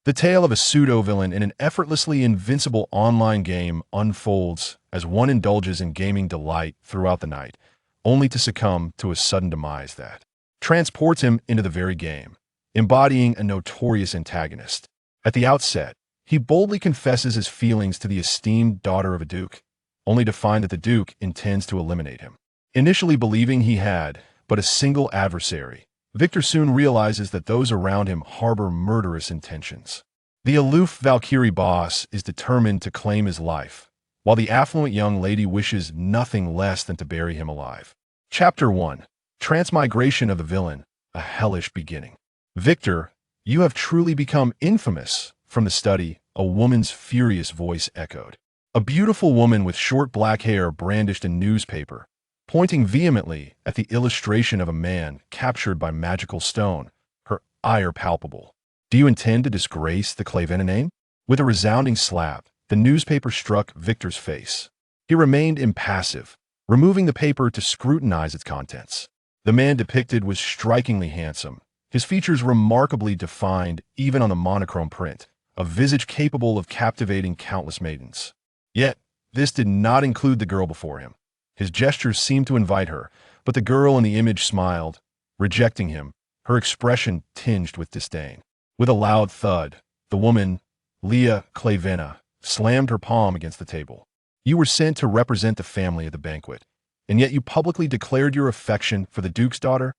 The tale of a pseudo-villain in an effortlessly invincible online game unfolds as one indulges in gaming delight throughout the night, only to succumb to a sudden demise that transports him into the very game, embodying a notorious antagonist. At the outset, he boldly confesses his feelings to the esteemed daughter of a duke, only to find that the duke intends to eliminate him. Initially believing he had but a single adversary, Victor soon realizes that those around him harbor murderous intentions. The aloof Valkyrie boss is determined to claim his life, while the affluent young lady wishes nothing less than to bury him alive. Chapter 1. Transmigration of the Villain, a Hellish Beginning. Victor, you have truly become infamous. From the study, a woman's furious voice echoed. A beautiful woman with short black hair brandished a newspaper, pointing vehemently at the illustration of a man captured by magical stone, her ire palpable. Do you intend to disgrace the Clavenna name? With a resounding slap, the newspaper struck Victor's face. He remained impassive, removing the paper to scrutinize its contents. The man depicted was strikingly handsome, his features remarkably defined even on the monochrome print, a visage capable of captivating countless maidens. Yet, this did not include the girl before him. His gestures seemed to invite her, but the girl in the image smiled, rejecting him, her expression tinged with disdain. With a loud thud, the woman, Leah Clavenna, slammed her palm against the table. You were sent to represent the family at the banquet, and yet you publicly declared your affection for the Duke's daughter?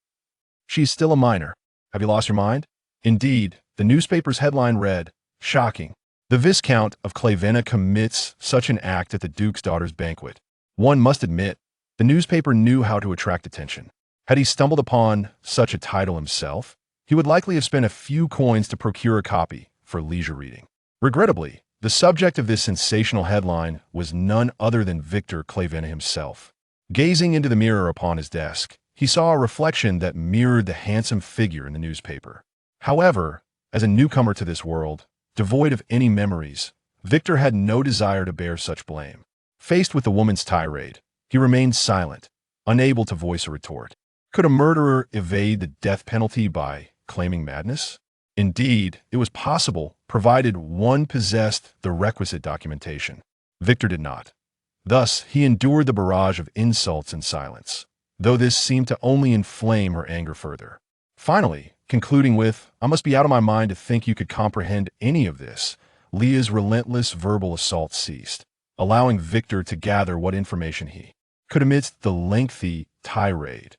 She is still a minor. Have you lost your mind? Indeed, the newspaper's headline read, "Shocking. The Viscount of Clavenna commits such an act at the Duke's daughter's banquet." One must admit, the newspaper knew how to attract attention. Had he stumbled upon such a title himself, he would likely have spent a few coins to procure a copy for leisure reading. Regrettably, the subject of this sensational headline was none other than Victor Clavenna himself. Gazing into the mirror upon his desk, he saw a reflection that mirrored the handsome figure in the newspaper. However, as a newcomer to this world, devoid of any memories, Victor had no desire to bear such blame. Faced with the woman's tirade, he remained silent, unable to voice a retort. Could a murderer evade the death penalty by claiming madness? Indeed, it was possible, provided one possessed the requisite documentation. Victor did not. Thus, he endured the barrage of insults in silence, though this seemed to only inflame her anger further. Finally, concluding with, "I must be out of my mind to think you could comprehend any of this," Leah's relentless verbal assault ceased, allowing Victor to gather what information he could amidst the lengthy tirade.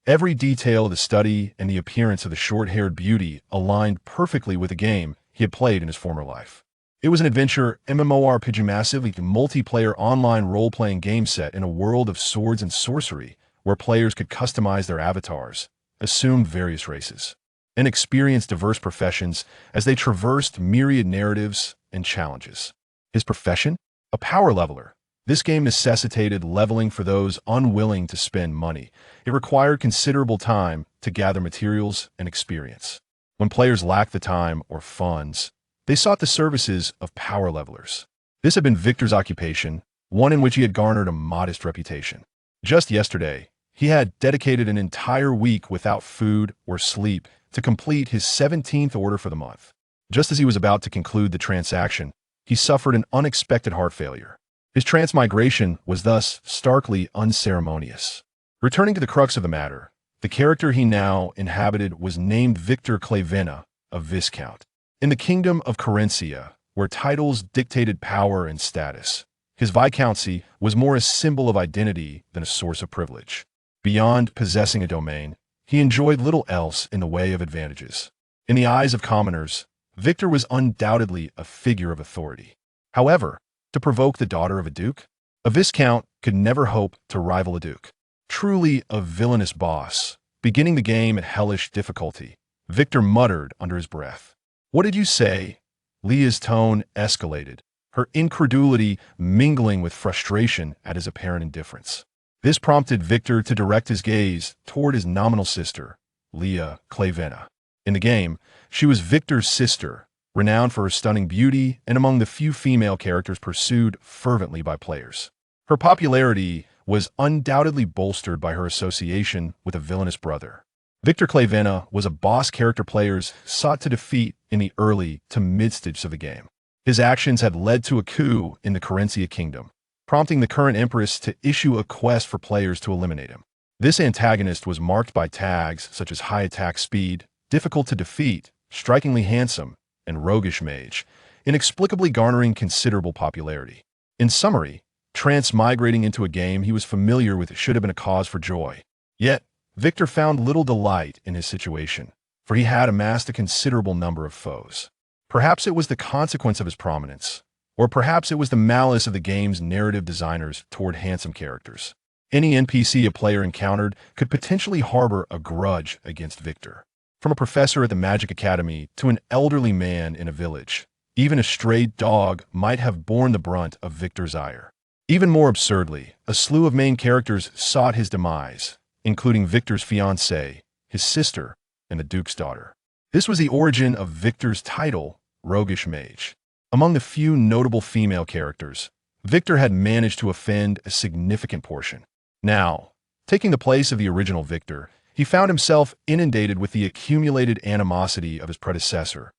Every detail of the study and the appearance of the short-haired beauty aligned perfectly with the game he had played in his former life. It was an adventure MMORPG massive multiplayer online role-playing game set in a world of swords and sorcery, where players could customize their avatars, assume various races, and experience diverse professions as they traversed myriad narratives and challenges. His profession? A power leveler. This game necessitated leveling for those unwilling to spend money. It required considerable time to gather materials and experience. When players lacked the time or funds, they sought the services of power levelers. This had been Victor's occupation, one in which he had garnered a modest reputation. Just yesterday, he had dedicated an entire week without food or sleep to complete his 17th order for the month. Just as he was about to conclude the transaction, he suffered an unexpected heart failure. His transmigration was thus starkly unceremonious. Returning to the crux of the matter, the character he now inhabited was named Victor Clavenna, a Viscount. In the kingdom of Carencia, where titles dictated power and status, his viscountcy was more a symbol of identity than a source of privilege. Beyond possessing a domain, he enjoyed little else in the way of advantages. In the eyes of commoners, Victor was undoubtedly a figure of authority. However, to provoke the daughter of a duke, a viscount could never hope to rival a duke. Truly a villainous boss, beginning the game at hellish difficulty, Victor muttered under his breath. "What did you say?" Leah's tone escalated, her incredulity mingling with frustration at his apparent indifference. This prompted Victor to direct his gaze toward his nominal sister, Leah Clavenna. In the game, she was Victor's sister, renowned for her stunning beauty and among the few female characters pursued fervently by players. Her popularity was undoubtedly bolstered by her association with a villainous brother. Victor Clavenna was a boss character players sought to defeat in the early to mid-stages of the game. His actions had led to a coup in the Carencia kingdom, prompting the current empress to issue a quest for players to eliminate him. This antagonist was marked by tags such as high attack speed, difficult to defeat, strikingly handsome, and roguish mage, inexplicably garnering considerable popularity. In summary, transmigrating into a game he was familiar with should have been a cause for joy. Yet, Victor found little delight in his situation, for he had amassed a considerable number of foes. Perhaps it was the consequence of his prominence, or perhaps it was the malice of the game's narrative designers toward handsome characters. Any NPC a player encountered could potentially harbor a grudge against Victor. From a professor at the Magic Academy to an elderly man in a village, even a stray dog might have borne the brunt of Victor's ire. Even more absurdly, a slew of main characters sought his demise, including Victor's fiancée, his sister, and the Duke's daughter. This was the origin of Victor's title, Roguish Mage. Among the few notable female characters, Victor had managed to offend a significant portion. Now, taking the place of the original Victor, he found himself inundated with the accumulated animosity of his predecessor.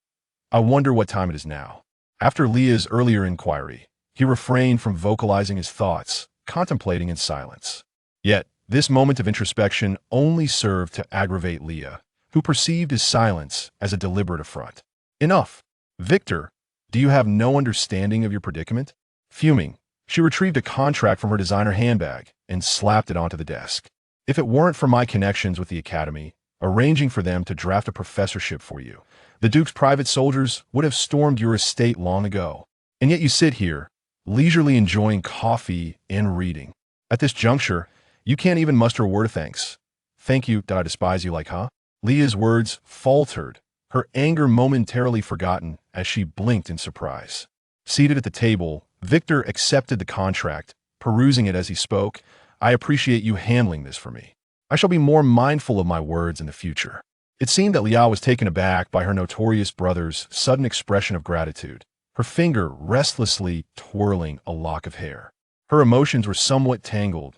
I wonder what time it is now. After Leah's earlier inquiry, he refrained from vocalizing his thoughts, contemplating in silence. Yet, this moment of introspection only served to aggravate Leah, who perceived his silence as a deliberate affront. Enough! Victor, do you have no understanding of your predicament? Fuming, she retrieved a contract from her designer handbag and slapped it onto the desk. If it weren't for my connections with the Academy, arranging for them to draft a professorship for you, the Duke's private soldiers would have stormed your estate long ago. And yet you sit here, leisurely enjoying coffee and reading. At this juncture, you can't even muster a word of thanks. Thank you, did I despise you like, huh? Leah's words faltered, her anger momentarily forgotten as she blinked in surprise. Seated at the table, Victor accepted the contract, perusing it as he spoke. I appreciate you handling this for me. I shall be more mindful of my words in the future. It seemed that Leah was taken aback by her notorious brother's sudden expression of gratitude, her finger restlessly twirling a lock of hair. Her emotions were somewhat tangled.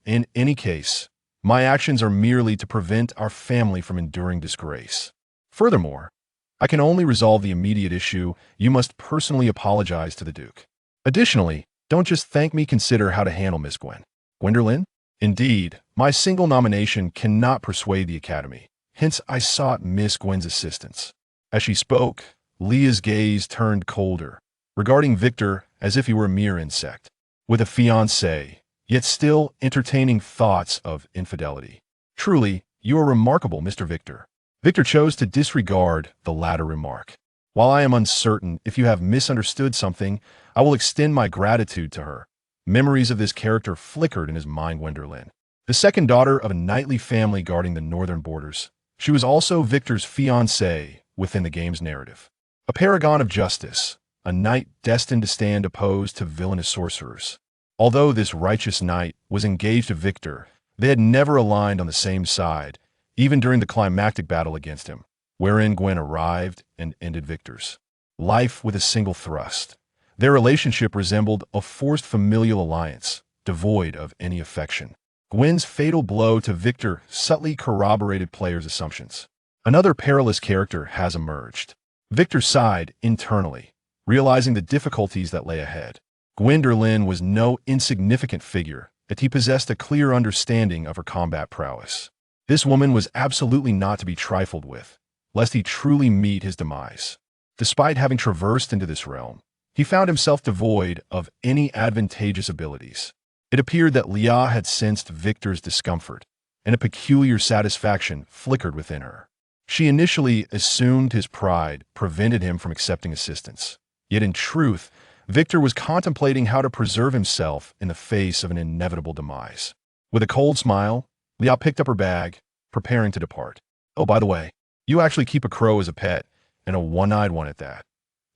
In any case, my actions are merely to prevent our family from enduring disgrace. Furthermore, I can only resolve the immediate issue. You must personally apologize to the Duke. Additionally, don't just thank me, consider how to handle Miss Gwendoline? Indeed, my single nomination cannot persuade the Academy. Hence, I sought Miss Gwen's assistance. As she spoke, Leah's gaze turned colder, regarding Victor as if he were a mere insect, with a fiancé, yet still entertaining thoughts of infidelity. Truly, you are remarkable, Mr. Victor. Victor chose to disregard the latter remark. While I am uncertain if you have misunderstood something, I will extend my gratitude to her. Memories of this character flickered in his mind. Gwendoline, the second daughter of a knightly family guarding the northern borders. She was also Victor's fiancée within the game's narrative. A paragon of justice, a knight destined to stand opposed to villainous sorcerers. Although this righteous knight was engaged to Victor, they had never aligned on the same side, even during the climactic battle against him, wherein Gwen arrived and ended Victor's life with a single thrust. Their relationship resembled a forced familial alliance, devoid of any affection. Gwen's fatal blow to Victor subtly corroborated players' assumptions. Another perilous character has emerged. Victor sighed internally, realizing the difficulties that lay ahead. Gwendoline was no insignificant figure, yet he possessed a clear understanding of her combat prowess. This woman was absolutely not to be trifled with, lest he truly meet his demise. Despite having traversed into this realm, he found himself devoid of any advantageous abilities. It appeared that Leah had sensed Victor's discomfort, and a peculiar satisfaction flickered within her. She initially assumed his pride prevented him from accepting assistance. Yet in truth, Victor was contemplating how to preserve himself in the face of an inevitable demise. With a cold smile, Leah picked up her bag, preparing to depart. Oh, by the way, you actually keep a crow as a pet, and a one-eyed one at that.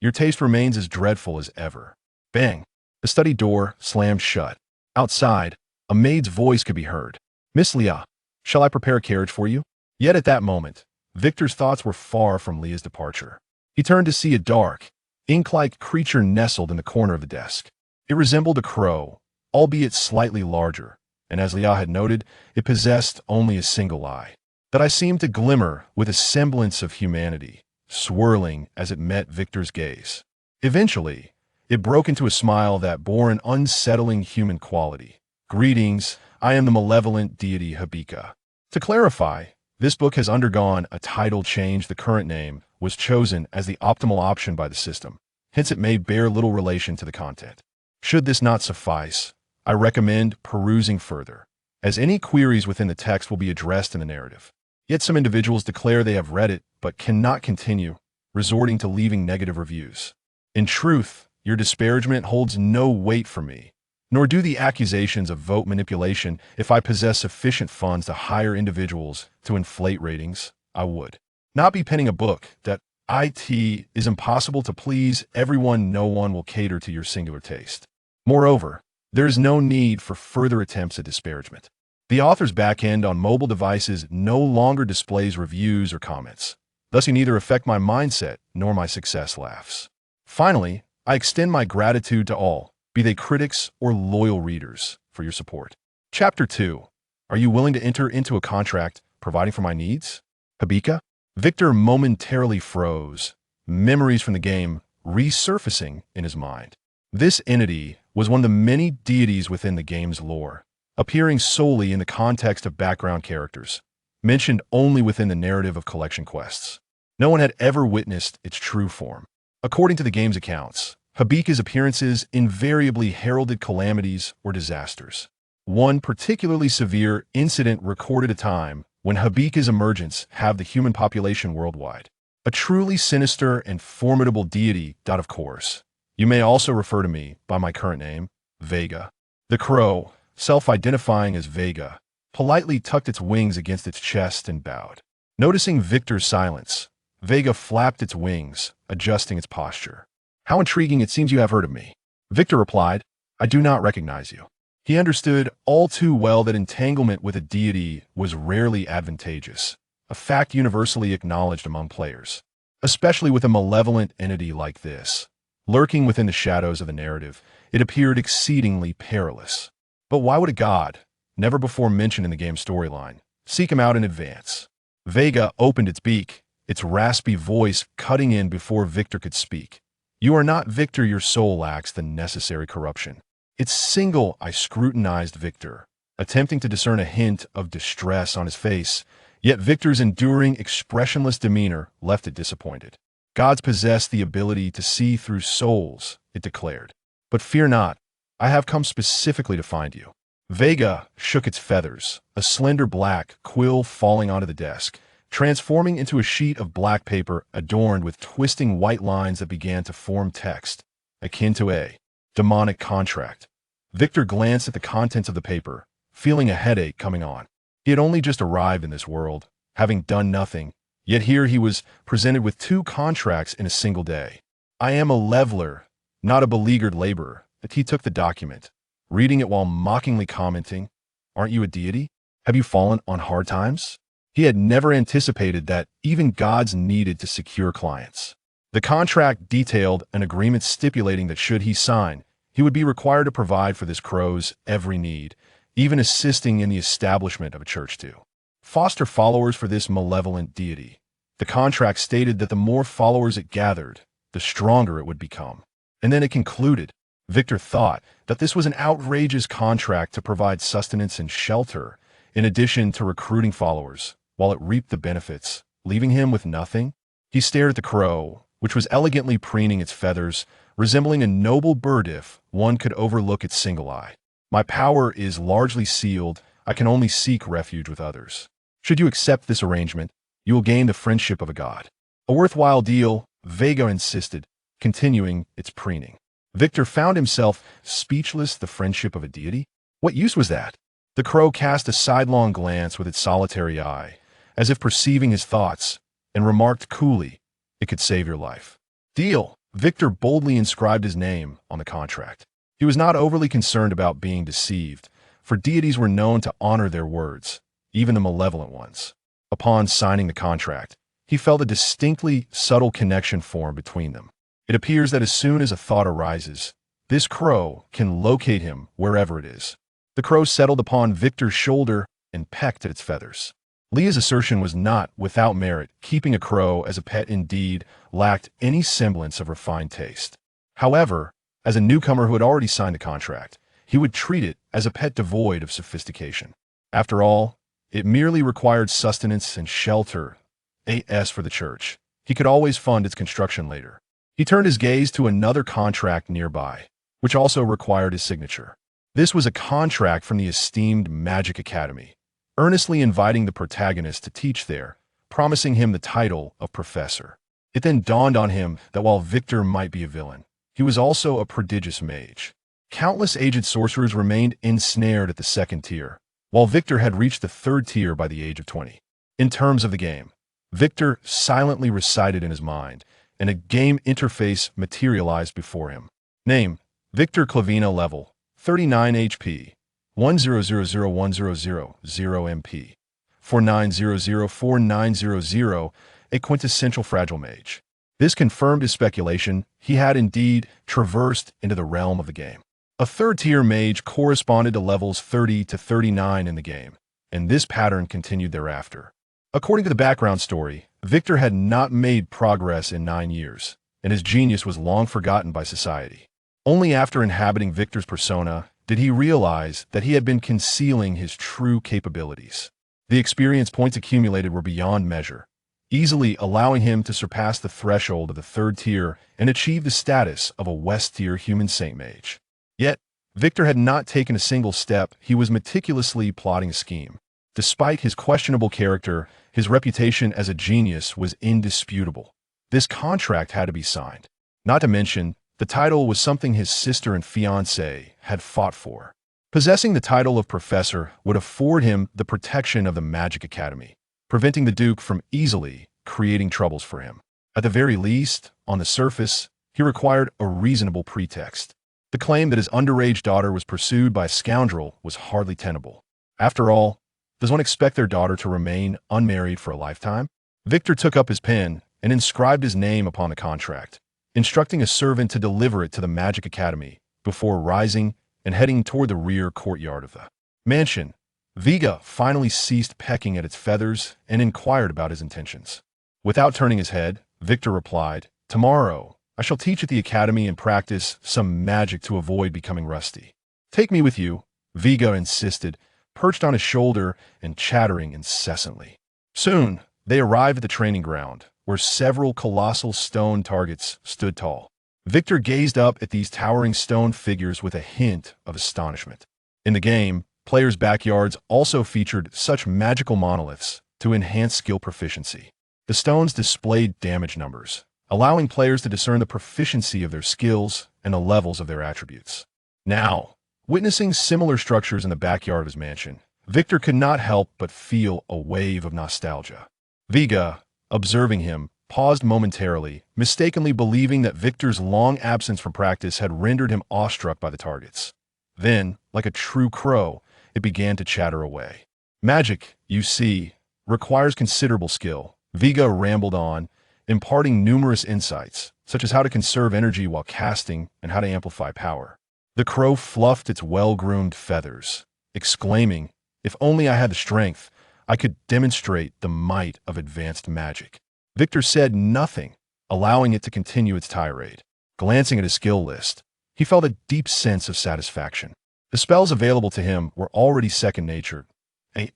Your taste remains as dreadful as ever. Bang! The study door slammed shut. Outside, a maid's voice could be heard. Miss Leah, shall I prepare a carriage for you? Yet at that moment, Victor's thoughts were far from Leah's departure. He turned to see a dark, ink-like creature nestled in the corner of the desk. It resembled a crow, albeit slightly larger, and as Leah had noted, it possessed only a single eye. That eye seemed to glimmer with a semblance of humanity, swirling as it met Victor's gaze. Eventually, it broke into a smile that bore an unsettling human quality. Greetings, I am the malevolent deity Habika. To clarify, this book has undergone a title change. The current name was chosen as the optimal option by the system. Hence, it may bear little relation to the content. Should this not suffice, I recommend perusing further, as any queries within the text will be addressed in the narrative. Yet some individuals declare they have read it but cannot continue, resorting to leaving negative reviews. In truth, your disparagement holds no weight for me, nor do the accusations of vote manipulation. If I possess sufficient funds to hire individuals to inflate ratings, I would not be penning a book that it is impossible to please everyone. No one will cater to your singular taste. Moreover, there is no need for further attempts at disparagement. The author's backend on mobile devices no longer displays reviews or comments. Thus, you neither affect my mindset nor my success laughs. Finally, I extend my gratitude to all, be they critics or loyal readers, for your support. Chapter 2. Are you willing to enter into a contract providing for my needs? Habika? Victor momentarily froze, memories from the game resurfacing in his mind. This entity was one of the many deities within the game's lore, appearing solely in the context of background characters, mentioned only within the narrative of collection quests. No one had ever witnessed its true form. According to the game's accounts, Habika's appearances invariably heralded calamities or disasters. One particularly severe incident recorded a time when Habika's emergence halved the human population worldwide. A truly sinister and formidable deity. Of course, you may also refer to me by my current name, Vega. The crow, self-identifying as Vega, politely tucked its wings against its chest and bowed. Noticing Victor's silence, Vega flapped its wings, adjusting its posture. How intriguing, it seems you have heard of me. Victor replied, I do not recognize you. He understood all too well that entanglement with a deity was rarely advantageous, a fact universally acknowledged among players, especially with a malevolent entity like this. Lurking within the shadows of the narrative, it appeared exceedingly perilous. But why would a god, never before mentioned in the game's storyline, seek him out in advance? Vega opened its beak, its raspy voice cutting in before Victor could speak. You are not Victor, your soul lacks the necessary corruption. It's single. I scrutinized Victor, attempting to discern a hint of distress on his face, yet Victor's enduring, expressionless demeanor left it disappointed. Gods possess the ability to see through souls, it declared. But fear not, I have come specifically to find you. Vega shook its feathers, a slender black quill falling onto the desk, transforming into a sheet of black paper adorned with twisting white lines that began to form text, akin to a demonic contract. Victor glanced at the contents of the paper, feeling a headache coming on. He had only just arrived in this world, having done nothing, yet here he was presented with 2 contracts in a single day. I am a leveler, not a beleaguered laborer. He took the document, reading it while mockingly commenting, Aren't you a deity? Have you fallen on hard times? He had never anticipated that even gods needed to secure clients. The contract detailed an agreement stipulating that should he sign, he would be required to provide for this crow's every need, even assisting in the establishment of a church to foster followers for this malevolent deity. The contract stated that the more followers it gathered, the stronger it would become. And then it concluded. Victor thought that this was an outrageous contract to provide sustenance and shelter, in addition to recruiting followers, while it reaped the benefits, leaving him with nothing. He stared at the crow, which was elegantly preening its feathers, resembling a noble bird if one could overlook its single eye. My power is largely sealed. I can only seek refuge with others. Should you accept this arrangement, you will gain the friendship of a god. A worthwhile deal, Vega insisted, continuing its preening. Victor found himself speechless. The friendship of a deity? What use was that? The crow cast a sidelong glance with its solitary eye, as if perceiving his thoughts, and remarked coolly, It could save your life. Deal. Victor boldly inscribed his name on the contract. He was not overly concerned about being deceived, for deities were known to honor their words, even the malevolent ones. Upon signing the contract, he felt a distinctly subtle connection form between them. It appears that as soon as a thought arises, this crow can locate him wherever it is. The crow settled upon Victor's shoulder and pecked at its feathers. Leah's assertion was not without merit. Keeping a crow as a pet indeed lacked any semblance of refined taste. However, as a newcomer who had already signed the contract, he would treat it as a pet devoid of sophistication. After all, it merely required sustenance and shelter, as for the church. He could always fund its construction later. He turned his gaze to another contract nearby, which also required his signature. This was a contract from the esteemed Magic Academy, earnestly inviting the protagonist to teach there, promising him the title of professor. It then dawned on him that while Victor might be a villain, he was also a prodigious mage. Countless aged sorcerers remained ensnared at the second tier, while Victor had reached the third tier by the age of 20. In terms of the game, Victor silently recited in his mind, and a game interface materialized before him. Name: Victor Clavina. Level: 39 HP, 1000100 MP, 49004900, a quintessential fragile mage. This confirmed his speculation. He had indeed traversed into the realm of the game. A third-tier mage corresponded to levels 30 to 39 in the game, and this pattern continued thereafter. According to the background story, Victor had not made progress in 9 years, and his genius was long forgotten by society. Only after inhabiting Victor's persona did he realize that he had been concealing his true capabilities. The experience points accumulated were beyond measure, easily allowing him to surpass the threshold of the third tier and achieve the status of a West-tier human saint mage. Yet, Victor had not taken a single step. He was meticulously plotting a scheme. Despite his questionable character, his reputation as a genius was indisputable. This contract had to be signed. Not to mention, the title was something his sister and fiancée had fought for. Possessing the title of professor would afford him the protection of the Magic Academy, preventing the Duke from easily creating troubles for him. At the very least, on the surface, he required a reasonable pretext. The claim that his underage daughter was pursued by a scoundrel was hardly tenable. After all, does one expect their daughter to remain unmarried for a lifetime? Victor took up his pen and inscribed his name upon the contract, instructing a servant to deliver it to the Magic Academy before rising and heading toward the rear courtyard of the mansion. Vega finally ceased pecking at its feathers and inquired about his intentions. Without turning his head, Victor replied, "Tomorrow, I shall teach at the academy and practice some magic to avoid becoming rusty." "Take me with you," Vega insisted, perched on his shoulder and chattering incessantly. Soon, they arrived at the training ground, where several colossal stone targets stood tall. Victor gazed up at these towering stone figures with a hint of astonishment. In the game, players' backyards also featured such magical monoliths to enhance skill proficiency. The stones displayed damage numbers, allowing players to discern the proficiency of their skills and the levels of their attributes. Now, witnessing similar structures in the backyard of his mansion, Victor could not help but feel a wave of nostalgia. Vega, observing him, paused momentarily, mistakenly believing that Victor's long absence from practice had rendered him awestruck by the targets. Then, like a true crow, it began to chatter away. "Magic, you see, requires considerable skill," Vega rambled on, imparting numerous insights, such as how to conserve energy while casting and how to amplify power. The crow fluffed its well-groomed feathers, exclaiming, "If only I had the strength, I could demonstrate the might of advanced magic." Victor said nothing, allowing it to continue its tirade. Glancing at his skill list, he felt a deep sense of satisfaction. The spells available to him were already second nature.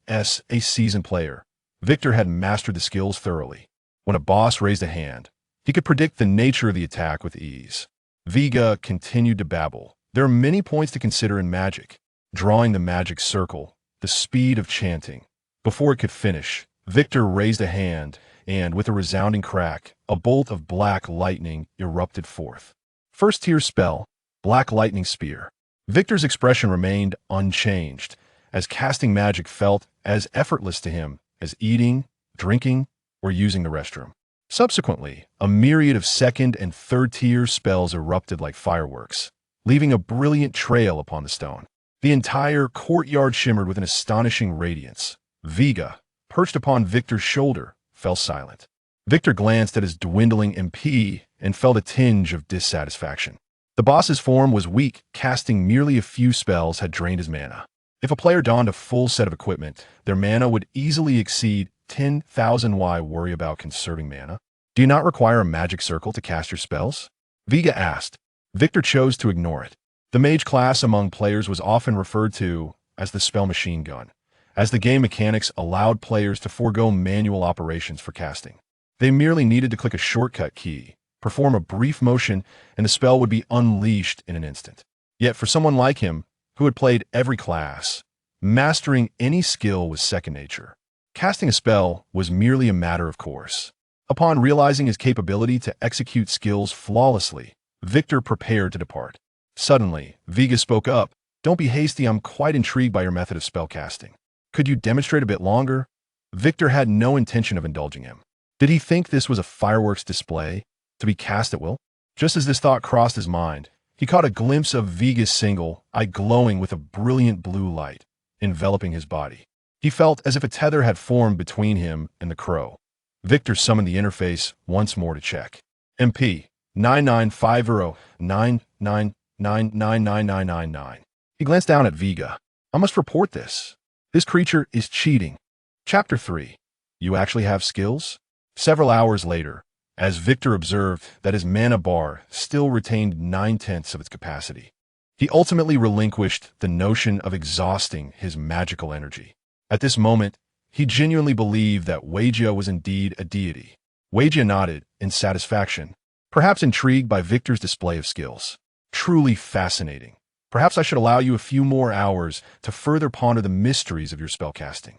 As a seasoned player, Victor had mastered the skills thoroughly. When a boss raised a hand, he could predict the nature of the attack with ease. Vega continued to babble. There are many points to consider in magic. Drawing the magic circle, the speed of chanting. Before it could finish, Victor raised a hand, and with a resounding crack, a bolt of black lightning erupted forth. First tier spell, Black Lightning Spear. Victor's expression remained unchanged, as casting magic felt as effortless to him as eating, drinking, or using the restroom. Subsequently, a myriad of second and third tier spells erupted like fireworks, leaving a brilliant trail upon the stone. The entire courtyard shimmered with an astonishing radiance. Vega, perched upon Victor's shoulder, fell silent. Victor glanced at his dwindling MP and felt a tinge of dissatisfaction. The boss's form was weak, casting merely a few spells had drained his mana. If a player donned a full set of equipment, their mana would easily exceed 10,000. Why worry about conserving mana? Do you not require a magic circle to cast your spells? Vega asked. Victor chose to ignore it. The mage class among players was often referred to as the spell machine gun, as the game mechanics allowed players to forego manual operations for casting. They merely needed to click a shortcut key, perform a brief motion, and the spell would be unleashed in an instant. Yet for someone like him, who had played every class, mastering any skill was second nature. Casting a spell was merely a matter of course. Upon realizing his capability to execute skills flawlessly, Victor prepared to depart. Suddenly, Vega spoke up. Don't be hasty, I'm quite intrigued by your method of spell casting. Could you demonstrate a bit longer? Victor had no intention of indulging him. Did he think this was a fireworks display, to be cast at will? Just as this thought crossed his mind, he caught a glimpse of Vega's single eye glowing with a brilliant blue light, enveloping his body. He felt as if a tether had formed between him and the crow. Victor summoned the interface once more to check. MP 995099999999. He glanced down at Vega. I must report this. This creature is cheating. Chapter 3. You actually have skills? Several hours later, as Victor observed that his mana bar still retained 9/10 of its capacity, he ultimately relinquished the notion of exhausting his magical energy. At this moment, he genuinely believed that Wagia was indeed a deity. Wagia nodded in satisfaction, perhaps intrigued by Victor's display of skills. Truly fascinating. Perhaps I should allow you a few more hours to further ponder the mysteries of your spellcasting.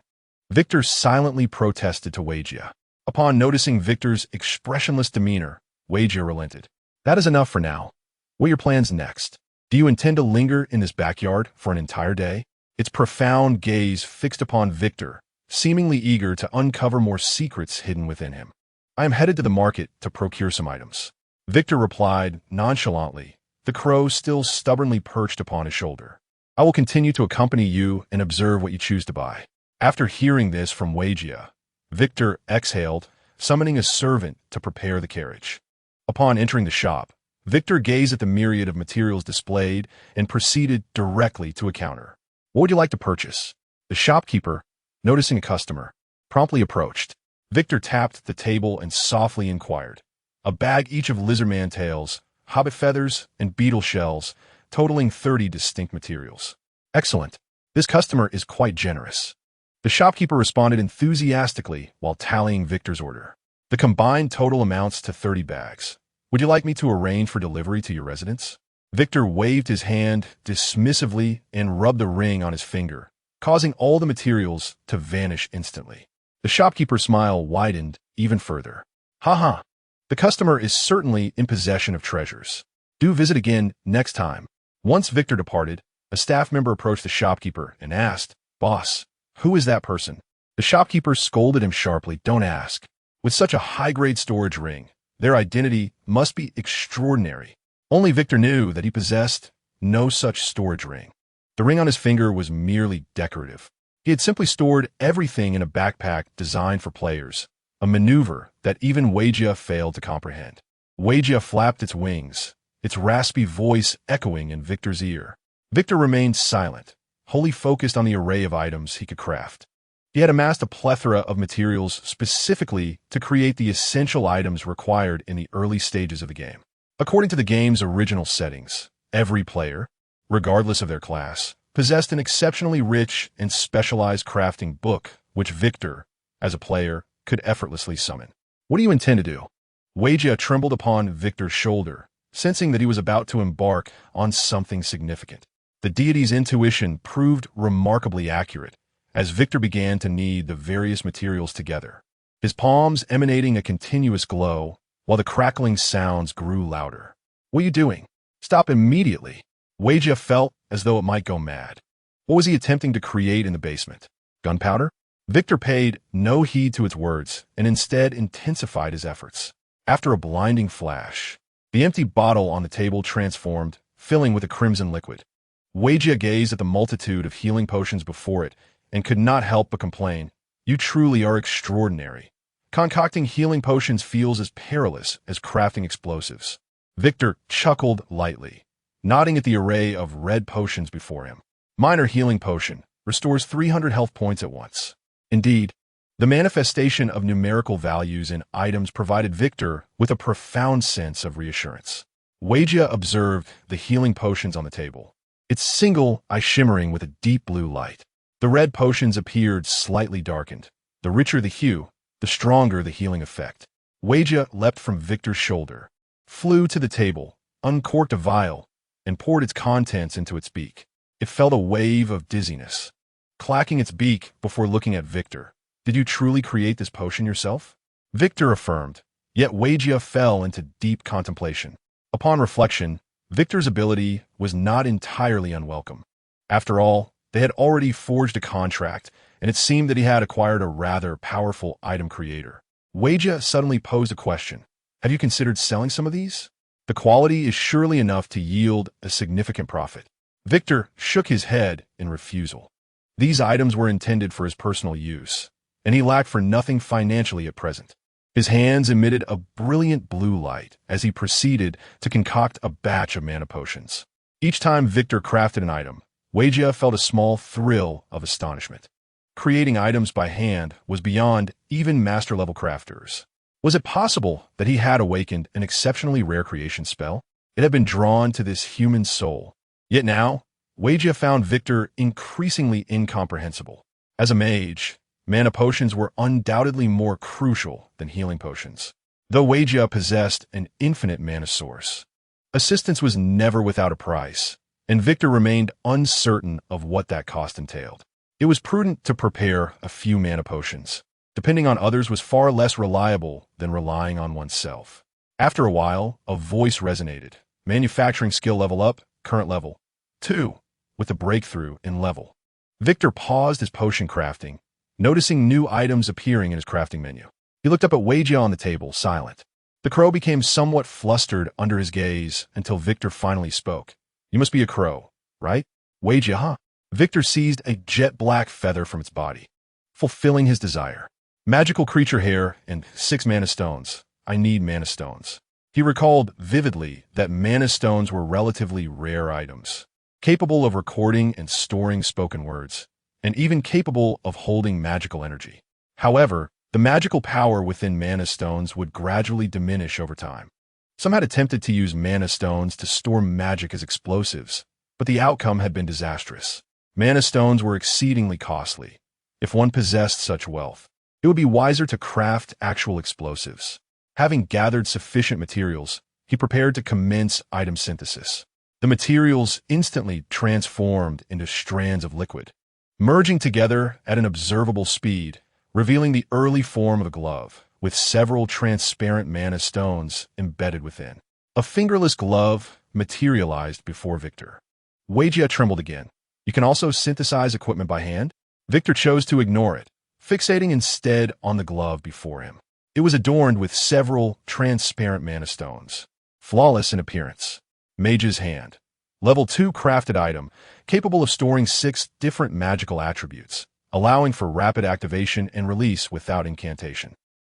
Victor silently protested to Wagia. Upon noticing Victor's expressionless demeanor, Wagia relented. That is enough for now. What are your plans next? Do you intend to linger in this backyard for an entire day? Its profound gaze fixed upon Victor, seemingly eager to uncover more secrets hidden within him. I am headed to the market to procure some items. Victor replied nonchalantly, the crow still stubbornly perched upon his shoulder. I will continue to accompany you and observe what you choose to buy. After hearing this from Wagia, Victor exhaled, summoning a servant to prepare the carriage. Upon entering the shop, Victor gazed at the myriad of materials displayed and proceeded directly to a counter. What would you like to purchase? The shopkeeper, noticing a customer, promptly approached. Victor tapped the table and softly inquired. A bag each of lizardman tails, hobbit feathers, and beetle shells, totaling 30 distinct materials. Excellent. This customer is quite generous. The shopkeeper responded enthusiastically while tallying Victor's order. The combined total amounts to 30 bags. Would you like me to arrange for delivery to your residence? Victor waved his hand dismissively and rubbed the ring on his finger, causing all the materials to vanish instantly. The shopkeeper's smile widened even further. Ha! The customer is certainly in possession of treasures. Do visit again next time. Once Victor departed, a staff member approached the shopkeeper and asked, Boss, who is that person? The shopkeeper scolded him sharply, Don't ask. With such a high-grade storage ring, their identity must be extraordinary. Only Victor knew that he possessed no such storage ring. The ring on his finger was merely decorative. He had simply stored everything in a backpack designed for players, a maneuver that even Wagia failed to comprehend. Wagia flapped its wings, its raspy voice echoing in Victor's ear. Victor remained silent, wholly focused on the array of items he could craft. He had amassed a plethora of materials specifically to create the essential items required in the early stages of the game. According to the game's original settings, every player, regardless of their class, possessed an exceptionally rich and specialized crafting book, which Victor, as a player, could effortlessly summon. What do you intend to do? Wagia trembled upon Victor's shoulder, sensing that he was about to embark on something significant. The deity's intuition proved remarkably accurate, as Victor began to knead the various materials together, his palms emanating a continuous glow, while the crackling sounds grew louder. What are you doing? Stop immediately. Wagia felt as though it might go mad. What was he attempting to create in the basement? Gunpowder? Victor paid no heed to its words and instead intensified his efforts. After a blinding flash, the empty bottle on the table transformed, filling with a crimson liquid. Wagia gazed at the multitude of healing potions before it and could not help but complain, You truly are extraordinary. Concocting healing potions feels as perilous as crafting explosives. Victor chuckled lightly, nodding at the array of red potions before him. Minor healing potion, restores 300 health points at once. Indeed, the manifestation of numerical values in items provided Victor with a profound sense of reassurance. Weijian observed the healing potions on the table, its single eye shimmering with a deep blue light. The red potions appeared slightly darkened. The richer the hue, the stronger the healing effect. Weijian leapt from Victor's shoulder, flew to the table, uncorked a vial, and poured its contents into its beak. It felt a wave of dizziness, clacking its beak before looking at Victor. "Did you truly create this potion yourself?" Victor affirmed, yet Weijian fell into deep contemplation. Upon reflection, Victor's ability was not entirely unwelcome. After all, they had already forged a contract, and it seemed that he had acquired a rather powerful item creator. Weijian suddenly posed a question. "Have you considered selling some of these? The quality is surely enough to yield a significant profit." Victor shook his head in refusal. These items were intended for his personal use, and he lacked for nothing financially at present. His hands emitted a brilliant blue light as he proceeded to concoct a batch of mana potions. Each time Victor crafted an item, Weijian felt a small thrill of astonishment. Creating items by hand was beyond even master-level crafters. Was it possible that he had awakened an exceptionally rare creation spell? It had been drawn to this human soul. Yet now, Weijian found Victor increasingly incomprehensible. As a mage, mana potions were undoubtedly more crucial than healing potions. Though Weijian possessed an infinite mana source, assistance was never without a price, and Victor remained uncertain of what that cost entailed. It was prudent to prepare a few mana potions. Depending on others was far less reliable than relying on oneself. After a while, a voice resonated. Manufacturing skill level up, current level 2, with a breakthrough in level. Victor paused his potion crafting, noticing new items appearing in his crafting menu. He looked up at Weijian on the table, silent. The crow became somewhat flustered under his gaze until Victor finally spoke. "You must be a crow, right? Weijian, huh?" Victor seized a jet-black feather from its body, fulfilling his desire. "Magical creature hair and 6 mana stones. I need mana stones." He recalled vividly that mana stones were relatively rare items, capable of recording and storing spoken words, and even capable of holding magical energy. However, the magical power within mana stones would gradually diminish over time. Some had attempted to use mana stones to store magic as explosives, but the outcome had been disastrous. Mana stones were exceedingly costly. If one possessed such wealth, it would be wiser to craft actual explosives. Having gathered sufficient materials, he prepared to commence item synthesis. The materials instantly transformed into strands of liquid, merging together at an observable speed, revealing the early form of a glove, with several transparent mana stones embedded within. A fingerless glove materialized before Victor. Weijian trembled again. "You can also synthesize equipment by hand?" Victor chose to ignore it, fixating instead on the glove before him. It was adorned with several transparent mana stones, flawless in appearance. Mage's Hand. Level 2 crafted item, capable of storing 6 different magical attributes, allowing for rapid activation and release without incantation.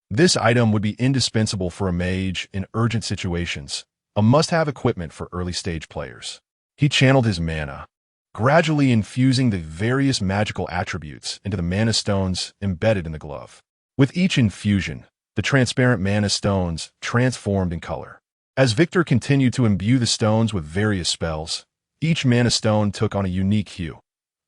This item would be indispensable for a mage in urgent situations, a must-have equipment for early-stage players. He channeled his mana, gradually infusing the various magical attributes into the mana stones embedded in the glove. With each infusion, the transparent mana stones transformed in color. As Victor continued to imbue the stones with various spells, each mana stone took on a unique hue,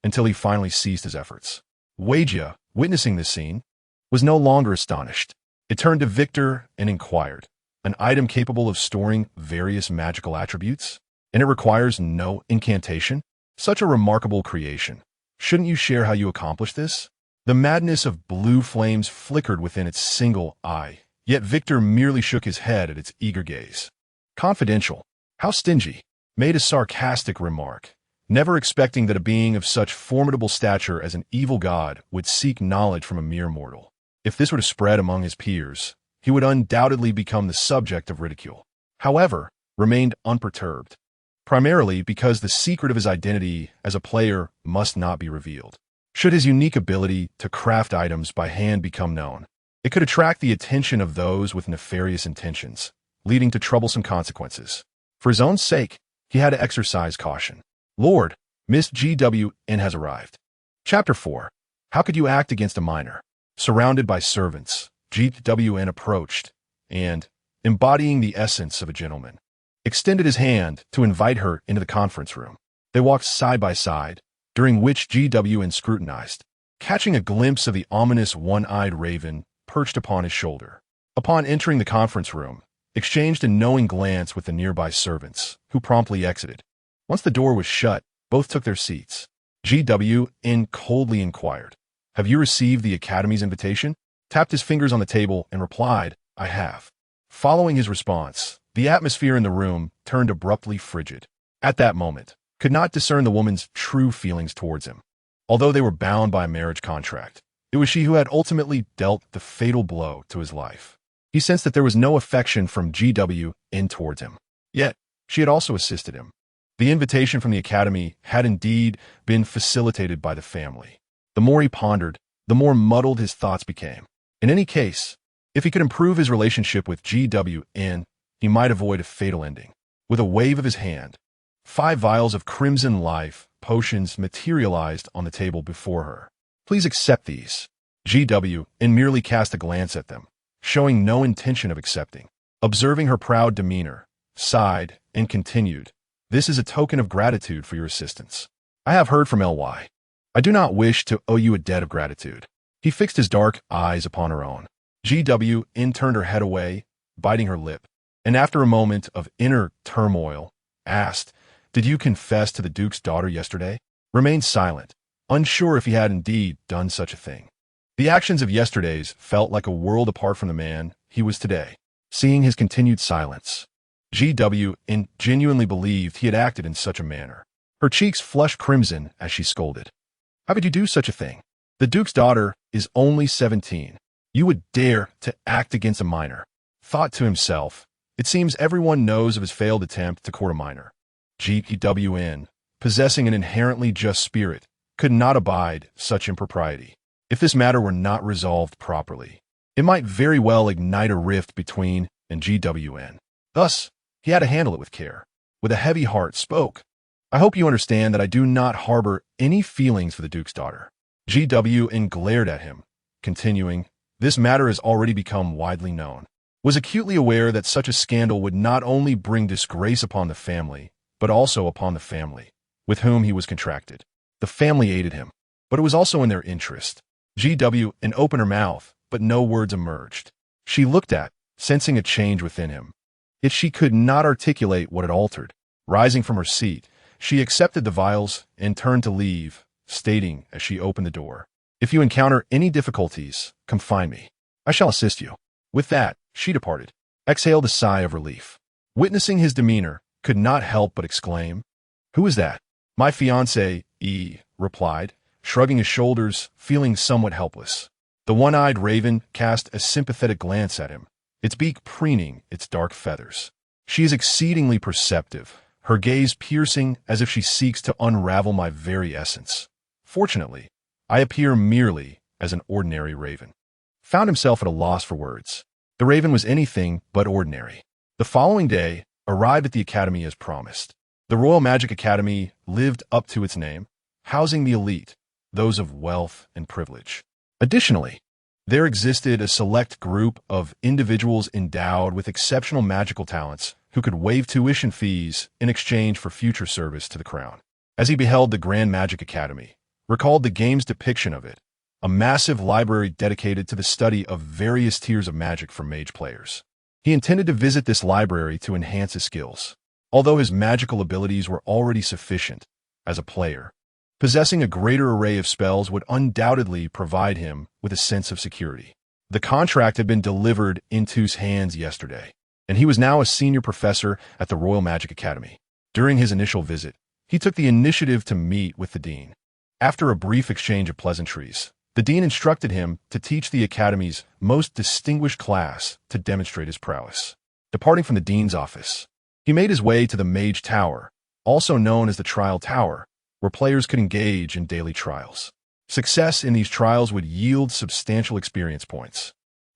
until he finally ceased his efforts. Weijian, witnessing this scene, was no longer astonished. It turned to Victor and inquired, "An item capable of storing various magical attributes? And it requires no incantation? Such a remarkable creation. Shouldn't you share how you accomplished this?" The madness of blue flames flickered within its single eye, yet Victor merely shook his head at its eager gaze. "Confidential. How stingy," made a sarcastic remark, never expecting that a being of such formidable stature as an evil god would seek knowledge from a mere mortal. If this were to spread among his peers, he would undoubtedly become the subject of ridicule. However, remained unperturbed, primarily because the secret of his identity as a player must not be revealed. Should his unique ability to craft items by hand become known, it could attract the attention of those with nefarious intentions, leading to troublesome consequences. For his own sake, he had to exercise caution. "Lord, Miss GWN has arrived." Chapter 4. How could you act against a minor? Surrounded by servants, GWN approached, and, embodying the essence of a gentleman, extended his hand to invite her into the conference room. They walked side by side, during which GWN scrutinized, catching a glimpse of the ominous one-eyed raven perched upon his shoulder. Upon entering the conference room, exchanged a knowing glance with the nearby servants, who promptly exited. Once the door was shut, both took their seats. GWN coldly inquired, "Have you received the Academy's invitation?" Tapped his fingers on the table and replied, "I have." Following his response, the atmosphere in the room turned abruptly frigid. At that moment, could not discern the woman's true feelings towards him. Although they were bound by a marriage contract, it was she who had ultimately dealt the fatal blow to his life. He sensed that there was no affection from GWN towards him. Yet, she had also assisted him. The invitation from the Academy had indeed been facilitated by the family. The more he pondered, the more muddled his thoughts became. In any case, if he could improve his relationship with GWN, he might avoid a fatal ending. With a wave of his hand, 5 vials of crimson life potions materialized on the table before her. "Please accept these." GWN merely cast a glance at them, showing no intention of accepting. Observing her proud demeanor, sighed and continued, "This is a token of gratitude for your assistance. I have heard from LY. I do not wish to owe you a debt of gratitude." He fixed his dark eyes upon her own. GWN turned her head away, biting her lip, and after a moment of inner turmoil, asked, "Did you confess to the Duke's daughter yesterday?" Remained silent, unsure if he had indeed done such a thing. The actions of yesterday's felt like a world apart from the man he was today. Seeing his continued silence, GWN genuinely believed he had acted in such a manner. Her cheeks flushed crimson as she scolded. "How could you do such a thing? The Duke's daughter is only 17. You would dare to act against a minor." Thought to himself, "It seems everyone knows of his failed attempt to court a minor." GWN, possessing an inherently just spirit, could not abide such impropriety. If this matter were not resolved properly, it might very well ignite a rift between and GWN. Thus, he had to handle it with care. With a heavy heart spoke, "I hope you understand that I do not harbor any feelings for the Duke's daughter." GWN glared at him, continuing, "This matter has already become widely known." Was acutely aware that such a scandal would not only bring disgrace upon the family, but also upon the family, with whom he was contracted. The family aided him, but it was also in their interest. GWN opened her mouth, but no words emerged. She looked at, sensing a change within him. Yet she could not articulate what had altered. Rising from her seat, she accepted the vials and turned to leave, stating as she opened the door, "If you encounter any difficulties, come find me. I shall assist you." With that, she departed, exhaled a sigh of relief. Witnessing his demeanor, could not help but exclaim, "Who is that?" "My fiancé," replied, shrugging his shoulders, feeling somewhat helpless. The one-eyed raven cast a sympathetic glance at him, its beak preening its dark feathers. "She is exceedingly perceptive, her gaze piercing as if she seeks to unravel my very essence. Fortunately, I appear merely as an ordinary raven." Found himself at a loss for words. The raven was anything but ordinary. The following day, arrived at the Academy as promised. The Royal Magic Academy lived up to its name, housing the elite, those of wealth and privilege. Additionally, there existed a select group of individuals endowed with exceptional magical talents who could waive tuition fees in exchange for future service to the crown. As he beheld the Grand Magic Academy, recalled the game's depiction of it, a massive library dedicated to the study of various tiers of magic for mage players. He intended to visit this library to enhance his skills. Although his magical abilities were already sufficient as a player, possessing a greater array of spells would undoubtedly provide him with a sense of security. The contract had been delivered into his hands yesterday, and he was now a senior professor at the Royal Magic Academy. During his initial visit, he took the initiative to meet with the dean. After a brief exchange of pleasantries, the dean instructed him to teach the Academy's most distinguished class to demonstrate his prowess. Departing from the dean's office, he made his way to the Mage Tower, also known as the Trial Tower, where players could engage in daily trials. Success in these trials would yield substantial experience points.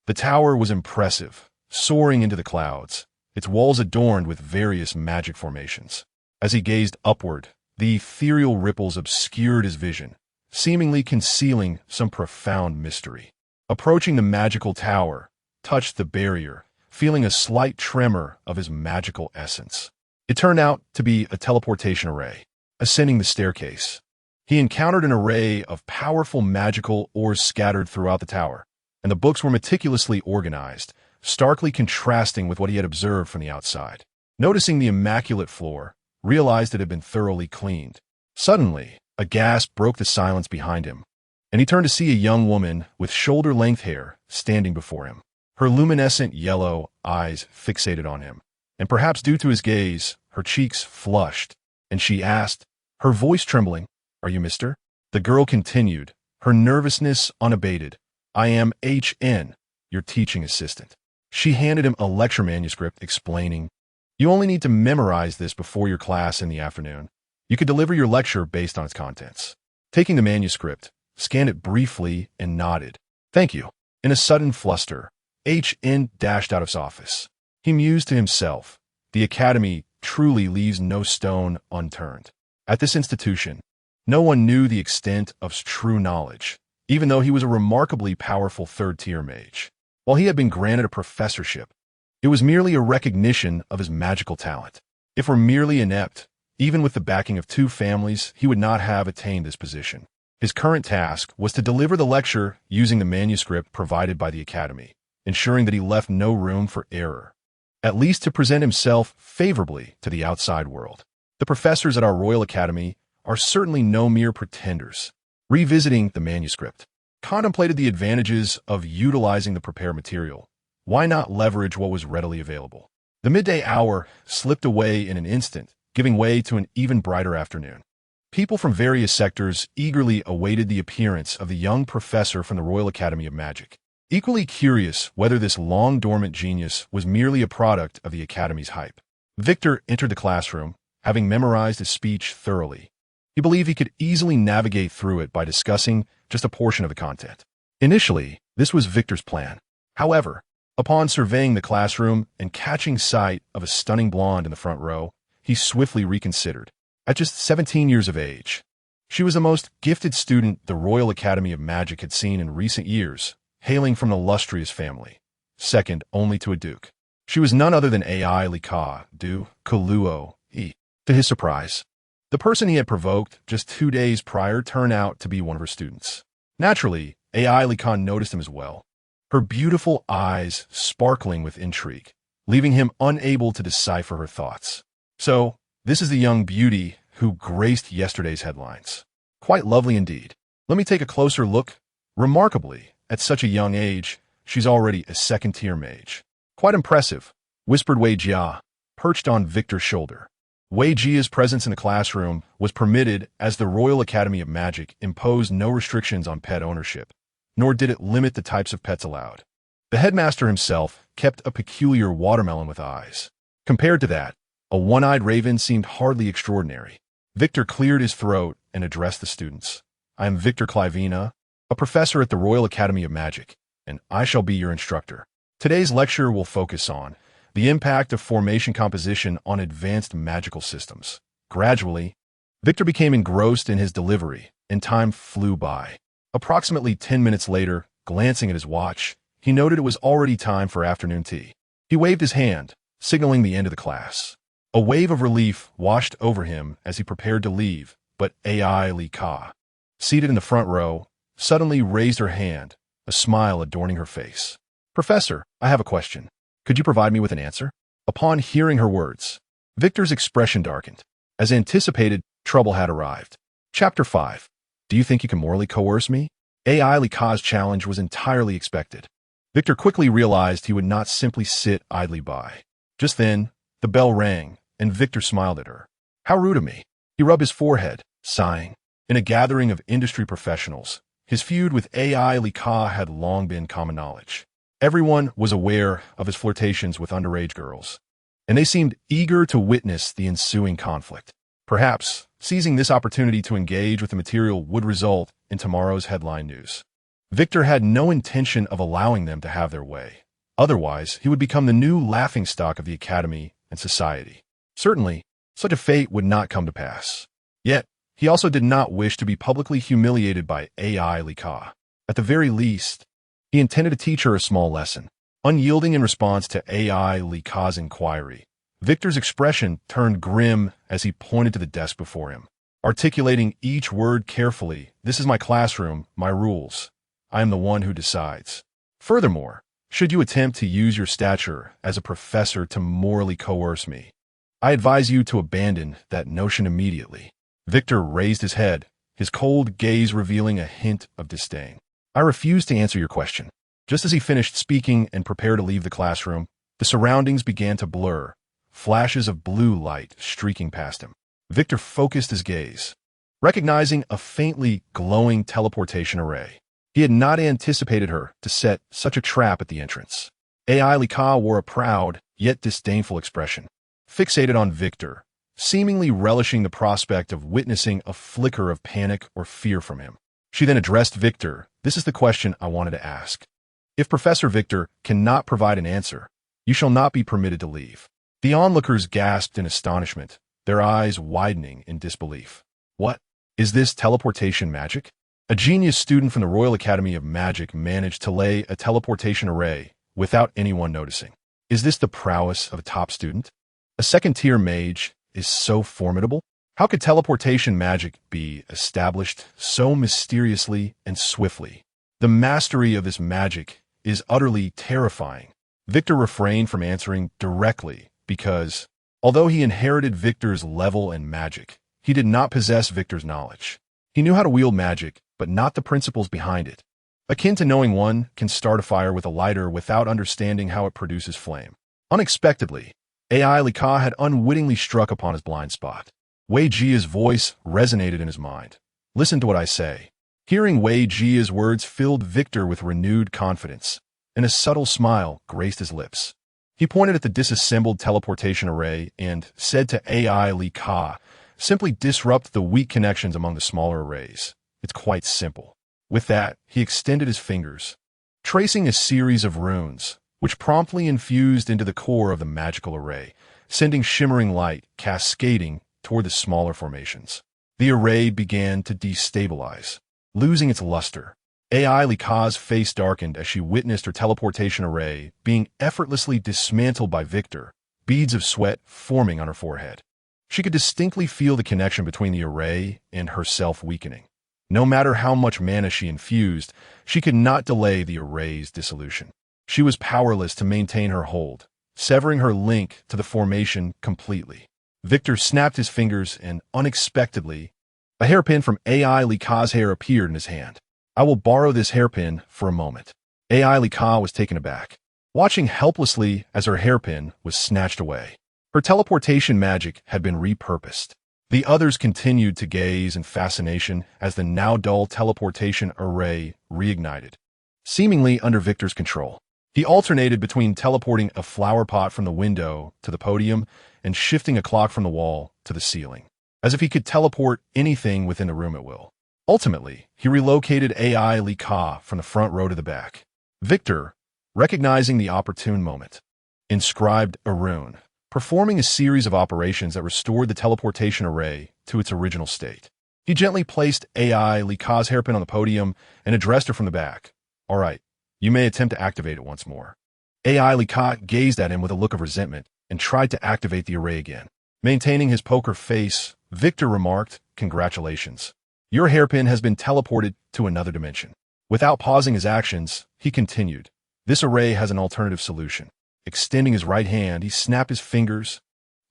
The tower was impressive, soaring into the clouds, its walls adorned with various magic formations. As he gazed upward, the ethereal ripples obscured his vision, seemingly concealing some profound mystery. Approaching the magical tower, touched the barrier, feeling a slight tremor of his magical essence. It turned out to be a teleportation array. Ascending the staircase, he encountered an array of powerful magical ores scattered throughout the tower, and the books were meticulously organized, starkly contrasting with what he had observed from the outside. Noticing the immaculate floor, realized it had been thoroughly cleaned. Suddenly, a gasp broke the silence behind him, and he turned to see a young woman with shoulder-length hair standing before him. Her luminescent yellow eyes fixated on him, and perhaps due to his gaze, her cheeks flushed, and she asked, her voice trembling, "Are you Mr.?" The girl continued, her nervousness unabated, "I am HN, your teaching assistant." She handed him a lecture manuscript explaining, "You only need to memorize this before your class in the afternoon. You could deliver your lecture based on its contents." Taking the manuscript, scanned it briefly and nodded. "Thank you." In a sudden fluster, HN dashed out of his office. He mused to himself, the academy truly leaves no stone unturned. At this institution, no one knew the extent of his true knowledge, even though he was a remarkably powerful third-tier mage. While he had been granted a professorship, it was merely a recognition of his magical talent. If were merely inept, even with the backing of 2 families, he would not have attained this position. His current task was to deliver the lecture using the manuscript provided by the academy, ensuring that he left no room for error, at least to present himself favorably to the outside world. The professors at our Royal Academy are certainly no mere pretenders. Revisiting the manuscript, contemplated the advantages of utilizing the prepared material. Why not leverage what was readily available? The midday hour slipped away in an instant, giving way to an even brighter afternoon. People from various sectors eagerly awaited the appearance of the young professor from the Royal Academy of Magic, equally curious whether this long-dormant genius was merely a product of the Academy's hype. Victor entered the classroom, having memorized his speech thoroughly. He believed he could easily navigate through it by discussing just a portion of the content. Initially, this was Victor's plan. However, upon surveying the classroom and catching sight of a stunning blonde in the front row, he swiftly reconsidered. At just 17 years of age, she was the most gifted student the Royal Academy of Magic had seen in recent years, hailing from an illustrious family, second only to a duke. She was none other than Ai Lika du Kuluo E. To his surprise, the person he had provoked just 2 days prior turned out to be one of her students. Naturally, Ai Lika noticed him as well, her beautiful eyes sparkling with intrigue, leaving him unable to decipher her thoughts. So, this is the young beauty who graced yesterday's headlines. Quite lovely indeed. Let me take a closer look. Remarkably, at such a young age, she's already a second-tier mage. Quite impressive, whispered Wei Jia, perched on Victor's shoulder. Wei Jia's presence in the classroom was permitted as the Royal Academy of Magic imposed no restrictions on pet ownership, nor did it limit the types of pets allowed. The headmaster himself kept a peculiar watermelon with eyes. Compared to that, a one-eyed raven seemed hardly extraordinary. Victor cleared his throat and addressed the students. "I am Victor Clivina, a professor at the Royal Academy of Magic, and I shall be your instructor. Today's lecture will focus on the impact of formation composition on advanced magical systems." Gradually, Victor became engrossed in his delivery, and time flew by. Approximately 10 minutes later, glancing at his watch, he noted it was already time for afternoon tea. He waved his hand, signaling the end of the class. A wave of relief washed over him as he prepared to leave, but Ai Lika, seated in the front row, suddenly raised her hand, a smile adorning her face. "Professor, I have a question. Could you provide me with an answer?" Upon hearing her words, Victor's expression darkened. As anticipated, trouble had arrived. Chapter 5. Do you think you can morally coerce me? Ai Lika's challenge was entirely expected. Victor quickly realized he would not simply sit idly by. Just then, the bell rang, and Victor smiled at her. "How rude of me." He rubbed his forehead, sighing. In a gathering of industry professionals, his feud with Ai Lika had long been common knowledge. Everyone was aware of his flirtations with underage girls, and they seemed eager to witness the ensuing conflict. Perhaps, seizing this opportunity to engage with the material would result in tomorrow's headline news. Victor had no intention of allowing them to have their way. Otherwise, he would become the new laughingstock of the academy and society. Certainly, such a fate would not come to pass. Yet, He also did not wish to be publicly humiliated by AI Lika. At the very least, he intended to teach her a small lesson. Unyielding in response to AI Lika's inquiry, Victor's expression turned grim as he pointed to the desk before him, articulating each word carefully. "This is my classroom, my rules. I am the one who decides. Furthermore, should you attempt to use your stature as a professor to morally coerce me, I advise you to abandon that notion immediately." Victor raised his head, his cold gaze revealing a hint of disdain. "I refuse to answer your question." Just as he finished speaking and prepared to leave the classroom, the surroundings began to blur, flashes of blue light streaking past him. Victor focused his gaze, recognizing a faintly glowing teleportation array. He had not anticipated her to set such a trap at the entrance. AI Lika wore a proud, yet disdainful expression, fixated on Victor, seemingly relishing the prospect of witnessing a flicker of panic or fear from him. She then addressed Victor. "This is the question I wanted to ask. If Professor Victor cannot provide an answer, you shall not be permitted to leave." The onlookers gasped in astonishment, their eyes widening in disbelief. "What? Is this teleportation magic?" A genius student from the Royal Academy of Magic managed to lay a teleportation array without anyone noticing. Is this the prowess of a top student? A second-tier mage is so formidable? How could teleportation magic be established so mysteriously and swiftly? The mastery of this magic is utterly terrifying. Victor refrained from answering directly because, although he inherited Victor's level and magic, he did not possess Victor's knowledge. He knew how to wield magic, but not the principles behind it. Akin to knowing one can start a fire with a lighter without understanding how it produces flame. Unexpectedly, AI Lika had unwittingly struck upon his blind spot. Wei Jia's voice resonated in his mind. "Listen to what I say." Hearing Wei Jia's words filled Victor with renewed confidence, and a subtle smile graced his lips. He pointed at the disassembled teleportation array and said to AI Lika, "Simply disrupt the weak connections among the smaller arrays. It's quite simple." With that, he extended his fingers, tracing a series of runes, which promptly infused into the core of the magical array, sending shimmering light cascading toward the smaller formations. The array began to destabilize, losing its luster. AI Lika's face darkened as she witnessed her teleportation array being effortlessly dismantled by Victor, beads of sweat forming on her forehead. She could distinctly feel the connection between the array and herself weakening. No matter how much mana she infused, she could not delay the array's dissolution. She was powerless to maintain her hold, severing her link to the formation completely. Victor snapped his fingers and, unexpectedly, a hairpin from AI Lika's hair appeared in his hand. "I will borrow this hairpin for a moment." AI Lika was taken aback, watching helplessly as her hairpin was snatched away. Her teleportation magic had been repurposed. The others continued to gaze in fascination as the now-dull teleportation array reignited, seemingly under Victor's control. He alternated between teleporting a flower pot from the window to the podium and shifting a clock from the wall to the ceiling, as if he could teleport anything within the room at will. Ultimately, he relocated AI Lika from the front row to the back. Victor, recognizing the opportune moment, inscribed a rune, performing a series of operations that restored the teleportation array to its original state. He gently placed AI Lika's hairpin on the podium and addressed her from the back. "All right, you may attempt to activate it once more." AI Lika gazed at him with a look of resentment and tried to activate the array again. Maintaining his poker face, Victor remarked, "Congratulations. Your hairpin has been teleported to another dimension." Without pausing his actions, he continued, "This array has an alternative solution." Extending his right hand, he snapped his fingers,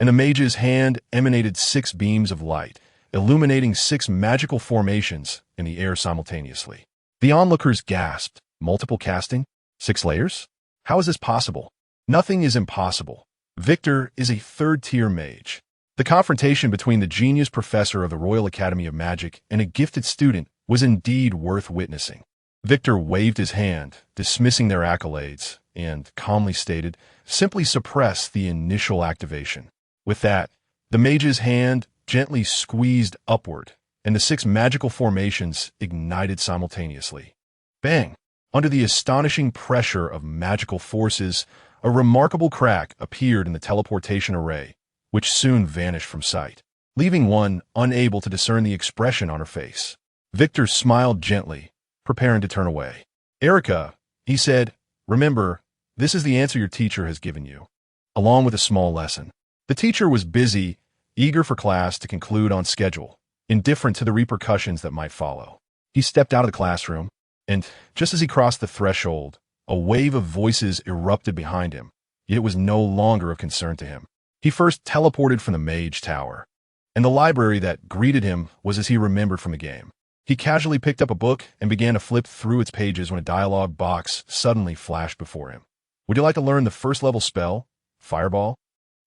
and the mage's hand emanated 6 beams of light, illuminating 6 magical formations in the air simultaneously. The onlookers gasped. "Multiple casting? 6 layers? How is this possible?" "Nothing is impossible. Victor is a third-tier mage." The confrontation between the genius professor of the Royal Academy of Magic and a gifted student was indeed worth witnessing. Victor waved his hand, dismissing their accolades, and calmly stated, "Simply suppress the initial activation." With that, the mage's hand gently squeezed upward, and the 6 magical formations ignited simultaneously. Bang! Under the astonishing pressure of magical forces, a remarkable crack appeared in the teleportation array, which soon vanished from sight. leaving one unable to discern the expression on her face. Victor smiled gently, preparing to turn away. "Erica," he said, "remember, this is the answer your teacher has given you," along with a small lesson. The teacher was busy, eager for class to conclude on schedule, indifferent to the repercussions that might follow. He stepped out of the classroom, and just as he crossed the threshold, a wave of voices erupted behind him, yet it was no longer of concern to him. He first teleported from the Mage Tower, and the library that greeted him was as he remembered from the game. He casually picked up a book and began to flip through its pages when a dialogue box suddenly flashed before him. "Would you like to learn the first level spell? Fireball?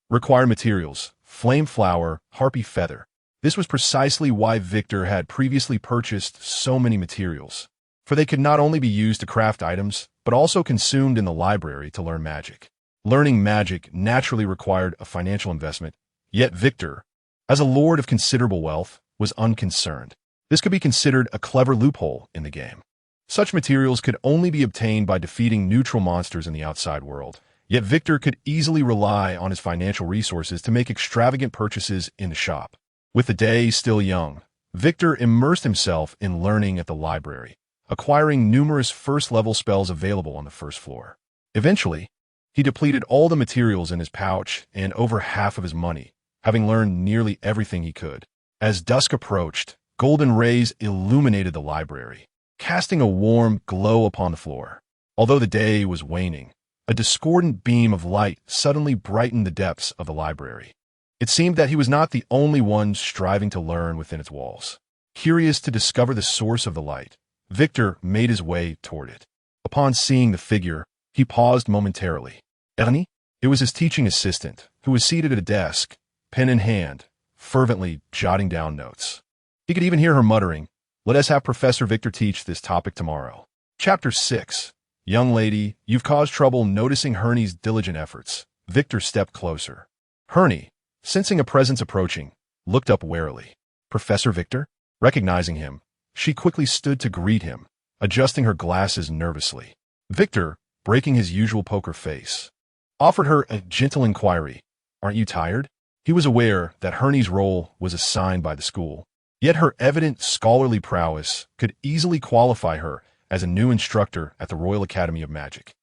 Required materials: flame flower, harpy feather." This was precisely why Victor had previously purchased so many materials, for they could not only be used to craft items, but also consumed in the library to learn magic. Learning magic naturally required a financial investment, yet Victor, as a lord of considerable wealth, was unconcerned. This could be considered a clever loophole in the game. Such materials could only be obtained by defeating neutral monsters in the outside world, yet Victor could easily rely on his financial resources to make extravagant purchases in the shop. With the day still young, Victor immersed himself in learning at the library, acquiring numerous first-level spells available on the first floor. Eventually, he depleted all the materials in his pouch and over half of his money, having learned nearly everything he could. As dusk approached, golden rays illuminated the library, casting a warm glow upon the floor. Although the day was waning, a discordant beam of light suddenly brightened the depths of the library. It seemed that he was not the only one striving to learn within its walls. Curious to discover the source of the light, Victor made his way toward it. Upon seeing the figure, he paused momentarily. Ernie? It was his teaching assistant, who was seated at a desk, pen in hand, fervently jotting down notes. He could even hear her muttering, "Let us have Professor Victor teach this topic tomorrow." Chapter 6. "Young lady, you've caused trouble noticing Hernie's diligent efforts." Victor stepped closer. Hernie, sensing a presence approaching, looked up warily. "Professor Victor?" Recognizing him, she quickly stood to greet him, adjusting her glasses nervously. Victor, breaking his usual poker face, offered her a gentle inquiry. "Aren't you tired?" He was aware that Hernie's role was assigned by the school, yet her evident scholarly prowess could easily qualify her as a new instructor at the Royal Academy of Magic.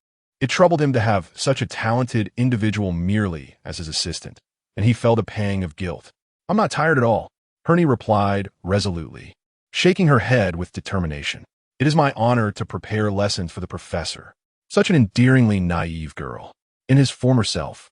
It troubled him to have such a talented individual merely as his assistant, and he felt a pang of guilt. "I'm not tired at all," Hernie replied resolutely, shaking her head with determination. "It is my honor to prepare lessons for the professor." Such an endearingly naive girl. In his former self,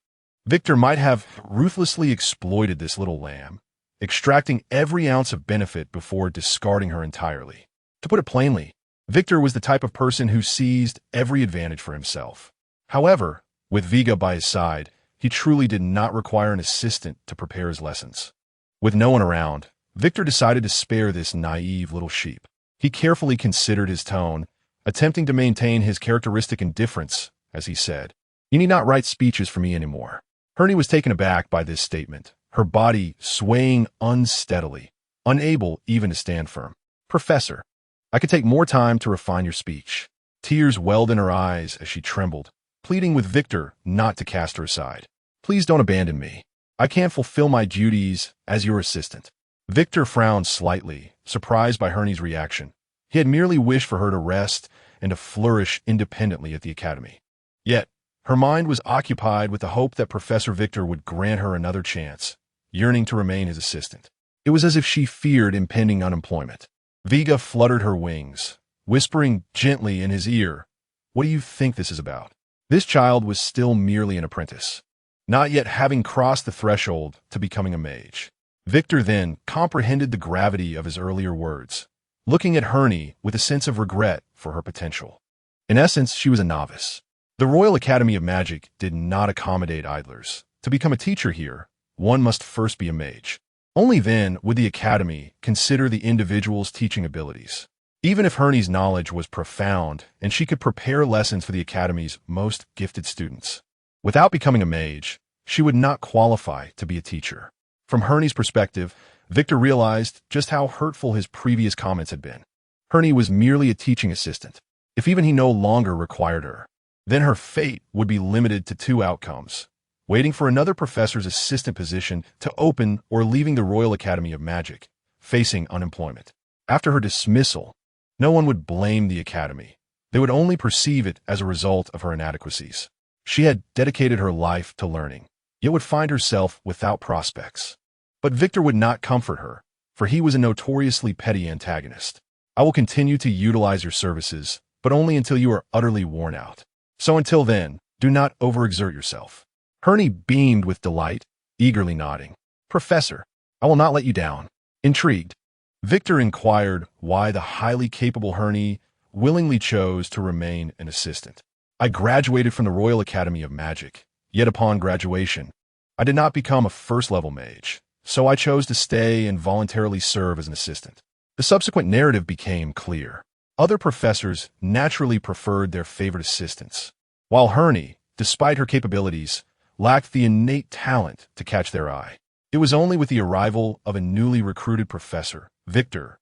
Victor might have ruthlessly exploited this little lamb, extracting every ounce of benefit before discarding her entirely. To put it plainly, Victor was the type of person who seized every advantage for himself. However, with Viga by his side, he truly did not require an assistant to prepare his lessons. With no one around, Victor decided to spare this naive little sheep. He carefully considered his tone, attempting to maintain his characteristic indifference, as he said, "You need not write speeches for me anymore." Hernie was taken aback by this statement, her body swaying unsteadily, unable even to stand firm. "Professor, I could take more time to refine your speech." Tears welled in her eyes as she trembled, pleading with Victor not to cast her aside. "Please don't abandon me. I can't fulfill my duties as your assistant." Victor frowned slightly, surprised by Hernie's reaction. He had merely wished for her to rest and to flourish independently at the academy. Yet, her mind was occupied with the hope that Professor Victor would grant her another chance, yearning to remain his assistant. It was as if she feared impending unemployment. Viga fluttered her wings, whispering gently in his ear, "What do you think this is about?" This child was still merely an apprentice, not yet having crossed the threshold to becoming a mage. Victor then comprehended the gravity of his earlier words, looking at Hernie with a sense of regret for her potential. In essence, she was a novice. The Royal Academy of Magic did not accommodate idlers. To become a teacher here, one must first be a mage. Only then would the Academy consider the individual's teaching abilities. Even if Hernie's knowledge was profound and she could prepare lessons for the Academy's most gifted students, without becoming a mage, she would not qualify to be a teacher. From Hernie's perspective, Victor realized just how hurtful his previous comments had been. Hernie was merely a teaching assistant. If even he no longer required her, then her fate would be limited to two outcomes: waiting for another professor's assistant position to open or leaving the Royal Academy of Magic, facing unemployment. After her dismissal, no one would blame the academy. They would only perceive it as a result of her inadequacies. She had dedicated her life to learning, yet would find herself without prospects. But Victor would not comfort her, for he was a notoriously petty antagonist. I will continue to utilize your services, but only until you are utterly worn out. So until then, do not overexert yourself. Herney beamed with delight, eagerly nodding. Professor, I will not let you down. Intrigued, Victor inquired why the highly capable Herney willingly chose to remain an assistant. I graduated from the Royal Academy of Magic, yet upon graduation, I did not become a first-level mage, so I chose to stay and voluntarily serve as an assistant. The subsequent narrative became clear. Other professors naturally preferred their favorite assistants, while Herney, despite her capabilities, lacked the innate talent to catch their eye. It was only with the arrival of a newly recruited professor, Victor,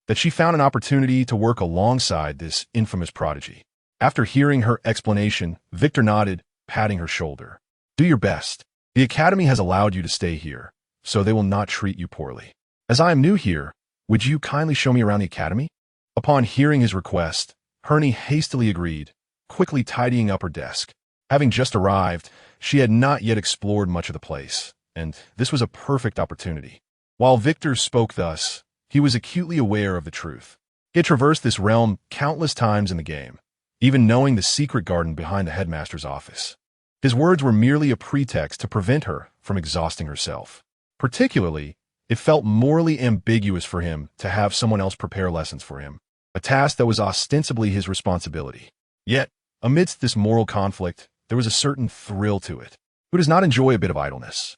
that she found an opportunity to work alongside this infamous prodigy. After hearing her explanation, Victor nodded, patting her shoulder. Do your best. The academy has allowed you to stay here, so they will not treat you poorly. As I am new here, would you kindly show me around the academy? Upon hearing his request, Herney hastily agreed, quickly tidying up her desk. Having just arrived, she had not yet explored much of the place, and this was a perfect opportunity. While Victor spoke thus, he was acutely aware of the truth. He had traversed this realm countless times in the game, even knowing the secret garden behind the headmaster's office. His words were merely a pretext to prevent her from exhausting herself. Particularly, it felt morally ambiguous for him to have someone else prepare lessons for him, a task that was ostensibly his responsibility. Yet, amidst this moral conflict, there was a certain thrill to it. Who does not enjoy a bit of idleness?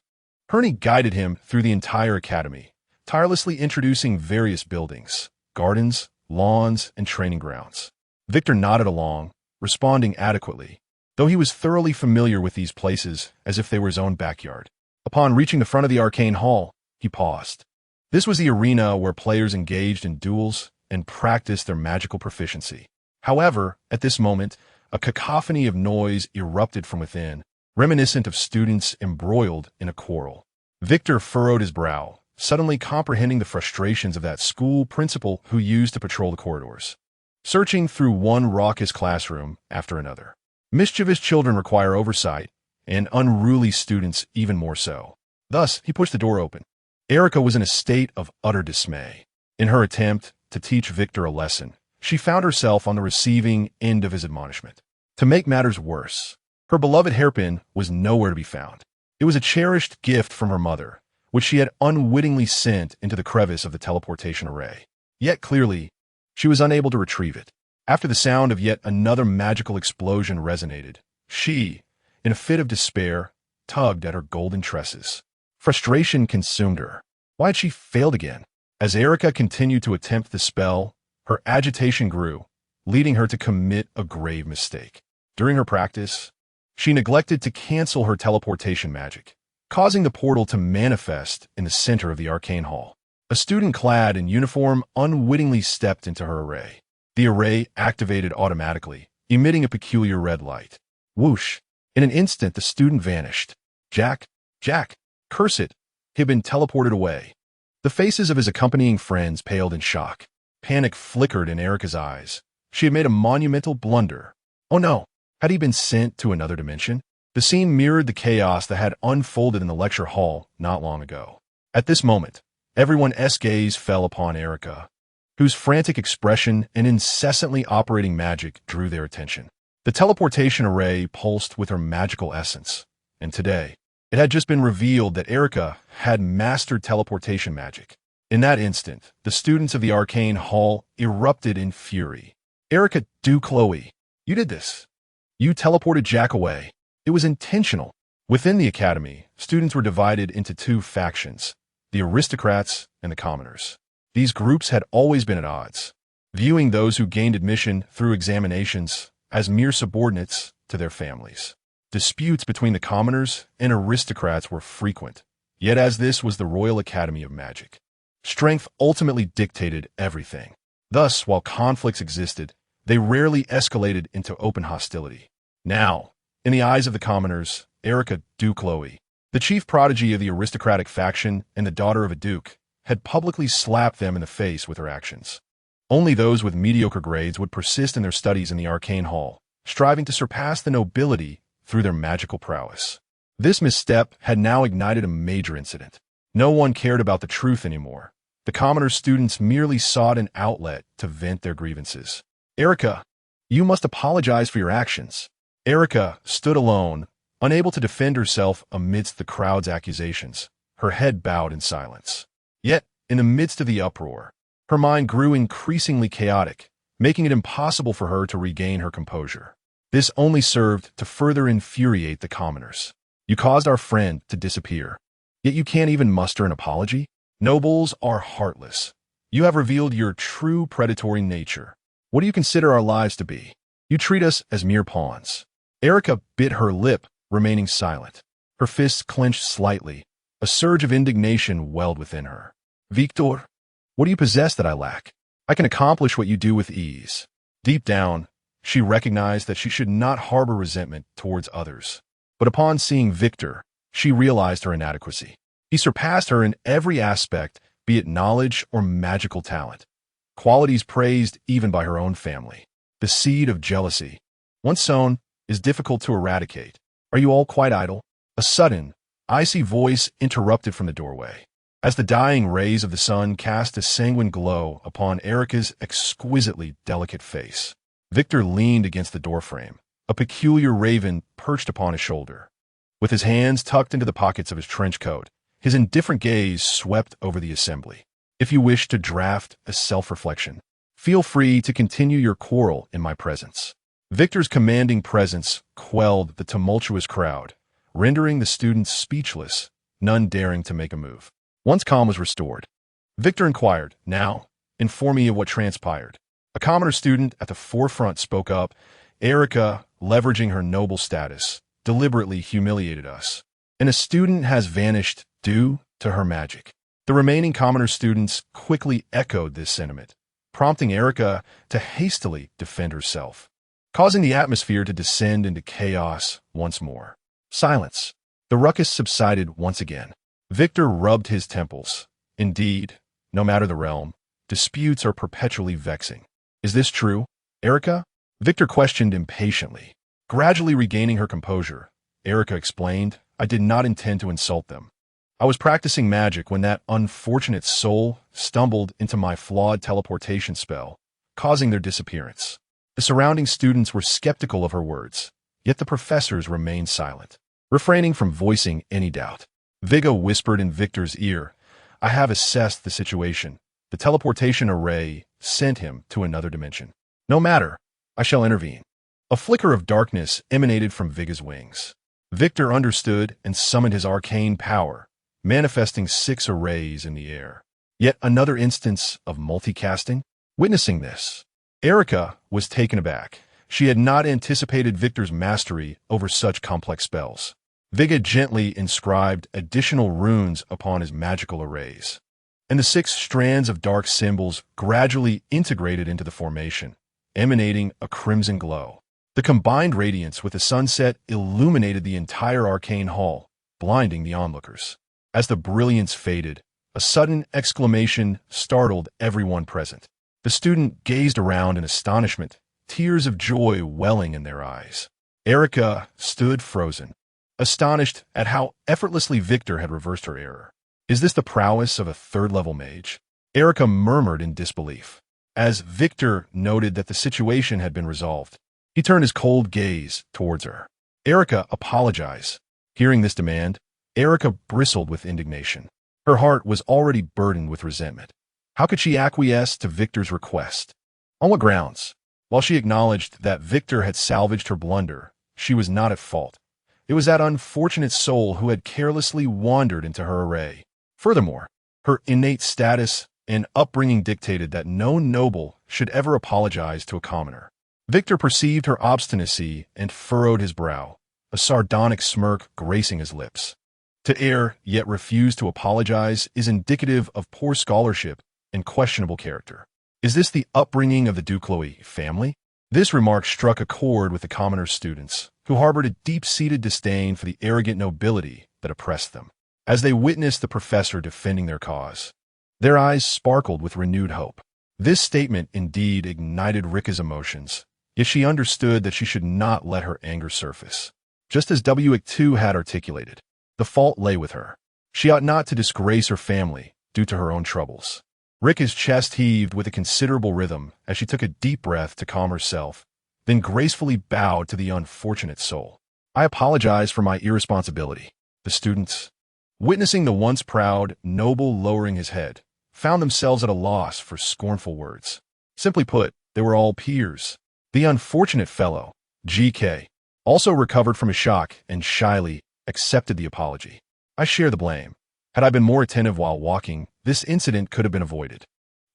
Herney guided him through the entire academy, tirelessly introducing various buildings, gardens, lawns, and training grounds. Victor nodded along, responding adequately, though he was thoroughly familiar with these places as if they were his own backyard. Upon reaching the front of the arcane hall, he paused. This was the arena where players engaged in duels and practiced their magical proficiency. However, at this moment, a cacophony of noise erupted from within, reminiscent of students embroiled in a quarrel. Victor furrowed his brow, suddenly comprehending the frustrations of that school principal who used to patrol the corridors, searching through one raucous classroom after another. Mischievous children require oversight, and unruly students even more so. Thus, he pushed the door open. Erica was in a state of utter dismay. In her attempt to teach Victor a lesson, she found herself on the receiving end of his admonishment. To make matters worse, her beloved hairpin was nowhere to be found. It was a cherished gift from her mother, which she had unwittingly sent into the crevice of the teleportation array. Yet clearly, she was unable to retrieve it. After the sound of yet another magical explosion resonated, she, in a fit of despair, tugged at her golden tresses. Frustration consumed her. Why had she failed again? As Erica continued to attempt the spell, her agitation grew, leading her to commit a grave mistake. During her practice, she neglected to cancel her teleportation magic, causing the portal to manifest in the center of the arcane hall. A student clad in uniform unwittingly stepped into her array. The array activated automatically, emitting a peculiar red light. Whoosh! In an instant, the student vanished. Jack, curse it! He had been teleported away. The faces of his accompanying friends paled in shock. Panic flickered in Erica's eyes. She had made a monumental blunder. Oh no! Had he been sent to another dimension? The scene mirrored the chaos that had unfolded in the lecture hall not long ago. At this moment, everyone's gaze fell upon Erica, whose frantic expression and incessantly operating magic drew their attention. The teleportation array pulsed with her magical essence, and today, it had just been revealed that Erica had mastered teleportation magic. In that instant, the students of the arcane hall erupted in fury. Erica, Chloe, you did this. You teleported Jack away. It was intentional. Within the academy, students were divided into two factions, the aristocrats and the commoners. These groups had always been at odds, viewing those who gained admission through examinations as mere subordinates to their families. Disputes between the commoners and aristocrats were frequent, yet as this was the Royal Academy of Magic, strength ultimately dictated everything. Thus, while conflicts existed, they rarely escalated into open hostility. Now, in the eyes of the commoners, Erica Ducloe, the chief prodigy of the aristocratic faction and the daughter of a duke, had publicly slapped them in the face with her actions. Only those with mediocre grades would persist in their studies in the arcane hall, striving to surpass the nobility through their magical prowess. This misstep had now ignited a major incident. No one cared about the truth anymore. The commoner students merely sought an outlet to vent their grievances. Erica, you must apologize for your actions. Erica stood alone, unable to defend herself amidst the crowd's accusations, her head bowed in silence. Yet, in the midst of the uproar, her mind grew increasingly chaotic, making it impossible for her to regain her composure. This only served to further infuriate the commoners. You caused our friend to disappear, yet you can't even muster an apology? Nobles are heartless. You have revealed your true predatory nature. What do you consider our lives to be? You treat us as mere pawns. Erica bit her lip, remaining silent. Her fists clenched slightly. A surge of indignation welled within her. Victor, what do you possess that I lack? I can accomplish what you do with ease. Deep down, she recognized that she should not harbor resentment towards others. But upon seeing Victor, she realized her inadequacy. He surpassed her in every aspect, be it knowledge or magical talent. Qualities praised even by her own family. The seed of jealousy, once sown, is difficult to eradicate. Are you all quite idle? A sudden, icy voice interrupted from the doorway. As the dying rays of the sun cast a sanguine glow upon Erica's exquisitely delicate face, Victor leaned against the doorframe, a peculiar raven perched upon his shoulder. With his hands tucked into the pockets of his trench coat, his indifferent gaze swept over the assembly. If you wish to draft a self-reflection, feel free to continue your quarrel in my presence. Victor's commanding presence quelled the tumultuous crowd, rendering the students speechless, none daring to make a move. Once calm was restored, Victor inquired, "Now, inform me of what transpired." A commoner student at the forefront spoke up. Erica, leveraging her noble status, deliberately humiliated us, and a student has vanished due to her magic. The remaining commoner students quickly echoed this sentiment, prompting Erica to hastily defend herself, causing the atmosphere to descend into chaos once more. Silence. The ruckus subsided once again. Victor rubbed his temples. Indeed, no matter the realm, disputes are perpetually vexing. Is this true, Erica? Victor questioned impatiently. Gradually regaining her composure, Erica explained, I did not intend to insult them. I was practicing magic when that unfortunate soul stumbled into my flawed teleportation spell, causing their disappearance. The surrounding students were skeptical of her words, yet the professors remained silent, refraining from voicing any doubt. Viga whispered in Victor's ear, I have assessed the situation. The teleportation array sent him to another dimension. No matter, I shall intervene. A flicker of darkness emanated from Viga's wings. Victor understood and summoned his arcane power, manifesting 6 arrays in the air. Yet another instance of multicasting? Witnessing this, Erica was taken aback. She had not anticipated Victor's mastery over such complex spells. Viga gently inscribed additional runes upon his magical arrays, and the 6 strands of dark symbols gradually integrated into the formation, emanating a crimson glow. The combined radiance with the sunset illuminated the entire arcane hall, blinding the onlookers. As the brilliance faded, a sudden exclamation startled everyone present. The student gazed around in astonishment, tears of joy welling in their eyes. Erica stood frozen, astonished at how effortlessly Victor had reversed her error. Is this the prowess of a third-level mage? Erica murmured in disbelief. As Victor noted that the situation had been resolved, he turned his cold gaze towards her. Erica, apologize. Hearing this demand, Erica bristled with indignation. Her heart was already burdened with resentment. How could she acquiesce to Victor's request? On what grounds? While she acknowledged that Victor had salvaged her blunder, she was not at fault. It was that unfortunate soul who had carelessly wandered into her array. Furthermore, her innate status and upbringing dictated that no noble should ever apologize to a commoner. Victor perceived her obstinacy and furrowed his brow, a sardonic smirk gracing his lips. To err yet refuse to apologize is indicative of poor scholarship and questionable character. Is this the upbringing of the Ducloe family? This remark struck a chord with the commoner students, who harbored a deep-seated disdain for the arrogant nobility that oppressed them. As they witnessed the professor defending their cause, their eyes sparkled with renewed hope. This statement indeed ignited Rika's emotions, yet she understood that she should not let her anger surface. Just as W.2 had articulated, the fault lay with her. She ought not to disgrace her family due to her own troubles. Rika's chest heaved with a considerable rhythm as she took a deep breath to calm herself, then gracefully bowed to the unfortunate soul. I apologize for my irresponsibility. The students, witnessing the once proud noble lowering his head, found themselves at a loss for scornful words. Simply put, they were all peers. The unfortunate fellow, GK, also recovered from his shock and shyly accepted the apology. I share the blame. Had I been more attentive while walking, this incident could have been avoided.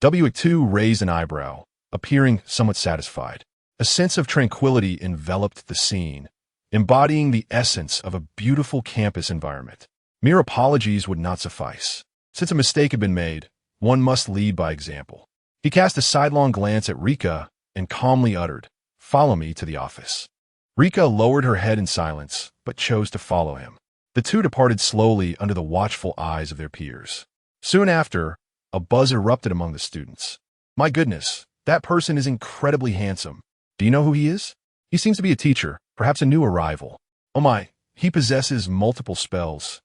W2 raised an eyebrow, appearing somewhat satisfied. A sense of tranquility enveloped the scene, embodying the essence of a beautiful campus environment. Mere apologies would not suffice. Since a mistake had been made, one must lead by example. He cast a sidelong glance at Rika and calmly uttered, "Follow me to the office." Rika lowered her head in silence, but chose to follow him. The two departed slowly under the watchful eyes of their peers. Soon after, a buzz erupted among the students. "My goodness, that person is incredibly handsome. Do you know who he is? He seems to be a teacher, perhaps a new arrival. Oh my, he possesses multiple spells.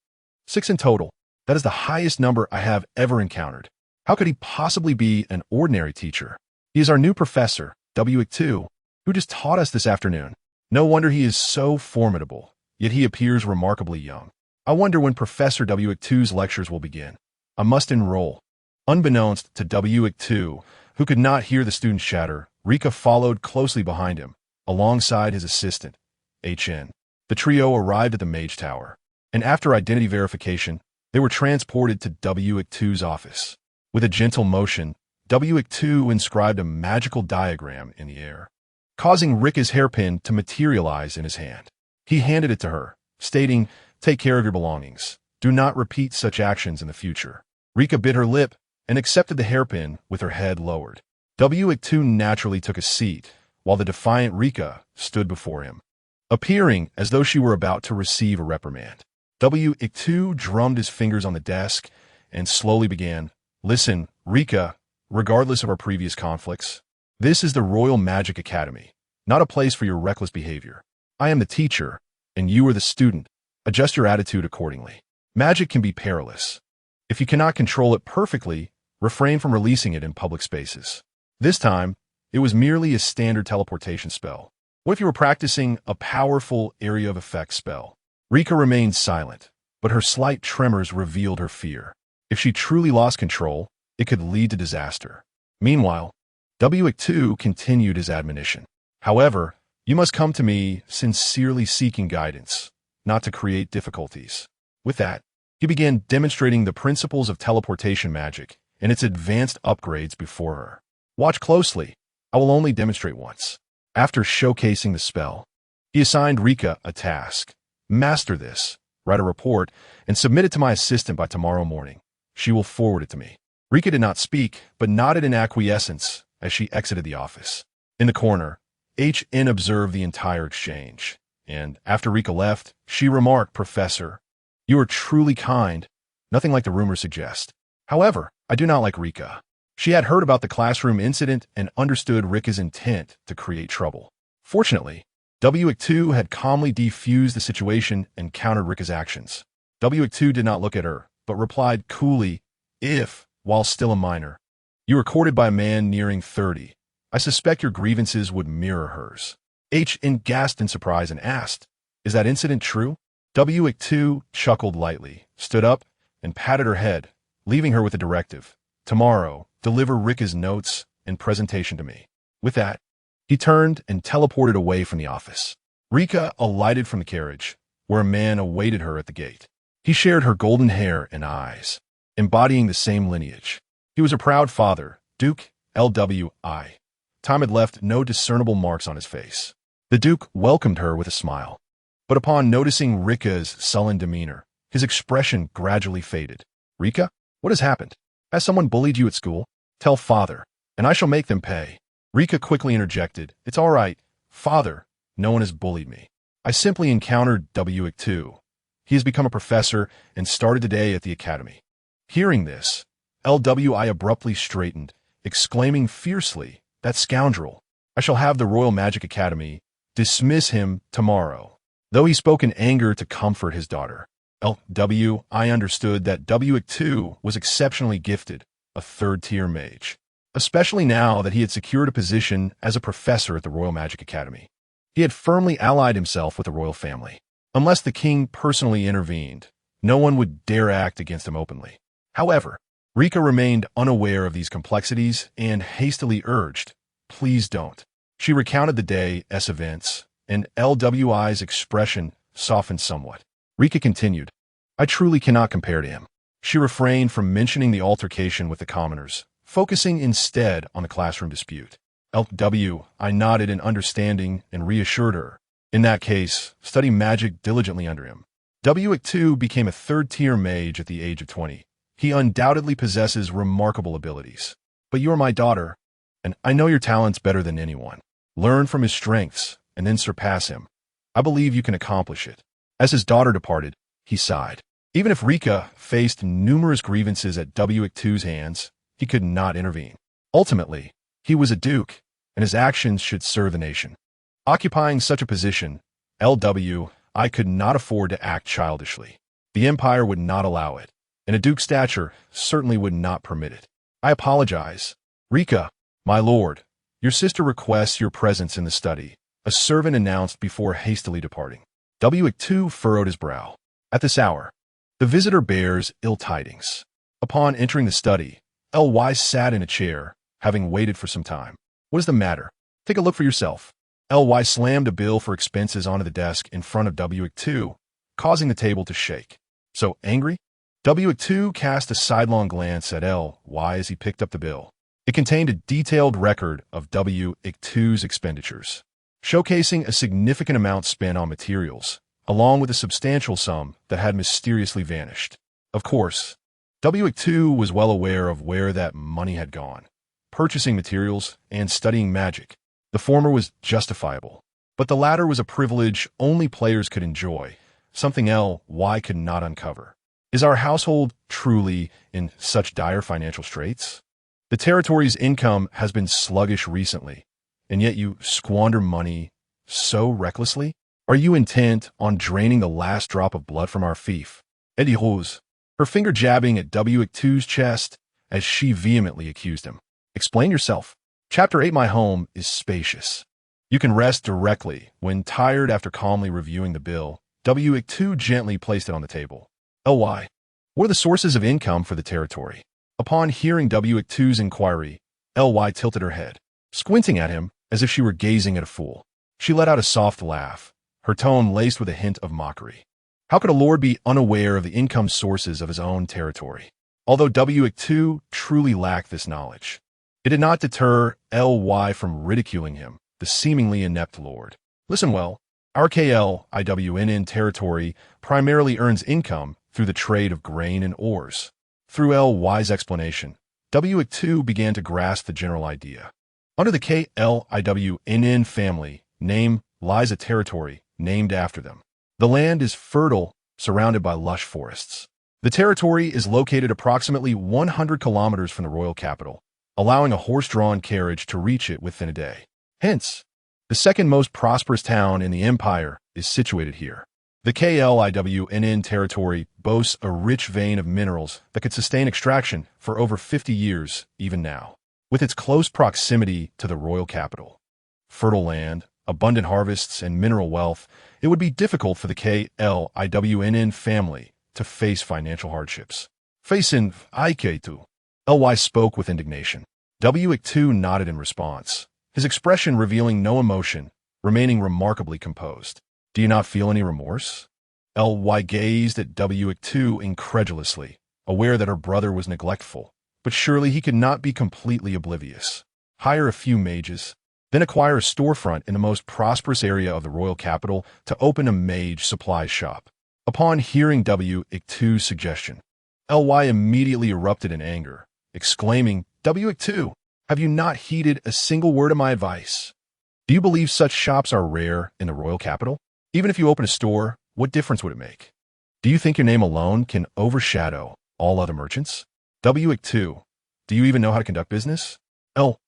6 in total. That is the highest number I have ever encountered. How could he possibly be an ordinary teacher? He is our new professor, W2, who just taught us this afternoon. No wonder he is so formidable, yet he appears remarkably young. I wonder when Professor W2's lectures will begin. I must enroll." Unbeknownst to W2, who could not hear the student's chatter, Rika followed closely behind him, alongside his assistant, HN. The trio arrived at the Mage Tower, and after identity verification, they were transported to W2's office. With a gentle motion, W2 inscribed a magical diagram in the air, causing Rika's hairpin to materialize in his hand. He handed it to her, stating, "Take care of your belongings. Do not repeat such actions in the future." Rika bit her lip and accepted the hairpin with her head lowered. W2 naturally took a seat, while the defiant Rika stood before him, appearing as though she were about to receive a reprimand. W2 drummed his fingers on the desk and slowly began, "Listen, Rika, regardless of our previous conflicts, this is the Royal Magic Academy, not a place for your reckless behavior. I am the teacher, and you are the student. Adjust your attitude accordingly. Magic can be perilous. If you cannot control it perfectly, refrain from releasing it in public spaces." This time, it was merely a standard teleportation spell. What if you were practicing a powerful area of effect spell? Rika remained silent, but her slight tremors revealed her fear. If she truly lost control, it could lead to disaster. Meanwhile, W2 continued his admonition. "However, you must come to me sincerely seeking guidance, not to create difficulties." With that, he began demonstrating the principles of teleportation magic and its advanced upgrades before her. "Watch closely. I will only demonstrate once." After showcasing the spell, he assigned Rika a task. "Master this, write a report, and submit it to my assistant by tomorrow morning. She will forward it to me." Rika did not speak, but nodded in acquiescence as she exited the office. In the corner, HN observed the entire exchange, and after Rika left, she remarked, "Professor, you are truly kind, nothing like the rumors suggest. However, I do not like Rika." She had heard about the classroom incident and understood Rika's intent to create trouble. Fortunately, W2 had calmly defused the situation and countered Rika's actions. W2 did not look at her, but replied coolly, "If, while still a minor, you were courted by a man nearing 30, I suspect your grievances would mirror hers." HN gasped in surprise and asked, "Is that incident true?" W2 chuckled lightly, stood up, and patted her head, leaving her with a directive. "Tomorrow, deliver Rika's notes and presentation to me." With that, he turned and teleported away from the office. Rika alighted from the carriage, where a man awaited her at the gate. He shared her golden hair and eyes, embodying the same lineage. He was a proud father, Duke LWI. Time had left no discernible marks on his face. The Duke welcomed her with a smile, but upon noticing Rika's sullen demeanor, his expression gradually faded. "Rika, what has happened? Has someone bullied you at school? Tell father, and I shall make them pay." Rika quickly interjected, "It's all right, father. No one has bullied me. I simply encountered W2. He has become a professor and started today at the academy." Hearing this, LWI abruptly straightened, exclaiming fiercely, "That scoundrel! I shall have the Royal Magic Academy dismiss him tomorrow." Though he spoke in anger to comfort his daughter, LWI understood that W2 was exceptionally gifted, a third-tier mage, especially now that he had secured a position as a professor at the Royal Magic Academy. He had firmly allied himself with the royal family. Unless the king personally intervened, no one would dare act against him openly. However, Rika remained unaware of these complexities and hastily urged, "Please don't." She recounted the day's events, and LWI's expression softened somewhat. Rika continued, "I truly cannot compare to him." She refrained from mentioning the altercation with the commoners, focusing instead on the classroom dispute. LWI nodded in understanding and reassured her. In that case, study magic diligently under him. W2 became a third-tier mage at the age of 20. He undoubtedly possesses remarkable abilities. But you are my daughter, and I know your talents better than anyone. Learn from his strengths and then surpass him. I believe you can accomplish it. As his daughter departed, he sighed. Even if Rika faced numerous grievances at W2's hands, he could not intervene. Ultimately, he was a duke, and his actions should serve the nation. Occupying such a position, LWI could not afford to act childishly. The empire would not allow it, and a duke's stature certainly would not permit it. "I apologize. Rika, my lord, your sister requests your presence in the study," a servant announced before hastily departing. W2 furrowed his brow. At this hour, the visitor bears ill tidings. Upon entering the study, LY sat in a chair, having waited for some time. "What is the matter? Take a look for yourself." LY slammed a bill for expenses onto the desk in front of W2, causing the table to shake. "So angry?" W2 cast a sidelong glance at LY as he picked up the bill. It contained a detailed record of W2's expenditures, showcasing a significant amount spent on materials, along with a substantial sum that had mysteriously vanished. Of course, W2 was well aware of where that money had gone, purchasing materials and studying magic. The former was justifiable, but the latter was a privilege only players could enjoy, something LY could not uncover. Is our household truly in such dire financial straits? The territory's income has been sluggish recently, and yet you squander money so recklessly? Are you intent on draining the last drop of blood from our fief? Eddie Rose, her finger jabbing at W2's chest as she vehemently accused him. "Explain yourself." Chapter 8 My home is spacious. You can rest directly. When tired after calmly reviewing the bill, W2 gently placed it on the table. LY, what are the sources of income for the territory? Upon hearing W2's inquiry, LY tilted her head, squinting at him as if she were gazing at a fool. She let out a soft laugh, her tone laced with a hint of mockery. How could a lord be unaware of the income sources of his own territory? Although W2 truly lacked this knowledge, it did not deter LY from ridiculing him, the seemingly inept lord. "Listen well, our KLIWNN territory primarily earns income through the trade of grain and ores." Through LY's explanation, W2 began to grasp the general idea. Under the KLIWNN family name lies a territory named after them. The land is fertile, surrounded by lush forests. The territory is located approximately 100 kilometers from the royal capital, allowing a horse-drawn carriage to reach it within a day. Hence, the second most prosperous town in the empire is situated here. The KLIWNN territory boasts a rich vein of minerals that could sustain extraction for over 50 years, even now. With its close proximity to the royal capital, fertile land, abundant harvests, and mineral wealth, it would be difficult for the KLIWNN family to face financial hardships. Facing Iketu, LY spoke with indignation. W2 nodded in response, his expression revealing no emotion, remaining remarkably composed. "Do you not feel any remorse?" LY gazed at W2 incredulously, aware that her brother was neglectful, but surely he could not be completely oblivious. Hire a few mages, then acquire a storefront in the most prosperous area of the royal capital to open a mage supply shop. Upon hearing W2's suggestion, LY immediately erupted in anger, exclaiming, "W2, Have you not heeded a single word of my advice? Do you believe such shops are rare in the royal capital? Even if you open a store, what difference would it make? Do you think your name alone can overshadow all other merchants? W2. Do you even know how to conduct business?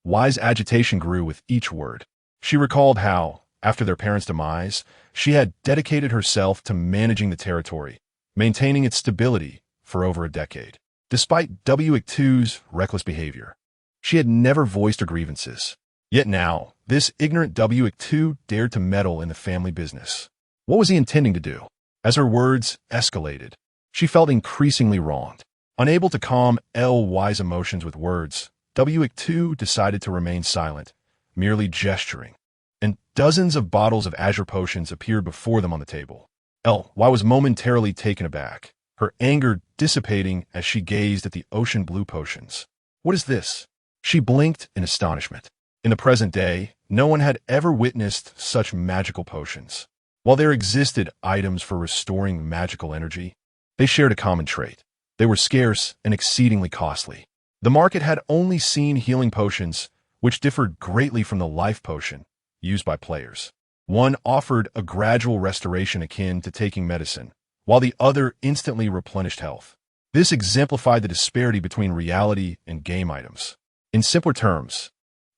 Y's agitation grew with each word. She recalled how, after their parents' demise, she had dedicated herself to managing the territory, maintaining its stability for over a decade. Despite W2's reckless behavior, she had never voiced her grievances. Yet now, this ignorant W2 dared to meddle in the family business. What was he intending to do? As her words escalated, she felt increasingly wronged. Unable to calm Ly's emotions with words, W2 decided to remain silent, merely gesturing, and dozens of bottles of azure potions appeared before them on the table. Y was momentarily taken aback, her anger dissipating as she gazed at the ocean blue potions. What is this? She blinked in astonishment. In the present day, no one had ever witnessed such magical potions. While there existed items for restoring magical energy, they shared a common trait. They were scarce and exceedingly costly. The market had only seen healing potions, which differed greatly from the life potion used by players. One offered a gradual restoration akin to taking medicine, while the other instantly replenished health. This exemplified the disparity between reality and game items. In simpler terms,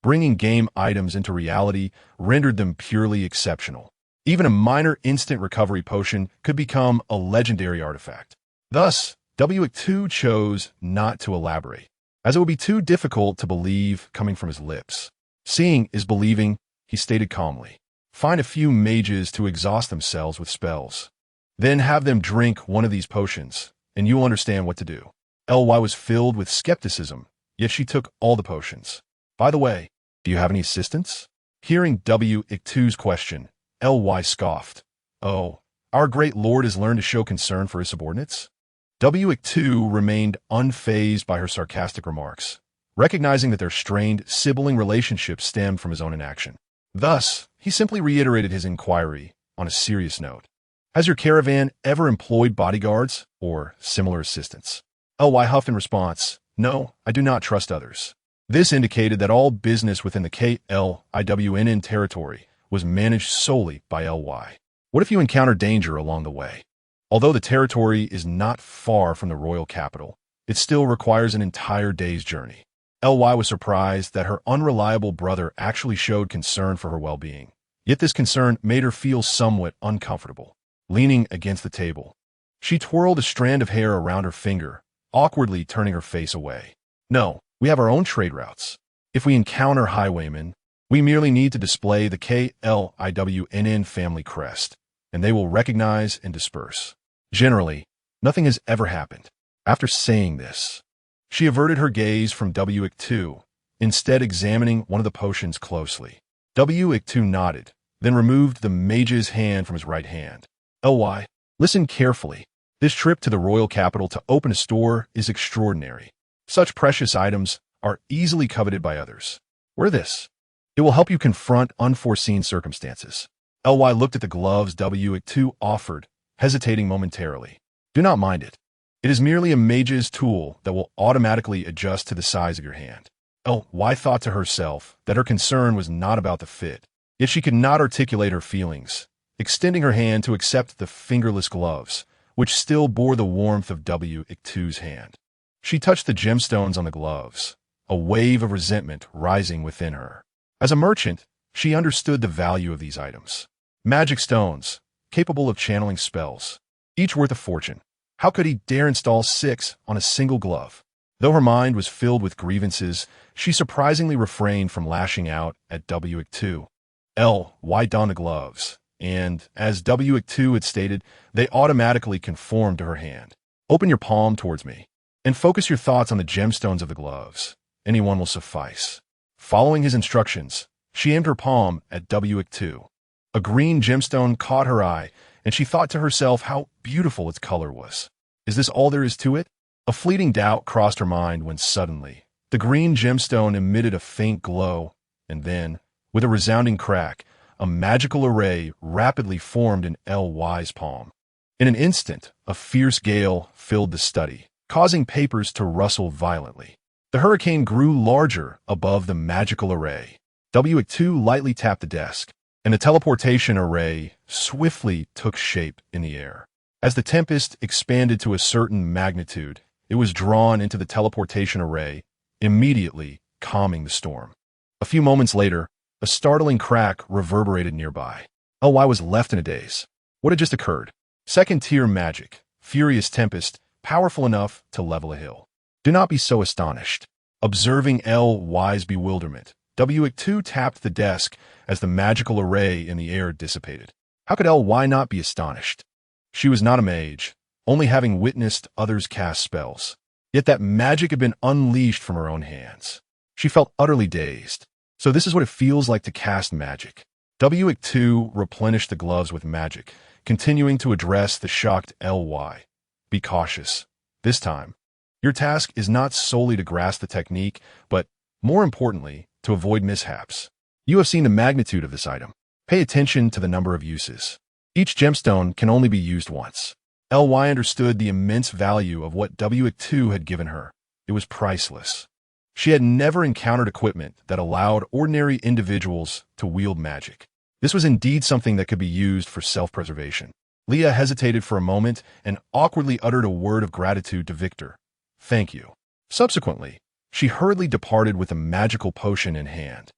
bringing game items into reality rendered them purely exceptional. Even a minor instant recovery potion could become a legendary artifact. Thus, W2 chose not to elaborate, as it would be too difficult to believe coming from his lips. Seeing is believing, he stated calmly. Find a few mages to exhaust themselves with spells. Then have them drink one of these potions, and you will understand what to do. Ly was filled with skepticism, yet she took all the potions. By the way, do you have any assistants? Hearing W2's question, Ly scoffed. Oh, our great lord has learned to show concern for his subordinates? W2 remained unfazed by her sarcastic remarks, recognizing that their strained sibling relationship stemmed from his own inaction. Thus, he simply reiterated his inquiry on a serious note. Has your caravan ever employed bodyguards or similar assistants? Ly huffed in response, No, I do not trust others. This indicated that all business within the KLIWNN territory was managed solely by Ly. What if you encounter danger along the way? Although the territory is not far from the royal capital, it still requires an entire day's journey. Ly was surprised that her unreliable brother actually showed concern for her well-being. Yet this concern made her feel somewhat uncomfortable. Leaning against the table, she twirled a strand of hair around her finger, awkwardly turning her face away. No, we have our own trade routes. If we encounter highwaymen, we merely need to display the KLIWNN family crest, and they will recognize and disperse. Generally, nothing has ever happened. After saying this, she averted her gaze from W2, instead examining one of the potions closely. W2 nodded, then removed the mage's hand from his right hand. Ly, listen carefully. This trip to the royal capital to open a store is extraordinary. Such precious items are easily coveted by others. Wear this. It will help you confront unforeseen circumstances. Ly looked at the gloves W2 offered, hesitating momentarily. Do not mind it. It is merely a mage's tool that will automatically adjust to the size of your hand. Ly thought to herself that her concern was not about the fit, yet she could not articulate her feelings, extending her hand to accept the fingerless gloves, which still bore the warmth of W2's hand. She touched the gemstones on the gloves, a wave of resentment rising within her. As a merchant, she understood the value of these items. Magic stones, capable of channeling spells, each worth a fortune. How could he dare install 6 on a single glove? Though her mind was filled with grievances, she surprisingly refrained from lashing out at W2. Ly donned the gloves, and, as W2 had stated, they automatically conformed to her hand. Open your palm towards me, and focus your thoughts on the gemstones of the gloves. Anyone will suffice. Following his instructions, she aimed her palm at W2. A green gemstone caught her eye, and she thought to herself how beautiful its color was. Is this all there is to it? A fleeting doubt crossed her mind when suddenly, the green gemstone emitted a faint glow, and then, with a resounding crack, a magical array rapidly formed in Ly's palm. In an instant, a fierce gale filled the study, causing papers to rustle violently. The hurricane grew larger above the magical array. W2 lightly tapped the desk, and the teleportation array swiftly took shape in the air. As the tempest expanded to a certain magnitude, it was drawn into the teleportation array, immediately calming the storm. A few moments later, a startling crack reverberated nearby. LY was left in a daze. What had just occurred? Second-tier magic, furious tempest, powerful enough to level a hill. Do not be so astonished. Observing LY's bewilderment, W2 tapped the desk as the magical array in the air dissipated. How could LY not be astonished? She was not a mage, only having witnessed others cast spells. Yet that magic had been unleashed from her own hands. She felt utterly dazed. So this is what it feels like to cast magic. W2 replenished the gloves with magic, continuing to address the shocked LY. Be cautious. This time, your task is not solely to grasp the technique, but, more importantly, to avoid mishaps. You have seen the magnitude of this item. Pay attention to the number of uses. Each gemstone can only be used once. LY understood the immense value of what W2 had given her. It was priceless. She had never encountered equipment that allowed ordinary individuals to wield magic. This was indeed something that could be used for self-preservation. Leah hesitated for a moment and awkwardly uttered a word of gratitude to Victor. Thank you. Subsequently, she hurriedly departed with a magical potion in hand.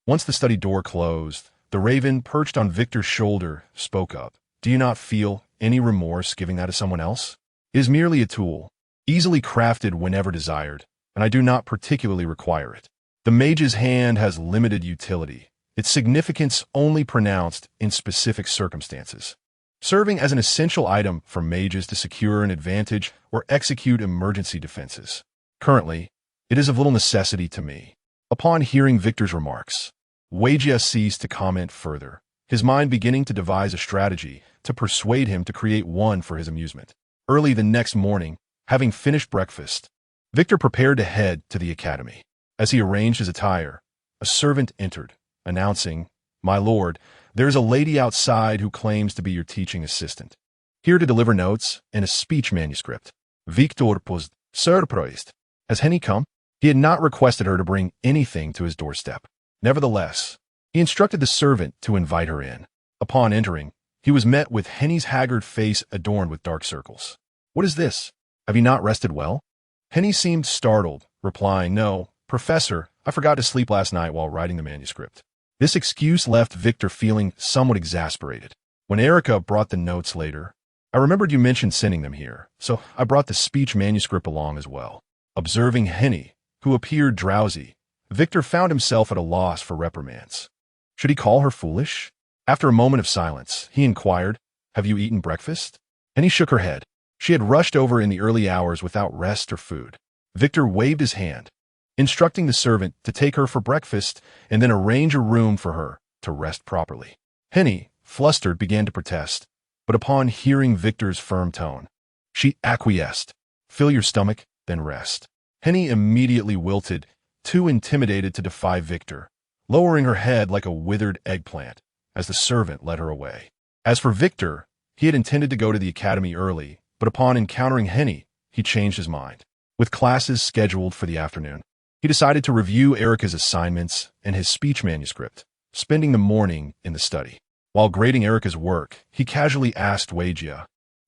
Once the study door closed, the raven perched on Victor's shoulder spoke up. Do you not feel any remorse giving that to someone else? It is merely a tool, easily crafted whenever desired, and I do not particularly require it. The mage's hand has limited utility, its significance only pronounced in specific circumstances, serving as an essential item for mages to secure an advantage or execute emergency defenses. Currently, it is of little necessity to me. Upon hearing Victor's remarks, Weigia ceased to comment further, his mind beginning to devise a strategy to persuade him to create one for his amusement. Early the next morning, having finished breakfast, Victor prepared to head to the academy. As he arranged his attire, a servant entered, announcing, My lord, there is a lady outside who claims to be your teaching assistant, here to deliver notes and a speech manuscript. Victor was surprised. Has Henny come? He had not requested her to bring anything to his doorstep. Nevertheless, he instructed the servant to invite her in. Upon entering, he was met with Henny's haggard face adorned with dark circles. What is this? Have you not rested well? Henny seemed startled, replying, No, Professor, I forgot to sleep last night while writing the manuscript. This excuse left Victor feeling somewhat exasperated. When Erica brought the notes later, I remembered you mentioned sending them here, so I brought the speech manuscript along as well. Observing Henny, who appeared drowsy, Victor found himself at a loss for reprimands. Should he call her foolish? After a moment of silence, he inquired, Have you eaten breakfast? Henny shook her head. She had rushed over in the early hours without rest or food. Victor waved his hand, instructing the servant to take her for breakfast and then arrange a room for her to rest properly. Henny, flustered, began to protest, but upon hearing Victor's firm tone, she acquiesced. Fill your stomach, then rest. Henny immediately wilted, too intimidated to defy Victor, lowering her head like a withered eggplant as the servant led her away. As for Victor, he had intended to go to the academy early, but upon encountering Henny, he changed his mind. With classes scheduled for the afternoon, he decided to review Erica's assignments and his speech manuscript, spending the morning in the study. While grading Erica's work, he casually asked Weigia,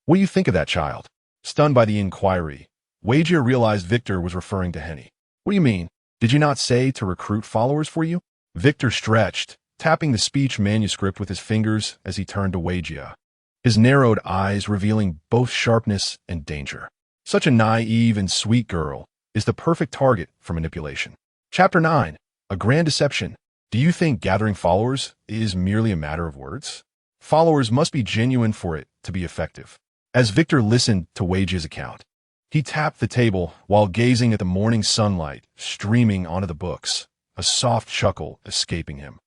What do you think of that child? Stunned by the inquiry, Weigia realized Victor was referring to Henny. What do you mean? Did you not say to recruit followers for you? Victor stretched, tapping the speech manuscript with his fingers as he turned to Weigia, his narrowed eyes revealing both sharpness and danger. Such a naive and sweet girl is the perfect target for manipulation. Chapter 9. A Grand Deception. Do you think gathering followers is merely a matter of words? Followers must be genuine for it to be effective. As Victor listened to Weigia's account, he tapped the table while gazing at the morning sunlight streaming onto the books, a soft chuckle escaping him.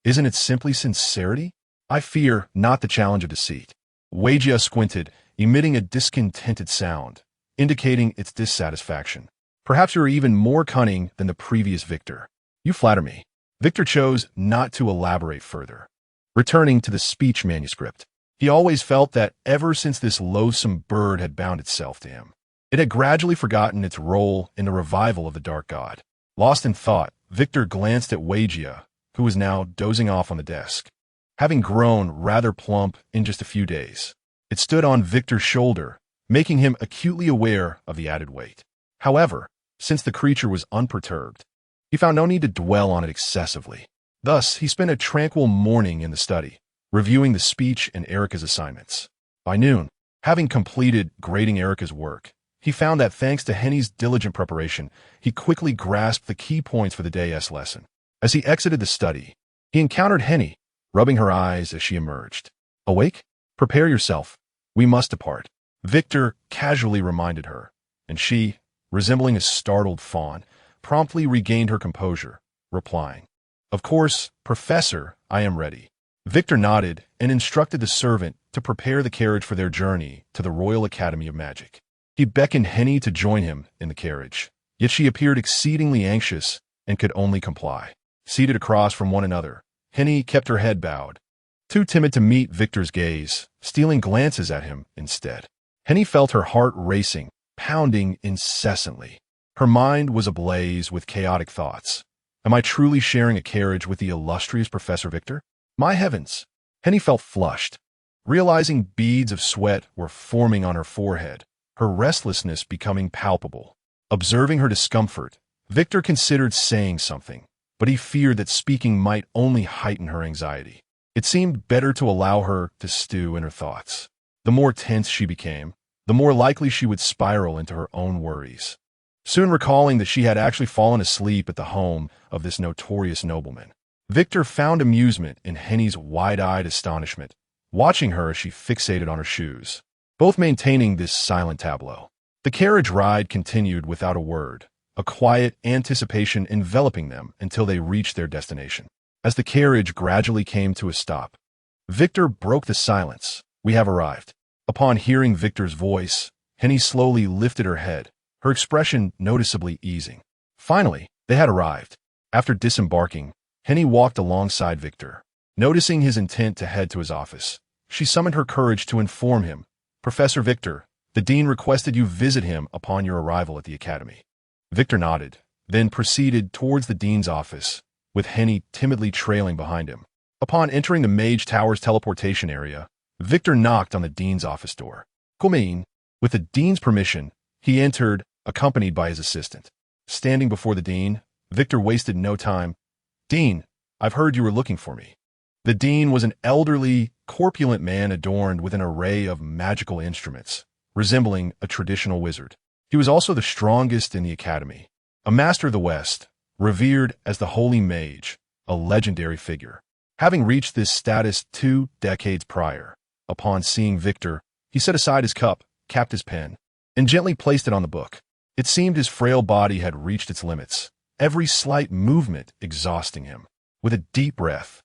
Isn't it simply sincerity? I fear not the challenge of deceit. Weigia squinted, emitting a discontented sound, indicating its dissatisfaction. Perhaps you are even more cunning than the previous Victor. You flatter me. Victor chose not to elaborate further. Returning to the speech manuscript, he always felt that ever since this loathsome bird had bound itself to him, It had gradually forgotten its role in the revival of the dark god. Lost in thought, Victor glanced at Wagia, who was now dozing off on the desk. Having grown rather plump in just a few days, it stood on Victor's shoulder, making him acutely aware of the added weight. However, since the creature was unperturbed, he found no need to dwell on it excessively. Thus, he spent a tranquil morning in the study, reviewing the speech and Erica's assignments. By noon, having completed grading Erica's work, he found that thanks to Henny's diligent preparation, he quickly grasped the key points for the day's lesson. As he exited the study, he encountered Henny, rubbing her eyes as she emerged. "Awake? Prepare yourself. We must depart," Victor casually reminded her, and she, resembling a startled fawn, promptly regained her composure, replying, "Of course, Professor, I am ready." Victor nodded and instructed the servant to prepare the carriage for their journey to the Royal Academy of Magic. He beckoned Henny to join him in the carriage, yet she appeared exceedingly anxious and could only comply. Seated across from one another, Henny kept her head bowed, too timid to meet Victor's gaze, stealing glances at him instead. Henny felt her heart racing, pounding incessantly. Her mind was ablaze with chaotic thoughts. Am I truly sharing a carriage with the illustrious Professor Victor? My heavens! Henny felt flushed. Realizing beads of sweat were forming on her forehead, her restlessness becoming palpable. Observing her discomfort, Victor considered saying something, but he feared that speaking might only heighten her anxiety. It seemed better to allow her to stew in her thoughts. The more tense she became, the more likely she would spiral into her own worries. Soon recalling that she had actually fallen asleep at the home of this notorious nobleman, Victor found amusement in Henny's wide-eyed astonishment, watching her as she fixated on her shoes, both maintaining this silent tableau. The carriage ride continued without a word, a quiet anticipation enveloping them until they reached their destination. As the carriage gradually came to a stop, Victor broke the silence. "We have arrived." Upon hearing Victor's voice, Henny slowly lifted her head, her expression noticeably easing. Finally, they had arrived. After disembarking, Henny walked alongside Victor. Noticing his intent to head to his office, she summoned her courage to inform him, "Professor Victor, the dean requested you visit him upon your arrival at the academy." Victor nodded, then proceeded towards the dean's office, with Henny timidly trailing behind him. Upon entering the Mage Tower's teleportation area, Victor knocked on the dean's office door. "Come in." With the dean's permission, he entered, accompanied by his assistant. Standing before the dean, Victor wasted no time. "Dean, I've heard you were looking for me." The dean was an elderly, corpulent man adorned with an array of magical instruments, resembling a traditional wizard. He was also the strongest in the academy, a master of the West, revered as the Holy Mage, a legendary figure. Having reached this status 2 decades prior, upon seeing Victor, he set aside his cup, capped his pen, and gently placed it on the book. It seemed his frail body had reached its limits, every slight movement exhausting him. With a deep breath,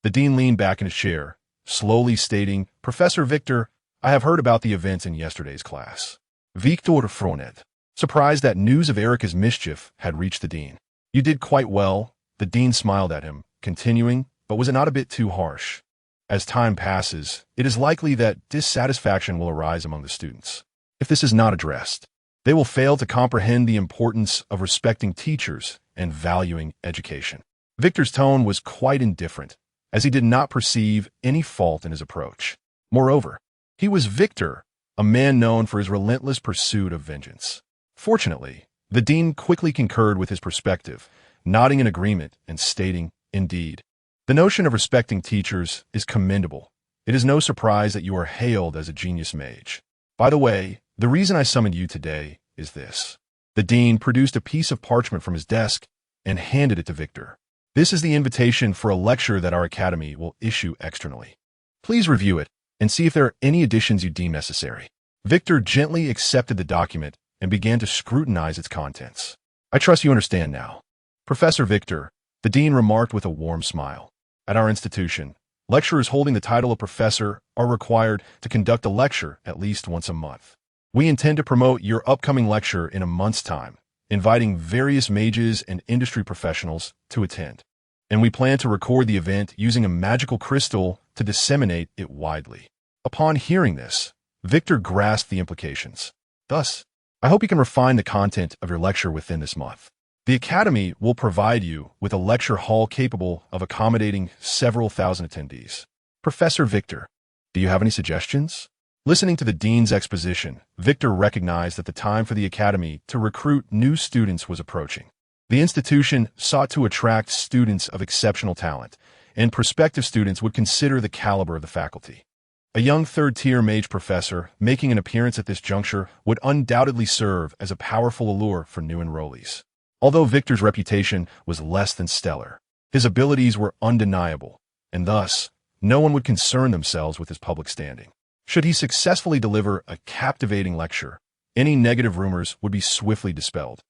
the dean leaned back in his chair, slowly stating, "Professor Victor, I have heard about the events in yesterday's class." Victor Fronet, surprised that news of Erica's mischief had reached the dean. "You did quite well," the dean smiled at him, continuing, "but was it not a bit too harsh? As time passes, it is likely that dissatisfaction will arise among the students. If this is not addressed, they will fail to comprehend the importance of respecting teachers and valuing education." Victor's tone was quite indifferent, as he did not perceive any fault in his approach. Moreover, he was Victor, a man known for his relentless pursuit of vengeance. Fortunately, the dean quickly concurred with his perspective, nodding in agreement and stating, "Indeed, the notion of respecting teachers is commendable. It is no surprise that you are hailed as a genius mage. By the way, the reason I summoned you today is this." The dean produced a piece of parchment from his desk and handed it to Victor. "This is the invitation for a lecture that our academy will issue externally. Please review it and see if there are any additions you deem necessary." Victor gently accepted the document and began to scrutinize its contents. "I trust you understand now." "Professor Victor," the dean remarked with a warm smile. "At our institution, lecturers holding the title of professor are required to conduct a lecture at least once a month. We intend to promote your upcoming lecture in a month's time, inviting various mages and industry professionals to attend. And we plan to record the event using a magical crystal to disseminate it widely." Upon hearing this, Victor grasped the implications. Thus, I hope you can refine the content of your lecture within this month. The Academy will provide you with a lecture hall capable of accommodating several thousand attendees. Professor Victor, do you have any suggestions? Listening to the dean's exposition, Victor recognized that the time for the Academy to recruit new students was approaching. The institution sought to attract students of exceptional talent, and prospective students would consider the caliber of the faculty. A young third-tier mage professor making an appearance at this juncture would undoubtedly serve as a powerful allure for new enrollees. Although Victor's reputation was less than stellar, his abilities were undeniable, and thus, no one would concern themselves with his public standing. Should he successfully deliver a captivating lecture, any negative rumors would be swiftly dispelled.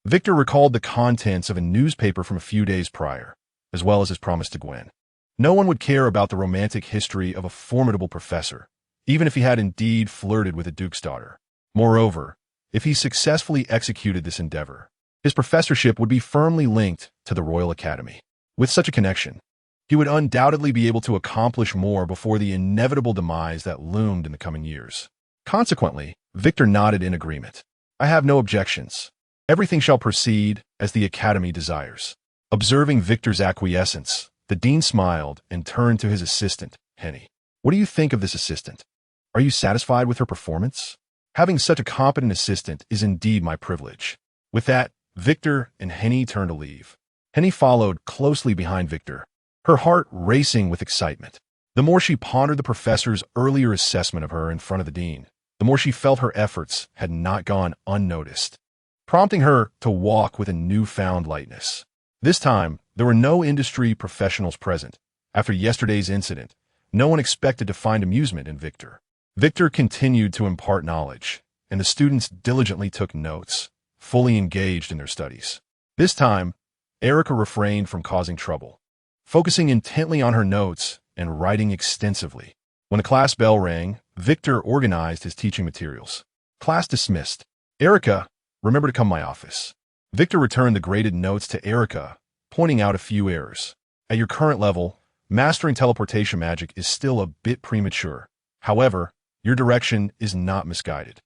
Victor recalled the contents of a newspaper from a few days prior, as well as his promise to Gwen. No one would care about the romantic history of a formidable professor, even if he had indeed flirted with a duke's daughter. Moreover, if he successfully executed this endeavor, his professorship would be firmly linked to the Royal Academy. With such a connection, he would undoubtedly be able to accomplish more before the inevitable demise that loomed in the coming years. Consequently, Victor nodded in agreement. I have no objections. Everything shall proceed as the Academy desires. Observing Victor's acquiescence, the dean smiled and turned to his assistant, Henny. What do you think of this assistant? Are you satisfied with her performance? Having such a competent assistant is indeed my privilege. With that, Victor and Henny turned to leave. Henny followed closely behind Victor, her heart racing with excitement. The more she pondered the professor's earlier assessment of her in front of the dean, the more she felt her efforts had not gone unnoticed, prompting her to walk with a newfound lightness. This time, there were no industry professionals present. After yesterday's incident, no one expected to find amusement in Victor. Victor continued to impart knowledge, and the students diligently took notes, fully engaged in their studies. This time, Erica refrained from causing trouble, focusing intently on her notes and writing extensively. When the class bell rang, Victor organized his teaching materials. Class dismissed. Erica, remember to come to my office. Victor returned the graded notes to Erica, pointing out a few errors. At your current level, mastering teleportation magic is still a bit premature. However, your direction is not misguided.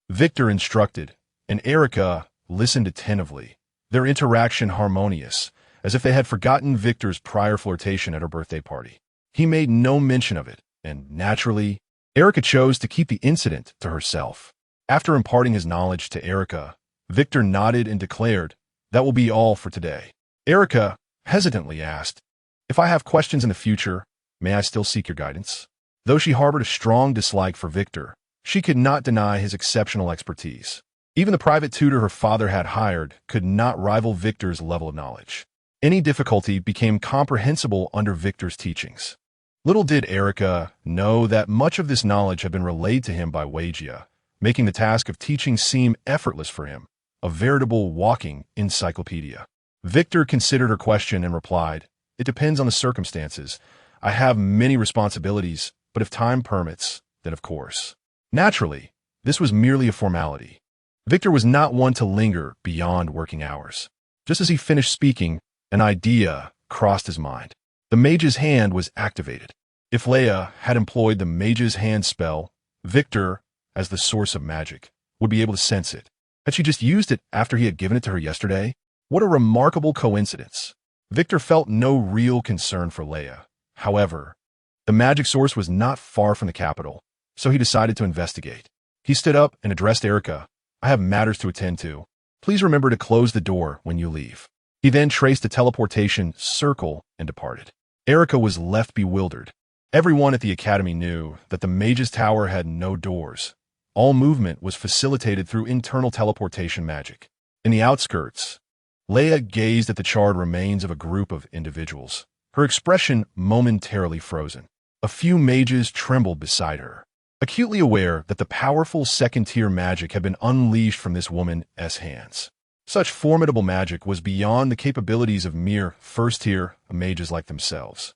Victor instructed, and Erica listened attentively, their interaction harmonious, as if they had forgotten Victor's prior flirtation at her birthday party. He made no mention of it, and naturally, Erica chose to keep the incident to herself. After imparting his knowledge to Erica, Victor nodded and declared, "That will be all for today." Erica hesitantly asked, "If I have questions in the future, may I still seek your guidance?" Though she harbored a strong dislike for Victor, she could not deny his exceptional expertise. Even the private tutor her father had hired could not rival Victor's level of knowledge. Any difficulty became comprehensible under Victor's teachings. Little did Erica know that much of this knowledge had been relayed to him by Wagia, making the task of teaching seem effortless for him, a veritable walking encyclopedia. Victor considered her question and replied, "It depends on the circumstances. I have many responsibilities, but if time permits, then of course." Naturally, this was merely a formality. Victor was not one to linger beyond working hours. Just as he finished speaking, an idea crossed his mind. The mage's hand was activated. If Leia had employed the mage's hand spell, Victor, as the source of magic, would be able to sense it. Had she just used it after he had given it to her yesterday? What a remarkable coincidence. Victor felt no real concern for Leia. However, the magic source was not far from the capital, so he decided to investigate. He stood up and addressed Erica. "I have matters to attend to. Please remember to close the door when you leave." He then traced a teleportation circle and departed. Erica was left bewildered. Everyone at the academy knew that the mage's tower had no doors. All movement was facilitated through internal teleportation magic. In the outskirts, Leia gazed at the charred remains of a group of individuals, her expression momentarily frozen. A few mages trembled beside her, acutely aware that the powerful second-tier magic had been unleashed from this woman's hands. Such formidable magic was beyond the capabilities of mere first-tier mages like themselves.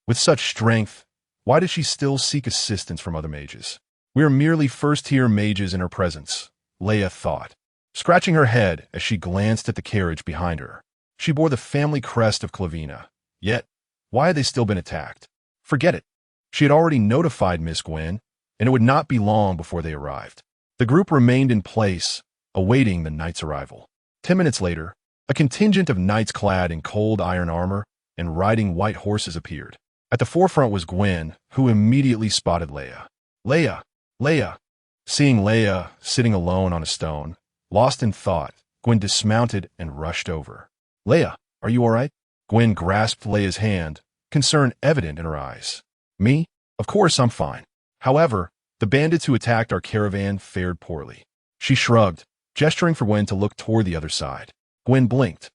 With such strength, why did she still seek assistance from other mages? "We are merely first-tier mages in her presence," Leia thought, scratching her head as she glanced at the carriage behind her. She bore the family crest of Clavina. Yet, why had they still been attacked? Forget it. She had already notified Miss Gwen, and it would not be long before they arrived. The group remained in place, awaiting the knight's arrival. 10 minutes later, a contingent of knights clad in cold iron armor and riding white horses appeared. At the forefront was Gwen, who immediately spotted Leia. Leia! Leia! Seeing Leia sitting alone on a stone, lost in thought, Gwen dismounted and rushed over. Leia, are you all right? Gwen grasped Leia's hand, concern evident in her eyes. Me? Of course I'm fine. However, the bandits who attacked our caravan fared poorly. She shrugged, gesturing for Gwen to look toward the other side. Gwen blinked.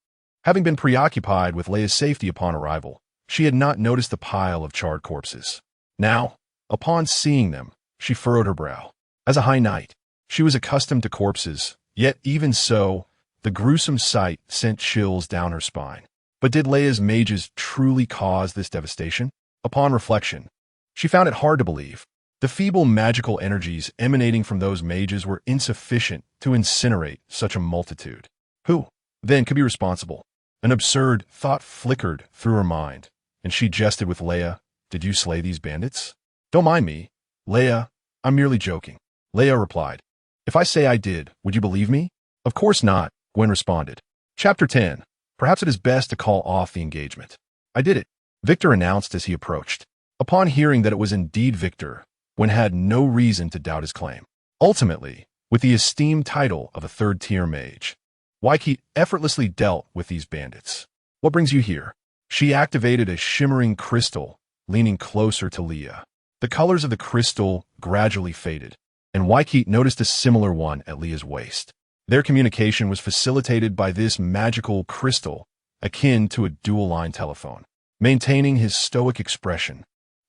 Having been preoccupied with Leia's safety upon arrival, she had not noticed the pile of charred corpses. Now, upon seeing them, she furrowed her brow. As a high knight, she was accustomed to corpses, yet even so, the gruesome sight sent chills down her spine. But did Leia's mages truly cause this devastation? Upon reflection, she found it hard to believe. The feeble magical energies emanating from those mages were insufficient to incinerate such a multitude. Who, then, could be responsible? An absurd thought flickered through her mind, and she jested with Leia. Did you slay these bandits? Don't mind me, Leia. I'm merely joking. Leia replied. If I say I did, would you believe me? Of course not, Gwen responded. Chapter 10. Perhaps it is best to call off the engagement. I did it, Victor announced as he approached. Upon hearing that it was indeed Victor, Gwen had no reason to doubt his claim. Ultimately, with the esteemed title of a third-tier mage, Wykeet effortlessly dealt with these bandits. What brings you here? She activated a shimmering crystal, leaning closer to Leia. The colors of the crystal gradually faded, and Wykeet noticed a similar one at Leia's waist. Their communication was facilitated by this magical crystal, akin to a dual-line telephone. Maintaining his stoic expression,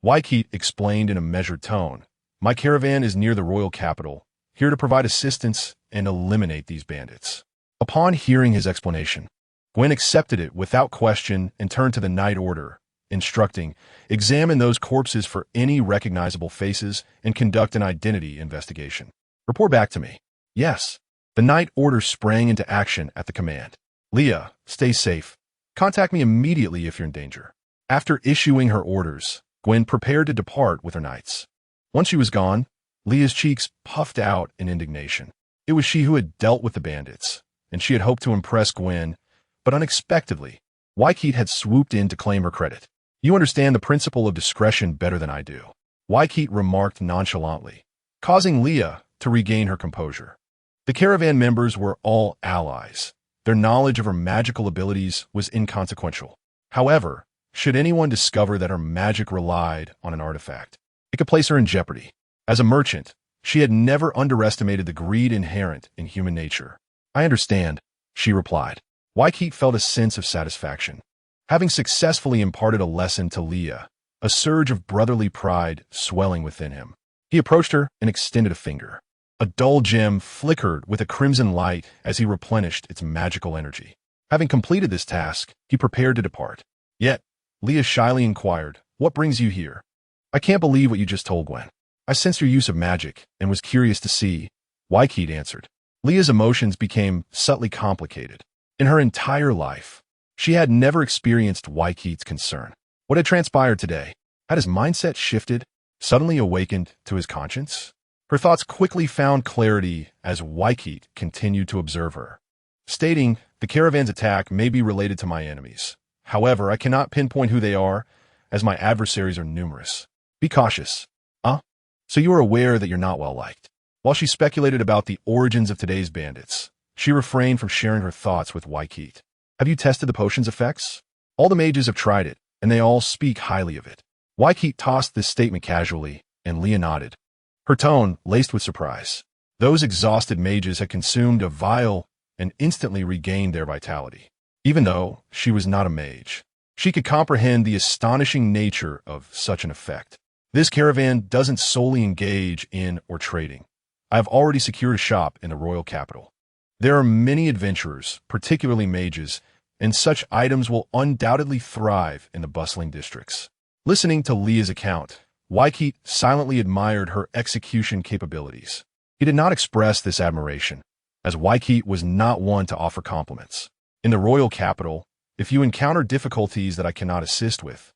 Wykeet explained in a measured tone, My caravan is near the royal capital, here to provide assistance and eliminate these bandits. Upon hearing his explanation, Gwen accepted it without question and turned to the Knight Order, instructing, examine those corpses for any recognizable faces and conduct an identity investigation. Report back to me. Yes. The Knight Order sprang into action at the command. Leia, stay safe. Contact me immediately if you're in danger. After issuing her orders, Gwen prepared to depart with her knights. Once she was gone, Leia's cheeks puffed out in indignation. It was she who had dealt with the bandits, and she had hoped to impress Gwen, but unexpectedly, Wykeet had swooped in to claim her credit. You understand the principle of discretion better than I do, Wykeet remarked nonchalantly, causing Leia to regain her composure. The caravan members were all allies. Their knowledge of her magical abilities was inconsequential. However, should anyone discover that her magic relied on an artifact, it could place her in jeopardy. As a merchant, she had never underestimated the greed inherent in human nature. I understand, she replied. Wykeet felt a sense of satisfaction. Having successfully imparted a lesson to Leia, a surge of brotherly pride swelling within him. He approached her and extended a finger. A dull gem flickered with a crimson light as he replenished its magical energy. Having completed this task, he prepared to depart. Yet, Leia shyly inquired, What brings you here? I can't believe what you just told Gwen. I sensed your use of magic and was curious to see, Wykeet answered. Leia's emotions became subtly complicated. In her entire life, she had never experienced Wykeet's concern. What had transpired today? Had his mindset shifted, suddenly awakened to his conscience? Her thoughts quickly found clarity as Wykeet continued to observe her, stating, The caravan's attack may be related to my enemies. However, I cannot pinpoint who they are, as my adversaries are numerous. Be cautious. So you are aware that you're not well liked. While she speculated about the origins of today's bandits, she refrained from sharing her thoughts with Wykeet. Have you tested the potion's effects? All the mages have tried it, and they all speak highly of it. Wykeet tossed this statement casually, and Leia nodded, her tone laced with surprise. Those exhausted mages had consumed a vial and instantly regained their vitality. Even though she was not a mage, she could comprehend the astonishing nature of such an effect. This caravan doesn't solely engage in or trading. I have already secured a shop in the royal capital. There are many adventurers, particularly mages, and such items will undoubtedly thrive in the bustling districts. Listening to Leia's account, Wykeet silently admired her execution capabilities. He did not express this admiration, as Wykeet was not one to offer compliments. In the royal capital, if you encounter difficulties that I cannot assist with,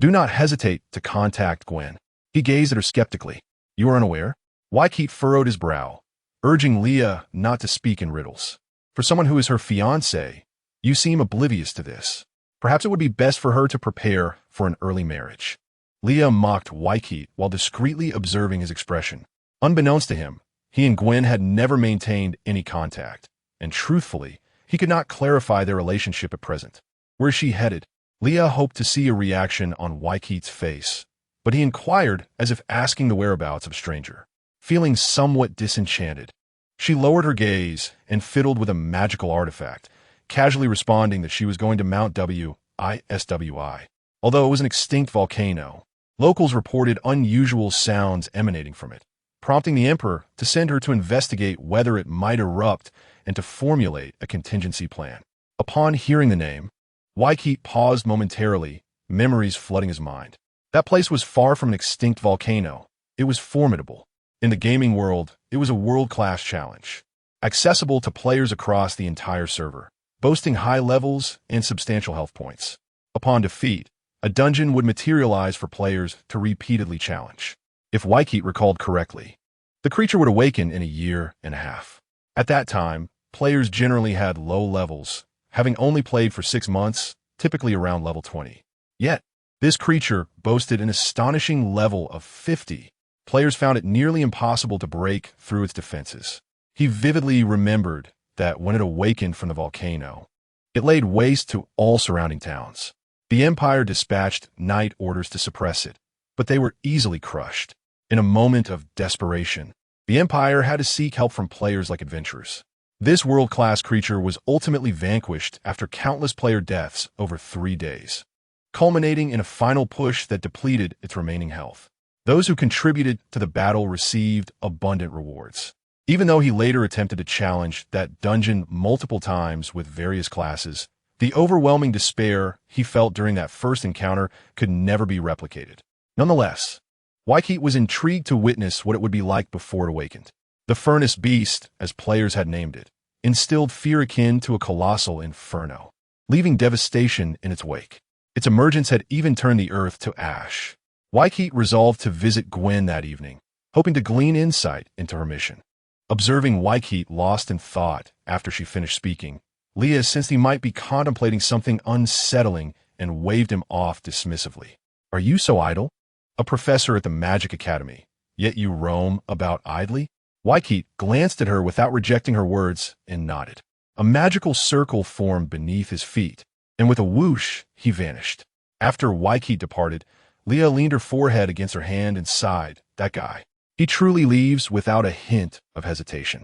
do not hesitate to contact Gwen. He gazed at her skeptically. You are unaware? Wykeet furrowed his brow, urging Leah not to speak in riddles. For someone who is her fiancé, you seem oblivious to this. Perhaps it would be best for her to prepare for an early marriage. Leah mocked Wykeet while discreetly observing his expression. Unbeknownst to him, he and Gwen had never maintained any contact, and truthfully, he could not clarify their relationship at present. Where is she headed? Leah hoped to see a reaction on Wykeet's face, but he inquired as if asking the whereabouts of a stranger. Feeling somewhat disenchanted, she lowered her gaze and fiddled with a magical artifact, casually responding that she was going to Mount Wiswi. Although it was an extinct volcano, locals reported unusual sounds emanating from it, prompting the Emperor to send her to investigate whether it might erupt and to formulate a contingency plan. Upon hearing the name, Wykeet paused momentarily, memories flooding his mind. That place was far from an extinct volcano. It was formidable. In the gaming world, it was a world-class challenge, accessible to players across the entire server, boasting high levels and substantial health points. Upon defeat, a dungeon would materialize for players to repeatedly challenge. If Wykeet recalled correctly, the creature would awaken in a year and a half. At that time, players generally had low levels, having only played for 6 months, typically around level 20. Yet, this creature boasted an astonishing level of 50. Players found it nearly impossible to break through its defenses. He vividly remembered that when it awakened from the volcano, it laid waste to all surrounding towns. The Empire dispatched knight orders to suppress it, but they were easily crushed. In a moment of desperation, the Empire had to seek help from players like adventurers. This world-class creature was ultimately vanquished after countless player deaths over 3 days, culminating in a final push that depleted its remaining health. Those who contributed to the battle received abundant rewards. Even though he later attempted to challenge that dungeon multiple times with various classes, the overwhelming despair he felt during that first encounter could never be replicated. Nonetheless, Wykeet was intrigued to witness what it would be like before it awakened. The Furnace Beast, as players had named it, instilled fear akin to a colossal inferno, leaving devastation in its wake. Its emergence had even turned the earth to ash. Wykeet resolved to visit Gwen that evening, hoping to glean insight into her mission. Observing Wykeet lost in thought after she finished speaking, Leah sensed he might be contemplating something unsettling and waved him off dismissively. "Are you so idle? A professor at the Magic Academy, yet you roam about idly?" Wykeet glanced at her without rejecting her words and nodded. A magical circle formed beneath his feet, and with a whoosh, he vanished. After Wykeet departed, Leah leaned her forehead against her hand and sighed. That guy. He truly leaves without a hint of hesitation.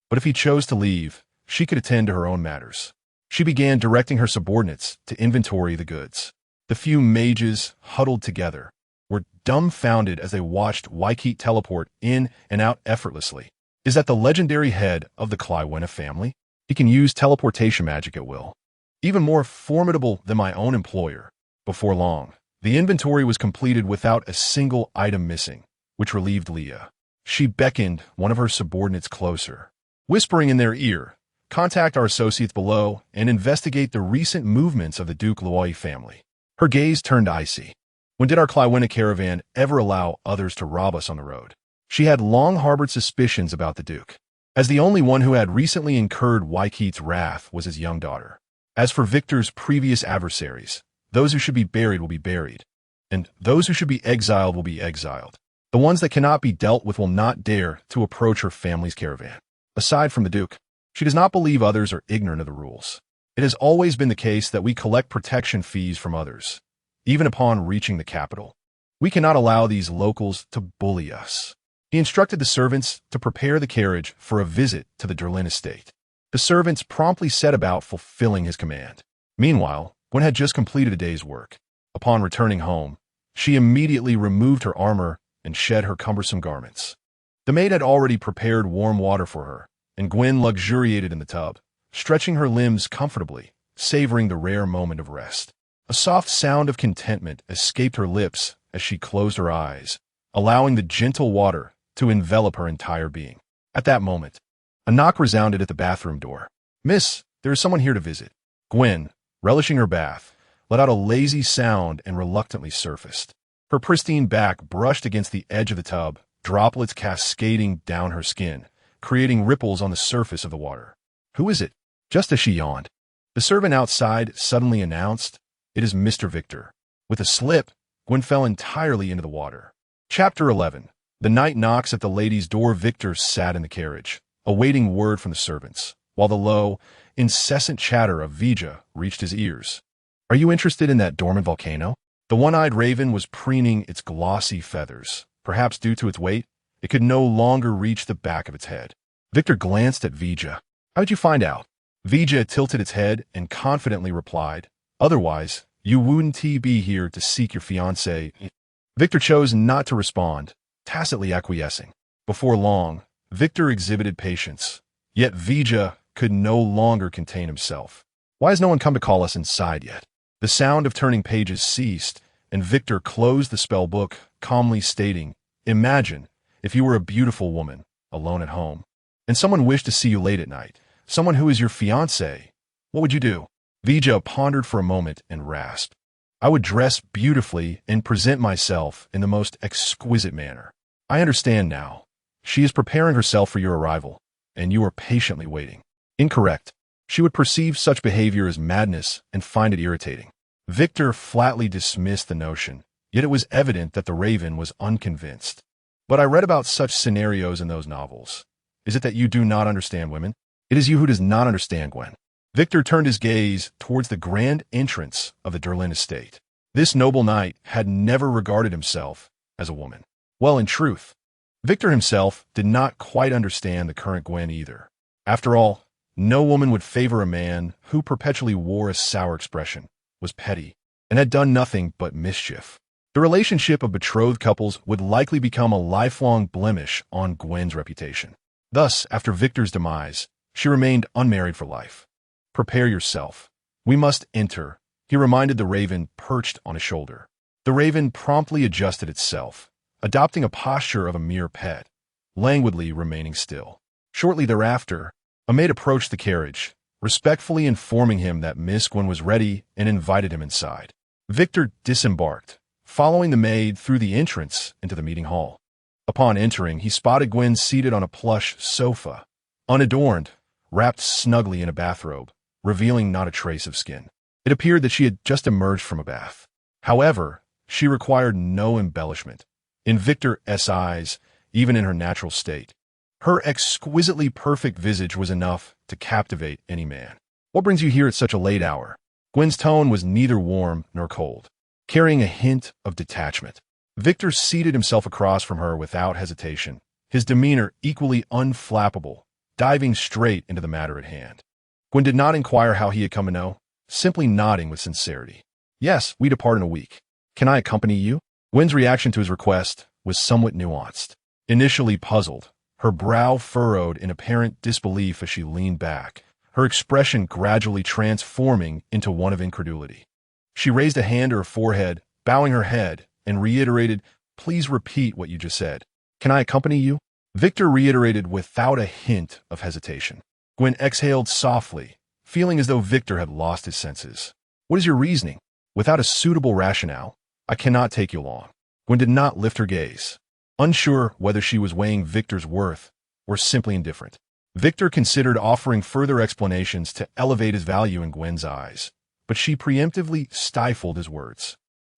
But if he chose to leave, she could attend to her own matters. She began directing her subordinates to inventory the goods. The few mages, huddled together, were dumbfounded as they watched Wykeet teleport in and out effortlessly. Is that the legendary head of the Klywena family? He can use teleportation magic at will. Even more formidable than my own employer. Before long, the inventory was completed without a single item missing, which relieved Leah. She beckoned one of her subordinates closer, whispering in their ear, "Contact our associates below and investigate the recent movements of the Duke Loy family." Her gaze turned icy. When did our Klywena caravan ever allow others to rob us on the road? She had long harbored suspicions about the Duke, as the only one who had recently incurred Wykeet's wrath was his young daughter. As for Victor's previous adversaries, those who should be buried will be buried, and those who should be exiled will be exiled. The ones that cannot be dealt with will not dare to approach her family's caravan. Aside from the Duke, she does not believe others are ignorant of the rules. It has always been the case that we collect protection fees from others, even upon reaching the capital. We cannot allow these locals to bully us. He instructed the servants to prepare the carriage for a visit to the Derlin estate. The servants promptly set about fulfilling his command. Meanwhile, Gwen had just completed a day's work. Upon returning home, she immediately removed her armor and shed her cumbersome garments. The maid had already prepared warm water for her, and Gwen luxuriated in the tub, stretching her limbs comfortably, savoring the rare moment of rest. A soft sound of contentment escaped her lips as she closed her eyes, allowing the gentle water to envelop her entire being. At that moment, a knock resounded at the bathroom door. "Miss, there is someone here to visit." Gwen, relishing her bath, let out a lazy sound and reluctantly surfaced. Her pristine back brushed against the edge of the tub, droplets cascading down her skin, creating ripples on the surface of the water. "Who is it?" Just as she yawned, the servant outside suddenly announced, "It is Mr. Victor." With a slip, Gwen fell entirely into the water. Chapter 11. The knight knocks at the lady's door. Victor sat in the carriage, awaiting word from the servants, while the low, incessant chatter of Vija reached his ears. "Are you interested in that dormant volcano?" The one-eyed raven was preening its glossy feathers. Perhaps due to its weight, it could no longer reach the back of its head. Victor glanced at Vija. "How'd you find out?" Vija tilted its head and confidently replied, "Otherwise, you wouldn't be here to seek your fiancée." Victor chose not to respond, tacitly acquiescing. Before long, Victor exhibited patience, yet Vija could no longer contain himself. "Why has no one come to call us inside yet?" The sound of turning pages ceased, and Victor closed the spell book, calmly stating, "Imagine if you were a beautiful woman, alone at home, and someone wished to see you late at night, someone who is your fiancé. What would you do?" Vija pondered for a moment and rasped, "I would dress beautifully and present myself in the most exquisite manner. I understand now. She is preparing herself for your arrival, and you are patiently waiting." Incorrect. She would perceive such behavior as madness and find it irritating. Victor flatly dismissed the notion, yet it was evident that the raven was unconvinced. "But I read about such scenarios in those novels. Is it that you do not understand women?" "It is you who does not understand, Gwen." Victor turned his gaze towards the grand entrance of the Derlin estate. This noble knight had never regarded himself as a woman. Well, in truth, Victor himself did not quite understand the current Gwen either. After all, no woman would favor a man who perpetually wore a sour expression, was petty, and had done nothing but mischief. The relationship of betrothed couples would likely become a lifelong blemish on Gwen's reputation. Thus, after Victor's demise, she remained unmarried for life. "Prepare yourself. We must enter," he reminded the raven perched on his shoulder. The raven promptly adjusted itself, adopting a posture of a mere pet, languidly remaining still. Shortly thereafter, a maid approached the carriage, respectfully informing him that Miss Gwen was ready and invited him inside. Victor disembarked, following the maid through the entrance into the meeting hall. Upon entering, he spotted Gwen seated on a plush sofa, unadorned, wrapped snugly in a bathrobe, revealing not a trace of skin. It appeared that she had just emerged from a bath. However, she required no embellishment. In Victor's eyes, even in her natural state, her exquisitely perfect visage was enough to captivate any man. "What brings you here at such a late hour?" Gwen's tone was neither warm nor cold, carrying a hint of detachment. Victor seated himself across from her without hesitation, his demeanor equally unflappable, diving straight into the matter at hand. Gwen did not inquire how he had come to know, simply nodding with sincerity. "Yes, we depart in a week. Can I accompany you?" Gwen's reaction to his request was somewhat nuanced. Initially puzzled, her brow furrowed in apparent disbelief as she leaned back, her expression gradually transforming into one of incredulity. She raised a hand to her forehead, bowing her head, and reiterated, "Please repeat what you just said. Can I accompany you?" Victor reiterated without a hint of hesitation. Gwen exhaled softly, feeling as though Victor had lost his senses. "What is your reasoning?" "Without a suitable rationale, I cannot take you along." Gwen did not lift her gaze, unsure whether she was weighing Victor's worth or simply indifferent. Victor considered offering further explanations to elevate his value in Gwen's eyes, but she preemptively stifled his words.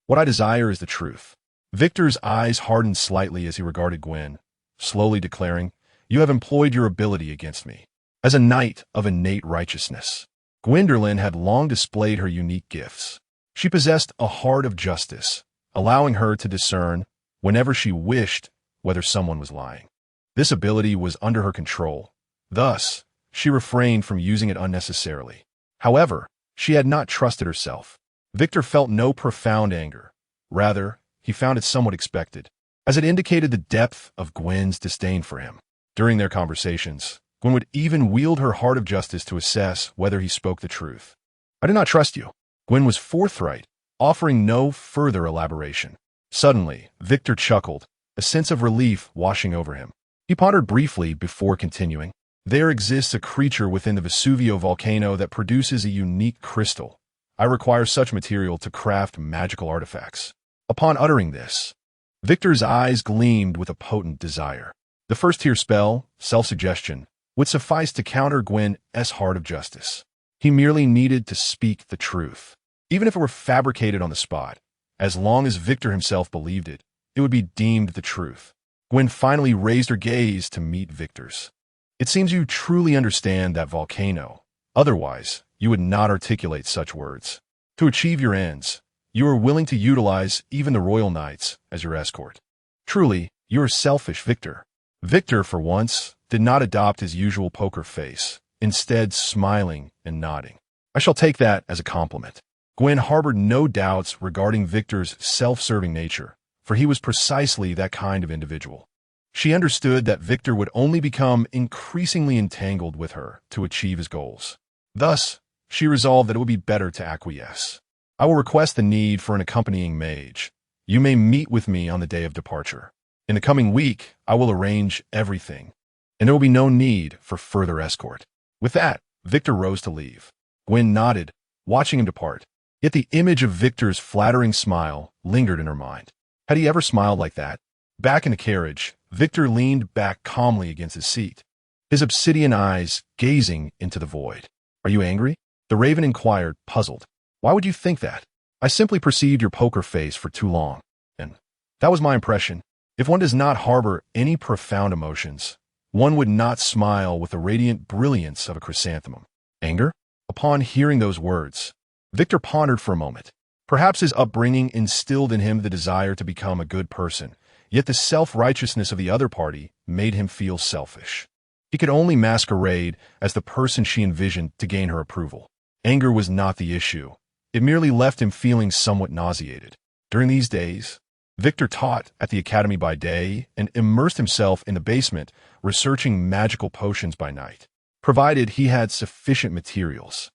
"What I desire is the truth." Victor's eyes hardened slightly as he regarded Gwen, slowly declaring, "You have employed your ability against me. As a knight of innate righteousness, Gwendolen had long displayed her unique gifts. She possessed a heart of justice, allowing her to discern, whenever she wished, whether someone was lying. This ability was under her control. Thus, she refrained from using it unnecessarily. However, she had not trusted herself. Victor felt no profound anger. Rather, he found it somewhat expected, as it indicated the depth of Gwen's disdain for him. During their conversations, Gwen would even wield her heart of justice to assess whether he spoke the truth. "I do not trust you." Gwen was forthright, offering no further elaboration. Suddenly, Victor chuckled, a sense of relief washing over him. He pondered briefly before continuing. "There exists a creature within the Vesuvio volcano that produces a unique crystal. I require such material to craft magical artifacts." Upon uttering this, Victor's eyes gleamed with a potent desire. The first-tier spell, self-suggestion, would suffice to counter Gwen's heart of justice. He merely needed to speak the truth. Even if it were fabricated on the spot, as long as Victor himself believed it, it would be deemed the truth. Gwen finally raised her gaze to meet Victor's. It seems you truly understand that volcano. Otherwise, you would not articulate such words. To achieve your ends, you are willing to utilize even the royal knights as your escort. Truly, you are selfish, Victor. Victor, for once, did not adopt his usual poker face, instead smiling and nodding. I shall take that as a compliment. Gwen harbored no doubts regarding Victor's self-serving nature, for he was precisely that kind of individual. She understood that Victor would only become increasingly entangled with her to achieve his goals. Thus, she resolved that it would be better to acquiesce. I will request the need for an accompanying mage. You may meet with me on the day of departure. In the coming week, I will arrange everything, and there will be no need for further escort. With that, Victor rose to leave. Gwen nodded, watching him depart. Yet the image of Victor's flattering smile lingered in her mind. Had he ever smiled like that? Back in the carriage, Victor leaned back calmly against his seat, his obsidian eyes gazing into the void. Are you angry? The raven inquired, puzzled. Why would you think that? I simply perceived your poker face for too long, and that was my impression. If one does not harbor any profound emotions, one would not smile with the radiant brilliance of a chrysanthemum. Anger? Upon hearing those words, Victor pondered for a moment. Perhaps his upbringing instilled in him the desire to become a good person, yet the self-righteousness of the other party made him feel selfish. He could only masquerade as the person she envisioned to gain her approval. Anger was not the issue. It merely left him feeling somewhat nauseated. During these days, Victor taught at the academy by day and immersed himself in the basement, researching magical potions by night, provided he had sufficient materials.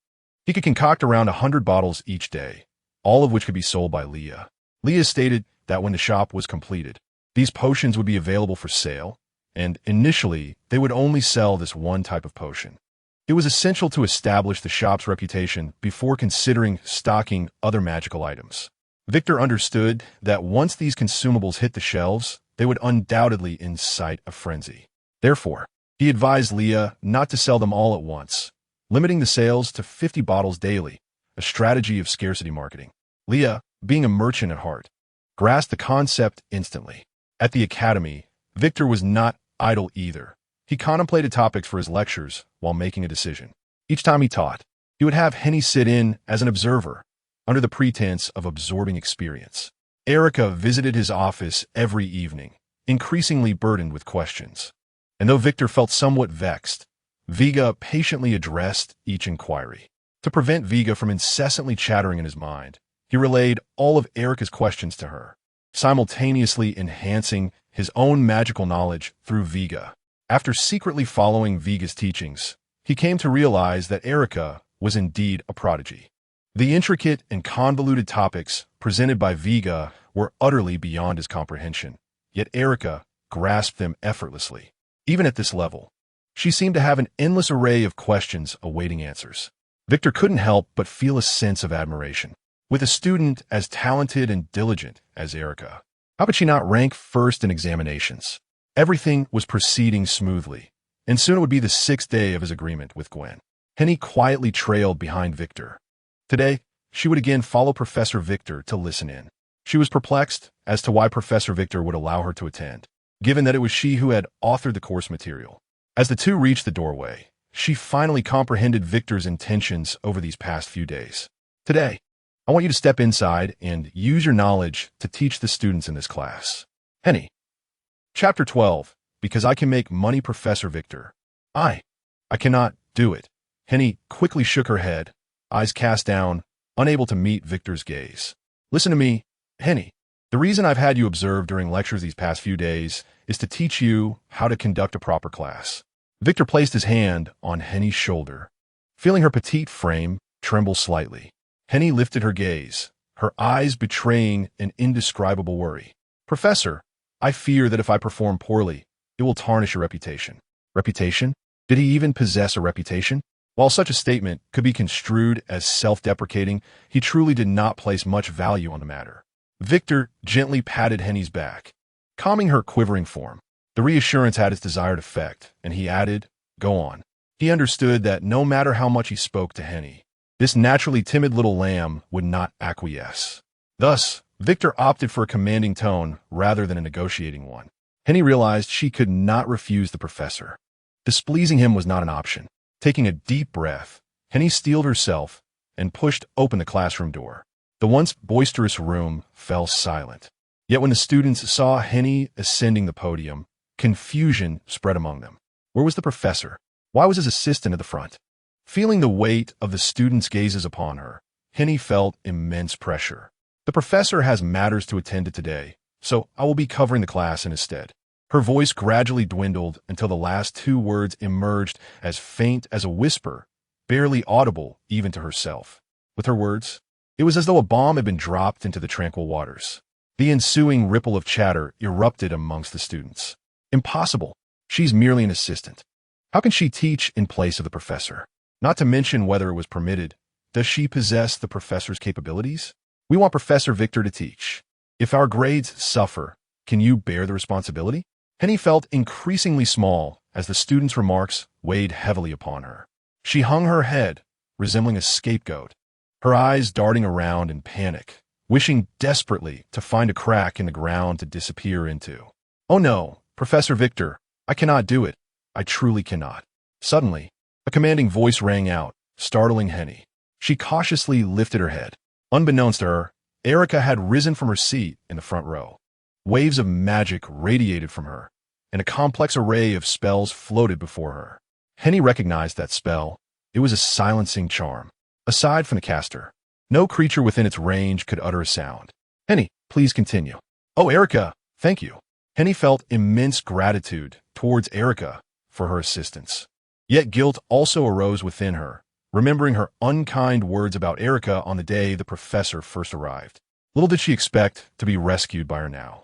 He could concoct around 100 bottles each day, all of which could be sold by Leah. Leah stated that when the shop was completed, these potions would be available for sale, and initially, they would only sell this one type of potion. It was essential to establish the shop's reputation before considering stocking other magical items. Victor understood that once these consumables hit the shelves, they would undoubtedly incite a frenzy. Therefore, he advised Leah not to sell them all at once, limiting the sales to 50 bottles daily, a strategy of scarcity marketing. Leah, being a merchant at heart, grasped the concept instantly. At the academy, Victor was not idle either. He contemplated topics for his lectures while making a decision. Each time he taught, he would have Henny sit in as an observer, under the pretense of absorbing experience. Erica visited his office every evening, increasingly burdened with questions. And though Victor felt somewhat vexed, Viga patiently addressed each inquiry. To prevent Viga from incessantly chattering in his mind, he relayed all of Erica's questions to her, simultaneously enhancing his own magical knowledge through Viga. After secretly following Viga's teachings, he came to realize that Erica was indeed a prodigy. The intricate and convoluted topics presented by Viga were utterly beyond his comprehension, yet Erica grasped them effortlessly. Even at this level, she seemed to have an endless array of questions awaiting answers. Victor couldn't help but feel a sense of admiration. With a student as talented and diligent as Erica, how could she not rank first in examinations? Everything was proceeding smoothly, and soon it would be the 6th day of his agreement with Gwen. Henny quietly trailed behind Victor. Today, she would again follow Professor Victor to listen in. She was perplexed as to why Professor Victor would allow her to attend, given that it was she who had authored the course material. As the two reached the doorway, she finally comprehended Victor's intentions over these past few days. Today, I want you to step inside and use your knowledge to teach the students in this class. Henny. Chapter 12. Because I can make money, Professor Victor. I cannot do it. Henny quickly shook her head, eyes cast down, unable to meet Victor's gaze. Listen to me, Henny. The reason I've had you observe during lectures these past few days is to teach you how to conduct a proper class. Victor placed his hand on Henny's shoulder, feeling her petite frame tremble slightly. Henny lifted her gaze, her eyes betraying an indescribable worry. Professor, I fear that if I perform poorly, it will tarnish your reputation. Reputation? Did he even possess a reputation? While such a statement could be construed as self-deprecating, he truly did not place much value on the matter. Victor gently patted Henny's back, calming her quivering form. The reassurance had its desired effect, and he added, "Go on." He understood that no matter how much he spoke to Henny, this naturally timid little lamb would not acquiesce. Thus, Victor opted for a commanding tone rather than a negotiating one. Henny realized she could not refuse the professor. Displeasing him was not an option. Taking a deep breath, Henny steeled herself and pushed open the classroom door. The once boisterous room fell silent. Yet when the students saw Henny ascending the podium, confusion spread among them. Where was the professor? Why was his assistant at the front? Feeling the weight of the students' gazes upon her, Henny felt immense pressure. The professor has matters to attend to today, so I will be covering the class in his stead. Her voice gradually dwindled until the last two words emerged as faint as a whisper, barely audible even to herself. With her words, it was as though a bomb had been dropped into the tranquil waters. The ensuing ripple of chatter erupted amongst the students. Impossible. She's merely an assistant. How can she teach in place of the professor? Not to mention whether it was permitted. Does she possess the professor's capabilities? We want Professor Victor to teach. If our grades suffer, can you bear the responsibility? Henny felt increasingly small as the students' remarks weighed heavily upon her. She hung her head, resembling a scapegoat, her eyes darting around in panic, wishing desperately to find a crack in the ground to disappear into. Oh no, Professor Victor, I cannot do it. I truly cannot. Suddenly, a commanding voice rang out, startling Henny. She cautiously lifted her head. Unbeknownst to her, Erica had risen from her seat in the front row. Waves of magic radiated from her, and a complex array of spells floated before her. Henny recognized that spell. It was a silencing charm. Aside from the caster, no creature within its range could utter a sound. Henny, please continue. Oh, Erica, thank you. Henny felt immense gratitude towards Erica for her assistance. Yet guilt also arose within her, remembering her unkind words about Erica on the day the professor first arrived. Little did she expect to be rescued by her now.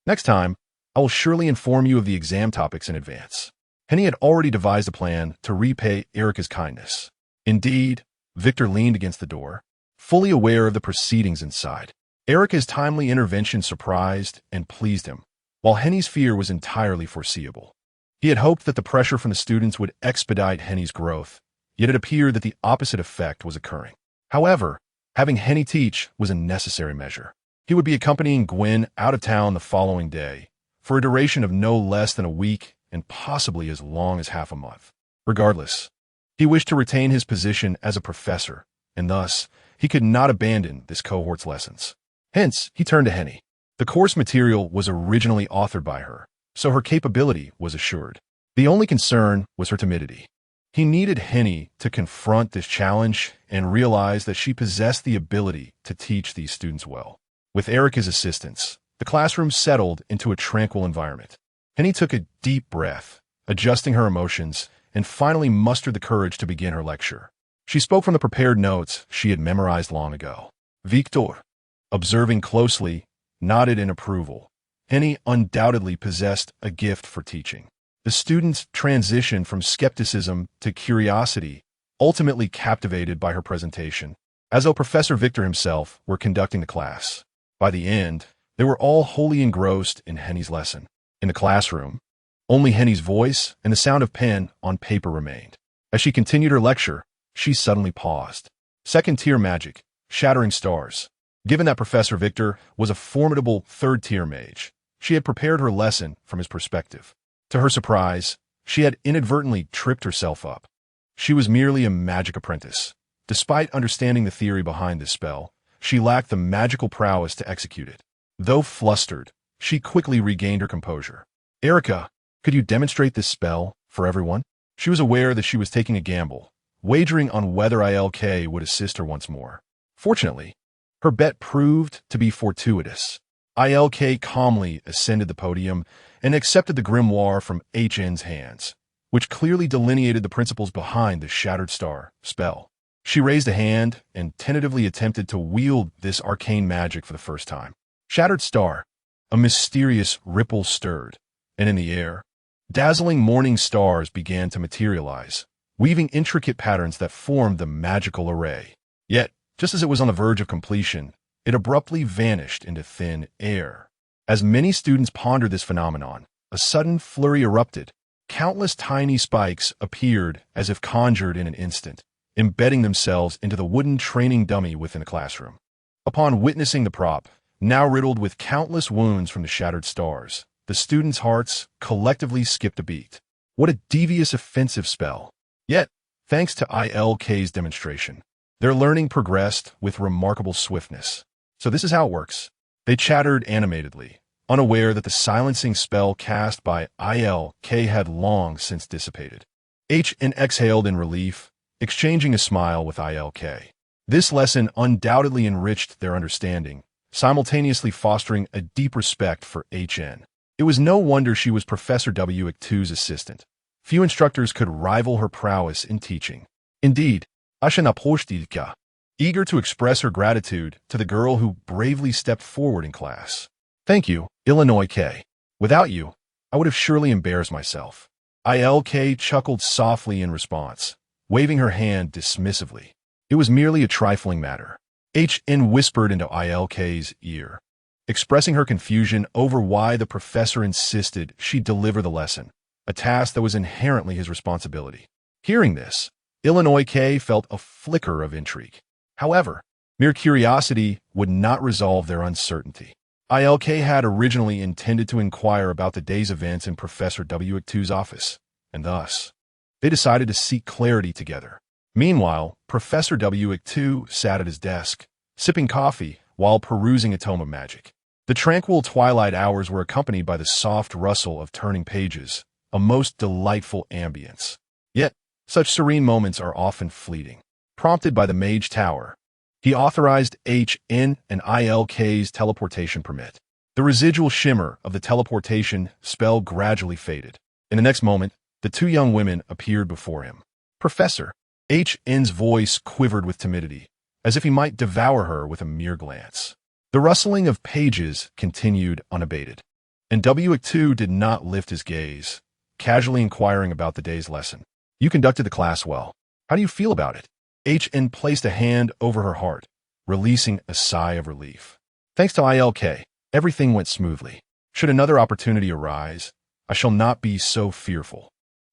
Next time, I will surely inform you of the exam topics in advance. Henny had already devised a plan to repay Erica's kindness. Indeed, Victor leaned against the door, fully aware of the proceedings inside. Erica's timely intervention surprised and pleased him, while Henny's fear was entirely foreseeable. He had hoped that the pressure from the students would expedite Henny's growth, yet it appeared that the opposite effect was occurring. However, having Henny teach was a necessary measure. He would be accompanying Gwen out of town the following day, for a duration of no less than a week and possibly as long as half a month. Regardless, he wished to retain his position as a professor, and thus he could not abandon this cohort's lessons. Hence, he turned to Henny. The course material was originally authored by her, so her capability was assured. The only concern was her timidity. He needed Henny to confront this challenge and realize that she possessed the ability to teach these students well. With Erica's assistance, the classroom settled into a tranquil environment. Henny took a deep breath, adjusting her emotions, and finally mustered the courage to begin her lecture. She spoke from the prepared notes she had memorized long ago. Victor, observing closely, nodded in approval. Henny undoubtedly possessed a gift for teaching. The students transitioned from skepticism to curiosity, ultimately captivated by her presentation, as though Professor Victor himself were conducting the class. By the end, they were all wholly engrossed in Henny's lesson. In the classroom, only Henny's voice and the sound of pen on paper remained. As she continued her lecture, she suddenly paused. Second-tier magic, shattering stars. Given that Professor Victor was a formidable third-tier mage, she had prepared her lesson from his perspective. To her surprise, she had inadvertently tripped herself up. She was merely a magic apprentice. Despite understanding the theory behind this spell, she lacked the magical prowess to execute it. Though flustered, she quickly regained her composure. Erica, could you demonstrate this spell for everyone? She was aware that she was taking a gamble, wagering on whether ILK would assist her once more. Fortunately, her bet proved to be fortuitous. ILK calmly ascended the podium and accepted the grimoire from HN's hands, which clearly delineated the principles behind the Shattered Star spell. She raised a hand and tentatively attempted to wield this arcane magic for the first time. Shattered Star, a mysterious ripple stirred, and in the air, dazzling morning stars began to materialize, weaving intricate patterns that formed the magical array. Yet, just as it was on the verge of completion, it abruptly vanished into thin air. As many students pondered this phenomenon, a sudden flurry erupted. Countless tiny spikes appeared as if conjured in an instant, embedding themselves into the wooden training dummy within the classroom. Upon witnessing the prop, now riddled with countless wounds from the shattered stars, the students' hearts collectively skipped a beat. What a devious offensive spell! Yet, thanks to ILK's demonstration, their learning progressed with remarkable swiftness. So this is how it works. They chattered animatedly, unaware that the silencing spell cast by ILK had long since dissipated. HN exhaled in relief, exchanging a smile with ILK. This lesson undoubtedly enriched their understanding, simultaneously fostering a deep respect for HN. It was no wonder she was Professor W2's assistant. Few instructors could rival her prowess in teaching. Indeed, Ashana Poshtika, eager to express her gratitude to the girl who bravely stepped forward in class. Thank you, Illinois K. Without you, I would have surely embarrassed myself. ILK chuckled softly in response, waving her hand dismissively. It was merely a trifling matter. HN whispered into ILK's ear, expressing her confusion over why the professor insisted she deliver the lesson, a task that was inherently his responsibility. Hearing this, Illinois K felt a flicker of intrigue. However, mere curiosity would not resolve their uncertainty. ILK had originally intended to inquire about the day's events in Professor W2's office, and thus, they decided to seek clarity together. Meanwhile, Professor W2 sat at his desk, sipping coffee while perusing a tome of magic. The tranquil twilight hours were accompanied by the soft rustle of turning pages, a most delightful ambience. Yet, such serene moments are often fleeting. Prompted by the Mage Tower, he authorized HN and ILK's teleportation permit. The residual shimmer of the teleportation spell gradually faded. In the next moment, the two young women appeared before him. Professor, HN's voice quivered with timidity, as if he might devour her with a mere glance. The rustling of pages continued unabated, and W2 did not lift his gaze, casually inquiring about the day's lesson. You conducted the class well. How do you feel about it? HN placed a hand over her heart, releasing a sigh of relief. Thanks to ILK, everything went smoothly. Should another opportunity arise, I shall not be so fearful.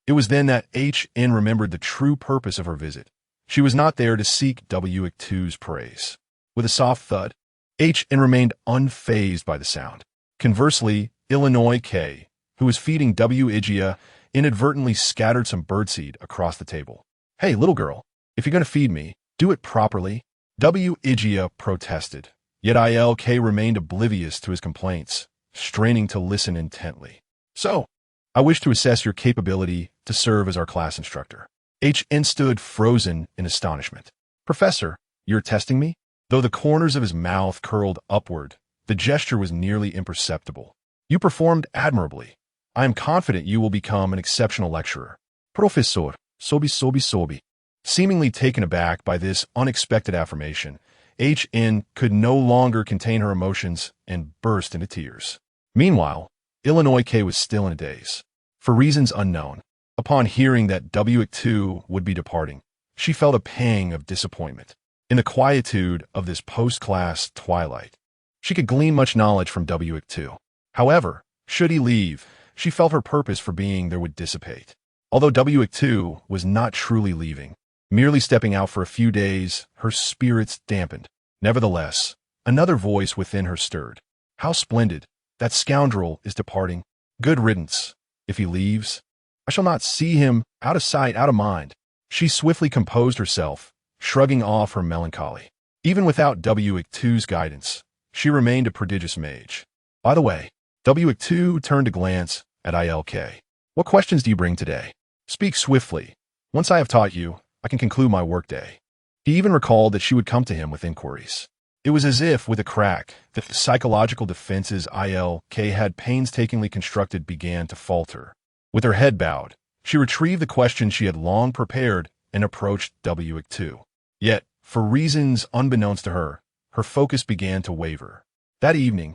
It was then that HN remembered the true purpose of her visit. She was not there to seek W2's praise. With a soft thud, HN remained unfazed by the sound. Conversely, Illinois K, who was feeding W. Igia, inadvertently scattered some birdseed across the table. Hey, little girl, if you're going to feed me, do it properly. W. Igia protested, yet ILK remained oblivious to his complaints, straining to listen intently. So, I wish to assess your capability to serve as our class instructor. HN stood frozen in astonishment. Professor, you're testing me? Though the corners of his mouth curled upward, the gesture was nearly imperceptible. You performed admirably. I am confident you will become an exceptional lecturer. Professor, sobi. Seemingly taken aback by this unexpected affirmation, HN could no longer contain her emotions and burst into tears. Meanwhile, Illinois K was still in a daze. For reasons unknown, upon hearing that W2 would be departing, she felt a pang of disappointment. In the quietude of this post-class twilight, she could glean much knowledge from W2. However, should he leave, she felt her purpose for being there would dissipate. Although W2 was not truly leaving, merely stepping out for a few days, her spirits dampened. Nevertheless, another voice within her stirred. How splendid! That scoundrel is departing. Good riddance. If he leaves, I shall not see him, out of sight, out of mind. She swiftly composed herself, shrugging off her melancholy. Even without W2's guidance, she remained a prodigious mage. By the way, W2 turned to glance at ILK. What questions do you bring today? Speak swiftly. Once I have taught you, I can conclude my workday. He even recalled that she would come to him with inquiries. It was as if, with a crack, that the psychological defenses ILK had painstakingly constructed began to falter. With her head bowed, she retrieved the question she had long prepared and approached W2. Yet, for reasons unbeknownst to her, her focus began to waver. That evening,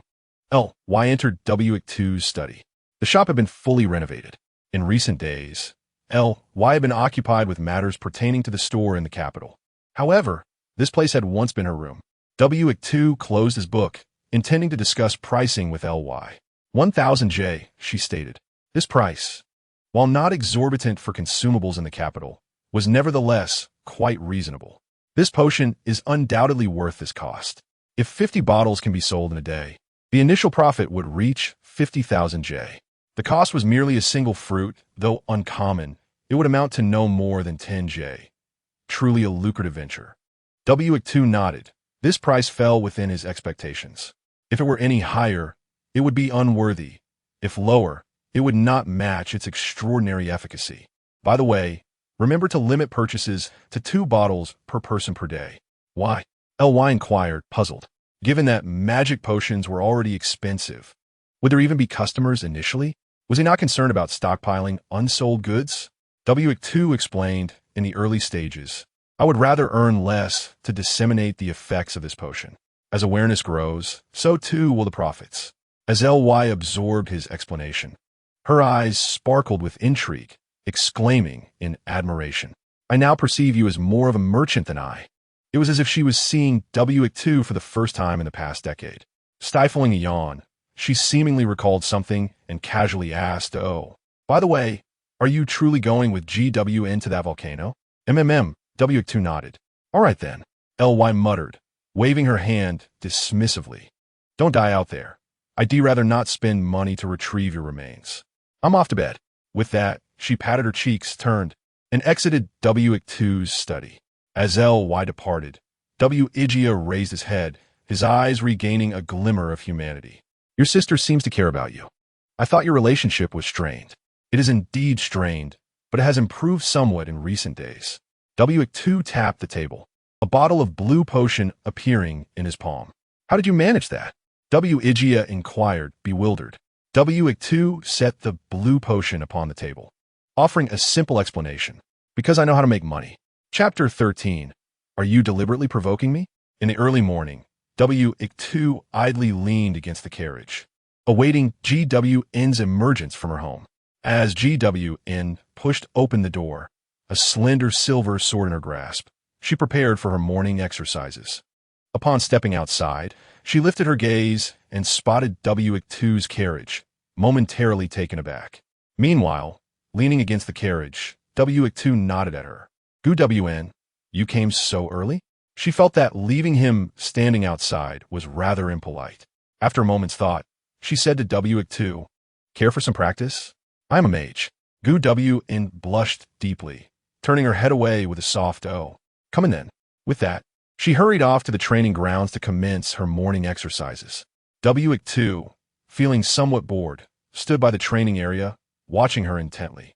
L.Y. entered W2's study. The shop had been fully renovated. In recent days, L.Y. had been occupied with matters pertaining to the store in the capital. However, this place had once been her room. W2 closed his book, intending to discuss pricing with L.Y. 1,000 J, she stated. This price, while not exorbitant for consumables in the capital, was nevertheless quite reasonable. This potion is undoubtedly worth this cost. If 50 bottles can be sold in a day, the initial profit would reach 50,000 J. The cost was merely a single fruit, though uncommon. It would amount to no more than 10 J. Truly a lucrative venture. W2 nodded. This price fell within his expectations. If it were any higher, it would be unworthy. If lower, it would not match its extraordinary efficacy. By the way, remember to limit purchases to 2 bottles per person per day. Why? LY inquired, puzzled. Given that magic potions were already expensive, would there even be customers initially? Was he not concerned about stockpiling unsold goods? W2 explained, in the early stages, I would rather earn less to disseminate the effects of this potion. As awareness grows, so too will the profits. As LY absorbed his explanation, her eyes sparkled with intrigue, exclaiming in admiration, I now perceive you as more of a merchant than I. It was as if she was seeing W2 for the first time in the past decade. Stifling a yawn, she seemingly recalled something and casually asked, oh, by the way, are you truly going with GWN to that volcano? W2 nodded. All right then, LY muttered, waving her hand dismissively. Don't die out there. I'd rather not spend money to retrieve your remains. I'm off to bed. With that, she patted her cheeks, turned, and exited W2's study. As LY departed, W raised his head, his eyes regaining a glimmer of humanity. Your sister seems to care about you. I thought your relationship was strained. It is indeed strained, but it has improved somewhat in recent days. W2 tapped the table, a bottle of blue potion appearing in his palm. How did you manage that? W inquired, bewildered. W2 set the blue potion upon the table, offering a simple explanation. Because I know how to make money. Chapter 13. Are you deliberately provoking me? In the early morning, W2 idly leaned against the carriage, awaiting GWN's emergence from her home. As GWN pushed open the door, a slender silver sword in her grasp, she prepared for her morning exercises. Upon stepping outside, she lifted her gaze and spotted W2's carriage, momentarily taken aback. Meanwhile, leaning against the carriage, W2 nodded at her. GWN, you came so early? She felt that leaving him standing outside was rather impolite. After a moment's thought, she said to W2, care for some practice? I am a mage. GWN blushed deeply, turning her head away with a soft "oh." Come in then. With that, she hurried off to the training grounds to commence her morning exercises. W2, feeling somewhat bored, stood by the training area, watching her intently.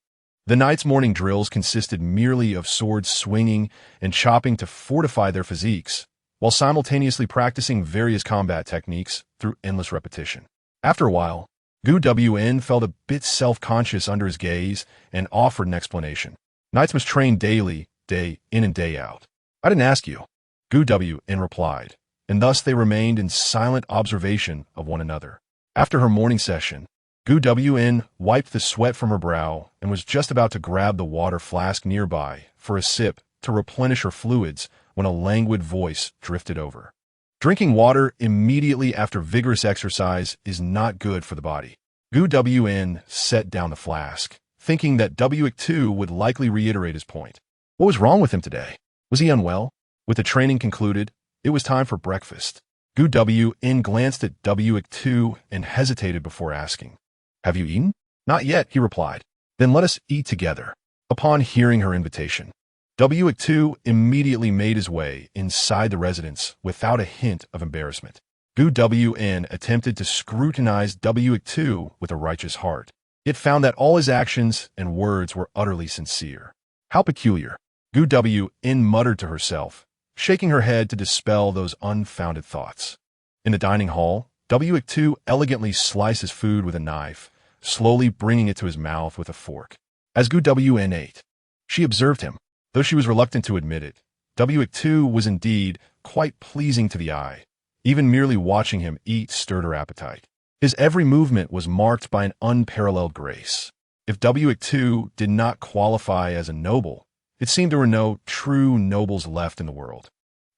The knight's morning drills consisted merely of swords swinging and chopping to fortify their physiques, while simultaneously practicing various combat techniques through endless repetition. After a while, GWN felt a bit self-conscious under his gaze and offered an explanation. Knights must train daily, day in and day out. I didn't ask you, GWN replied, and thus they remained in silent observation of one another. After her morning session, GWN wiped the sweat from her brow and was just about to grab the water flask nearby for a sip to replenish her fluids when a languid voice drifted over. Drinking water immediately after vigorous exercise is not good for the body. GWN set down the flask, thinking that W2 would likely reiterate his point. What was wrong with him today? Was he unwell? With the training concluded, it was time for breakfast. GWN glanced at W2 and hesitated before asking, have you eaten? Not yet, he replied. Then let us eat together. Upon hearing her invitation, W2 immediately made his way inside the residence without a hint of embarrassment. GWN attempted to scrutinize W2 with a righteous heart. It found that all his actions and words were utterly sincere. How peculiar, GWN muttered to herself, shaking her head to dispel those unfounded thoughts. In the dining hall, W2 elegantly sliced his food with a knife, slowly bringing it to his mouth with a fork. As GWN ate, she observed him. Though she was reluctant to admit it, W2 was indeed quite pleasing to the eye. Even merely watching him eat stirred her appetite. His every movement was marked by an unparalleled grace. If W2 did not qualify as a noble, it seemed there were no true nobles left in the world.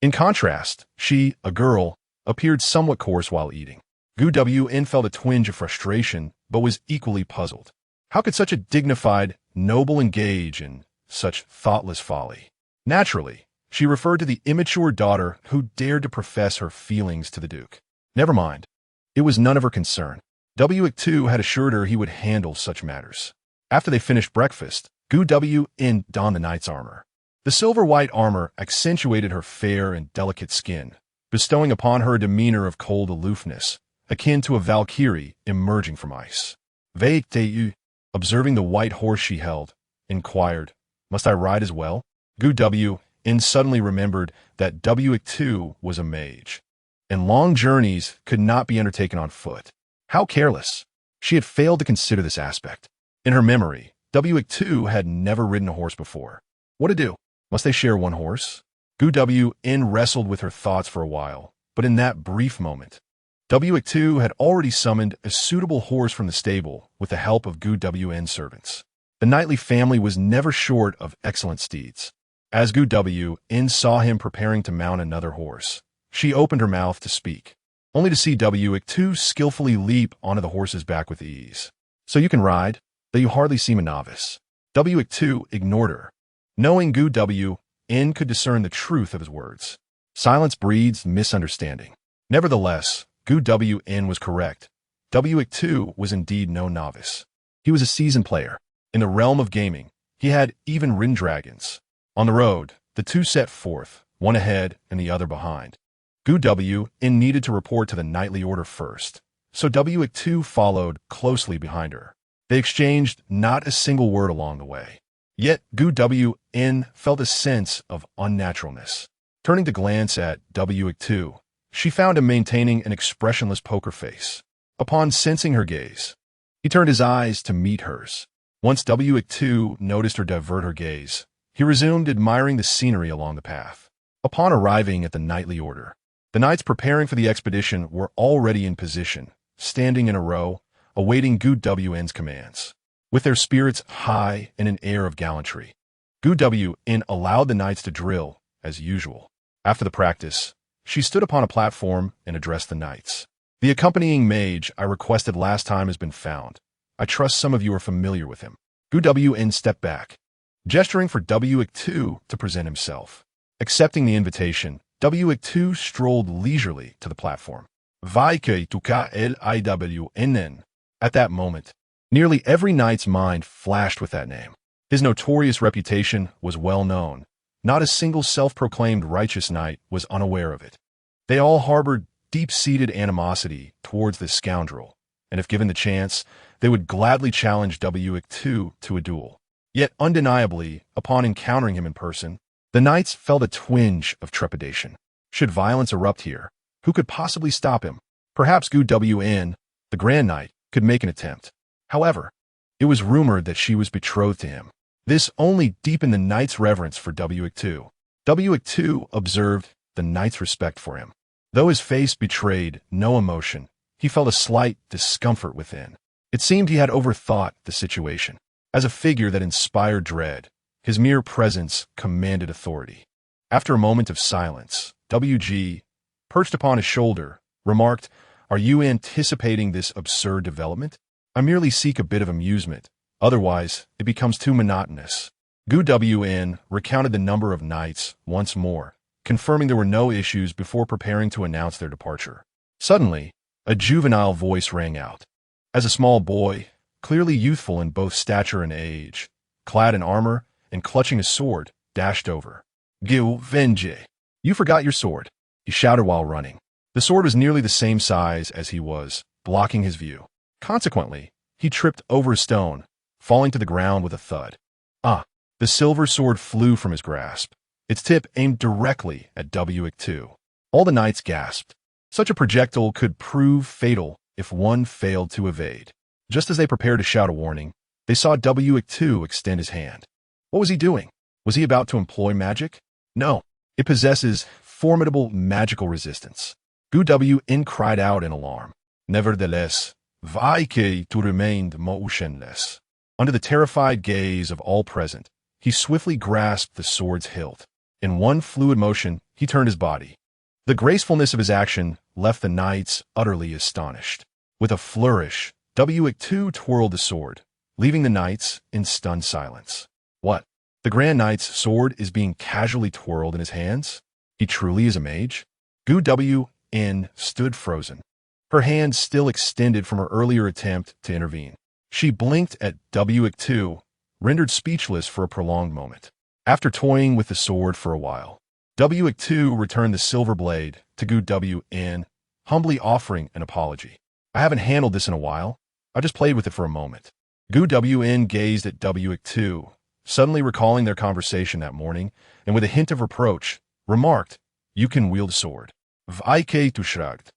In contrast, she, a girl, appeared somewhat coarse while eating. GWN felt a twinge of frustration, but was equally puzzled. How could such a dignified, noble engage in such thoughtless folly? Naturally, she referred to the immature daughter who dared to profess her feelings to the Duke. Never mind. It was none of her concern. W2 had assured her he would handle such matters. After they finished breakfast, Gu W donned the knight's armor. The silver-white armor accentuated her fair and delicate skin, bestowing upon her a demeanor of cold aloofness, akin to a Valkyrie emerging from ice. Vaik-te-yu, observing the white horse she held, inquired, "Must I ride as well?" Gu W suddenly remembered that W2 was a mage, and long journeys could not be undertaken on foot. How careless! She had failed to consider this aspect. In her memory, W2 had never ridden a horse before. What to do? Must they share one horse? Gu W wrestled with her thoughts for a while, but in that brief moment, W2 had already summoned a suitable horse from the stable with the help of Gu Wn's servants. The knightly family was never short of excellent steeds. As Gu Wn saw him preparing to mount another horse, she opened her mouth to speak, only to see W2 skillfully leap onto the horse's back with ease. "So you can ride, though you hardly seem a novice." W2 ignored her, knowing Gu Wn could discern the truth of his words. Silence breeds misunderstanding. Nevertheless, Gu Wn was correct. W2 was indeed no novice. He was a seasoned player. In the realm of gaming, he had even ridden dragons. On the road, the two set forth, one ahead and the other behind. Gu Wn needed to report to the knightly order first, so W2 followed closely behind her. They exchanged not a single word along the way. Yet Gu Wn felt a sense of unnaturalness. Turning to glance at W2, she found him maintaining an expressionless poker face. Upon sensing her gaze, he turned his eyes to meet hers. Once W2 noticed her divert her gaze, he resumed admiring the scenery along the path. Upon arriving at the knightly order, the knights preparing for the expedition were already in position, standing in a row, awaiting Gu Wn's commands. With their spirits high and an air of gallantry, Gu Wn allowed the knights to drill, as usual. After the practice, she stood upon a platform and addressed the knights. "The accompanying mage I requested last time has been found. I trust some of you are familiar with him." Gu Wn stepped back, gesturing for W2 to present himself. Accepting the invitation, W2 strolled leisurely to the platform. Vaik-te-liwn. At that moment, nearly every knight's mind flashed with that name. His notorious reputation was well known. Not a single self-proclaimed righteous knight was unaware of it. They all harbored deep-seated animosity towards this scoundrel, and if given the chance, they would gladly challenge W2 to a duel. Yet undeniably, upon encountering him in person, the knights felt a twinge of trepidation. Should violence erupt here, who could possibly stop him? Perhaps Gu Wn, the Grand Knight, could make an attempt. However, it was rumored that she was betrothed to him. This only deepened the knight's reverence for W2. W2 observed the knight's respect for him. Though his face betrayed no emotion, he felt a slight discomfort within. It seemed he had overthought the situation. As a figure that inspired dread, his mere presence commanded authority. After a moment of silence, WG, perched upon his shoulder, remarked, "Are you anticipating this absurd development? I merely seek a bit of amusement. Otherwise, it becomes too monotonous." Gu Wn recounted the number of knights once more, confirming there were no issues before preparing to announce their departure. Suddenly, a juvenile voice rang out. As a small boy, clearly youthful in both stature and age, clad in armor and clutching a sword, dashed over. "Gil Venge, you forgot your sword," he shouted while running. The sword was nearly the same size as he was, blocking his view. Consequently, he tripped over a stone, falling to the ground with a thud. The silver sword flew from his grasp, its tip aimed directly at W2. All the knights gasped. Such a projectile could prove fatal if one failed to evade. Just as they prepared to shout a warning, they saw W2 extend his hand. What was he doing? Was he about to employ magic? No, it possesses formidable magical resistance. Gu Wn cried out in alarm. Nevertheless, Vaik-te remained motionless. Under the terrified gaze of all present, he swiftly grasped the sword's hilt. In one fluid motion, he turned his body. The gracefulness of his action left the knights utterly astonished. With a flourish, W2 twirled the sword, leaving the knights in stunned silence. What? The Grand Knight's sword is being casually twirled in his hands? He truly is a mage? Gu W.N. stood frozen, her hand still extended from her earlier attempt to intervene. She blinked at W.2, rendered speechless for a prolonged moment. After toying with the sword for a while, W.2 returned the silver blade to Gu W.N., humbly offering an apology. I haven't handled this in a while. I just played with it for a moment. Gu W.N. gazed at W.2, suddenly recalling their conversation that morning, and with a hint of reproach, remarked, "You can wield a sword." Vik shrugged,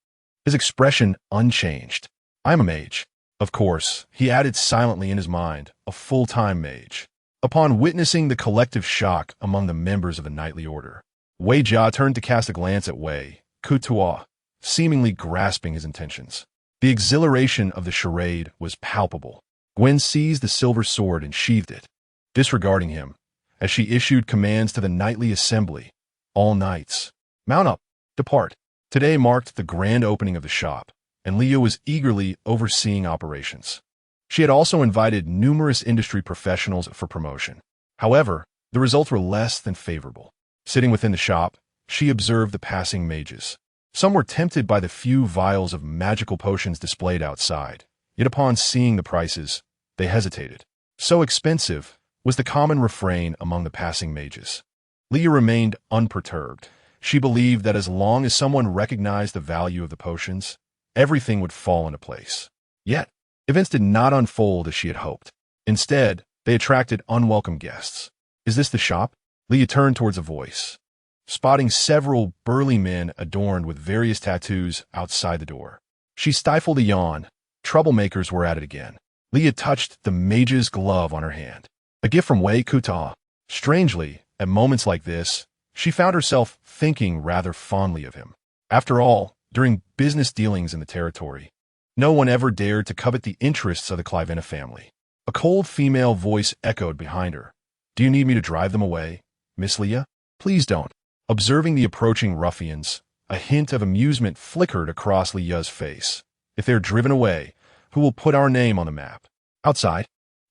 his expression unchanged. "I'm a mage." Of course, he added silently in his mind, a full-time mage. Upon witnessing the collective shock among the members of the knightly order, Wei Jia turned to cast a glance at Wei Kutua, seemingly grasping his intentions. The exhilaration of the charade was palpable. Gwen seized the silver sword and sheathed it, disregarding him, as she issued commands to the knightly assembly. All knights, mount up, depart. Today marked the grand opening of the shop, and Leah was eagerly overseeing operations. She had also invited numerous industry professionals for promotion. However, the results were less than favorable. Sitting within the shop, she observed the passing mages. Some were tempted by the few vials of magical potions displayed outside, yet upon seeing the prices, they hesitated. So expensive was the common refrain among the passing mages. Leah remained unperturbed. She believed that as long as someone recognized the value of the potions, everything would fall into place. Yet, events did not unfold as she had hoped. Instead, they attracted unwelcome guests. "Is this the shop?" Leah turned towards a voice, spotting several burly men adorned with various tattoos outside the door. She stifled a yawn. Troublemakers were at it again. Leah touched the mage's glove on her hand. A gift from Wei Kuta. Strangely, at moments like this, she found herself thinking rather fondly of him. After all, during business dealings in the territory, no one ever dared to covet the interests of the Clivena family. A cold female voice echoed behind her. "Do you need me to drive them away, Miss Leah?" "Please don't." Observing the approaching ruffians, a hint of amusement flickered across Leah's face. "If they're driven away, who will put our name on the map?" Outside,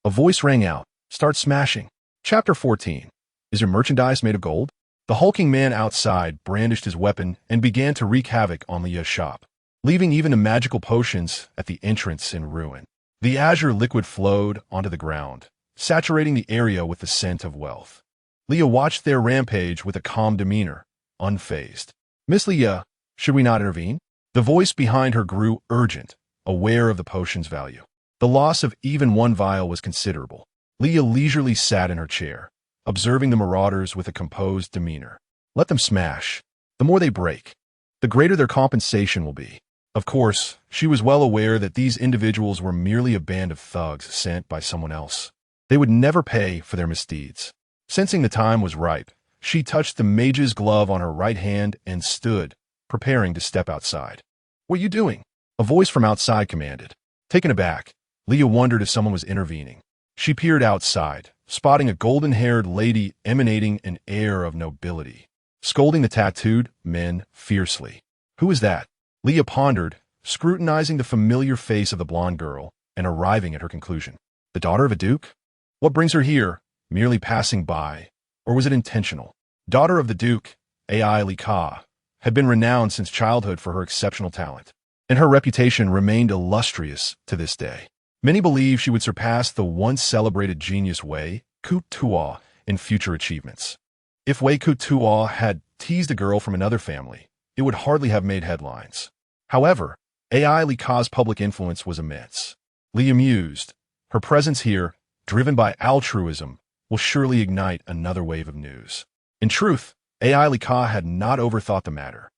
a voice rang out. "Start smashing." Chapter 14. Is your merchandise made of gold? The hulking man outside brandished his weapon and began to wreak havoc on Leah's shop, leaving even the magical potions at the entrance in ruin. The azure liquid flowed onto the ground, saturating the area with the scent of wealth. Leah watched their rampage with a calm demeanor, unfazed. "Miss Leah, should we not intervene?" The voice behind her grew urgent, aware of the potion's value. The loss of even one vial was considerable. Leah leisurely sat in her chair, observing the marauders with a composed demeanor. Let them smash. The more they break, the greater their compensation will be. Of course, she was well aware that these individuals were merely a band of thugs sent by someone else. They would never pay for their misdeeds. Sensing the time was ripe, she touched the mage's glove on her right hand and stood, preparing to step outside. "What are you doing?" A voice from outside commanded. Taken aback, Leah wondered if someone was intervening. She peered outside, spotting a golden-haired lady emanating an air of nobility, scolding the tattooed men fiercely. "Who is that?" Leah pondered, scrutinizing the familiar face of the blonde girl and arriving at her conclusion. The daughter of a duke? What brings her here? Merely passing by, or was it intentional? Daughter of the duke, Ai Lika, had been renowned since childhood for her exceptional talent, and her reputation remained illustrious to this day. Many believe she would surpass the once celebrated genius Wei Kutua in future achievements. If Wei Kutua had teased a girl from another family, it would hardly have made headlines. However, Ai Lika's public influence was immense. Leah mused, her presence here, driven by altruism, will surely ignite another wave of news. In truth, Ai Lika had not overthought the matter.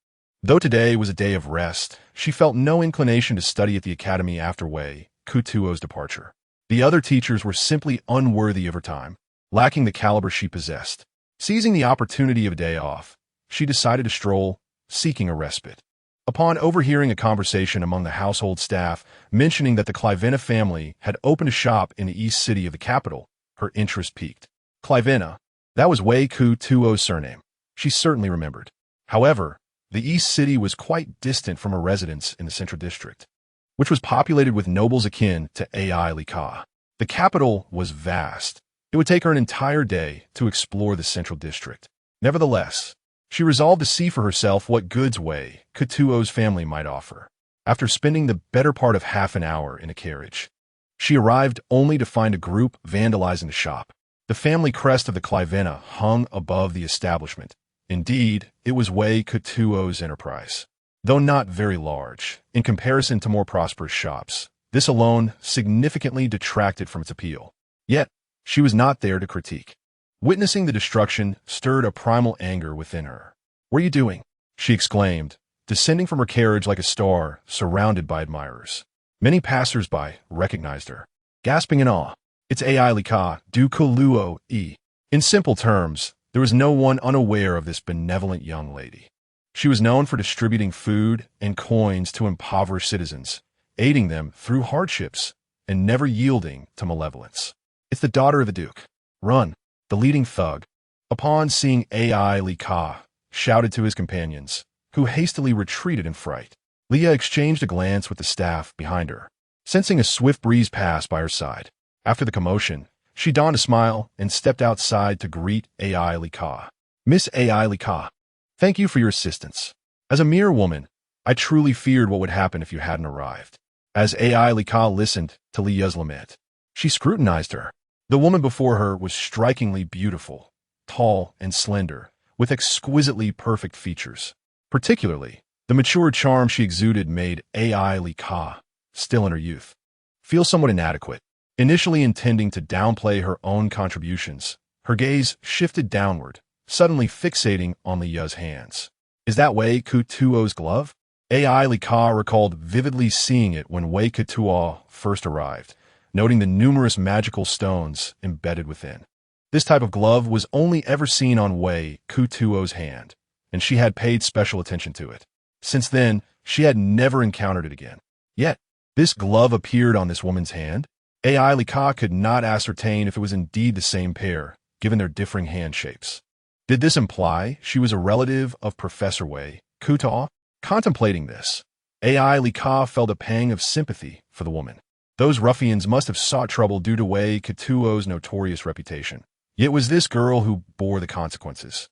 Though today was a day of rest, she felt no inclination to study at the academy after Wei Kutuo's departure. The other teachers were simply unworthy of her time, lacking the caliber she possessed. Seizing the opportunity of a day off, she decided to stroll, seeking a respite. Upon overhearing a conversation among the household staff mentioning that the Clivena family had opened a shop in the east city of the capital, her interest piqued. Clivena, that was Wei Kutuo's surname. She certainly remembered. However, the east city was quite distant from her residence in the central district, which was populated with nobles akin to Ai Lika. The capital was vast. It would take her an entire day to explore the central district. Nevertheless, she resolved to see for herself what goods Wei Kutuo's family might offer. After spending the better part of half an hour in a carriage, she arrived only to find a group vandalizing the shop. The family crest of the Clivena hung above the establishment. Indeed, it was Wei Kutuo's enterprise. Though not very large, in comparison to more prosperous shops, this alone significantly detracted from its appeal. Yet, she was not there to critique. Witnessing the destruction stirred a primal anger within her. "What are you doing?" she exclaimed, descending from her carriage like a star surrounded by admirers. Many passers-by recognized her, gasping in awe. "It's Ai Lika du Kuluo E." In simple terms, there was no one unaware of this benevolent young lady. She was known for distributing food and coins to impoverished citizens, aiding them through hardships, and never yielding to malevolence. "It's the daughter of the Duke. Run!" The leading thug, upon seeing Ai Lika, shouted to his companions, who hastily retreated in fright. Leah exchanged a glance with the staff behind her, sensing a swift breeze pass by her side. After the commotion, she donned a smile and stepped outside to greet Ai Lika. "Miss Ai Lika, thank you for your assistance. As a mere woman, I truly feared what would happen if you hadn't arrived." As Ai Lika listened to Leah's lament, she scrutinized her. The woman before her was strikingly beautiful, tall and slender, with exquisitely perfect features. Particularly, the mature charm she exuded made Ai Lika, still in her youth, feel somewhat inadequate. Initially intending to downplay her own contributions, her gaze shifted downward, suddenly fixating on Leah's hands. "Is that Wei Kutuo's glove?" Ai Lika recalled vividly seeing it when Wei Kutuo first arrived, noting the numerous magical stones embedded within. This type of glove was only ever seen on Wei Kutuo's hand, and she had paid special attention to it. Since then, she had never encountered it again. Yet, this glove appeared on this woman's hand. Ai Lika could not ascertain if it was indeed the same pair, given their differing hand shapes. Did this imply she was a relative of Professor Wei Kutuo? Contemplating this, Ai Lika felt a pang of sympathy for the woman. Those ruffians must have sought trouble due to Wei Kutuo's notorious reputation. Yet it was this girl who bore the consequences.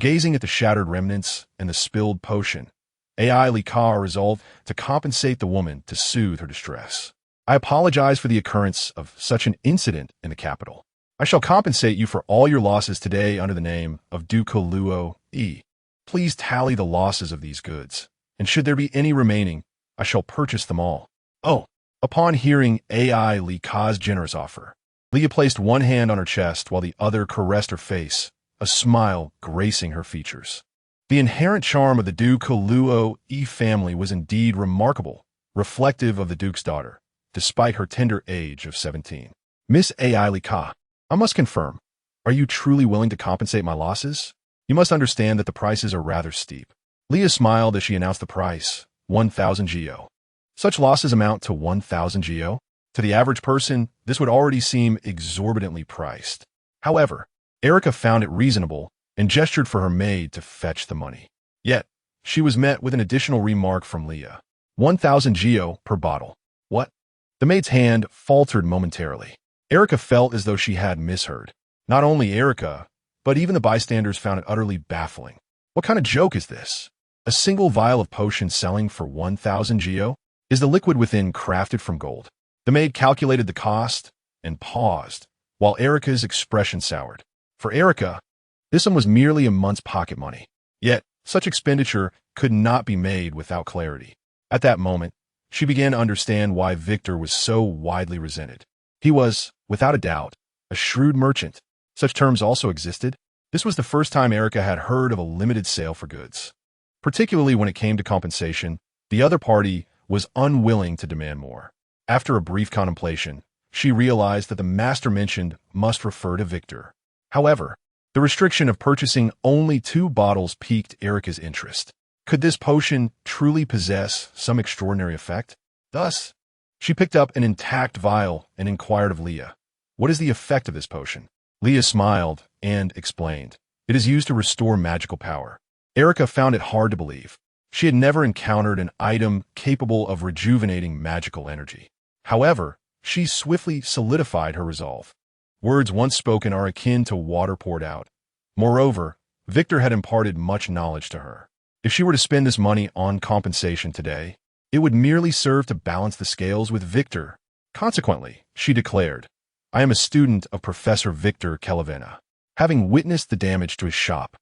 Gazing at the shattered remnants and the spilled potion, Ai Lika resolved to compensate the woman to soothe her distress. "I apologize for the occurrence of such an incident in the capital. I shall compensate you for all your losses today under the name of Duke Luo E. Please tally the losses of these goods, and should there be any remaining, I shall purchase them all." "Oh!" Upon hearing Ai Lika's generous offer, Leah placed one hand on her chest while the other caressed her face, a smile gracing her features. The inherent charm of the Duke Luo E family was indeed remarkable, reflective of the Duke's daughter, despite her tender age of 17. "Miss Ai Lika, I must confirm, are you truly willing to compensate my losses? You must understand that the prices are rather steep." Leah smiled as she announced the price, 1,000 geo. Such losses amount to 1,000 geo? To the average person, this would already seem exorbitantly priced. However, Erica found it reasonable and gestured for her maid to fetch the money. Yet, she was met with an additional remark from Leah. 1,000 geo per bottle. What? The maid's hand faltered momentarily. Erica felt as though she had misheard. Not only Erica, but even the bystanders found it utterly baffling. What kind of joke is this? A single vial of potion selling for 1,000 geo? Is the liquid within crafted from gold? The maid calculated the cost and paused, while Erica's expression soured. For Erica, this sum was merely a month's pocket money. Yet, such expenditure could not be made without clarity. At that moment, she began to understand why Victor was so widely resented. He was, without a doubt, a shrewd merchant. Such terms also existed. This was the first time Erica had heard of a limited sale for goods. Particularly when it came to compensation, the other party was unwilling to demand more. After a brief contemplation, she realized that the master mentioned must refer to Victor. However, the restriction of purchasing only 2 bottles piqued Erica's interest. Could this potion truly possess some extraordinary effect? Thus, she picked up an intact vial and inquired of Leah, "What is the effect of this potion?" Leah smiled and explained, "It is used to restore magical power." Erica found it hard to believe. She had never encountered an item capable of rejuvenating magical energy. However, she swiftly solidified her resolve. Words once spoken are akin to water poured out. Moreover, Victor had imparted much knowledge to her. If she were to spend this money on compensation today, it would merely serve to balance the scales with Victor. Consequently, she declared, I am a student of Professor Victor Calavena. Having witnessed the damage to his shop,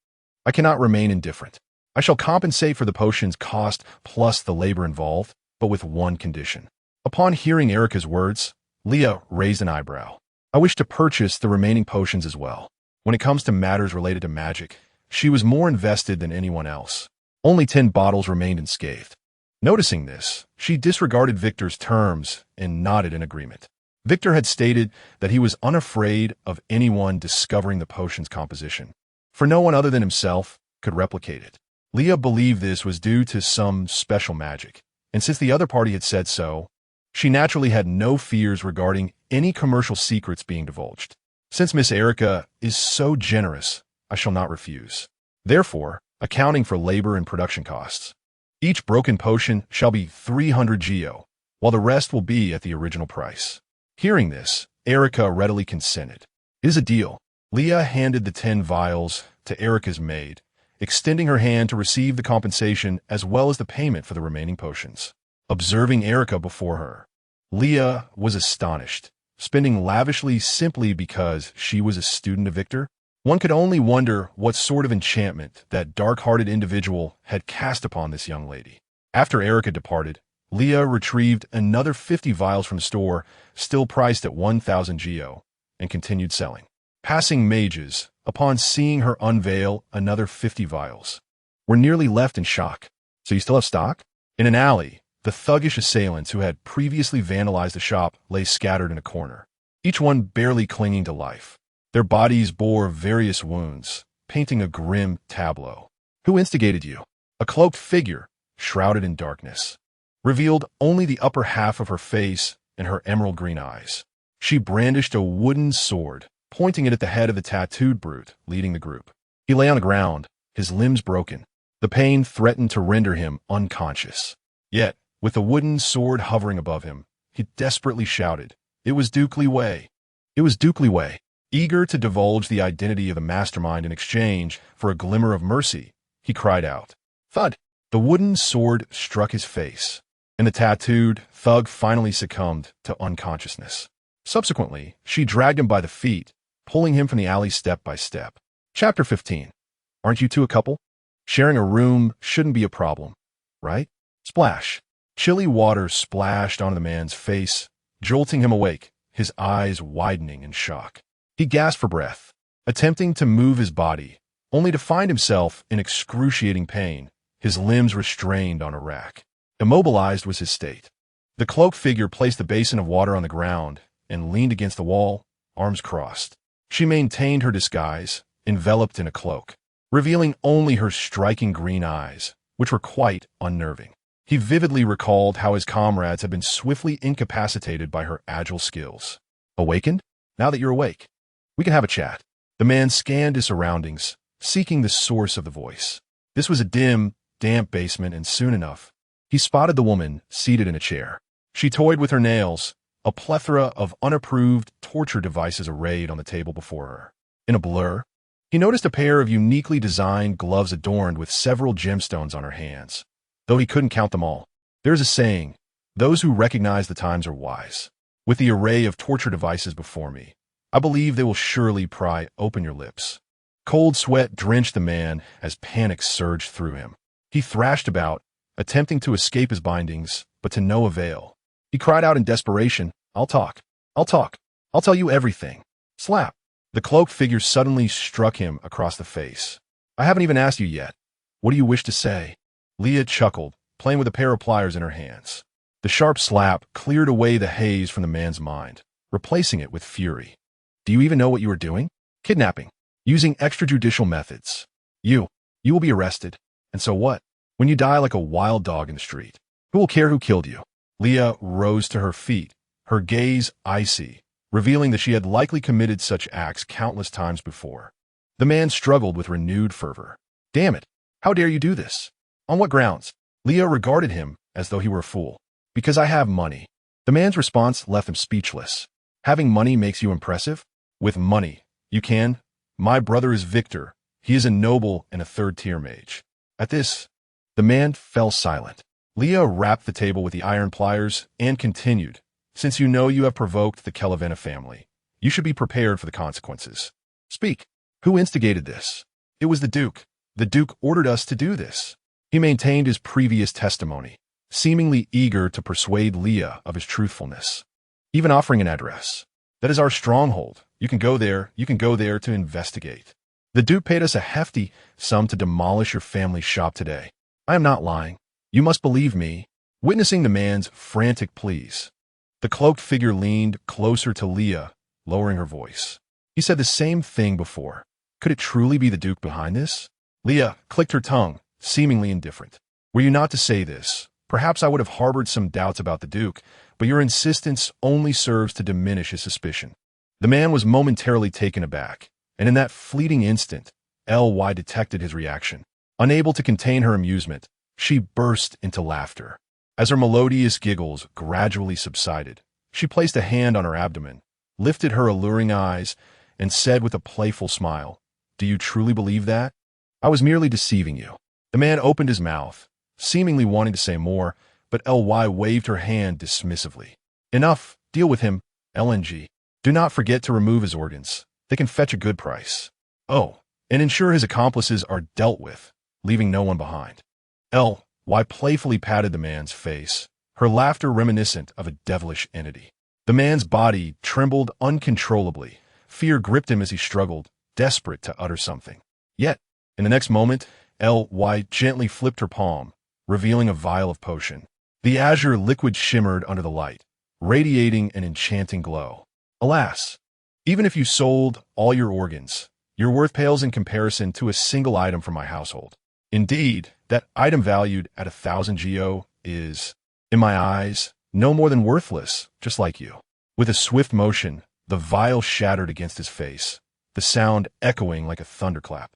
I cannot remain indifferent. I shall compensate for the potion's cost plus the labor involved, but with one condition. Upon hearing Erica's words, Leah raised an eyebrow. I wish to purchase the remaining potions as well. When it comes to matters related to magic, she was more invested than anyone else. Only 10 bottles remained unscathed. Noticing this, she disregarded Victor's terms and nodded in agreement. Victor had stated that he was unafraid of anyone discovering the potion's composition, for no one other than himself could replicate it. Leah believed this was due to some special magic, and since the other party had said so, she naturally had no fears regarding any commercial secrets being divulged. Since Miss Erica is so generous, I shall not refuse. Therefore, accounting for labor and production costs, each broken potion shall be 300 geo, while the rest will be at the original price. Hearing this, Erica readily consented. It is a deal. Leah handed the 10 vials to Erica's maid, extending her hand to receive the compensation as well as the payment for the remaining potions. Observing Erica before her, Leah was astonished, spending lavishly simply because she was a student of Victor. One could only wonder what sort of enchantment that dark-hearted individual had cast upon this young lady. After Erica departed, Leah retrieved another 50 vials from the store, still priced at 1,000 geo, and continued selling. Passing mages, upon seeing her unveil another 50 vials, were nearly left in shock. So you still have stock? In an alley, the thuggish assailants who had previously vandalized the shop lay scattered in a corner, each one barely clinging to life. Their bodies bore various wounds, painting a grim tableau. Who instigated you? A cloaked figure, shrouded in darkness, revealed only the upper half of her face and her emerald green eyes. She brandished a wooden sword, pointing it at the head of the tattooed brute leading the group. He lay on the ground, his limbs broken. The pain threatened to render him unconscious. Yet, with the wooden sword hovering above him, he desperately shouted, It was Duke Li Wei. It was Duke Li Wei. Eager to divulge the identity of the mastermind in exchange for a glimmer of mercy, he cried out. Thud! The wooden sword struck his face, and the tattooed thug finally succumbed to unconsciousness. Subsequently, she dragged him by the feet, pulling him from the alley step by step. Chapter 15. Aren't you two a couple? Sharing a room shouldn't be a problem, right? Splash. Chilly water splashed onto the man's face, jolting him awake, his eyes widening in shock. He gasped for breath, attempting to move his body, only to find himself in excruciating pain, his limbs restrained on a rack. Immobilized was his state. The cloaked figure placed the basin of water on the ground and leaned against the wall, arms crossed. She maintained her disguise, enveloped in a cloak, revealing only her striking green eyes, which were quite unnerving. He vividly recalled how his comrades had been swiftly incapacitated by her agile skills. Awakened? Now that you're awake, we can have a chat. The man scanned his surroundings, seeking the source of the voice. This was a dim, damp basement, and soon enough, he spotted the woman seated in a chair. She toyed with her nails, a plethora of unapproved torture devices arrayed on the table before her. In a blur, he noticed a pair of uniquely designed gloves adorned with several gemstones on her hands. Though he couldn't count them all, there's a saying, those who recognize the times are wise. With the array of torture devices before me, I believe they will surely pry open your lips. Cold sweat drenched the man as panic surged through him. He thrashed about, attempting to escape his bindings, but to no avail. He cried out in desperation, I'll talk. I'll talk. I'll tell you everything. Slap. The cloaked figure suddenly struck him across the face. I haven't even asked you yet. What do you wish to say? Leah chuckled, playing with a pair of pliers in her hands. The sharp slap cleared away the haze from the man's mind, replacing it with fury. Do you even know what you are doing? Kidnapping. Using extrajudicial methods. You will be arrested. And so what? When you die like a wild dog in the street, who will care who killed you? Leah rose to her feet, her gaze icy, revealing that she had likely committed such acts countless times before. The man struggled with renewed fervor. Damn it! How dare you do this? On what grounds? Leah regarded him as though he were a fool. Because I have money. The man's response left him speechless. Having money makes you impressive? With money, you can. My brother is Victor. He is a noble and a third-tier mage. At this, the man fell silent. Leah rapped the table with the iron pliers and continued. Since you know you have provoked the Kellavena family, you should be prepared for the consequences. Speak. Who instigated this? It was the Duke. The Duke ordered us to do this. He maintained his previous testimony, seemingly eager to persuade Leah of his truthfulness, even offering an address. That is our stronghold. You can go there to investigate. The Duke paid us a hefty sum to demolish your family's shop today. I am not lying. You must believe me. Witnessing the man's frantic pleas, the cloaked figure leaned closer to Leah, lowering her voice. He said the same thing before. Could it truly be the Duke behind this? Leah clicked her tongue, seemingly indifferent. Were you not to say this, perhaps I would have harbored some doubts about the Duke, but your insistence only serves to diminish his suspicion. The man was momentarily taken aback, and in that fleeting instant, Ly detected his reaction. Unable to contain her amusement, she burst into laughter. As her melodious giggles gradually subsided, she placed a hand on her abdomen, lifted her alluring eyes, and said with a playful smile, "Do you truly believe that? I was merely deceiving you." The man opened his mouth, seemingly wanting to say more, but Ly waved her hand dismissively. "Enough, deal with him, LNG. Do not forget to remove his organs. They can fetch a good price. Oh, and ensure his accomplices are dealt with, leaving no one behind." Ly playfully patted the man's face, her laughter reminiscent of a devilish entity. The man's body trembled uncontrollably. Fear gripped him as he struggled, desperate to utter something. Yet, in the next moment, Ly gently flipped her palm, revealing a vial of potion. The azure liquid shimmered under the light, radiating an enchanting glow. Alas, even if you sold all your organs, your worth pales in comparison to a single item from my household. Indeed, that item valued at 1,000 geo is, in my eyes, no more than worthless, just like you. With a swift motion, the vial shattered against his face, the sound echoing like a thunderclap.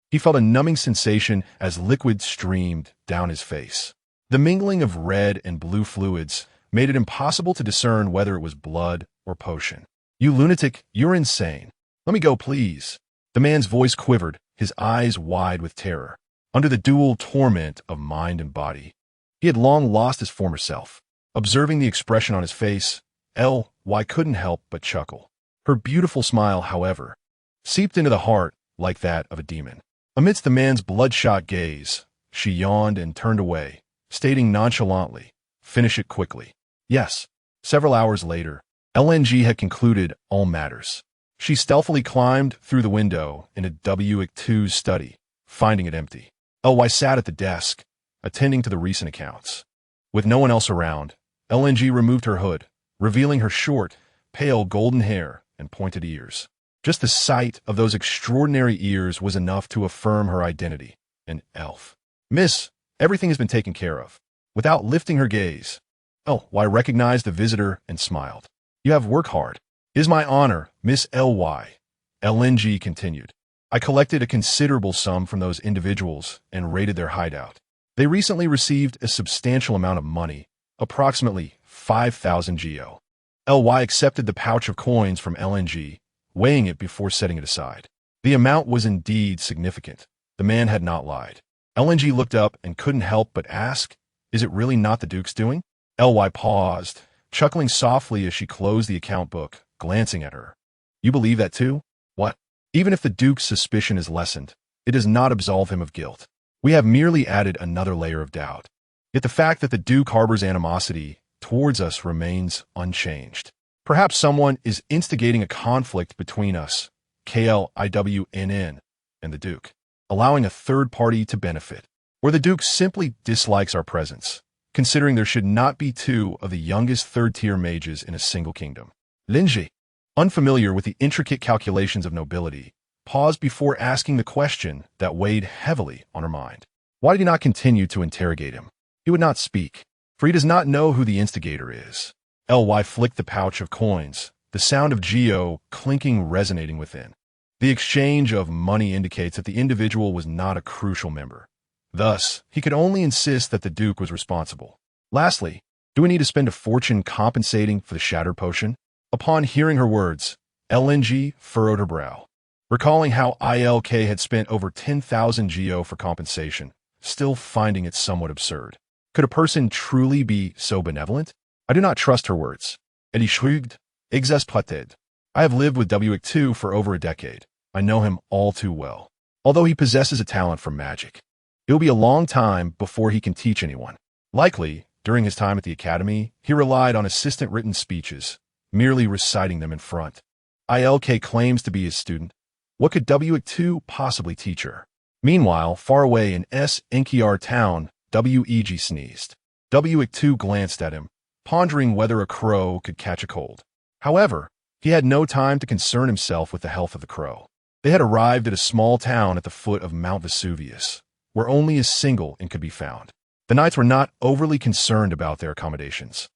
He felt a numbing sensation as liquid streamed down his face. The mingling of red and blue fluids made it impossible to discern whether it was blood or potion. "You lunatic, you're insane. Let me go, please." The man's voice quivered, his eyes wide with terror. Under the dual torment of mind and body, he had long lost his former self. Observing the expression on his face, Ly couldn't help but chuckle. Her beautiful smile, however, seeped into the heart like that of a demon. Amidst the man's bloodshot gaze, she yawned and turned away, stating nonchalantly, "Finish it quickly." Yes. Several hours later, LNG had concluded all matters. She stealthily climbed through the window into W2's study, finding it empty. Ly sat at the desk, attending to the recent accounts. With no one else around, LNG removed her hood, revealing her short, pale golden hair and pointed ears. Just the sight of those extraordinary ears was enough to affirm her identity, an elf. "Miss, everything has been taken care of." Without lifting her gaze, Ly recognized the visitor and smiled. "You have worked hard." "It is my honor, Miss Ly," LNG continued. "I collected a considerable sum from those individuals and raided their hideout. They recently received a substantial amount of money, approximately 5,000 geo. Ly accepted the pouch of coins from LNG, weighing it before setting it aside. The amount was indeed significant. The man had not lied. LNG looked up and couldn't help but ask, "Is it really not the Duke's doing?" Ly paused, chuckling softly as she closed the account book, glancing at her. "You believe that too? What? Even if the Duke's suspicion is lessened, it does not absolve him of guilt. We have merely added another layer of doubt. Yet the fact that the Duke harbors animosity towards us remains unchanged. Perhaps someone is instigating a conflict between us, KLIWNN, and the Duke, allowing a third party to benefit. Or the Duke simply dislikes our presence, considering there should not be two of the youngest third-tier mages in a single kingdom." Linji, unfamiliar with the intricate calculations of nobility, paused before asking the question that weighed heavily on her mind. Why did he not continue to interrogate him? He would not speak, for he does not know who the instigator is. Ly flicked the pouch of coins, the sound of geo clinking resonating within. The exchange of money indicates that the individual was not a crucial member. Thus, he could only insist that the Duke was responsible. Lastly, Do we need to spend a fortune compensating for the shattered potion? Upon hearing her words, LNG furrowed her brow. Recalling how ILK had spent over 10,000 GO for compensation, still finding it somewhat absurd. Could a person truly be so benevolent? I do not trust her words. And he shrugged. Exhausted. I have lived with W2 for over a decade. I know him all too well. Although he possesses a talent for magic, it will be a long time before he can teach anyone. Likely, during his time at the academy, he relied on assistant-written speeches, merely reciting them in front. ILK claims to be his student. What could W2 possibly teach her? Meanwhile, far away in Enkiar town, WEG sneezed. W2 glanced at him, pondering whether a crow could catch a cold. However, he had no time to concern himself with the health of the crow. They had arrived at a small town at the foot of Mount Vesuvius, where only a single inn could be found. The knights were not overly concerned about their accommodations.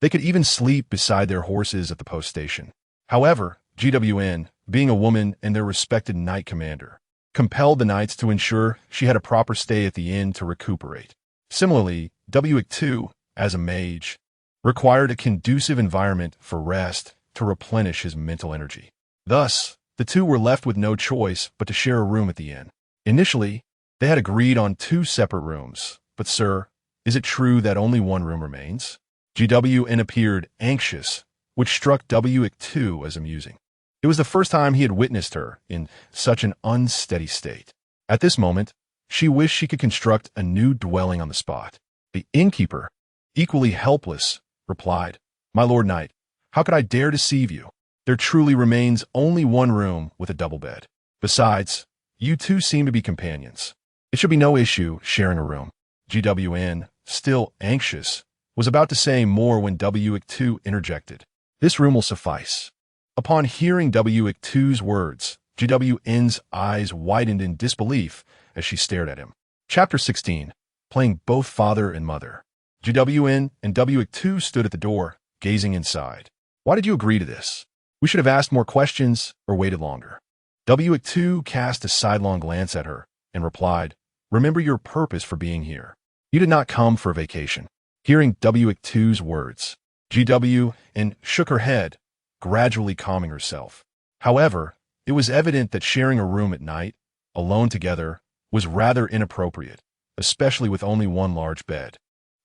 They could even sleep beside their horses at the post station. However, GWN, being a woman and their respected knight commander, compelled the knights to ensure she had a proper stay at the inn to recuperate. Similarly, W2, as a mage, required a conducive environment for rest to replenish his mental energy. Thus, the two were left with no choice but to share a room at the inn. Initially, they had agreed on 2 separate rooms, but sir, is it true that only one room remains? GWN appeared anxious, which struck W2 as amusing. It was the first time he had witnessed her in such an unsteady state. At this moment, she wished she could construct a new dwelling on the spot. The innkeeper, equally helpless, replied, My lord knight, how could I dare deceive you? There truly remains only one room with a double bed. Besides, you two seem to be companions. It should be no issue sharing a room. GWN, still anxious, was about to say more when W2 interjected. This room will suffice. Upon hearing W2's words, GWN's eyes widened in disbelief as she stared at him. Chapter 16. Playing both father and mother. GWN and W2 stood at the door, gazing inside. Why did you agree to this? We should have asked more questions or waited longer. W2 cast a sidelong glance at her and replied, Remember your purpose for being here. You did not come for a vacation. Hearing W2's words, GWN shook her head, gradually calming herself. However, it was evident that sharing a room at night, alone together, was rather inappropriate, especially with only one large bed.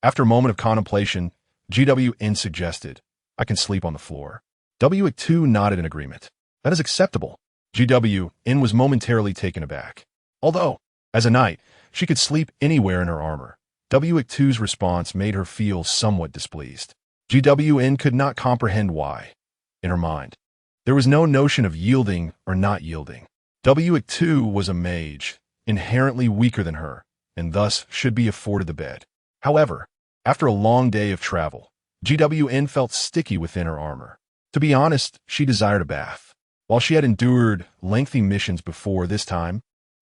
After a moment of contemplation, GWN suggested, I can sleep on the floor. W2 nodded in agreement. That is acceptable. GWN was momentarily taken aback. Although, as a knight, she could sleep anywhere in her armor, W2's response made her feel somewhat displeased. GWN could not comprehend why. In her mind, there was no notion of yielding or not yielding. W2 was a mage, inherently weaker than her, and thus should be afforded the bed. However, after a long day of travel, GWN felt sticky within her armor. To be honest, she desired a bath. While she had endured lengthy missions before this time,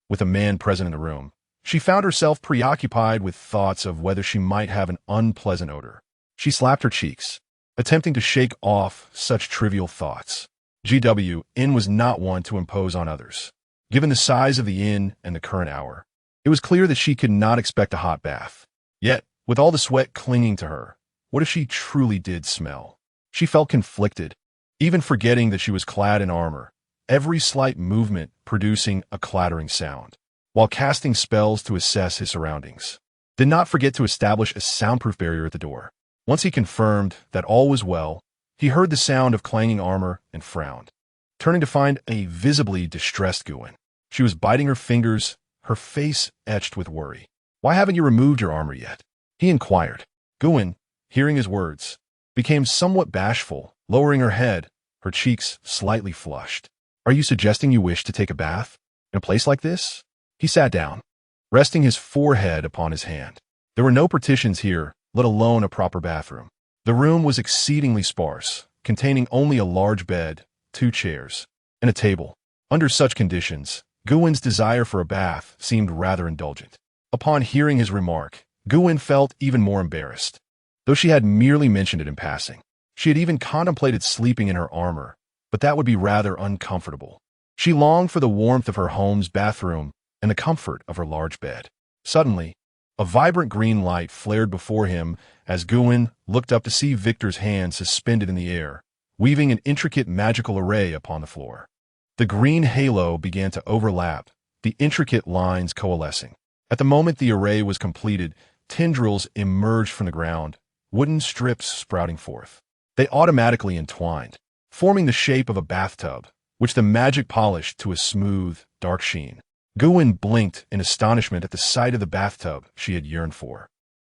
with a man present in the room, she found herself preoccupied with thoughts of whether she might have an unpleasant odor. She slapped her cheeks, attempting to shake off such trivial thoughts. GWN was not one to impose on others. Given the size of the inn and the current hour, it was clear that she could not expect a hot bath. Yet, with all the sweat clinging to her, what if she truly did smell? She felt conflicted, even forgetting that she was clad in armor, every slight movement producing a clattering sound, while casting spells to assess his surroundings. Did not forget to establish a soundproof barrier at the door. Once he confirmed that all was well, he heard the sound of clanging armor and frowned, turning to find a visibly distressed Guin. She was biting her fingers, her face etched with worry. Why haven't you removed your armor yet? He inquired. Guin, hearing his words, became somewhat bashful, lowering her head, her cheeks slightly flushed. Are you suggesting you wish to take a bath in a place like this? He sat down, resting his forehead upon his hand. There were no partitions here, let alone a proper bathroom. The room was exceedingly sparse, containing only a large bed, 2 chairs, and a table. Under such conditions, Guin's desire for a bath seemed rather indulgent. Upon hearing his remark, Guin felt even more embarrassed, though she had merely mentioned it in passing. She had even contemplated sleeping in her armor, but that would be rather uncomfortable. She longed for the warmth of her home's bathroom and the comfort of her large bed. Suddenly, A vibrant green light flared before him as Guin looked up to see Victor's hand suspended in the air, weaving an intricate magical array upon the floor. The green halo began to overlap, the intricate lines coalescing. At the moment the array was completed, tendrils emerged from the ground, wooden strips sprouting forth. They automatically entwined, forming the shape of a bathtub, which the magic polished to a smooth, dark sheen. Guin blinked in astonishment at the sight of the bathtub she had yearned for.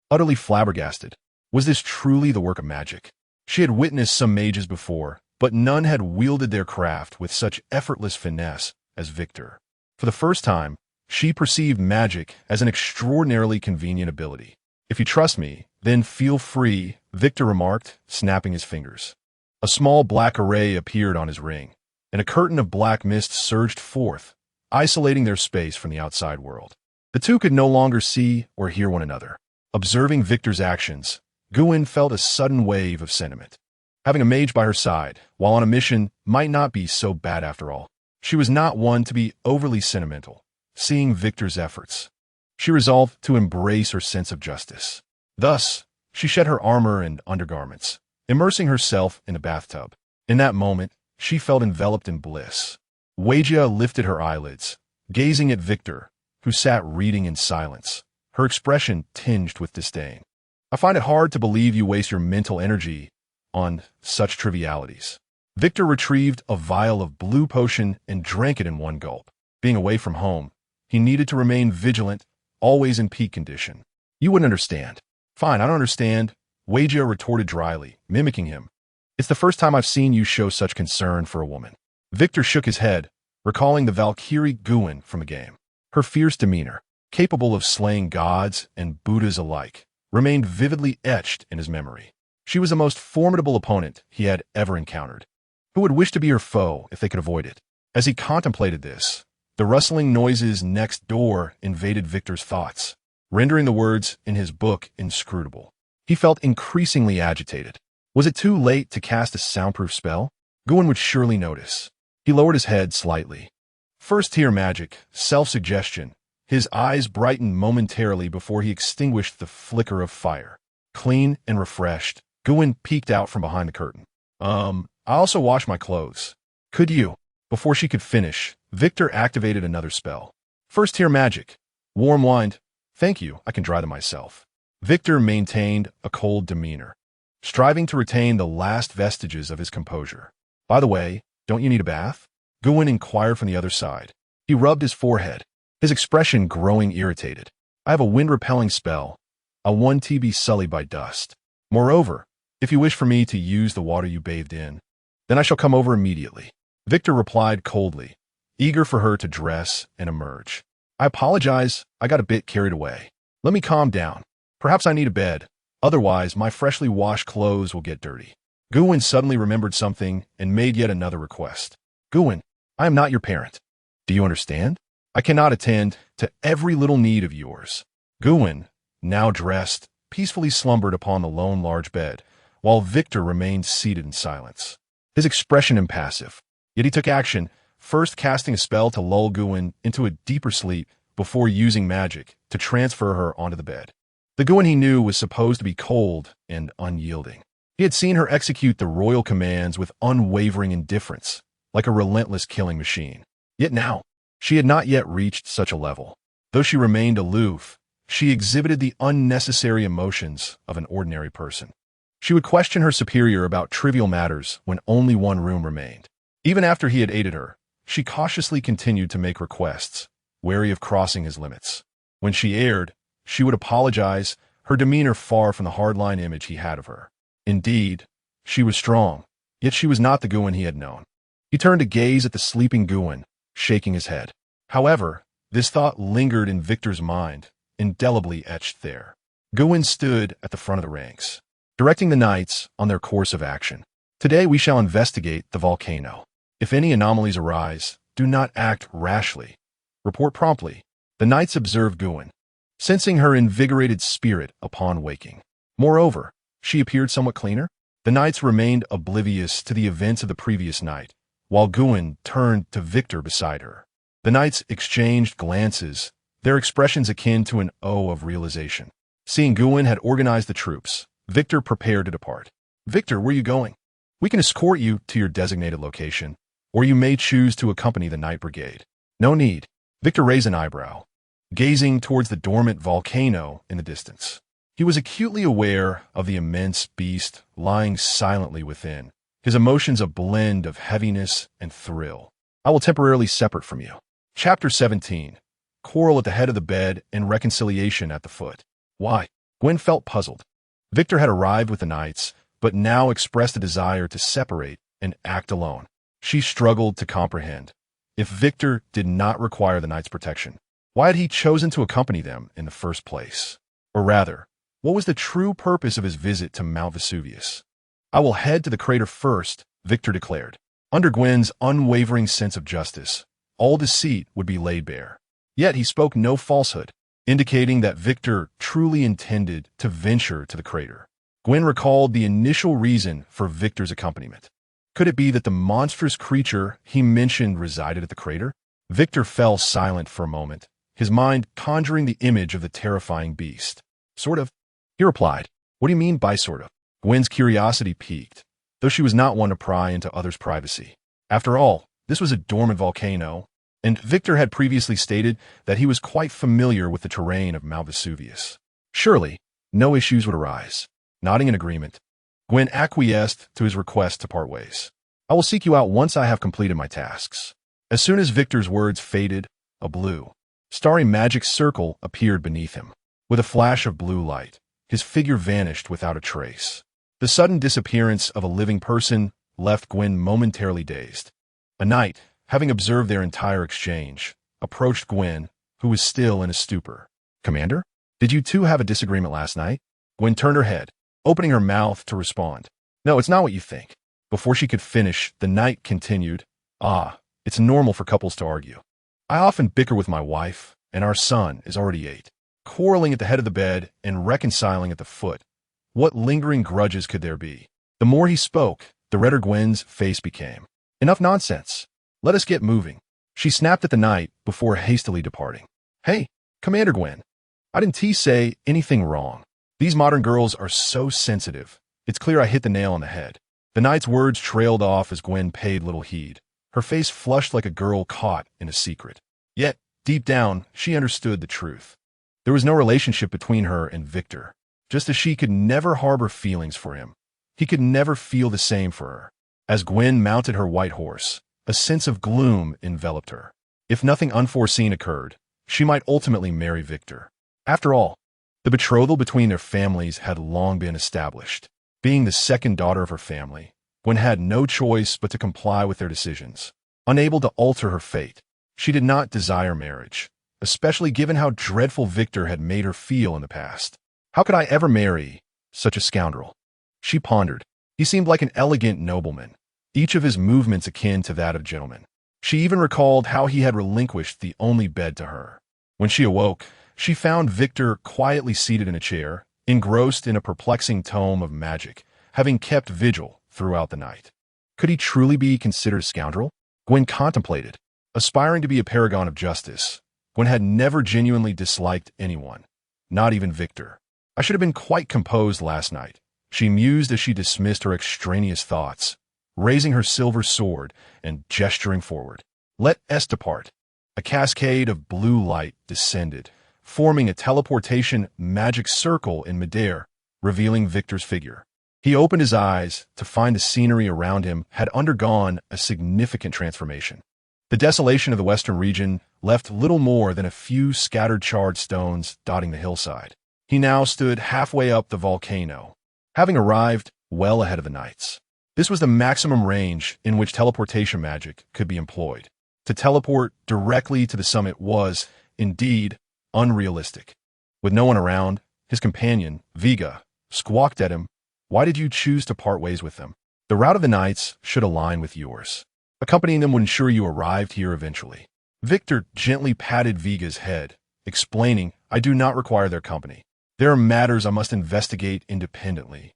Utterly flabbergasted, was this truly the work of magic? She had witnessed some mages before, but none had wielded their craft with such effortless finesse as Victor. For the first time, she perceived magic as an extraordinarily convenient ability. "If you trust me, then feel free," Victor remarked, snapping his fingers. A small black array appeared on his ring, and a curtain of black mist surged forth, isolating their space from the outside world. The two could no longer see or hear one another. Observing Victor's actions, Guin felt a sudden wave of sentiment. Having a mage by her side, while on a mission, might not be so bad after all. She was not one to be overly sentimental. Seeing Victor's efforts, she resolved to embrace her sense of justice. Thus, she shed her armor and undergarments, immersing herself in a bathtub. In that moment, she felt enveloped in bliss. Wagia lifted her eyelids, gazing at Victor, who sat reading in silence, her expression tinged with disdain. "I find it hard to believe you waste your mental energy on such trivialities." Victor retrieved a vial of blue potion and drank it in one gulp. Being away from home, he needed to remain vigilant, always in peak condition. "You wouldn't understand." "Fine, I don't understand," Wagia retorted dryly, mimicking him. "It's the first time I've seen you show such concern for a woman." Victor shook his head, recalling the Valkyrie Guin from a game. Her fierce demeanor, capable of slaying gods and Buddhas alike, remained vividly etched in his memory. She was the most formidable opponent he had ever encountered. Who would wish to be her foe if they could avoid it? As he contemplated this, the rustling noises next door invaded Victor's thoughts, rendering the words in his book inscrutable. He felt increasingly agitated. Was it too late to cast a soundproof spell? Guin would surely notice. He lowered his head slightly. First-tier magic, self-suggestion. His eyes brightened momentarily before he extinguished the flicker of fire. Clean and refreshed, Guin peeked out from behind the curtain. I also wash my clothes. Could you?" Before she could finish, Victor activated another spell. First-tier magic. Warm wind. "Thank you, I can dry them myself." Victor maintained a cold demeanor, striving to retain the last vestiges of his composure. "By the way, don't you need a bath?" Guin inquired from the other side. He rubbed his forehead, his expression growing irritated. "I have a wind-repelling spell, a 1 TB sullied by dust. Moreover, if you wish for me to use the water you bathed in, then I shall come over immediately." Victor replied coldly, eager for her to dress and emerge. "I apologize, I got a bit carried away. Let me calm down. Perhaps I need a bed. Otherwise, my freshly washed clothes will get dirty." Guin suddenly remembered something and made yet another request. "Guin, I am not your parent. Do you understand? I cannot attend to every little need of yours." Guin, now dressed, peacefully slumbered upon the lone large bed, while Victor remained seated in silence, his expression impassive. Yet he took action, first casting a spell to lull Guin into a deeper sleep before using magic to transfer her onto the bed. The Guin he knew was supposed to be cold and unyielding. He had seen her execute the royal commands with unwavering indifference, like a relentless killing machine. Yet now, she had not yet reached such a level. Though she remained aloof, she exhibited the unnecessary emotions of an ordinary person. She would question her superior about trivial matters when only one room remained. Even after he had aided her, she cautiously continued to make requests, wary of crossing his limits. When she erred, she would apologize, her demeanor far from the hardline image he had of her. Indeed, she was strong, yet she was not the Guin he had known. He turned to gaze at the sleeping Guin, shaking his head. However, this thought lingered in Victor's mind, indelibly etched there. Guin stood at the front of the ranks, directing the knights on their course of action. "Today we shall investigate the volcano. If any anomalies arise, do not act rashly. Report promptly." The knights observed Guin, sensing her invigorated spirit upon waking. Moreover, she appeared somewhat cleaner. The knights remained oblivious to the events of the previous night, while Guin turned to Victor beside her. The knights exchanged glances, their expressions akin to an O of realization. Seeing Gwyn had organized the troops, Victor prepared to depart. "Victor, where are you going? We can escort you to your designated location, or you may choose to accompany the Night Brigade." "No need." Victor raised an eyebrow, gazing towards the dormant volcano in the distance. He was acutely aware of the immense beast lying silently within, his emotions a blend of heaviness and thrill. "I will temporarily separate from you." Chapter 17. Quarrel at the head of the bed and reconciliation at the foot. Why? Gwyn felt puzzled. Victor had arrived with the knights, but now expressed a desire to separate and act alone. She struggled to comprehend. If Victor did not require the knights' protection, why had he chosen to accompany them in the first place? Or rather, what was the true purpose of his visit to Mount Vesuvius? "I will head to the crater first," Victor declared. Under Gwyn's unwavering sense of justice, all deceit would be laid bare. Yet he spoke no falsehood, indicating that Victor truly intended to venture to the crater. Gwyn recalled the initial reason for Victor's accompaniment. Could it be that the monstrous creature he mentioned resided at the crater? Victor fell silent for a moment, his mind conjuring the image of the terrifying beast. "Sort of," he replied. "What do you mean by sort of?" Gwyn's curiosity piqued, though she was not one to pry into others' privacy. After all, this was a dormant volcano, and Victor had previously stated that he was quite familiar with the terrain of Mount Vesuvius. Surely, no issues would arise. Nodding in agreement, Gwyn acquiesced to his request to part ways. "I will seek you out once I have completed my tasks." As soon as Victor's words faded, a blue, starry magic circle appeared beneath him. With a flash of blue light, his figure vanished without a trace. The sudden disappearance of a living person left Gwyn momentarily dazed. A knight, having observed their entire exchange, approached Gwyn, who was still in a stupor. "Commander, did you two have a disagreement last night?" Gwyn turned her head, opening her mouth to respond. "No, it's not what you think." Before she could finish, the knight continued, "It's normal for couples to argue. I often bicker with my wife, and our son is already 8. Quarreling at the head of the bed and reconciling at the foot. What lingering grudges could there be?" The more he spoke, the redder Gwyn's face became. "Enough nonsense. Let us get moving." She snapped at the knight before hastily departing. "Hey, Commander Gwyn, I didn't say anything wrong. These modern girls are so sensitive. It's clear I hit the nail on the head." The knight's words trailed off as Gwyn paid little heed, her face flushed like a girl caught in a secret. Yet, deep down, she understood the truth. There was no relationship between her and Victor. Just as she could never harbor feelings for him, he could never feel the same for her. As Gwyn mounted her white horse, a sense of gloom enveloped her. If nothing unforeseen occurred, she might ultimately marry Victor. After all, the betrothal between their families had long been established. Being the second daughter of her family, Gwyn had no choice but to comply with their decisions. Unable to alter her fate, she did not desire marriage, especially given how dreadful Victor had made her feel in the past. "How could I ever marry such a scoundrel?" she pondered. He seemed like an elegant nobleman, each of his movements akin to that of a gentleman. She even recalled how he had relinquished the only bed to her. When she awoke, she found Victor quietly seated in a chair, engrossed in a perplexing tome of magic, having kept vigil throughout the night. Could he truly be considered a scoundrel? Gwyn contemplated. Aspiring to be a paragon of justice, Gwyn had never genuinely disliked anyone, not even Victor. "I should have been quite composed last night," she mused as she dismissed her extraneous thoughts, raising her silver sword and gesturing forward. "Let us depart." A cascade of blue light descended, forming a teleportation magic circle in midair, revealing Victor's figure. He opened his eyes to find the scenery around him had undergone a significant transformation. The desolation of the western region left little more than a few scattered charred stones dotting the hillside. He now stood halfway up the volcano, having arrived well ahead of the knights. This was the maximum range in which teleportation magic could be employed. To teleport directly to the summit was, indeed, unrealistic. With no one around, his companion, Viga, squawked at him, "Why did you choose to part ways with them? The route of the knights should align with yours. Accompanying them would ensure you arrived here eventually." Victor gently patted Viga's head, explaining, "I do not require their company. There are matters I must investigate independently,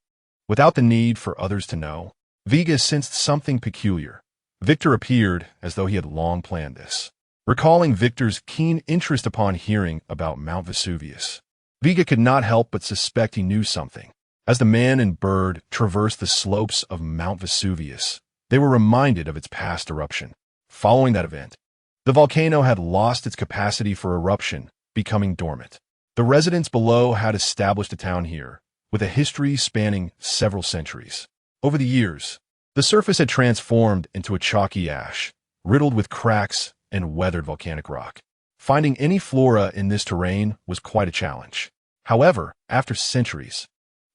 without the need for others to know." Viga sensed something peculiar. Victor appeared as though he had long planned this. recalling Victor's keen interest upon hearing about Mount Vesuvius. Viga could not help but suspect he knew something. As the man and bird traversed the slopes of Mount Vesuvius, they were reminded of its past eruption. Following that event, the volcano had lost its capacity for eruption, becoming dormant. The residents below had established a town here, with a history spanning several centuries. Over the years, the surface had transformed into a chalky ash, riddled with cracks and weathered volcanic rock. Finding any flora in this terrain was quite a challenge. However, after centuries,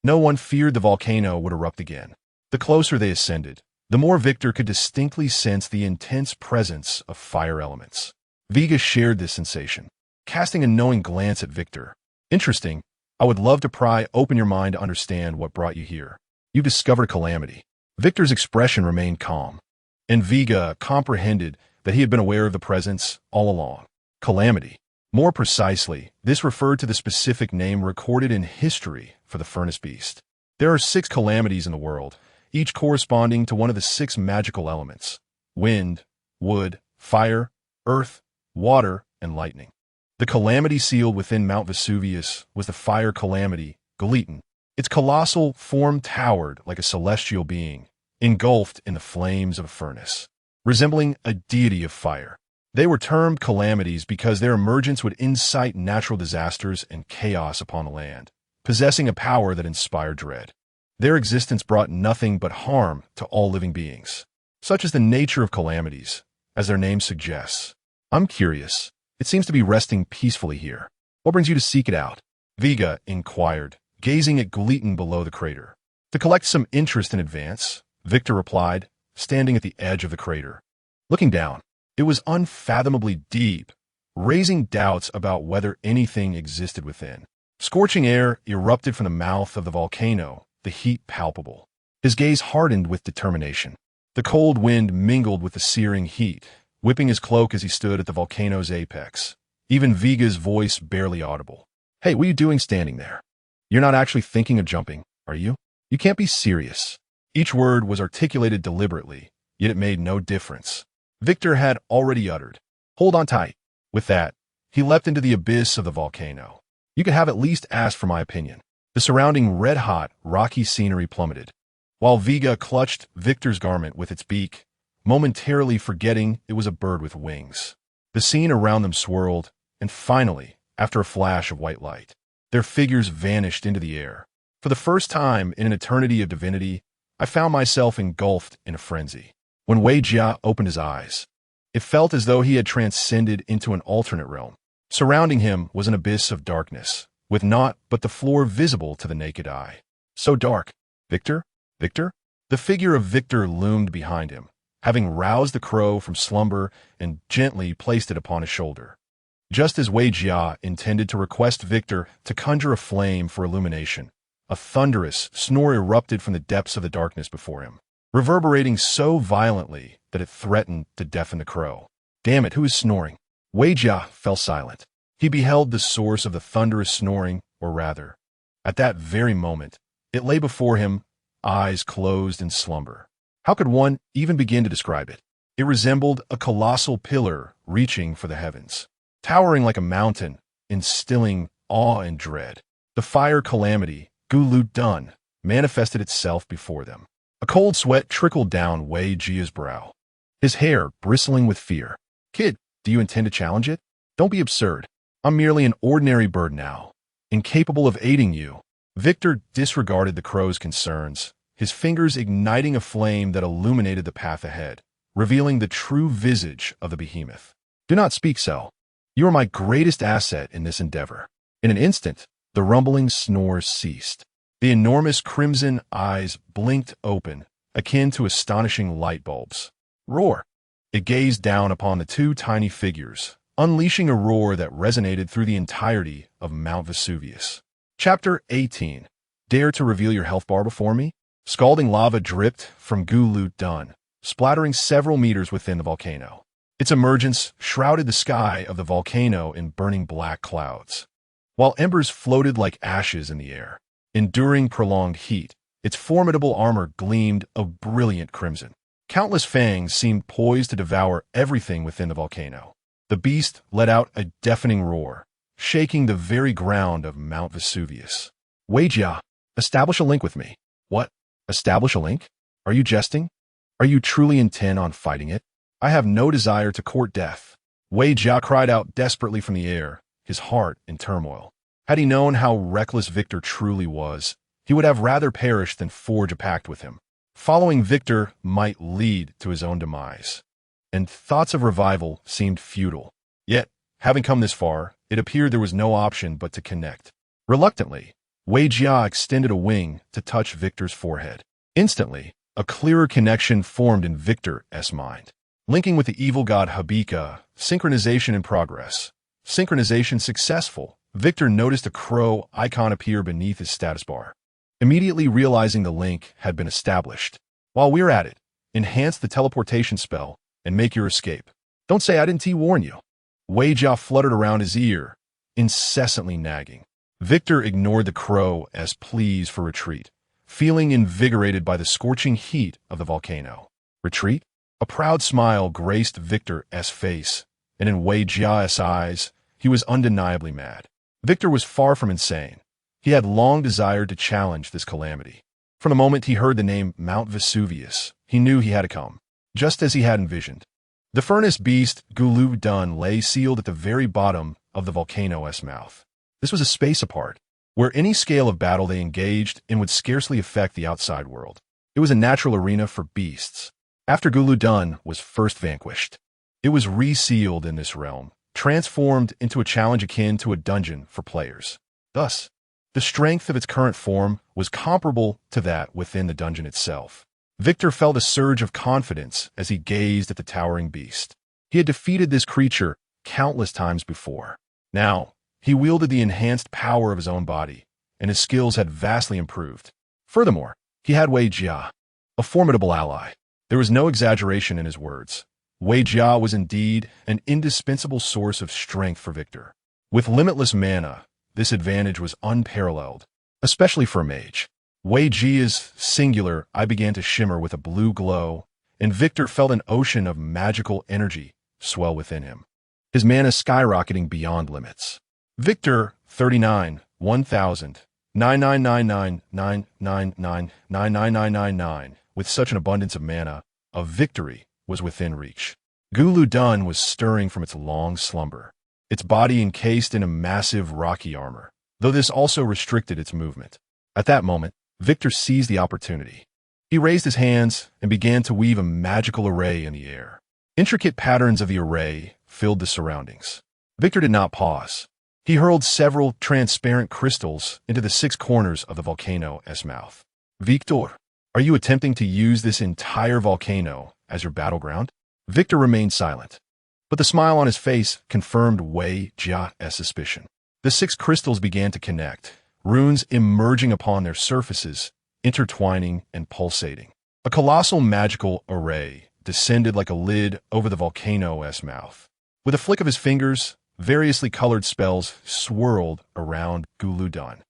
no one feared the volcano would erupt again. The closer they ascended, the more Victor could distinctly sense the intense presence of fire elements. Viga shared this sensation, casting a knowing glance at Victor. Interesting. I would love to pry open your mind to understand what brought you here. You discovered calamity. Victor's expression remained calm, and Viga comprehended that he had been aware of the presence all along. Calamity. More precisely, this referred to the specific name recorded in history for the furnace beast. There are 6 calamities in the world, each corresponding to one of the 6 magical elements: wind, wood, fire, earth, water, and lightning. The calamity sealed within Mount Vesuvius was the fire calamity, godlike. Its colossal form towered like a celestial being, engulfed in the flames of a furnace, resembling a deity of fire. They were termed calamities because their emergence would incite natural disasters and chaos upon the land, possessing a power that inspired dread. Their existence brought nothing but harm to all living beings. Such is the nature of calamities, as their name suggests. I'm curious. It seems to be resting peacefully here. What brings you to seek it out? Viga inquired, gazing at godlike below the crater. To collect some interest in advance, Victor replied, standing at the edge of the crater. Looking down, it was unfathomably deep, raising doubts about whether anything existed within. Scorching air erupted from the mouth of the volcano, the heat palpable. His gaze hardened with determination. The cold wind mingled with the searing heat, whipping his cloak as he stood at the volcano's apex. Even Viga's voice barely audible. Hey, what are you doing standing there? You're not actually thinking of jumping, are you? You can't be serious. Each word was articulated deliberately, yet it made no difference. Victor had already uttered, "Hold on tight." With that, he leapt into the abyss of the volcano. You could have at least asked for my opinion. The surrounding red-hot, rocky scenery plummeted, while Viga clutched Victor's garment with its beak, momentarily forgetting it was a bird with wings. The scene around them swirled, and finally, after a flash of white light, their figures vanished into the air. For the first time in an eternity of divinity, I found myself engulfed in a frenzy. When Wei Jia opened his eyes, it felt as though he had transcended into an alternate realm. Surrounding him was an abyss of darkness, with naught but the floor visible to the naked eye. So dark. Victor? Victor? The figure of Victor loomed behind him, having roused the crow from slumber and gently placed it upon his shoulder. Just as Wei Jia intended to request Victor to conjure a flame for illumination, a thunderous snore erupted from the depths of the darkness before him, reverberating so violently that it threatened to deafen the crow. Damn it, who is snoring? Wei Jia fell silent. He beheld the source of the thunderous snoring, or rather, at that very moment, it lay before him, eyes closed in slumber. How could one even begin to describe it? It resembled a colossal pillar reaching for the heavens, towering like a mountain, instilling awe and dread. The fire calamity, godlike, manifested itself before them. A cold sweat trickled down Wei Jia's brow, his hair bristling with fear. Kid, do you intend to challenge it? Don't be absurd. I'm merely an ordinary bird now, incapable of aiding you. Victor disregarded the crow's concerns, his fingers igniting a flame that illuminated the path ahead, revealing the true visage of the behemoth. Do not speak so. You are my greatest asset in this endeavor. In an instant, the rumbling snores ceased. The enormous crimson eyes blinked open, akin to astonishing light bulbs. Roar! It gazed down upon the 2 tiny figures, unleashing a roar that resonated through the entirety of Mount Vesuvius. Chapter 18. Dare to reveal your health bar before me? Scalding lava dripped from godlike, splattering several meters within the volcano. Its emergence shrouded the sky of the volcano in burning black clouds, while embers floated like ashes in the air. Enduring prolonged heat, its formidable armor gleamed a brilliant crimson. Countless fangs seemed poised to devour everything within the volcano. The beast let out a deafening roar, shaking the very ground of Mount Vesuvius. Wei Jia, establish a link with me. What? Establish a link? Are you jesting? Are you truly intent on fighting it? I have no desire to court death. Wei Jia cried out desperately from the air, his heart in turmoil. Had he known how reckless Victor truly was, he would have rather perished than forge a pact with him. Following Victor might lead to his own demise, and thoughts of revival seemed futile. Yet, having come this far, it appeared there was no option but to connect. Reluctantly, Wei Jia extended a wing to touch Victor's forehead. Instantly, a clearer connection formed in Victor's mind. Linking with the evil god Habika, synchronization in progress. Synchronization successful. Victor noticed a crow icon appear beneath his status bar. Immediately realizing the link had been established. While we're at it, enhance the teleportation spell and make your escape. Don't say I didn't warn you. Wei Jia fluttered around his ear, incessantly nagging. Victor ignored the crow as pleas for retreat, feeling invigorated by the scorching heat of the volcano. Retreat? A proud smile graced Victor's face, and in Wei Jia's eyes, he was undeniably mad. Victor was far from insane. He had long desired to challenge this calamity. From the moment he heard the name Mount Vesuvius, he knew he had to come, just as he had envisioned. The furnace beast Gulu Dun lay sealed at the very bottom of the volcano's mouth. This was a space apart, where any scale of battle they engaged in would scarcely affect the outside world. It was a natural arena for beasts. After Gulu Dun was first vanquished, it was resealed in this realm, transformed into a challenge akin to a dungeon for players. Thus, the strength of its current form was comparable to that within the dungeon itself. Victor felt a surge of confidence as he gazed at the towering beast. He had defeated this creature countless times before. Now, he wielded the enhanced power of his own body, and his skills had vastly improved. Furthermore, he had Wei Jia, a formidable ally. There was no exaggeration in his words. Wei Jia was indeed an indispensable source of strength for Victor. With limitless mana, this advantage was unparalleled, especially for a mage. Wei Jia's singular eye began to shimmer with a blue glow, and Victor felt an ocean of magical energy swell within him, his mana skyrocketing beyond limits. Victor 39 1000 99999999999 with such an abundance of mana, a victory was within reach. Gulu Dun was stirring from its long slumber, its body encased in a massive rocky armor, though this also restricted its movement. At that moment, Victor seized the opportunity. He raised his hands and began to weave a magical array in the air. Intricate patterns of the array filled the surroundings. Victor did not pause. He hurled several transparent crystals into the 6 corners of the volcano's mouth. Victor, are you attempting to use this entire volcano as your battleground? Victor remained silent, but the smile on his face confirmed Wei Jia's suspicion. The 6 crystals began to connect, runes emerging upon their surfaces, intertwining and pulsating. A colossal magical array descended like a lid over the volcano's mouth. With a flick of his fingers, variously colored spells swirled around Gulu Dun.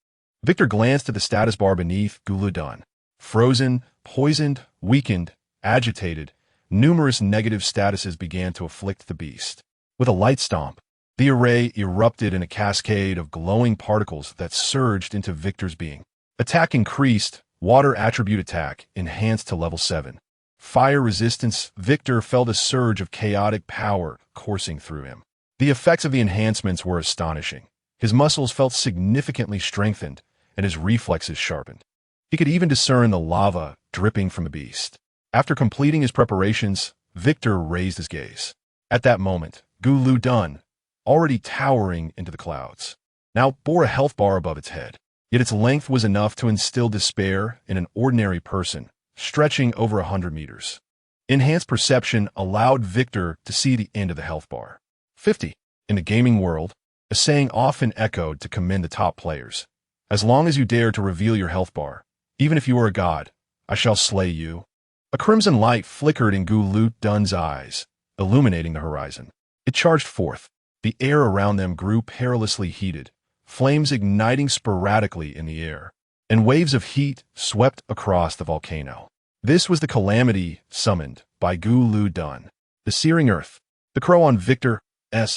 Victor glanced at the status bar beneath Gulu Dun. Frozen, poisoned, weakened, agitated, numerous negative statuses began to afflict the beast. With a light stomp, the array erupted in a cascade of glowing particles that surged into Victor's being. Attack increased, water attribute attack enhanced to level 7. Fire resistance, Victor felt a surge of chaotic power coursing through him. The effects of the enhancements were astonishing. His muscles felt significantly strengthened, and his reflexes sharpened. He could even discern the lava dripping from the beast. After completing his preparations, Victor raised his gaze. At that moment, Gulu Dun, already towering into the clouds, now bore a health bar above its head. Yet its length was enough to instill despair in an ordinary person, stretching over 100 meters. Enhanced perception allowed Victor to see the end of the health bar. 50. In the gaming world, a saying often echoed to commend the top players. As long as you dare to reveal your health bar, even if you are a god, I shall slay you. A crimson light flickered in Gulu Dun's eyes, illuminating the horizon. It charged forth. The air around them grew perilously heated, flames igniting sporadically in the air, and waves of heat swept across the volcano. This was the calamity summoned by Gulu Dun. The searing earth. The crow on Victor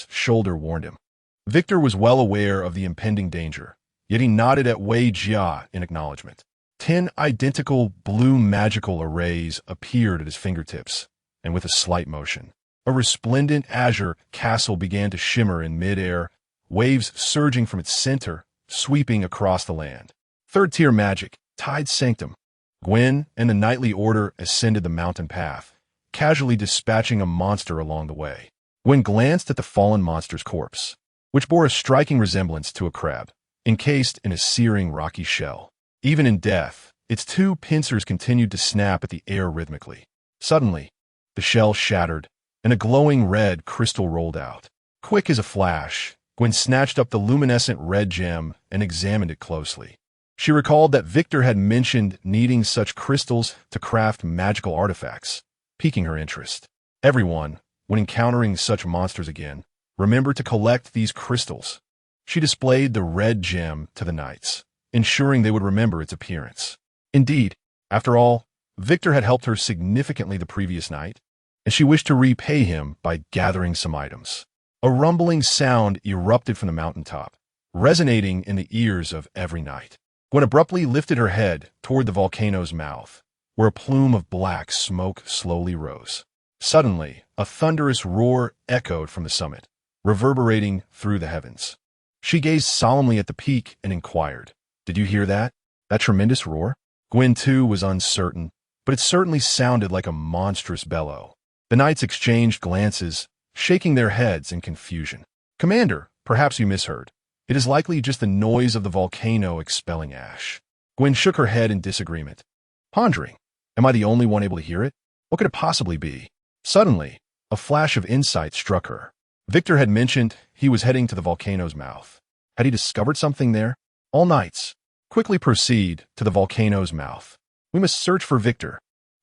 shoulder warned him. Victor was well aware of the impending danger, yet he nodded at Wei Jia in acknowledgement. 10 identical blue magical arrays appeared at his fingertips, and with a slight motion, a resplendent azure castle began to shimmer in mid-air, waves surging from its center, sweeping across the land. Third-tier magic, Tide Sanctum. Gwen and the knightly order ascended the mountain path, casually dispatching a monster along the way. Gwen glanced at the fallen monster's corpse, which bore a striking resemblance to a crab, encased in a searing rocky shell. Even in death, its 2 pincers continued to snap at the air rhythmically. Suddenly, the shell shattered, and a glowing red crystal rolled out. Quick as a flash, Gwen snatched up the luminescent red gem and examined it closely. She recalled that Victor had mentioned needing such crystals to craft magical artifacts, piquing her interest. Everyone, when encountering such monsters again, remembered to collect these crystals. She displayed the red gem to the knights, ensuring they would remember its appearance. Indeed, after all, Victor had helped her significantly the previous night, and she wished to repay him by gathering some items. A rumbling sound erupted from the mountaintop, resonating in the ears of every knight. Gwen abruptly lifted her head toward the volcano's mouth, where a plume of black smoke slowly rose. Suddenly, a thunderous roar echoed from the summit, reverberating through the heavens. She gazed solemnly at the peak and inquired, "Did you hear that? That tremendous roar?" Gwen, too, was uncertain, but it certainly sounded like a monstrous bellow. The knights exchanged glances, shaking their heads in confusion. "Commander, perhaps you misheard. It is likely just the noise of the volcano expelling ash." Gwen shook her head in disagreement, pondering, "Am I the only one able to hear it? What could it possibly be?" Suddenly, a flash of insight struck her. Victor had mentioned he was heading to the volcano's mouth. Had he discovered something there? "All knights, quickly proceed to the volcano's mouth. We must search for Victor."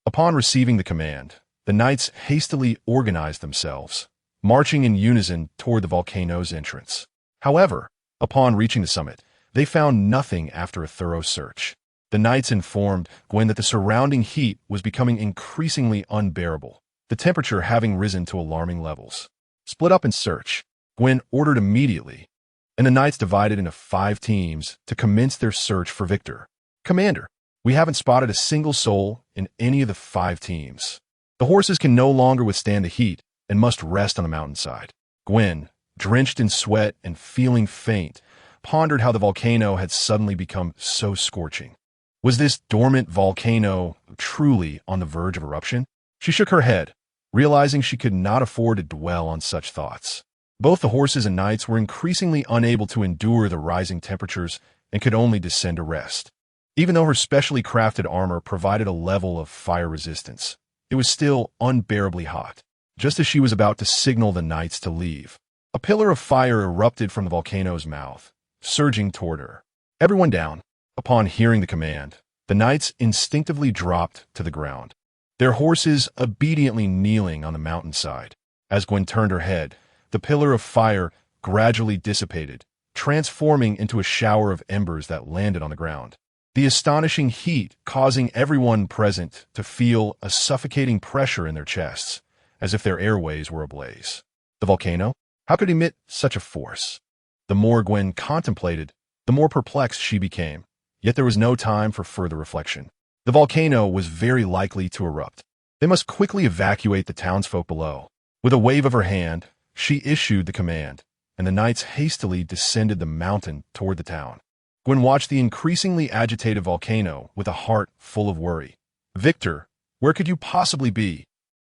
Upon receiving the command, the knights hastily organized themselves, marching in unison toward the volcano's entrance. However, upon reaching the summit, they found nothing after a thorough search. The knights informed Gwen that the surrounding heat was becoming increasingly unbearable, the temperature having risen to alarming levels. "Split up and search," Gwen ordered immediately, and the knights divided into 5 teams to commence their search for Victor. "Commander, we haven't spotted a single soul in any of the 5 teams. The horses can no longer withstand the heat and must rest on the mountainside." Gwen, drenched in sweat and feeling faint, pondered how the volcano had suddenly become so scorching. Was this dormant volcano truly on the verge of eruption? She shook her head, realizing she could not afford to dwell on such thoughts. Both the horses and knights were increasingly unable to endure the rising temperatures and could only descend to rest. Even though her specially crafted armor provided a level of fire resistance, it was still unbearably hot. Just as she was about to signal the knights to leave, a pillar of fire erupted from the volcano's mouth, surging toward her. "Everyone down." Upon hearing the command, the knights instinctively dropped to the ground, their horses obediently kneeling on the mountainside. As Gwen turned her head, the pillar of fire gradually dissipated, transforming into a shower of embers that landed on the ground. The astonishing heat causing everyone present to feel a suffocating pressure in their chests, as if their airways were ablaze. The volcano? How could it emit such a force? The more Gwen contemplated, the more perplexed she became. Yet there was no time for further reflection. The volcano was very likely to erupt. They must quickly evacuate the townsfolk below. With a wave of her hand, she issued the command, and the knights hastily descended the mountain toward the town. Gwen watched the increasingly agitated volcano with a heart full of worry. "Victor, where could you possibly be?"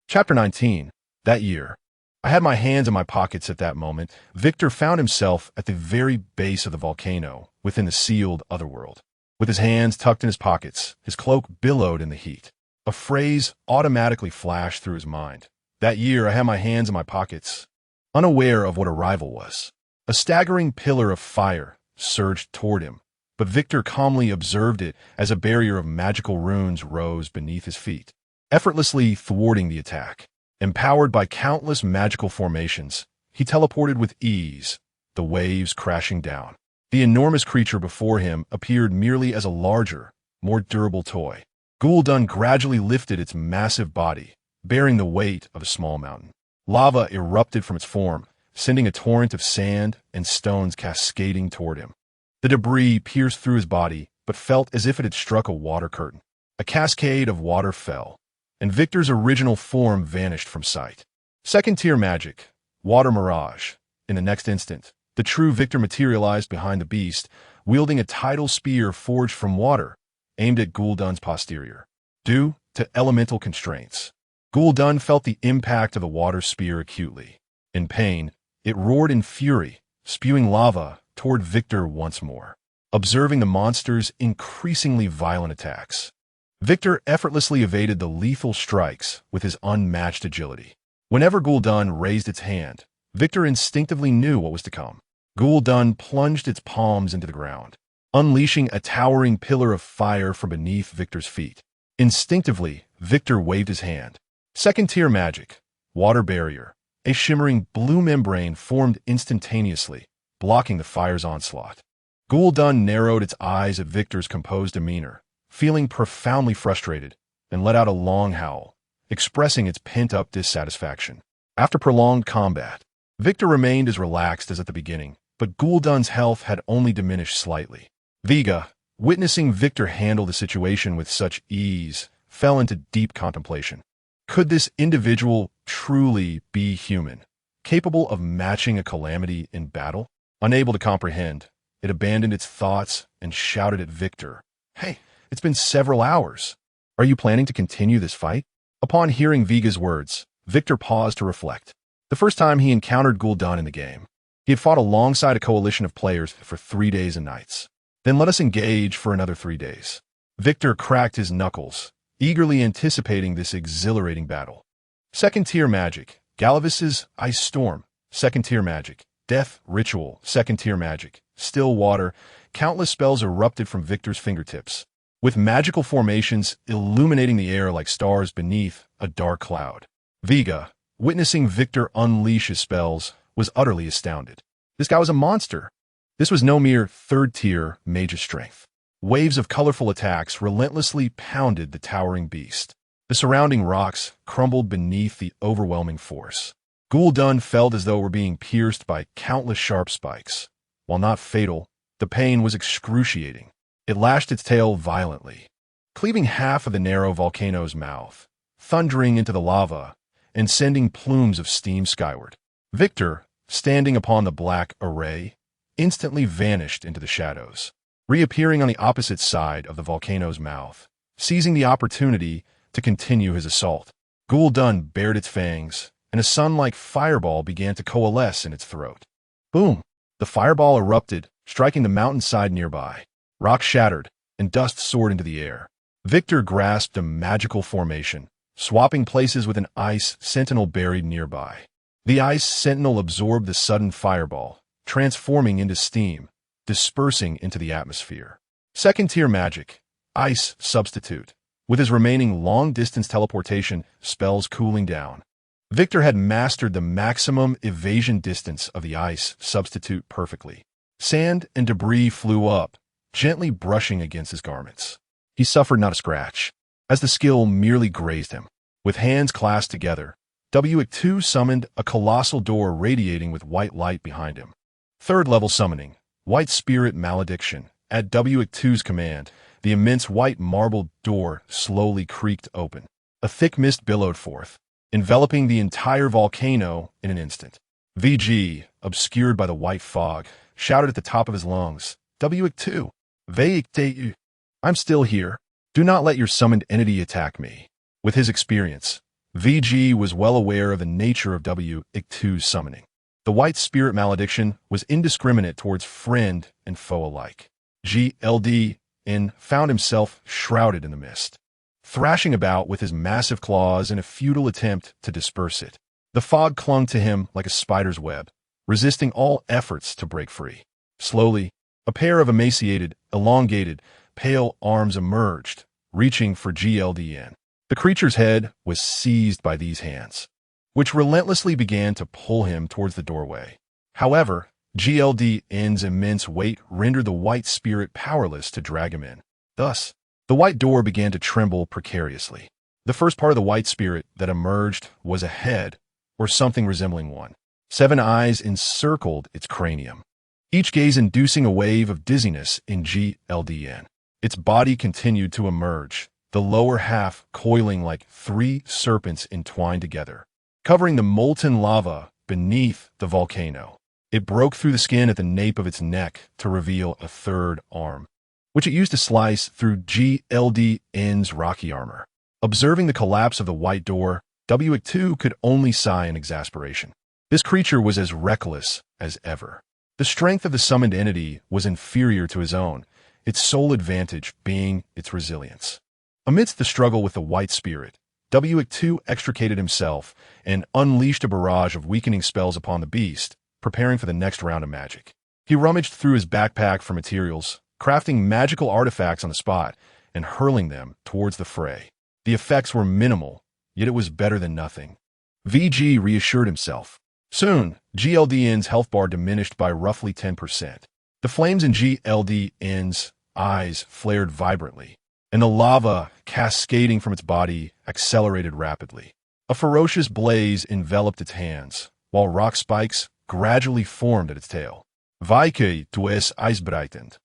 Chapter 19. That year. I had my hands in my pockets at that moment. Victor found himself at the very base of the volcano, within the sealed otherworld. With his hands tucked in his pockets, his cloak billowed in the heat. A phrase automatically flashed through his mind. That year, I had my hands in my pockets, unaware of what arrival was. A staggering pillar of fire surged toward him, but Victor calmly observed it as a barrier of magical runes rose beneath his feet, effortlessly thwarting the attack. Empowered by countless magical formations, he teleported with ease, the waves crashing down. The enormous creature before him appeared merely as a larger, more durable toy. Gul'dan gradually lifted its massive body, bearing the weight of a small mountain. Lava erupted from its form, sending a torrent of sand and stones cascading toward him. The debris pierced through his body, but felt as if it had struck a water curtain. A cascade of water fell, and Victor's original form vanished from sight. Second-tier magic, water mirage. In the next instant, the true Victor materialized behind the beast, wielding a tidal spear forged from water, aimed at Gul'dan's posterior. Due to elemental constraints, Gul'dan felt the impact of the water spear acutely. In pain, it roared in fury, spewing lava toward Victor once more. Observing the monster's increasingly violent attacks, Victor effortlessly evaded the lethal strikes with his unmatched agility. Whenever Gul'dan raised its hand, Victor instinctively knew what was to come. Gul'dan plunged its palms into the ground, unleashing a towering pillar of fire from beneath Victor's feet. Instinctively, Victor waved his hand. Second-tier magic, water barrier. A shimmering blue membrane formed instantaneously, blocking the fire's onslaught. Gul'dan narrowed its eyes at Victor's composed demeanor, feeling profoundly frustrated, and let out a long howl, expressing its pent-up dissatisfaction. After prolonged combat, Victor remained as relaxed as at the beginning, but Gul'dan's health had only diminished slightly. Vega, witnessing Victor handle the situation with such ease, fell into deep contemplation. Could this individual truly be human, capable of matching a calamity in battle? Unable to comprehend, it abandoned its thoughts and shouted at Victor, "Hey, it's been several hours. Are you planning to continue this fight?" Upon hearing Vega's words, Victor paused to reflect. The first time he encountered Gul'dan in the game, he had fought alongside a coalition of players for 3 days and nights. Then let us engage for another 3 days. Victor cracked his knuckles, eagerly anticipating this exhilarating battle. Second-tier magic, Galavis's Ice Storm. Second-tier magic, Death Ritual. Second-tier magic, Still Water. Countless spells erupted from Victor's fingertips, with magical formations illuminating the air like stars beneath a dark cloud. Vega, witnessing Victor unleash his spells, was utterly astounded. This guy was a monster. This was no mere third-tier mage's strength. Waves of colorful attacks relentlessly pounded the towering beast. The surrounding rocks crumbled beneath the overwhelming force. Gul'dan felt as though it were being pierced by countless sharp spikes. While not fatal, the pain was excruciating. It lashed its tail violently, cleaving half of the narrow volcano's mouth, thundering into the lava, and sending plumes of steam skyward. Victor, standing upon the black array, instantly vanished into the shadows, reappearing on the opposite side of the volcano's mouth, seizing the opportunity to continue his assault. Gul'dan bared its fangs, and a sun-like fireball began to coalesce in its throat. Boom! The fireball erupted, striking the mountainside nearby. Rocks shattered, and dust soared into the air. Victor grasped a magical formation, swapping places with an ice sentinel buried nearby. The ice sentinel absorbed the sudden fireball, transforming into steam, dispersing into the atmosphere. Second-tier magic, Ice Substitute. With his remaining long-distance teleportation spells cooling down, Victor had mastered the maximum evasion distance of the Ice Substitute perfectly. Sand and debris flew up, gently brushing against his garments. He suffered not a scratch, as the skill merely grazed him. With hands clasped together, W2 summoned a colossal door radiating with white light behind him. Third-level summoning, White Spirit Malediction. At W2's command, the immense white marble door slowly creaked open. A thick mist billowed forth, enveloping the entire volcano in an instant. VG, obscured by the white fog, shouted at the top of his lungs, W2, Veikte, I'm still here. Do not let your summoned entity attack me. With his experience, VG was well aware of the nature of W2's summoning. The White Spirit Malediction was indiscriminate towards friend and foe alike. GLDN found himself shrouded in the mist, thrashing about with his massive claws in a futile attempt to disperse it. The fog clung to him like a spider's web, resisting all efforts to break free. Slowly, a pair of emaciated, elongated, pale arms emerged, reaching for GLDN. The creature's head was seized by these hands, which relentlessly began to pull him towards the doorway. However, GLDN's immense weight rendered the white spirit powerless to drag him in. Thus, the white door began to tremble precariously. The first part of the white spirit that emerged was a head, or something resembling one. 7 eyes encircled its cranium, each gaze inducing a wave of dizziness in GLDN. Its body continued to emerge, the lower half coiling like 3 serpents entwined together, covering the molten lava beneath the volcano. It broke through the skin at the nape of its neck to reveal a third arm, which it used to slice through GLDN's rocky armor. Observing the collapse of the white door, W2 could only sigh in exasperation. This creature was as reckless as ever. The strength of the summoned entity was inferior to his own, its sole advantage being its resilience. Amidst the struggle with the white spirit, W2 extricated himself and unleashed a barrage of weakening spells upon the beast, preparing for the next round of magic. He rummaged through his backpack for materials, crafting magical artifacts on the spot and hurling them towards the fray. The effects were minimal, yet it was better than nothing. VG reassured himself. Soon, GLDN's health bar diminished by roughly 10%. The flames in GLDN's eyes flared vibrantly, and the lava cascading from its body accelerated rapidly. A ferocious blaze enveloped its hands, while rock spikes gradually formed at its tail. Weike to es ijsbreitend.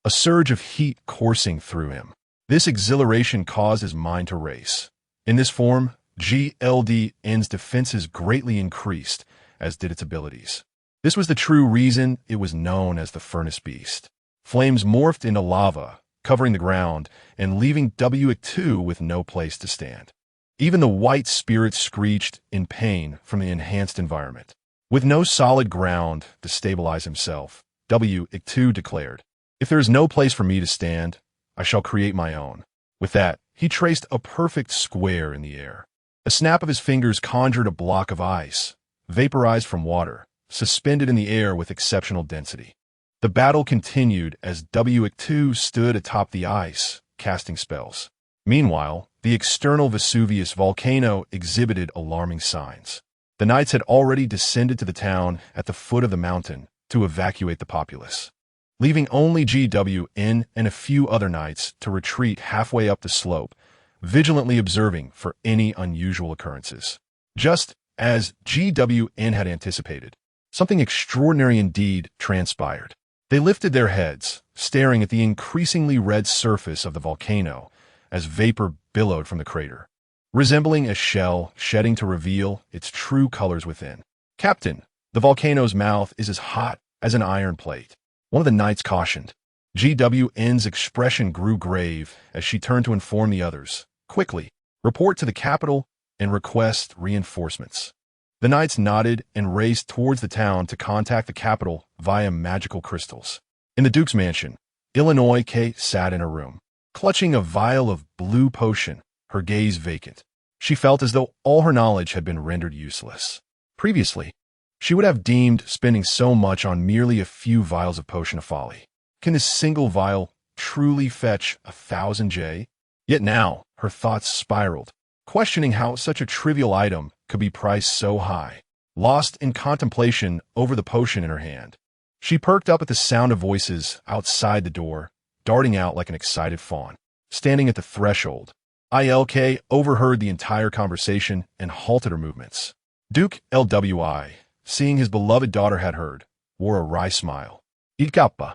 A surge of heat coursing through him. This exhilaration caused his mind to race. In this form, GLDN's defenses greatly increased, as did its abilities. This was the true reason it was known as the Furnace Beast. Flames morphed into lava, covering the ground and leaving W2 with no place to stand. Even the white spirit screeched in pain from the enhanced environment. With no solid ground to stabilize himself, W2 declared, "If there is no place for me to stand, I shall create my own." With that, he traced a perfect square in the air. A snap of his fingers conjured a block of ice, vaporized from water, suspended in the air with exceptional density. The battle continued as W2 stood atop the ice, casting spells. Meanwhile, the external Vesuvius volcano exhibited alarming signs. The knights had already descended to the town at the foot of the mountain to evacuate the populace, leaving only GWN and a few other knights to retreat halfway up the slope, vigilantly observing for any unusual occurrences. Just as GWN had anticipated, something extraordinary indeed transpired. They lifted their heads, staring at the increasingly red surface of the volcano as vapor billowed from the crater, resembling a shell shedding to reveal its true colors within. "Captain, the volcano's mouth is as hot as an iron plate," one of the knights cautioned. GWN's expression grew grave as she turned to inform the others. "Quickly, report to the capital and request reinforcements." The knights nodded and raced towards the town to contact the capital via magical crystals. In the Duke's mansion, Illinois Kate sat in her room, clutching a vial of blue potion, her gaze vacant. She felt as though all her knowledge had been rendered useless. Previously, she would have deemed spending so much on merely a few vials of potion a folly. Can this single vial truly fetch 1,000 J? Yet now, her thoughts spiraled, questioning how such a trivial item could be priced so high. Lost in contemplation over the potion in her hand, she perked up at the sound of voices outside the door, darting out like an excited fawn. Standing at the threshold, ILK overheard the entire conversation and halted her movements. Duke LWI, seeing his beloved daughter had heard, wore a wry smile. Il Kappa.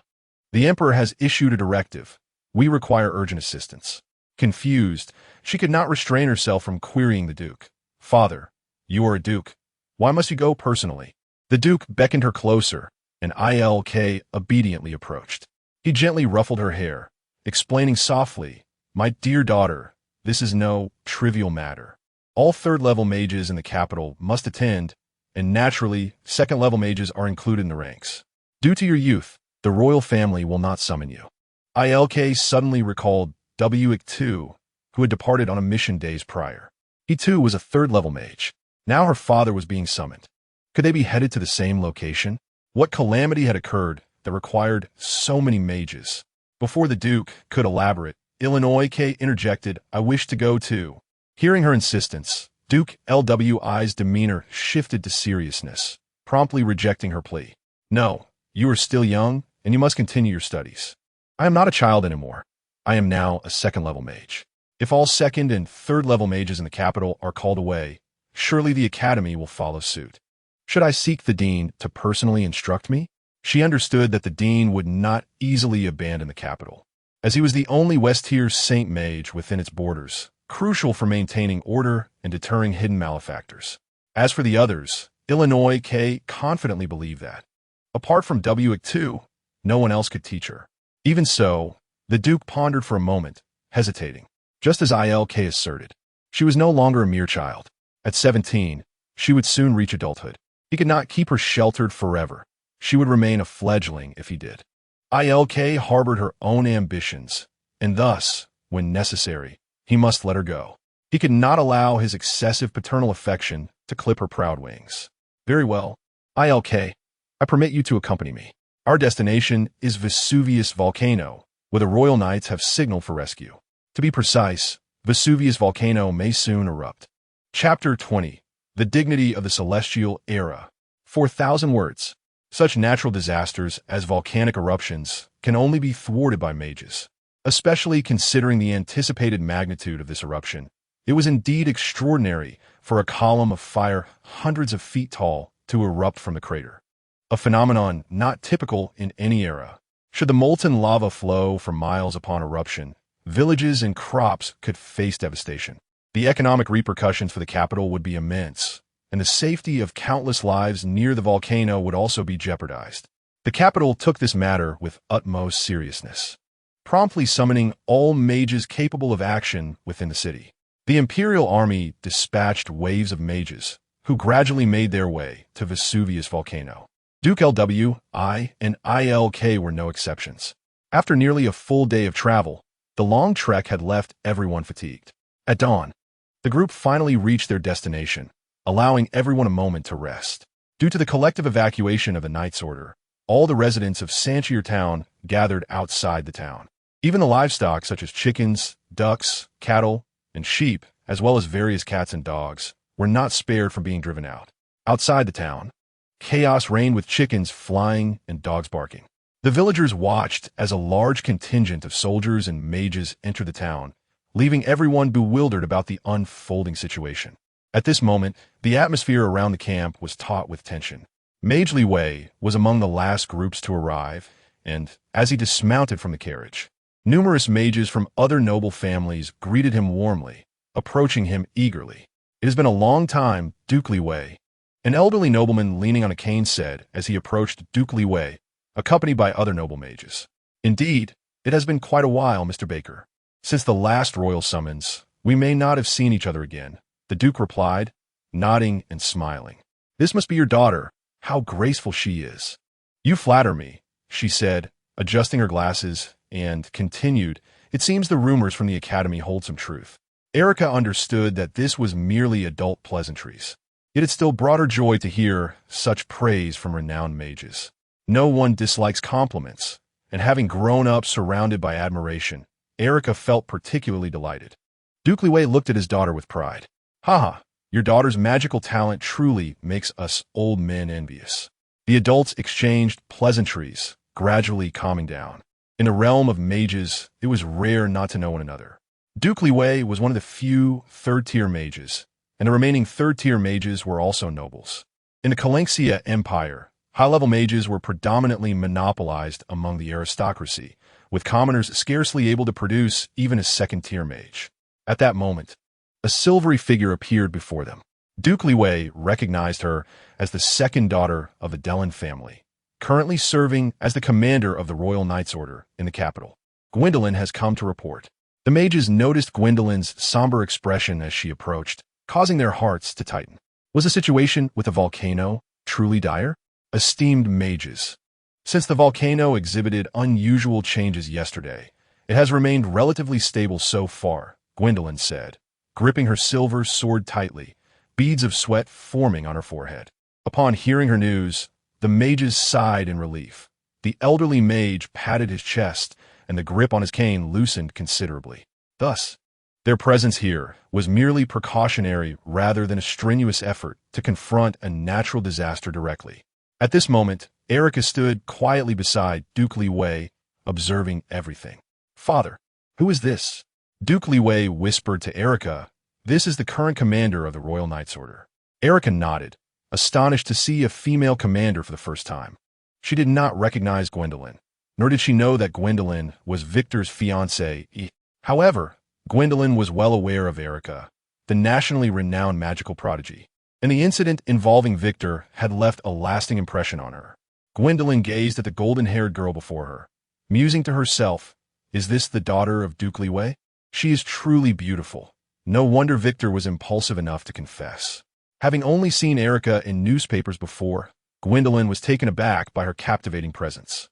The Emperor has issued a directive. We require urgent assistance. Confused, she could not restrain herself from querying the Duke. "Father, you are a Duke. Why must you go personally?" The Duke beckoned her closer, and ILK obediently approached. He gently ruffled her hair, explaining softly, "My dear daughter, this is no trivial matter. All third-level mages in the capital must attend, and naturally, second-level mages are included in the ranks. Due to your youth, the royal family will not summon you." ILK suddenly recalled W2, who had departed on a mission days prior. He too was a third-level mage. Now her father was being summoned. Could they be headed to the same location? What calamity had occurred that required so many mages? Before the Duke could elaborate, Illinois K interjected, "I wish to go too." Hearing her insistence, Duke LWI's demeanor shifted to seriousness, promptly rejecting her plea. "No, you are still young, and you must continue your studies. I am not a child anymore. I am now a second-level mage. If all second and third-level mages in the capital are called away, surely the academy will follow suit." Should I seek the dean to personally instruct me? She understood that the dean would not easily abandon the capital, as he was the only West-tier Saint Mage within its borders, crucial for maintaining order and deterring hidden malefactors. As for the others, Illinois K confidently believed that, apart from W2, no one else could teach her. Even so, the Duke pondered for a moment, hesitating. Just as ILK asserted, she was no longer a mere child. At 17, she would soon reach adulthood. He could not keep her sheltered forever. She would remain a fledgling if he did. ILK harbored her own ambitions, and thus, when necessary, he must let her go. He could not allow his excessive paternal affection to clip her proud wings. Very well, ILK, I permit you to accompany me. Our destination is Vesuvius Volcano, where the Royal Knights have signaled for rescue. To be precise, Vesuvius Volcano may soon erupt. Chapter 20. The Dignity of the Celestial Era. 4,000 words. Such natural disasters as volcanic eruptions can only be thwarted by mages. Especially considering the anticipated magnitude of this eruption, it was indeed extraordinary for a column of fire hundreds of feet tall to erupt from the crater. A phenomenon not typical in any era. Should the molten lava flow for miles upon eruption, villages and crops could face devastation. The economic repercussions for the capital would be immense, and the safety of countless lives near the volcano would also be jeopardized. The capital took this matter with utmost seriousness, promptly summoning all mages capable of action within the city. The Imperial Army dispatched waves of mages, who gradually made their way to Vesuvius Volcano. Duke LW, I, and ILK were no exceptions. After nearly a full day of travel, the long trek had left everyone fatigued. At dawn, the group finally reached their destination, allowing everyone a moment to rest. Due to the collective evacuation of the Knight's Order, all the residents of Sanchier Town gathered outside the town. Even the livestock such as chickens, ducks, cattle, and sheep, as well as various cats and dogs, were not spared from being driven out. Outside the town, chaos reigned with chickens flying and dogs barking. The villagers watched as a large contingent of soldiers and mages entered the town, leaving everyone bewildered about the unfolding situation. At this moment, the atmosphere around the camp was taut with tension. Mage Li Wei was among the last groups to arrive, and, as he dismounted from the carriage, numerous mages from other noble families greeted him warmly, approaching him eagerly. It has been a long time, Duke Li Wei. An elderly nobleman leaning on a cane said as he approached Duke Li Wei, accompanied by other noble mages. Indeed, it has been quite a while, Mr. Baker. Since the last royal summons, we may not have seen each other again, the Duke replied, nodding and smiling. This must be your daughter. How graceful she is. You flatter me, she said, adjusting her glasses, and continued, it seems the rumors from the academy hold some truth. Erica understood that this was merely adult pleasantries. Yet it still brought her joy to hear such praise from renowned mages. No one dislikes compliments, and having grown up surrounded by admiration, Erica felt particularly delighted. Duke Li Wei looked at his daughter with pride. Haha, your daughter's magical talent truly makes us old men envious. The adults exchanged pleasantries, gradually calming down. In the realm of mages, it was rare not to know one another. Duke Li Wei was one of the few third-tier mages, and the remaining third-tier mages were also nobles. In the Kalenxia Empire, high-level mages were predominantly monopolized among the aristocracy, with commoners scarcely able to produce even a second-tier mage. At that moment, a silvery figure appeared before them. Duke Li Wei recognized her as the second daughter of the Dellen family, currently serving as the commander of the Royal Knights Order in the capital. Gwendolyn has come to report. The mages noticed Gwendolyn's somber expression as she approached, causing their hearts to tighten. Was the situation with the volcano truly dire? Esteemed mages, since the volcano exhibited unusual changes yesterday, it has remained relatively stable so far, Gwendolyn said, gripping her silver sword tightly, beads of sweat forming on her forehead. Upon hearing her news, the mages sighed in relief. The elderly mage patted his chest, and the grip on his cane loosened considerably. Thus, their presence here was merely precautionary rather than a strenuous effort to confront a natural disaster directly. At this moment, Erica stood quietly beside Duke Li Wei, observing everything. Father, who is this? Duke Li Wei whispered to Erica, this is the current commander of the Royal Knights Order. Erica nodded, astonished to see a female commander for the first time. She did not recognize Gwendolyn, nor did she know that Gwendolyn was Victor's fiancée. However, Gwendolyn was well aware of Erica, the nationally renowned magical prodigy, and the incident involving Victor had left a lasting impression on her. Gwendolyn gazed at the golden-haired girl before her, musing to herself, "Is this the daughter of Duke Liwei? She is truly beautiful." No wonder Victor was impulsive enough to confess. Having only seen Erica in newspapers before, Gwendolyn was taken aback by her captivating presence.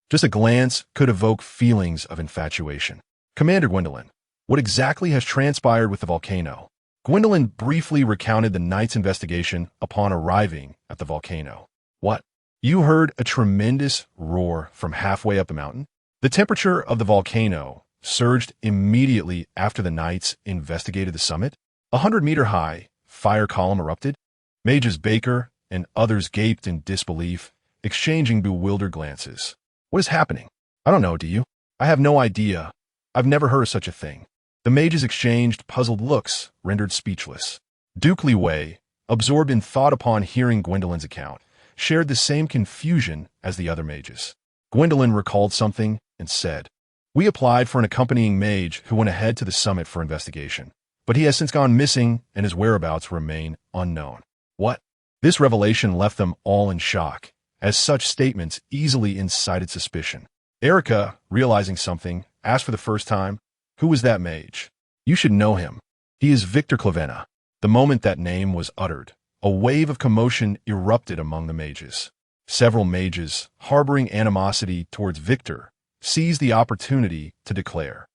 Just a glance could evoke feelings of infatuation. "Commander Gwendolyn, what exactly has transpired with the volcano?" Gwendolyn briefly recounted the night's investigation upon arriving at the volcano. "What? You heard a tremendous roar from halfway up the mountain?" The temperature of the volcano surged immediately after the Knights investigated the summit. 100-meter-high fire column erupted. Mages Baker and others gaped in disbelief, exchanging bewildered glances. "What is happening?" "I don't know, do you?" "I have no idea. I've never heard of such a thing." The mages exchanged puzzled looks, rendered speechless. Duke Liwei, absorbed in thought upon hearing Gwendolyn's account, shared the same confusion as the other mages. Gwendolyn recalled something and said, "We applied for an accompanying mage who went ahead to the summit for investigation, but he has since gone missing and his whereabouts remain unknown." "What?" This revelation left them all in shock, as such statements easily incited suspicion. Erica, realizing something, asked for the first time, "Who was that mage?" "You should know him. He is Victor Clavenna." The moment that name was uttered, a wave of commotion erupted among the mages. Several mages, harboring animosity towards Victor, seized the opportunity to declare,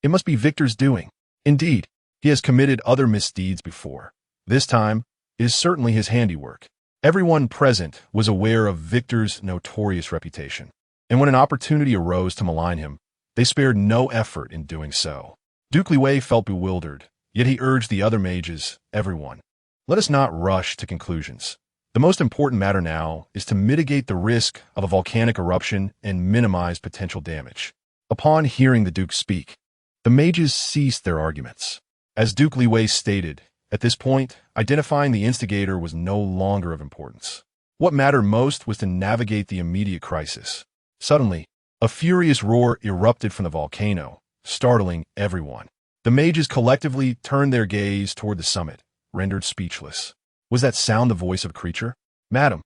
"It must be Victor's doing. Indeed, he has committed other misdeeds before. This time, it is certainly his handiwork." Everyone present was aware of Victor's notorious reputation, and when an opportunity arose to malign him, they spared no effort in doing so. Duke Liwei felt bewildered, yet he urged the other mages, "Everyone, let us not rush to conclusions. The most important matter now is to mitigate the risk of a volcanic eruption and minimize potential damage." Upon hearing the Duke speak, the mages ceased their arguments. As Duke Liwei stated, at this point, identifying the instigator was no longer of importance. What mattered most was to navigate the immediate crisis. Suddenly, a furious roar erupted from the volcano, startling everyone. The mages collectively turned their gaze toward the summit, rendered speechless. Was that sound the voice of a creature? "Madam,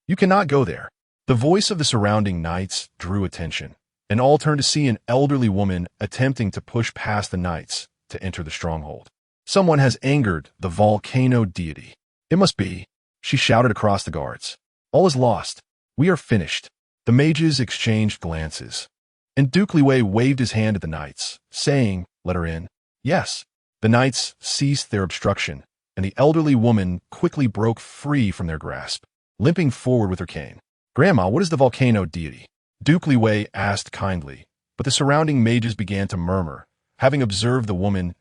you cannot go there." The voice of the surrounding knights drew attention, and all turned to see an elderly woman attempting to push past the knights to enter the stronghold. "Someone has angered the volcano deity. It must be," she shouted across the guards. "All is lost. We are finished." The mages exchanged glances, and Duke Liwei waved his hand at the knights, saying, "Let her in." "Yes." The knights ceased their obstruction, and the elderly woman quickly broke free from their grasp, limping forward with her cane. "Grandma, what is the volcano deity?" Duke Liwei asked kindly, but the surrounding mages began to murmur, having observed the woman's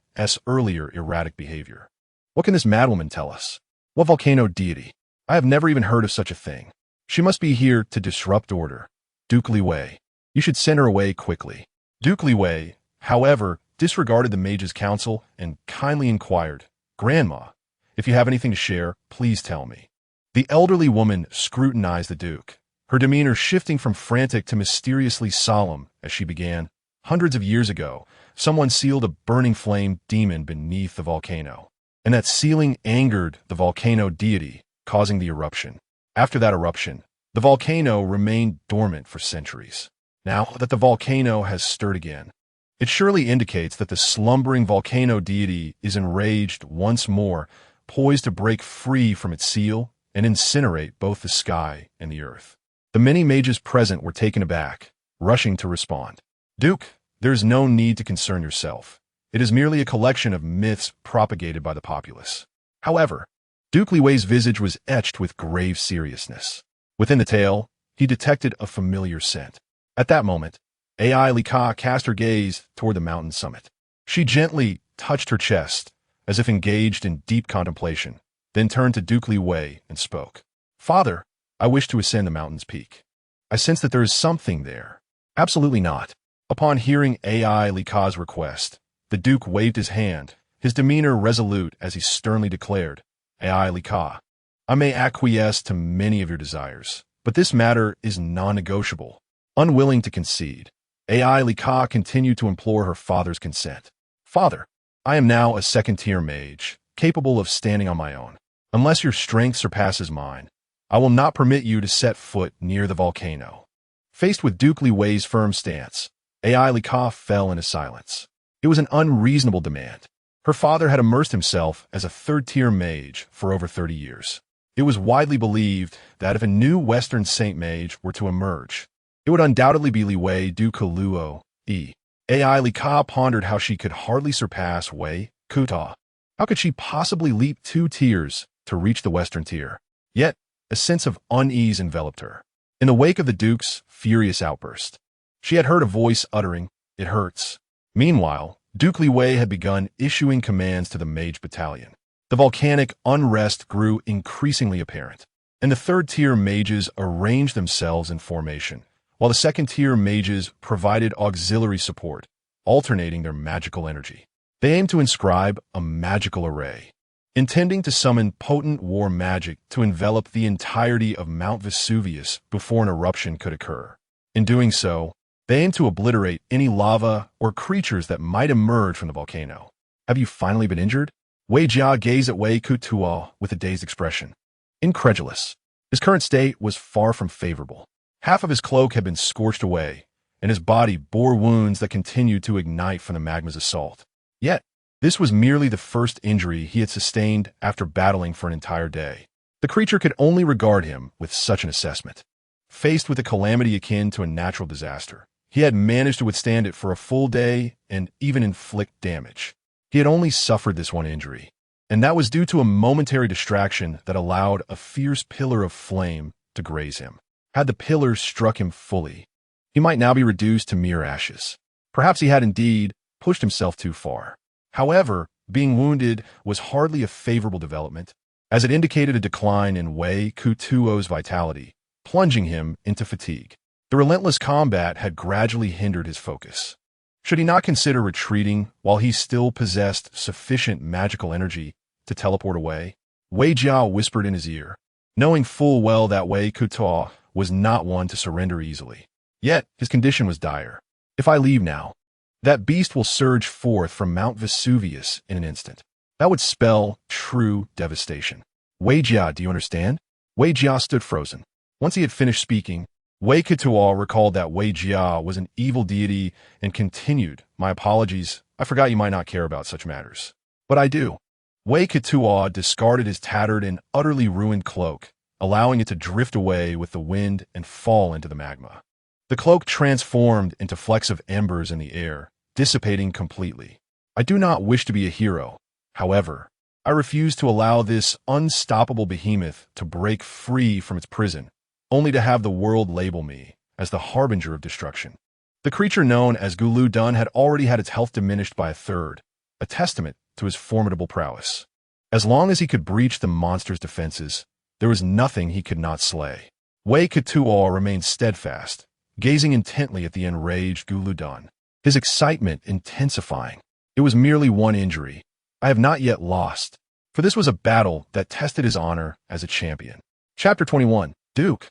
earlier erratic behavior. "What can this madwoman tell us? What volcano deity? I have never even heard of such a thing. She must be here to disrupt order. Duke Liwei, you should send her away quickly." Duke Liwei, however, disregarded the mage's counsel and kindly inquired, "Grandma, if you have anything to share, please tell me." The elderly woman scrutinized the Duke, her demeanor shifting from frantic to mysteriously solemn as she began, "Hundreds of years ago, someone sealed a burning flame demon beneath the volcano, and that sealing angered the volcano deity, causing the eruption. After that eruption, the volcano remained dormant for centuries. Now that the volcano has stirred again, it surely indicates that the slumbering volcano deity is enraged once more, poised to break free from its seal and incinerate both the sky and the earth." The many mages present were taken aback, rushing to respond. "Duke, there is no need to concern yourself. It is merely a collection of myths propagated by the populace." However, Duke Liwei's visage was etched with grave seriousness. Within the tale, he detected a familiar scent. At that moment, Ai Lika cast her gaze toward the mountain summit. She gently touched her chest, as if engaged in deep contemplation, then turned to Duke Liwei and spoke. "Father, I wish to ascend the mountain's peak. I sense that there is something there." "Absolutely not." Upon hearing Ai Lika's request, the Duke waved his hand, his demeanor resolute as he sternly declared, "Ai Lika, I may acquiesce to many of your desires, but this matter is non-negotiable. Unwilling to concede, AI Lika continued to implore her father's consent. Father, I am now a second-tier mage, capable of standing on my own. Unless your strength surpasses mine, I will not permit you to set foot near the volcano. Faced with Duke Li Wei's firm stance, AI Lika fell into silence. It was an unreasonable demand. Her father had immersed himself as a third-tier mage for over 30 years. It was widely believed that if a new Western Saint Mage were to emerge, it would undoubtedly be Li Wei du Kaluo E. AI Lika pondered how she could hardly surpass Wei Kuta. How could she possibly leap 2 tiers to reach the Western tier? Yet, a sense of unease enveloped her. In the wake of the Duke's furious outburst, she had heard a voice uttering, "It hurts." Meanwhile, Duke Li Wei had begun issuing commands to the mage battalion. The volcanic unrest grew increasingly apparent, and the third-tier mages arranged themselves in formation, while the second-tier mages provided auxiliary support, alternating their magical energy. They aimed to inscribe a magical array, intending to summon potent war magic to envelop the entirety of Mount Vesuvius before an eruption could occur. In doing so, they aimed to obliterate any lava or creatures that might emerge from the volcano. Have you finally been injured? Wei Jia gazed at Wei Kutuo with a dazed expression. Incredulous. His current state was far from favorable. Half of his cloak had been scorched away, and his body bore wounds that continued to ignite from the magma's assault. Yet, this was merely the first injury he had sustained after battling for an entire day. The creature could only regard him with such an assessment. Faced with a calamity akin to a natural disaster, he had managed to withstand it for a full day and even inflict damage. He had only suffered this one injury, and that was due to a momentary distraction that allowed a fierce pillar of flame to graze him. Had the pillar struck him fully, he might now be reduced to mere ashes. Perhaps he had indeed pushed himself too far. However, being wounded was hardly a favorable development, as it indicated a decline in Wei Kutuo's vitality, plunging him into fatigue. The relentless combat had gradually hindered his focus. Should he not consider retreating while he still possessed sufficient magical energy to teleport away? Wei Jiao whispered in his ear, knowing full well that Wei Kutuo was not one to surrender easily. Yet, his condition was dire. If I leave now, that beast will surge forth from Mount Vesuvius in an instant. That would spell true devastation. Wei Jia, do you understand? Wei Jia stood frozen. Once he had finished speaking, Wei Kutuo recalled that Wei Jia was an evil deity and continued, "My apologies, I forgot you might not care about such matters. But I do." Wei Kutuo discarded his tattered and utterly ruined cloak, allowing it to drift away with the wind and fall into the magma. The cloak transformed into flecks of embers in the air, dissipating completely. I do not wish to be a hero. However, I refuse to allow this unstoppable behemoth to break free from its prison, only to have the world label me as the harbinger of destruction. The creature known as Gulu Dun had already had its health diminished by a third, a testament to his formidable prowess. As long as he could breach the monster's defenses, there was nothing he could not slay. Wei Kutuo remained steadfast, gazing intently at the enraged Gulu Dun, his excitement intensifying. It was merely one injury. I have not yet lost, for this was a battle that tested his honor as a champion. Chapter 21. Duke,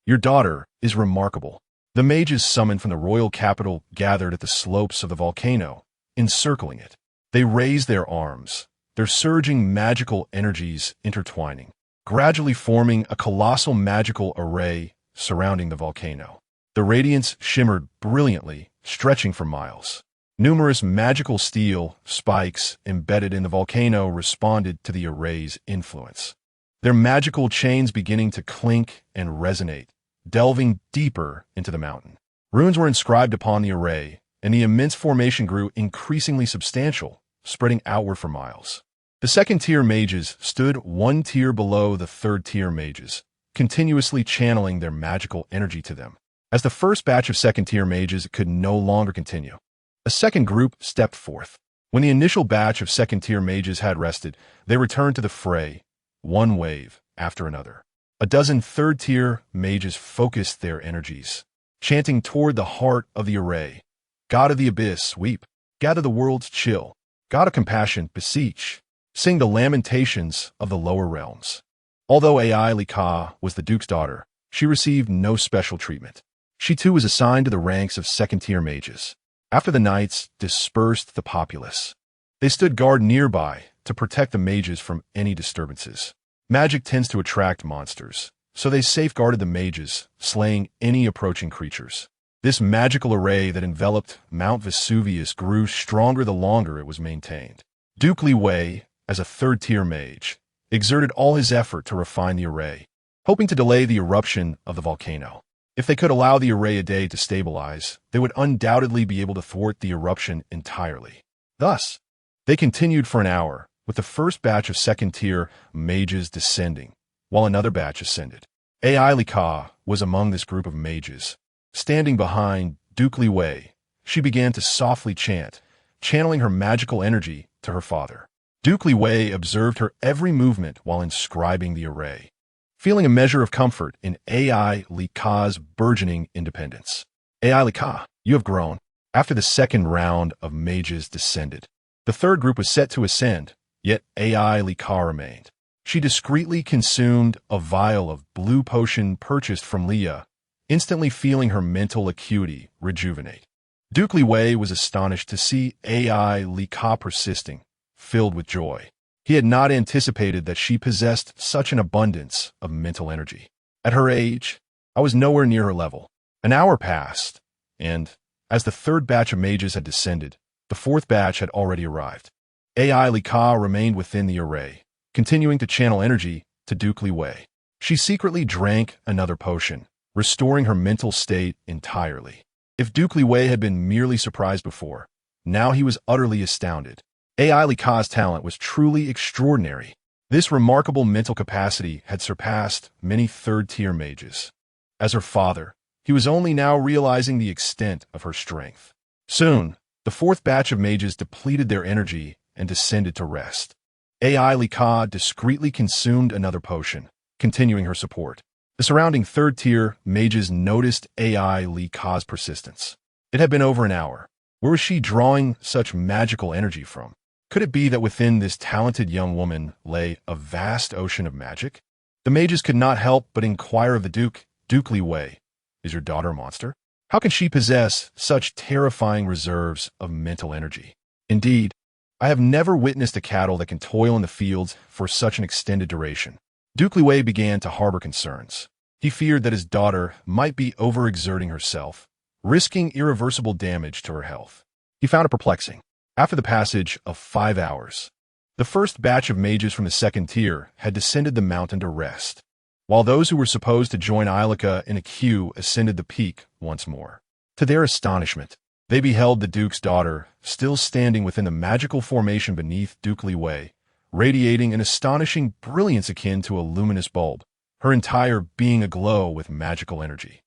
your daughter is remarkable. The mages summoned from the royal capital gathered at the slopes of the volcano, encircling it. They raised their arms, their surging magical energies intertwining, gradually forming a colossal magical array surrounding the volcano. The radiance shimmered brilliantly, stretching for miles. Numerous magical steel spikes embedded in the volcano responded to the array's influence, their magical chains beginning to clink and resonate, delving deeper into the mountain. Runes were inscribed upon the array, and the immense formation grew increasingly substantial, spreading outward for miles. The second-tier mages stood one tier below the third-tier mages, continuously channeling their magical energy to them. As the first batch of second-tier mages could no longer continue, a second group stepped forth. When the initial batch of second-tier mages had rested, they returned to the fray, one wave after another. A dozen third-tier mages focused their energies, chanting toward the heart of the array. God of the abyss, weep. Gather the world's chill. God of compassion, beseech. Sing the lamentations of the lower realms. Although Ai Lika was the Duke's daughter, she received no special treatment. She too was assigned to the ranks of second-tier mages. After the knights dispersed the populace, they stood guard nearby to protect the mages from any disturbances. Magic tends to attract monsters, so they safeguarded the mages, slaying any approaching creatures. This magical array that enveloped Mount Vesuvius grew stronger the longer it was maintained. Duke Li Wei, as a third-tier mage, exerted all his effort to refine the array, hoping to delay the eruption of the volcano. If they could allow the array a day to stabilize, they would undoubtedly be able to thwart the eruption entirely. Thus, they continued for an hour, with the first batch of second-tier mages descending, while another batch ascended. Ai Lika was among this group of mages. Standing behind Duke Li Wei, she began to softly chant, channeling her magical energy to her father. Duke Li Wei observed her every movement while inscribing the array, feeling a measure of comfort in Ai Lika's burgeoning independence. Ai Lika, you have grown. After the second round of mages descended, the third group was set to ascend, yet Ai Lika remained. She discreetly consumed a vial of blue potion purchased from Leah, instantly feeling her mental acuity rejuvenate. Duke Li Wei was astonished to see Ai Lika persisting, filled with joy. He had not anticipated that she possessed such an abundance of mental energy. At her age, I was nowhere near her level. An hour passed, and, as the third batch of mages had descended, the fourth batch had already arrived. Ai Lika remained within the array, continuing to channel energy to Duke Li Wei. She secretly drank another potion, restoring her mental state entirely. If Duke Li Wei had been merely surprised before, now he was utterly astounded. Ai Lika's talent was truly extraordinary. This remarkable mental capacity had surpassed many third-tier mages. As her father, he was only now realizing the extent of her strength. Soon, the fourth batch of mages depleted their energy and descended to rest. Ai Lika discreetly consumed another potion, continuing her support. The surrounding third-tier mages noticed Ai Lika's persistence. It had been over an hour. Where was she drawing such magical energy from? Could it be that within this talented young woman lay a vast ocean of magic? The mages could not help but inquire of the Duke Li Wei, is your daughter a monster? How can she possess such terrifying reserves of mental energy? Indeed, I have never witnessed a cattle that can toil in the fields for such an extended duration. Duke Li Wei began to harbor concerns. He feared that his daughter might be overexerting herself, risking irreversible damage to her health. He found it perplexing. After the passage of 5 hours, the first batch of mages from the second tier had descended the mountain to rest, while those who were supposed to join Ilika in a queue ascended the peak once more. To their astonishment, they beheld the Duke's daughter still standing within the magical formation beneath Duke Li Wei, radiating an astonishing brilliance akin to a luminous bulb, her entire being aglow with magical energy.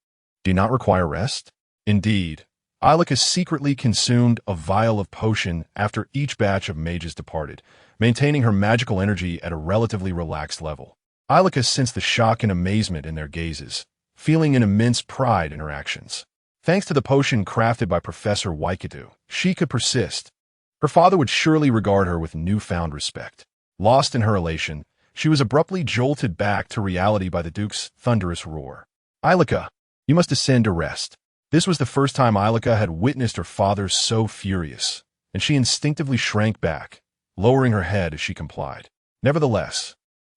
Do you not require rest? Indeed, Ilika secretly consumed a vial of potion after each batch of mages departed, maintaining her magical energy at a relatively relaxed level. Ilika sensed the shock and amazement in their gazes, feeling an immense pride in her actions. Thanks to the potion crafted by Professor Waikatu, she could persist. Her father would surely regard her with newfound respect. Lost in her elation, she was abruptly jolted back to reality by the Duke's thunderous roar. Ilika, you must descend to rest. This was the first time Ilika had witnessed her father so furious, and she instinctively shrank back, lowering her head as she complied. Nevertheless,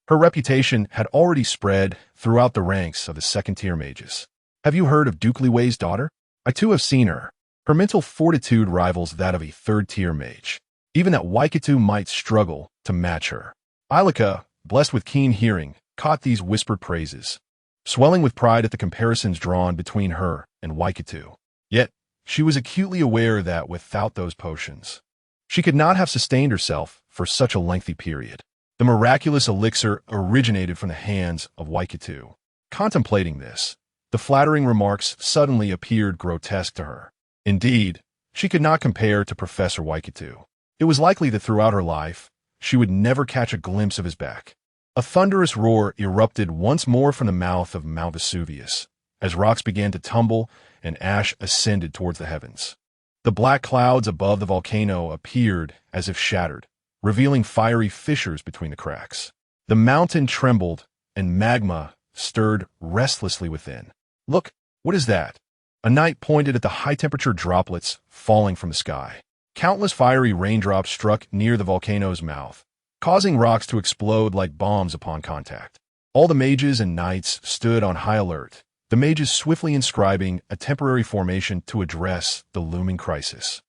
her reputation had already spread throughout the ranks of the second-tier mages. Have you heard of Duke Li Wei's daughter? I too have seen her. Her mental fortitude rivals that of a third-tier mage. Even that Waikatu might struggle to match her. Ilika, blessed with keen hearing, caught these whispered praises, swelling with pride at the comparisons drawn between her and Waikatu. Yet, she was acutely aware that without those potions, she could not have sustained herself for such a lengthy period. The miraculous elixir originated from the hands of Waikatu. Contemplating this, the flattering remarks suddenly appeared grotesque to her. Indeed, she could not compare to Professor Waikatu. It was likely that throughout her life, she would never catch a glimpse of his back. A thunderous roar erupted once more from the mouth of Mount Vesuvius, as rocks began to tumble and ash ascended towards the heavens. The black clouds above the volcano appeared as if shattered, revealing fiery fissures between the cracks. The mountain trembled and magma stirred restlessly within. Look, what is that? A knight pointed at the high-temperature droplets falling from the sky. Countless fiery raindrops struck near the volcano's mouth, causing rocks to explode like bombs upon contact. All the mages and knights stood on high alert, the mages swiftly inscribing a temporary formation to address the looming crisis,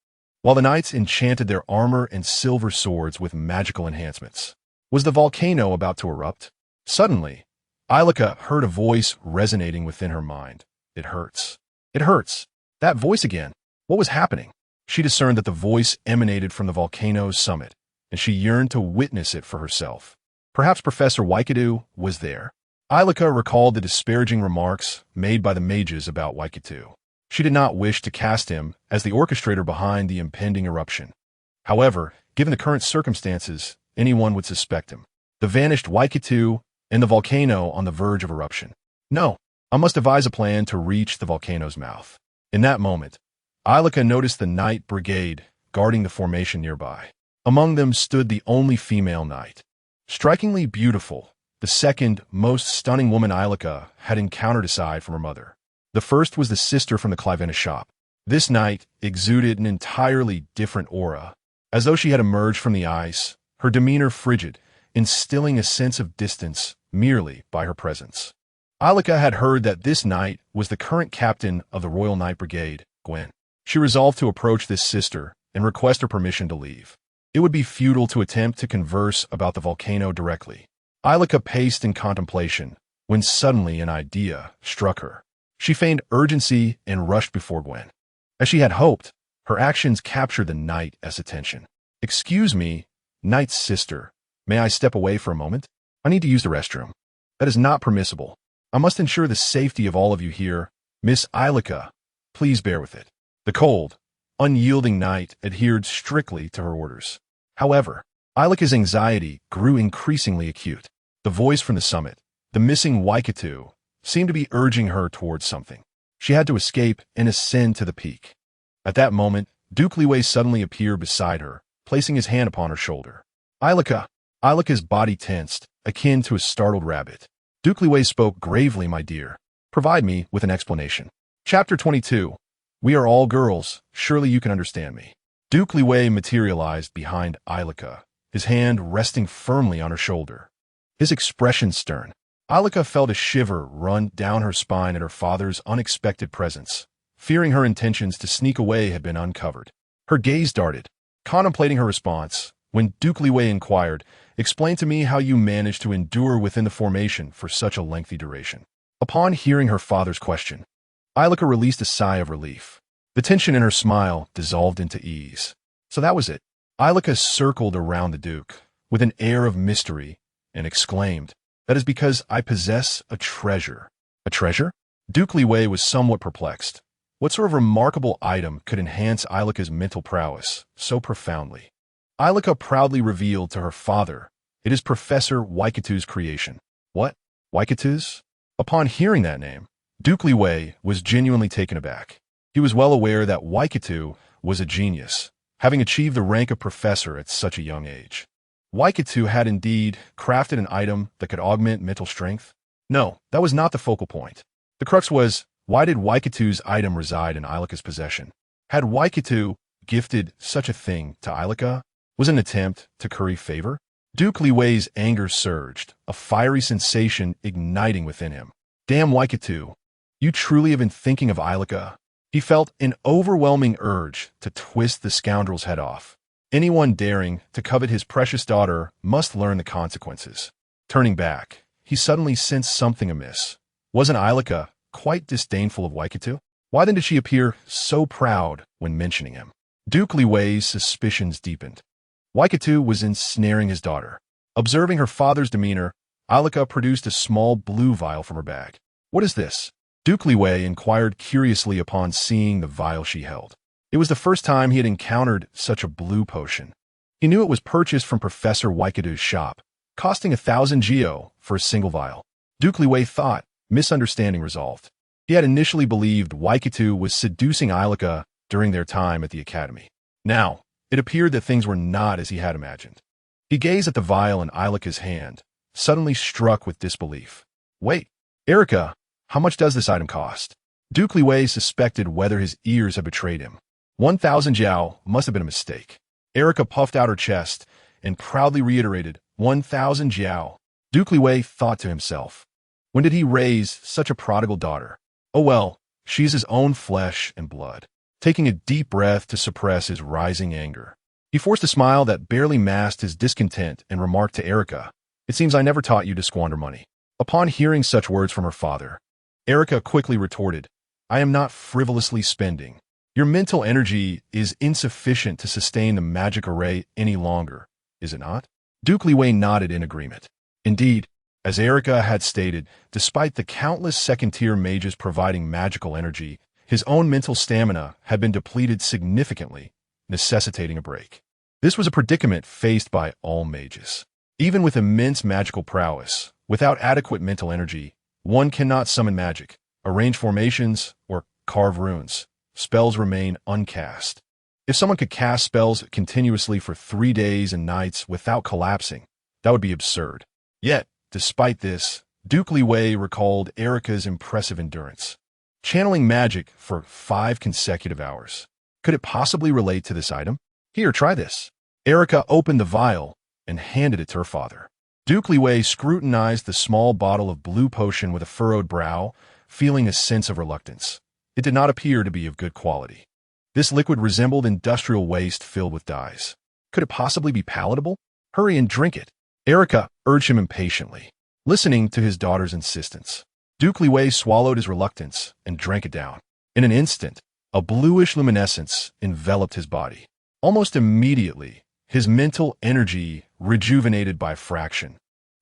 while the knights enchanted their armor and silver swords with magical enhancements. Was the volcano about to erupt? Suddenly, Ilika heard a voice resonating within her mind. It hurts. It hurts. That voice again. What was happening? She discerned that the voice emanated from the volcano's summit, and she yearned to witness it for herself. Perhaps Professor Waikatu was there. Ilika recalled the disparaging remarks made by the mages about Waikatu. She did not wish to cast him as the orchestrator behind the impending eruption. However, given the current circumstances, anyone would suspect him. The vanished Waikatu and the volcano on the verge of eruption. No, I must devise a plan to reach the volcano's mouth. In that moment, Ilika noticed the knight brigade guarding the formation nearby. Among them stood the only female knight. Strikingly beautiful, the second most stunning woman Ilika had encountered aside from her mother. The first was the sister from the Clivena shop. This knight exuded an entirely different aura. As though she had emerged from the ice, her demeanor frigid, instilling a sense of distance merely by her presence. Ilika had heard that this knight was the current captain of the Royal Knight Brigade, Gwen. She resolved to approach this sister and request her permission to leave. It would be futile to attempt to converse about the volcano directly. Ilika paced in contemplation when suddenly an idea struck her. She feigned urgency and rushed before Gwen. As she had hoped, her actions captured the knight's attention. "Excuse me, knight's sister. May I step away for a moment? I need to use the restroom." "That is not permissible. I must ensure the safety of all of you here. Miss Ilika, please bear with it." The cold, unyielding knight adhered strictly to her orders. However, Ilika's anxiety grew increasingly acute. The voice from the summit, the missing Waikatu, seemed to be urging her towards something. She had to escape and ascend to the peak. At that moment, Duke Liwei suddenly appeared beside her, placing his hand upon her shoulder. Ilika's body tensed, akin to a startled rabbit. Duke Liwei spoke gravely, "My dear, provide me with an explanation." Chapter 22. We are all girls. Surely you can understand me. Duke Liwei materialized behind Ilika, his hand resting firmly on her shoulder. His expression stern. Ilika felt a shiver run down her spine at her father's unexpected presence, fearing her intentions to sneak away had been uncovered. Her gaze darted, contemplating her response, when Duke Liwei inquired, "Explain to me how you managed to endure within the formation for such a lengthy duration." Upon hearing her father's question, Ilika released a sigh of relief. The tension in her smile dissolved into ease. So that was it. Ilika circled around the Duke with an air of mystery and exclaimed, "That is because I possess a treasure." "A treasure?" Duke Liwei was somewhat perplexed. What sort of remarkable item could enhance Ilika's mental prowess so profoundly? Ilika proudly revealed to her father, "It is Professor Waikatu's creation." "What? Waikatu's?" Upon hearing that name, Duke Liwei was genuinely taken aback. He was well aware that Waikatu was a genius, having achieved the rank of professor at such a young age. Waikatu had indeed crafted an item that could augment mental strength. No, that was not the focal point. The crux was, why did Waikatu's item reside in Ilika's possession? Had Waikatu gifted such a thing to Ilika? Was it an attempt to curry favor? Duke Liwei's anger surged, a fiery sensation igniting within him. "Damn Waikatu, you truly have been thinking of Ilika?" He felt an overwhelming urge to twist the scoundrel's head off. Anyone daring to covet his precious daughter must learn the consequences. Turning back, he suddenly sensed something amiss. Wasn't Ilika quite disdainful of Waikatu? Why then did she appear so proud when mentioning him? Duke Liwei's suspicions deepened. Waikatu was ensnaring his daughter. Observing her father's demeanor, Ilika produced a small blue vial from her bag. "What is this?" Duke Liwei inquired curiously upon seeing the vial she held. It was the first time he had encountered such a blue potion. He knew it was purchased from Professor Waikatu's shop, costing 1,000 geo for a single vial. Duke Liwei thought, misunderstanding resolved. He had initially believed Waikatu was seducing Ilika during their time at the academy. Now, it appeared that things were not as he had imagined. He gazed at the vial in Ilika's hand, suddenly struck with disbelief. Wait, Erica, how much does this item cost? Duke Liwei suspected whether his ears had betrayed him. 1,000 jiao must have been a mistake. Erica puffed out her chest and proudly reiterated, 1,000 jiao. Duke Liwei thought to himself, when did he raise such a prodigal daughter? Oh well, she's his own flesh and blood. Taking a deep breath to suppress his rising anger, he forced a smile that barely masked his discontent and remarked to Erica, it seems I never taught you to squander money. Upon hearing such words from her father, Erica quickly retorted, I am not frivolously spending. Your mental energy is insufficient to sustain the magic array any longer, is it not? Duke Liwei nodded in agreement. Indeed, as Erica had stated, despite the countless second-tier mages providing magical energy, his own mental stamina had been depleted significantly, necessitating a break. This was a predicament faced by all mages. Even with immense magical prowess, without adequate mental energy, one cannot summon magic, arrange formations, or carve runes. Spells remain uncast. If someone could cast spells continuously for 3 days and nights without collapsing, that would be absurd. Yet, despite this, Duke Liwei recalled Erica's impressive endurance. Channeling magic for 5 consecutive hours. Could it possibly relate to this item? Here, try this. Erica opened the vial and handed it to her father. Duke Liwei scrutinized the small bottle of blue potion with a furrowed brow, feeling a sense of reluctance. It did not appear to be of good quality. This liquid resembled industrial waste filled with dyes. Could it possibly be palatable? Hurry and drink it. Erica urged him impatiently, listening to his daughter's insistence. Duke Liwei swallowed his reluctance and drank it down. In an instant, a bluish luminescence enveloped his body. Almost immediately, his mental energy rejuvenated by a fraction,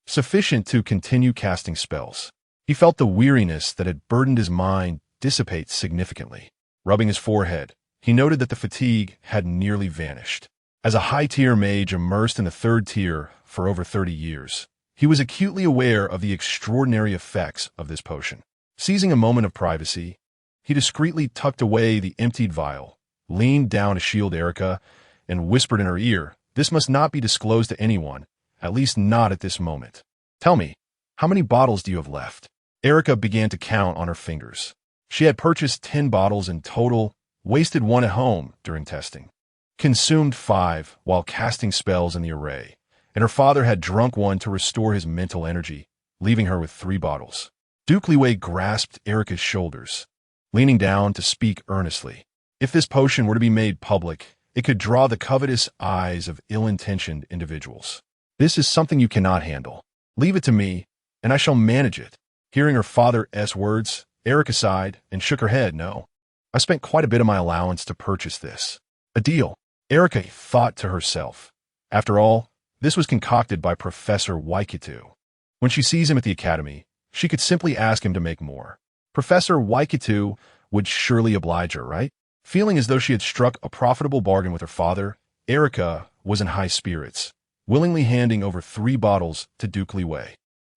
sufficient to continue casting spells. He felt the weariness that had burdened his mind dissipate significantly. Rubbing his forehead, he noted that the fatigue had nearly vanished. As a high-tier mage immersed in the 3rd tier for over 30 years, he was acutely aware of the extraordinary effects of this potion. Seizing a moment of privacy, he discreetly tucked away the emptied vial, leaned down to shield Erica, and whispered in her ear, this must not be disclosed to anyone, at least not at this moment. Tell me, how many bottles do you have left? Erica began to count on her fingers. She had purchased 10 bottles in total, wasted 1 at home during testing, consumed 5 while casting spells in the array, and her father had drunk 1 to restore his mental energy, leaving her with 3 bottles. Duke Liwei grasped Erica's shoulders, leaning down to speak earnestly. If this potion were to be made public, it could draw the covetous eyes of ill-intentioned individuals. This is something you cannot handle. Leave it to me, and I shall manage it. Hearing her father's words, Erica sighed and shook her head. No, I spent quite a bit of my allowance to purchase this. A deal, Erica thought to herself. After all, this was concocted by Professor Waikitu. When she sees him at the academy, she could simply ask him to make more. Professor Waikitu would surely oblige her, right? Feeling as though she had struck a profitable bargain with her father, Erica was in high spirits, willingly handing over 3 bottles to Duke Liwei.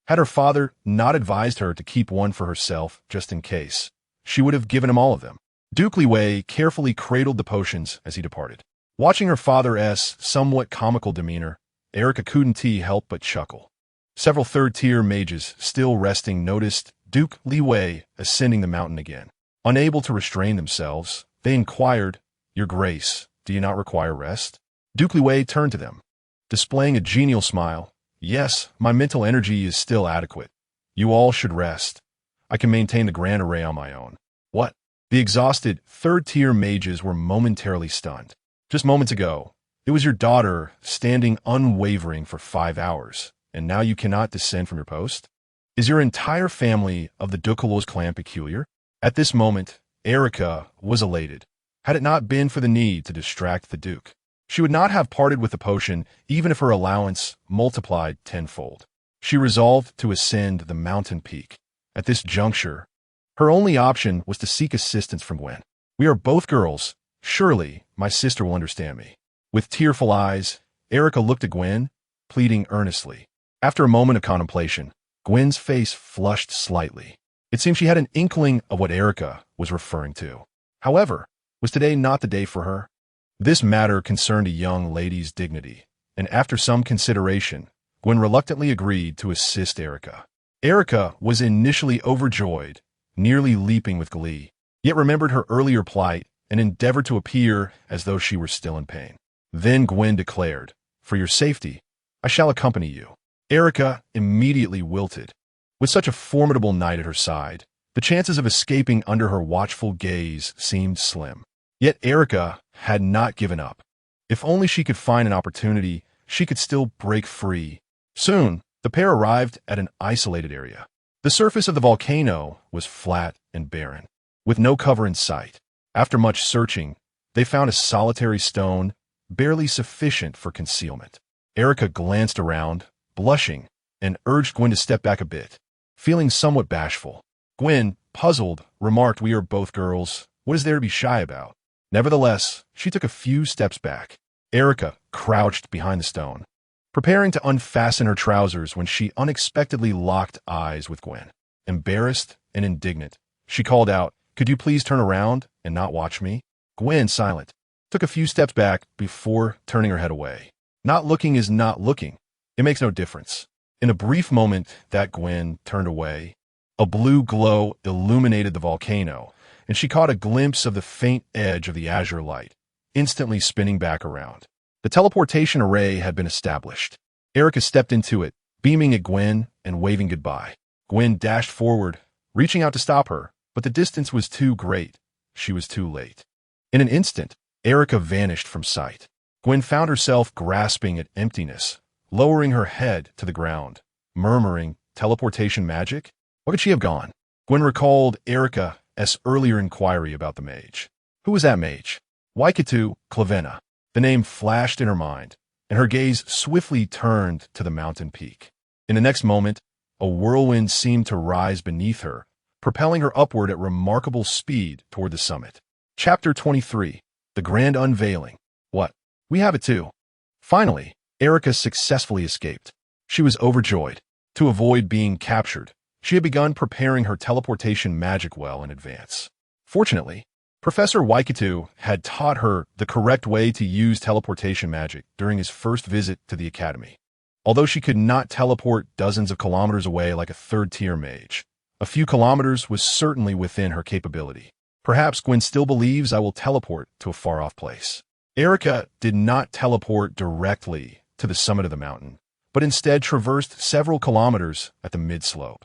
Had her father not advised her to keep 1 for herself just in case, she would have given him all of them. Duke Liwei carefully cradled the potions as he departed. Watching her father's somewhat comical demeanor, Erica couldn't help but chuckle. Several 3rd-tier mages still resting noticed Duke Liwei ascending the mountain again. Unable to restrain themselves, they inquired, Your Grace, do you not require rest? Duke Liwei turned to them, displaying a genial smile. Yes, my mental energy is still adequate. You all should rest. I can maintain the grand array on my own. What? The exhausted 3rd-tier mages were momentarily stunned. Just moments ago, it was your daughter standing unwavering for 5 hours, and now you cannot descend from your post? Is your entire family of the Dukelos clan peculiar? At this moment, Erica was elated. Had it not been for the need to distract the Duke, she would not have parted with the potion even if her allowance multiplied tenfold. She resolved to ascend the mountain peak. At this juncture, her only option was to seek assistance from Gwen. We are both girls. Surely, my sister will understand me. With tearful eyes, Erica looked at Gwen, pleading earnestly. After a moment of contemplation, Gwen's face flushed slightly. It seemed she had an inkling of what Erica was referring to. However, was today not the day for her? This matter concerned a young lady's dignity, and after some consideration, Gwen reluctantly agreed to assist Erica. Erica was initially overjoyed, nearly leaping with glee, yet remembered her earlier plight and endeavored to appear as though she were still in pain. Then Gwen declared, "For your safety, I shall accompany you." Erica immediately wilted. With such a formidable knight at her side, the chances of escaping under her watchful gaze seemed slim. Yet Erica had not given up. If only she could find an opportunity, she could still break free. Soon, the pair arrived at an isolated area. The surface of the volcano was flat and barren, with no cover in sight. After much searching, they found a solitary stone, barely sufficient for concealment. Erica glanced around, blushing, and urged Gwen to step back a bit. Feeling somewhat bashful, Gwen, puzzled, remarked, "We are both girls. What is there to be shy about?" Nevertheless, she took a few steps back. Erica crouched behind the stone, preparing to unfasten her trousers when she unexpectedly locked eyes with Gwen. Embarrassed and indignant, she called out, "Could you please turn around and not watch me?" Gwen, silent, took a few steps back before turning her head away. Not looking is not looking. It makes no difference. In a brief moment that Gwen turned away, a blue glow illuminated the volcano, and she caught a glimpse of the faint edge of the azure light, instantly spinning back around. The teleportation array had been established. Erica stepped into it, beaming at Gwen and waving goodbye. Gwen dashed forward, reaching out to stop her, but the distance was too great. She was too late. In an instant, Erica vanished from sight. Gwen found herself grasping at emptiness, lowering her head to the ground, murmuring, "Teleportation magic? What could she have gone?" Gwen recalled Erica's earlier inquiry about the mage. Who was that mage? Waikato Clavenna. The name flashed in her mind, and her gaze swiftly turned to the mountain peak. In the next moment, a whirlwind seemed to rise beneath her, propelling her upward at remarkable speed toward the summit. Chapter 23. The Grand Unveiling. What? We have it too. Finally, Erica successfully escaped. She was overjoyed. To avoid being captured, she had begun preparing her teleportation magic well in advance. Fortunately, Professor Waikato had taught her the correct way to use teleportation magic during his first visit to the academy. Although she could not teleport dozens of kilometers away like a third-tier mage, a few kilometers was certainly within her capability. Perhaps Gwen still believes I will teleport to a far-off place. Erica did not teleport directly to the summit of the mountain, but instead traversed several kilometers at the mid-slope,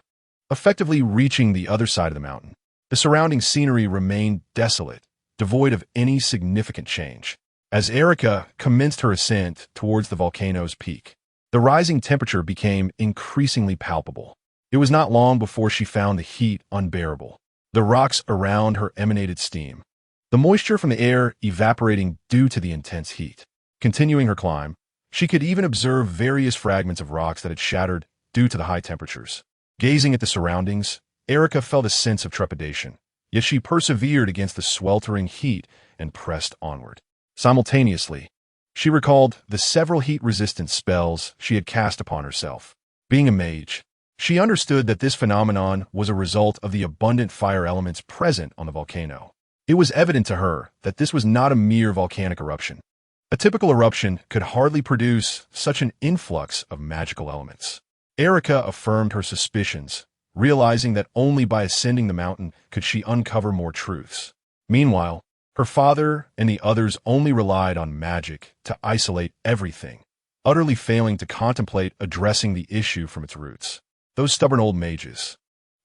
effectively reaching the other side of the mountain. The surrounding scenery remained desolate, devoid of any significant change. As Erica commenced her ascent towards the volcano's peak, the rising temperature became increasingly palpable. It was not long before she found the heat unbearable. The rocks around her emanated steam, the moisture from the air evaporating due to the intense heat. Continuing her climb, she could even observe various fragments of rocks that had shattered due to the high temperatures. Gazing at the surroundings, Erica felt a sense of trepidation, yet she persevered against the sweltering heat and pressed onward. Simultaneously, she recalled the several heat-resistant spells she had cast upon herself. Being a mage, she understood that this phenomenon was a result of the abundant fire elements present on the volcano. It was evident to her that this was not a mere volcanic eruption. A typical eruption could hardly produce such an influx of magical elements. Erica affirmed her suspicions, realizing that only by ascending the mountain could she uncover more truths. Meanwhile, her father and the others only relied on magic to isolate everything, utterly failing to contemplate addressing the issue from its roots. Those stubborn old mages.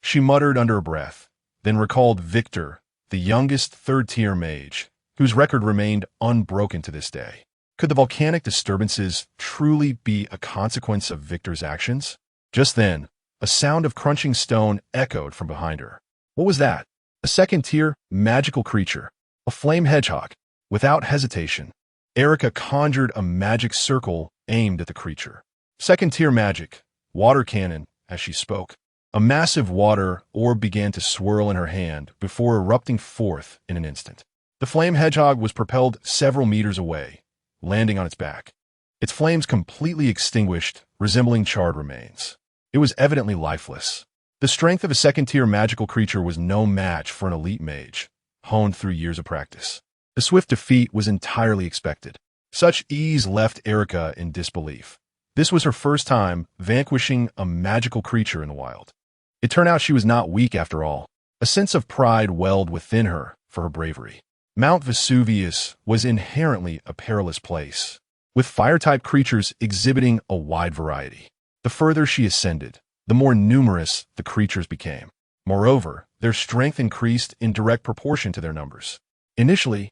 She muttered under her breath, then recalled Victor, the youngest third-tier mage, whose record remained unbroken to this day. Could the volcanic disturbances truly be a consequence of Victor's actions? Just then, a sound of crunching stone echoed from behind her. What was that? A second-tier magical creature, a flame hedgehog. Without hesitation, Erica conjured a magic circle aimed at the creature. Second-tier magic, water cannon, as she spoke. A massive water orb began to swirl in her hand before erupting forth in an instant. The flame hedgehog was propelled several meters away, landing on its back. Its flames completely extinguished, resembling charred remains. It was evidently lifeless. The strength of a second-tier magical creature was no match for an elite mage, honed through years of practice. The swift defeat was entirely expected. Such ease left Erica in disbelief. This was her first time vanquishing a magical creature in the wild. It turned out she was not weak after all. A sense of pride welled within her for her bravery. Mount Vesuvius was inherently a perilous place, with fire-type creatures exhibiting a wide variety. The further she ascended, the more numerous the creatures became. Moreover, their strength increased in direct proportion to their numbers. Initially,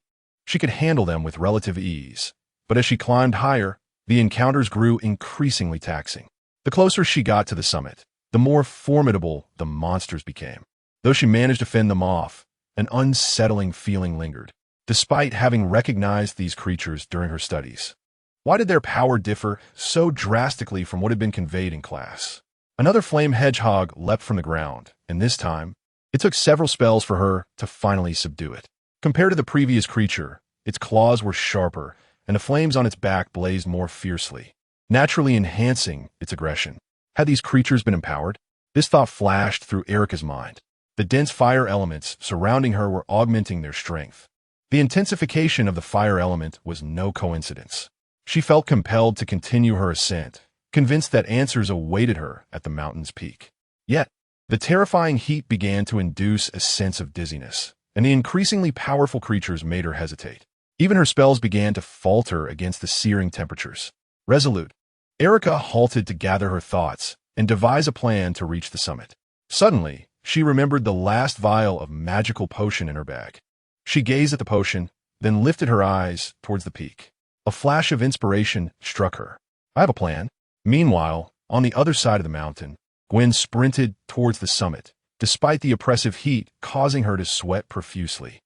she could handle them with relative ease, but as she climbed higher, the encounters grew increasingly taxing. The closer she got to the summit, the more formidable the monsters became. Though she managed to fend them off, an unsettling feeling lingered, despite having recognized these creatures during her studies. Why did their power differ so drastically from what had been conveyed in class? Another flame hedgehog leapt from the ground, and this time, it took several spells for her to finally subdue it. Compared to the previous creature, its claws were sharper, and the flames on its back blazed more fiercely, naturally enhancing its aggression. Had these creatures been empowered? This thought flashed through Erica's mind. The dense fire elements surrounding her were augmenting their strength. The intensification of the fire element was no coincidence. She felt compelled to continue her ascent, convinced that answers awaited her at the mountain's peak. Yet, the terrifying heat began to induce a sense of dizziness, and the increasingly powerful creatures made her hesitate. Even her spells began to falter against the searing temperatures. Resolute, Erica halted to gather her thoughts and devise a plan to reach the summit. Suddenly, she remembered the last vial of magical potion in her bag. She gazed at the potion, then lifted her eyes towards the peak. A flash of inspiration struck her. I have a plan. Meanwhile, on the other side of the mountain, Gwen sprinted towards the summit, despite the oppressive heat causing her to sweat profusely.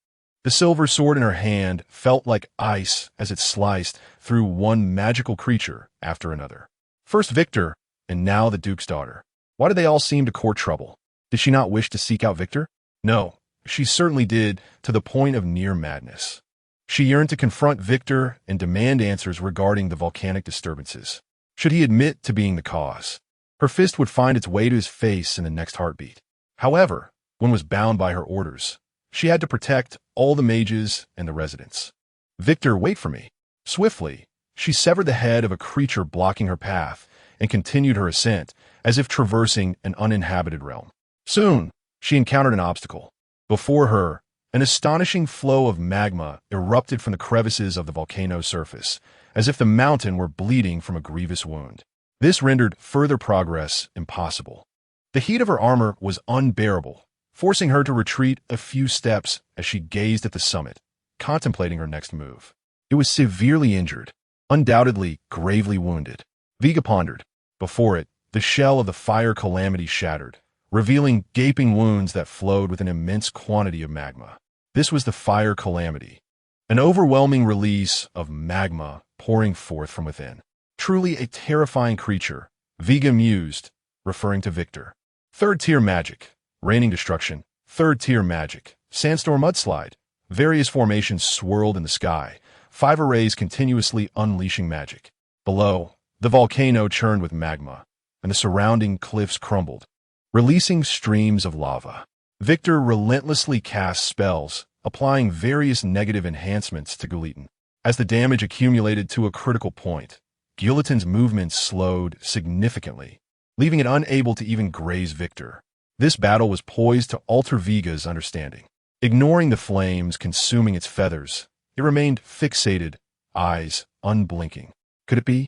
The silver sword in her hand felt like ice as it sliced through one magical creature after another. First Victor, and now the Duke's daughter. Why did they all seem to court trouble? Did she not wish to seek out Victor? No, she certainly did, to the point of near madness. She yearned to confront Victor and demand answers regarding the volcanic disturbances. Should he admit to being the cause, her fist would find its way to his face in the next heartbeat. However, Gwen was bound by her orders. She had to protect all the mages and the residents. Victor, wait for me. Swiftly, she severed the head of a creature blocking her path and continued her ascent as if traversing an uninhabited realm. Soon, she encountered an obstacle. Before her, an astonishing flow of magma erupted from the crevices of the volcano's surface, as if the mountain were bleeding from a grievous wound. This rendered further progress impossible. The heat of her armor was unbearable, forcing her to retreat a few steps as she gazed at the summit, contemplating her next move. It was severely injured, undoubtedly gravely wounded. Vega pondered. Before it, the shell of the fire calamity shattered, revealing gaping wounds that flowed with an immense quantity of magma. This was the fire calamity, an overwhelming release of magma pouring forth from within. Truly a terrifying creature, Vega mused, referring to Victor. Third-tier magic, raining destruction, third-tier magic, sandstorm mudslide. Various formations swirled in the sky, 5 arrays continuously unleashing magic. Below, the volcano churned with magma, and the surrounding cliffs crumbled, releasing streams of lava. Victor relentlessly cast spells, applying various negative enhancements to Gulitin. As the damage accumulated to a critical point, Gulitin's movements slowed significantly, leaving it unable to even graze Victor. This battle was poised to alter Vega's understanding. Ignoring the flames consuming its feathers, it remained fixated, eyes unblinking. Could it be?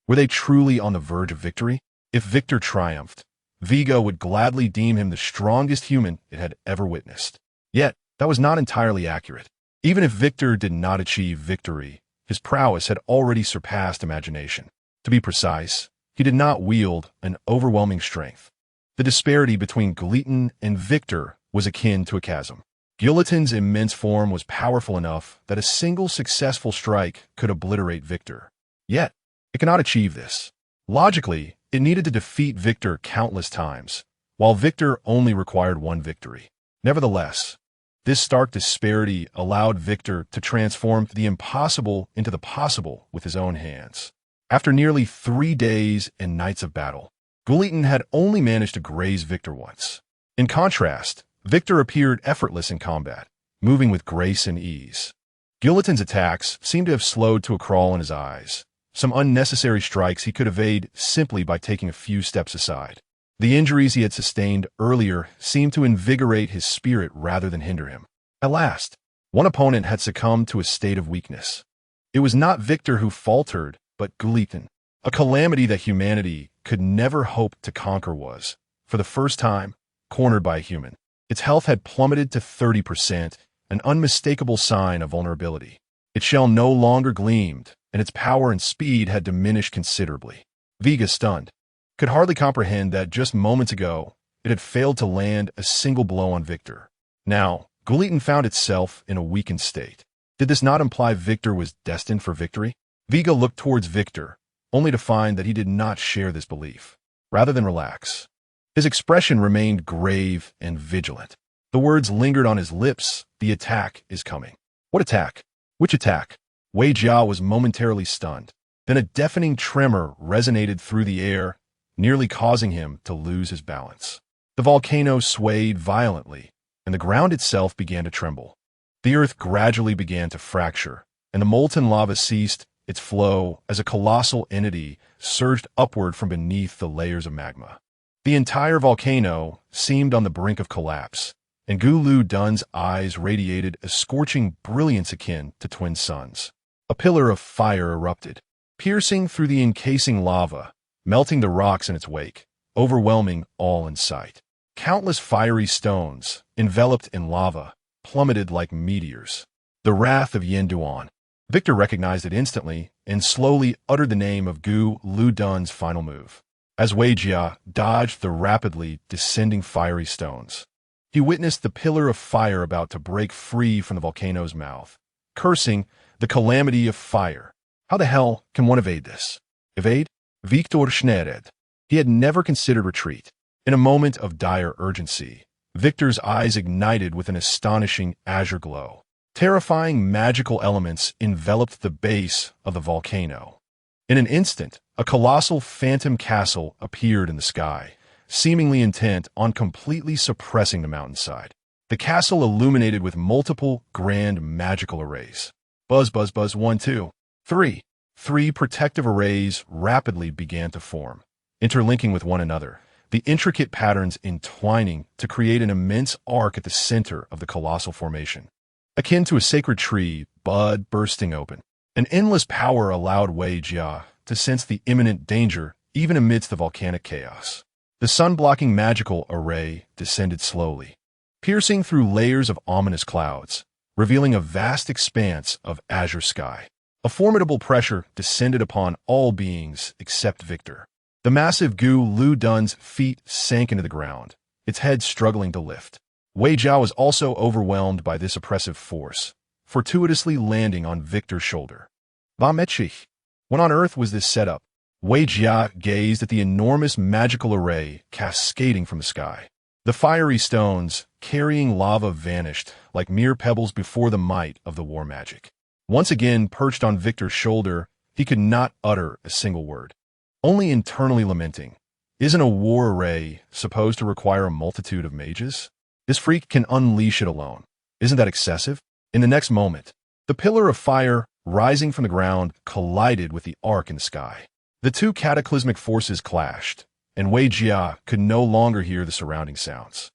Were they truly on the verge of victory? If Victor triumphed, Vega would gladly deem him the strongest human it had ever witnessed. Yet, that was not entirely accurate. Even if Victor did not achieve victory, his prowess had already surpassed imagination. To be precise, he did not wield an overwhelming strength. The disparity between Gulitin and Victor was akin to a chasm. Gulitin's immense form was powerful enough that a single successful strike could obliterate Victor. Yet, it cannot achieve this. Logically, it needed to defeat Victor countless times, while Victor only required one victory. Nevertheless, this stark disparity allowed Victor to transform the impossible into the possible with his own hands. After nearly 3 days and nights of battle, Gulitin had only managed to graze Victor once. In contrast, Victor appeared effortless in combat, moving with grace and ease. Gulitin's attacks seemed to have slowed to a crawl in his eyes, some unnecessary strikes he could evade simply by taking a few steps aside. The injuries he had sustained earlier seemed to invigorate his spirit rather than hinder him. At last, one opponent had succumbed to a state of weakness. It was not Victor who faltered, but godlike. A calamity that humanity could never hope to conquer was, for the first time, cornered by a human. Its health had plummeted to 30%, an unmistakable sign of vulnerability. Its shell no longer gleamed, and its power and speed had diminished considerably. Vega, stunned, could hardly comprehend that just moments ago it had failed to land a single blow on Victor. Now, godlike found itself in a weakened state. Did this not imply Victor was destined for victory? Vega looked towards Victor, only to find that he did not share this belief. Rather than relax, his expression remained grave and vigilant. The words lingered on his lips. The attack is coming. What attack? Which attack? Wei Jia was momentarily stunned. Then a deafening tremor resonated through the air, nearly causing him to lose his balance. The volcano swayed violently, and the ground itself began to tremble. The earth gradually began to fracture, and the molten lava ceased its flow as a colossal entity surged upward from beneath the layers of magma. The entire volcano seemed on the brink of collapse, and Gu Lu Dun's eyes radiated a scorching brilliance akin to twin suns. A pillar of fire erupted, piercing through the encasing lava, melting the rocks in its wake, overwhelming all in sight. Countless fiery stones, enveloped in lava, plummeted like meteors. The wrath of Yin Duan. Victor recognized it instantly and slowly uttered the name of Gu Lu Dun's final move. As Wei Jia dodged the rapidly descending fiery stones, he witnessed the pillar of fire about to break free from the volcano's mouth. Cursing the calamity of fire. How the hell can one evade this? Evade? Victor schnellte. He had never considered retreat. In a moment of dire urgency, Victor's eyes ignited with an astonishing azure glow. Terrifying magical elements enveloped the base of the volcano. In an instant, a colossal phantom castle appeared in the sky, seemingly intent on completely suppressing the mountainside. The castle illuminated with multiple grand magical arrays. Buzz, buzz, buzz, 1, 2, 3. 3 protective arrays rapidly began to form, interlinking with one another, the intricate patterns entwining to create an immense arc at the center of the colossal formation. Akin to a sacred tree, bud bursting open. An endless power allowed Wei Jia to sense the imminent danger even amidst the volcanic chaos. The sun-blocking magical array descended slowly, piercing through layers of ominous clouds, revealing a vast expanse of azure sky. A formidable pressure descended upon all beings except Victor. The massive Gu Lu Dun's feet sank into the ground, its head struggling to lift. Wei Jia was also overwhelmed by this oppressive force, fortuitously landing on Victor's shoulder. Vametchich. When on earth was this set up? Wei Jia gazed at the enormous magical array cascading from the sky. The fiery stones, carrying lava, vanished like mere pebbles before the might of the war magic. Once again perched on Victor's shoulder, he could not utter a single word, only internally lamenting. Isn't a war array supposed to require a multitude of mages? This freak can unleash it alone. Isn't that excessive? In the next moment, the pillar of fire, rising from the ground, collided with the arc in the sky. The two cataclysmic forces clashed, and Wei Jia could no longer hear the surrounding sounds.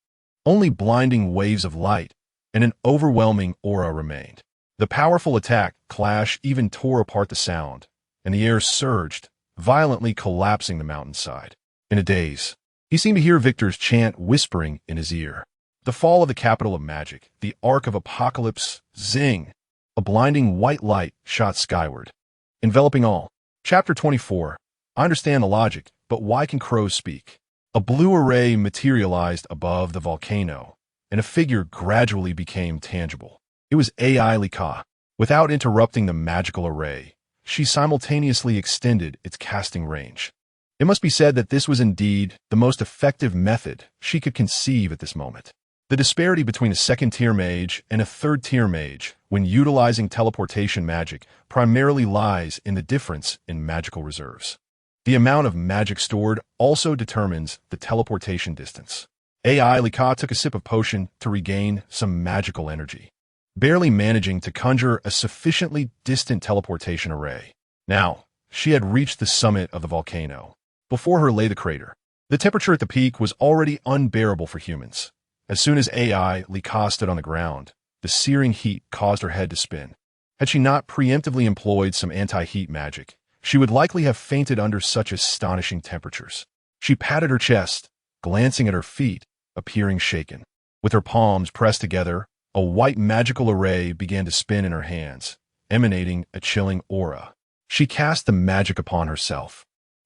Only blinding waves of light and an overwhelming aura remained. The powerful attack clash even tore apart the sound, and the air surged, violently collapsing the mountainside. In a daze, he seemed to hear Victor's chant whispering in his ear. The fall of the capital of magic, the arc of apocalypse, zing! A blinding white light shot skyward, enveloping all. Chapter 24. I understand the logic, but why can crows speak? A blue array materialized above the volcano, and a figure gradually became tangible. It was AI Lika. Without interrupting the magical array, she simultaneously extended its casting range. It must be said that this was indeed the most effective method she could conceive at this moment. The disparity between a second-tier mage and a third-tier mage when utilizing teleportation magic primarily lies in the difference in magical reserves. The amount of magic stored also determines the teleportation distance. AI Lika took a sip of potion to regain some magical energy, barely managing to conjure a sufficiently distant teleportation array. Now, she had reached the summit of the volcano. Before her lay the crater. The temperature at the peak was already unbearable for humans. As soon as AI Lika stood on the ground, the searing heat caused her head to spin. Had she not preemptively employed some anti-heat magic, she would likely have fainted under such astonishing temperatures. She patted her chest, glancing at her feet, appearing shaken. With her palms pressed together, a white magical array began to spin in her hands, emanating a chilling aura. She cast the magic upon herself,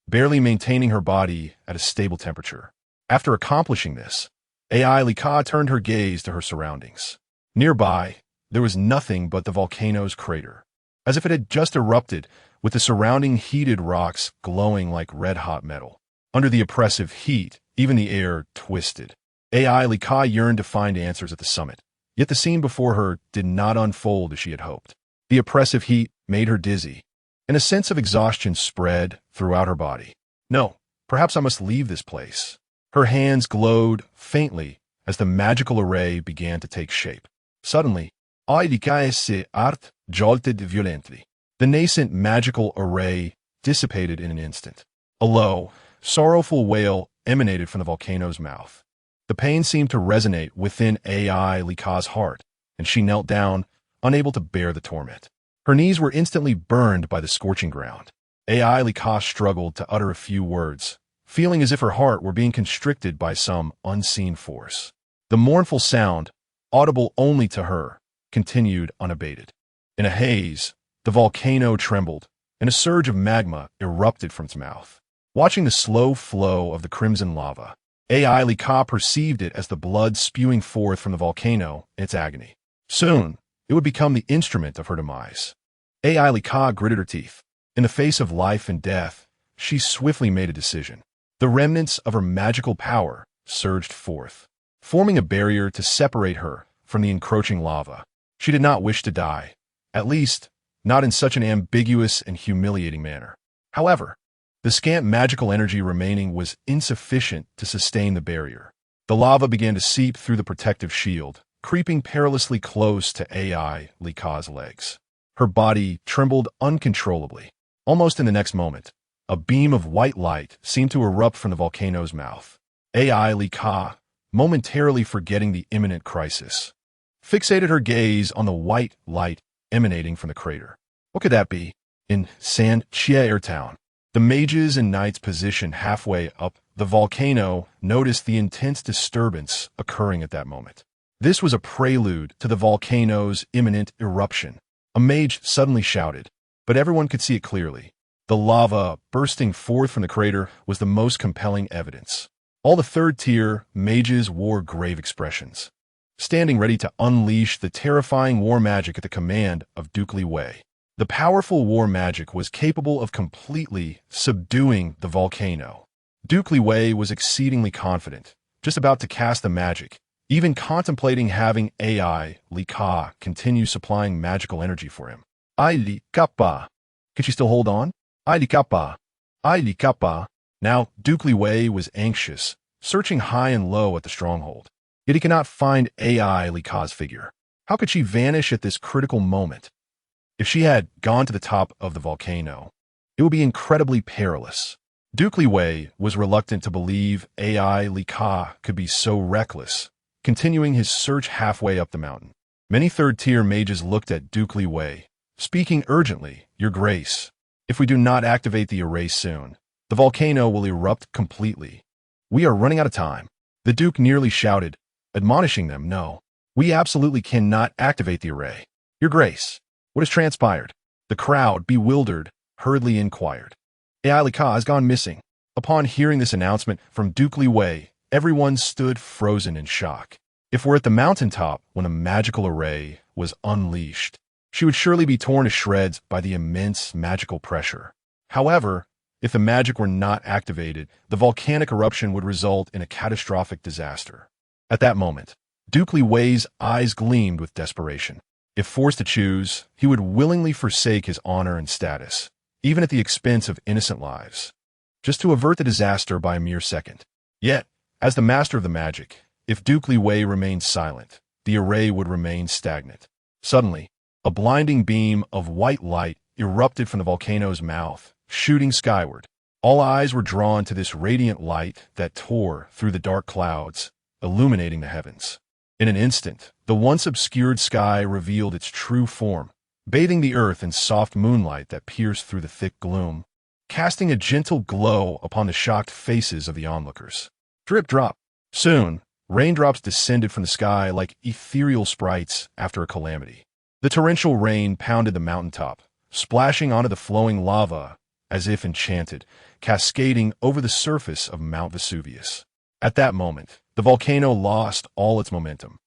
barely maintaining her body at a stable temperature. After accomplishing this, AI Lika turned her gaze to her surroundings. Nearby, there was nothing but the volcano's crater, as if it had just erupted, with the surrounding heated rocks glowing like red-hot metal. Under the oppressive heat, even the air twisted. AI Lika yearned to find answers at the summit, yet the scene before her did not unfold as she had hoped. The oppressive heat made her dizzy, and a sense of exhaustion spread throughout her body. No, perhaps I must leave this place. Her hands glowed faintly as the magical array began to take shape. Suddenly, AI Lika's art jolted violently. The nascent magical array dissipated in an instant. A low, sorrowful wail emanated from the volcano's mouth. The pain seemed to resonate within AI Lika's heart, and she knelt down, unable to bear the torment. Her knees were instantly burned by the scorching ground. AI Lika struggled to utter a few words, feeling as if her heart were being constricted by some unseen force. The mournful sound, audible only to her, continued unabated. In a haze, the volcano trembled, and a surge of magma erupted from its mouth. Watching the slow flow of the crimson lava, AI Lika perceived it as the blood spewing forth from the volcano in its agony. Soon, it would become the instrument of her demise. AI Lika gritted her teeth. In the face of life and death, she swiftly made a decision. The remnants of her magical power surged forth, forming a barrier to separate her from the encroaching lava. She did not wish to die, at least not in such an ambiguous and humiliating manner. However, the scant magical energy remaining was insufficient to sustain the barrier. The lava began to seep through the protective shield, creeping perilously close to AI Lika's legs. Her body trembled uncontrollably. Almost in the next moment, a beam of white light seemed to erupt from the volcano's mouth. AI Lika, momentarily forgetting the imminent crisis, fixated her gaze on the white light emanating from the crater. What could that be? In San Chia town, the mages and knights positioned halfway up the volcano noticed the intense disturbance occurring at that moment. This was a prelude to the volcano's imminent eruption. A mage suddenly shouted, but everyone could see it clearly. The lava bursting forth from the crater was the most compelling evidence. All the third-tier mages wore grave expressions, standing ready to unleash the terrifying war magic at the command of Li Wei. The powerful war magic was capable of completely subduing the volcano. Li Wei was exceedingly confident, just about to cast the magic, even contemplating having AI Lika continue supplying magical energy for him. AI Lika. Could she still hold on? AI Lika. AI Lika. Now, Li Wei was anxious, searching high and low at the stronghold. Yet he could not find AI Lika's figure. How could she vanish at this critical moment? If she had gone to the top of the volcano, it would be incredibly perilous. Li Wei was reluctant to believe AI Lika could be so reckless, continuing his search halfway up the mountain. Many third-tier mages looked at Li Wei, speaking urgently, "Your Grace, if we do not activate the array soon, the volcano will erupt completely. We are running out of time." The Duke nearly shouted, admonishing them, "No, we absolutely cannot activate the array. Your Grace, what has transpired?" The crowd, bewildered, hurriedly inquired. AI Lika has gone missing. Upon hearing this announcement from Li Wei, everyone stood frozen in shock. If we're at the mountaintop when a magical array was unleashed, she would surely be torn to shreds by the immense magical pressure. However, if the magic were not activated, the volcanic eruption would result in a catastrophic disaster. At that moment, Li Wei's eyes gleamed with desperation. If forced to choose, he would willingly forsake his honor and status, even at the expense of innocent lives, just to avert the disaster by a mere second. Yet, as the master of the magic, if Li Wei remained silent, the array would remain stagnant. Suddenly, a blinding beam of white light erupted from the volcano's mouth, shooting skyward. All eyes were drawn to this radiant light that tore through the dark clouds, illuminating the heavens. In an instant, the once obscured sky revealed its true form, bathing the earth in soft moonlight that pierced through the thick gloom, casting a gentle glow upon the shocked faces of the onlookers. Drip drop. Soon, raindrops descended from the sky like ethereal sprites after a calamity. The torrential rain pounded the mountaintop, splashing onto the flowing lava as if enchanted, cascading over the surface of Mount Vesuvius. At that moment, the volcano lost all its momentum.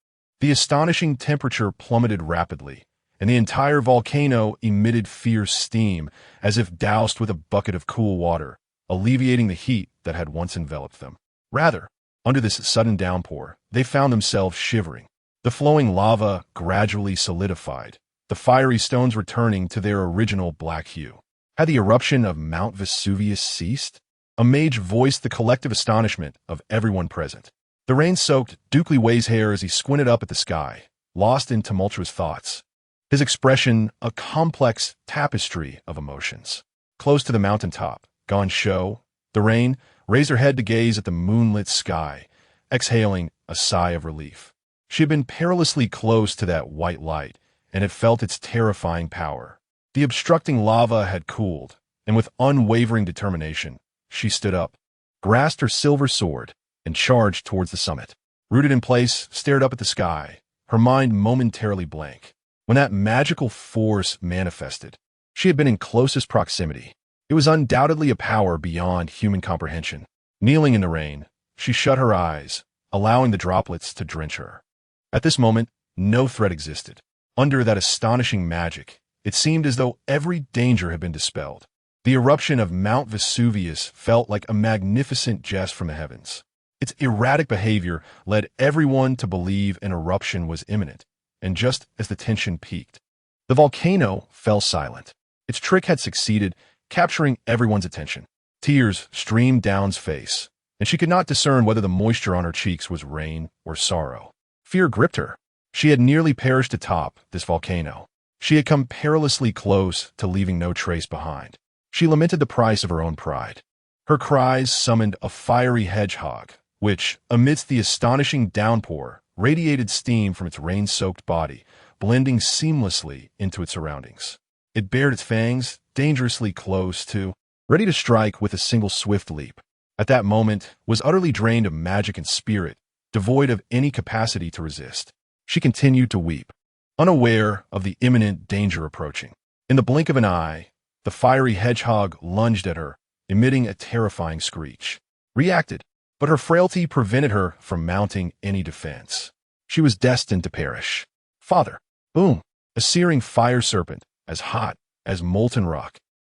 The astonishing temperature plummeted rapidly, and the entire volcano emitted fierce steam as if doused with a bucket of cool water, alleviating the heat that had once enveloped them. Rather, under this sudden downpour, they found themselves shivering. The flowing lava gradually solidified, the fiery stones returning to their original black hue. Had the eruption of Mount Vesuvius ceased? A mage voiced the collective astonishment of everyone present. The rain soaked Dukely Way's hair as he squinted up at the sky, lost in tumultuous thoughts. His expression a complex tapestry of emotions. Close to the mountaintop, Gon Sho, the rain, raised her head to gaze at the moonlit sky, exhaling a sigh of relief. She had been perilously close to that white light, and had felt its terrifying power. The obstructing lava had cooled, and with unwavering determination, she stood up, grasped her silver sword, and charged towards the summit. Rooted in place, stared up at the sky, her mind momentarily blank. When that magical force manifested, she had been in closest proximity. It was undoubtedly a power beyond human comprehension. Kneeling in the rain, she shut her eyes, allowing the droplets to drench her. At this moment, no threat existed. Under that astonishing magic, it seemed as though every danger had been dispelled. The eruption of Mount Vesuvius felt like a magnificent jest from the heavens. Its erratic behavior led everyone to believe an eruption was imminent, and just as the tension peaked, the volcano fell silent. Its trick had succeeded, capturing everyone's attention. Tears streamed down's face, and she could not discern whether the moisture on her cheeks was rain or sorrow. Fear gripped her. She had nearly perished atop this volcano. She had come perilously close to leaving no trace behind. She lamented the price of her own pride. Her cries summoned a fiery hedgehog, which, amidst the astonishing downpour, radiated steam from its rain-soaked body, blending seamlessly into its surroundings. It bared its fangs, dangerously close to, ready to strike with a single swift leap. At that moment, was utterly drained of magic and spirit, devoid of any capacity to resist. She continued to weep, unaware of the imminent danger approaching. In the blink of an eye, the fiery hedgehog lunged at her, emitting a terrifying screech. Reacted, but her frailty prevented her from mounting any defense. She was destined to perish. Father, boom! A searing fire serpent, as hot as molten rock,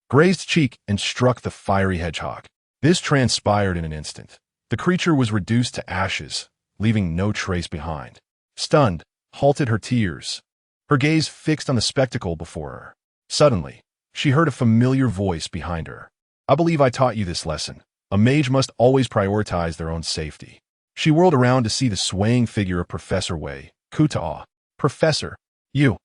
grazed cheek and struck the fiery hedgehog. This transpired in an instant. The creature was reduced to ashes, leaving no trace behind. Stunned, halted her tears, her gaze fixed on the spectacle before her. Suddenly, she heard a familiar voice behind her. I believe I taught you this lesson. A mage must always prioritize their own safety. She whirled around to see the swaying figure of Professor Wei, Kutaw. Professor, you.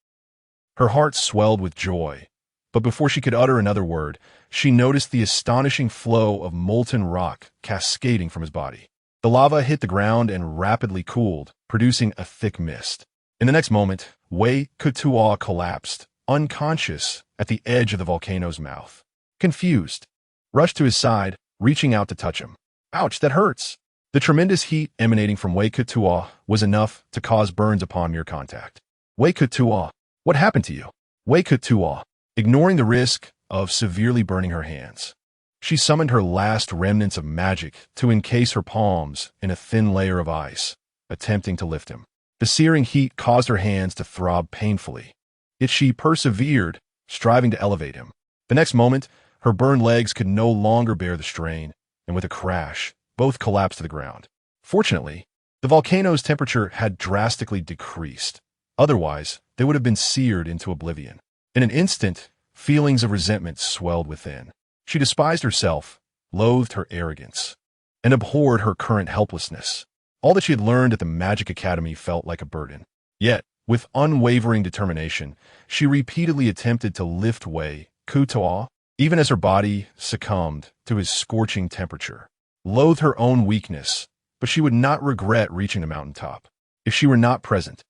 Her heart swelled with joy, but before she could utter another word, she noticed the astonishing flow of molten rock cascading from his body. The lava hit the ground and rapidly cooled, producing a thick mist. In the next moment, Wei Kutaw collapsed, unconscious, at the edge of the volcano's mouth. Confused, rushed to his side, reaching out to touch him. Ouch, that hurts! The tremendous heat emanating from Wei Kutaw was enough to cause burns upon mere contact. Wei Kutaw, what happened to you? Wei Kutaw, ignoring the risk of severely burning her hands. She summoned her last remnants of magic to encase her palms in a thin layer of ice, attempting to lift him. The searing heat caused her hands to throb painfully, yet she persevered, striving to elevate him. The next moment, her burned legs could no longer bear the strain, and with a crash, both collapsed to the ground. Fortunately, the volcano's temperature had drastically decreased. Otherwise, they would have been seared into oblivion. In an instant, feelings of resentment swelled within. She despised herself, loathed her arrogance, and abhorred her current helplessness. All that she had learned at the Magic Academy felt like a burden. Yet, with unwavering determination, she repeatedly attempted to lift Wei Kutaw, even as her body succumbed to his scorching temperature. Loathed her own weakness, but she would not regret reaching the mountaintop. If she were not present,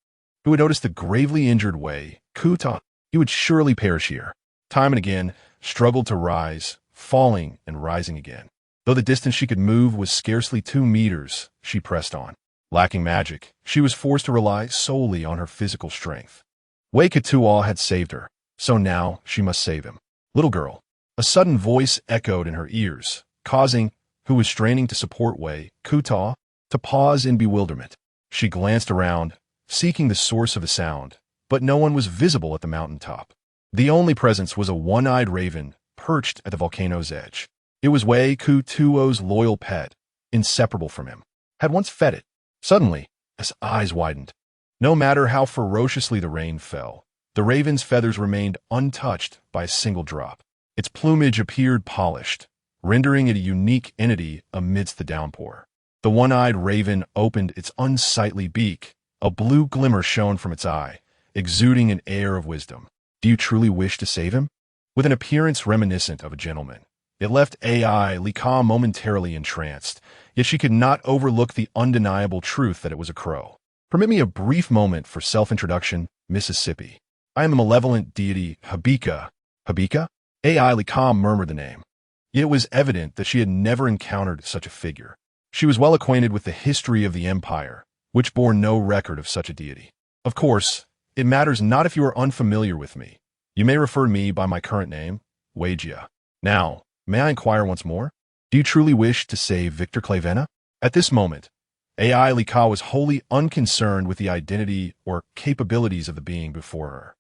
he would notice the gravely injured Wei Kuta. He would surely perish here. Time and again, struggled to rise, falling and rising again. Though the distance she could move was scarcely 2 meters, she pressed on. Lacking magic, she was forced to rely solely on her physical strength. Wei Kutua had saved her, so now she must save him. Little girl. A sudden voice echoed in her ears, causing who was straining to support Wei Kuta to pause in bewilderment. She glanced around, seeking the source of the sound, but no one was visible at the mountaintop. The only presence was a one-eyed raven perched at the volcano's edge. It was Wei Kutuo's loyal pet, inseparable from him, had once fed it. Suddenly, his eyes widened. No matter how ferociously the rain fell, the raven's feathers remained untouched by a single drop. Its plumage appeared polished, rendering it a unique entity amidst the downpour. The one-eyed raven opened its unsightly beak. A blue glimmer shone from its eye, exuding an air of wisdom. Do you truly wish to save him? With an appearance reminiscent of a gentleman, it left AI Lika momentarily entranced, yet she could not overlook the undeniable truth that it was a crow. Permit me a brief moment for self-introduction, Mississippi. I am the malevolent deity Habika. Habika? AI Lika murmured the name. Yet it was evident that she had never encountered such a figure. She was well acquainted with the history of the empire, which bore no record of such a deity. Of course, it matters not if you are unfamiliar with me. You may refer to me by my current name, Weigia. Now, may I inquire once more? Do you truly wish to save Victor Clavena? At this moment, AI Lika was wholly unconcerned with the identity or capabilities of the being before her.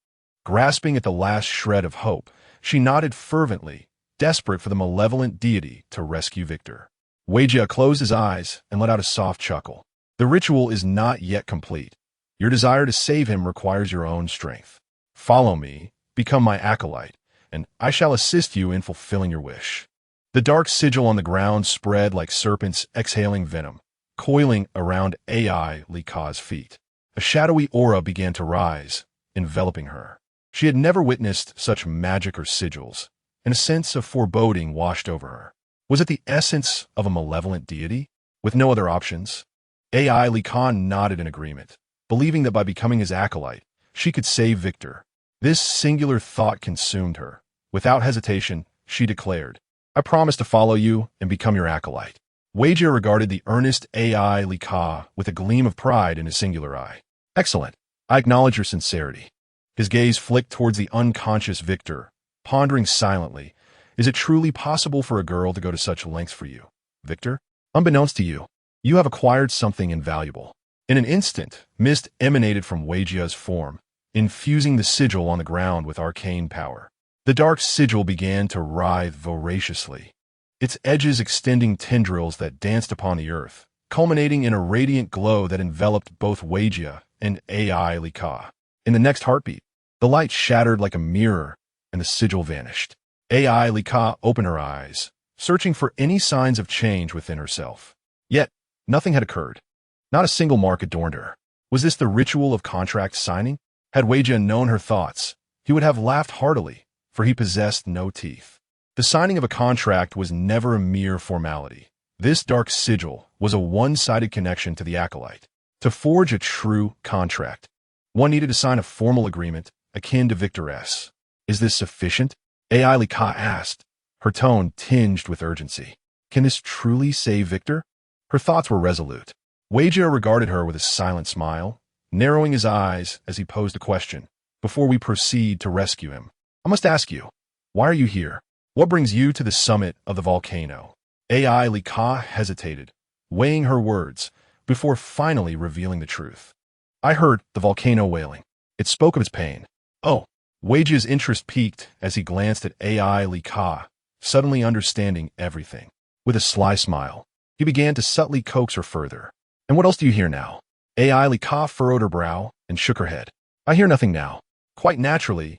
Grasping at the last shred of hope, she nodded fervently, desperate for the malevolent deity to rescue Victor. Weigia closed his eyes and let out a soft chuckle. The ritual is not yet complete. Your desire to save him requires your own strength. Follow me, become my acolyte, and I shall assist you in fulfilling your wish. The dark sigil on the ground spread like serpents exhaling venom, coiling around AI Lika's feet. A shadowy aura began to rise, enveloping her. She had never witnessed such magic or sigils, and a sense of foreboding washed over her. Was it the essence of a malevolent deity? With no other options, AI Lika nodded in agreement, believing that by becoming his acolyte, she could save Victor. This singular thought consumed her. Without hesitation, she declared, I promise to follow you and become your acolyte. Weigia regarded the earnest AI Lika with a gleam of pride in his singular eye. Excellent. I acknowledge your sincerity. His gaze flicked towards the unconscious Victor, pondering silently. Is it truly possible for a girl to go to such lengths for you, Victor? Unbeknownst to you, you have acquired something invaluable. In an instant, mist emanated from Weijia's form, infusing the sigil on the ground with arcane power. The dark sigil began to writhe voraciously, its edges extending tendrils that danced upon the earth, culminating in a radiant glow that enveloped both Weigia and AI Lika. In the next heartbeat, the light shattered like a mirror, and the sigil vanished. AI Lika opened her eyes, searching for any signs of change within herself. Yet, nothing had occurred. Not a single mark adorned her. Was this the ritual of contract signing? Had Weigia known her thoughts, he would have laughed heartily, for he possessed no teeth. The signing of a contract was never a mere formality. This dark sigil was a one-sided connection to the acolyte. To forge a true contract, one needed to sign a formal agreement akin to Victor S. Is this sufficient? AI Lika asked, her tone tinged with urgency. Can this truly save Victor? Her thoughts were resolute. Weigia regarded her with a silent smile, narrowing his eyes as he posed a question. Before we proceed to rescue him, I must ask you, why are you here? What brings you to the summit of the volcano? AI Lika hesitated, weighing her words, before finally revealing the truth. I heard the volcano wailing. It spoke of its pain. Oh, Weijia's interest peaked as he glanced at AI Lika, suddenly understanding everything. With a sly smile, he began to subtly coax her further. And what else do you hear now? AI Lika furrowed her brow and shook her head. I hear nothing now. Quite naturally,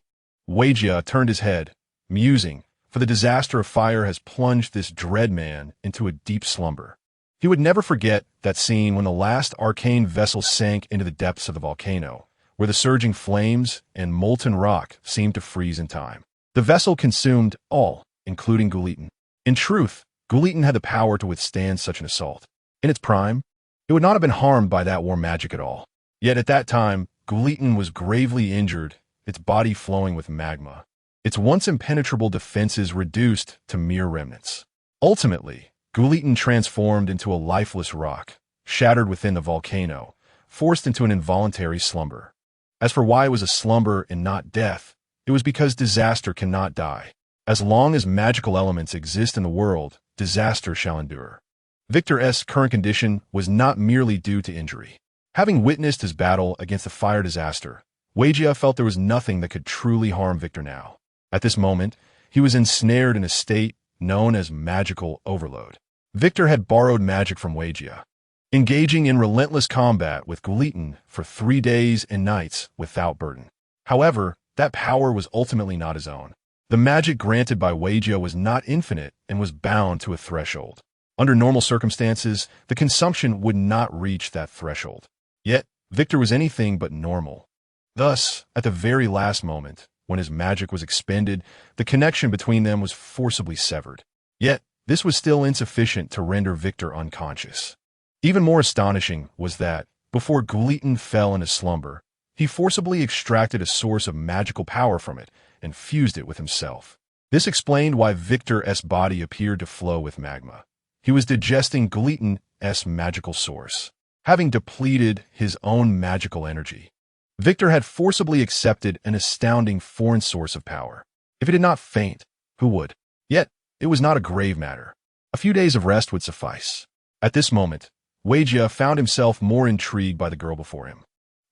Weigia turned his head, musing, for the disaster of fire has plunged this dread man into a deep slumber. He would never forget that scene when the last arcane vessel sank into the depths of the volcano, where the surging flames and molten rock seemed to freeze in time. The vessel consumed all, including Gulitin. In truth, Gulitin had the power to withstand such an assault. In its prime, it would not have been harmed by that war magic at all. Yet at that time, Gulitin was gravely injured, its body flowing with magma, its once impenetrable defenses reduced to mere remnants. Ultimately, Gulitin transformed into a lifeless rock, shattered within the volcano, forced into an involuntary slumber. As for why it was a slumber and not death, it was because disaster cannot die. As long as magical elements exist in the world, disaster shall endure. Victor's current condition was not merely due to injury. Having witnessed his battle against the fire disaster, Weigia felt there was nothing that could truly harm Victor now. At this moment, he was ensnared in a state known as magical overload. Victor had borrowed magic from Weigia, engaging in relentless combat with Gulitin for 3 days and nights without burden. However, that power was ultimately not his own. The magic granted by Weigia was not infinite and was bound to a threshold. Under normal circumstances, the consumption would not reach that threshold. Yet, Victor was anything but normal. Thus, at the very last moment, when his magic was expended, the connection between them was forcibly severed. Yet, this was still insufficient to render Victor unconscious. Even more astonishing was that, before Gulitin fell in a slumber, he forcibly extracted a source of magical power from it and fused it with himself. This explained why Victor's body appeared to flow with magma. He was digesting Gulitin's magical source. Having depleted his own magical energy, Victor had forcibly accepted an astounding foreign source of power. If he did not faint, who would? Yet, it was not a grave matter. A few days of rest would suffice. At this moment, Weigia found himself more intrigued by the girl before him.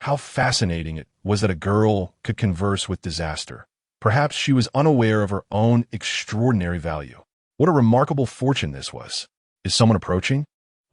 How fascinating it was that a girl could converse with disaster. Perhaps she was unaware of her own extraordinary value. What a remarkable fortune this was. Is someone approaching?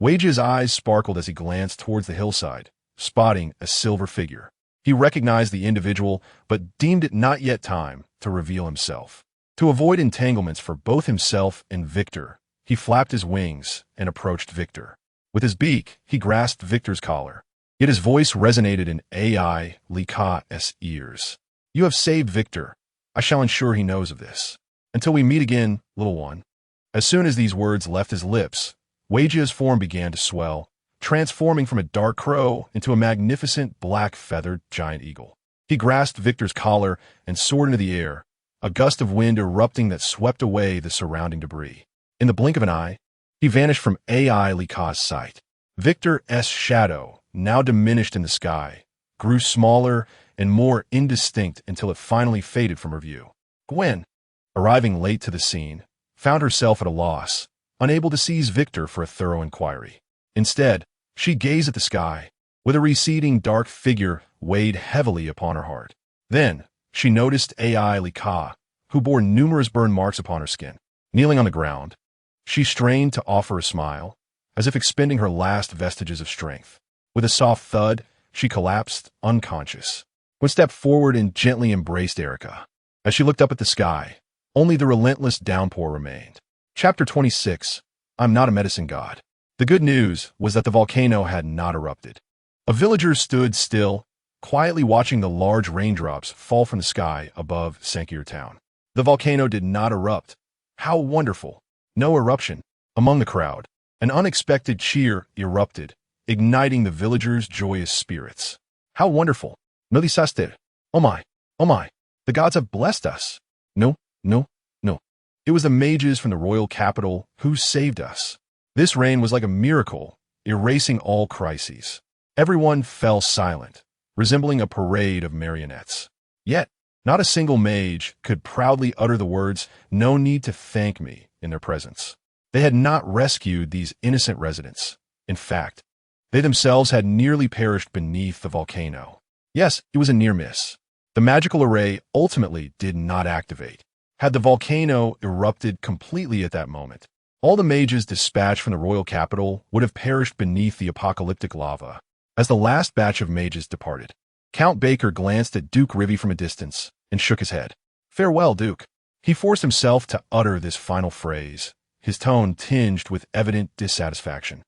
Weigia's eyes sparkled as he glanced towards the hillside, spotting a silver figure. He recognized the individual, but deemed it not yet time to reveal himself. To avoid entanglements for both himself and Victor, he flapped his wings and approached Victor. With his beak, he grasped Victor's collar. Yet his voice resonated in AI Lika's ears. You have saved Victor. I shall ensure he knows of this. Until we meet again, little one. As soon as these words left his lips, Weigia's form began to swell, transforming from a dark crow into a magnificent black-feathered giant eagle. He grasped Victor's collar and soared into the air, a gust of wind erupting that swept away the surrounding debris. In the blink of an eye, he vanished from AI Lika's sight. Victor's shadow, now diminished in the sky, grew smaller and more indistinct until it finally faded from her view. Gwen, arriving late to the scene, found herself at a loss, unable to seize Victor for a thorough inquiry. Instead, she gazed at the sky, with a receding dark figure weighed heavily upon her heart. Then, she noticed AI Lika, who bore numerous burn marks upon her skin. Kneeling on the ground, she strained to offer a smile, as if expending her last vestiges of strength. With a soft thud, she collapsed, unconscious. Gwen stepped forward and gently embraced Erica. As she looked up at the sky, only the relentless downpour remained. Chapter 26. I'm not a medicine god. The good news was that the volcano had not erupted. A villager stood still, quietly watching the large raindrops fall from the sky above Sankir town. The volcano did not erupt. How wonderful! No eruption. Among the crowd, an unexpected cheer erupted, igniting the villagers' joyous spirits. How wonderful! No disaster. Oh my! Oh my! The gods have blessed us! No, no, no. It was the mages from the royal capital who saved us. This rain was like a miracle, erasing all crises. Everyone fell silent, resembling a parade of marionettes. Yet, not a single mage could proudly utter the words, "No need to thank me," in their presence. They had not rescued these innocent residents. In fact, they themselves had nearly perished beneath the volcano. Yes, it was a near miss. The magical array ultimately did not activate. Had the volcano erupted completely at that moment, all the mages dispatched from the royal capital would have perished beneath the apocalyptic lava. As the last batch of mages departed, Count Baker glanced at Duke Rivy from a distance and shook his head. Farewell, Duke. He forced himself to utter this final phrase, his tone tinged with evident dissatisfaction,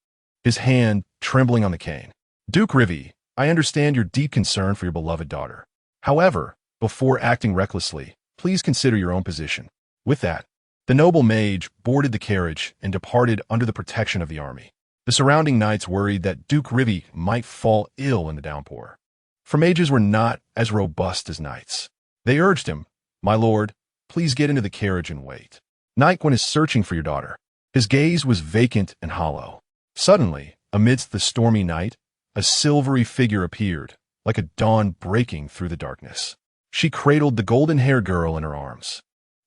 his hand trembling on the cane. Duke Rivy, I understand your deep concern for your beloved daughter. However, before acting recklessly, please consider your own position. With that, The noble mage boarded the carriage and departed under the protection of the army. The surrounding knights worried that Duke Rivi might fall ill in the downpour. For mages were not as robust as knights. They urged him, "My lord, please get into the carriage and wait. Knight Gwyn is searching for your daughter." His gaze was vacant and hollow. Suddenly, amidst the stormy night, a silvery figure appeared, like a dawn breaking through the darkness. She cradled the golden-haired girl in her arms.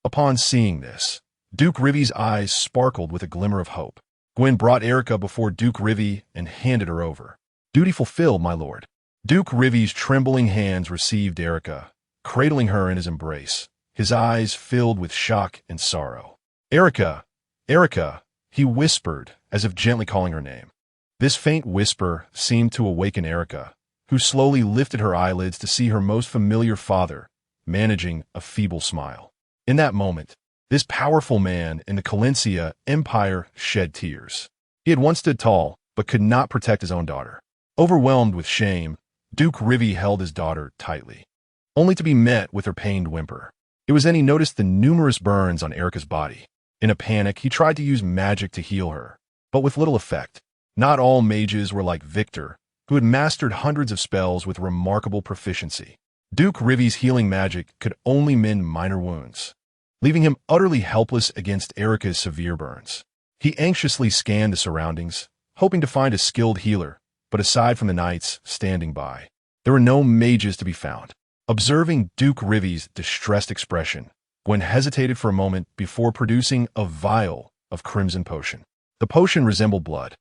Upon seeing this, Duke Rivi's eyes sparkled with a glimmer of hope. Gwyn brought Erica before Duke Rivi and handed her over. "Duty fulfilled, my lord." Duke Rivi's trembling hands received Erica, cradling her in his embrace, his eyes filled with shock and sorrow. "Erica, Erica," he whispered, as if gently calling her name. This faint whisper seemed to awaken Erica, who slowly lifted her eyelids to see her most familiar father, managing a feeble smile. In that moment, this powerful man in the Calencia Empire shed tears. He had once stood tall, but could not protect his own daughter. Overwhelmed with shame, Duke Rivi held his daughter tightly, only to be met with her pained whimper. It was then he noticed the numerous burns on Erica's body. In a panic, he tried to use magic to heal her, but with little effect. Not all mages were like Victor, who had mastered hundreds of spells with remarkable proficiency. Duke Rivi's healing magic could only mend minor wounds, leaving him utterly helpless against Erica's severe burns. He anxiously scanned the surroundings, hoping to find a skilled healer, but aside from the knights standing by, there were no mages to be found. Observing Duke Rivi's distressed expression, Gwyn hesitated for a moment before producing a vial of crimson potion. The potion resembled blood,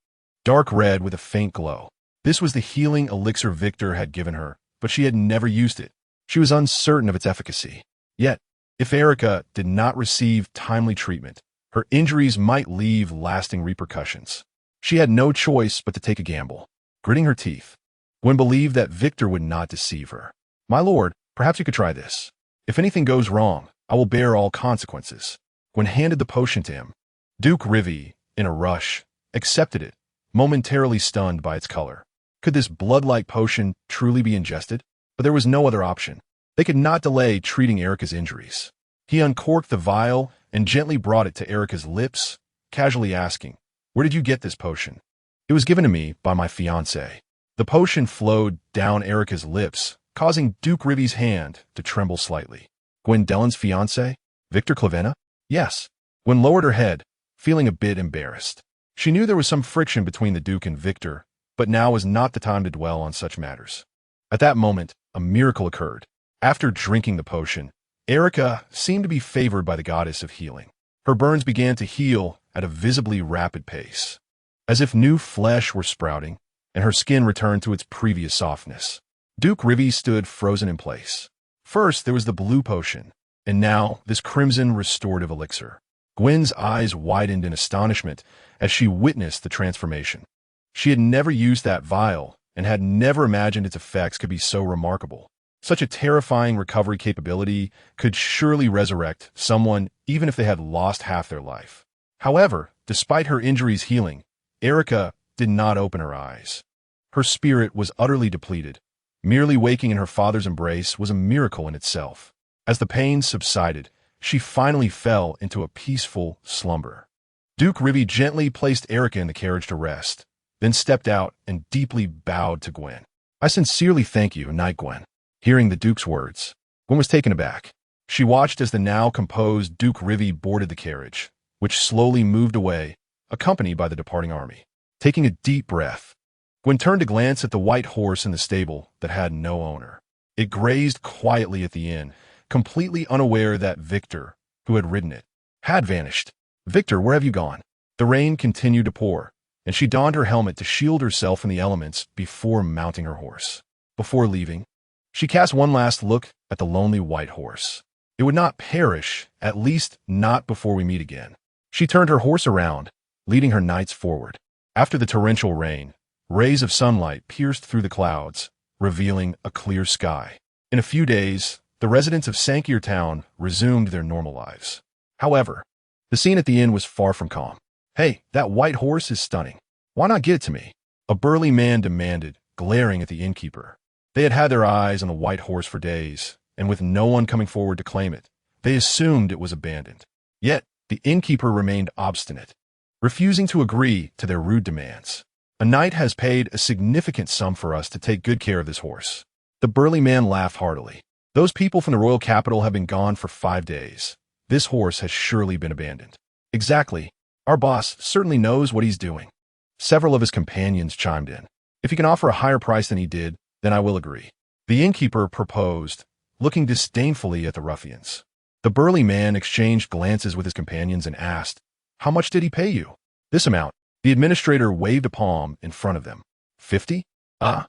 dark red with a faint glow. This was the healing elixir Victor had given her, but she had never used it. She was uncertain of its efficacy. Yet, if Erica did not receive timely treatment, her injuries might leave lasting repercussions. She had no choice but to take a gamble. Gritting her teeth, Gwyn believed that Victor would not deceive her. "My lord, perhaps you could try this. If anything goes wrong, I will bear all consequences." Gwyn handed the potion to him. Duke Rivi, in a rush, accepted it, momentarily stunned by its color. Could this blood-like potion truly be ingested? But there was no other option. They could not delay treating Erica's injuries. He uncorked the vial and gently brought it to Erica's lips, casually asking, "Where did you get this potion?" "It was given to me by my fiancé." The potion flowed down Erica's lips, causing Duke Rivi's hand to tremble slightly. "Gwendellen's fiancé? Victor Clavenna?" "Yes." Gwen lowered her head, feeling a bit embarrassed. She knew there was some friction between the Duke and Victor, but now was not the time to dwell on such matters. At that moment, a miracle occurred. After drinking the potion, Erica seemed to be favored by the goddess of healing. Her burns began to heal at a visibly rapid pace, as if new flesh were sprouting, and her skin returned to its previous softness. Duke Rivi stood frozen in place. First, there was the blue potion, and now this crimson restorative elixir. Gwen's eyes widened in astonishment as she witnessed the transformation. She had never used that vial and had never imagined its effects could be so remarkable. Such a terrifying recovery capability could surely resurrect someone even if they had lost half their life. However, despite her injuries healing, Erica did not open her eyes. Her spirit was utterly depleted. Merely waking in her father's embrace was a miracle in itself. As the pain subsided, she finally fell into a peaceful slumber. Duke Rivi gently placed Erica in the carriage to rest, then stepped out and deeply bowed to Gwen. "I sincerely thank you, Knight Gwen." Hearing the Duke's words, Gwen was taken aback. She watched as the now composed Duke Rivi boarded the carriage, which slowly moved away, accompanied by the departing army. Taking a deep breath, Gwen turned to glance at the white horse in the stable that had no owner. It grazed quietly at the inn, completely unaware that Victor, who had ridden it, had vanished. "Victor, where have you gone?" The rain continued to pour, and she donned her helmet to shield herself from the elements before mounting her horse. Before leaving, she cast one last look at the lonely white horse. It would not perish, at least not before we meet again. She turned her horse around, leading her knights forward. After the torrential rain, rays of sunlight pierced through the clouds, revealing a clear sky. In a few days, the residents of Sankier Town resumed their normal lives. However, the scene at the inn was far from calm. "Hey, that white horse is stunning. Why not get it to me?" a burly man demanded, glaring at the innkeeper. They had had their eyes on the white horse for days, and with no one coming forward to claim it, they assumed it was abandoned. Yet, The innkeeper remained obstinate, refusing to agree to their rude demands. A knight has paid a significant sum for us to take good care of this horse. The burly man laughed heartily. Those people from the royal capital have been gone for 5 days. This horse has surely been abandoned. Exactly. Our boss certainly knows what he's doing. Several of his companions chimed in. If he can offer a higher price than he did, then I will agree. The innkeeper proposed, looking disdainfully at the ruffians. The burly man exchanged glances with his companions and asked, "How much did he pay you?" "This amount." The administrator waved a palm in front of them. 50? I'll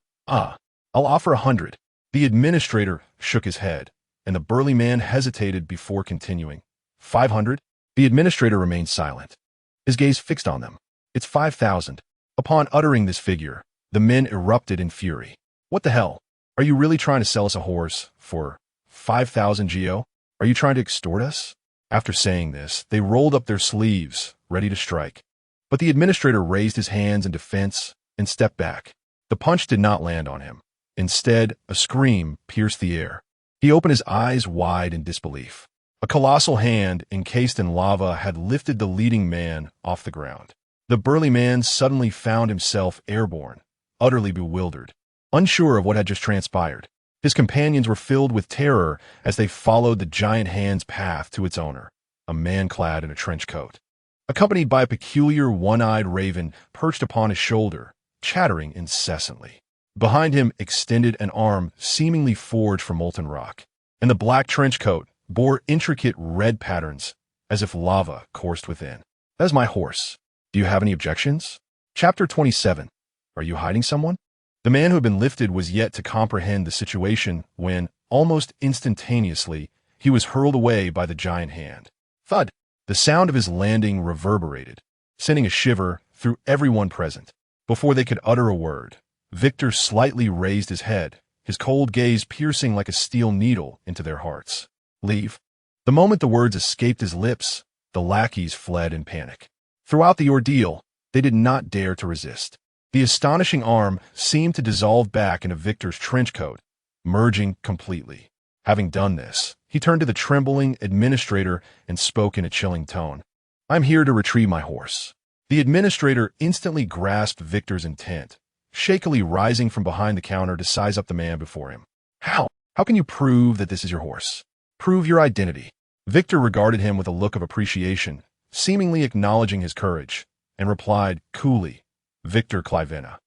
offer 100. The administrator shook his head, and the burly man hesitated before continuing. 500? The administrator remained silent, his gaze fixed on them. "It's 5,000. Upon uttering this figure, the men erupted in fury. "What the hell? Are you really trying to sell us a horse for 5,000 geo? Are you trying to extort us?" After saying this, they rolled up their sleeves, ready to strike. But the administrator raised his hands in defense and stepped back. The punch did not land on him. Instead, a scream pierced the air. He opened his eyes wide in disbelief. A colossal hand encased in lava had lifted the leading man off the ground. The burly man suddenly found himself airborne, utterly bewildered, unsure of what had just transpired. His companions were filled with terror as they followed the giant hand's path to its owner, a man clad in a trench coat, accompanied by a peculiar one-eyed raven perched upon his shoulder, chattering incessantly. Behind him extended an arm seemingly forged from molten rock, and the black trench coat bore intricate red patterns as if lava coursed within. "That is my horse. Do you have any objections?" Chapter 27. Are you hiding someone? The man who had been lifted was yet to comprehend the situation when, almost instantaneously, he was hurled away by the giant hand. Thud! The sound of his landing reverberated, sending a shiver through everyone present. Before they could utter a word, Victor slightly raised his head, his cold gaze piercing like a steel needle into their hearts. "Leave." The moment the words escaped his lips, the lackeys fled in panic. Throughout the ordeal, they did not dare to resist. The astonishing arm seemed to dissolve back into Victor's trench coat, merging completely. Having done this, he turned to the trembling administrator and spoke in a chilling tone. "I'm here to retrieve my horse." The administrator instantly grasped Victor's intent, shakily rising from behind the counter to size up the man before him. How? How can you prove that this is your horse? Prove your identity." Victor regarded him with a look of appreciation, seemingly acknowledging his courage, and replied coolly, "Victor Clivena.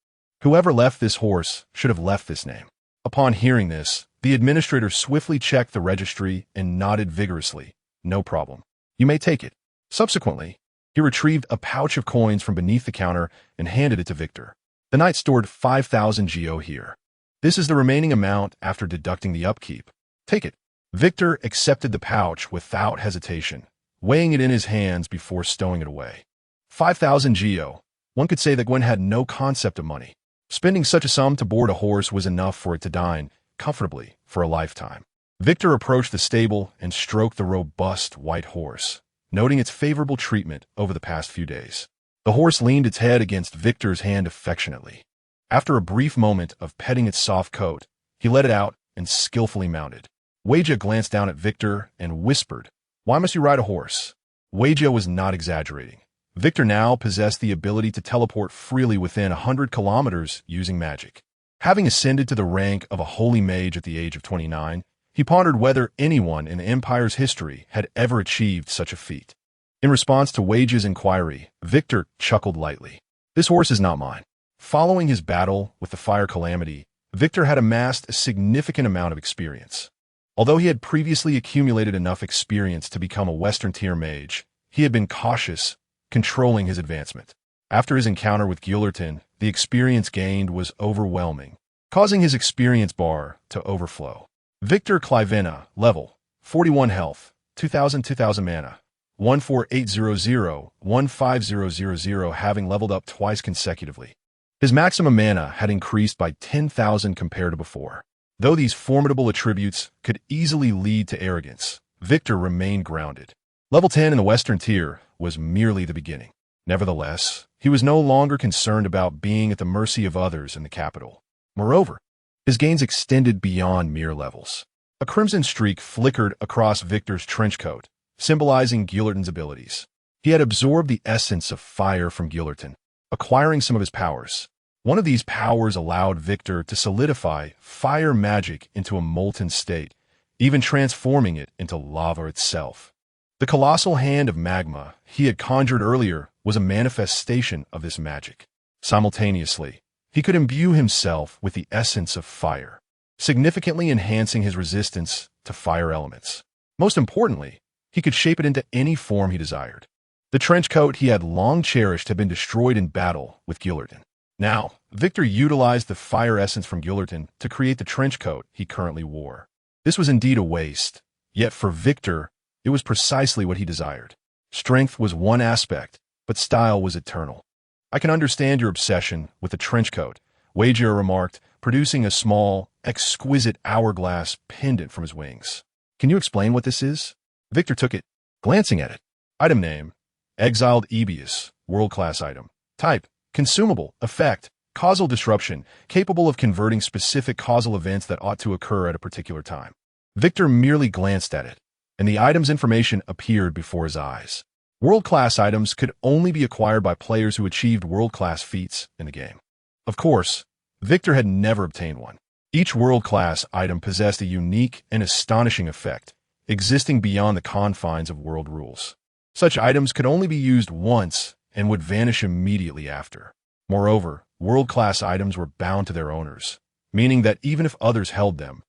Whoever left this horse should have left this name." Upon hearing this, the administrator swiftly checked the registry and nodded vigorously. "No problem. You may take it." Subsequently, he retrieved a pouch of coins from beneath the counter and handed it to Victor. "The knight stored 5,000 geo here. This is the remaining amount after deducting the upkeep. Take it." Victor accepted the pouch without hesitation, weighing it in his hands before stowing it away. 5,000 geo. One could say that Gwen had no concept of money. Spending such a sum to board a horse was enough for it to dine comfortably for a lifetime. Victor approached the stable and stroked the robust white horse, noting its favorable treatment over the past few days. The horse leaned its head against Victor's hand affectionately. After a brief moment of petting its soft coat, he let it out and skillfully mounted. Weija glanced down at Victor and whispered, "Why must you ride a horse?" Weija was not exaggerating. Victor now possessed the ability to teleport freely within 100 kilometers using magic. Having ascended to the rank of a holy mage at the age of 29, he pondered whether anyone in the Empire's history had ever achieved such a feat. In response to Weija's inquiry, Victor chuckled lightly. "This horse is not mine." Following his battle with the fire calamity, Victor had amassed a significant amount of experience. Although he had previously accumulated enough experience to become a Western-tier mage, he had been cautious, controlling his advancement. After his encounter with Guillerton, the experience gained was overwhelming, causing his experience bar to overflow. Victor Clivena, level 41 health, 2000 mana, 14800, 15000, having leveled up twice consecutively. His maximum mana had increased by 10,000 compared to before. Though these formidable attributes could easily lead to arrogance, Victor remained grounded. Level 10 in the Western tier was merely the beginning. Nevertheless, he was no longer concerned about being at the mercy of others in the capital. Moreover, his gains extended beyond mere levels. A crimson streak flickered across Victor's trench coat, symbolizing Guillotin's abilities. He had absorbed the essence of fire from Guillotin, acquiring some of his powers. One of these powers allowed Victor to solidify fire magic into a molten state, even transforming it into lava itself. The colossal hand of magma he had conjured earlier was a manifestation of this magic. Simultaneously, he could imbue himself with the essence of fire, significantly enhancing his resistance to fire elements. Most importantly, he could shape it into any form he desired. The trench coat he had long cherished had been destroyed in battle with Guillotin. Now, Victor utilized the fire essence from Guillotin to create the trench coat he currently wore. This was indeed a waste, yet for Victor, it was precisely what he desired. Strength was one aspect, but style was eternal. "I can understand your obsession with the trench coat," Wagia remarked, producing a small, exquisite hourglass pendant from his wings. "Can you explain what this is?" Victor took it, glancing at it. Item name: Exiled Ebius, world-class item. Type: consumable. Effect: causal disruption, capable of converting specific causal events that ought to occur at a particular time. Victor merely glanced at it, and the item's information appeared before his eyes. World-class items could only be acquired by players who achieved world-class feats in the game. Of course, Victor had never obtained one. Each world-class item possessed a unique and astonishing effect, existing beyond the confines of world rules. Such items could only be used once and would vanish immediately after. Moreover, world-class items were bound to their owners, meaning that even if others held them,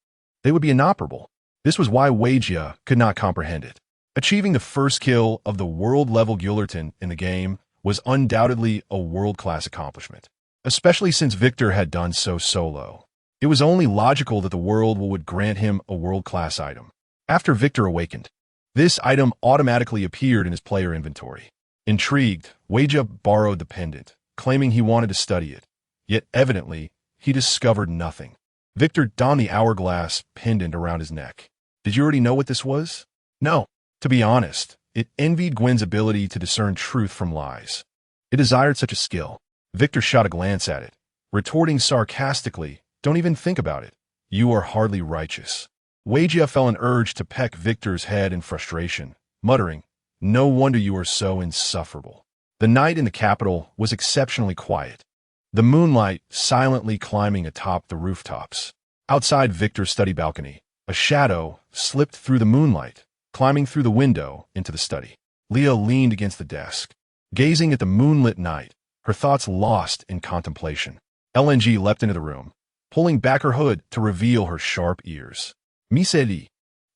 they would be inoperable. This was why Wagia could not comprehend it. Achieving the first kill of the world-level Guillotin in the game was undoubtedly a world-class accomplishment, especially since Victor had done so solo. It was only logical that the world would grant him a world-class item. After Victor awakened, this item automatically appeared in his player inventory. Intrigued, Wagia borrowed the pendant, claiming he wanted to study it. Yet evidently, he discovered nothing. Victor donned the hourglass pendant around his neck. "Did you already know what this was?" "No. To be honest, it envied Gwen's ability to discern truth from lies. It desired such a skill." Victor shot a glance at it, retorting sarcastically, "Don't even think about it. You are hardly righteous." Wagia felt an urge to peck Victor's head in frustration, muttering, "No wonder you are so insufferable." The night in the capital was exceptionally quiet, the moonlight silently climbing atop the rooftops. Outside Victor's study balcony, a shadow slipped through the moonlight, climbing through the window into the study. Leah leaned against the desk, gazing at the moonlit night, her thoughts lost in contemplation. LNG leapt into the room, pulling back her hood to reveal her sharp ears. "Miseli,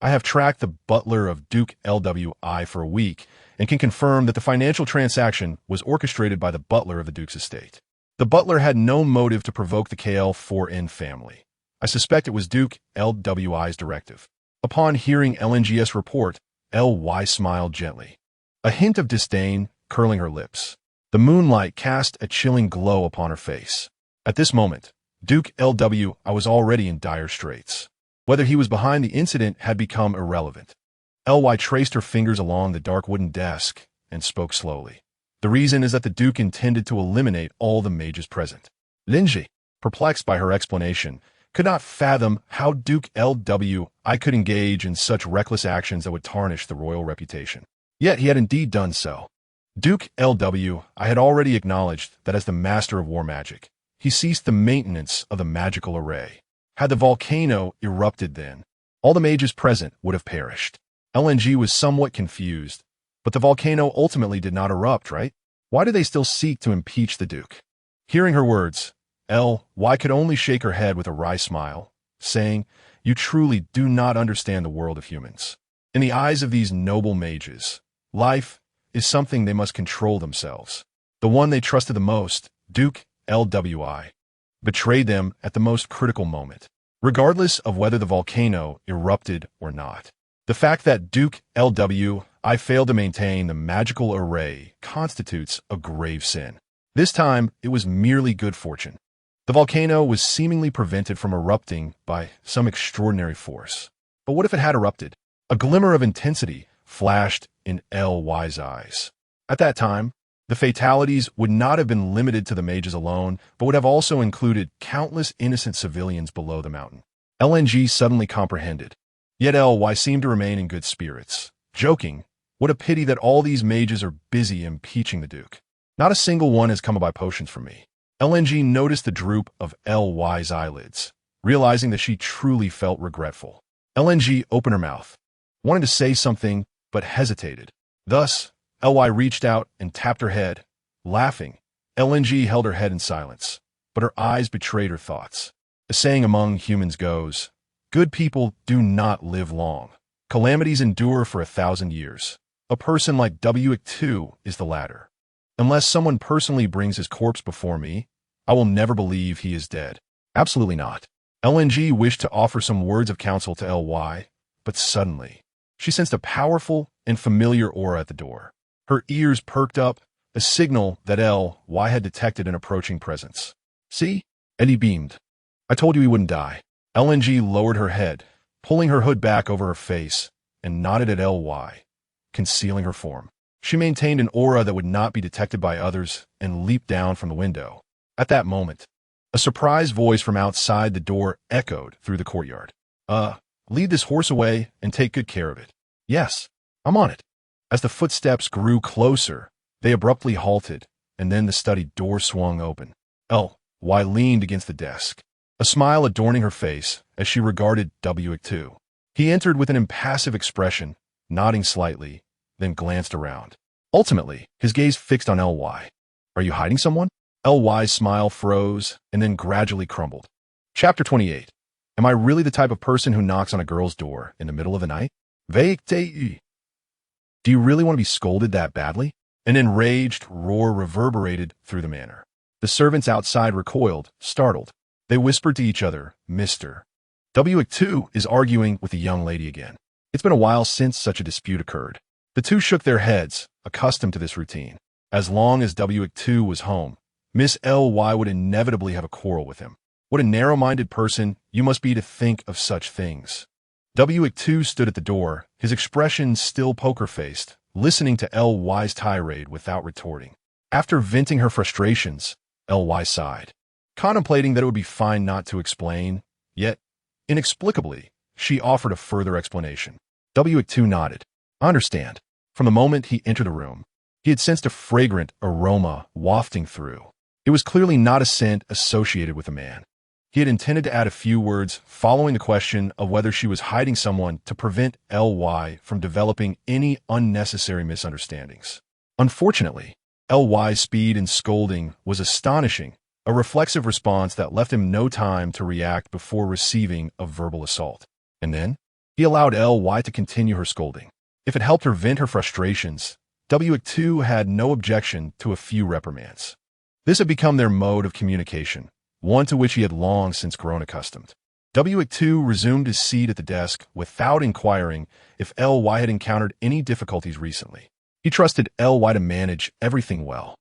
I have tracked the butler of Duke LWI for a week and can confirm that the financial transaction was orchestrated by the butler of the Duke's estate. The butler had no motive to provoke the KL4N family. I suspect it was Duke LWI's directive." Upon hearing LNG's report, LY smiled gently, a hint of disdain curling her lips. The moonlight cast a chilling glow upon her face. At this moment, Duke LWI was already in dire straits. Whether he was behind the incident had become irrelevant. LY traced her fingers along the dark wooden desk and spoke slowly. "The reason is that the Duke intended to eliminate all the mages present." Linji, perplexed by her explanation, could not fathom how Duke LWI could engage in such reckless actions that would tarnish the royal reputation. Yet he had indeed done so. Duke LWI had already acknowledged that as the master of war magic, he ceased the maintenance of the magical array. Had the volcano erupted then, all the mages present would have perished. LNG was somewhat confused, but the volcano ultimately did not erupt, right? Why do they still seek to impeach the Duke? Hearing her words, LY could only shake her head with a wry smile, saying, "You truly do not understand the world of humans. In the eyes of these noble mages, life is something they must control themselves. The one they trusted the most, Duke LWI, betrayed them at the most critical moment, regardless of whether the volcano erupted or not. The fact that Duke LWI failed to maintain the magical array constitutes a grave sin. This time, it was merely good fortune. The volcano was seemingly prevented from erupting by some extraordinary force. But what if it had erupted? A glimmer of intensity flashed in LY's eyes. At that time, the fatalities would not have been limited to the mages alone, but would have also included countless innocent civilians below the mountain. LNG suddenly comprehended. Yet LY seemed to remain in good spirits, joking, What a pity that all these mages are busy impeaching the Duke. Not a single one has come to buy potions from me. LNG noticed the droop of LY's eyelids, realizing that she truly felt regretful. LNG opened her mouth, wanted to say something, but hesitated. Thus, LY reached out and tapped her head. Laughing, LNG held her head in silence, but her eyes betrayed her thoughts. A saying among humans goes, "Good people do not live long. Calamities endure for 1,000 years. A person like W2 is the latter. Unless someone personally brings his corpse before me, I will never believe he is dead." Absolutely not. LNG wished to offer some words of counsel to LY, but suddenly, she sensed a powerful and familiar aura at the door. Her ears perked up, a signal that LY had detected an approaching presence. "See?" Eddie beamed. "I told you he wouldn't die." LNG lowered her head, pulling her hood back over her face, and nodded at LY, concealing her form. She maintained an aura that would not be detected by others and leaped down from the window. At that moment, a surprised voice from outside the door echoed through the courtyard. Lead this horse away and take good care of it." "Yes, I'm on it." As the footsteps grew closer, they abruptly halted, and then the study door swung open. LY leaned against the desk, a smile adorning her face as she regarded W2. He entered with an impassive expression, nodding slightly, then glanced around. Ultimately, his gaze fixed on LY. "Are you hiding someone?" LY's smile froze and then gradually crumbled. Chapter 28. Am I really the type of person who knocks on a girl's door in the middle of the night? Do you really want to be scolded that badly? An enraged roar reverberated through the manor. The servants outside recoiled, startled. They whispered to each other, "Mr. W2 is arguing with the young lady again." It's been a while since such a dispute occurred. The two shook their heads, accustomed to this routine. As long as W2 was home, Miss LY would inevitably have a quarrel with him. What a narrow-minded person you must be to think of such things. W2 stood at the door, his expression still poker-faced, listening to LY's tirade without retorting. After venting her frustrations, LY sighed, contemplating that it would be fine not to explain, yet, inexplicably, she offered a further explanation. W2 nodded. "I understand." From the moment he entered the room, he had sensed a fragrant aroma wafting through. It was clearly not a scent associated with a man. He had intended to add a few words following the question of whether she was hiding someone to prevent LY from developing any unnecessary misunderstandings. Unfortunately, LY's speed in scolding was astonishing, a reflexive response that left him no time to react before receiving a verbal assault. And then, he allowed LY to continue her scolding. If it helped her vent her frustrations, W2 had no objection to a few reprimands. This had become their mode of communication, one to which he had long since grown accustomed. W2 resumed his seat at the desk without inquiring if LY had encountered any difficulties recently. He trusted LY to manage everything well.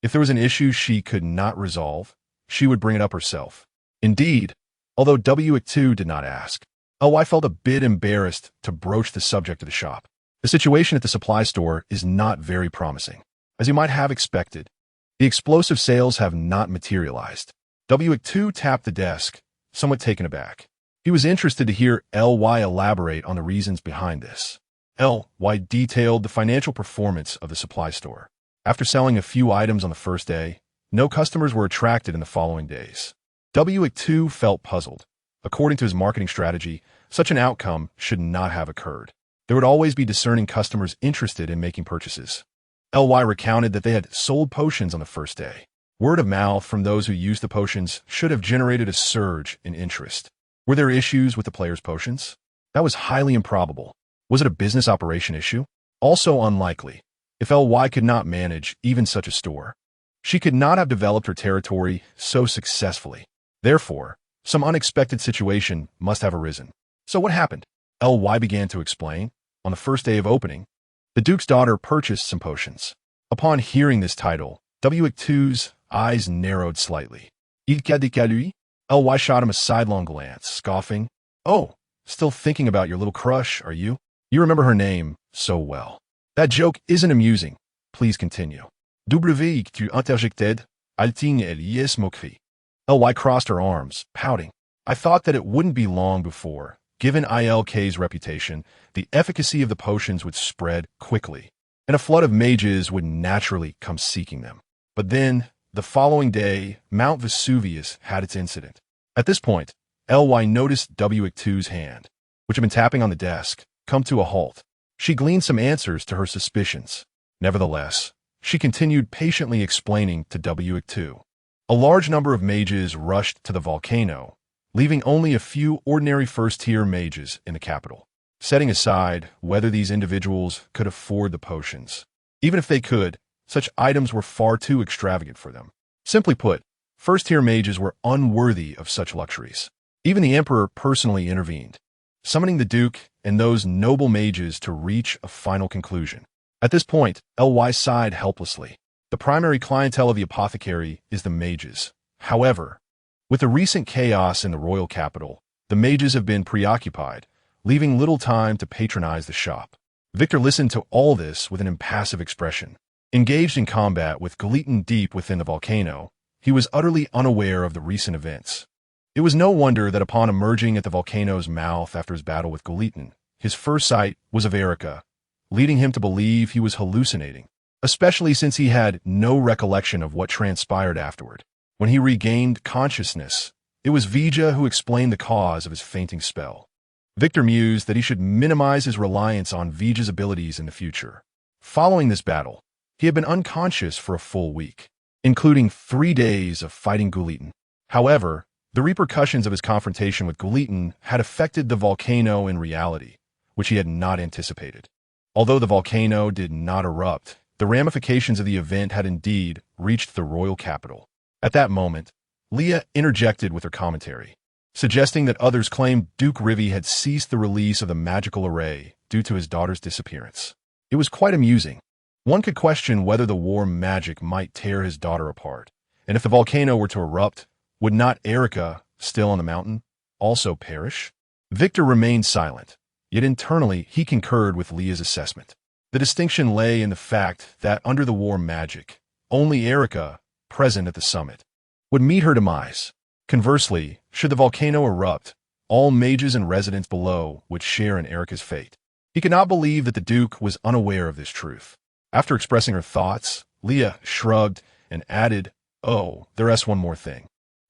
If there was an issue she could not resolve, she would bring it up herself. Indeed, although W2 did not ask, LY felt a bit embarrassed to broach the subject of the shop. The situation at the supply store is not very promising. As you might have expected, the explosive sales have not materialized. W2 tapped the desk, somewhat taken aback. He was interested to hear LY elaborate on the reasons behind this. LY detailed the financial performance of the supply store. After selling a few items on the first day, no customers were attracted in the following days. W2 felt puzzled. According to his marketing strategy, such an outcome should not have occurred. There would always be discerning customers interested in making purchases. LY recounted that they had sold potions on the first day. Word of mouth from those who used the potions should have generated a surge in interest. Were there issues with the players' potions? That was highly improbable. Was it a business operation issue? Also unlikely. If LY could not manage even such a store, she could not have developed her territory so successfully. Therefore, some unexpected situation must have arisen. So what happened? LY began to explain. On the first day of opening, the Duke's daughter purchased some potions. Upon hearing this title, W2's eyes narrowed slightly. Il qu'a dit qu'à lui? LY shot him a sidelong glance, scoffing. "Oh, still thinking about your little crush, are you? You remember her name so well. That joke isn't amusing. Please continue." W2 interjected, alting Elias moquerie. LY crossed her arms, pouting. "I thought that it wouldn't be long before Given ILK's reputation, the efficacy of the potions would spread quickly, and a flood of mages would naturally come seeking them. But then, the following day, Mount Vesuvius had its incident. At this point, Ly noticed W2's hand, which had been tapping on the desk, come to a halt. She gleaned some answers to her suspicions. Nevertheless, she continued patiently explaining to W2. A large number of mages rushed to the volcano, leaving only a few ordinary first-tier mages in the capital. Setting aside whether these individuals could afford the potions. Even if they could, such items were far too extravagant for them. Simply put, first-tier mages were unworthy of such luxuries. Even the Emperor personally intervened, summoning the Duke and those noble mages to reach a final conclusion. At this point, Ly sighed helplessly. The primary clientele of the apothecary is the mages. However, with the recent chaos in the royal capital, the mages have been preoccupied, leaving little time to patronize the shop. Victor listened to all this with an impassive expression. Engaged in combat with Galeton deep within the volcano, he was utterly unaware of the recent events. It was no wonder that upon emerging at the volcano's mouth after his battle with Galeton, his first sight was of Erica, leading him to believe he was hallucinating, especially since he had no recollection of what transpired afterward. When he regained consciousness, it was Vija who explained the cause of his fainting spell. Victor mused that he should minimize his reliance on Vija's abilities in the future. Following this battle, he had been unconscious for a full week, including 3 days of fighting Galeton. However, the repercussions of his confrontation with Galeton had affected the volcano in reality, which he had not anticipated. Although the volcano did not erupt, the ramifications of the event had indeed reached the royal capital. At that moment, Leah interjected with her commentary, suggesting that others claimed Duke Rivi had ceased the release of the magical array due to his daughter's disappearance. It was quite amusing. One could question whether the war magic might tear his daughter apart, and if the volcano were to erupt, would not Erica, still on the mountain, also perish? Victor remained silent, yet internally he concurred with Leah's assessment. The distinction lay in the fact that under the war magic, only Erica, present at the summit, would meet her demise. Conversely, should the volcano erupt, all mages and residents below would share in Erica's fate. He could not believe that the Duke was unaware of this truth. After expressing her thoughts, Leah shrugged and added, "Oh, there's one more thing.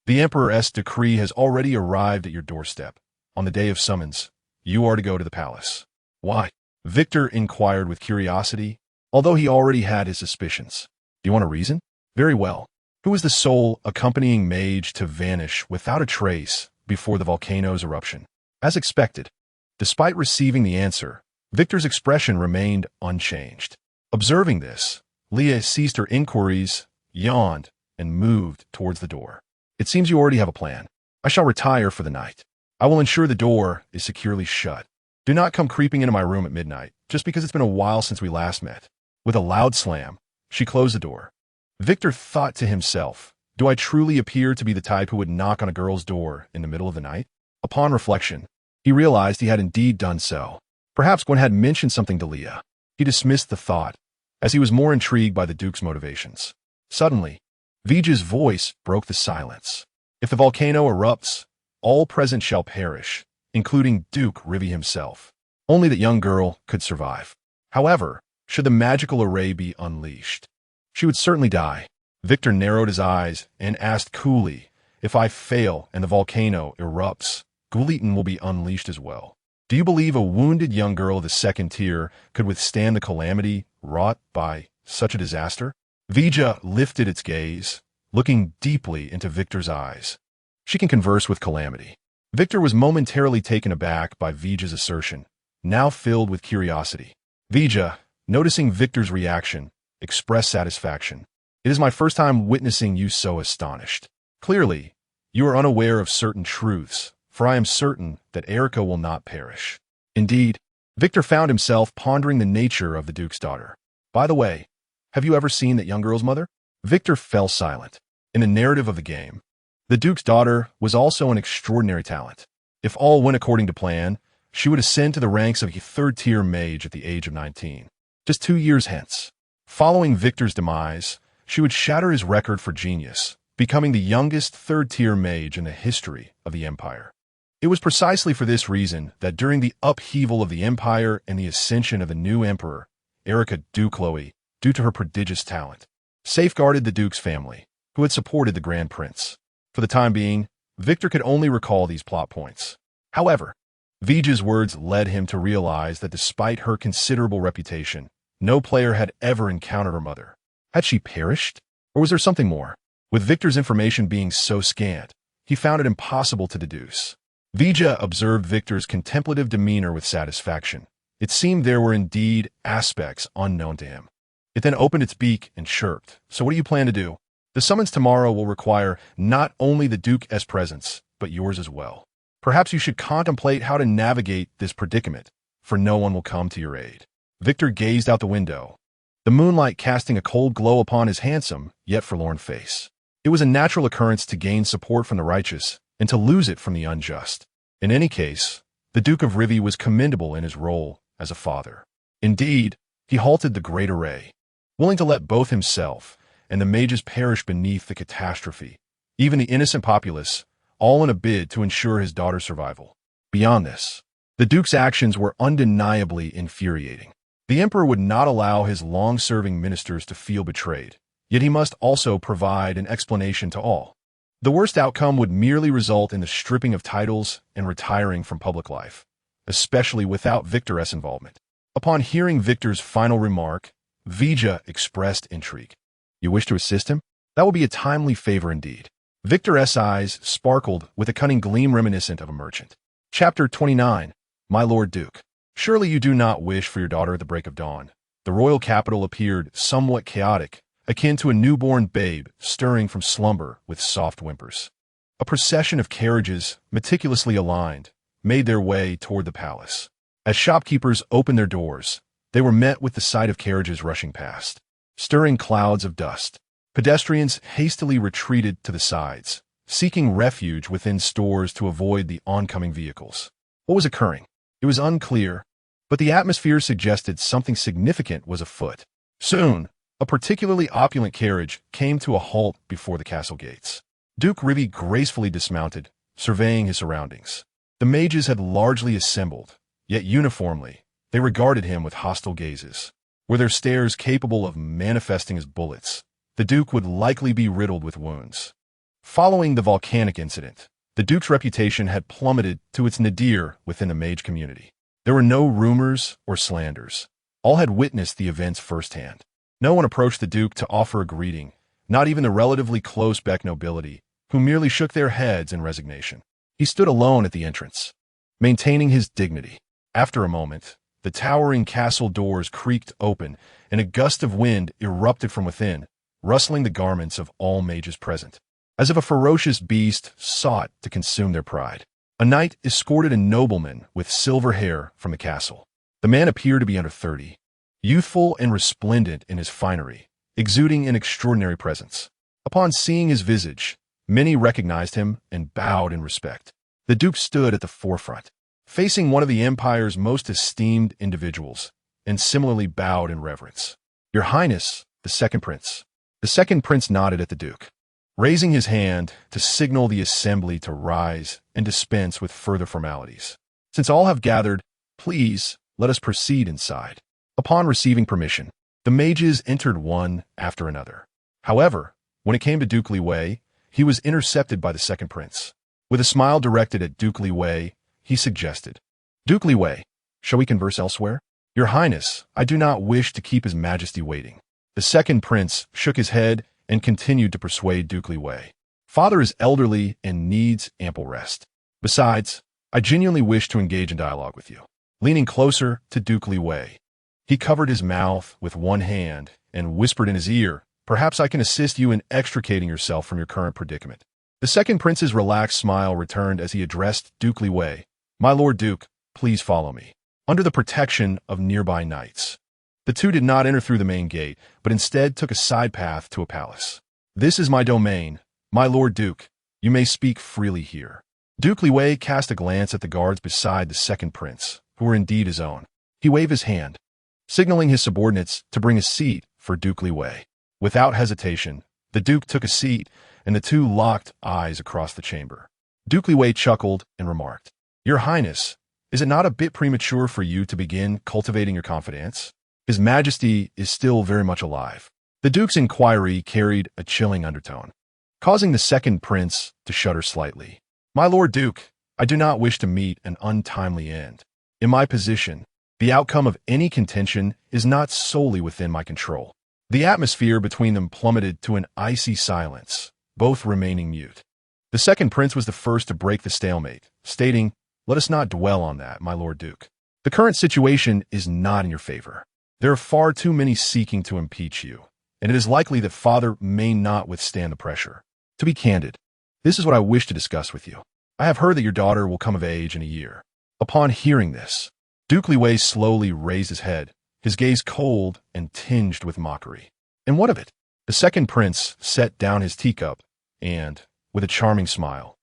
The Emperor's decree has already arrived at your doorstep. On the day of summons, you are to go to the palace." "Why?" Victor inquired with curiosity, although he already had his suspicions. "Do you want a reason?" "Very well. Who is the sole accompanying mage to vanish without a trace before the volcano's eruption?" As expected, despite receiving the answer, Victor's expression remained unchanged. Observing this, Leah ceased her inquiries, yawned, and moved towards the door. "It seems you already have a plan. I shall retire for the night. I will ensure the door is securely shut. Do not come creeping into my room at midnight, just because it's been a while since we last met." With a loud slam, she closed the door. Victor thought to himself, "Do I truly appear to be the type who would knock on a girl's door in the middle of the night?" Upon reflection, he realized he had indeed done so. Perhaps Gwen had mentioned something to Leah. He dismissed the thought, as he was more intrigued by the Duke's motivations. Suddenly, Vija's voice broke the silence. "If the volcano erupts, all present shall perish, including Duke Rivi himself. Only that young girl could survive. However, should the magical array be unleashed, she would certainly die." Victor narrowed his eyes and asked coolly, "If I fail and the volcano erupts, Galeton will be unleashed as well. Do you believe a wounded young girl of the second tier could withstand the calamity wrought by such a disaster?" Vija lifted its gaze, looking deeply into Victor's eyes. "She can converse with calamity." Victor was momentarily taken aback by Vija's assertion, now filled with curiosity. Vija, noticing Victor's reaction, expressed satisfaction. "It is my first time witnessing you so astonished. Clearly, you are unaware of certain truths, for I am certain that Erica will not perish." Indeed, Victor found himself pondering the nature of the Duke's daughter. "By the way, have you ever seen that young girl's mother?" Victor fell silent. In the narrative of the game, the Duke's daughter was also an extraordinary talent. If all went according to plan, she would ascend to the ranks of a third-tier mage at the age of 19. Just 2 years hence. Following Victor's demise, she would shatter his record for genius, becoming the youngest third-tier mage in the history of the Empire. It was precisely for this reason that during the upheaval of the empire and the ascension of the new emperor, Erica Ducloe, due to her prodigious talent, safeguarded the Duke's family, who had supported the Grand Prince. For the time being, Victor could only recall these plot points. However, Vija's words led him to realize that despite her considerable reputation, no player had ever encountered her mother. Had she perished? Or was there something more? With Victor's information being so scant, he found it impossible to deduce. Vija observed Victor's contemplative demeanor with satisfaction. It seemed there were indeed aspects unknown to him. It then opened its beak and chirped. So what do you plan to do? The summons tomorrow will require not only the Duke's presence, but yours as well. Perhaps you should contemplate how to navigate this predicament, for no one will come to your aid. Victor gazed out the window, the moonlight casting a cold glow upon his handsome, yet forlorn face. It was a natural occurrence to gain support from the righteous and to lose it from the unjust. In any case, the Duke of Rivi was commendable in his role as a father. Indeed, he halted the great array, willing to let both himself and the mages perish beneath the catastrophe, even the innocent populace, all in a bid to ensure his daughter's survival. Beyond this, the Duke's actions were undeniably infuriating. The Emperor would not allow his long-serving ministers to feel betrayed, yet he must also provide an explanation to all. The worst outcome would merely result in the stripping of titles and retiring from public life, especially without Victor's involvement. Upon hearing Victor's final remark, Vija expressed intrigue. You wish to assist him? That will be a timely favor indeed. Victor's eyes sparkled with a cunning gleam reminiscent of a merchant. Chapter 29. My Lord Duke. Surely you do not wish for your daughter at the break of dawn. The royal capital appeared somewhat chaotic, akin to a newborn babe stirring from slumber with soft whimpers. A procession of carriages, meticulously aligned, made their way toward the palace. As shopkeepers opened their doors, they were met with the sight of carriages rushing past, stirring clouds of dust. Pedestrians hastily retreated to the sides, seeking refuge within stores to avoid the oncoming vehicles. What was occurring? It was unclear, but the atmosphere suggested something significant was afoot. Soon, a particularly opulent carriage came to a halt before the castle gates. Duke Rivi gracefully dismounted, surveying his surroundings. The mages had largely assembled, yet uniformly, they regarded him with hostile gazes. Were their stares capable of manifesting as bullets, the Duke would likely be riddled with wounds. Following the volcanic incident, the Duke's reputation had plummeted to its nadir within the mage community. There were no rumors or slanders. All had witnessed the events firsthand. No one approached the Duke to offer a greeting, not even the relatively close Beck nobility, who merely shook their heads in resignation. He stood alone at the entrance, maintaining his dignity. After a moment, the towering castle doors creaked open, and a gust of wind erupted from within, rustling the garments of all mages present, as if a ferocious beast sought to consume their pride. A knight escorted a nobleman with silver hair from the castle. The man appeared to be under 30, youthful and resplendent in his finery, exuding an extraordinary presence. Upon seeing his visage, many recognized him and bowed in respect. The Duke stood at the forefront, facing one of the Empire's most esteemed individuals, and similarly bowed in reverence. Your Highness, the second prince. The second prince nodded at the Duke, raising his hand to signal the assembly to rise and dispense with further formalities. Since all have gathered, please let us proceed inside. Upon receiving permission, the mages entered one after another. However, when it came to Duke Liwei, he was intercepted by the second prince. With a smile directed at Duke Liwei, he suggested, Duke Liwei, shall we converse elsewhere? Your Highness, I do not wish to keep His Majesty waiting. The second prince shook his head and continued to persuade Duke Liwei. Father is elderly and needs ample rest. Besides, I genuinely wish to engage in dialogue with you. Leaning closer to Duke Liwei, he covered his mouth with one hand and whispered in his ear, perhaps I can assist you in extricating yourself from your current predicament. The second prince's relaxed smile returned as he addressed Duke Liwei. My Lord Duke, please follow me. Under the protection of nearby knights. The two did not enter through the main gate, but instead took a side path to a palace. This is my domain, my Lord Duke. You may speak freely here. Duke Liwei cast a glance at the guards beside the second prince, who were indeed his own. He waved his hand, signaling his subordinates to bring a seat for Duke Liwei. Without hesitation, the Duke took a seat, and the two locked eyes across the chamber. Duke Liwei chuckled and remarked, Your Highness, is it not a bit premature for you to begin cultivating your confidence? His Majesty is still very much alive. The Duke's inquiry carried a chilling undertone, causing the second prince to shudder slightly. My Lord Duke, I do not wish to meet an untimely end. In my position, the outcome of any contention is not solely within my control. The atmosphere between them plummeted to an icy silence, both remaining mute. The second prince was the first to break the stalemate, stating, "Let us not dwell on that, my Lord Duke. The current situation is not in your favor. There are far too many seeking to impeach you, and it is likely that Father may not withstand the pressure. To be candid, this is what I wish to discuss with you. I have heard that your daughter will come of age in a year." Upon hearing this, Duke Liwei slowly raised his head, his gaze cold and tinged with mockery. And what of it? The second prince set down his teacup and, with a charming smile,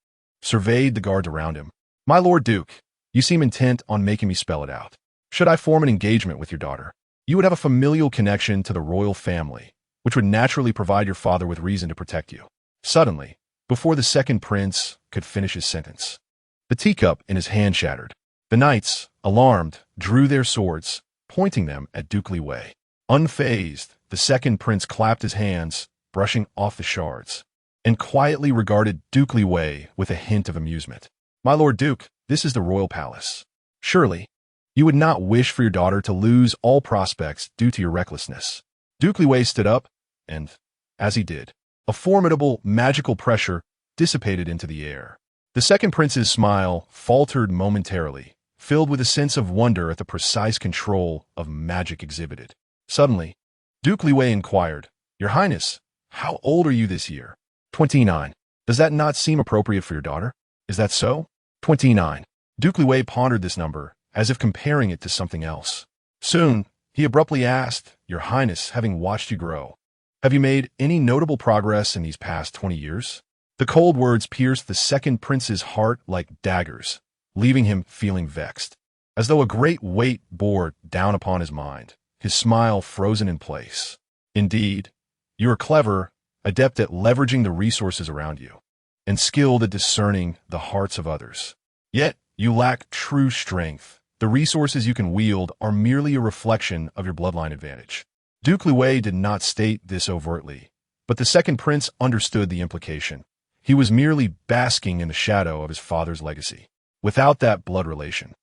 surveyed the guards around him. My Lord Duke, you seem intent on making me spell it out. Should I form an engagement with your daughter, you would have a familial connection to the royal family, which would naturally provide your father with reason to protect you. Suddenly, before the second prince could finish his sentence, the teacup in his hand shattered. The knights, alarmed, drew their swords, pointing them at Duke Liwei. Unfazed, the second prince clapped his hands, brushing off the shards, and quietly regarded Duke Liwei with a hint of amusement. My Lord Duke, this is the royal palace. Surely, you would not wish for your daughter to lose all prospects due to your recklessness. Duke Liwei stood up, and, as he did, a formidable magical pressure dissipated into the air. The second prince's smile faltered momentarily, filled with a sense of wonder at the precise control of magic exhibited. Suddenly, Duke Liwei inquired, Your Highness, how old are you this year? 29. Does that not seem appropriate for your daughter? Is that so? 29. Duke Liwei pondered this number, as if comparing it to something else. Soon, he abruptly asked, Your Highness, having watched you grow, have you made any notable progress in these past 20 years? The cold words pierced the second prince's heart like daggers, leaving him feeling vexed. As though a great weight bore down upon his mind, his smile frozen in place. Indeed, you are clever, adept at leveraging the resources around you, and skilled at discerning the hearts of others. Yet, you lack true strength. The resources you can wield are merely a reflection of your bloodline advantage. Duke Liwei did not state this overtly, but the second prince understood the implication. He was merely basking in the shadow of his father's legacy. Without that blood relation,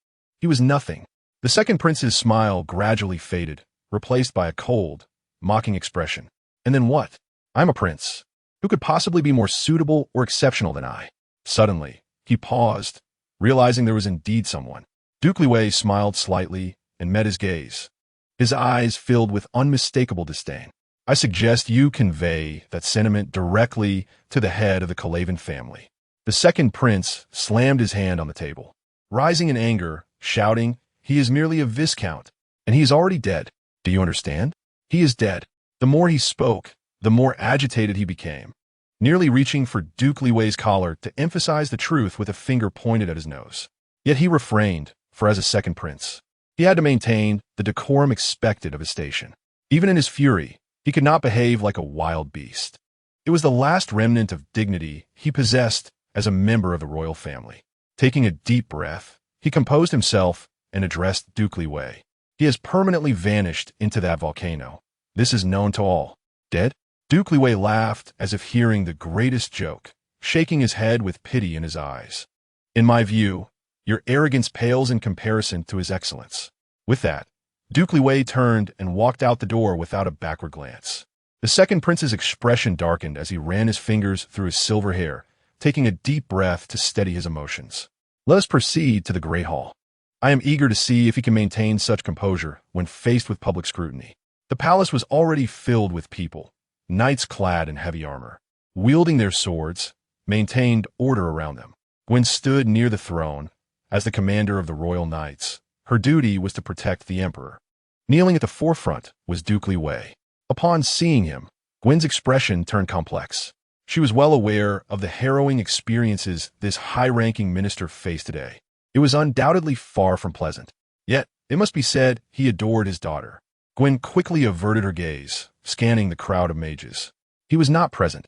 he was nothing. The second prince's smile gradually faded, replaced by a cold, mocking expression. And then what? I'm a prince. Who could possibly be more suitable or exceptional than I? Suddenly, he paused, realizing there was indeed someone. Duke Liwei smiled slightly and met his gaze. His eyes filled with unmistakable disdain. I suggest you convey that sentiment directly to the head of the Kalavan family. The second prince slammed his hand on the table, rising in anger, shouting, He is merely a viscount, and he is already dead. Do you understand? He is dead. The more he spoke, the more agitated he became, nearly reaching for Duke Liwei's collar to emphasize the truth with a finger pointed at his nose. Yet he refrained, for as a second prince, he had to maintain the decorum expected of his station. Even in his fury, he could not behave like a wild beast. It was the last remnant of dignity he possessed as a member of the royal family. Taking a deep breath, he composed himself and addressed Duke Liwei. He has permanently vanished into that volcano. This is known to all. Dead? Duke Liwei laughed as if hearing the greatest joke, shaking his head with pity in his eyes. In my view, your arrogance pales in comparison to his excellence. With that, Duke Liwei turned and walked out the door without a backward glance. The second prince's expression darkened as he ran his fingers through his silver hair, taking a deep breath to steady his emotions. Let us proceed to the Great Hall. I am eager to see if he can maintain such composure when faced with public scrutiny. The palace was already filled with people, knights clad in heavy armor, wielding their swords, maintained order around them. Gwen stood near the throne, as the commander of the royal knights. Her duty was to protect the emperor. Kneeling at the forefront was Duke Liwei. Upon seeing him, Gwen's expression turned complex. She was well aware of the harrowing experiences this high-ranking minister faced today. It was undoubtedly far from pleasant. Yet, it must be said, he adored his daughter. Gwen quickly averted her gaze, scanning the crowd of mages. He was not present.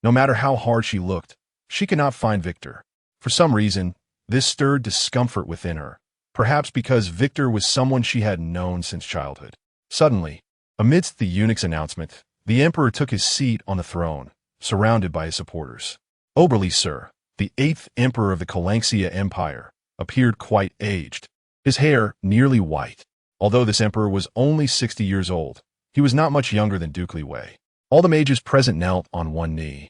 No matter how hard she looked, she could not find Victor. For some reason, This stirred discomfort within her, perhaps because Victor was someone she had known since childhood. Suddenly, amidst the eunuch's announcement, the emperor took his seat on the throne, surrounded by his supporters. Oberly Sir, the 8th emperor of the Kalanxia Empire, appeared quite aged, his hair nearly white. Although this emperor was only 60 years old, he was not much younger than Duke Li Wei. All the mages present knelt on one knee,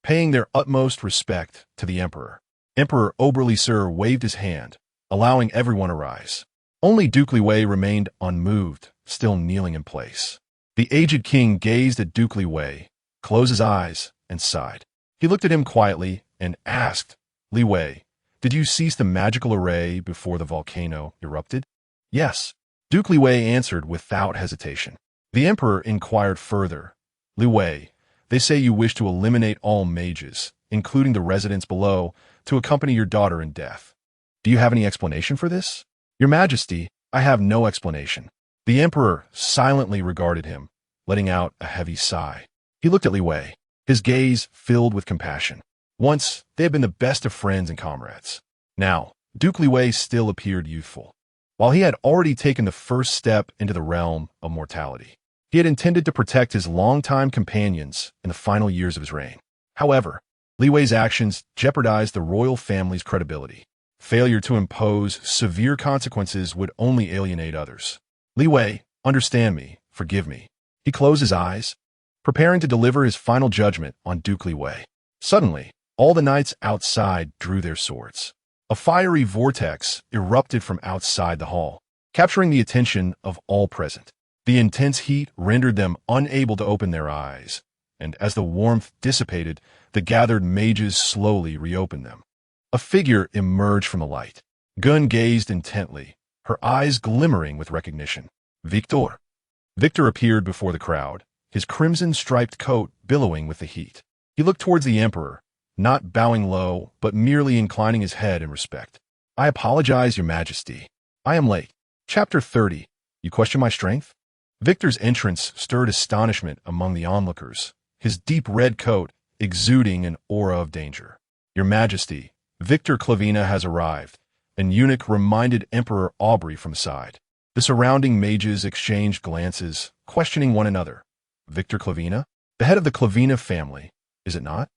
paying their utmost respect to the emperor. Emperor Oberly Sir waved his hand, allowing everyone to rise. Only Duke Li Wei remained unmoved, still kneeling in place. The aged king gazed at Duke Li Wei, closed his eyes, and sighed. He looked at him quietly and asked, "Li Wei, did you cease the magical array before the volcano erupted?" "Yes," Duke Li Wei answered without hesitation. The emperor inquired further, "Li Wei, they say you wish to eliminate all mages, including the residents below, to accompany your daughter in death. Do you have any explanation for this?" "Your Majesty, I have no explanation." The emperor silently regarded him, letting out a heavy sigh. He looked at Li Wei, his gaze filled with compassion. Once, they had been the best of friends and comrades. Now, Duke Li Wei still appeared youthful. While he had already taken the first step into the realm of mortality, he had intended to protect his longtime companions in the final years of his reign. However, Li Wei's actions jeopardized the royal family's credibility. Failure to impose severe consequences would only alienate others. "Li Wei, understand me, forgive me." He closed his eyes, preparing to deliver his final judgment on Duke Li Wei. Suddenly, all the knights outside drew their swords. A fiery vortex erupted from outside the hall, capturing the attention of all present. The intense heat rendered them unable to open their eyes, and as the warmth dissipated, the gathered mages slowly reopened them. A figure emerged from the light. Gun gazed intently, her eyes glimmering with recognition. "Victor." Victor appeared before the crowd, his crimson-striped coat billowing with the heat. He looked towards the emperor, not bowing low, but merely inclining his head in respect. "I apologize, Your Majesty. I am late." Chapter 30. You question my strength? Victor's entrance stirred astonishment among the onlookers, his deep red coat exuding an aura of danger. "Your Majesty, Victor Clavina has arrived," an eunuch reminded Emperor Aubrey from the side. The surrounding mages exchanged glances, questioning one another. Victor Clavina? The head of the Clavina family, is it not?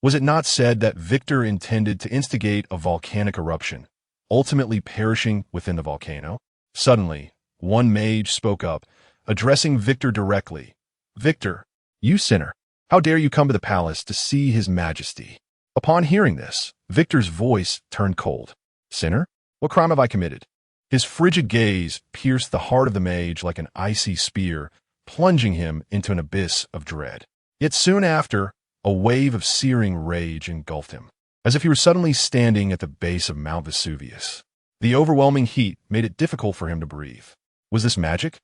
Was it not said that Victor intended to instigate a volcanic eruption, ultimately perishing within the volcano? Suddenly, one mage spoke up, addressing Victor directly. "Victor, you sinner, how dare you come to the palace to see His Majesty?" Upon hearing this, Victor's voice turned cold. "Sinner? What crime have I committed?" His frigid gaze pierced the heart of the mage like an icy spear, plunging him into an abyss of dread. Yet soon after, a wave of searing rage engulfed him, as if he were suddenly standing at the base of Mount Vesuvius. The overwhelming heat made it difficult for him to breathe. Was this magic?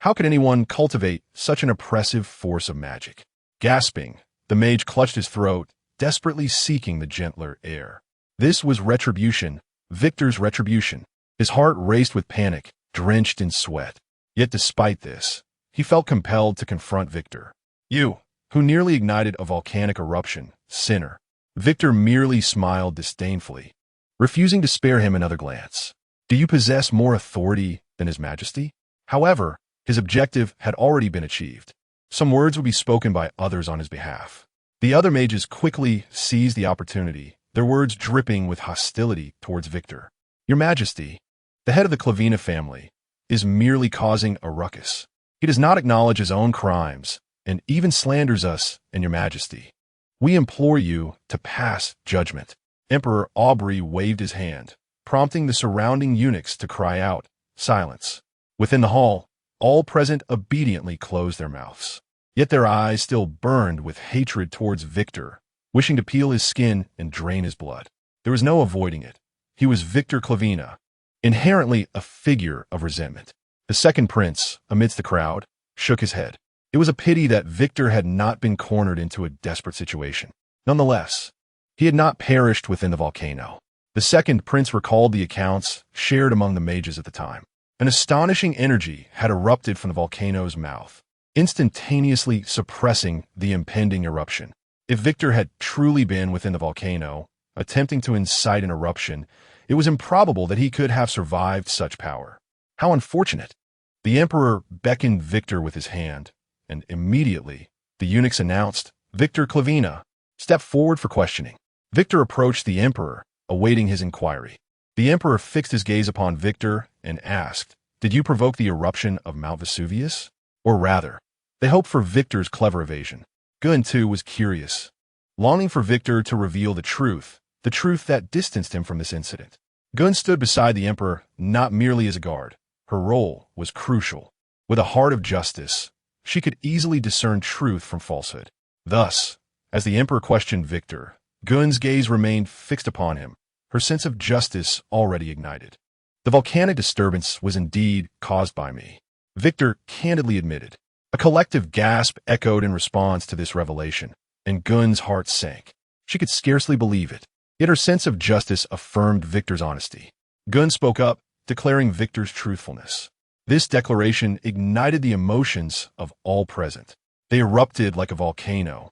How could anyone cultivate such an oppressive force of magic? Gasping, the mage clutched his throat, desperately seeking the gentler air. This was retribution, Victor's retribution. His heart raced with panic, drenched in sweat. Yet despite this, he felt compelled to confront Victor. "You, who nearly ignited a volcanic eruption, sinner." Victor merely smiled disdainfully, refusing to spare him another glance. "Do you possess more authority than His Majesty?" However, his objective had already been achieved. Some words would be spoken by others on his behalf. The other mages quickly seized the opportunity, their words dripping with hostility towards Victor. "Your Majesty, the head of the Clavina family, is merely causing a ruckus. He does not acknowledge his own crimes, and even slanders us and Your Majesty. We implore you to pass judgment." Emperor Aubrey waved his hand, prompting the surrounding eunuchs to cry out, "Silence." Within the hall, all present obediently closed their mouths. Yet their eyes still burned with hatred towards Victor, wishing to peel his skin and drain his blood. There was no avoiding it. He was Victor Clavina, inherently a figure of resentment. The second prince, amidst the crowd, shook his head. It was a pity that Victor had not been cornered into a desperate situation. Nonetheless, he had not perished within the volcano. The second prince recalled the accounts shared among the mages at the time. An astonishing energy had erupted from the volcano's mouth, instantaneously suppressing the impending eruption. If Victor had truly been within the volcano, attempting to incite an eruption, It was improbable that he could have survived such power. How unfortunate. The emperor beckoned Victor with his hand, and immediately the eunuchs announced, "Victor Clavina, step forward for questioning." Victor approached the emperor, awaiting his inquiry. The emperor fixed his gaze upon Victor and asked, "Did you provoke the eruption of Mount Vesuvius? Or rather, they hoped for Victor's clever evasion." Gun, too, was curious, longing for Victor to reveal the truth that distanced him from this incident. Gun stood beside the emperor not merely as a guard. Her role was crucial. With a heart of justice, she could easily discern truth from falsehood. Thus, as the emperor questioned Victor, Gun's gaze remained fixed upon him, her sense of justice already ignited. "The volcanic disturbance was indeed caused by me," Victor candidly admitted. A collective gasp echoed in response to this revelation, and Gun's heart sank. She could scarcely believe it, yet her sense of justice affirmed Victor's honesty. Gun spoke up, declaring Victor's truthfulness. This declaration ignited the emotions of all present. They erupted like a volcano,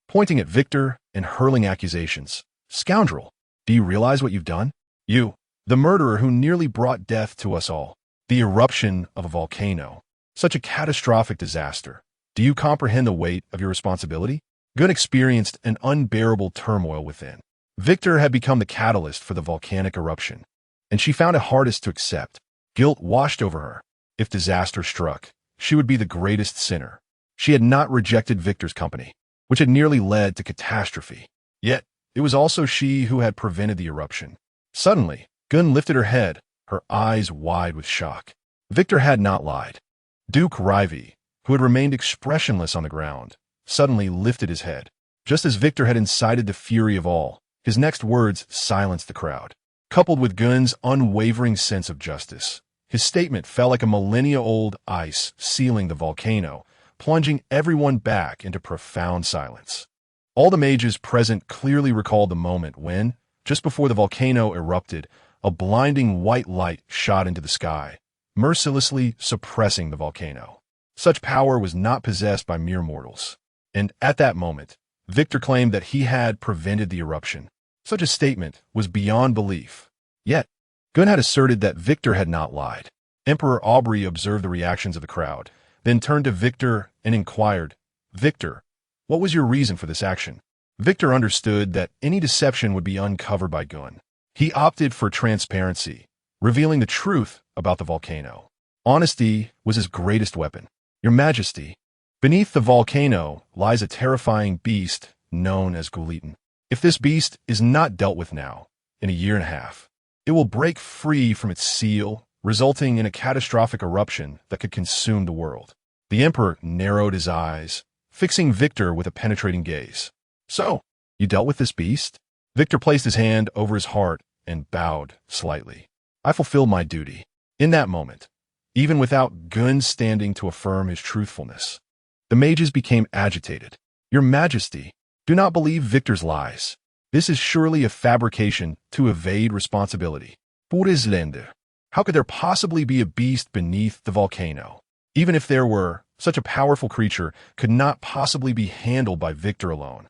pointing at Victor and hurling accusations. "Scoundrel, do you realize what you've done? You, the murderer who nearly brought death to us all. The eruption of a volcano. Such a catastrophic disaster. Do you comprehend the weight of your responsibility?" Gun experienced an unbearable turmoil within. Victor had become the catalyst for the volcanic eruption, and she found it hardest to accept. Guilt washed over her. If disaster struck, she would be the greatest sinner. She had not rejected Victor's company, which had nearly led to catastrophe. Yet, it was also she who had prevented the eruption. Suddenly, Gun lifted her head, her eyes wide with shock. Victor had not lied. Duke Rivy, who had remained expressionless on the ground, suddenly lifted his head. Just as Victor had incited the fury of all, his next words silenced the crowd. Coupled with Gun's unwavering sense of justice, his statement fell like a millennia-old ice sealing the volcano, plunging everyone back into profound silence. All the mages present clearly recalled the moment when, just before the volcano erupted, a blinding white light shot into the sky, mercilessly suppressing the volcano. Such power was not possessed by mere mortals. And at that moment, Victor claimed that he had prevented the eruption. Such a statement was beyond belief. Yet, Gun had asserted that Victor had not lied. Emperor Aubrey observed the reactions of the crowd, then turned to Victor and inquired, "Victor, what was your reason for this action?" Victor understood that any deception would be uncovered by Gun. He opted for transparency, revealing the truth about the volcano. Honesty was his greatest weapon. "Your Majesty, beneath the volcano lies a terrifying beast known as Gulitan. If this beast is not dealt with now, in a year and a half, it will break free from its seal, resulting in a catastrophic eruption that could consume the world." The emperor narrowed his eyes, fixing Victor with a penetrating gaze. "So, you dealt with this beast?" Victor placed his hand over his heart and bowed slightly. "I fulfilled my duty." In that moment, even without Gun standing to affirm his truthfulness, the mages became agitated. "Your Majesty, do not believe Victor's lies. This is surely a fabrication to evade responsibility. Pures Länder. How could there possibly be a beast beneath the volcano? Even if there were, such a powerful creature could not possibly be handled by Victor alone.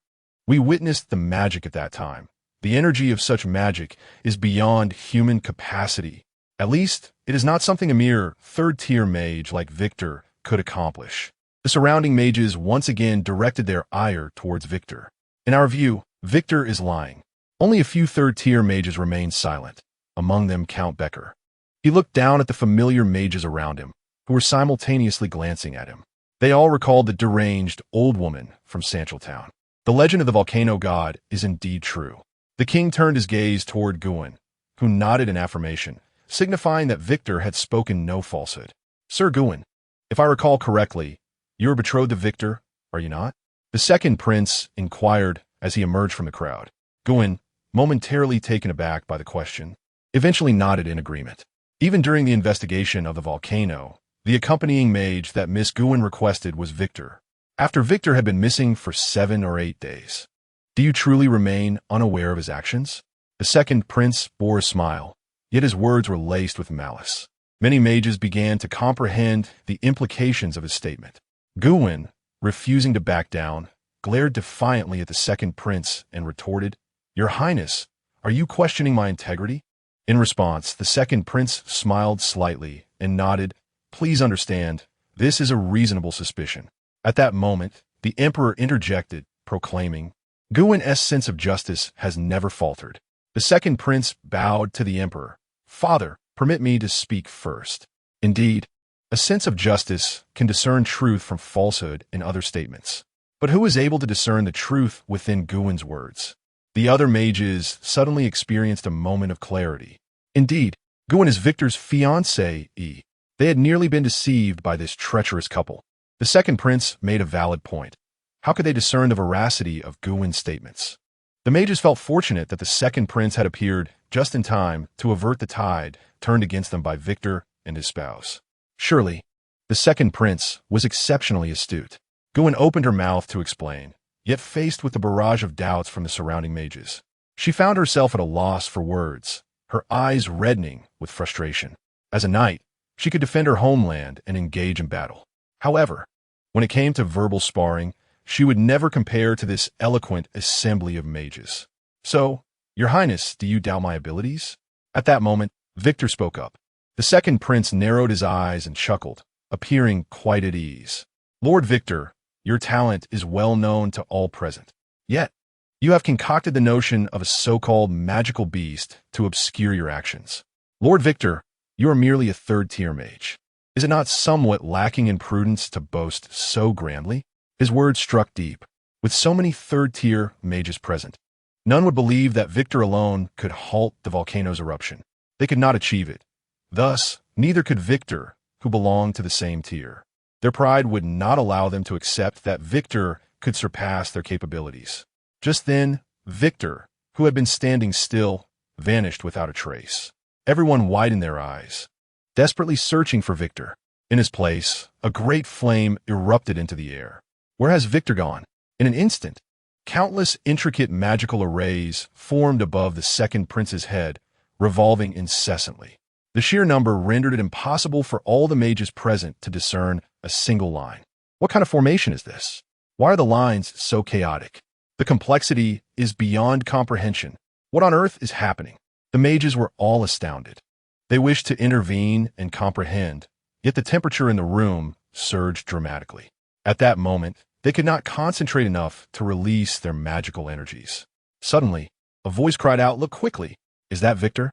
We witnessed the magic at that time. The energy of such magic is beyond human capacity. At least, it is not something a mere third-tier mage like Victor could accomplish." The surrounding mages once again directed their ire towards Victor. "In our view, Victor is lying." Only a few third-tier mages remained silent, among them Count Becker. He looked down at the familiar mages around him, who were simultaneously glancing at him. They all recalled the deranged old woman from Sanchel. The legend of the volcano god is indeed true. The king turned his gaze toward Guin, who nodded in affirmation, signifying that Victor had spoken no falsehood. "Sir Guin, if I recall correctly, you are betrothed to Victor, are you not?" The second prince inquired as he emerged from the crowd. Guin, momentarily taken aback by the question, eventually nodded in agreement. Even during the investigation of the volcano, the accompanying mage that Miss Guin requested was Victor. After Victor had been missing for 7 or 8 days. "Do you truly remain unaware of his actions?" The second prince bore a smile, yet his words were laced with malice. Many mages began to comprehend the implications of his statement. Guin, refusing to back down, glared defiantly at the second prince and retorted, "Your Highness, are you questioning my integrity? In response, the second prince smiled slightly and nodded, "Please understand, this is a reasonable suspicion." At that moment, the emperor interjected, proclaiming, "Guwen's sense of justice has never faltered." The second prince bowed to the emperor. "Father, permit me to speak first." Indeed, a sense of justice can discern truth from falsehood in other statements. But who is able to discern the truth within Guwen's words? The other mages suddenly experienced a moment of clarity. Indeed, Guwen is Victor's fiancée. They had nearly been deceived by this treacherous couple. The second prince made a valid point. How could they discern the veracity of Guwen's statements? The mages felt fortunate that the second prince had appeared just in time to avert the tide turned against them by Victor and his spouse. Surely, the second prince was exceptionally astute. Guwen opened her mouth to explain, yet faced with the barrage of doubts from the surrounding mages. She found herself at a loss for words, her eyes reddening with frustration. As a knight, she could defend her homeland and engage in battle. However, when it came to verbal sparring, she would never compare to this eloquent assembly of mages. "So, Your Highness, do you doubt my abilities?" At that moment, Victor spoke up. The second prince narrowed his eyes and chuckled, appearing quite at ease. "Lord Victor, your talent is well known to all present. Yet, you have concocted the notion of a so-called magical beast to obscure your actions. Lord Victor, you are merely a third-tier mage. Is it not somewhat lacking in prudence to boast so grandly?" His words struck deep. With so many third-tier mages present, none would believe that Victor alone could halt the volcano's eruption. They could not achieve it. Thus, neither could Victor, who belonged to the same tier. Their pride would not allow them to accept that Victor could surpass their capabilities. Just then, Victor, who had been standing still, vanished without a trace. Everyone widened their eyes, desperately searching for Victor. In his place, a great flame erupted into the air. Where has Victor gone? In an instant, countless intricate magical arrays formed above the second prince's head, revolving incessantly. The sheer number rendered it impossible for all the mages present to discern a single line. What kind of formation is this? Why are the lines so chaotic? The complexity is beyond comprehension. What on earth is happening? The mages were all astounded. They wished to intervene and comprehend, yet the temperature in the room surged dramatically. At that moment, they could not concentrate enough to release their magical energies. Suddenly, a voice cried out, "Look quickly! Is that Victor?"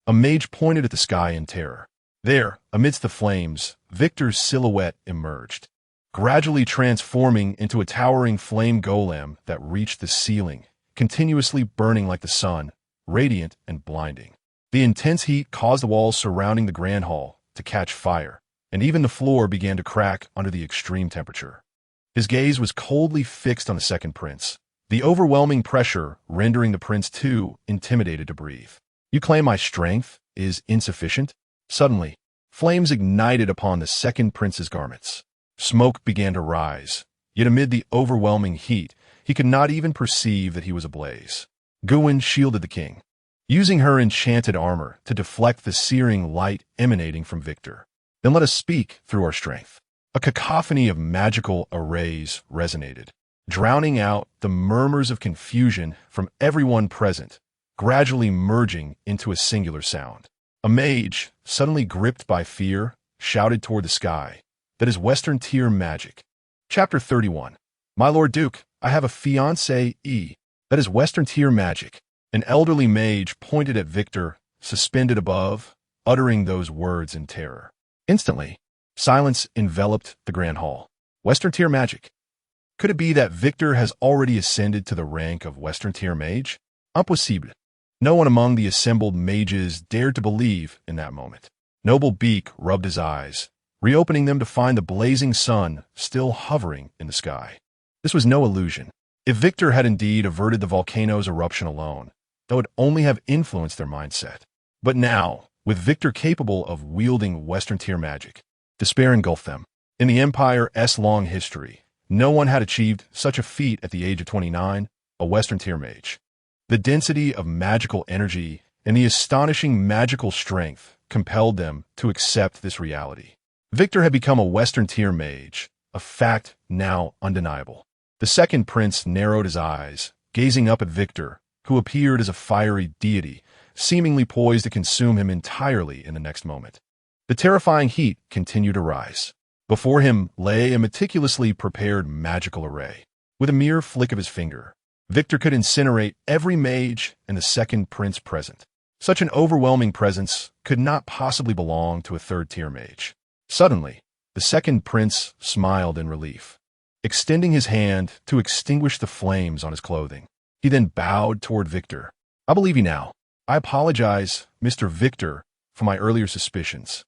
A mage pointed at the sky in terror. There, amidst the flames, Victor's silhouette emerged, gradually transforming into a towering flame golem that reached the ceiling, continuously burning like the sun, radiant and blinding. The intense heat caused the walls surrounding the grand hall to catch fire, and even the floor began to crack under the extreme temperature. His gaze was coldly fixed on the second prince, the overwhelming pressure rendering the prince too intimidated to breathe. "You claim my strength is insufficient?" Suddenly, flames ignited upon the second prince's garments. Smoke began to rise, yet amid the overwhelming heat, he could not even perceive that he was ablaze. Guwen shielded the king, using her enchanted armor to deflect the searing light emanating from Victor. "Then let us speak through our strength." A cacophony of magical arrays resonated, drowning out the murmurs of confusion from everyone present, gradually merging into a singular sound. A mage, suddenly gripped by fear, shouted toward the sky, "That is Western tier magic." Chapter 31. "My Lord Duke, I have a fiancée. That is Western tier magic." An elderly mage pointed at Victor, suspended above, uttering those words in terror. Instantly, silence enveloped the grand hall. Western tier magic. Could it be that Victor has already ascended to the rank of Western tier mage? Impossible. No one among the assembled mages dared to believe in that moment. Noble Beak rubbed his eyes, reopening them to find the blazing sun still hovering in the sky. This was no illusion. If Victor had indeed averted the volcano's eruption alone, that would only have influenced their mindset. But now, with Victor capable of wielding Western-tier magic, despair engulfed them. In the Empire's long history, no one had achieved such a feat at the age of 29, a Western-tier mage. The density of magical energy and the astonishing magical strength compelled them to accept this reality. Victor had become a Western-tier mage, a fact now undeniable. The second prince narrowed his eyes, gazing up at Victor, who appeared as a fiery deity, seemingly poised to consume him entirely in the next moment. The terrifying heat continued to rise. Before him lay a meticulously prepared magical array. With a mere flick of his finger, Victor could incinerate every mage and the second prince present. Such an overwhelming presence could not possibly belong to a third-tier mage. Suddenly, the second prince smiled in relief, extending his hand to extinguish the flames on his clothing. He then bowed toward Victor. "I believe you now. I apologize, Mr. Victor, for my earlier suspicions.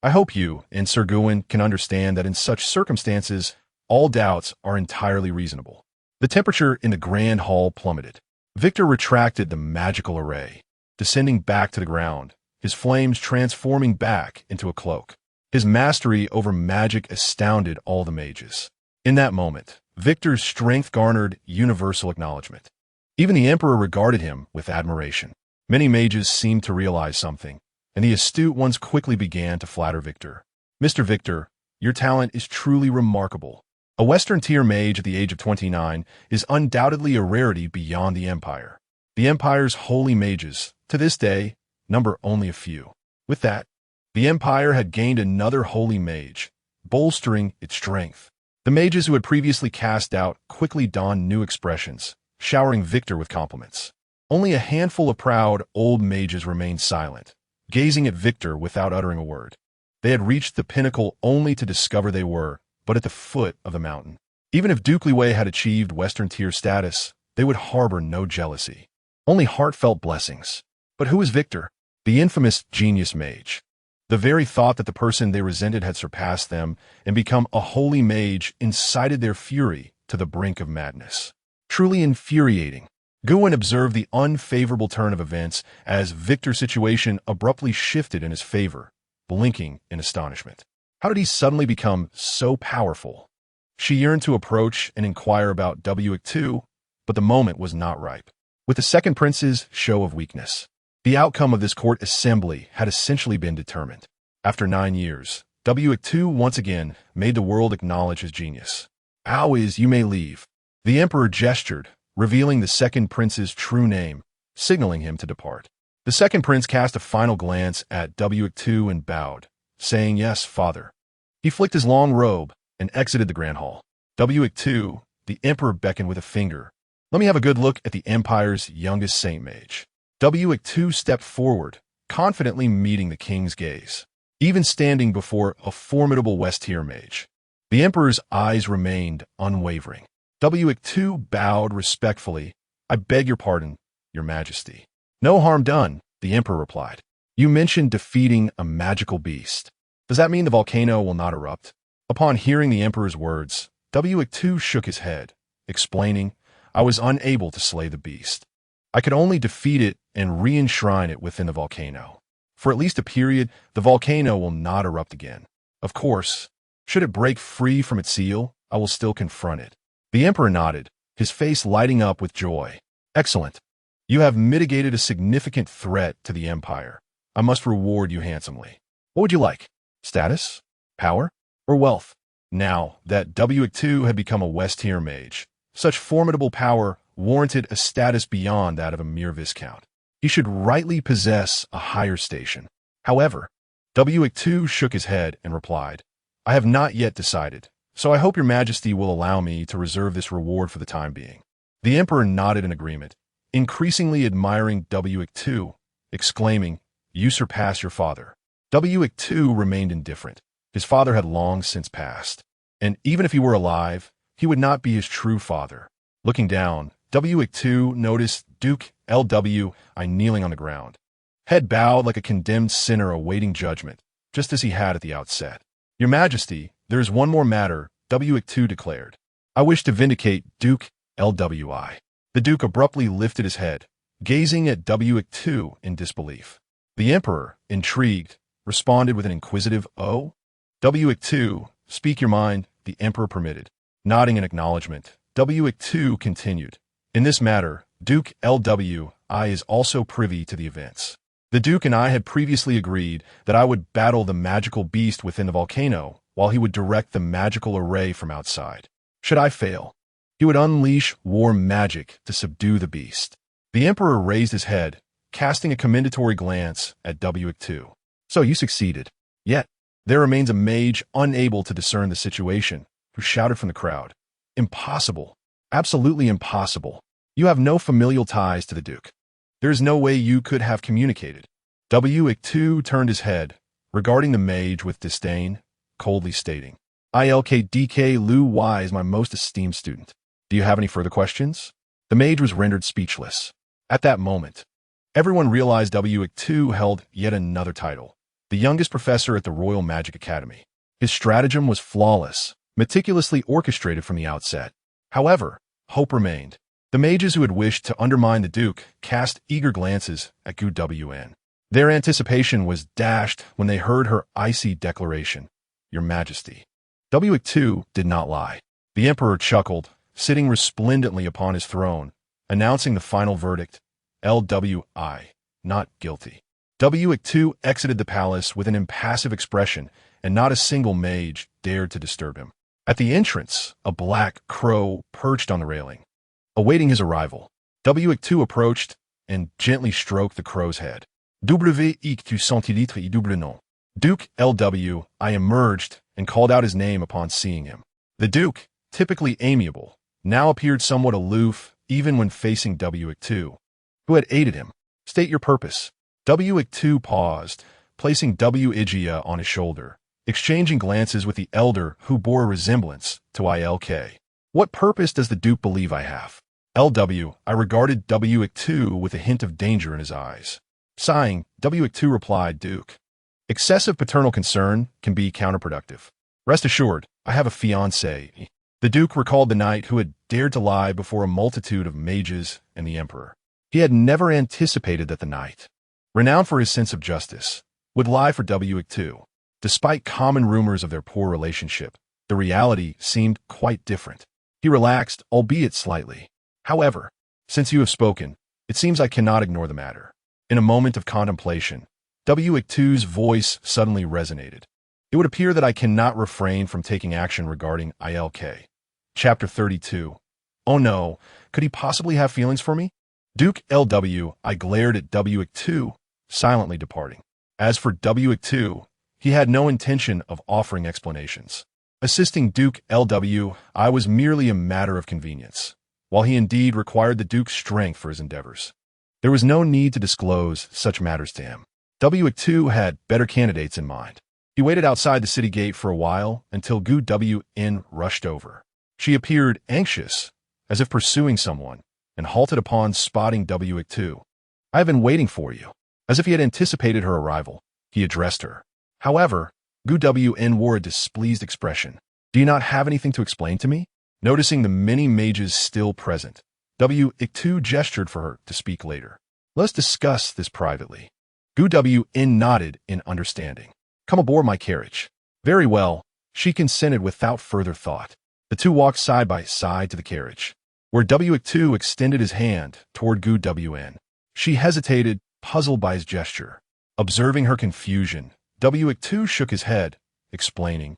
I hope you and Sir Gawain can understand that in such circumstances, all doubts are entirely reasonable." The temperature in the grand hall plummeted. Victor retracted the magical array, descending back to the ground, his flames transforming back into a cloak. His mastery over magic astounded all the mages. In that moment, Victor's strength garnered universal acknowledgement. Even the Emperor regarded him with admiration. Many mages seemed to realize something, and the astute ones quickly began to flatter Victor. "Mr. Victor, your talent is truly remarkable. A Western-tier mage at the age of 29 is undoubtedly a rarity beyond the Empire. The Empire's holy mages, to this day, number only a few." With that, the Empire had gained another holy mage, bolstering its strength. The mages who had previously cast doubt quickly donned new expressions, showering Victor with compliments. Only a handful of proud old mages remained silent, gazing at Victor without uttering a word. They had reached the pinnacle only to discover they were but at the foot of the mountain. Even if Duke Liwei had achieved Western-tier status, they would harbor no jealousy. Only heartfelt blessings. But who was Victor? The infamous genius mage. The very thought that the person they resented had surpassed them and become a holy mage incited their fury to the brink of madness. Truly infuriating. Gawain observed the unfavorable turn of events as Victor's situation abruptly shifted in his favor, blinking in astonishment. How did he suddenly become so powerful? She yearned to approach and inquire about W2, but the moment was not ripe. With the second prince's show of weakness, the outcome of this court assembly had essentially been determined. After 9 years, W2 once again made the world acknowledge his genius. "Ours, you may leave." The emperor gestured, revealing the second prince's true name, signaling him to depart. The second prince cast a final glance at W2 and bowed, saying, "Yes, father." He flicked his long robe and exited the grand hall. W2, the emperor beckoned with a finger. "Let me have a good look at the Empire's youngest saint mage." W2 stepped forward, confidently meeting the king's gaze, even standing before a formidable West-tier mage. The emperor's eyes remained unwavering. W2 bowed respectfully. "I beg your pardon, your majesty." "No harm done," the emperor replied. "You mentioned defeating a magical beast. Does that mean the volcano will not erupt?" Upon hearing the emperor's words, W2 shook his head, explaining, "I was unable to slay the beast. I could only defeat it and re-enshrine it within the volcano. For at least a period, the volcano will not erupt again. Of course, should it break free from its seal, I will still confront it." The emperor nodded, his face lighting up with joy. "Excellent. You have mitigated a significant threat to the Empire. I must reward you handsomely. What would you like? Status? Power? Or wealth?" Now that W2 had become a West-tier mage, such formidable power warranted a status beyond that of a mere viscount. He should rightly possess a higher station. However, W2 shook his head and replied, "I have not yet decided, so I hope your majesty will allow me to reserve this reward for the time being." The emperor nodded in agreement, increasingly admiring W2, exclaiming, "You surpass your father." W2 remained indifferent. His father had long since passed, and even if he were alive, he would not be his true father. Looking down, W2 noticed Duke LWI kneeling on the ground, head bowed like a condemned sinner awaiting judgment, just as he had at the outset. "Your Majesty, there is one more matter," W2 declared. "I wish to vindicate Duke LWI." The Duke abruptly lifted his head, gazing at W2 in disbelief. The Emperor, intrigued, responded with an inquisitive "Oh?" W2, "Speak your mind," the Emperor permitted. Nodding in acknowledgement, W2 continued, "In this matter, Duke LWI is also privy to the events. The Duke and I had previously agreed that I would battle the magical beast within the volcano, while he would direct the magical array from outside. Should I fail, he would unleash war magic to subdue the beast." The Emperor raised his head, casting a commendatory glance at W2. So you succeeded. Yet, there remains a mage unable to discern the situation, who shouted from the crowd. Impossible. Absolutely impossible. You have no familial ties to the Duke. There is no way you could have communicated. W2 turned his head, regarding the mage with disdain, coldly stating, ILKDK Lu Y is my most esteemed student. Do you have any further questions? The mage was rendered speechless. At that moment, everyone realized W2 held yet another title, the youngest professor at the Royal Magic Academy. His stratagem was flawless, meticulously orchestrated from the outset. However, hope remained. The mages who had wished to undermine the Duke cast eager glances at GUWN. Their anticipation was dashed when they heard her icy declaration, Your Majesty. W2 did not lie. The Emperor chuckled, sitting resplendently upon his throne, announcing the final verdict, LWI, not guilty. W2 exited the palace with an impassive expression, and not a single mage dared to disturb him. At the entrance, a black crow perched on the railing. Awaiting his arrival, W2 approached and gently stroked the crow's head. W-ik-tu centilitre et double nom. Duke LW, I emerged and called out his name upon seeing him. The Duke, typically amiable, now appeared somewhat aloof even when facing W2, who had aided him. State your purpose. W2 paused, placing W-igia on his shoulder, exchanging glances with the elder who bore a resemblance to ILK. What purpose does the Duke believe I have? LW, I regarded W2 with a hint of danger in his eyes. Sighing, W2 replied, Duke, excessive paternal concern can be counterproductive. Rest assured, I have a fiancé. The Duke recalled the knight who had dared to lie before a multitude of mages and the Emperor. He had never anticipated that the knight, renowned for his sense of justice, would lie for W2. Despite common rumors of their poor relationship, the reality seemed quite different. He relaxed, albeit slightly. However, since you have spoken, it seems I cannot ignore the matter. In a moment of contemplation, W2's voice suddenly resonated. It would appear that I cannot refrain from taking action regarding ILK. Chapter 32. Oh no, could he possibly have feelings for me? Duke LW, I glared at W2, silently departing. As for W2, he had no intention of offering explanations. Assisting Duke LW, I was merely a matter of convenience, while he indeed required the Duke's strength for his endeavors. There was no need to disclose such matters to him. W2 had better candidates in mind. He waited outside the city gate for a while until GUWN rushed over. She appeared anxious, as if pursuing someone, and halted upon spotting W2. I have been waiting for you. As if he had anticipated her arrival, he addressed her. However, GUWN wore a displeased expression. Do you not have anything to explain to me? Noticing the many mages still present, W2 gestured for her to speak later. Let's discuss this privately. GUWN nodded in understanding. Come aboard my carriage. Very well, she consented without further thought. The two walked side by side to the carriage, where W2 extended his hand toward GUWN. She hesitated, puzzled by his gesture. Observing her confusion, W2 shook his head, explaining,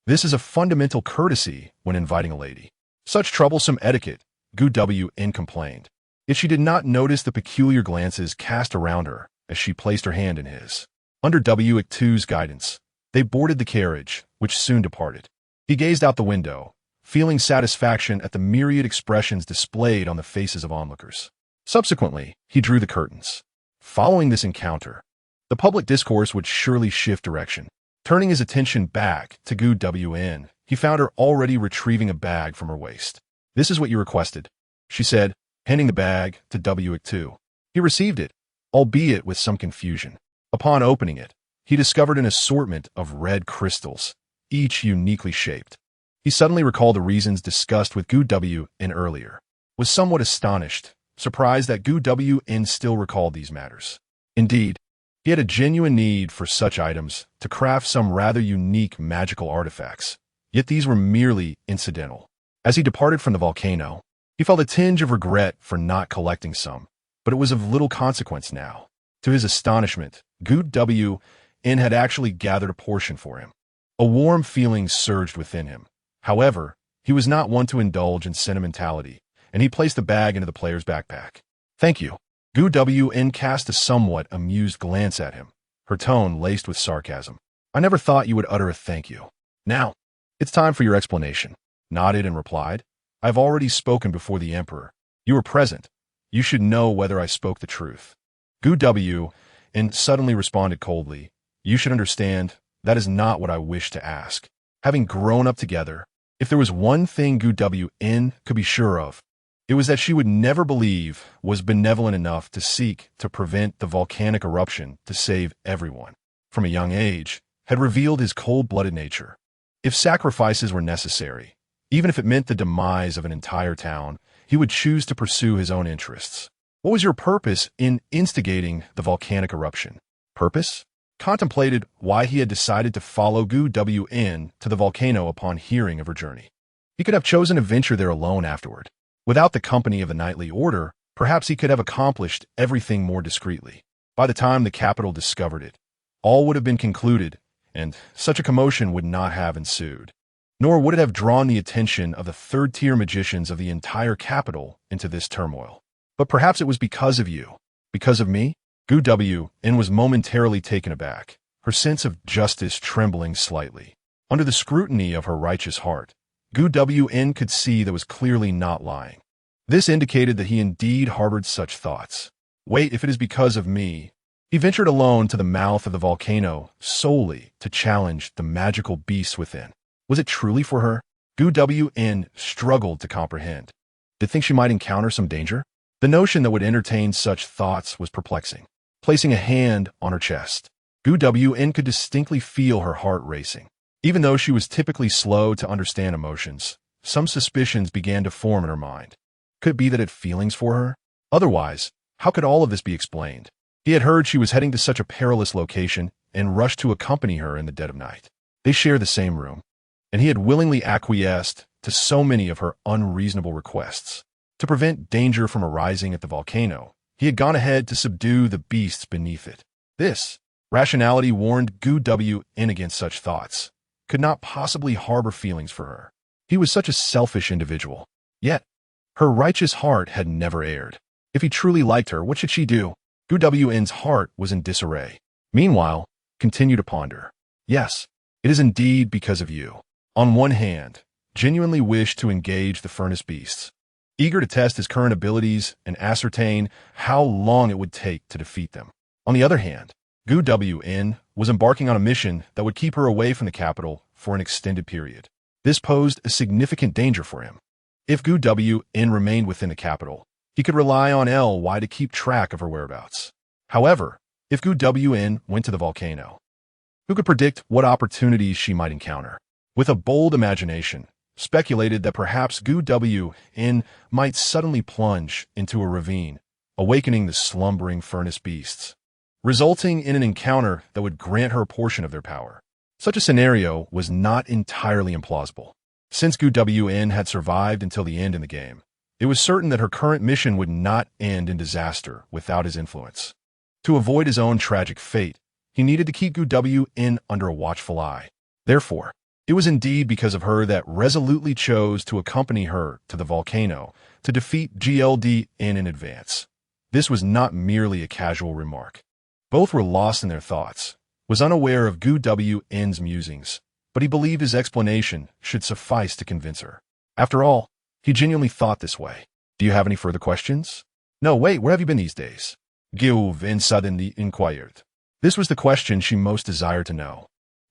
This is a fundamental courtesy when inviting a lady. Such troublesome etiquette, GUWN complained. Yet she did not notice the peculiar glances cast around her as she placed her hand in his. Under W2's guidance, they boarded the carriage, which soon departed. He gazed out the window, feeling satisfaction at the myriad expressions displayed on the faces of onlookers. Subsequently, he drew the curtains. Following this encounter, the public discourse would surely shift direction. Turning his attention back to GUWN, he found her already retrieving a bag from her waist. This is what you requested, she said, handing the bag to W2. He received it, albeit with some confusion. Upon opening it, he discovered an assortment of red crystals, each uniquely shaped. He suddenly recalled the reasons discussed with GUWN earlier, was somewhat astonished, surprised that GUWN still recalled these matters. Indeed, he had a genuine need for such items to craft some rather unique magical artifacts, yet these were merely incidental. As he departed from the volcano, he felt a tinge of regret for not collecting some, but it was of little consequence now. To his astonishment, GUWN had actually gathered a portion for him. A warm feeling surged within him. However, he was not one to indulge in sentimentality, and he placed the bag into the player's backpack. Thank you. Gu Wn cast a somewhat amused glance at him, her tone laced with sarcasm. I never thought you would utter a thank you. Now, it's time for your explanation. Nodded and replied, I've already spoken before the Emperor. You were present. You should know whether I spoke the truth. Gu Wn suddenly responded coldly, You should understand, that is not what I wish to ask. Having grown up together, if there was one thing Gu Wn could be sure of, it was that she would never believe was benevolent enough to seek to prevent the volcanic eruption to save everyone. From a young age, had revealed his cold-blooded nature. If sacrifices were necessary, even if it meant the demise of an entire town, he would choose to pursue his own interests. What was your purpose in instigating the volcanic eruption? Purpose? Contemplated why he had decided to follow Gu Wn to the volcano upon hearing of her journey. He could have chosen to venture there alone afterward. Without the company of the knightly order, perhaps he could have accomplished everything more discreetly. By the time the capital discovered it, all would have been concluded, and such a commotion would not have ensued. Nor would it have drawn the attention of the third-tier magicians of the entire capital into this turmoil. But perhaps it was because of you. Because of me? Gu Wn was momentarily taken aback, her sense of justice trembling slightly. Under the scrutiny of her righteous heart, Gu Wn could see that was clearly not lying. This indicated that he indeed harbored such thoughts. Wait, if it is because of me. He ventured alone to the mouth of the volcano solely to challenge the magical beasts within. Was it truly for her? Gu Wn struggled to comprehend. Did think she might encounter some danger? The notion that would entertain such thoughts was perplexing. Placing a hand on her chest, Gu Wn could distinctly feel her heart racing. Even though she was typically slow to understand emotions, some suspicions began to form in her mind. Could it be that it had feelings for her? Otherwise, how could all of this be explained? He had heard she was heading to such a perilous location and rushed to accompany her in the dead of night. They share the same room, and he had willingly acquiesced to so many of her unreasonable requests. To prevent danger from arising at the volcano, he had gone ahead to subdue the beasts beneath it. This, rationality warned Gu Wn against such thoughts, could not possibly harbor feelings for her. He was such a selfish individual. Yet, her righteous heart had never erred. If he truly liked her, what should she do? Gu Wn's heart was in disarray. Meanwhile, continued to ponder. Yes, it is indeed because of you. On one hand, genuinely wished to engage the furnace beasts, eager to test his current abilities and ascertain how long it would take to defeat them. On the other hand, Gu Wn was embarking on a mission that would keep her away from the capital for an extended period. This posed a significant danger for him. If Gu Wn remained within the capital, he could rely on Ly to keep track of her whereabouts. However, if Gu Wn went to the volcano, who could predict what opportunities she might encounter? With a bold imagination, speculated that perhaps Gu Wn might suddenly plunge into a ravine, awakening the slumbering furnace beasts, resulting in an encounter that would grant her a portion of their power. Such a scenario was not entirely implausible. Since Gu Wn had survived until the end in the game, it was certain that her current mission would not end in disaster without his influence. To avoid his own tragic fate, he needed to keep Gu Wn under a watchful eye. Therefore, it was indeed because of her that resolutely chose to accompany her to the volcano to defeat GLD in advance. This was not merely a casual remark. Both were lost in their thoughts, was unaware of Gu Wn's musings, but he believed his explanation should suffice to convince her. After all, he genuinely thought this way. Do you have any further questions? No, wait, where have you been these days? Gu Wn suddenly inquired. This was the question she most desired to know.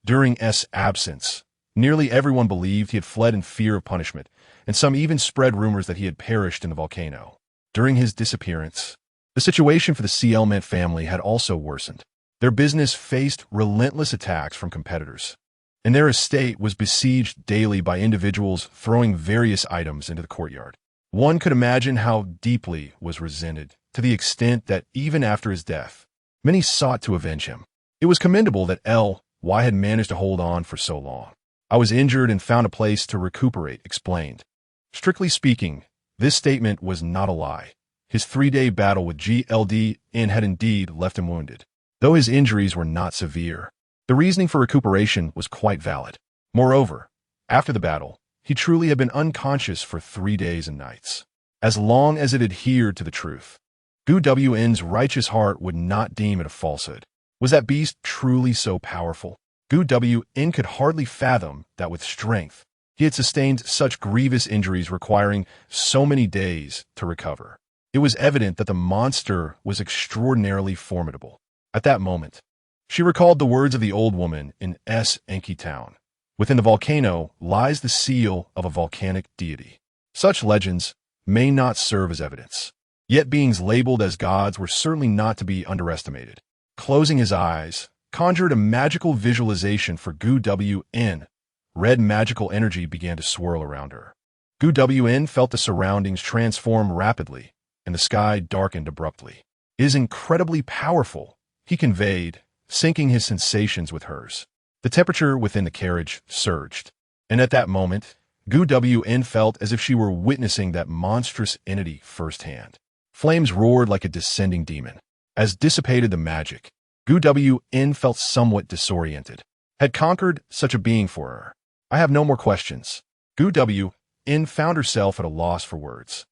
During S' absence, nearly everyone believed he had fled in fear of punishment, and some even spread rumors that he had perished in the volcano. During his disappearance, the situation for the Cielment family had also worsened. Their business faced relentless attacks from competitors, and their estate was besieged daily by individuals throwing various items into the courtyard. One could imagine how deeply was resented, to the extent that even after his death, many sought to avenge him. It was commendable that Ly had managed to hold on for so long. I was injured and found a place to recuperate, explained. Strictly speaking, this statement was not a lie. His 3-day battle with GLD had indeed left him wounded. Though his injuries were not severe, the reasoning for recuperation was quite valid. Moreover, after the battle, he truly had been unconscious for 3 days and nights. As long as it adhered to the truth, Gu Wn's righteous heart would not deem it a falsehood. Was that beast truly so powerful? Gu Wn could hardly fathom that with strength, he had sustained such grievous injuries requiring so many days to recover. It was evident that the monster was extraordinarily formidable. At that moment, she recalled the words of the old woman in Enki Town. Within the volcano lies the seal of a volcanic deity. Such legends may not serve as evidence. Yet beings labeled as gods were certainly not to be underestimated. Closing his eyes, conjured a magical visualization for Gu Wn. Red magical energy began to swirl around her. Gu Wn felt the surroundings transform rapidly, and the sky darkened abruptly. "It is incredibly powerful," he conveyed, syncing his sensations with hers. The temperature within the carriage surged, and at that moment, Gu Wn felt as if she were witnessing that monstrous entity firsthand. Flames roared like a descending demon. As dissipated the magic, Gu Wn felt somewhat disoriented. Had conquered such a being for her. "I have no more questions." Gu Wn found herself at a loss for words.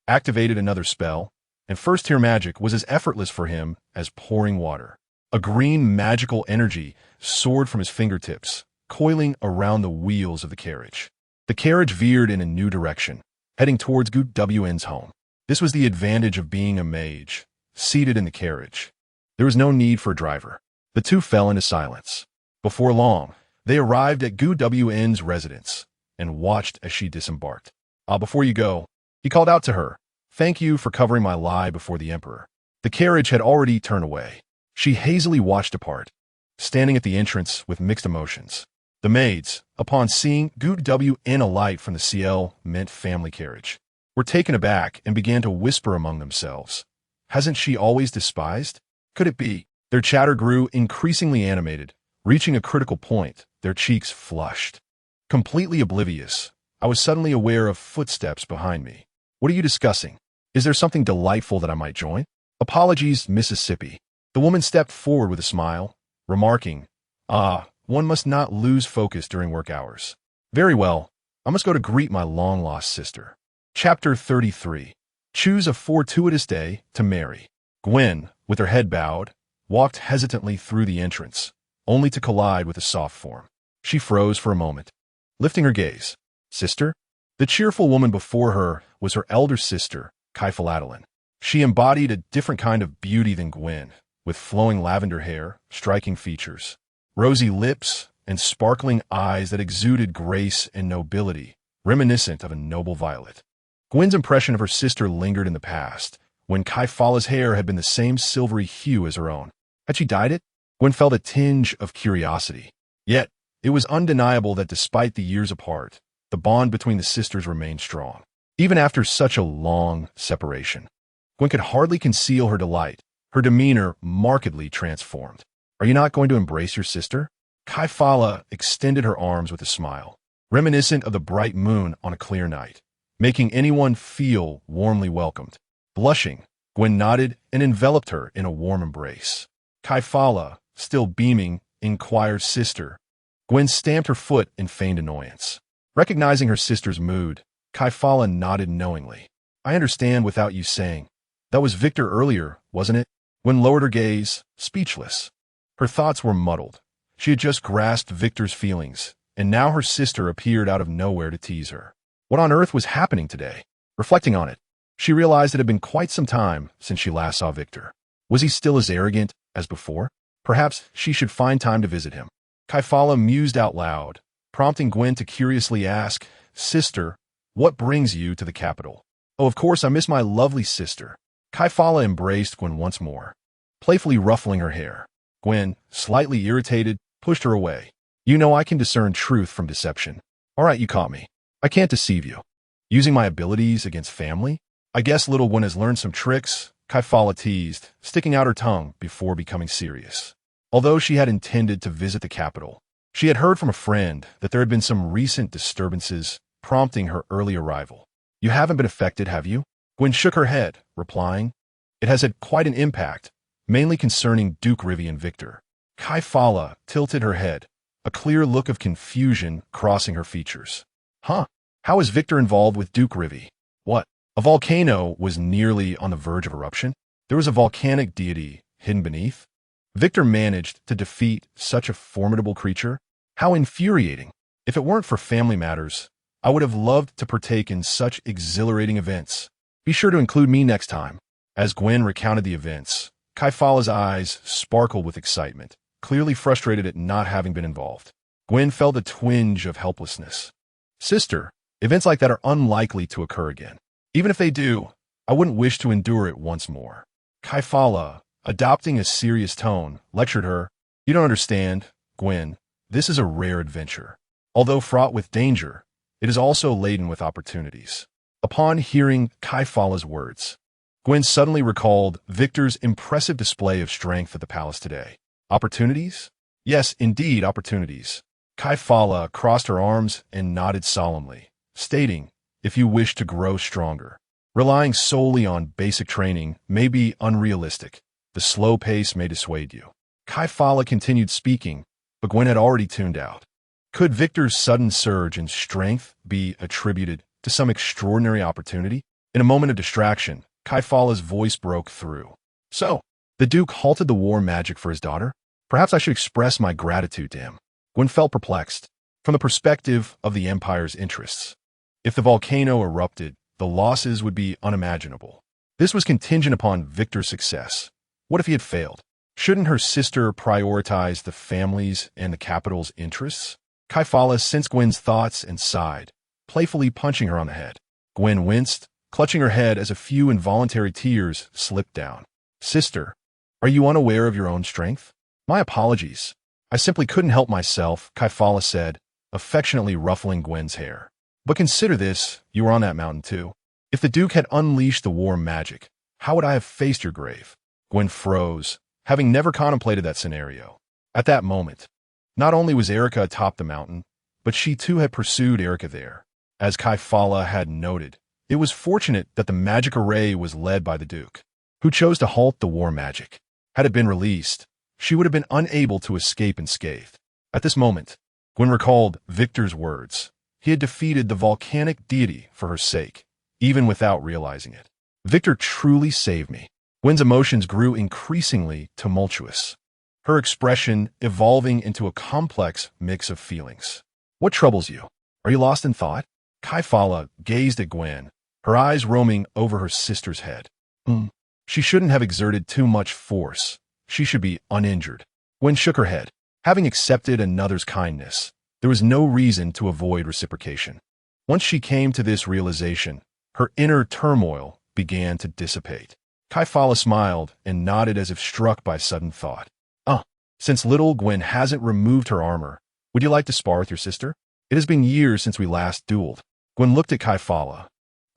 Activated another spell, and first-tier magic was as effortless for him as pouring water. A green magical energy soared from his fingertips, coiling around the wheels of the carriage. The carriage veered in a new direction, heading towards Gu Wn's home. This was the advantage of being a mage, seated in the carriage. There was no need for a driver. The two fell into silence. Before long, they arrived at Gu Wn's residence and watched as she disembarked. Before you go," he called out to her. "Thank you for covering my lie before the emperor." The carriage had already turned away. She hazily watched apart, standing at the entrance with mixed emotions. The maids, upon seeing Gu Wn alight from the CL Mint family carriage, were taken aback and began to whisper among themselves. Hasn't she always despised? Could it be? Their chatter grew increasingly animated. Reaching a critical point, their cheeks flushed. Completely oblivious, I was suddenly aware of footsteps behind me. "What are you discussing? Is there something delightful that I might join?" "Apologies, Mississippi." The woman stepped forward with a smile, remarking, one must not lose focus during work hours." "Very well, I must go to greet my long-lost sister." Chapter 33. Choose a fortuitous day to marry. Gwen, with her head bowed, walked hesitantly through the entrance, only to collide with a soft form. She froze for a moment, lifting her gaze. "Sister?" The cheerful woman before her was her elder sister, Kyphaladilin. She embodied a different kind of beauty than Gwen, with flowing lavender hair, striking features, rosy lips, and sparkling eyes that exuded grace and nobility, reminiscent of a noble violet. Gwen's impression of her sister lingered in the past, when Kyphala's hair had been the same silvery hue as her own. Had she dyed it? Gwen felt a tinge of curiosity. Yet, it was undeniable that despite the years apart, the bond between the sisters remained strong. Even after such a long separation, Gwen could hardly conceal her delight, her demeanor markedly transformed. "Are you not going to embrace your sister?" Kyphala extended her arms with a smile, reminiscent of the bright moon on a clear night, making anyone feel warmly welcomed. Blushing, Gwen nodded and enveloped her in a warm embrace. Kyphala, still beaming, inquired, "Sister?" Gwen stamped her foot in feigned annoyance. Recognizing her sister's mood, Kyphala nodded knowingly. "I understand without you saying. That was Victor earlier, wasn't it?" Gwen lowered her gaze, speechless. Her thoughts were muddled. She had just grasped Victor's feelings, and now her sister appeared out of nowhere to tease her. What on earth was happening today? Reflecting on it, she realized it had been quite some time since she last saw Victor. Was he still as arrogant as before? Perhaps she should find time to visit him. Kyphala mused out loud, prompting Gwen to curiously ask, "Sister, what brings you to the capital?" "Oh, of course, I miss my lovely sister." Kyphala embraced Gwen once more, playfully ruffling her hair. Gwen, slightly irritated, pushed her away. "You know I can discern truth from deception. All right, you caught me. I can't deceive you. Using my abilities against family? I guess little Gwen has learned some tricks," Kyphala teased, sticking out her tongue before becoming serious. Although she had intended to visit the capital, she had heard from a friend that there had been some recent disturbances prompting her early arrival. "You haven't been affected, have you?" Gwen shook her head, replying, "It has had quite an impact, mainly concerning Duke Rivi and Victor." Kyphala tilted her head, a clear look of confusion crossing her features. "Huh? How is Victor involved with Duke Rivi? What? A volcano was nearly on the verge of eruption?" there was a volcanic deity hidden beneath? Victor managed to defeat such a formidable creature? How infuriating! If it weren't for family matters, I would have loved to partake in such exhilarating events. Be sure to include me next time. As Gwen recounted the events, Kaifala's eyes sparkled with excitement, clearly frustrated at not having been involved. Gwen felt a twinge of helplessness. Sister, events like that are unlikely to occur again. Even if they do, I wouldn't wish to endure it once more. Kaifala, adopting a serious tone, lectured her, "You don't understand, Gwen. This is a rare adventure. Although fraught with danger, it is also laden with opportunities." Upon hearing Kaifala's words, Gwen suddenly recalled Victor's impressive display of strength at the palace today. Opportunities? Yes, indeed, opportunities. Kaifala crossed her arms and nodded solemnly, stating, "If you wish to grow stronger, relying solely on basic training may be unrealistic. The slow pace may dissuade you." Kaifala continued speaking, but Gwen had already tuned out. Could Victor's sudden surge in strength be attributed to some extraordinary opportunity? In a moment of distraction, Kaifala's voice broke through. "So, the Duke halted the war magic for his daughter? Perhaps I should express my gratitude to him." Gwen felt perplexed. From the perspective of the Empire's interests, if the volcano erupted, the losses would be unimaginable. This was contingent upon Victor's success. What if he had failed? Shouldn't her sister prioritize the family's and the capital's interests? Kaifala sensed Gwen's thoughts and sighed, playfully punching her on the head. Gwen winced, clutching her head as a few involuntary tears slipped down. "Sister, are you unaware of your own strength?" "My apologies. I simply couldn't help myself," Kaifala said, affectionately ruffling Gwen's hair. "But consider this, you were on that mountain too. If the Duke had unleashed the war magic, how would I have faced your grave?" Gwen froze, having never contemplated that scenario. At that moment, not only was Erica atop the mountain, but she too had pursued Erica there. As Kaifala had noted, it was fortunate that the magic array was led by the Duke, who chose to halt the war magic. Had it been released, she would have been unable to escape unscathed. At this moment, Gwen recalled Victor's words. He had defeated the volcanic deity for her sake, even without realizing it. Victor truly saved me. Gwen's emotions grew increasingly tumultuous, her expression evolving into a complex mix of feelings. "What troubles you? Are you lost in thought?" Kaifala gazed at Gwen, her eyes roaming over her sister's head. She shouldn't have exerted too much force. She should be uninjured." Gwen shook her head. Having accepted another's kindness, there was no reason to avoid reciprocation. Once she came to this realization, her inner turmoil began to dissipate. Kaifala smiled and nodded as if struck by sudden thought. Since little Gwen hasn't removed her armor, would you like to spar with your sister? It has been years since we last dueled." Gwen looked at Kaifala,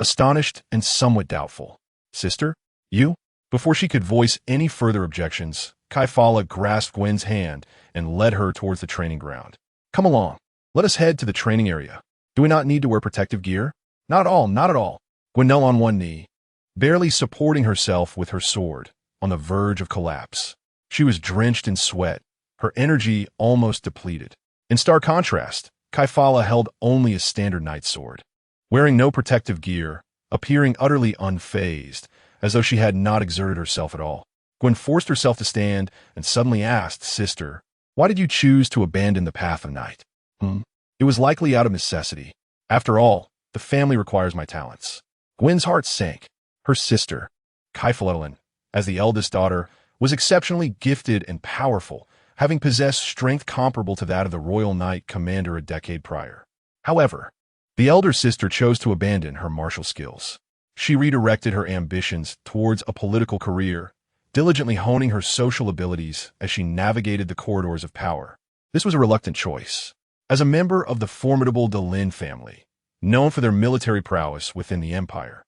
astonished and somewhat doubtful. "Sister? You?" Before she could voice any further objections, Kaifala grasped Gwen's hand and led her towards the training ground. "Come along. Let us head to the training area. Do we not need to wear protective gear?" "Not at all, not at all." Gwen knelt on one knee, barely supporting herself with her sword, on the verge of collapse. She was drenched in sweat, her energy almost depleted. In stark contrast, Kaifala held only a standard knight sword. Wearing no protective gear, appearing utterly unfazed, as though she had not exerted herself at all, Gwen forced herself to stand and suddenly asked, "Sister, why did you choose to abandon the path of knight?" It was likely out of necessity. After all, the family requires my talents." Gwen's heart sank. Her sister, Kaifala, as the eldest daughter, was exceptionally gifted and powerful, having possessed strength comparable to that of the royal knight commander a decade prior. However, the elder sister chose to abandon her martial skills. She redirected her ambitions towards a political career, diligently honing her social abilities as she navigated the corridors of power. This was a reluctant choice. As a member of the formidable Delin family, known for their military prowess within the Empire,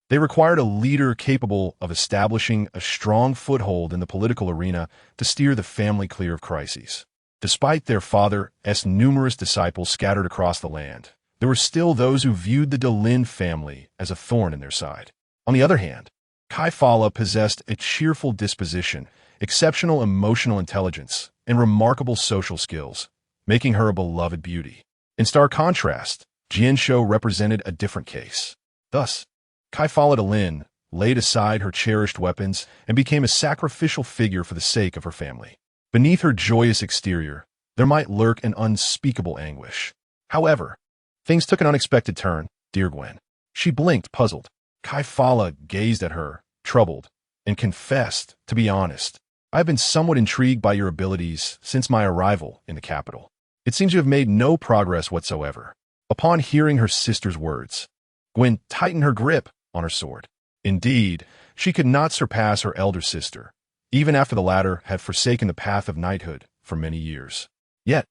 they required a leader capable of establishing a strong foothold in the political arena to steer the family clear of crises. Despite their father's numerous disciples scattered across the land, there were still those who viewed the Delin family as a thorn in their side. On the other hand, Kaifala possessed a cheerful disposition, exceptional emotional intelligence, and remarkable social skills, making her a beloved beauty. In stark contrast, Jianshou represented a different case. Thus, Kaifala Delin, laid aside her cherished weapons, and became a sacrificial figure for the sake of her family. Beneath her joyous exterior, there might lurk an unspeakable anguish. However, things took an unexpected turn, dear Gwen. She blinked, puzzled. Kaifala gazed at her, troubled, and confessed, to be honest, I've been somewhat intrigued by your abilities since my arrival in the capital. It seems you have made no progress whatsoever. Upon hearing her sister's words, Gwen tightened her grip on her sword. Indeed, she could not surpass her elder sister, even after the latter had forsaken the path of knighthood for many years. Yet,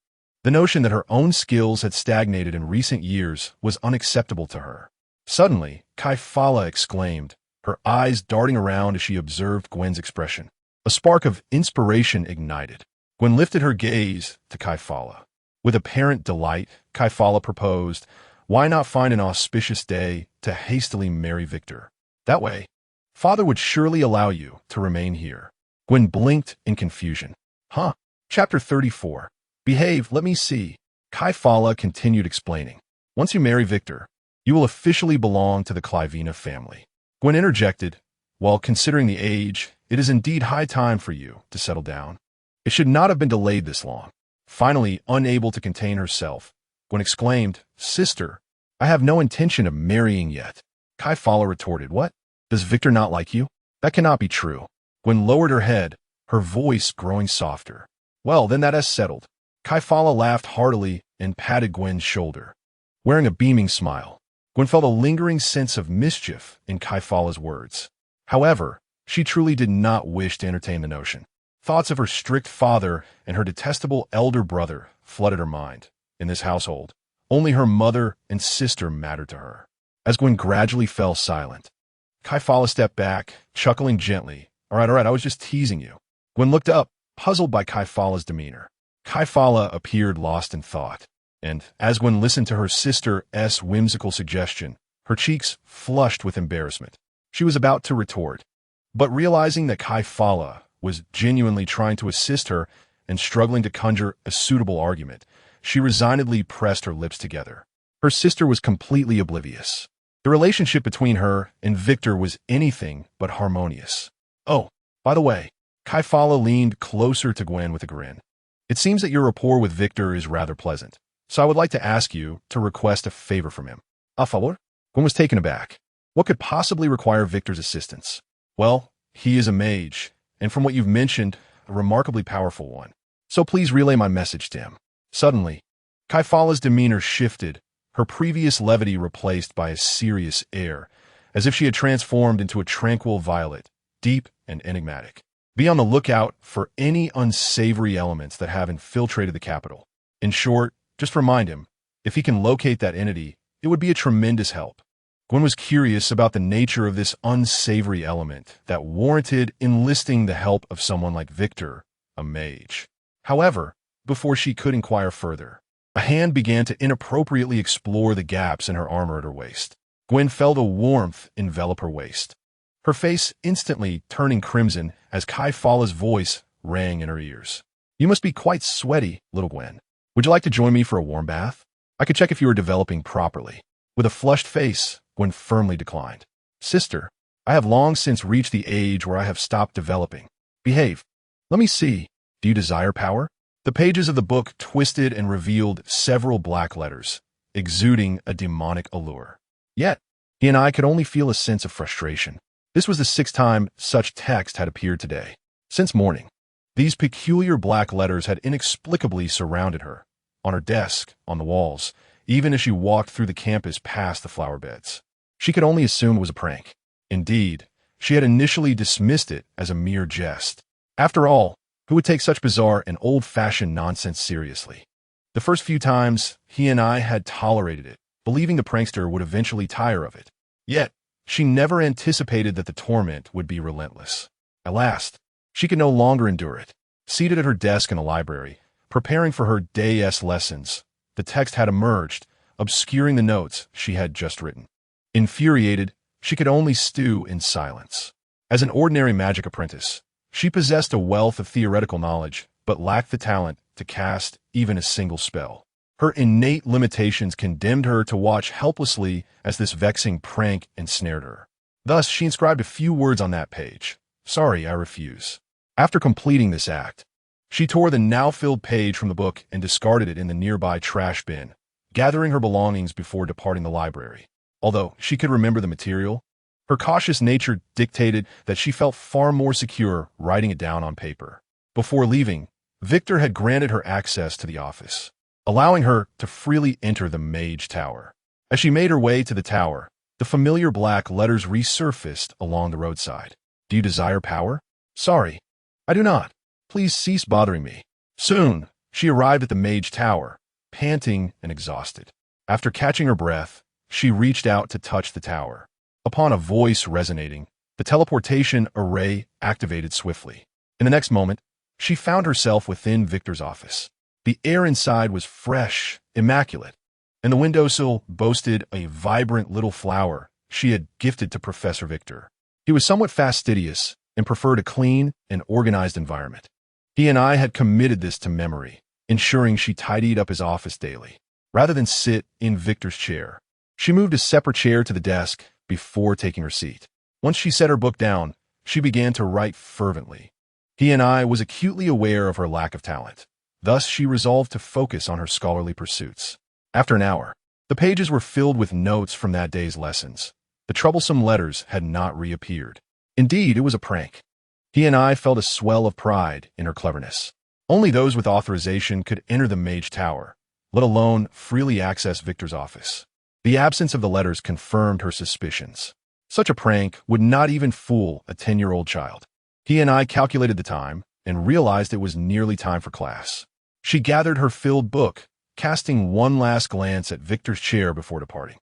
the notion that her own skills had stagnated in recent years was unacceptable to her. Suddenly, Kaifala exclaimed, her eyes darting around as she observed Gwen's expression. A spark of inspiration ignited. Gwen lifted her gaze to Kaifala. With apparent delight, Kaifala proposed, why not find an auspicious day to hastily marry Victor? That way, Father would surely allow you to remain here. Gwen blinked in confusion. Huh? Chapter 34. Behave, let me see. Kaifala continued explaining. Once you marry Victor, you will officially belong to the Clivina family. Gwen interjected, while considering the age, it is indeed high time for you to settle down. It should not have been delayed this long. Finally, unable to contain herself, Gwen exclaimed, Sister, I have no intention of marrying yet. Kaifala retorted, What? Does Victor not like you? That cannot be true. Gwen lowered her head, her voice growing softer. Well, then that is settled. Kaifala laughed heartily and patted Gwen's shoulder. Wearing a beaming smile, Gwen felt a lingering sense of mischief in Kaifala's words. However, she truly did not wish to entertain the notion. Thoughts of her strict father and her detestable elder brother flooded her mind. In this household, only her mother and sister mattered to her. As Gwen gradually fell silent, Kaifala stepped back, chuckling gently. All right, I was just teasing you. Gwen looked up, puzzled by Kaifala's demeanor. Kaifala appeared lost in thought, and as Gwen listened to her sister's whimsical suggestion, her cheeks flushed with embarrassment. She was about to retort, but realizing that Kaifala was genuinely trying to assist her and struggling to conjure a suitable argument, she resignedly pressed her lips together. Her sister was completely oblivious. The relationship between her and Victor was anything but harmonious. Oh, by the way, Kaifala leaned closer to Gwen with a grin. It seems that your rapport with Victor is rather pleasant, so I would like to ask you to request a favor from him. A favor? Gwen was taken aback. What could possibly require Victor's assistance? Well, he is a mage, and from what you've mentioned, a remarkably powerful one. So please relay my message to him. Suddenly, Kaifala's demeanor shifted, her previous levity replaced by a serious air, as if she had transformed into a tranquil violet, deep and enigmatic. Be on the lookout for any unsavory elements that have infiltrated the capital. In short, just remind him, if he can locate that entity, it would be a tremendous help. Gwen was curious about the nature of this unsavory element that warranted enlisting the help of someone like Victor, a mage. However, before she could inquire further, a hand began to inappropriately explore the gaps in her armor at her waist. Gwen felt a warmth envelop her waist, her face instantly turning crimson as Kaifala's voice rang in her ears. You must be quite sweaty, little Gwen. Would you like to join me for a warm bath? I could check if you are developing properly. With a flushed face, Gwen firmly declined. Sister, I have long since reached the age where I have stopped developing. Behave. Let me see. Do you desire power? The pages of the book twisted and revealed several black letters, exuding a demonic allure. Yet, he and I could only feel a sense of frustration. This was the 6th time such text had appeared today. Since morning, these peculiar black letters had inexplicably surrounded her, on her desk, on the walls, even as she walked through the campus past the flower beds. She could only assume it was a prank. Indeed, she had initially dismissed it as a mere jest. After all, who would take such bizarre and old-fashioned nonsense seriously? The first few times, he and I had tolerated it, believing the prankster would eventually tire of it. Yet, she never anticipated that the torment would be relentless. At last, she could no longer endure it. Seated at her desk in the library, preparing for her day's lessons, the text had emerged, obscuring the notes she had just written. Infuriated, she could only stew in silence. As an ordinary magic apprentice, she possessed a wealth of theoretical knowledge, but lacked the talent to cast even a single spell. Her innate limitations condemned her to watch helplessly as this vexing prank ensnared her. Thus, she inscribed a few words on that page. "Sorry, I refuse." After completing this act, she tore the now-filled page from the book and discarded it in the nearby trash bin, gathering her belongings before departing the library. Although she could remember the material, her cautious nature dictated that she felt far more secure writing it down on paper. Before leaving, Victor had granted her access to the office, allowing her to freely enter the Mage Tower. As she made her way to the tower, the familiar black letters resurfaced along the roadside. "Do you desire power?" "Sorry, I do not. Please cease bothering me." Soon, she arrived at the Mage Tower, panting and exhausted. After catching her breath, she reached out to touch the tower. Upon a voice resonating, the teleportation array activated swiftly. In the next moment, she found herself within Victor's office. The air inside was fresh, immaculate, and the windowsill boasted a vibrant little flower she had gifted to Professor Victor. He was somewhat fastidious and preferred a clean and organized environment. He and I had committed this to memory, ensuring she tidied up his office daily. Rather than sit in Victor's chair, she moved a separate chair to the desk before taking her seat. Once she set her book down, she began to write fervently. He and I was acutely aware of her lack of talent. Thus, she resolved to focus on her scholarly pursuits. After an hour, the pages were filled with notes from that day's lessons. The troublesome letters had not reappeared. Indeed, it was a prank. He and I felt a swell of pride in her cleverness. Only those with authorization could enter the Mage Tower, let alone freely access Victor's office. The absence of the letters confirmed her suspicions. Such a prank would not even fool a 10-year-old child. He and I calculated the time and realized it was nearly time for class. She gathered her filled book, casting one last glance at Victor's chair before departing.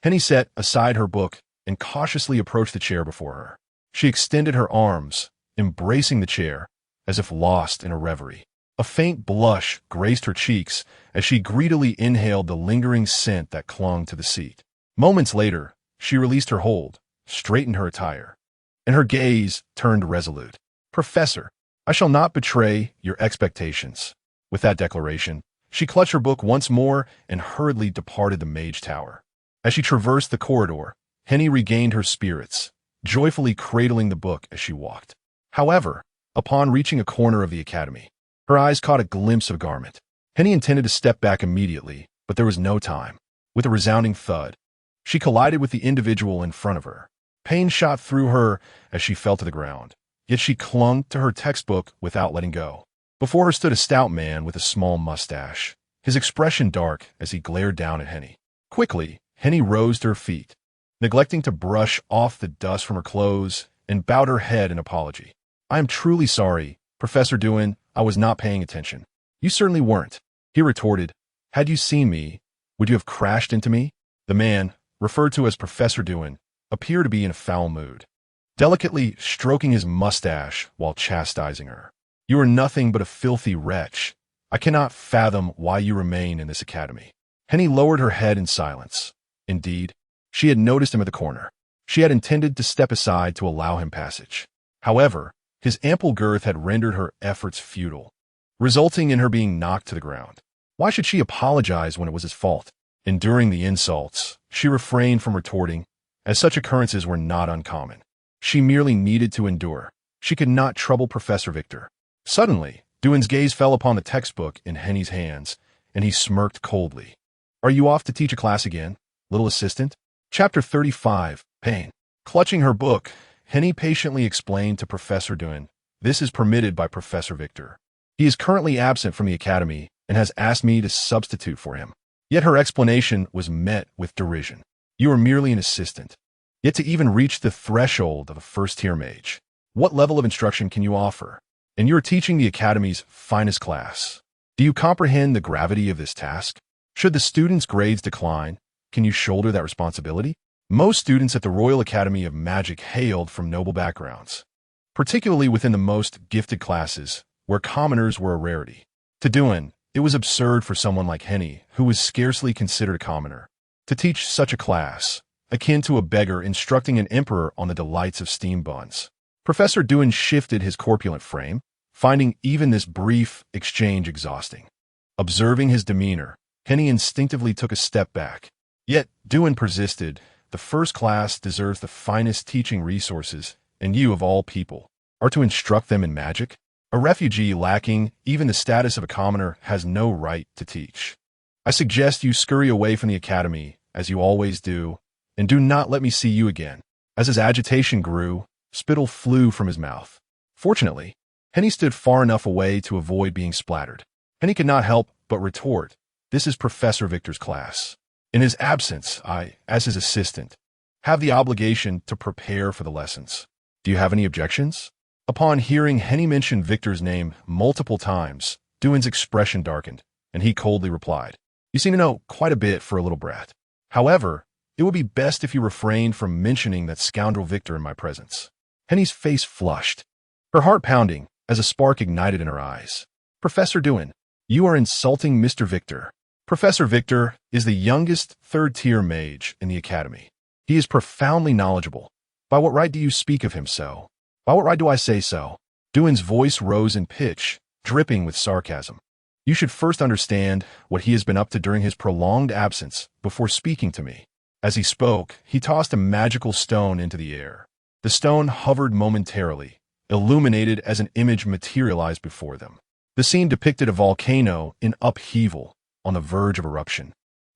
Henny set aside her book and cautiously approached the chair before her. She extended her arms, embracing the chair, as if lost in a reverie. A faint blush graced her cheeks as she greedily inhaled the lingering scent that clung to the seat. Moments later, she released her hold, straightened her attire, and her gaze turned resolute. "Professor, I shall not betray your expectations." With that declaration, she clutched her book once more and hurriedly departed the Mage Tower. As she traversed the corridor, Henny regained her spirits, joyfully cradling the book as she walked. However, upon reaching a corner of the academy, her eyes caught a glimpse of garment. Henny intended to step back immediately, but there was no time. With a resounding thud, she collided with the individual in front of her. Pain shot through her as she fell to the ground, yet she clung to her textbook without letting go. Before her stood a stout man with a small mustache, his expression dark as he glared down at Henny. Quickly, Henny rose to her feet, neglecting to brush off the dust from her clothes, and bowed her head in apology. "I am truly sorry, Professor Dewin. I was not paying attention." "You certainly weren't," he retorted. "Had you seen me, would you have crashed into me?" The man, referred to as Professor Dewin, appeared to be in a foul mood, delicately stroking his mustache while chastising her. "You are nothing but a filthy wretch. I cannot fathom why you remain in this academy." Henny lowered her head in silence. Indeed, she had noticed him at the corner. She had intended to step aside to allow him passage. However, his ample girth had rendered her efforts futile, resulting in her being knocked to the ground. Why should she apologize when it was his fault? Enduring the insults, she refrained from retorting, as such occurrences were not uncommon. She merely needed to endure. She could not trouble Professor Victor. Suddenly, Dewin's gaze fell upon the textbook in Henny's hands, and he smirked coldly. "Are you off to teach a class again, little assistant?" Chapter 35, Pain. Clutching her book, Henny patiently explained to Professor Dewin, "This is permitted by Professor Victor. He is currently absent from the academy and has asked me to substitute for him." Yet her explanation was met with derision. "You are merely an assistant. Yet to even reach the threshold of a first-tier mage, what level of instruction can you offer? And you are teaching the academy's finest class. Do you comprehend the gravity of this task? Should the students' grades decline, can you shoulder that responsibility?" Most students at the Royal Academy of Magic hailed from noble backgrounds, particularly within the most gifted classes, where commoners were a rarity. To Dewin, it was absurd for someone like Henny, who was scarcely considered a commoner, to teach such a class, akin to a beggar instructing an emperor on the delights of steam buns. Professor Dewin shifted his corpulent frame, finding even this brief exchange exhausting. Observing his demeanor, Henny instinctively took a step back. Yet Dewin persisted, the first class deserves the finest teaching resources, and you, of all people, are to instruct them in magic? A refugee lacking even the status of a commoner has no right to teach. I suggest you scurry away from the academy, as you always do, and do not let me see you again." As his agitation grew, spittle flew from his mouth. Fortunately, Henny stood far enough away to avoid being splattered. Henny could not help but retort, "This is Professor Victor's class. In his absence, I, as his assistant, have the obligation to prepare for the lessons. Do you have any objections?" Upon hearing Henny mention Victor's name multiple times, Duan's expression darkened, and he coldly replied, "You seem to know quite a bit for a little brat. However, it would be best if you refrained from mentioning that scoundrel Victor in my presence." Henny's face flushed, her heart pounding as a spark ignited in her eyes. "Professor Duan, you are insulting Mr. Victor." Professor Victor is the youngest third-tier mage in the academy. He is profoundly knowledgeable. By what right do you speak of him so? By what right do I say so? Duan's voice rose in pitch, dripping with sarcasm. "You should first understand what he has been up to during his prolonged absence before speaking to me." As he spoke, he tossed a magical stone into the air. The stone hovered momentarily, illuminated as an image materialized before them. The scene depicted a volcano in upheaval, on the verge of eruption,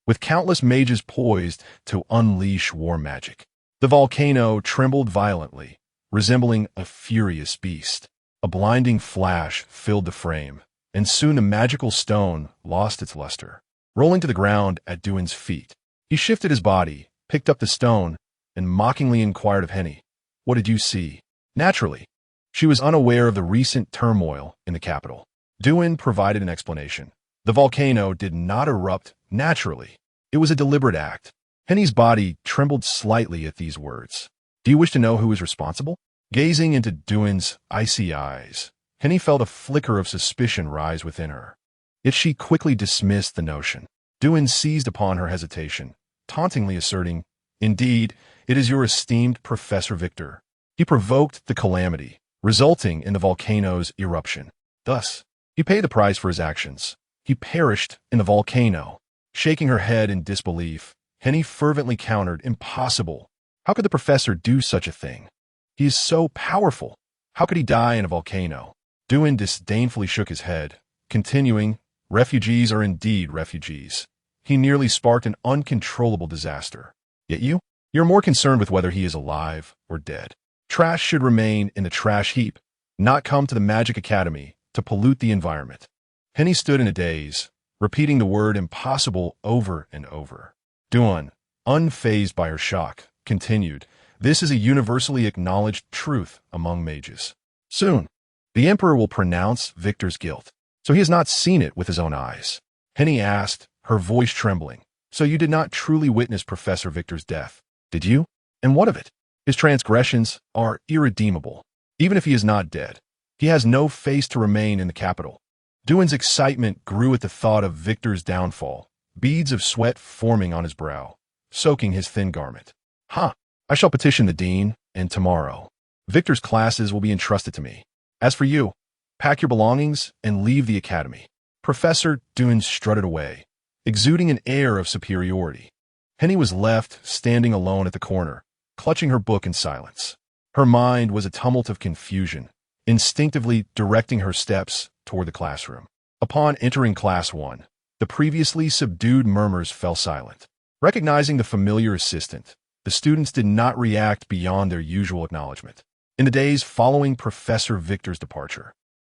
with countless mages poised to unleash war magic. The volcano trembled violently, resembling a furious beast. A blinding flash filled the frame, and soon the magical stone lost its luster. Rolling to the ground at Duan's feet, he shifted his body, picked up the stone, and mockingly inquired of Henny, "What did you see?" Naturally, she was unaware of the recent turmoil in the capital. Duan provided an explanation. The volcano did not erupt naturally. It was a deliberate act. Henny's body trembled slightly at these words. "Do you wish to know who is responsible?" Gazing into Duan's icy eyes, Henny felt a flicker of suspicion rise within her. Yet she quickly dismissed the notion. Duan seized upon her hesitation, tauntingly asserting, "Indeed, it is your esteemed Professor Victor. He provoked the calamity, resulting in the volcano's eruption. Thus, he paid the price for his actions. He perished in the volcano." Shaking her head in disbelief, Henny fervently countered, "Impossible. How could the professor do such a thing? He is so powerful. How could he die in a volcano?" Duan disdainfully shook his head, continuing, "Refugees are indeed refugees. He nearly sparked an uncontrollable disaster. Yet you're more concerned with whether he is alive or dead. Trash should remain in the trash heap, not come to the Magic Academy to pollute the environment." Henny stood in a daze, repeating the word impossible over and over. Duan, unfazed by her shock, continued, "This is a universally acknowledged truth among mages. Soon, the Emperor will pronounce Victor's guilt, so he has not seen it with his own eyes." Henny asked, her voice trembling, "So you did not truly witness Professor Victor's death, did you? And what of it? His transgressions are irredeemable. Even if he is not dead, he has no face to remain in the capital." Duan's excitement grew at the thought of Victor's downfall, beads of sweat forming on his brow, soaking his thin garment. "Ha! I shall petition the dean, and tomorrow, Victor's classes will be entrusted to me. As for you, pack your belongings and leave the academy." Professor Duan strutted away, exuding an air of superiority. Henny was left standing alone at the corner, clutching her book in silence. Her mind was a tumult of confusion, instinctively directing her steps toward the classroom. Upon entering Class 1, the previously subdued murmurs fell silent. Recognizing the familiar assistant, the students did not react beyond their usual acknowledgement. In the days following Professor Victor's departure,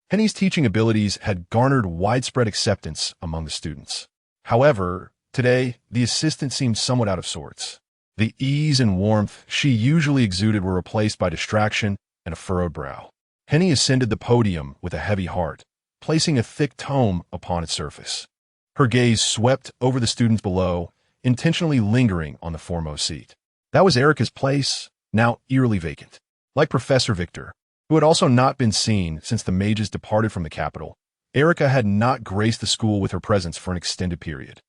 Henny's teaching abilities had garnered widespread acceptance among the students. However, today, the assistant seemed somewhat out of sorts. The ease and warmth she usually exuded were replaced by distraction and a furrowed brow. Henny ascended the podium with a heavy heart, placing a thick tome upon its surface. Her gaze swept over the students below, intentionally lingering on the foremost seat. That was Erica's place, now eerily vacant. Like Professor Victor, who had also not been seen since the mages departed from the capital, Erica had not graced the school with her presence for an extended period.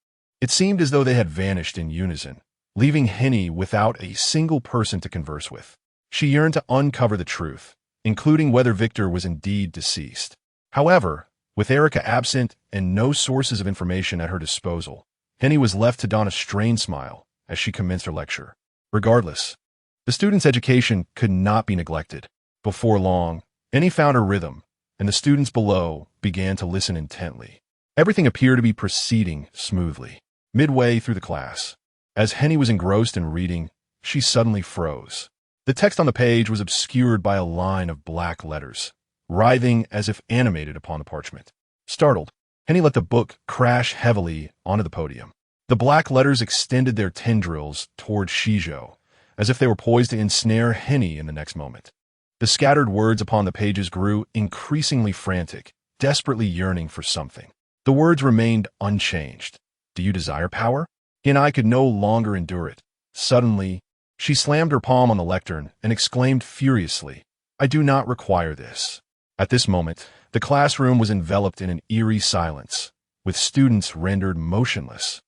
It seemed as though they had vanished in unison, leaving Henny without a single person to converse with. She yearned to uncover the truth, including whether Victor was indeed deceased. However, with Erica absent and no sources of information at her disposal, Henny was left to don a strained smile as she commenced her lecture. Regardless, the student's education could not be neglected. Before long, Henny found her rhythm, and the students below began to listen intently. Everything appeared to be proceeding smoothly. Midway through the class, as Henny was engrossed in reading, she suddenly froze. The text on the page was obscured by a line of black letters, writhing as if animated upon the parchment. Startled, Henny let the book crash heavily onto the podium. The black letters extended their tendrils toward Shijo, as if they were poised to ensnare Henny in the next moment. The scattered words upon the pages grew increasingly frantic, desperately yearning for something. The words remained unchanged. Do you desire power? Henny could no longer endure it. Suddenly, she slammed her palm on the lectern and exclaimed furiously, I do not require this. At this moment, the classroom was enveloped in an eerie silence, with students rendered motionless.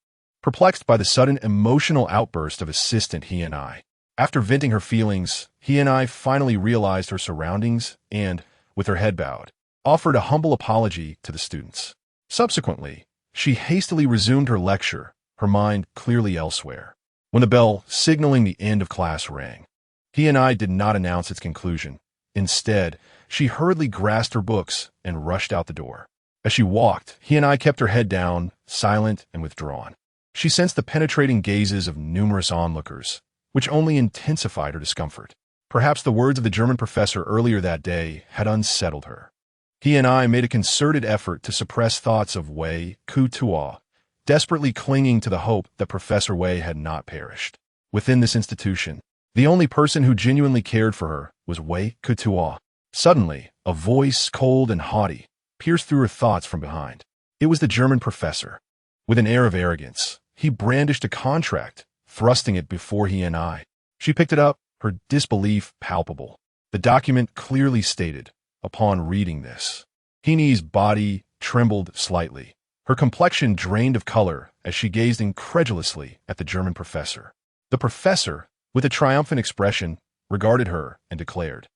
Perplexed by the sudden emotional outburst of assistant Henny, after venting her feelings, Henny finally realized her surroundings and, with her head bowed, offered a humble apology to the students. Subsequently, she hastily resumed her lecture, her mind clearly elsewhere. When the bell signaling the end of class rang, Henny did not announce its conclusion. Instead, she hurriedly grasped her books and rushed out the door. As she walked, Henny kept her head down, silent and withdrawn. She sensed the penetrating gazes of numerous onlookers, which only intensified her discomfort. Perhaps the words of the German professor earlier that day had unsettled her. Henny made a concerted effort to suppress thoughts of Wei Kutuo, desperately clinging to the hope that Professor Wei had not perished. Within this institution, the only person who genuinely cared for her was Wei Kutuo. Suddenly, a voice, cold and haughty, pierced through her thoughts from behind. It was the German professor. With an air of arrogance, he brandished a contract, thrusting it before Henny. She picked it up, her disbelief palpable. The document clearly stated, upon reading this, Henny's body trembled slightly. Her complexion drained of color as she gazed incredulously at the German professor. The professor, with a triumphant expression, regarded her and declared,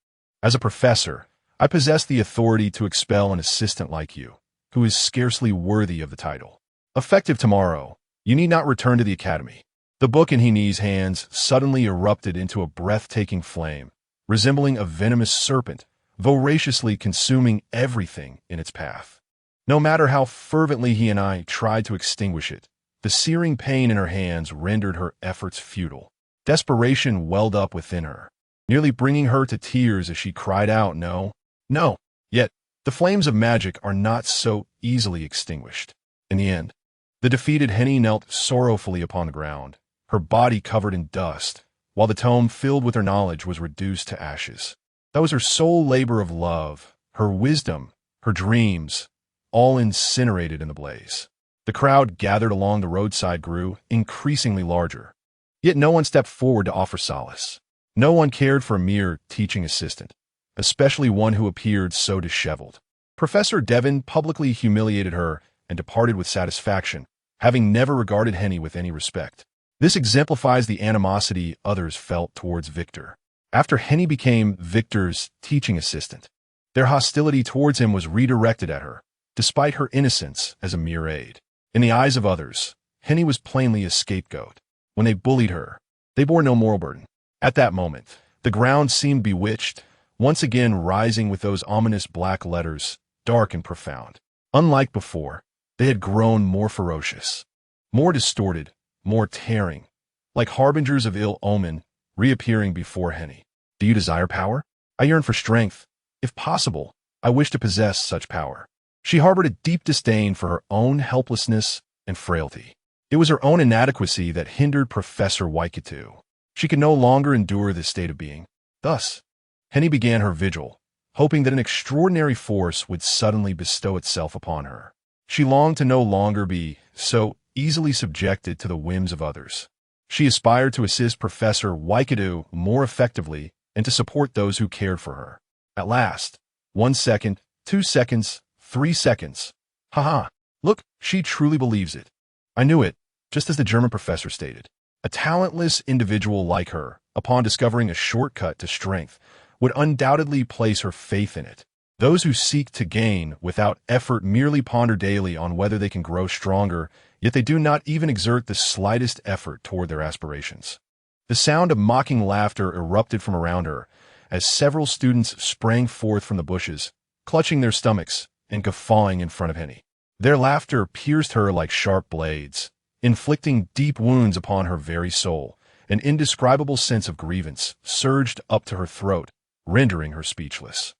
As a professor, I possess the authority to expel an assistant like you, who is scarcely worthy of the title. Effective tomorrow, you need not return to the academy. The book in Henny's hands suddenly erupted into a breathtaking flame, resembling a venomous serpent, voraciously consuming everything in its path. No matter how fervently Henny tried to extinguish it, the searing pain in her hands rendered her efforts futile. Desperation welled up within her, nearly bringing her to tears as she cried out, No, no. Yet, the flames of magic are not so easily extinguished. In the end, the defeated Henny knelt sorrowfully upon the ground, her body covered in dust, while the tome filled with her knowledge was reduced to ashes. That was her sole labor of love, her wisdom, her dreams, all incinerated in the blaze. The crowd gathered along the roadside grew increasingly larger. Yet no one stepped forward to offer solace. No one cared for a mere teaching assistant, especially one who appeared so disheveled. Professor Devon publicly humiliated her and departed with satisfaction, having never regarded Henny with any respect. This exemplifies the animosity others felt towards Victor. After Henny became Victor's teaching assistant, their hostility towards him was redirected at her, despite her innocence as a mere aide. In the eyes of others, Henny was plainly a scapegoat. When they bullied her, they bore no moral burden. At that moment, the ground seemed bewitched, once again rising with those ominous black letters, dark and profound. Unlike before, they had grown more ferocious, more distorted, more tearing, like harbingers of ill omen, reappearing before Henny. Do you desire power? I yearn for strength. If possible, I wish to possess such power. She harbored a deep disdain for her own helplessness and frailty. It was her own inadequacy that hindered Professor Waikato. She could no longer endure this state of being. Thus, Henny began her vigil, hoping that an extraordinary force would suddenly bestow itself upon her. She longed to no longer be so easily subjected to the whims of others. She aspired to assist Professor Waikato more effectively and to support those who cared for her. At last, 1 second, 2 seconds, 3 seconds. Haha, look, she truly believes it. I knew it, just as the German professor stated. A talentless individual like her, upon discovering a shortcut to strength, would undoubtedly place her faith in it. Those who seek to gain without effort merely ponder daily on whether they can grow stronger, yet they do not even exert the slightest effort toward their aspirations. The sound of mocking laughter erupted from around her as several students sprang forth from the bushes, clutching their stomachs and guffawing in front of Henny. Their laughter pierced her like sharp blades, inflicting deep wounds upon her very soul. An indescribable sense of grievance surged up to her throat, rendering her speechless.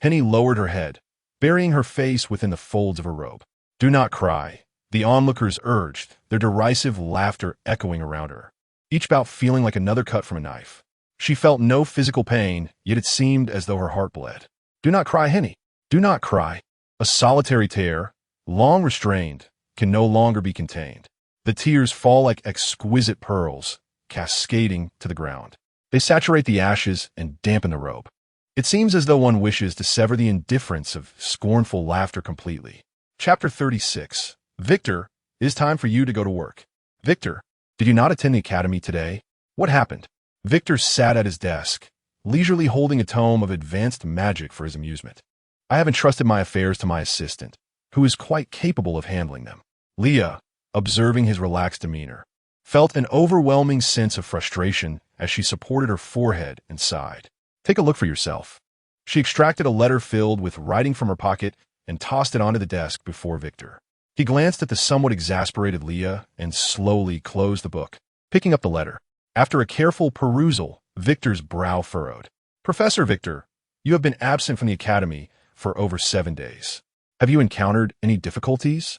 Henny lowered her head, burying her face within the folds of her robe. "Do not cry," the onlookers urged, their derisive laughter echoing around her, each bout feeling like another cut from a knife. She felt no physical pain, yet it seemed as though her heart bled. "Do not cry, Henny. Do not cry." A solitary tear, long restrained, can no longer be contained. The tears fall like exquisite pearls, cascading to the ground. They saturate the ashes and dampen the robe. It seems as though one wishes to sever the indifference of scornful laughter completely. Chapter 36. Victor, it is time for you to go to work. Victor, did you not attend the academy today? What happened? Victor sat at his desk, leisurely holding a tome of advanced magic for his amusement. I have entrusted my affairs to my assistant, who is quite capable of handling them. Leah, observing his relaxed demeanor, felt an overwhelming sense of frustration as she supported her forehead and sighed. Take a look for yourself. She extracted a letter filled with writing from her pocket and tossed it onto the desk before Victor. He glanced at the somewhat exasperated Leah and slowly closed the book, picking up the letter. After a careful perusal, Victor's brow furrowed. Professor Victor, you have been absent from the academy for over 7 days. Have you encountered any difficulties?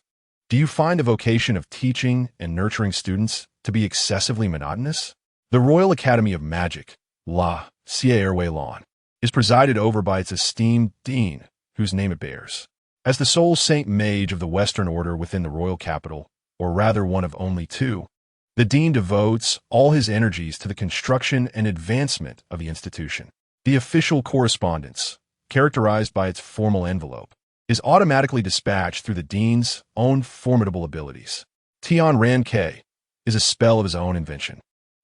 Do you find the vocation of teaching and nurturing students to be excessively monotonous? The Royal Academy of Magic, La Sierra-Lawn, is presided over by its esteemed dean, whose name it bears. As the sole Saint Mage of the Western Order within the royal capital, or rather one of only two, the dean devotes all his energies to the construction and advancement of the institution. The official correspondence, characterized by its formal envelope, is automatically dispatched through the dean's own formidable abilities. Tion Ran K is a spell of his own invention.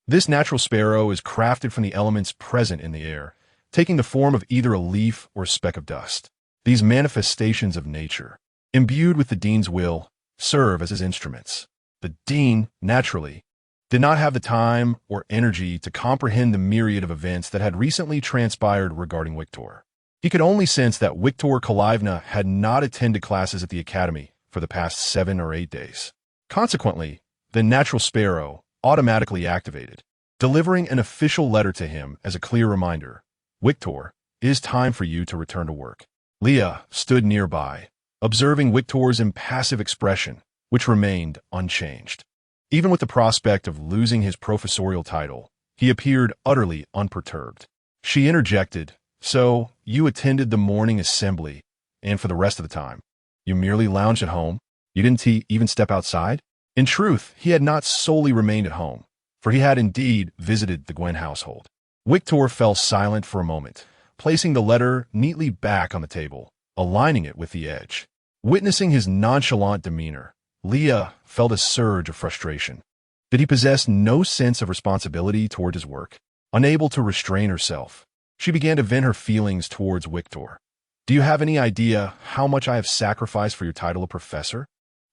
This natural sparrow is crafted from the elements present in the air, taking the form of either a leaf or a speck of dust. These manifestations of nature, imbued with the dean's will, serve as his instruments. The dean, naturally, did not have the time or energy to comprehend the myriad of events that had recently transpired regarding Victor. He could only sense that Victor Kalivna had not attended classes at the academy for the past 7 or 8 days. Consequently, the natural sparrow automatically activated, delivering an official letter to him as a clear reminder. Victor, it is time for you to return to work. Leah stood nearby, observing Victor's impassive expression, which remained unchanged. Even with the prospect of losing his professorial title, he appeared utterly unperturbed. She interjected, "So, you attended the morning assembly, and for the rest of the time, you merely lounged at home? You didn't even step outside?" In truth, he had not solely remained at home, for he had indeed visited the Gwen household. Victor fell silent for a moment, placing the letter neatly back on the table, aligning it with the edge. Witnessing his nonchalant demeanor, Leah felt a surge of frustration. Did he possess no sense of responsibility toward his work? Unable to restrain herself, she began to vent her feelings towards Victor. "Do you have any idea how much I have sacrificed for your title of professor?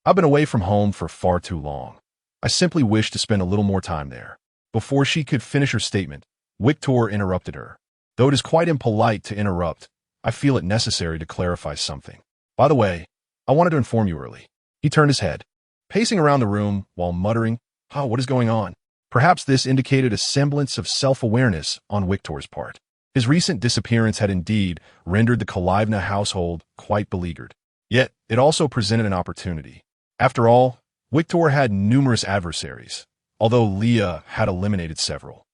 I've been away from home for far too long. I simply wish to spend a little more time there." Before she could finish her statement, Victor interrupted her. "Though it is quite impolite to interrupt, I feel it necessary to clarify something. By the way, I wanted to inform you early." He turned his head, pacing around the room while muttering, what is going on?" Perhaps this indicated a semblance of self-awareness on Victor's part. His recent disappearance had indeed rendered the Kalivna household quite beleaguered. Yet, it also presented an opportunity. After all, Victor had numerous adversaries, although Leah had eliminated several.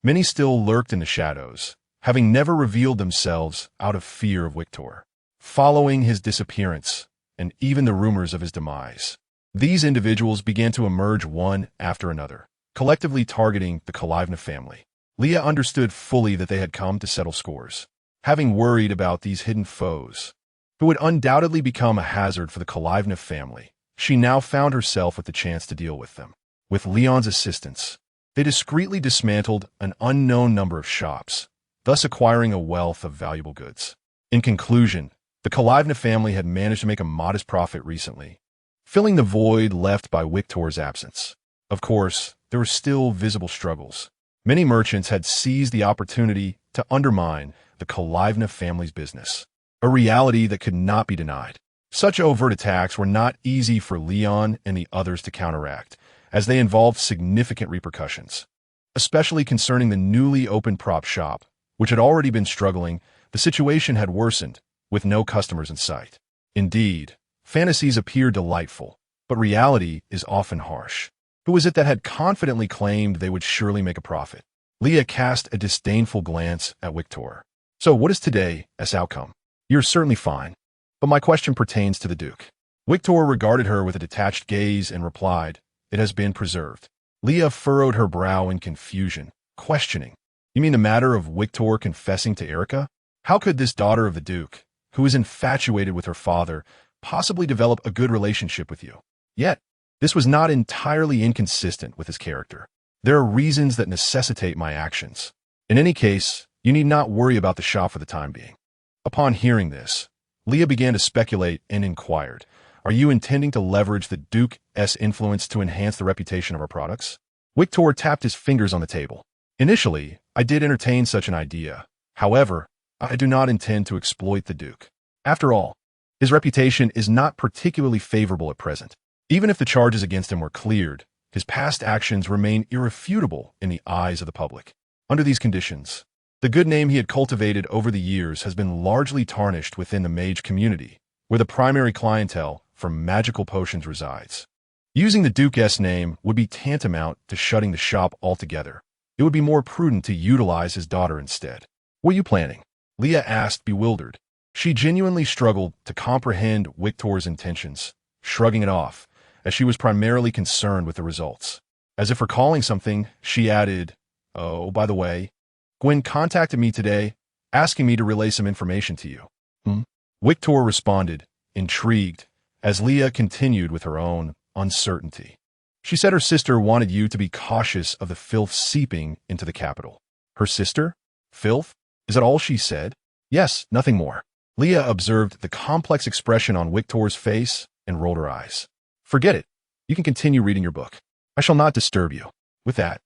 Many still lurked in the shadows, having never revealed themselves out of fear of Victor. Following his disappearance, and even the rumors of his demise, these individuals began to emerge one after another, collectively targeting the Kalivna family. Leah understood fully that they had come to settle scores. Having worried about these hidden foes, who would undoubtedly become a hazard for the Kalivna family, she now found herself with the chance to deal with them. With Leon's assistance, they discreetly dismantled an unknown number of shops, thus acquiring a wealth of valuable goods. In conclusion, the Kalivna family had managed to make a modest profit recently, filling the void left by Victor's absence. Of course, there were still visible struggles. Many merchants had seized the opportunity to undermine the Kalivna family's business, a reality that could not be denied. Such overt attacks were not easy for Leon and the others to counteract, as they involved significant repercussions. Especially concerning the newly opened prop shop, which had already been struggling, the situation had worsened, with no customers in sight. Indeed, fantasies appear delightful, but reality is often harsh. Who was it that had confidently claimed they would surely make a profit? Leah cast a disdainful glance at Victor. So what is today's outcome? You're certainly fine, but my question pertains to the Duke. Victor regarded her with a detached gaze and replied, "It has been preserved." Leah furrowed her brow in confusion, questioning, "You mean the matter of Victor confessing to Erica? How could this daughter of the Duke, who is infatuated with her father, possibly develop a good relationship with you?" Yet, this was not entirely inconsistent with his character. "There are reasons that necessitate my actions. In any case, you need not worry about the shop for the time being." Upon hearing this, Leah began to speculate and inquired, "Are you intending to leverage the Duke's influence to enhance the reputation of our products?" Victor tapped his fingers on the table. "Initially, I did entertain such an idea. However, I do not intend to exploit the Duke. After all, his reputation is not particularly favorable at present. Even if the charges against him were cleared, his past actions remain irrefutable in the eyes of the public. Under these conditions, the good name he had cultivated over the years has been largely tarnished within the mage community, where the primary clientele for magical potions resides. Using the Duke's name would be tantamount to shutting the shop altogether. It would be more prudent to utilize his daughter instead." "What are you planning?" Leah asked, bewildered. She genuinely struggled to comprehend Victor's intentions, shrugging it off, as she was primarily concerned with the results. As if recalling something, she added, "Oh, by the way, Gwen contacted me today, asking me to relay some information to you." Victor responded, intrigued, as Leah continued with her own uncertainty. "She said her sister wanted you to be cautious of the filth seeping into the capital." "Her sister? Filth? Is that all she said?" "Yes, nothing more." Leah observed the complex expression on Victor's face and rolled her eyes. "Forget it. You can continue reading your book. I shall not disturb you." With that,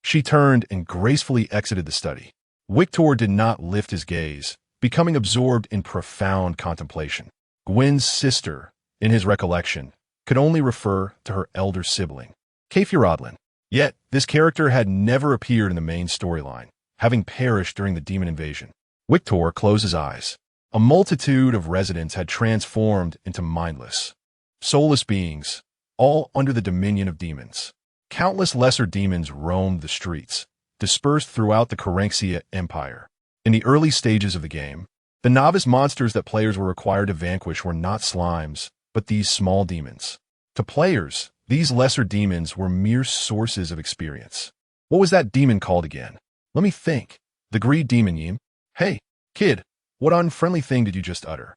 she turned and gracefully exited the study. Victor did not lift his gaze, becoming absorbed in profound contemplation. Gwen's sister, in his recollection, could only refer to her elder sibling, Kafiradlin. Yet, this character had never appeared in the main storyline, having perished during the demon invasion. Victor closed his eyes. A multitude of residents had transformed into mindless, soulless beings, all under the dominion of demons. Countless lesser demons roamed the streets, dispersed throughout the Karanxia Empire. In the early stages of the game, the novice monsters that players were required to vanquish were not slimes, but these small demons. To players, these lesser demons were mere sources of experience. What was that demon called again? Let me think. The greed demon, Yim. "Hey, kid, what unfriendly thing did you just utter?"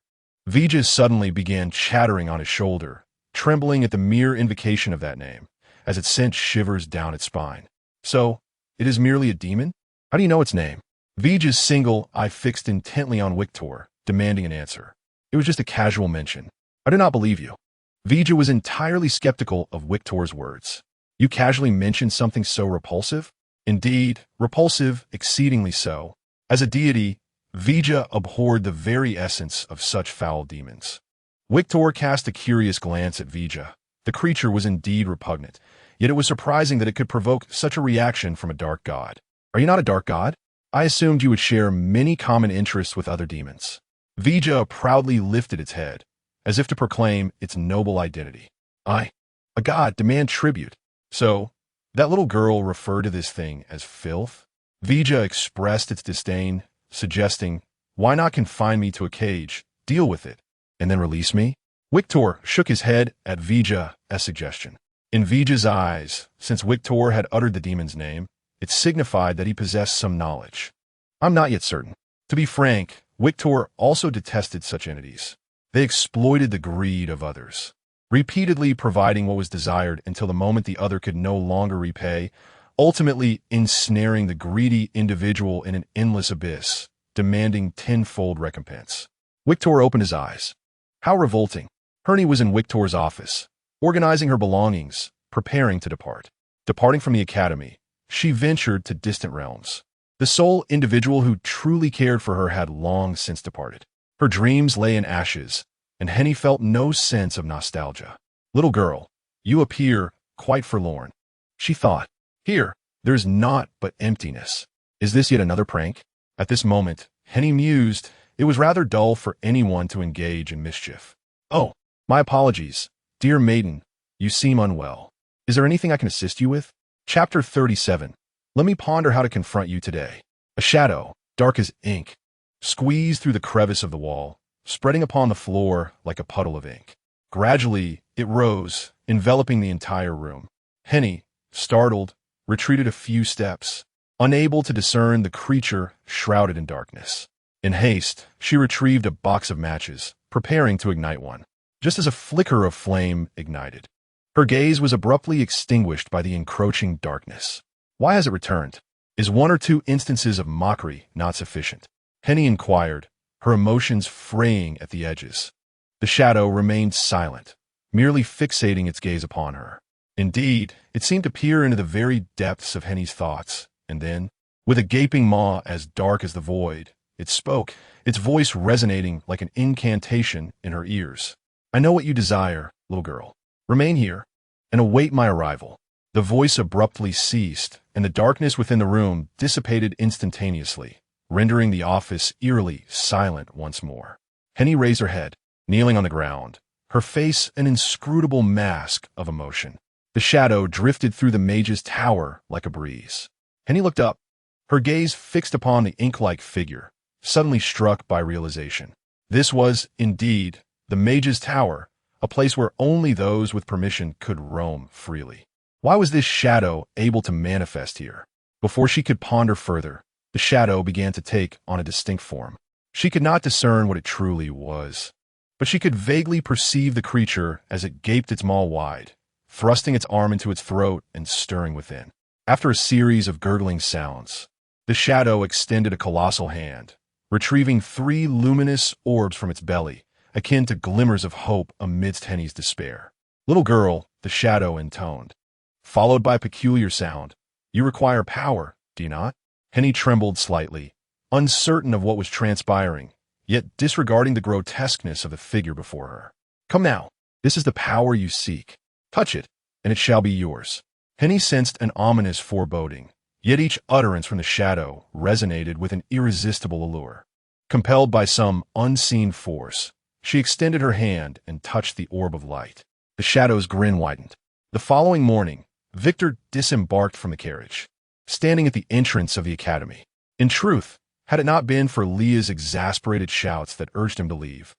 Vijay suddenly began chattering on his shoulder, trembling at the mere invocation of that name, as it sent shivers down its spine. "So, it is merely a demon? How do you know its name?" Vijay's single eye fixed intently on Victor, demanding an answer. "It was just a casual mention. I do not believe you." Vijay was entirely skeptical of Victor's words. "You casually mentioned something so repulsive?" "Indeed, repulsive, exceedingly so. As a deity, Vijay abhorred the very essence of such foul demons." Victor cast a curious glance at Vijay. The creature was indeed repugnant, yet it was surprising that it could provoke such a reaction from a dark god. "Are you not a dark god? I assumed you would share many common interests with other demons." Vijay proudly lifted its head, as if to proclaim its noble identity. "I, a god, demand tribute. So, that little girl referred to this thing as filth?" Vijay expressed its disdain, suggesting, "Why not confine me to a cage, deal with it, and then release me?" Victor shook his head at Vijay's suggestion. In Vijay's eyes, since Victor had uttered the demon's name, it signified that he possessed some knowledge. "I'm not yet certain." To be frank, Victor also detested such entities. They exploited the greed of others, repeatedly providing what was desired until the moment the other could no longer repay, ultimately ensnaring the greedy individual in an endless abyss, demanding tenfold recompense. Victor opened his eyes. How revolting. Hernie was in Victor's office, organizing her belongings, preparing to depart. Departing from the academy, she ventured to distant realms. The sole individual who truly cared for her had long since departed. Her dreams lay in ashes, and Henny felt no sense of nostalgia. "Little girl, you appear quite forlorn," she thought. "Here, there's naught but emptiness. Is this yet another prank?" At this moment, Henny mused, it was rather dull for anyone to engage in mischief. "Oh, my apologies, dear maiden, you seem unwell. Is there anything I can assist you with?" Chapter 37. Let me ponder how to confront you today. A shadow, dark as ink, squeezed through the crevice of the wall, spreading upon the floor like a puddle of ink. Gradually, it rose, enveloping the entire room. Henny, startled, retreated a few steps, unable to discern the creature shrouded in darkness. In haste, she retrieved a box of matches, preparing to ignite one. Just as a flicker of flame ignited, her gaze was abruptly extinguished by the encroaching darkness. Why has it returned? Is one or two instances of mockery not sufficient? Henny inquired, her emotions fraying at the edges. The shadow remained silent, merely fixating its gaze upon her. Indeed, it seemed to peer into the very depths of Henny's thoughts, and then, with a gaping maw as dark as the void, it spoke, its voice resonating like an incantation in her ears. "I know what you desire, little girl. Remain here, and await my arrival." The voice abruptly ceased, and the darkness within the room dissipated instantaneously, rendering the office eerily silent once more. Henny raised her head, kneeling on the ground, her face an inscrutable mask of emotion. The shadow drifted through the mage's tower like a breeze. Henny looked up, her gaze fixed upon the ink-like figure, suddenly struck by realization. This was, indeed, the mage's tower, a place where only those with permission could roam freely. Why was this shadow able to manifest here? Before she could ponder further, the shadow began to take on a distinct form. She could not discern what it truly was, but she could vaguely perceive the creature as it gaped its maw wide, thrusting its arm into its throat and stirring within. After a series of gurgling sounds, the shadow extended a colossal hand, retrieving 3 luminous orbs from its belly, akin to glimmers of hope amidst Henny's despair. "Little girl," the shadow intoned, followed by a peculiar sound. "You require power, do you not?" Henny trembled slightly, uncertain of what was transpiring, yet disregarding the grotesqueness of the figure before her. "Come now, this is the power you seek. Touch it, and it shall be yours." Henny sensed an ominous foreboding, yet each utterance from the shadow resonated with an irresistible allure. Compelled by some unseen force, she extended her hand and touched the orb of light. The shadow's grin widened. The following morning, Victor disembarked from the carriage, standing at the entrance of the academy. In truth, had it not been for Leah's exasperated shouts that urged him to leave,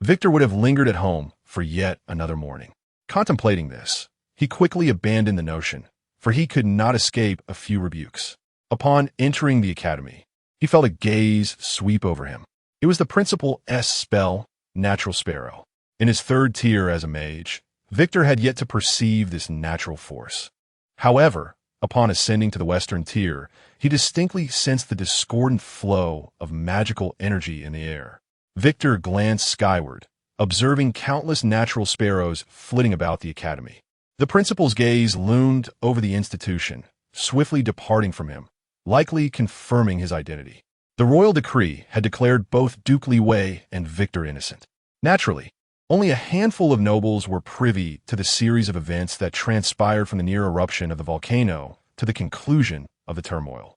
Victor would have lingered at home for yet another morning. Contemplating this, he quickly abandoned the notion, for he could not escape a few rebukes. Upon entering the academy, he felt a gaze sweep over him. It was the principal's spell, Natural Sparrow. In his 3rd tier as a mage, Victor had yet to perceive this natural force. However, upon ascending to the Western tier, he distinctly sensed the discordant flow of magical energy in the air. Victor glanced skyward, observing countless natural sparrows flitting about the academy. The principal's gaze loomed over the institution, swiftly departing from him, likely confirming his identity. The royal decree had declared both Duke Li Wei and Victor innocent. Naturally, only a handful of nobles were privy to the series of events that transpired from the near eruption of the volcano to the conclusion of the turmoil.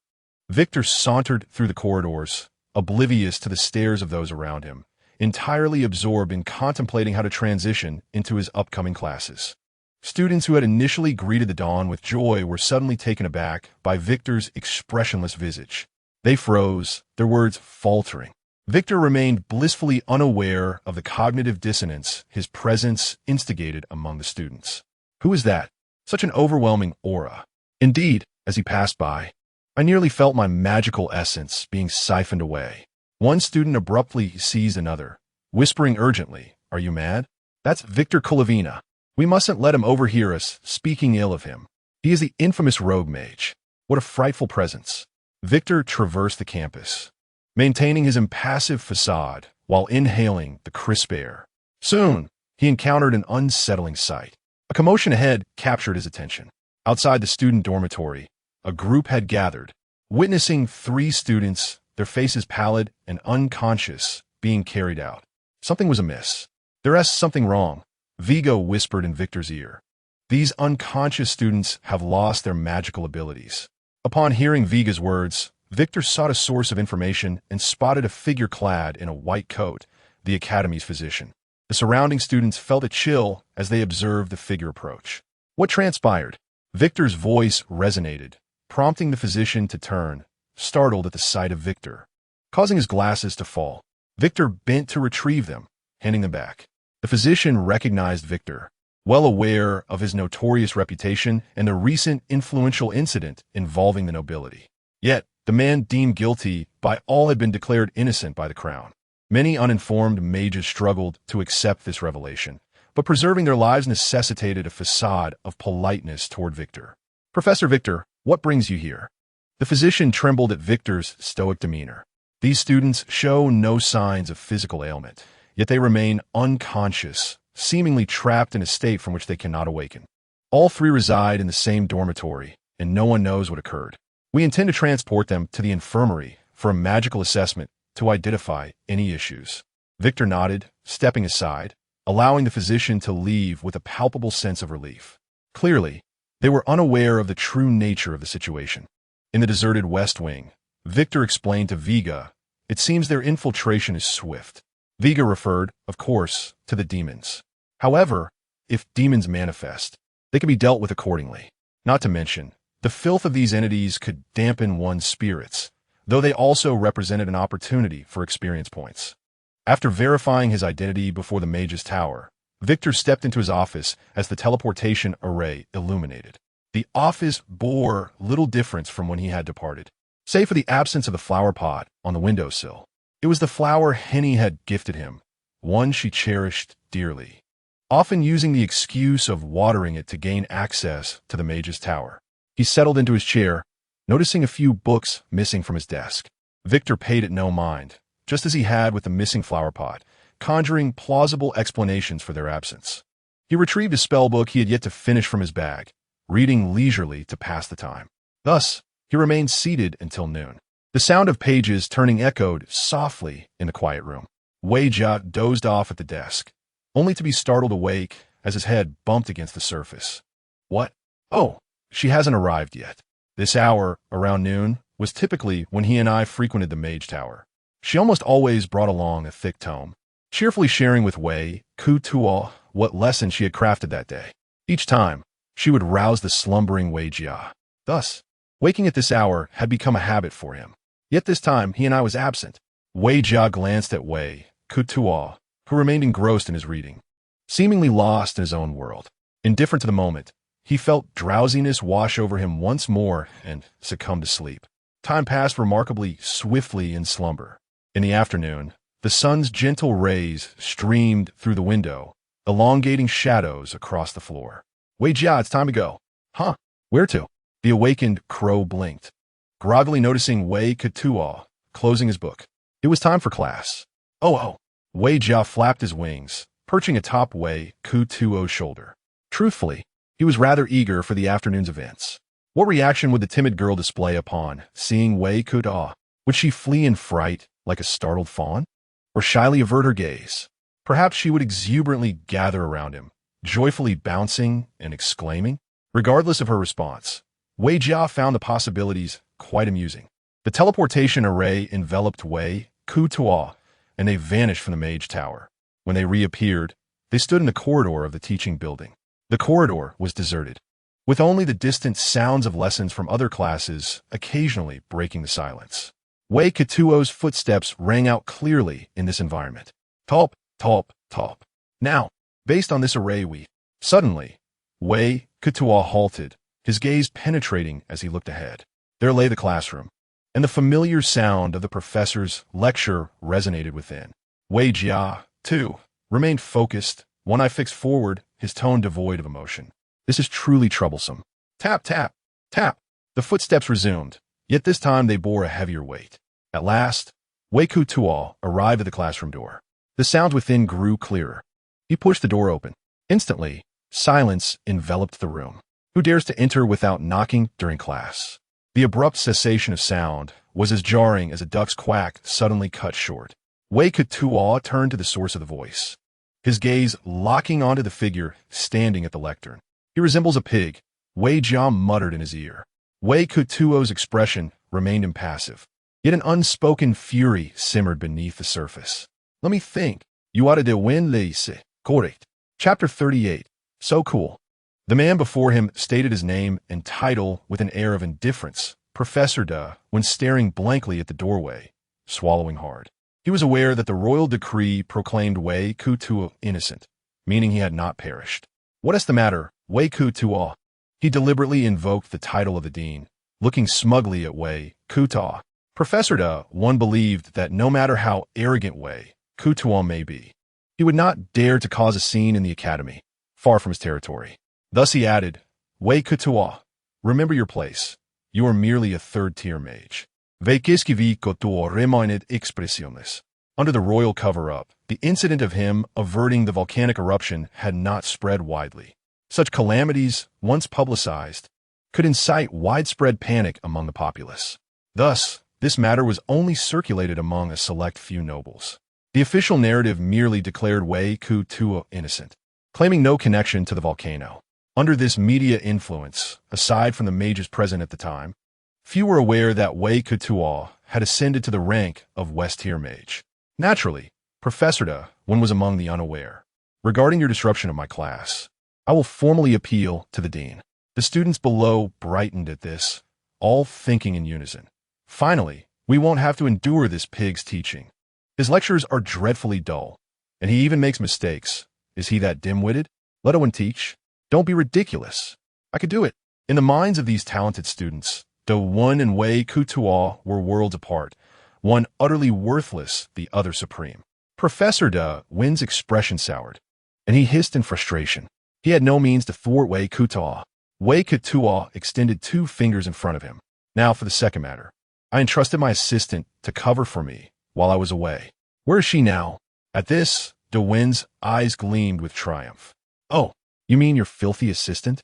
Victor sauntered through the corridors, oblivious to the stares of those around him, entirely absorbed in contemplating how to transition into his upcoming classes. Students who had initially greeted the dawn with joy were suddenly taken aback by Victor's expressionless visage. They froze, their words faltering. Victor remained blissfully unaware of the cognitive dissonance his presence instigated among the students. Who is that? Such an overwhelming aura. Indeed, as he passed by, I nearly felt my magical essence being siphoned away. One student abruptly seized another, whispering urgently, "Are you mad? That's Victor Kulavina. We mustn't let him overhear us speaking ill of him. He is the infamous rogue mage. What a frightful presence." Victor traversed the campus, maintaining his impassive facade while inhaling the crisp air. Soon, he encountered an unsettling sight. A commotion ahead captured his attention. Outside the student dormitory, a group had gathered, witnessing 3 students, their faces pallid and unconscious, being carried out. Something was amiss. There's something wrong, Vigo whispered in Victor's ear. These unconscious students have lost their magical abilities. Upon hearing Vigo's words, Victor sought a source of information and spotted a figure clad in a white coat, the academy's physician. The surrounding students felt a chill as they observed the figure approach. What transpired? Victor's voice resonated, prompting the physician to turn, startled at the sight of Victor. Causing his glasses to fall, Victor bent to retrieve them, handing them back. The physician recognized Victor, well aware of his notorious reputation and the recent influential incident involving the nobility. Yet, the man deemed guilty by all had been declared innocent by the crown. Many uninformed mages struggled to accept this revelation, but preserving their lives necessitated a facade of politeness toward Victor. Professor Victor, what brings you here? The physician trembled at Victor's stoic demeanor. These students show no signs of physical ailment, yet they remain unconscious, seemingly trapped in a state from which they cannot awaken. All 3 reside in the same dormitory, and no one knows what occurred. We intend to transport them to the infirmary for a magical assessment to identify any issues. Victor nodded, stepping aside, allowing the physician to leave with a palpable sense of relief. Clearly, they were unaware of the true nature of the situation. In the deserted West Wing, Victor explained to Viga, it seems their infiltration is swift. Viga referred, of course, to the demons. However, if demons manifest, they can be dealt with accordingly. Not to mention, the filth of these entities could dampen one's spirits, though they also represented an opportunity for experience points. After verifying his identity before the mage's tower, Victor stepped into his office as the teleportation array illuminated. The office bore little difference from when he had departed, save for the absence of the flower pot on the windowsill. It was the flower Henny had gifted him, one she cherished dearly, often using the excuse of watering it to gain access to the mage's tower. He settled into his chair, noticing a few books missing from his desk. Victor paid it no mind, just as he had with the missing flower pot, conjuring plausible explanations for their absence. He retrieved a spellbook he had yet to finish from his bag, reading leisurely to pass the time. Thus, he remained seated until noon. The sound of pages turning echoed softly in the quiet room. Wei Jia dozed off at the desk, only to be startled awake as his head bumped against the surface. What? Oh, she hasn't arrived yet. This hour, around noon, was typically when he and I frequented the mage tower. She almost always brought along a thick tome, cheerfully sharing with Wei Kutuo what lesson she had crafted that day. Each time, she would rouse the slumbering Wei Jia. Thus, waking at this hour had become a habit for him. Yet this time, he and I was absent. Wei Jia glanced at Wei Kutuo, who remained engrossed in his reading, seemingly lost in his own world. Indifferent to the moment, he felt drowsiness wash over him once more and succumbed to sleep. Time passed remarkably swiftly in slumber. In the afternoon, the sun's gentle rays streamed through the window, elongating shadows across the floor. Wei Jia, it's time to go. Huh? Where to? The awakened crow blinked, groggily noticing Wei Kutuo closing his book. It was time for class. Oh. Wei Jia flapped his wings, perching atop Wei Kutuo's shoulder. Truthfully, he was rather eager for the afternoon's events. What reaction would the timid girl display upon seeing Wei Kutuo? Would she flee in fright like a startled fawn? Or shyly avert her gaze? Perhaps she would exuberantly gather around him, joyfully bouncing and exclaiming. Regardless of her response, Wei Jia found the possibilities quite amusing. The teleportation array enveloped Wei Kutuo, and they vanished from the mage tower. When they reappeared, they stood in the corridor of the teaching building. The corridor was deserted, with only the distant sounds of lessons from other classes occasionally breaking the silence. Wei Kutuo's footsteps rang out clearly in this environment. Top, top, top. Now, based on this array Suddenly, Wei Kutuo halted, his gaze penetrating as he looked ahead. There lay the classroom, and the familiar sound of the professor's lecture resonated within. Wei Jia, too, remained focused, one eye fixed forward, his tone devoid of emotion. This is truly troublesome. Tap, tap, tap. The footsteps resumed, yet this time they bore a heavier weight. At last, Wei Kutuo arrived at the classroom door. The sounds within grew clearer. He pushed the door open. Instantly, silence enveloped the room. Who dares to enter without knocking during class? The abrupt cessation of sound was as jarring as a duck's quack suddenly cut short. Wei Kutuo turned to the source of the voice, his gaze locking onto the figure standing at the lectern. He resembles a pig, Wei Jiang muttered in his ear. Wei Kutuo's expression remained impassive, yet an unspoken fury simmered beneath the surface. Let me think. You ought to win, Lise. Correct. Chapter 38. So cool. The man before him stated his name and title with an air of indifference, Professor Da, when staring blankly at the doorway, swallowing hard. He was aware that the royal decree proclaimed Wei Kutuo innocent, meaning he had not perished. What is the matter, Wei Kutuo? He deliberately invoked the title of the dean, looking smugly at Wei Kutuo. Professor Da, one believed that no matter how arrogant Wei Kutuo may be, he would not dare to cause a scene in the academy, far from his territory. Thus he added, Wei Kutuo, remember your place. You are merely a third-tier mage. Vekiskivi Kutuo reminded expressionless. Under the royal cover-up, the incident of him averting the volcanic eruption had not spread widely. Such calamities, once publicized, could incite widespread panic among the populace. Thus, this matter was only circulated among a select few nobles. The official narrative merely declared Wei Kutuo innocent, claiming no connection to the volcano. Under this media influence, aside from the mages present at the time, few were aware that Wei Kutuo had ascended to the rank of West-tier mage. Naturally, Professor Da, one was among the unaware. Regarding your disruption of my class, I will formally appeal to the dean. The students below brightened at this, all thinking in unison. Finally, we won't have to endure this pig's teaching. His lectures are dreadfully dull, and he even makes mistakes. Is he that dim-witted? Let one teach. Don't be ridiculous. I could do it. In the minds of these talented students, though one and Wei Kutuo were worlds apart, one utterly worthless, the other supreme. Professor Da Win's expression soured, and he hissed in frustration. He had no means to thwart Wei Kutuo. Wei Kutuo extended 2 fingers in front of him. Now for the second matter. I entrusted my assistant to cover for me while I was away. Where is she now? At this, De Win's eyes gleamed with triumph. Oh, you mean your filthy assistant?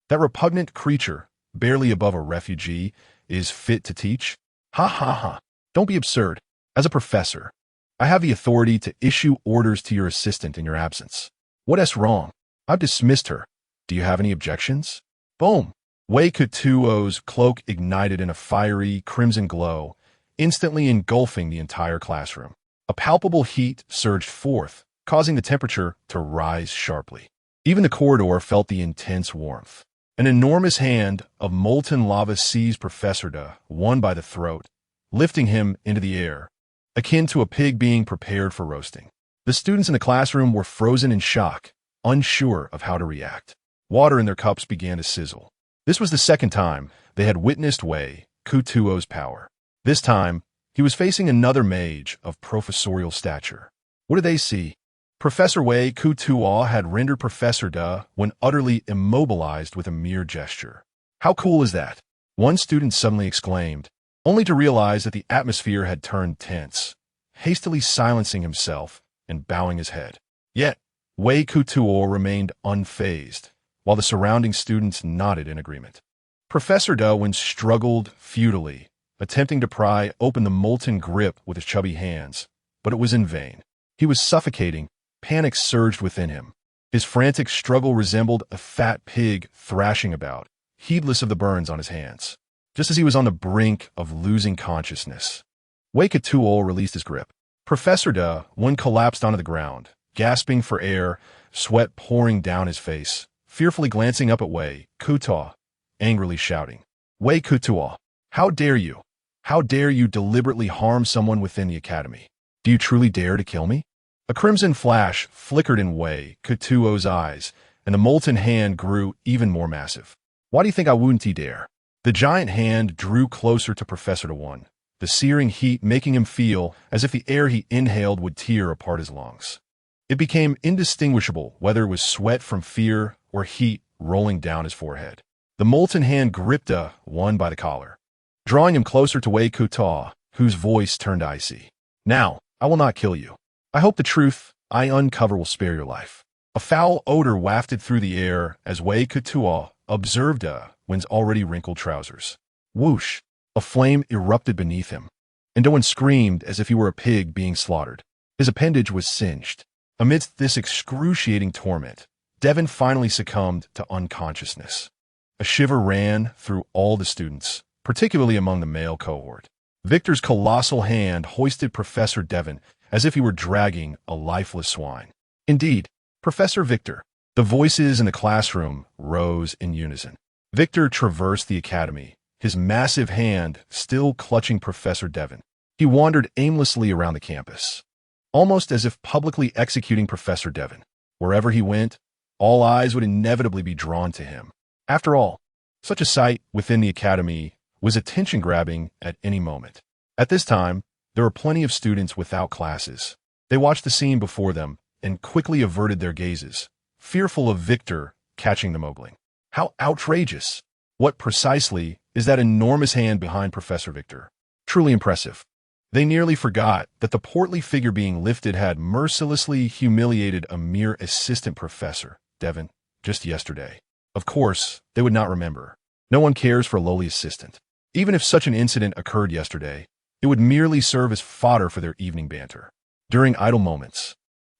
That repugnant creature, barely above a refugee, is fit to teach? Ha ha ha. Don't be absurd. As a professor, I have the authority to issue orders to your assistant in your absence. What is wrong? I've dismissed her. Do you have any objections? Boom. Wei Kutuo's cloak ignited in a fiery, crimson glow, instantly engulfing the entire classroom. A palpable heat surged forth, causing the temperature to rise sharply. Even the corridor felt the intense warmth. An enormous hand of molten lava seized Professor Da, one by the throat, lifting him into the air, akin to a pig being prepared for roasting. The students in the classroom were frozen in shock, unsure of how to react. Water in their cups began to sizzle. This was the second time they had witnessed Wei Kutuo's power. This time, he was facing another mage of professorial stature. What did they see? Professor Wei Kutuo had rendered Professor Da when utterly immobilized with a mere gesture. How cool is that? One student suddenly exclaimed, only to realize that the atmosphere had turned tense, hastily silencing himself and bowing his head. Yet, Wei Kutuo remained unfazed, while the surrounding students nodded in agreement. Professor Da struggled futilely, attempting to pry open the molten grip with his chubby hands, but it was in vain. He was suffocating. Panic surged within him. His frantic struggle resembled a fat pig thrashing about, heedless of the burns on his hands. Just as he was on the brink of losing consciousness, Wei Kutuo released his grip. Professor Da collapsed onto the ground, gasping for air, sweat pouring down his face, fearfully glancing up at Wei Kutuo, angrily shouting, Wei Kutuo, how dare you? How dare you deliberately harm someone within the academy? Do you truly dare to kill me? A crimson flash flickered in Wei Kutuo's eyes, and the molten hand grew even more massive. Why do you think I wouldn't dare? The giant hand drew closer to Professor Da, the searing heat making him feel as if the air he inhaled would tear apart his lungs. It became indistinguishable whether it was sweat from fear or heat rolling down his forehead. The molten hand gripped Da by the collar, drawing him closer to Wei Kutuo, whose voice turned icy. Now, I will not kill you. I hope the truth I uncover will spare your life. A foul odor wafted through the air as Wei Kutuo observed Da's already wrinkled trousers. Whoosh! A flame erupted beneath him, and Owen screamed as if he were a pig being slaughtered. His appendage was singed. Amidst this excruciating torment, Devon finally succumbed to unconsciousness. A shiver ran through all the students, particularly among the male cohort. Victor's colossal hand hoisted Professor Devon as if he were dragging a lifeless swine. Indeed, Professor Victor. The voices in the classroom rose in unison. Victor traversed the academy, his massive hand still clutching Professor Devon. He wandered aimlessly around the campus, almost as if publicly executing Professor Devon. Wherever he went, all eyes would inevitably be drawn to him. After all, such a sight within the academy was attention-grabbing at any moment. At this time, there were plenty of students without classes. They watched the scene before them and quickly averted their gazes, fearful of Victor catching them ogling. How outrageous! What precisely is that enormous hand behind Professor Victor? Truly impressive. They nearly forgot that the portly figure being lifted had mercilessly humiliated a mere assistant professor, Devon, just yesterday. Of course, they would not remember. No one cares for a lowly assistant. Even if such an incident occurred yesterday, it would merely serve as fodder for their evening banter. During idle moments,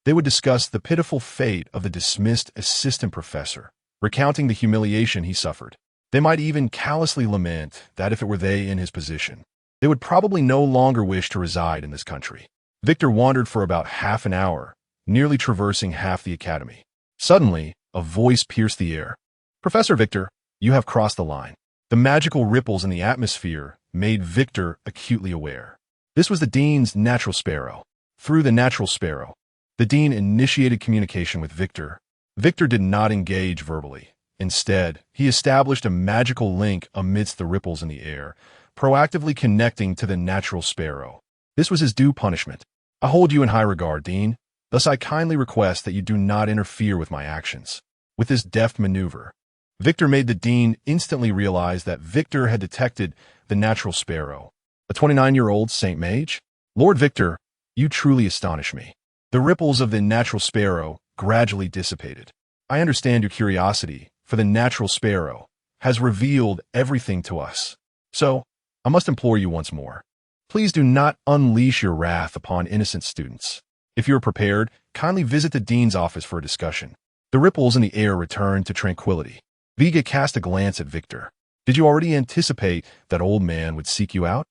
they would discuss the pitiful fate of the dismissed assistant professor, recounting the humiliation he suffered. They might even callously lament that if it were they in his position, they would probably no longer wish to reside in this country. Victor wandered for about half an hour, nearly traversing half the academy. Suddenly, a voice pierced the air. "Professor Victor, you have crossed the line." The magical ripples in the atmosphere made Victor acutely aware. This was the dean's natural sparrow. Through the natural sparrow, the dean initiated communication with Victor. Victor did not engage verbally. Instead, he established a magical link amidst the ripples in the air, proactively connecting to the natural sparrow. This was his due punishment. "I hold you in high regard, Dean. Thus I kindly request that you do not interfere with my actions." With this deft maneuver, Victor made the dean instantly realize that Victor had detected the natural sparrow. A 29-year-old Saint Mage? Lord Victor, you truly astonish me. The ripples of the natural sparrow gradually dissipated. I understand your curiosity for the natural sparrow has revealed everything to us. So, I must implore you once more. Please do not unleash your wrath upon innocent students. If you are prepared, kindly visit the dean's office for a discussion. The ripples in the air returned to tranquility. Vega cast a glance at Victor. Did you already anticipate that old man would seek you out?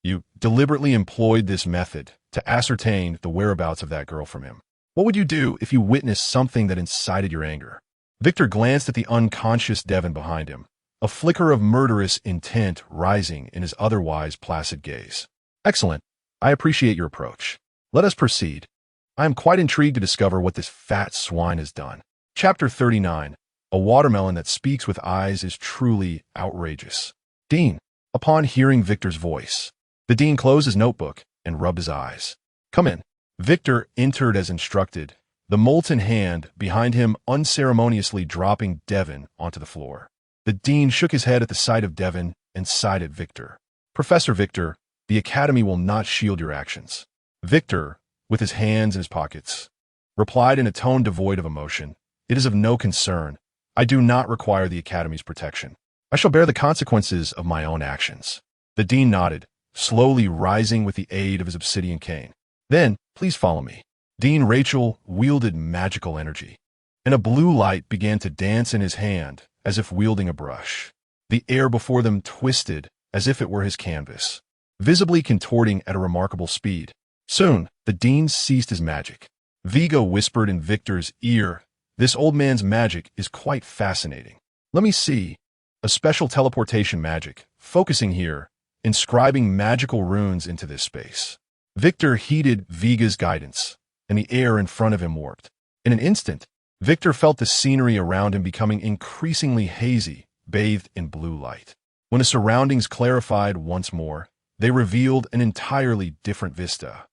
You deliberately employed this method to ascertain the whereabouts of that girl from him. What would you do if you witnessed something that incited your anger? Victor glanced at the unconscious Devon behind him, a flicker of murderous intent rising in his otherwise placid gaze. Excellent. I appreciate your approach. Let us proceed. I am quite intrigued to discover what this fat swine has done. Chapter 39. A watermelon that speaks with eyes is truly outrageous. Dean. Upon hearing Victor's voice, the dean closed his notebook and rubbed his eyes. Come in. Victor entered as instructed, the molten hand behind him unceremoniously dropping Devon onto the floor. The dean shook his head at the sight of Devon and sighed at Victor. Professor Victor, the academy will not shield your actions. Victor, with his hands in his pockets, replied in a tone devoid of emotion. It is of no concern. I do not require the academy's protection. I shall bear the consequences of my own actions. The dean nodded, slowly rising with the aid of his obsidian cane. Then, please follow me. Dean Rachel wielded magical energy, and a blue light began to dance in his hand as if wielding a brush. The air before them twisted as if it were his canvas, visibly contorting at a remarkable speed. Soon, the dean ceased his magic. Vigo whispered in Victor's ear, "This old man's magic is quite fascinating. Let me see." A special teleportation magic, focusing here, inscribing magical runes into this space. Victor heeded Viga's guidance, and the air in front of him warped. In an instant, Victor felt the scenery around him becoming increasingly hazy, bathed in blue light. When the surroundings clarified once more, they revealed an entirely different vista.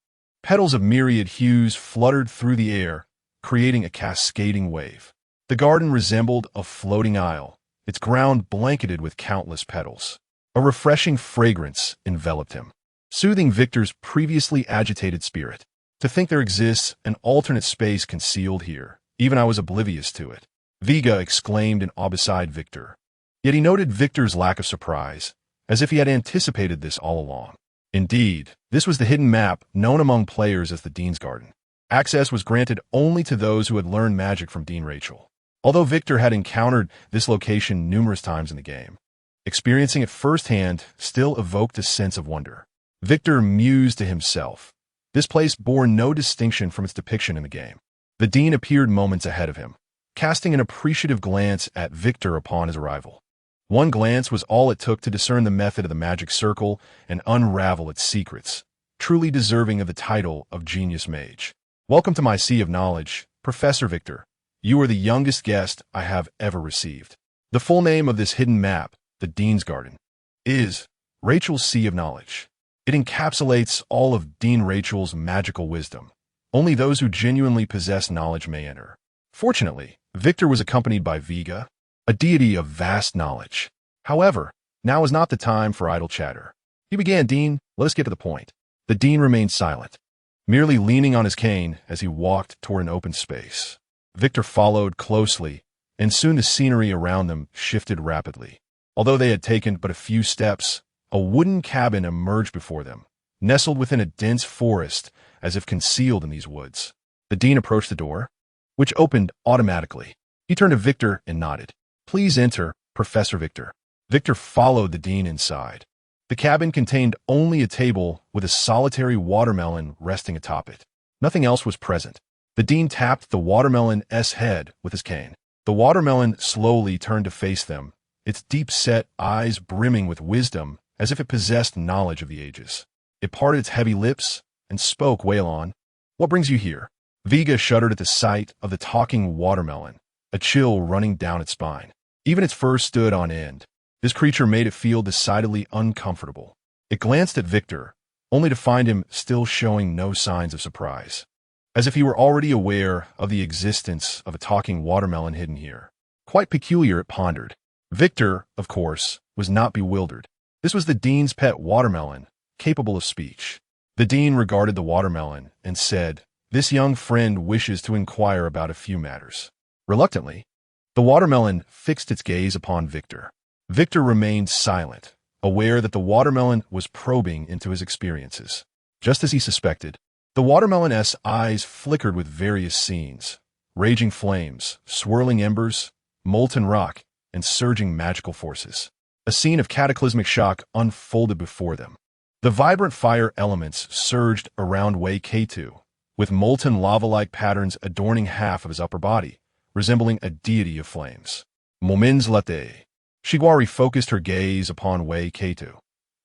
Petals of myriad hues fluttered through the air, creating a cascading wave. The garden resembled a floating isle, its ground blanketed with countless petals. A refreshing fragrance enveloped him, soothing Victor's previously agitated spirit. To think there exists an alternate space concealed here. Even I was oblivious to it. Viga exclaimed in awe beside Victor. Yet he noted Victor's lack of surprise, as if he had anticipated this all along. Indeed, this was the hidden map known among players as the Dean's Garden. Access was granted only to those who had learned magic from Dean Rachel. Although Victor had encountered this location numerous times in the game, experiencing it firsthand still evoked a sense of wonder. Victor mused to himself. This place bore no distinction from its depiction in the game. The Dean appeared moments ahead of him, casting an appreciative glance at Victor upon his arrival. One glance was all it took to discern the method of the magic circle and unravel its secrets, truly deserving of the title of Genius Mage. Welcome to my sea of knowledge, Professor Victor. You are the youngest guest I have ever received. The full name of this hidden map, the Dean's Garden, is Rachel's Sea of Knowledge. It encapsulates all of Dean Rachel's magical wisdom. Only those who genuinely possess knowledge may enter. Fortunately, Victor was accompanied by Vega, a deity of vast knowledge. However, now is not the time for idle chatter. He began, "Dean, let us get to the point." The Dean remained silent, merely leaning on his cane as he walked toward an open space. Victor followed closely, and soon the scenery around them shifted rapidly. Although they had taken but a few steps, a wooden cabin emerged before them, nestled within a dense forest as if concealed in these woods. The Dean approached the door, which opened automatically. He turned to Victor and nodded. "Please enter, Professor Victor." Victor followed the Dean inside. The cabin contained only a table with a solitary watermelon resting atop it. Nothing else was present. The Dean tapped the watermelon's head with his cane. The watermelon slowly turned to face them, its deep-set eyes brimming with wisdom as if it possessed knowledge of the ages. It parted its heavy lips and spoke, "Waylon, what brings you here?" Vega shuddered at the sight of the talking watermelon, a chill running down its spine. Even its fur stood on end. This creature made it feel decidedly uncomfortable. It glanced at Victor, only to find him still showing no signs of surprise, as if he were already aware of the existence of a talking watermelon hidden here. Quite peculiar, it pondered. Victor, of course, was not bewildered. This was the Dean's pet watermelon, capable of speech. The Dean regarded the watermelon and said, "This young friend wishes to inquire about a few matters." Reluctantly, the watermelon fixed its gaze upon Victor. Victor remained silent, aware that the watermelon was probing into his experiences. Just as he suspected, the watermelon's eyes flickered with various scenes: raging flames, swirling embers, molten rock, and surging magical forces. A scene of cataclysmic shock unfolded before them. The vibrant fire elements surged around Wei K2, with molten lava-like patterns adorning half of his upper body, resembling a deity of flames. Moments later, Shiguari focused her gaze upon Wei K2.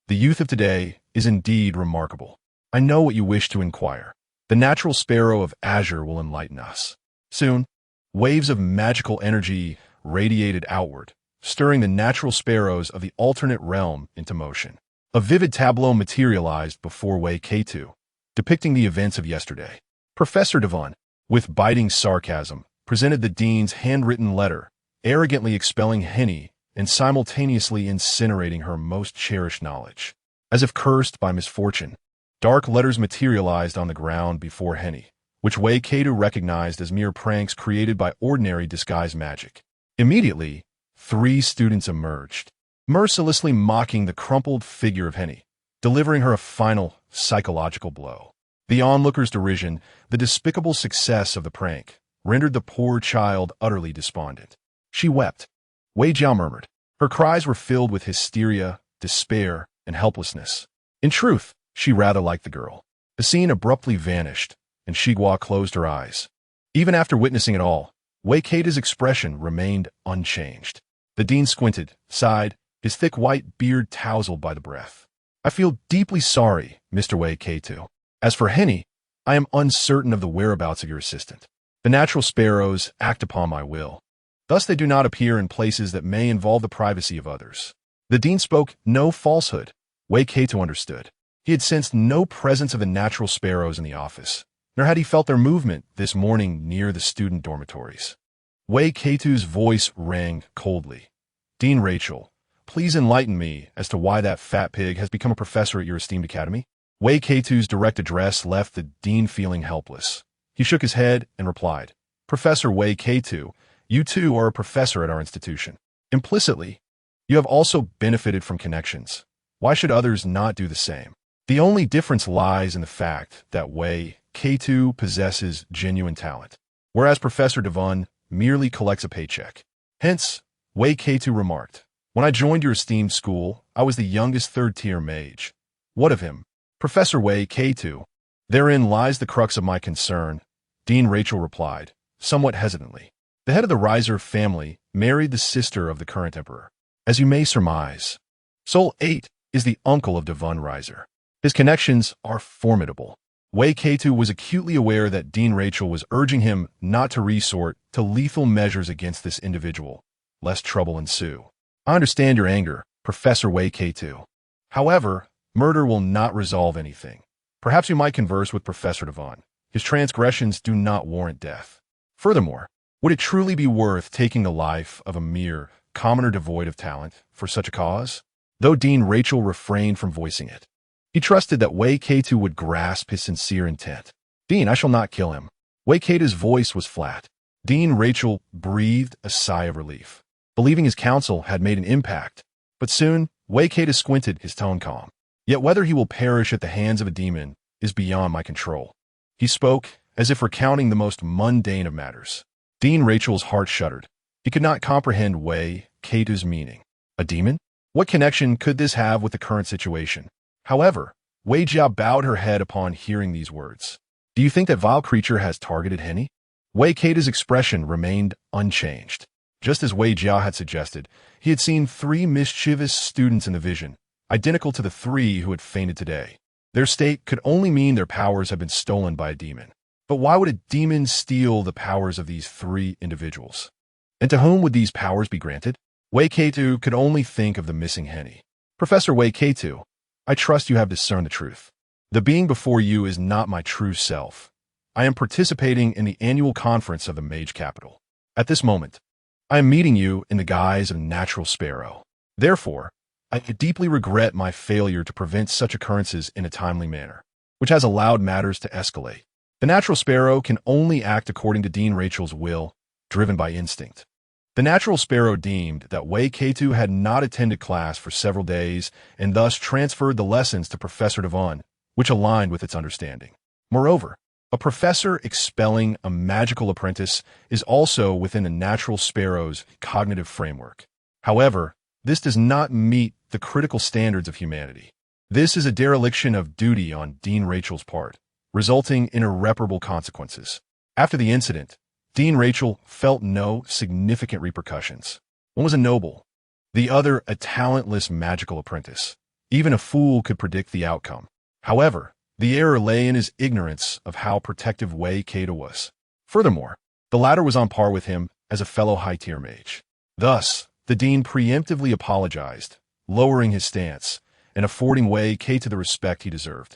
"The youth of today is indeed remarkable. I know what you wish to inquire. The natural sparrow of azure will enlighten us." Soon, waves of magical energy radiated outward, stirring the natural sparrows of the alternate realm into motion. A vivid tableau materialized before Wei K2, depicting the events of yesterday. Professor Devon, with biting sarcasm, presented the Dean's handwritten letter, arrogantly expelling Henny and simultaneously incinerating her most cherished knowledge. As if cursed by misfortune, dark letters materialized on the ground before Henny, which Wei K2 recognized as mere pranks created by ordinary disguise magic. Immediately, 3 students emerged, mercilessly mocking the crumpled figure of Henny, delivering her a final psychological blow. The onlookers' derision, the despicable success of the prank, rendered the poor child utterly despondent. She wept. Wei Jiao murmured. Her cries were filled with hysteria, despair, and helplessness. In truth, she rather liked the girl. The scene abruptly vanished, and Shiguo closed her eyes. Even after witnessing it all, Wei K2's expression remained unchanged. The Dean squinted, sighed, his thick white beard tousled by the breath. "I feel deeply sorry, Mr. Wei K2. As for Henny, I am uncertain of the whereabouts of your assistant. The natural sparrows act upon my will. Thus they do not appear in places that may involve the privacy of others." The Dean spoke no falsehood. Wei K2 understood. He had sensed no presence of the natural sparrows in the office, nor had he felt their movement this morning near the student dormitories. Wei K2's voice rang coldly. "Dean Rachel, please enlighten me as to why that fat pig has become a professor at your esteemed academy." Wei K2's direct address left the Dean feeling helpless. He shook his head and replied, "Professor Wei K2, you too are a professor at our institution. Implicitly, you have also benefited from connections, Why should others not do the same? The only difference lies in the fact that Wei K2 possesses genuine talent, whereas Professor Devon merely collects a paycheck. Hence, Wei K2 remarked, "When I joined your esteemed school, I was the youngest third-tier mage. What of him?" Professor Wei K2, "Therein lies the crux of my concern," Dean Rachel replied, somewhat hesitantly. The head of the Riser family married the sister of the current emperor. As you may surmise, Sol 8 is the uncle of Devon Riser. His connections are formidable. Wei K2 was acutely aware that Dean Rachel was urging him not to resort to lethal measures against this individual, lest trouble ensue. "I understand your anger, Professor Wei K2. However, murder will not resolve anything. Perhaps you might converse with Professor Devon. His transgressions do not warrant death. Furthermore, would it truly be worth taking the life of a mere commoner devoid of talent for such a cause?" Though Dean Rachel refrained from voicing it, he trusted that Wei K2 would grasp his sincere intent. "Dean, I shall not kill him." Wei K2's voice was flat. Dean Rachel breathed a sigh of relief, believing his counsel had made an impact. But soon, Wei K2 squinted, his tone calm. "Yet whether he will perish at the hands of a demon is beyond my control." He spoke as if recounting the most mundane of matters. Dean Rachel's heart shuddered. He could not comprehend Wei K2's meaning. A demon? What connection could this have with the current situation? However, Wei Jiao bowed her head upon hearing these words. "Do you think that vile creature has targeted Henny?" Wei K2's expression remained unchanged. Just as Wei Jiao had suggested, he had seen 3 mischievous students in the vision, identical to the 3 who had fainted today. Their state could only mean their powers had been stolen by a demon. But why would a demon steal the powers of these 3 individuals? And to whom would these powers be granted? Wei K2 could only think of the missing Henny. "Professor Wei K2, I trust you have discerned the truth. The being before you is not my true self. I am participating in the annual conference of the Mage Capital. At this moment, I am meeting you in the guise of Natural Sparrow. Therefore, I deeply regret my failure to prevent such occurrences in a timely manner, which has allowed matters to escalate. The Natural Sparrow can only act according to Dean Rachel's will, driven by instinct." The Natural Sparrow deemed that Wei K2 had not attended class for several days and thus transferred the lessons to Professor Devon, which aligned with its understanding. Moreover, a professor expelling a magical apprentice is also within the Natural Sparrow's cognitive framework. However, this does not meet the critical standards of humanity. This is a dereliction of duty on Dean Rachel's part, resulting in irreparable consequences. After the incident, Dean Rachel felt no significant repercussions. One was a noble, the other a talentless magical apprentice. Even a fool could predict the outcome. However, the error lay in his ignorance of how protective Wei K2 was. Furthermore, the latter was on par with him as a fellow high-tier mage. Thus, the dean preemptively apologized, lowering his stance and affording Wei K2 the respect he deserved.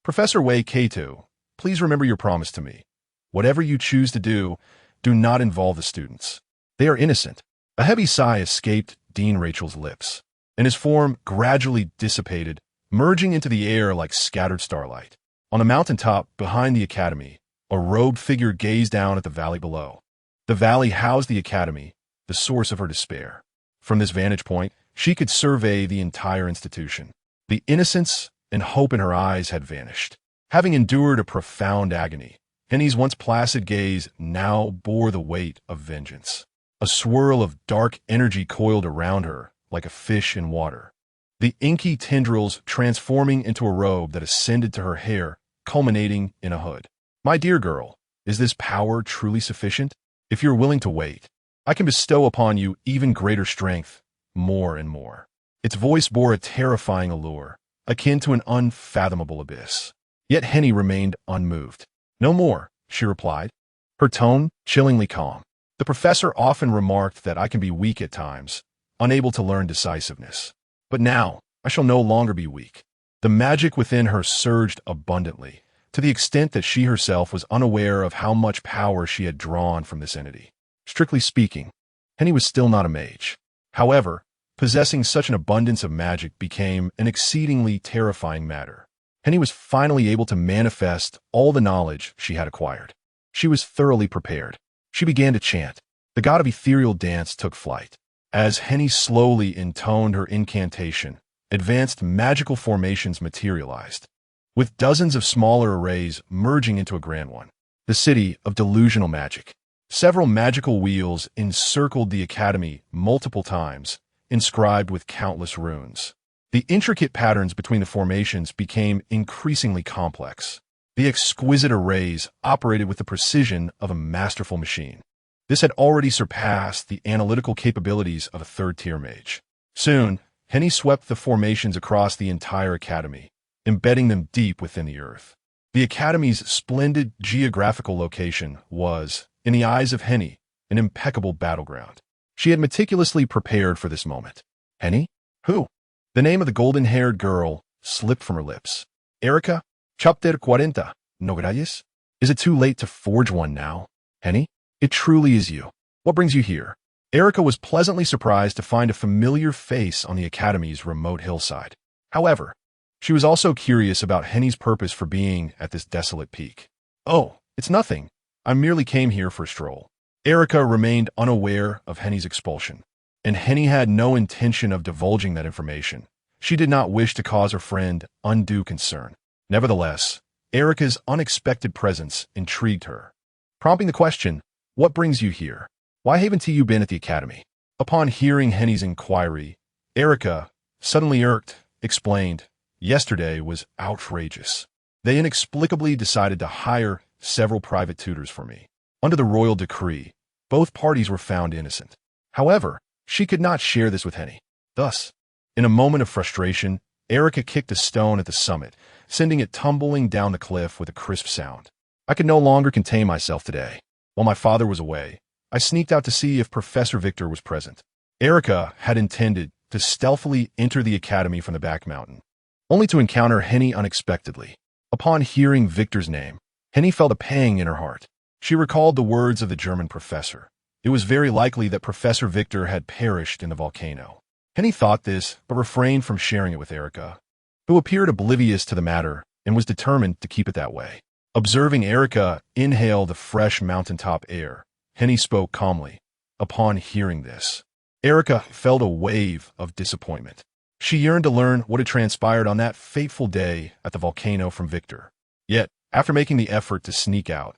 "Professor Wei K2, please remember your promise to me. Whatever you choose to do not involve the students. They are innocent." A heavy sigh escaped Dean Rachel's lips, and his form gradually dissipated, merging into the air like scattered starlight. On a mountaintop behind the academy, a robed figure gazed down at the valley below. The valley housed the academy, the source of her despair. From this vantage point, she could survey the entire institution. The innocence and hope in her eyes had vanished. Having endured a profound agony, Henny's once placid gaze now bore the weight of vengeance. A swirl of dark energy coiled around her like a fish in water, the inky tendrils transforming into a robe that ascended to her hair, culminating in a hood. "My dear girl, is this power truly sufficient? If you're willing to wait, I can bestow upon you even greater strength, more and more." Its voice bore a terrifying allure, akin to an unfathomable abyss. Yet Henny remained unmoved. "No more," she replied, her tone chillingly calm. "The professor often remarked that I can be weak at times, unable to learn decisiveness. But now, I shall no longer be weak." The magic within her surged abundantly, to the extent that she herself was unaware of how much power she had drawn from this entity. Strictly speaking, Henny was still not a mage. However, possessing such an abundance of magic became an exceedingly terrifying matter. Henny was finally able to manifest all the knowledge she had acquired. She was thoroughly prepared. She began to chant. The god of ethereal dance took flight. As Henny slowly intoned her incantation, advanced magical formations materialized, with dozens of smaller arrays merging into a grand one. The city of delusional magic. Several magical wheels encircled the academy multiple times, inscribed with countless runes. The intricate patterns between the formations became increasingly complex. The exquisite arrays operated with the precision of a masterful machine. This had already surpassed the analytical capabilities of a third-tier mage. Soon, Henny swept the formations across the entire academy, embedding them deep within the earth. The academy's splendid geographical location was, in the eyes of Henny, an impeccable battleground. She had meticulously prepared for this moment. Henny? Who? The name of the golden-haired girl slipped from her lips. Erica? Chapter 40, no grayes? Is it too late to forge one now? Henny? It truly is you. What brings you here? Erica was pleasantly surprised to find a familiar face on the academy's remote hillside. However, she was also curious about Henny's purpose for being at this desolate peak. Oh, it's nothing. I merely came here for a stroll. Erica remained unaware of Henny's expulsion, and Henny had no intention of divulging that information. She did not wish to cause her friend undue concern. Nevertheless, Erica's unexpected presence intrigued her, prompting the question, "What brings you here? Why haven't you been at the academy?" Upon hearing Henny's inquiry, Erica, suddenly irked, explained, "Yesterday was outrageous. They inexplicably decided to hire several private tutors for me. Under the royal decree, both parties were found innocent. However, she could not share this with Henny. Thus, in a moment of frustration, Erica kicked a stone at the summit, sending it tumbling down the cliff with a crisp sound. I could no longer contain myself today. While my father was away, I sneaked out to see if Professor Victor was present." Erica had intended to stealthily enter the academy from the back mountain, only to encounter Henny unexpectedly. Upon hearing Victor's name, Henny felt a pang in her heart. She recalled the words of the German professor. It was very likely that Professor Victor had perished in the volcano. Henny thought this, but refrained from sharing it with Erica, who appeared oblivious to the matter and was determined to keep it that way. Observing Erica inhale the fresh mountaintop air, Henny spoke calmly. Upon hearing this, Erica felt a wave of disappointment. She yearned to learn what had transpired on that fateful day at the volcano from Victor. Yet, after making the effort to sneak out,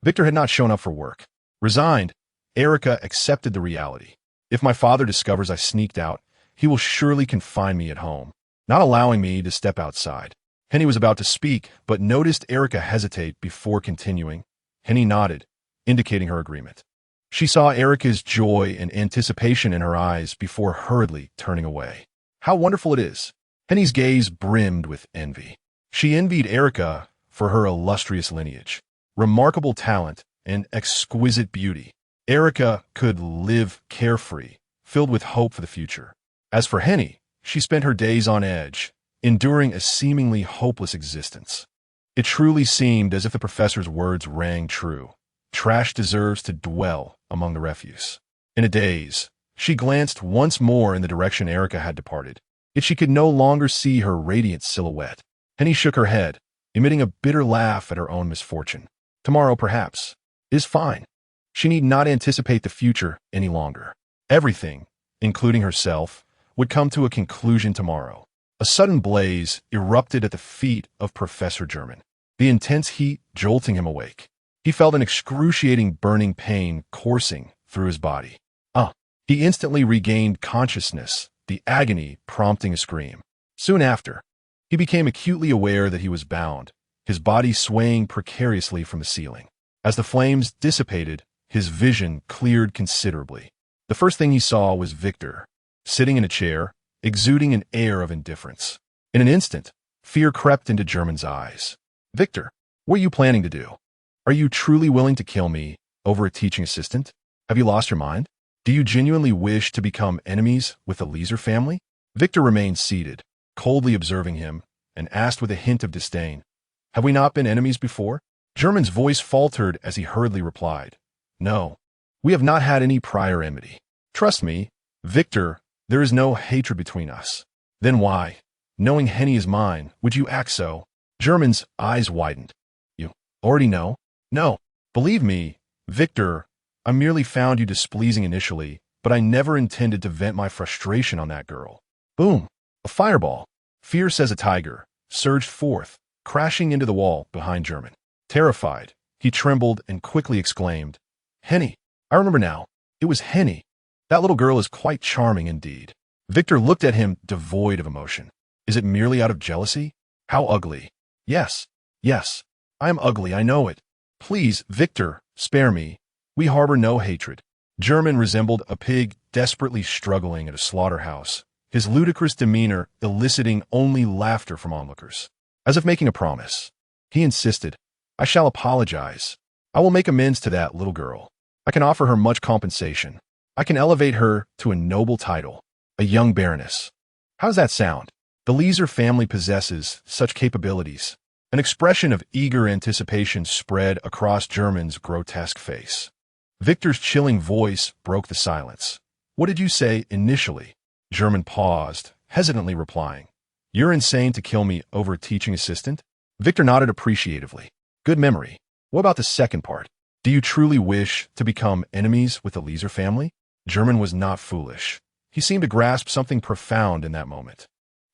Victor had not shown up for work. Resigned, Erica accepted the reality. If my father discovers I sneaked out, he will surely confine me at home, not allowing me to step outside. Henny was about to speak, but noticed Erica hesitate before continuing. Henny nodded, indicating her agreement. She saw Erica's joy and anticipation in her eyes before hurriedly turning away. How wonderful it is! Henny's gaze brimmed with envy. She envied Erica for her illustrious lineage, remarkable talent, and exquisite beauty. Erica could live carefree, filled with hope for the future. As for Henny, she spent her days on edge, enduring a seemingly hopeless existence. It truly seemed as if the professor's words rang true. Trash deserves to dwell among the refuse. In a daze, she glanced once more in the direction Erica had departed, yet she could no longer see her radiant silhouette. Henny shook her head, emitting a bitter laugh at her own misfortune. Tomorrow, perhaps, is fine. She need not anticipate the future any longer. Everything, including herself, would come to a conclusion tomorrow. A sudden blaze erupted at the feet of Professor German, the intense heat jolting him awake. He felt an excruciating burning pain coursing through his body. He instantly regained consciousness, the agony prompting a scream. Soon after, he became acutely aware that he was bound, his body swaying precariously from the ceiling. As the flames dissipated, his vision cleared considerably. The first thing he saw was Victor, sitting in a chair, exuding an air of indifference. In an instant, fear crept into German's eyes. "Victor, what are you planning to do? Are you truly willing to kill me over a teaching assistant? Have you lost your mind? Do you genuinely wish to become enemies with the Leeser family?" Victor remained seated, coldly observing him, and asked with a hint of disdain, "Have we not been enemies before?" German's voice faltered as he hurriedly replied, "No, we have not had any prior enmity. Trust me, Victor, there is no hatred between us. Then why, knowing Henny is mine, would you act so?" German's eyes widened. "You already know?" "No, believe me, Victor, I merely found you displeasing initially, but I never intended to vent my frustration on that girl." Boom! A fireball, fierce as a tiger, surged forth, crashing into the wall behind German. Terrified, he trembled and quickly exclaimed, "Henny! I remember now. It was Henny. That little girl is quite charming indeed." Victor looked at him devoid of emotion. Is it merely out of jealousy? How ugly. Yes, yes, I am ugly, I know it. Please, Victor, spare me. We harbor no hatred. German resembled a pig desperately struggling at a slaughterhouse, his ludicrous demeanor eliciting only laughter from onlookers. As if making a promise, he insisted, "I shall apologize. I will make amends to that little girl. I can offer her much compensation. I can elevate her to a noble title, a young baroness. How does that sound? The Leeser family possesses such capabilities." An expression of eager anticipation spread across German's grotesque face. Victor's chilling voice broke the silence. "What did you say initially?" German paused, hesitantly replying, "You're insane to kill me over a teaching assistant?" Victor nodded appreciatively. "Good memory. What about the second part? Do you truly wish to become enemies with the Leeser family?" German was not foolish. He seemed to grasp something profound in that moment.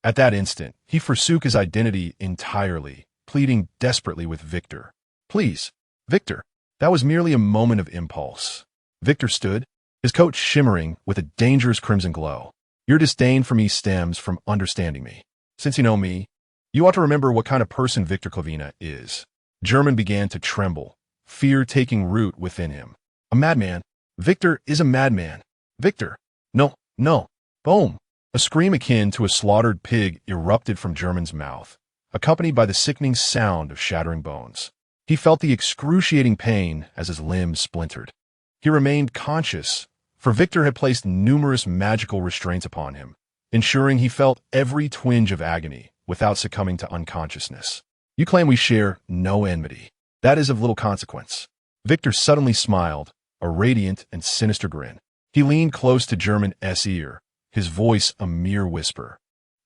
At that instant, he forsook his identity entirely, pleading desperately with Victor. "Please, Victor." That was merely a moment of impulse. Victor stood, his coat shimmering with a dangerous crimson glow. "Your disdain for me stems from understanding me. Since you know me, you ought to remember what kind of person Victor Clavina is." German began to tremble, fear taking root within him. "A madman. Victor is a madman. Victor. No, no. Boom." A scream akin to a slaughtered pig erupted from German's mouth, accompanied by the sickening sound of shattering bones. He felt the excruciating pain as his limbs splintered. He remained conscious, for Victor had placed numerous magical restraints upon him, ensuring he felt every twinge of agony without succumbing to unconsciousness. "You claim we share no enmity. That is of little consequence." Victor suddenly smiled, a radiant and sinister grin. He leaned close to German's ear, his voice a mere whisper,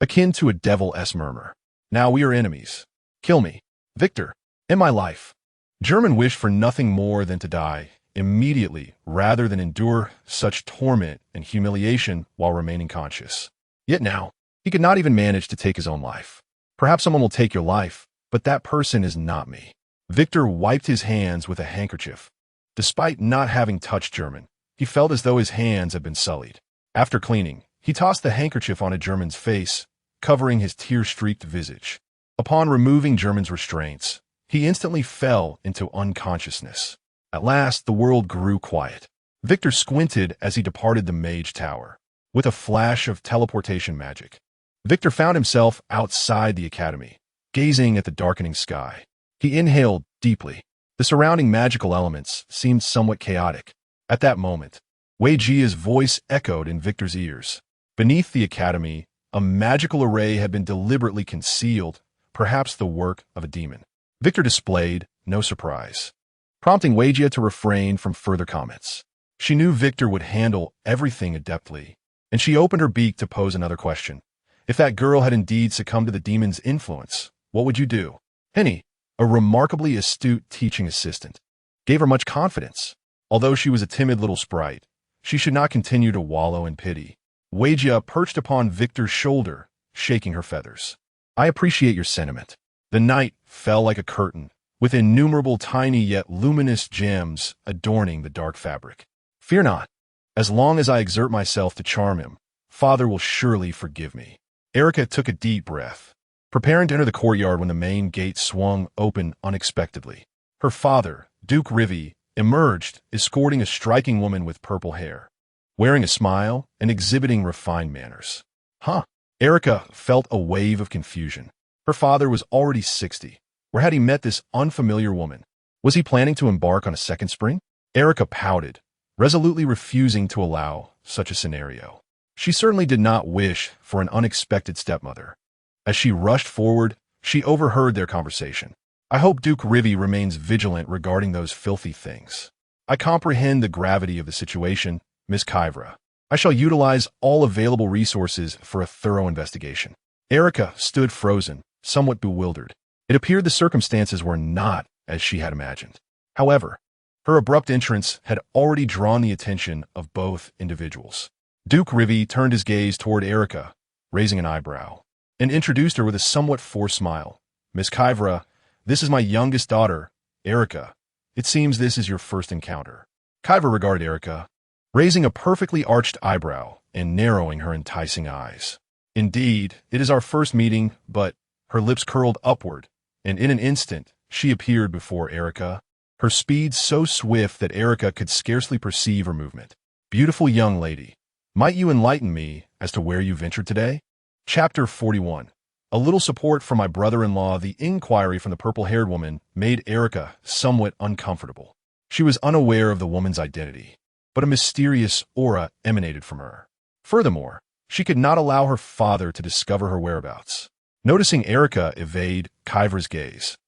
akin to a devil's murmur. "Now we are enemies. Kill me, Victor, in my life." German wished for nothing more than to die immediately rather than endure such torment and humiliation while remaining conscious. Yet now, he could not even manage to take his own life. "Perhaps someone will take your life, but that person is not me." Victor wiped his hands with a handkerchief. Despite not having touched German, he felt as though his hands had been sullied. After cleaning, he tossed the handkerchief onto German's face, covering his tear-streaked visage. Upon removing German's restraints, he instantly fell into unconsciousness. At last, the world grew quiet. Victor squinted as he departed the mage tower. With a flash of teleportation magic, Victor found himself outside the academy, gazing at the darkening sky. He inhaled deeply. The surrounding magical elements seemed somewhat chaotic. At that moment, Wei Jia's voice echoed in Victor's ears. Beneath the academy, a magical array had been deliberately concealed, perhaps the work of a demon. Victor displayed no surprise, prompting Wei Jia to refrain from further comments. She knew Victor would handle everything adeptly, and she opened her beak to pose another question. If that girl had indeed succumbed to the demon's influence, what would you do? Henny, a remarkably astute teaching assistant, gave her much confidence. Although she was a timid little sprite, she should not continue to wallow in pity. Wei Jia perched upon Victor's shoulder, shaking her feathers. "I appreciate your sentiment." The night fell like a curtain, with innumerable tiny yet luminous gems adorning the dark fabric. "Fear not. As long as I exert myself to charm him, Father will surely forgive me." Erica took a deep breath, preparing to enter the courtyard when the main gate swung open unexpectedly. Her father, Duke Rivi, emerged, escorting a striking woman with purple hair, wearing a smile and exhibiting refined manners. Huh? Erica felt a wave of confusion. Her father was already 60. Where had he met this unfamiliar woman? Was he planning to embark on a second spring? Erica pouted, resolutely refusing to allow such a scenario. She certainly did not wish for an unexpected stepmother. As she rushed forward, she overheard their conversation. "I hope Duke Rivi remains vigilant regarding those filthy things. I comprehend the gravity of the situation, Miss Kyvra. I shall utilize all available resources for a thorough investigation." Erica stood frozen, somewhat bewildered. It appeared the circumstances were not as she had imagined. However, her abrupt entrance had already drawn the attention of both individuals. Duke Rivi turned his gaze toward Erica, raising an eyebrow, and introduced her with a somewhat forced smile. "Miss Kyvra, this is my youngest daughter, Erica. It seems this is your first encounter." Kyvra regarded Erica, raising a perfectly arched eyebrow and narrowing her enticing eyes. "Indeed, it is our first meeting," but her lips curled upward, and in an instant, she appeared before Erica, her speed so swift that Erica could scarcely perceive her movement. "Beautiful young lady, might you enlighten me as to where you ventured today?" Chapter 41. A little support from my brother-in-law. The inquiry from the purple-haired woman made Erica somewhat uncomfortable. She was unaware of the woman's identity, but a mysterious aura emanated from her. Furthermore, she could not allow her father to discover her whereabouts. Noticing Erica evade Kyvra's gaze,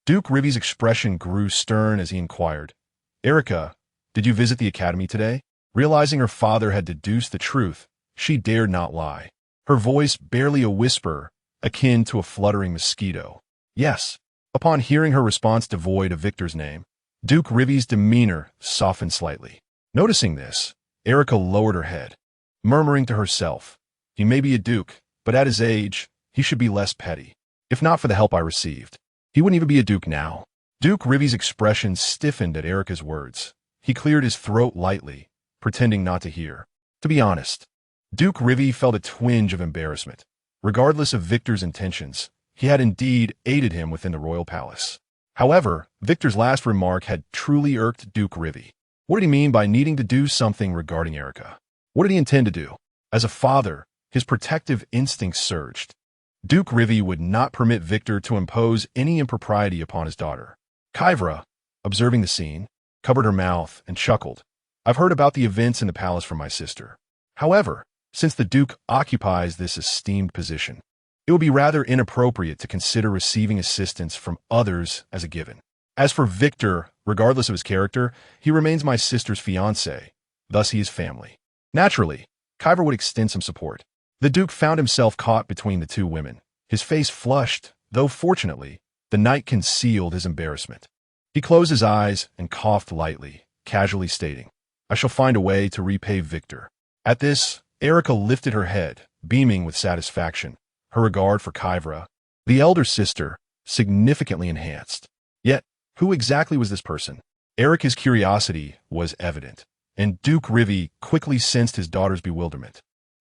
Duke Rivy's expression grew stern as he inquired, "Erica, did you visit the academy today?" Realizing her father had deduced the truth, she dared not lie. Her voice barely a whisper, akin to a fluttering mosquito. "Yes." Upon hearing her response devoid of Victor's name, Duke Rivy's demeanor softened slightly. Noticing this, Erica lowered her head, murmuring to herself, "He may be a duke, but at his age, he should be less petty. If not for the help I received, he wouldn't even be a duke now." Duke Rivy's expression stiffened at Erica's words. He cleared his throat lightly, pretending not to hear. To be honest, Duke Rivy felt a twinge of embarrassment. Regardless of Victor's intentions, he had indeed aided him within the royal palace. However, Victor's last remark had truly irked Duke Rivy. What did he mean by needing to do something regarding Erica? What did he intend to do? As a father, his protective instincts surged. Duke Rivy would not permit Victor to impose any impropriety upon his daughter. Kyvra, observing the scene, covered her mouth and chuckled. "I've heard about the events in the palace from my sister. However, since the Duke occupies this esteemed position, it would be rather inappropriate to consider receiving assistance from others as a given. As for Victor, regardless of his character, he remains my sister's fiancé, thus he is family." Naturally, Kyvra would extend some support. The Duke found himself caught between the two women. His face flushed, though fortunately, the night concealed his embarrassment. He closed his eyes and coughed lightly, casually stating, "I shall find a way to repay Victor." At this, Erica lifted her head, beaming with satisfaction, her regard for Kyvra, the elder sister, significantly enhanced. Yet, who exactly was this person? Erica's curiosity was evident, and Duke Rivy quickly sensed his daughter's bewilderment.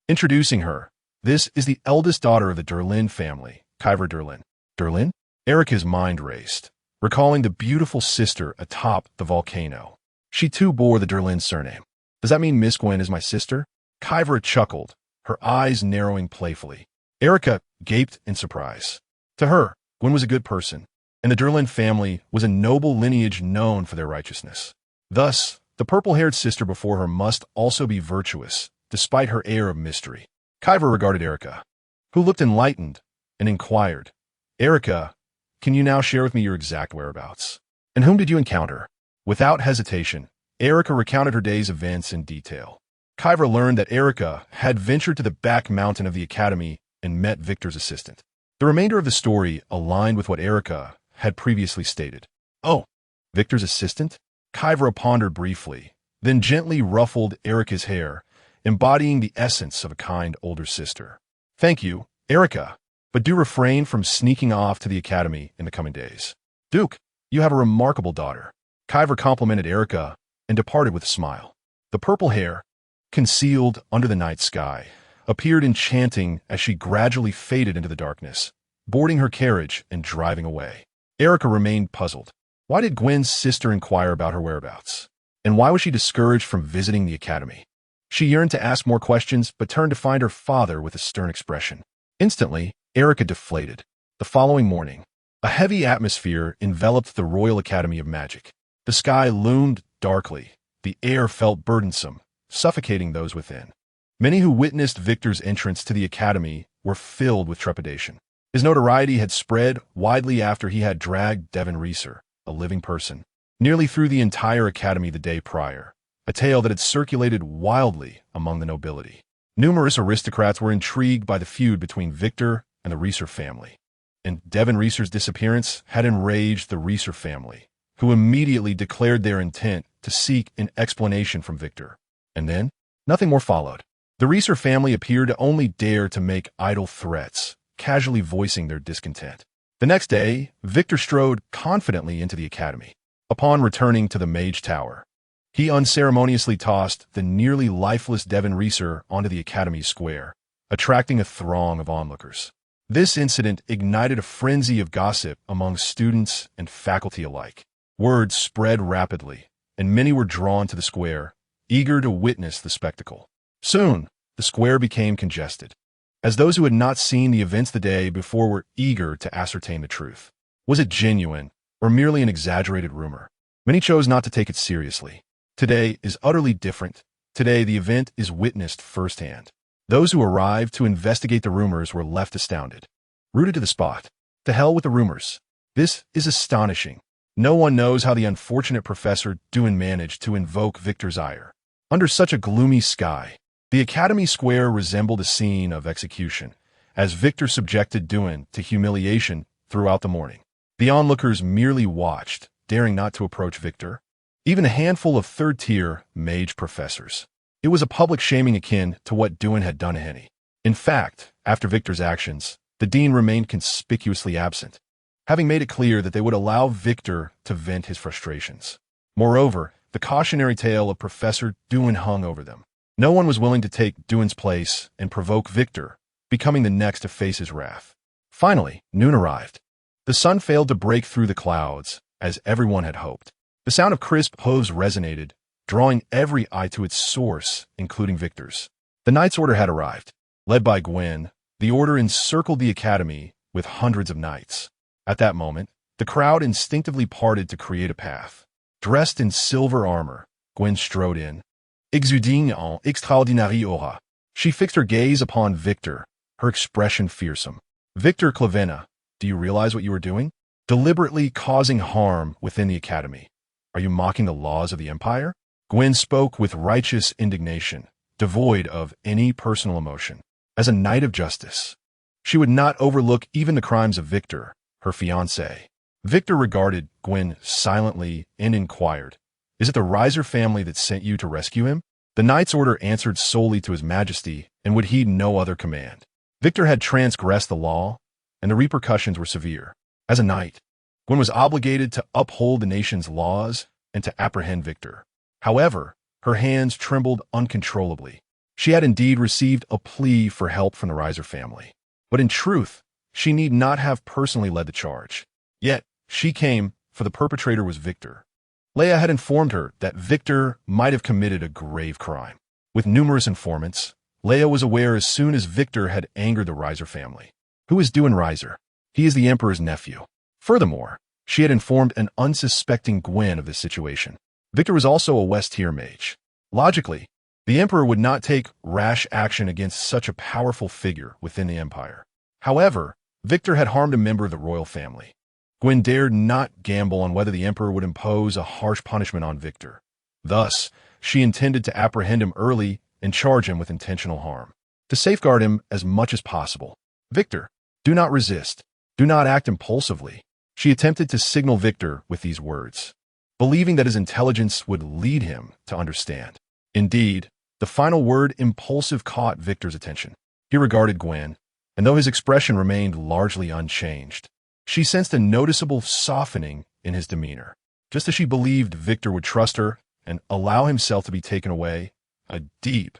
Introducing her, "This is the eldest daughter of the Durlin family, Kyvra Durlin." Durlin? Erica's mind raced, recalling the beautiful sister atop the volcano. She too bore the Durlin surname. "Does that mean Miss Gwen is my sister?" Kyvra chuckled, her eyes narrowing playfully. Erica gaped in surprise. To her, Gwen was a good person, and the Durlin family was a noble lineage known for their righteousness. Thus, the purple-haired sister before her must also be virtuous, despite her air of mystery. Kyvra regarded Erica, who looked enlightened, and inquired, "Erica, can you now share with me your exact whereabouts? And whom did you encounter?" Without hesitation, Erica recounted her day's events in detail. Kyvra learned that Erica had ventured to the back mountain of the academy and met Victor's assistant. The remainder of the story aligned with what Erica had previously stated. "Oh, Victor's assistant?" Kyvra pondered briefly, then gently ruffled Erica's hair, embodying the essence of a kind older sister. "Thank you, Erica, but do refrain from sneaking off to the academy in the coming days. Duke, you have a remarkable daughter." Kyvra complimented Erica and departed with a smile. The purple hair, concealed under the night sky, appeared enchanting as she gradually faded into the darkness, boarding her carriage and driving away. Erica remained puzzled. Why did Gwen's sister inquire about her whereabouts? And why was she discouraged from visiting the academy? She yearned to ask more questions, but turned to find her father with a stern expression. Instantly, Erica deflated. The following morning, a heavy atmosphere enveloped the Royal Academy of Magic. The sky loomed darkly. The air felt burdensome, suffocating those within. Many who witnessed Victor's entrance to the academy were filled with trepidation. His notoriety had spread widely after he had dragged Devin Reeser, a living person, nearly through the entire academy the day prior, a tale that had circulated wildly among the nobility. Numerous aristocrats were intrigued by the feud between Victor and the Reeser family, and Devin Reeser's disappearance had enraged the Reeser family, who immediately declared their intent to seek an explanation from Victor. And then, nothing more followed. The Reeser family appeared to only dare to make idle threats, casually voicing their discontent. The next day, Victor strode confidently into the academy. Upon returning to the Mage Tower, he unceremoniously tossed the nearly lifeless Devon Reeser onto the academy square, attracting a throng of onlookers. This incident ignited a frenzy of gossip among students and faculty alike. Word spread rapidly, and many were drawn to the square, eager to witness the spectacle. Soon, the square became congested, as those who had not seen the events the day before were eager to ascertain the truth. Was it genuine, or merely an exaggerated rumor? Many chose not to take it seriously. Today is utterly different. Today, the event is witnessed firsthand. Those who arrived to investigate the rumors were left astounded. Rooted to the spot. To hell with the rumors. This is astonishing. No one knows how the unfortunate Professor Dewin managed to invoke Victor's ire. Under such a gloomy sky, the Academy Square resembled a scene of execution, as Victor subjected Dewin to humiliation throughout the morning. The onlookers merely watched, daring not to approach Victor, even a handful of third-tier mage professors. It was a public shaming akin to what Dewin had done to Henny. In fact, after Victor's actions, the dean remained conspicuously absent, having made it clear that they would allow Victor to vent his frustrations. Moreover, the cautionary tale of Professor Dewin hung over them. No one was willing to take Dewin's place and provoke Victor, becoming the next to face his wrath. Finally, noon arrived. The sun failed to break through the clouds, as everyone had hoped. The sound of crisp hooves resonated, drawing every eye to its source, including Victor's. The Knight's Order had arrived. Led by Gwen, the Order encircled the academy with hundreds of knights. At that moment, the crowd instinctively parted to create a path. Dressed in silver armor, Gwen strode in, exuding en extraordinary aura. She fixed her gaze upon Victor, her expression fearsome. Victor Clavenna, do you realize what you are doing? Deliberately causing harm within the academy. Are you mocking the laws of the Empire? Gwen spoke with righteous indignation, devoid of any personal emotion. As a knight of justice, she would not overlook even the crimes of Victor, her fiancé. Victor regarded Gwen silently and inquired, "Is it the Reiser family that sent you to rescue him?" The Knight's Order answered solely to his majesty and would heed no other command. Victor had transgressed the law, and the repercussions were severe. As a knight, Gwen was obligated to uphold the nation's laws and to apprehend Victor. However, her hands trembled uncontrollably. She had indeed received a plea for help from the Reiser family, but in truth, she need not have personally led the charge. Yet, she came, for the perpetrator was Victor. Leia had informed her that Victor might have committed a grave crime. With numerous informants, Leia was aware as soon as Victor had angered the Reiser family. Who is Dewin Reiser? He is the Emperor's nephew. Furthermore, she had informed an unsuspecting Gwen of this situation. Victor was also a West-tier mage. Logically, the Emperor would not take rash action against such a powerful figure within the Empire. However, Victor had harmed a member of the royal family. Gwen dared not gamble on whether the Emperor would impose a harsh punishment on Victor. Thus, she intended to apprehend him early and charge him with intentional harm. To safeguard him as much as possible. Victor, do not resist. Do not act impulsively. She attempted to signal Victor with these words, believing that his intelligence would lead him to understand. Indeed, the final word impulsive caught Victor's attention. He regarded Gwen, and though his expression remained largely unchanged, she sensed a noticeable softening in his demeanor. Just as she believed Victor would trust her and allow himself to be taken away, a deep,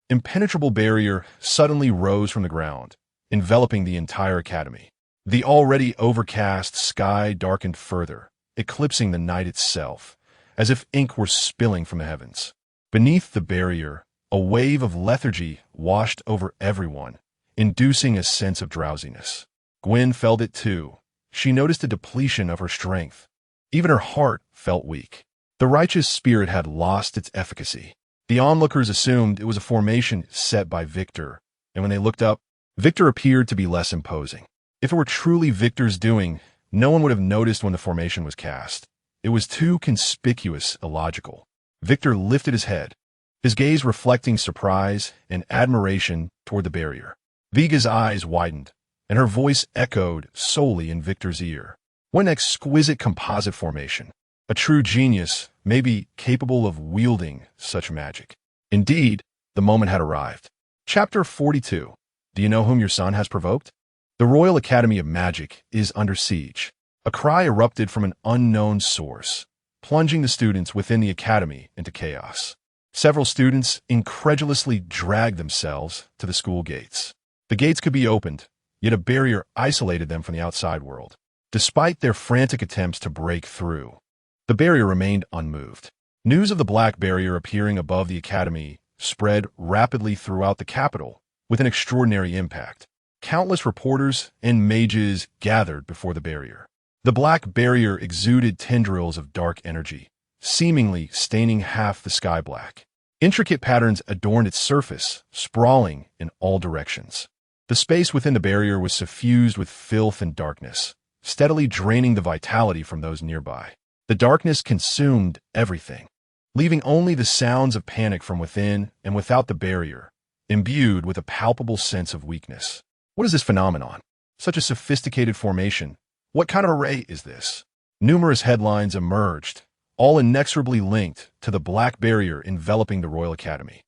impenetrable barrier suddenly rose from the ground, enveloping the entire academy. The already overcast sky darkened further, eclipsing the night itself, as if ink were spilling from the heavens. Beneath the barrier, a wave of lethargy washed over everyone, inducing a sense of drowsiness. Gwen felt it too. She noticed a depletion of her strength. Even her heart felt weak. The righteous spirit had lost its efficacy. The onlookers assumed it was a formation set by Victor, and when they looked up, Victor appeared to be less imposing. If it were truly Victor's doing, no one would have noticed when the formation was cast. It was too conspicuous, illogical. Victor lifted his head, his gaze reflecting surprise and admiration toward the barrier. Viga's eyes widened, and her voice echoed solely in Victor's ear. What an exquisite composite formation. A true genius may be capable of wielding such magic. Indeed, the moment had arrived. Chapter 42. Do you know whom your son has provoked? The Royal Academy of Magic is under siege. A cry erupted from an unknown source, plunging the students within the academy into chaos. Several students incredulously dragged themselves to the school gates. The gates could be opened, yet a barrier isolated them from the outside world. Despite their frantic attempts to break through, the barrier remained unmoved. News of the Black Barrier appearing above the academy spread rapidly throughout the capital with an extraordinary impact. Countless reporters and mages gathered before the barrier. The Black Barrier exuded tendrils of dark energy, seemingly staining half the sky black. Intricate patterns adorned its surface, sprawling in all directions. The space within the barrier was suffused with filth and darkness, steadily draining the vitality from those nearby. The darkness consumed everything, leaving only the sounds of panic from within and without the barrier, imbued with a palpable sense of weakness. What is this phenomenon? Such a sophisticated formation. What kind of array is this? Numerous headlines emerged, all inexorably linked to the Black Barrier enveloping the Royal Academy.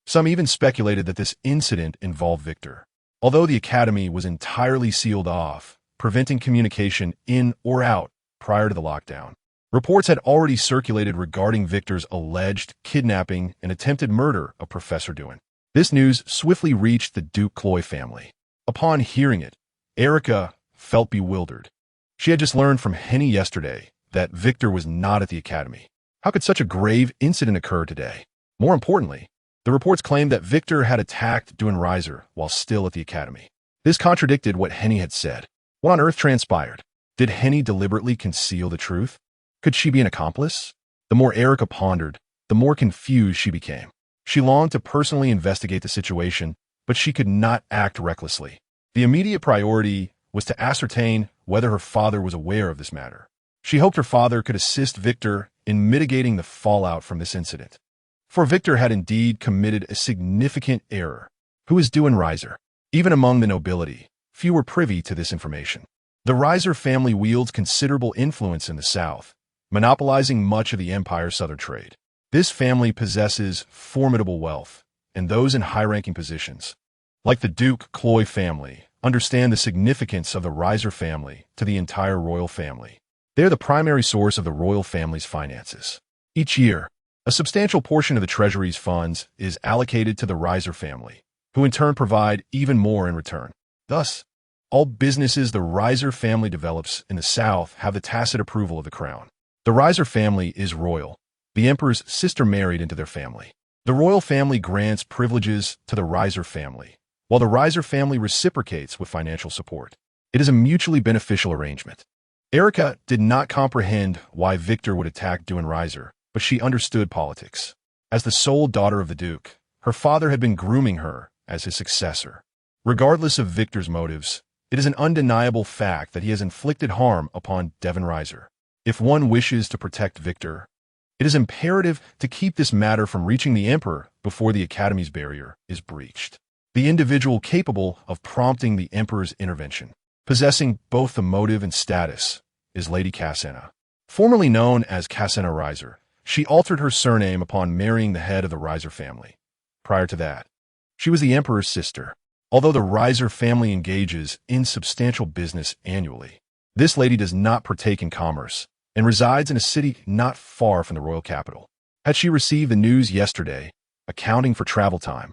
Some even speculated that this incident involved Victor. Although the academy was entirely sealed off, preventing communication in or out prior to the lockdown, reports had already circulated regarding Victor's alleged kidnapping and attempted murder of Professor Dewin. This news swiftly reached the Duke Cloy family. Upon hearing it, Erica felt bewildered. She had just learned from Henny yesterday that Victor was not at the academy. How could such a grave incident occur today? More importantly, the reports claimed that Victor had attacked Dewin Reiser while still at the academy. This contradicted what Henny had said. What on earth transpired? Did Henny deliberately conceal the truth? Could she be an accomplice? The more Erica pondered, the more confused she became. She longed to personally investigate the situation, but she could not act recklessly. The immediate priority was to ascertain whether her father was aware of this matter. She hoped her father could assist Victor in mitigating the fallout from this incident. For Victor had indeed committed a significant error. Who is Dewin Reiser? Even among the nobility, few were privy to this information. The Reiser family wields considerable influence in the South, monopolizing much of the empire's southern trade. This family possesses formidable wealth, and those in high-ranking positions, like the Duke Cloy family, understand the significance of the Reiser family to the entire royal family. They are the primary source of the royal family's finances. Each year, a substantial portion of the treasury's funds is allocated to the Reiser family, who in turn provide even more in return. Thus, all businesses the Reiser family develops in the South have the tacit approval of the crown. The Reiser family is royal. The emperor's sister married into their family. The royal family grants privileges to the Reiser family, while the Reiser family reciprocates with financial support. It is a mutually beneficial arrangement. Erica did not comprehend why Victor would attack Dewin Reiser, but she understood politics. As the sole daughter of the Duke, her father had been grooming her as his successor. Regardless of Victor's motives, it is an undeniable fact that he has inflicted harm upon Devon Reiser. If one wishes to protect Victor, it is imperative to keep this matter from reaching the Emperor before the Academy's barrier is breached. The individual capable of prompting the Emperor's intervention, possessing both the motive and status, is Lady Cassenna. Formerly known as Cassenna Reiser, she altered her surname upon marrying the head of the Reiser family. Prior to that, she was the Emperor's sister. Although the Reiser family engages in substantial business annually, this lady does not partake in commerce and resides in a city not far from the royal capital. Had she received the news yesterday, accounting for travel time,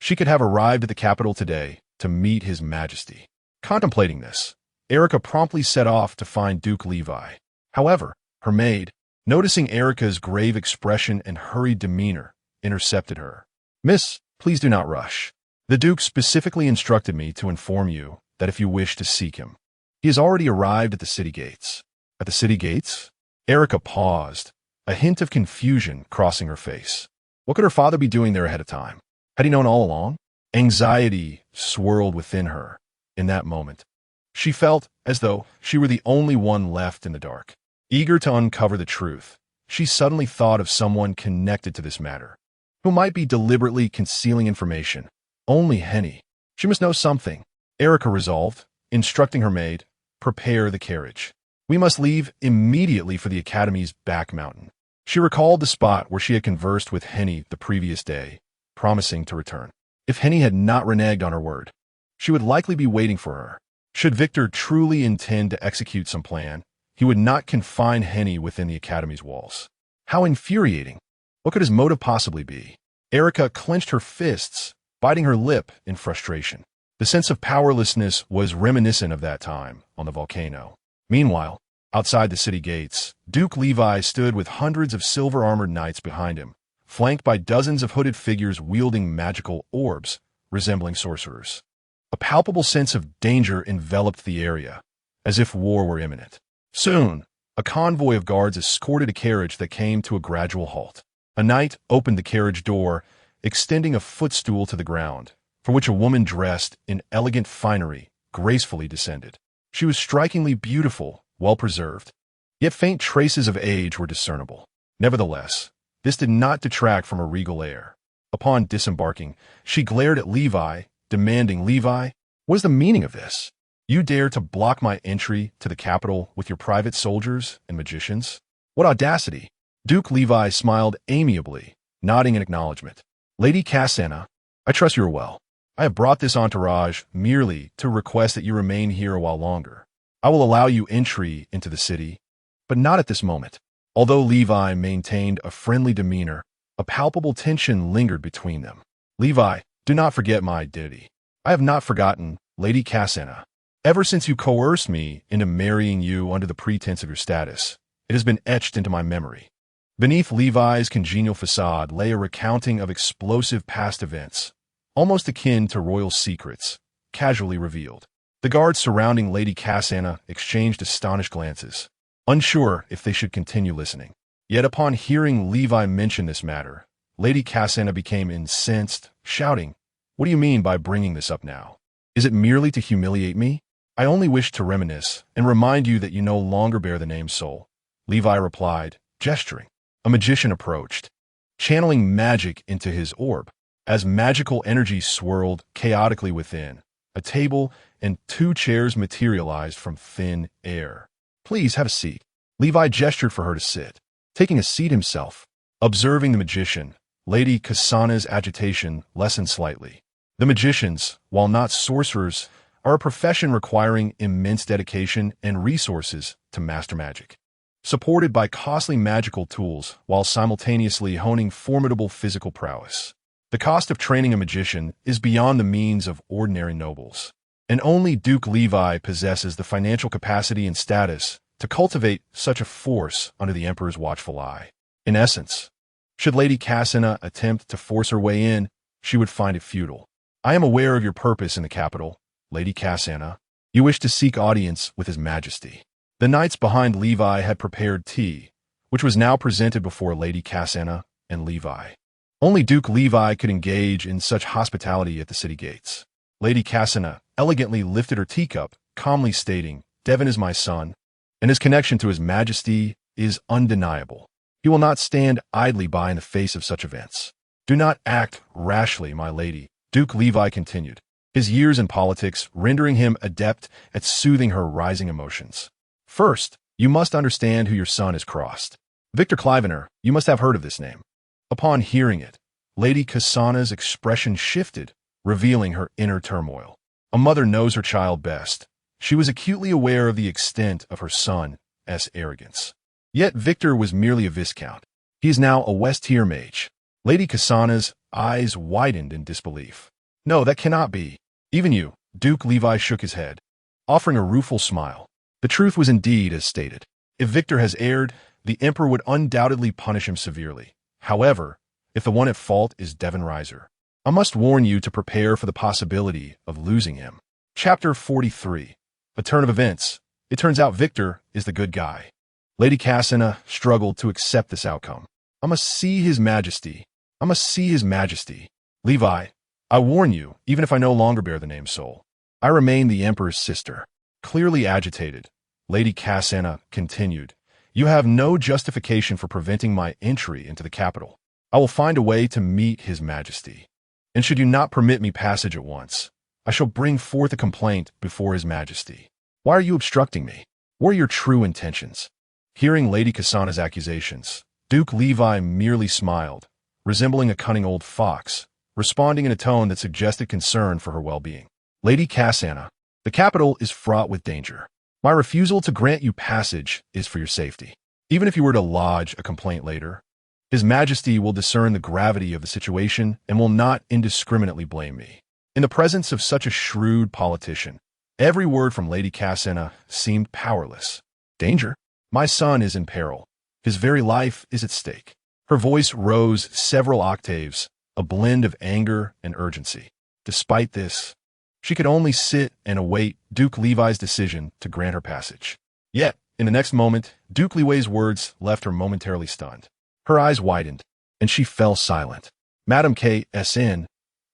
she could have arrived at the capital today to meet His Majesty. Contemplating this, Erica promptly set off to find Duke Levi. However, her maid, noticing Erica's grave expression and hurried demeanor, intercepted her. "Miss, please do not rush. The Duke specifically instructed me to inform you that if you wish to seek him, he has already arrived at the city gates." At the city gates? Erica paused, a hint of confusion crossing her face. What could her father be doing there ahead of time? Had he known all along? Anxiety swirled within her in that moment. She felt as though she were the only one left in the dark. Eager to uncover the truth, she suddenly thought of someone connected to this matter, who might be deliberately concealing information. Only Henny. She must know something. Erica resolved, instructing her maid, "Prepare the carriage. We must leave immediately for the Academy's back mountain." She recalled the spot where she had conversed with Henny the previous day, promising to return. If Henny had not reneged on her word, she would likely be waiting for her. Should Victor truly intend to execute some plan, he would not confine Henny within the academy's walls. How infuriating! What could his motive possibly be? Erica clenched her fists, biting her lip in frustration. The sense of powerlessness was reminiscent of that time on the volcano. Meanwhile, outside the city gates, Duke Levi stood with hundreds of silver-armored knights behind him, flanked by dozens of hooded figures wielding magical orbs resembling sorcerers. A palpable sense of danger enveloped the area, as if war were imminent. Soon, a convoy of guards escorted a carriage that came to a gradual halt. A knight opened the carriage door, extending a footstool to the ground, from which a woman dressed in elegant finery gracefully descended. She was strikingly beautiful, well-preserved, yet faint traces of age were discernible. Nevertheless, this did not detract from her regal air. Upon disembarking, she glared at Levi, demanding, "Levi, what is the meaning of this? You dare to block my entry to the capital with your private soldiers and magicians? What audacity!" Duke Levi smiled amiably, nodding in acknowledgement. "Lady Cassena, I trust you are well. I have brought this entourage merely to request that you remain here a while longer. I will allow you entry into the city, but not at this moment." Although Levi maintained a friendly demeanor, a palpable tension lingered between them. "Levi, do not forget my identity." "I have not forgotten, Lady Cassena. Ever since you coerced me into marrying you under the pretense of your status, it has been etched into my memory." Beneath Levi's congenial facade lay a recounting of explosive past events, almost akin to royal secrets, casually revealed. The guards surrounding Lady Cassena exchanged astonished glances, unsure if they should continue listening. Yet upon hearing Levi mention this matter, Lady Cassena became incensed, shouting, "What do you mean by bringing this up now? Is it merely to humiliate me? I only wish to reminisce and remind you that you no longer bear the name Soul." Levi replied, gesturing. A magician approached, channeling magic into his orb. As magical energy swirled chaotically within, a table and 2 chairs materialized from thin air. "Please have a seat." Levi gestured for her to sit, taking a seat himself. Observing the magician, Lady Cassana's agitation lessened slightly. The magicians, while not sorcerers, are a profession requiring immense dedication and resources to master magic. Supported by costly magical tools while simultaneously honing formidable physical prowess. The cost of training a magician is beyond the means of ordinary nobles, and only Duke Levi possesses the financial capacity and status to cultivate such a force under the Emperor's watchful eye. In essence, should Lady Cassena attempt to force her way in, she would find it futile. "I am aware of your purpose in the capital, Lady Cassena. You wish to seek audience with His Majesty." The knights behind Levi had prepared tea, which was now presented before Lady Cassena and Levi. Only Duke Levi could engage in such hospitality at the city gates. Lady Cassena elegantly lifted her teacup, calmly stating, "Devon is my son, and his connection to His Majesty is undeniable. He will not stand idly by in the face of such events." "Do not act rashly, my lady," Duke Levi continued, his years in politics rendering him adept at soothing her rising emotions. "First, you must understand who your son has crossed. Victor Clivener, you must have heard of this name." Upon hearing it, Lady Cassana's expression shifted, revealing her inner turmoil. A mother knows her child best. She was acutely aware of the extent of her son's arrogance. Yet Victor was merely a viscount. He is now a West-tier mage. Lady Cassana's eyes widened in disbelief. "No, that cannot be. Even you." Duke Levi shook his head, offering a rueful smile. The truth was indeed as stated. If Victor has erred, the Emperor would undoubtedly punish him severely. However, if the one at fault is Devon Riser, I must warn you to prepare for the possibility of losing him. Chapter 43. A turn of events. It turns out Victor is the good guy. Lady Cassena struggled to accept this outcome. "I must see His Majesty. I must see His Majesty." "Levi, I warn you, even if I no longer bear the name Soul, I remain the Emperor's sister." Clearly agitated, Lady Cassena continued, "You have no justification for preventing my entry into the capital. I will find a way to meet His Majesty. And should you not permit me passage at once, I shall bring forth a complaint before His Majesty. Why are you obstructing me? What are your true intentions?" Hearing Lady Cassana's accusations, Duke Levi merely smiled, resembling a cunning old fox, responding in a tone that suggested concern for her well-being. Lady Cassandra, the capital is fraught with danger. My refusal to grant you passage is for your safety. Even if you were to lodge a complaint later, His Majesty will discern the gravity of the situation and will not indiscriminately blame me. In the presence of such a shrewd politician, every word from Lady Cassandra seemed powerless. Danger? My son is in peril. His very life is at stake. Her voice rose several octaves, a blend of anger and urgency. Despite this, she could only sit and await Duke Levi's decision to grant her passage. Yet, in the next moment, Duke Levi's words left her momentarily stunned. Her eyes widened, and she fell silent. Madam K.S.N.,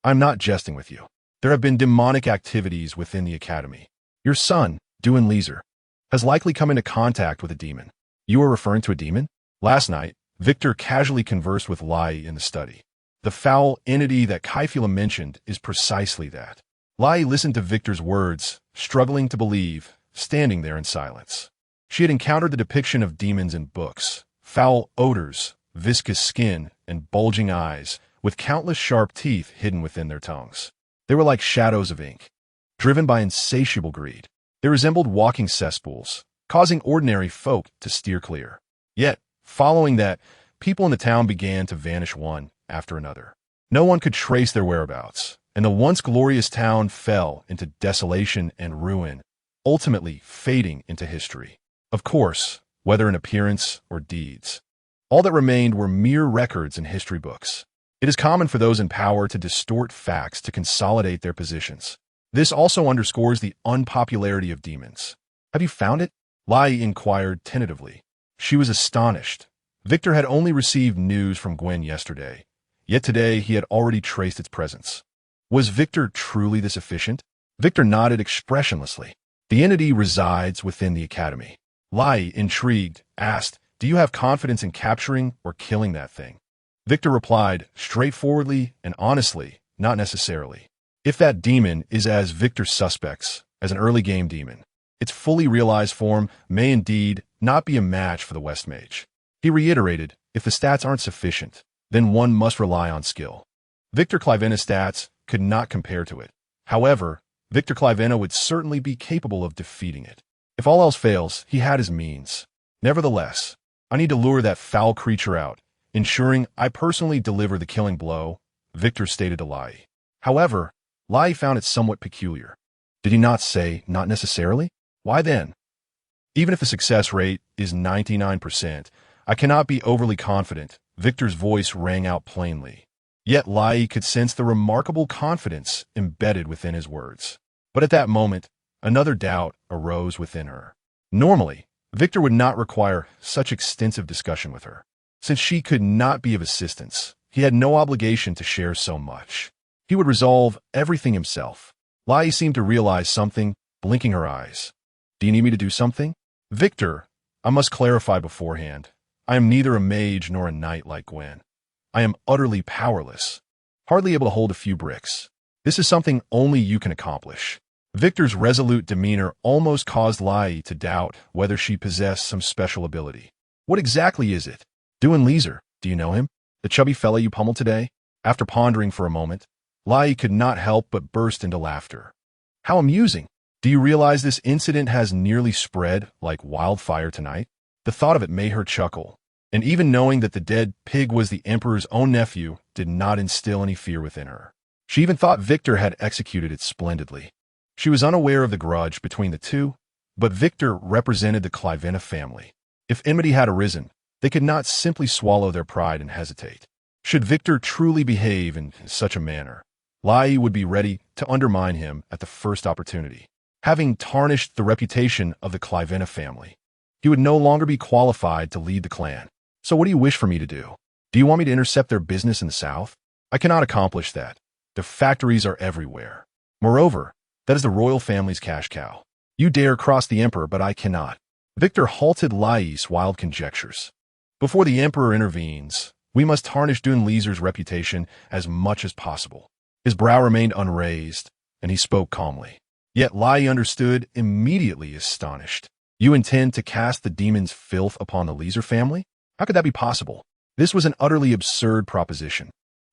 I'm not jesting with you. There have been demonic activities within the academy. Your son, Duan Leeser, has likely come into contact with a demon. You are referring to a demon? Last night, Victor casually conversed with Lai in the study. The foul entity that Kaifula mentioned is precisely that. Lai listened to Victor's words, struggling to believe, standing there in silence. She had encountered the depiction of demons in books, foul odors, viscous skin, and bulging eyes, with countless sharp teeth hidden within their tongues. They were like shadows of ink, driven by insatiable greed. They resembled walking cesspools, causing ordinary folk to steer clear. Yet, following that, people in the town began to vanish one after another. No one could trace their whereabouts, and the once glorious town fell into desolation and ruin, ultimately fading into history. Of course, whether in appearance or deeds. All that remained were mere records in history books. It is common for those in power to distort facts to consolidate their positions. This also underscores the unpopularity of demons. Have you found it? Lai inquired tentatively. She was astonished. Victor had only received news from Gwen yesterday, yet today he had already traced its presence. Was Victor truly this efficient? Victor nodded expressionlessly. The entity resides within the academy. Lai, intrigued, asked, Do you have confidence in capturing or killing that thing? Victor replied, straightforwardly and honestly, not necessarily. If that demon is as Victor suspects, as an early game demon, its fully realized form may indeed not be a match for the West Mage. He reiterated, if the stats aren't sufficient, then one must rely on skill. Victor Clivena's stats could not compare to it. However, Victor Clivena would certainly be capable of defeating it. If all else fails, he had his means. Nevertheless, I need to lure that foul creature out, ensuring I personally deliver the killing blow, Victor stated to Lai. However, Lai found it somewhat peculiar. Did he not say, not necessarily? Why then? Even if the success rate is 99%, I cannot be overly confident, Victor's voice rang out plainly. Yet Lai could sense the remarkable confidence embedded within his words. But at that moment, another doubt arose within her. Normally, Victor would not require such extensive discussion with her. Since she could not be of assistance, he had no obligation to share so much. He would resolve everything himself. Lai seemed to realize something, blinking her eyes. Do you need me to do something? Victor, I must clarify beforehand. I am neither a mage nor a knight like Gwen. I am utterly powerless, hardly able to hold a few bricks. This is something only you can accomplish. Victor's resolute demeanor almost caused Lai to doubt whether she possessed some special ability. What exactly is it? Duan Leeser, do you know him? The chubby fellow you pummeled today? After pondering for a moment, Lai could not help but burst into laughter. How amusing! Do you realize this incident has nearly spread like wildfire tonight? The thought of it made her chuckle, and even knowing that the dead pig was the Emperor's own nephew did not instill any fear within her. She even thought Victor had executed it splendidly. She was unaware of the grudge between the two, but Victor represented the Clivena family. If enmity had arisen, they could not simply swallow their pride and hesitate. Should Victor truly behave in such a manner, Lai would be ready to undermine him at the first opportunity. Having tarnished the reputation of the Clivena family, he would no longer be qualified to lead the clan. So what do you wish for me to do? Do you want me to intercept their business in the south? I cannot accomplish that. Their factories are everywhere. Moreover, that is the royal family's cash cow. You dare cross the Emperor, but I cannot. Victor halted Lai's wild conjectures. Before the Emperor intervenes, we must tarnish Duan Leeser's reputation as much as possible. His brow remained unraised, and he spoke calmly. Yet Lai understood, immediately astonished. You intend to cast the demon's filth upon the Leeser family? How could that be possible? This was an utterly absurd proposition.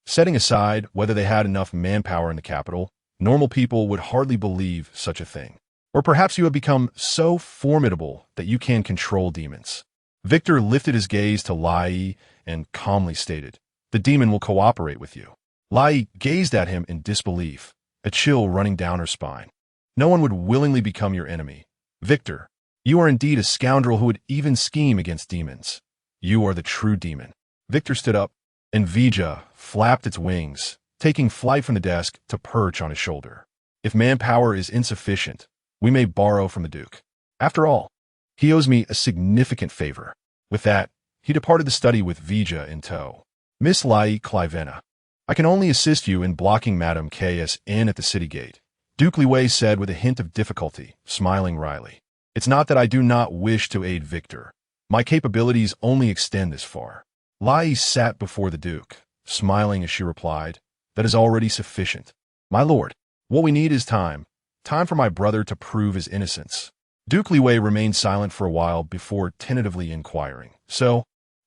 Setting aside whether they had enough manpower in the capital, normal people would hardly believe such a thing. Or perhaps you have become so formidable that you can control demons. Victor lifted his gaze to Lai and calmly stated, "The demon will cooperate with you." Lai gazed at him in disbelief, a chill running down her spine. No one would willingly become your enemy. Victor, you are indeed a scoundrel who would even scheme against demons. You are the true demon. Victor stood up, and Vija flapped its wings, taking flight from the desk to perch on his shoulder. If manpower is insufficient, we may borrow from the Duke. After all, he owes me a significant favor. With that, he departed the study with Vija in tow. Miss Lai Clivena, I can only assist you in blocking Madame K.S.N. at the city gate, Duke Liwei said with a hint of difficulty, smiling wryly. It's not that I do not wish to aid Victor. My capabilities only extend this far. Lai sat before the Duke, smiling as she replied, That is already sufficient. My lord, what we need is time. Time for my brother to prove his innocence. Duke Liwei remained silent for a while before tentatively inquiring. So,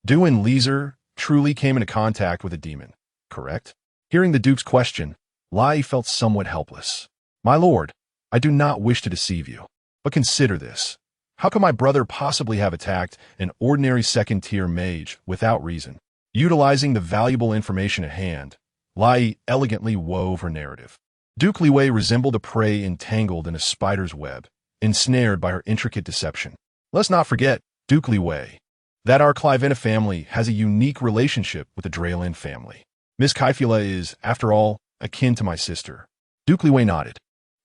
Duan Leeser truly came into contact with a demon, correct? Hearing the Duke's question, Lai felt somewhat helpless. My lord, I do not wish to deceive you, but consider this. How could my brother possibly have attacked an ordinary second-tier mage without reason? Utilizing the valuable information at hand, Lai elegantly wove her narrative. Duke Liwei resembled a prey entangled in a spider's web, ensnared by her intricate deception. Let's not forget, Duke Liwei, that our Clivena family has a unique relationship with the Dralin family. Miss Kaifula is, after all, akin to my sister. Duke Liwei nodded.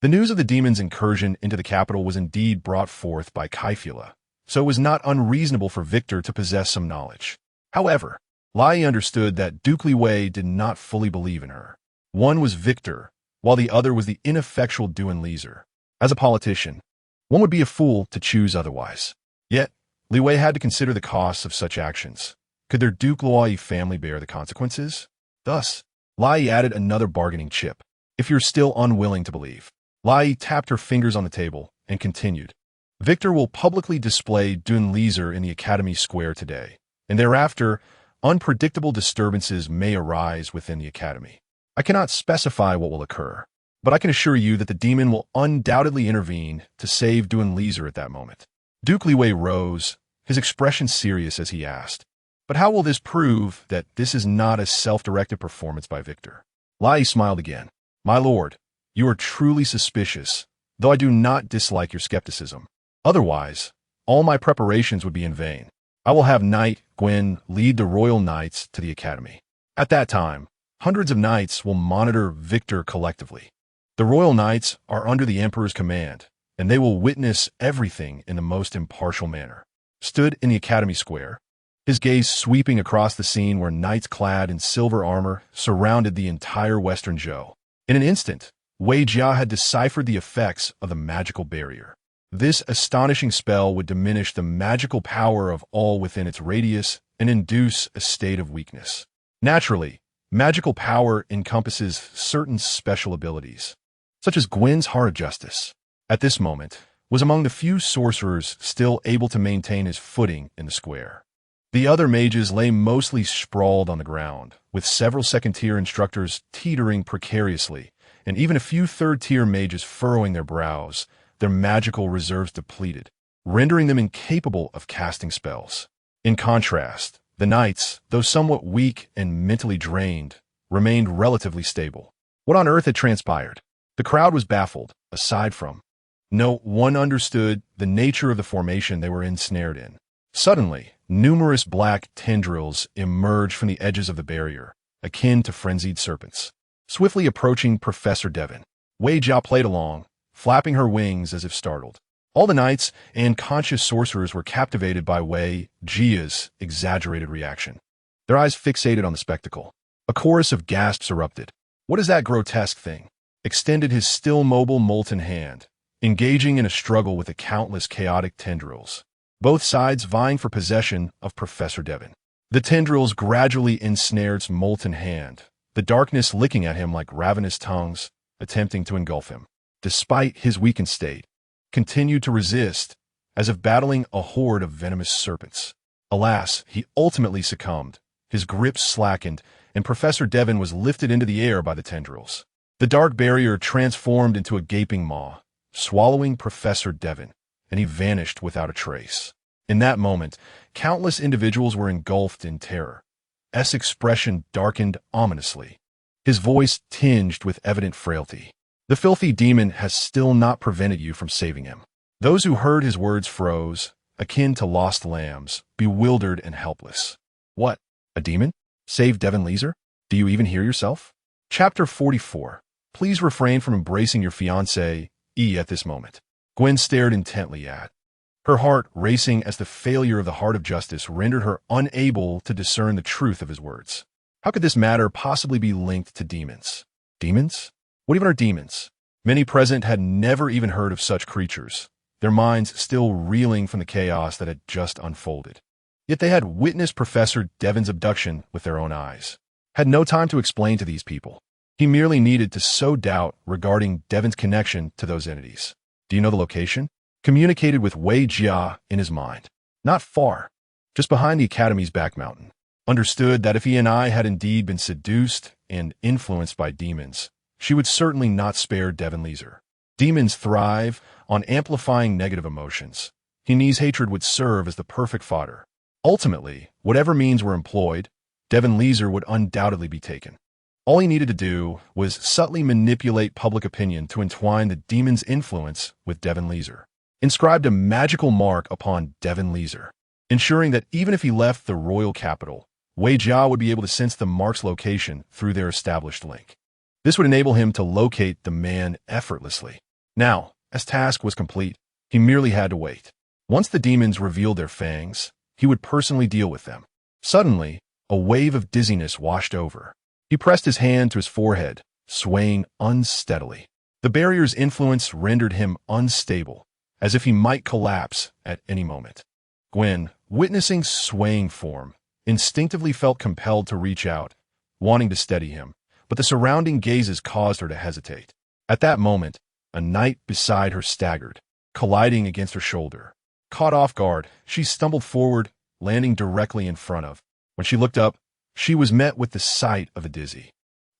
The news of the demon's incursion into the capital was indeed brought forth by Kaifula, so it was not unreasonable for Victor to possess some knowledge. However, Lai understood that Duke Liwei did not fully believe in her. One was Victor, while the other was the ineffectual Duan Leeser. As a politician, one would be a fool to choose otherwise. Yet, Liwei had to consider the costs of such actions. Could their Duke Luai family bear the consequences? Thus, Lai added another bargaining chip. If you're still unwilling to believe. Lai tapped her fingers on the table and continued. Victor will publicly display Duan Leeser in the Academy Square today, and thereafter, unpredictable disturbances may arise within the Academy. I cannot specify what will occur, but I can assure you that the demon will undoubtedly intervene to save Duan Leeser at that moment. Duke Liwei rose, his expression serious as he asked, But how will this prove that this is not a self-directed performance by Victor? Lai smiled again. My lord, you are truly suspicious, though I do not dislike your skepticism. Otherwise, all my preparations would be in vain. I will have Knight Gwen lead the Royal Knights to the Academy. At that time, hundreds of knights will monitor Victor collectively. The Royal Knights are under the Emperor's command, and they will witness everything in the most impartial manner. Stood in the Academy Square, his gaze sweeping across the scene where knights clad in silver armor surrounded the entire Western Zhou. In an instant, Wei Jia had deciphered the effects of the magical barrier. This astonishing spell would diminish the magical power of all within its radius and induce a state of weakness. Naturally, magical power encompasses certain special abilities, such as Gwen's Heart of Justice. At this moment, was among the few sorcerers still able to maintain his footing in the square. The other mages lay mostly sprawled on the ground, with several second-tier instructors teetering precariously, and even a few third-tier mages furrowing their brows, their magical reserves depleted, rendering them incapable of casting spells. In contrast, the knights, though somewhat weak and mentally drained, remained relatively stable. What on earth had transpired? The crowd was baffled, aside from. No one understood the nature of the formation they were ensnared in. Suddenly, numerous black tendrils emerged from the edges of the barrier, akin to frenzied serpents. Swiftly approaching Professor Devon, Wei Jia played along, flapping her wings as if startled. All the knights and conscious sorcerers were captivated by Wei Jia's exaggerated reaction, their eyes fixated on the spectacle. A chorus of gasps erupted. What is that grotesque thing? Extended his still mobile molten hand, engaging in a struggle with the countless chaotic tendrils, both sides vying for possession of Professor Devon. The tendrils gradually ensnared his molten hand, the darkness licking at him like ravenous tongues, attempting to engulf him. Despite his weakened state, continued to resist, as if battling a horde of venomous serpents. Alas, he ultimately succumbed, his grip slackened, and Professor Devon was lifted into the air by the tendrils. The dark barrier transformed into a gaping maw, swallowing Professor Devon, and he vanished without a trace. In that moment, countless individuals were engulfed in terror. S' expression darkened ominously, his voice tinged with evident frailty. The filthy demon has still not prevented you from saving him. Those who heard his words froze, akin to lost lambs, bewildered and helpless. What? A demon? Save Devon Leeser? Do you even hear yourself? Chapter 44. Please refrain from embracing your fiancé, E, at this moment. Gwen stared intently at her heart racing as the failure of the heart of justice rendered her unable to discern the truth of his words. How could this matter possibly be linked to demons? Demons? What even are demons? Many present had never even heard of such creatures, their minds still reeling from the chaos that had just unfolded. Yet they had witnessed Professor Devon's abduction with their own eyes. Had no time to explain to these people. He merely needed to sow doubt regarding Devon's connection to those entities. Do you know the location? Communicated with Wei Jia in his mind. Not far, just behind the Academy's back mountain. Understood that if he and I had indeed been seduced and influenced by demons, she would certainly not spare Devon Leeser. Demons thrive on amplifying negative emotions. He's hatred would serve as the perfect fodder. Ultimately, whatever means were employed, Devon Leeser would undoubtedly be taken. All he needed to do was subtly manipulate public opinion to entwine the demon's influence with Devon Leeser. Inscribed a magical mark upon Devon Leeser, ensuring that even if he left the royal capital, Wei Jia would be able to sense the mark's location through their established link. This would enable him to locate the man effortlessly. Now, as task was complete, he merely had to wait. Once the demons revealed their fangs, he would personally deal with them. Suddenly, a wave of dizziness washed over. He pressed his hand to his forehead, swaying unsteadily. The barrier's influence rendered him unstable, as if he might collapse at any moment. Gwen, witnessing swaying form, instinctively felt compelled to reach out, wanting to steady him, but the surrounding gazes caused her to hesitate. At that moment, a knight beside her staggered, colliding against her shoulder. Caught off guard, she stumbled forward, landing directly in front of. When she looked up, she was met with the sight of a dizzy.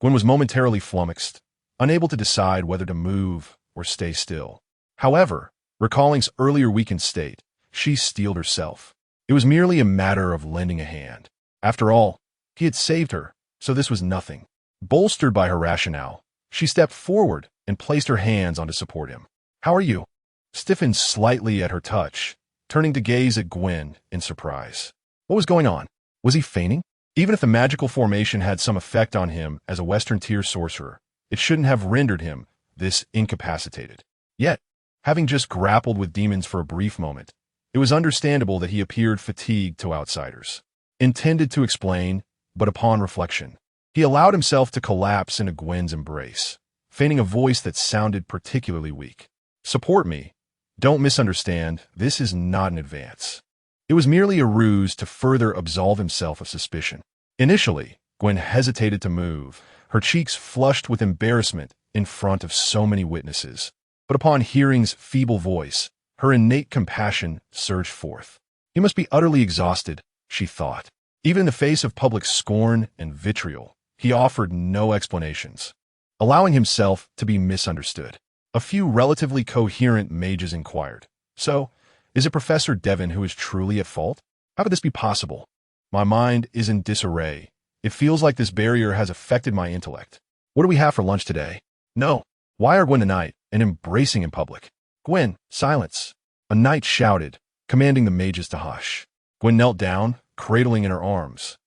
Gwen was momentarily flummoxed, unable to decide whether to move or stay still. However, recalling's earlier weakened state, she steeled herself. It was merely a matter of lending a hand. After all, he had saved her, so this was nothing. Bolstered by her rationale, she stepped forward and placed her hands on to support him. How are you? Stiffened slightly at her touch, turning to gaze at Gwen in surprise. What was going on? Was he feigning? Even if the magical formation had some effect on him as a Western-tier sorcerer, it shouldn't have rendered him this incapacitated. Yet, having just grappled with demons for a brief moment, it was understandable that he appeared fatigued to outsiders. Intended to explain, but upon reflection, he allowed himself to collapse into Gwen's embrace, feigning a voice that sounded particularly weak. Support me. Don't misunderstand, this is not an advance. It was merely a ruse to further absolve himself of suspicion. Initially, Gwen hesitated to move, her cheeks flushed with embarrassment in front of so many witnesses. But upon hearing's feeble voice, her innate compassion surged forth. He must be utterly exhausted, she thought. Even in the face of public scorn and vitriol, he offered no explanations, allowing himself to be misunderstood. A few relatively coherent mages inquired, "So, is it Professor Devon who is truly at fault? How could this be possible? My mind is in disarray. It feels like this barrier has affected my intellect. What do we have for lunch today? No. Why are Gwen a knight and embracing in public? Gwen, silence." A knight shouted, commanding the mages to hush. Gwen knelt down, cradling in her arms,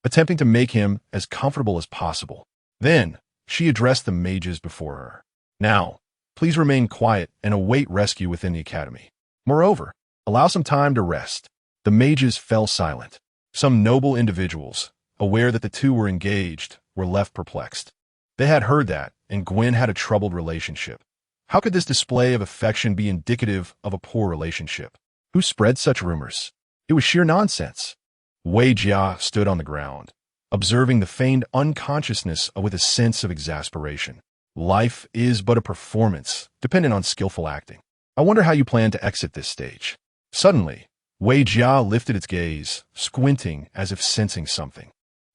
attempting to make him as comfortable as possible. Then, she addressed the mages before her. "Now, please remain quiet and await rescue within the academy. Moreover, allow some time to rest." The mages fell silent. Some noble individuals, aware that the two were engaged, were left perplexed. They had heard that, and Gwen had a troubled relationship. How could this display of affection be indicative of a poor relationship? Who spread such rumors? It was sheer nonsense. Wei Jia stood on the ground, observing the feigned unconsciousness with a sense of exasperation. Life is but a performance, dependent on skillful acting. I wonder how you plan to exit this stage. Suddenly, Wei Jia lifted its gaze, squinting as if sensing something.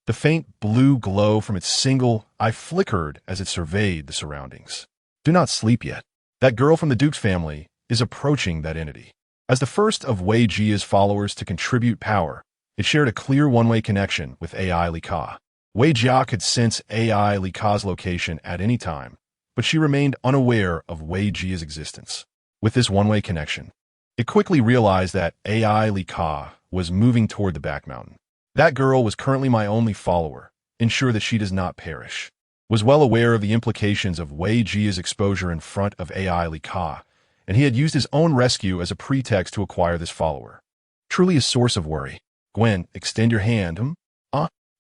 The faint blue glow from its single eye flickered as it surveyed the surroundings. Do not sleep yet. That girl from the Duke's family is approaching that entity. As the first of Wei Jia's followers to contribute power, it shared a clear one-way connection with AI Li Ka. Wei Jia could sense AI Li Ka's location at any time, but she remained unaware of Wei Jia's existence. With this one-way connection, it quickly realized that AI Li Ka was moving toward the back mountain. That girl was currently my only follower. Ensure that she does not perish. Was well aware of the implications of Wei Jia's exposure in front of AI Li Ka, and he had used his own rescue as a pretext to acquire this follower. Truly a source of worry. Gwen, extend your hand.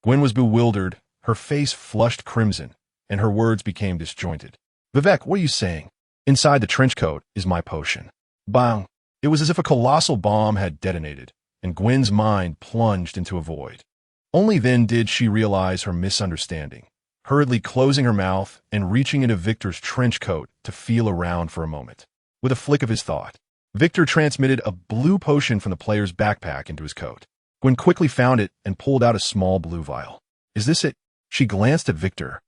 Gwen was bewildered, her face flushed crimson, and her words became disjointed. Vivek, what are you saying? Inside the trench coat is my potion. Bang! It was as if a colossal bomb had detonated, and Gwen's mind plunged into a void. Only then did she realize her misunderstanding, hurriedly closing her mouth and reaching into Victor's trench coat to feel around for a moment. With a flick of his thought, Victor transmitted a blue potion from the player's backpack into his coat. Gwen quickly found it and pulled out a small blue vial. Is this it? She glanced at Victor,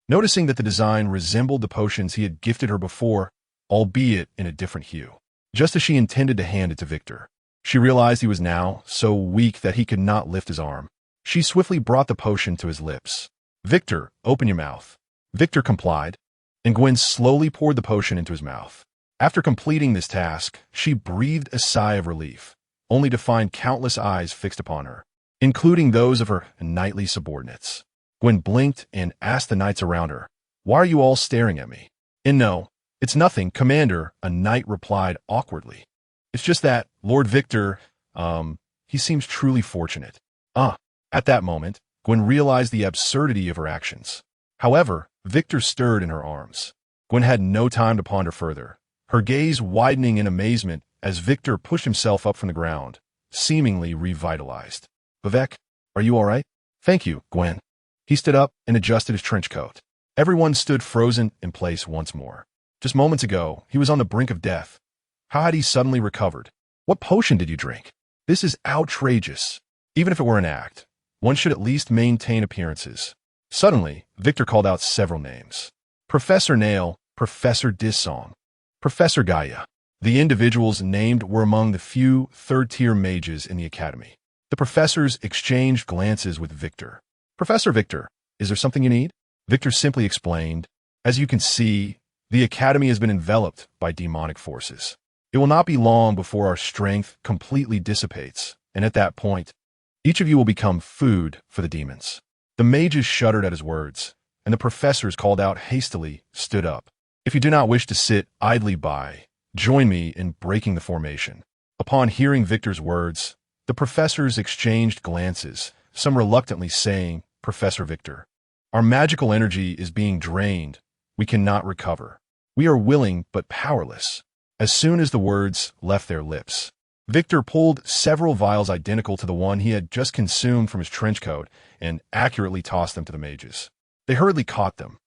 noticing that the design resembled the potions he had gifted her before, albeit in a different hue. Just as she intended to hand it to Victor, she realized he was now so weak that he could not lift his arm. She swiftly brought the potion to his lips. Victor, open your mouth. Victor complied, and Gwen slowly poured the potion into his mouth. After completing this task, she breathed a sigh of relief, only to find countless eyes fixed upon her, including those of her knightly subordinates. Gwen blinked and asked the knights around her, "Why are you all staring at me?" "And no, it's nothing, Commander," a knight replied awkwardly. "It's just that, Lord Victor, he seems truly fortunate." At that moment, Gwen realized the absurdity of her actions. However, Victor stirred in her arms. Gwen had no time to ponder further, her gaze widening in amazement as Victor pushed himself up from the ground, seemingly revitalized. "Vivek, are you all right?" "Thank you, Gwen." He stood up and adjusted his trench coat. Everyone stood frozen in place once more. Just moments ago, he was on the brink of death. How had he suddenly recovered? What potion did you drink? This is outrageous. Even if it were an act, one should at least maintain appearances. Suddenly, Victor called out several names. Professor Nail, Professor Dissong, Professor Gaia. The individuals named were among the few third-tier mages in the academy. The professors exchanged glances with Victor. "Professor Victor, is there something you need?" Victor simply explained, "As you can see, the academy has been enveloped by demonic forces. It will not be long before our strength completely dissipates, and at that point, each of you will become food for the demons." The mages shuddered at his words, and the professors called out hastily, stood up. "If you do not wish to sit idly by, join me in breaking the formation." Upon hearing Victor's words, the professors exchanged glances, some reluctantly saying, "Professor Victor, our magical energy is being drained. We cannot recover. We are willing but powerless." As soon as the words left their lips, Victor pulled several vials identical to the one he had just consumed from his trench coat and accurately tossed them to the mages. They hurriedly caught them,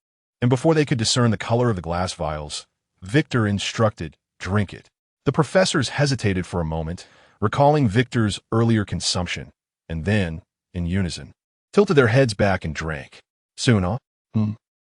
and before they could discern the color of the glass vials, Victor instructed, "Drink it." The professors hesitated for a moment, recalling Victor's earlier consumption, and then, in unison, tilted their heads back and drank. Soon,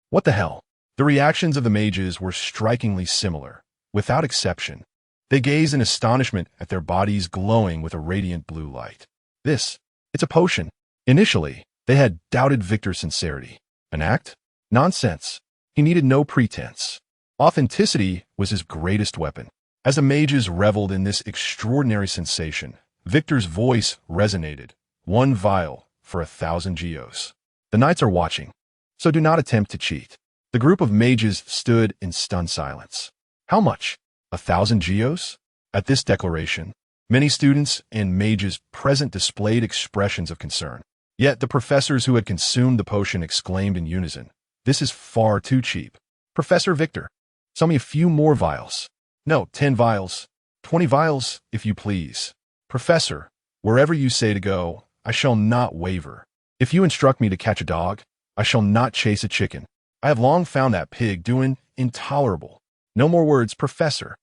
what the hell? The reactions of the mages were strikingly similar, without exception. They gazed in astonishment at their bodies glowing with a radiant blue light. It's a potion. Initially, they had doubted Victor's sincerity. An act? Nonsense. He needed no pretense. Authenticity was his greatest weapon. As the mages reveled in this extraordinary sensation, Victor's voice resonated. 1 vial for 1,000 geos. The knights are watching, so do not attempt to cheat. The group of mages stood in stunned silence. How much? 1,000 geos? At this declaration, many students and mages present displayed expressions of concern. Yet the professors who had consumed the potion exclaimed in unison, "This is far too cheap. Professor Victor, sell me a few more vials. No, 10 vials. 20 vials, if you please. Professor, wherever you say to go, I shall not waver. If you instruct me to catch a dog, I shall not chase a chicken. I have long found that pig doing intolerable. No more words, Professor.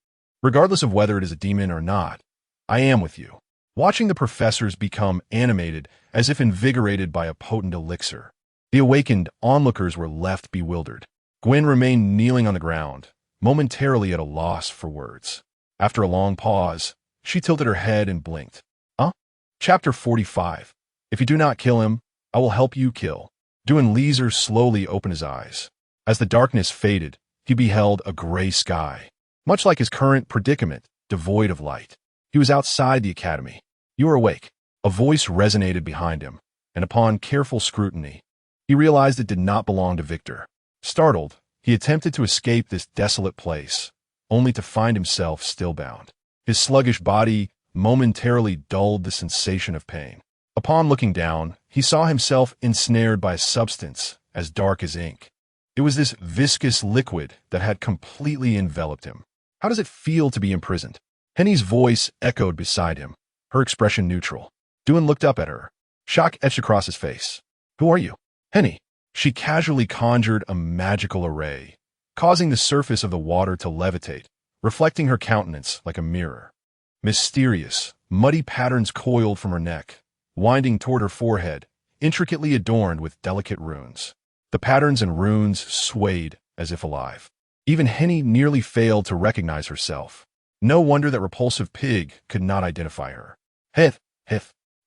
Regardless of whether it is a demon or not, I am with you. watching the professors become animated as if invigorated by a potent elixir. The awakened onlookers were left bewildered. Gwen remained kneeling on the ground, momentarily at a loss for words. After a long pause, she tilted her head and blinked. Chapter 45. If you do not kill him, I will help you kill. Duin Leeser slowly opened his eyes. As the darkness faded, he beheld a gray sky. Much like his current predicament, devoid of light. He was outside the academy. You are awake. A voice resonated behind him, and upon careful scrutiny, he realized it did not belong to Victor. Startled, he attempted to escape this desolate place, only to find himself still bound. His sluggish body momentarily dulled the sensation of pain. Upon looking down, he saw himself ensnared by a substance as dark as ink. It was this viscous liquid that had completely enveloped him. How does it feel to be imprisoned? Henny's voice echoed beside him, her expression neutral. Duin looked up at her. Shock etched across his face. Who are you? Henny. She casually conjured a magical array, causing the surface of the water to levitate, reflecting her countenance like a mirror. Mysterious, muddy patterns coiled from her neck, winding toward her forehead, intricately adorned with delicate runes. The patterns and runes swayed as if alive. Even Henny nearly failed to recognize herself. No wonder that repulsive pig could not identify her. Hith.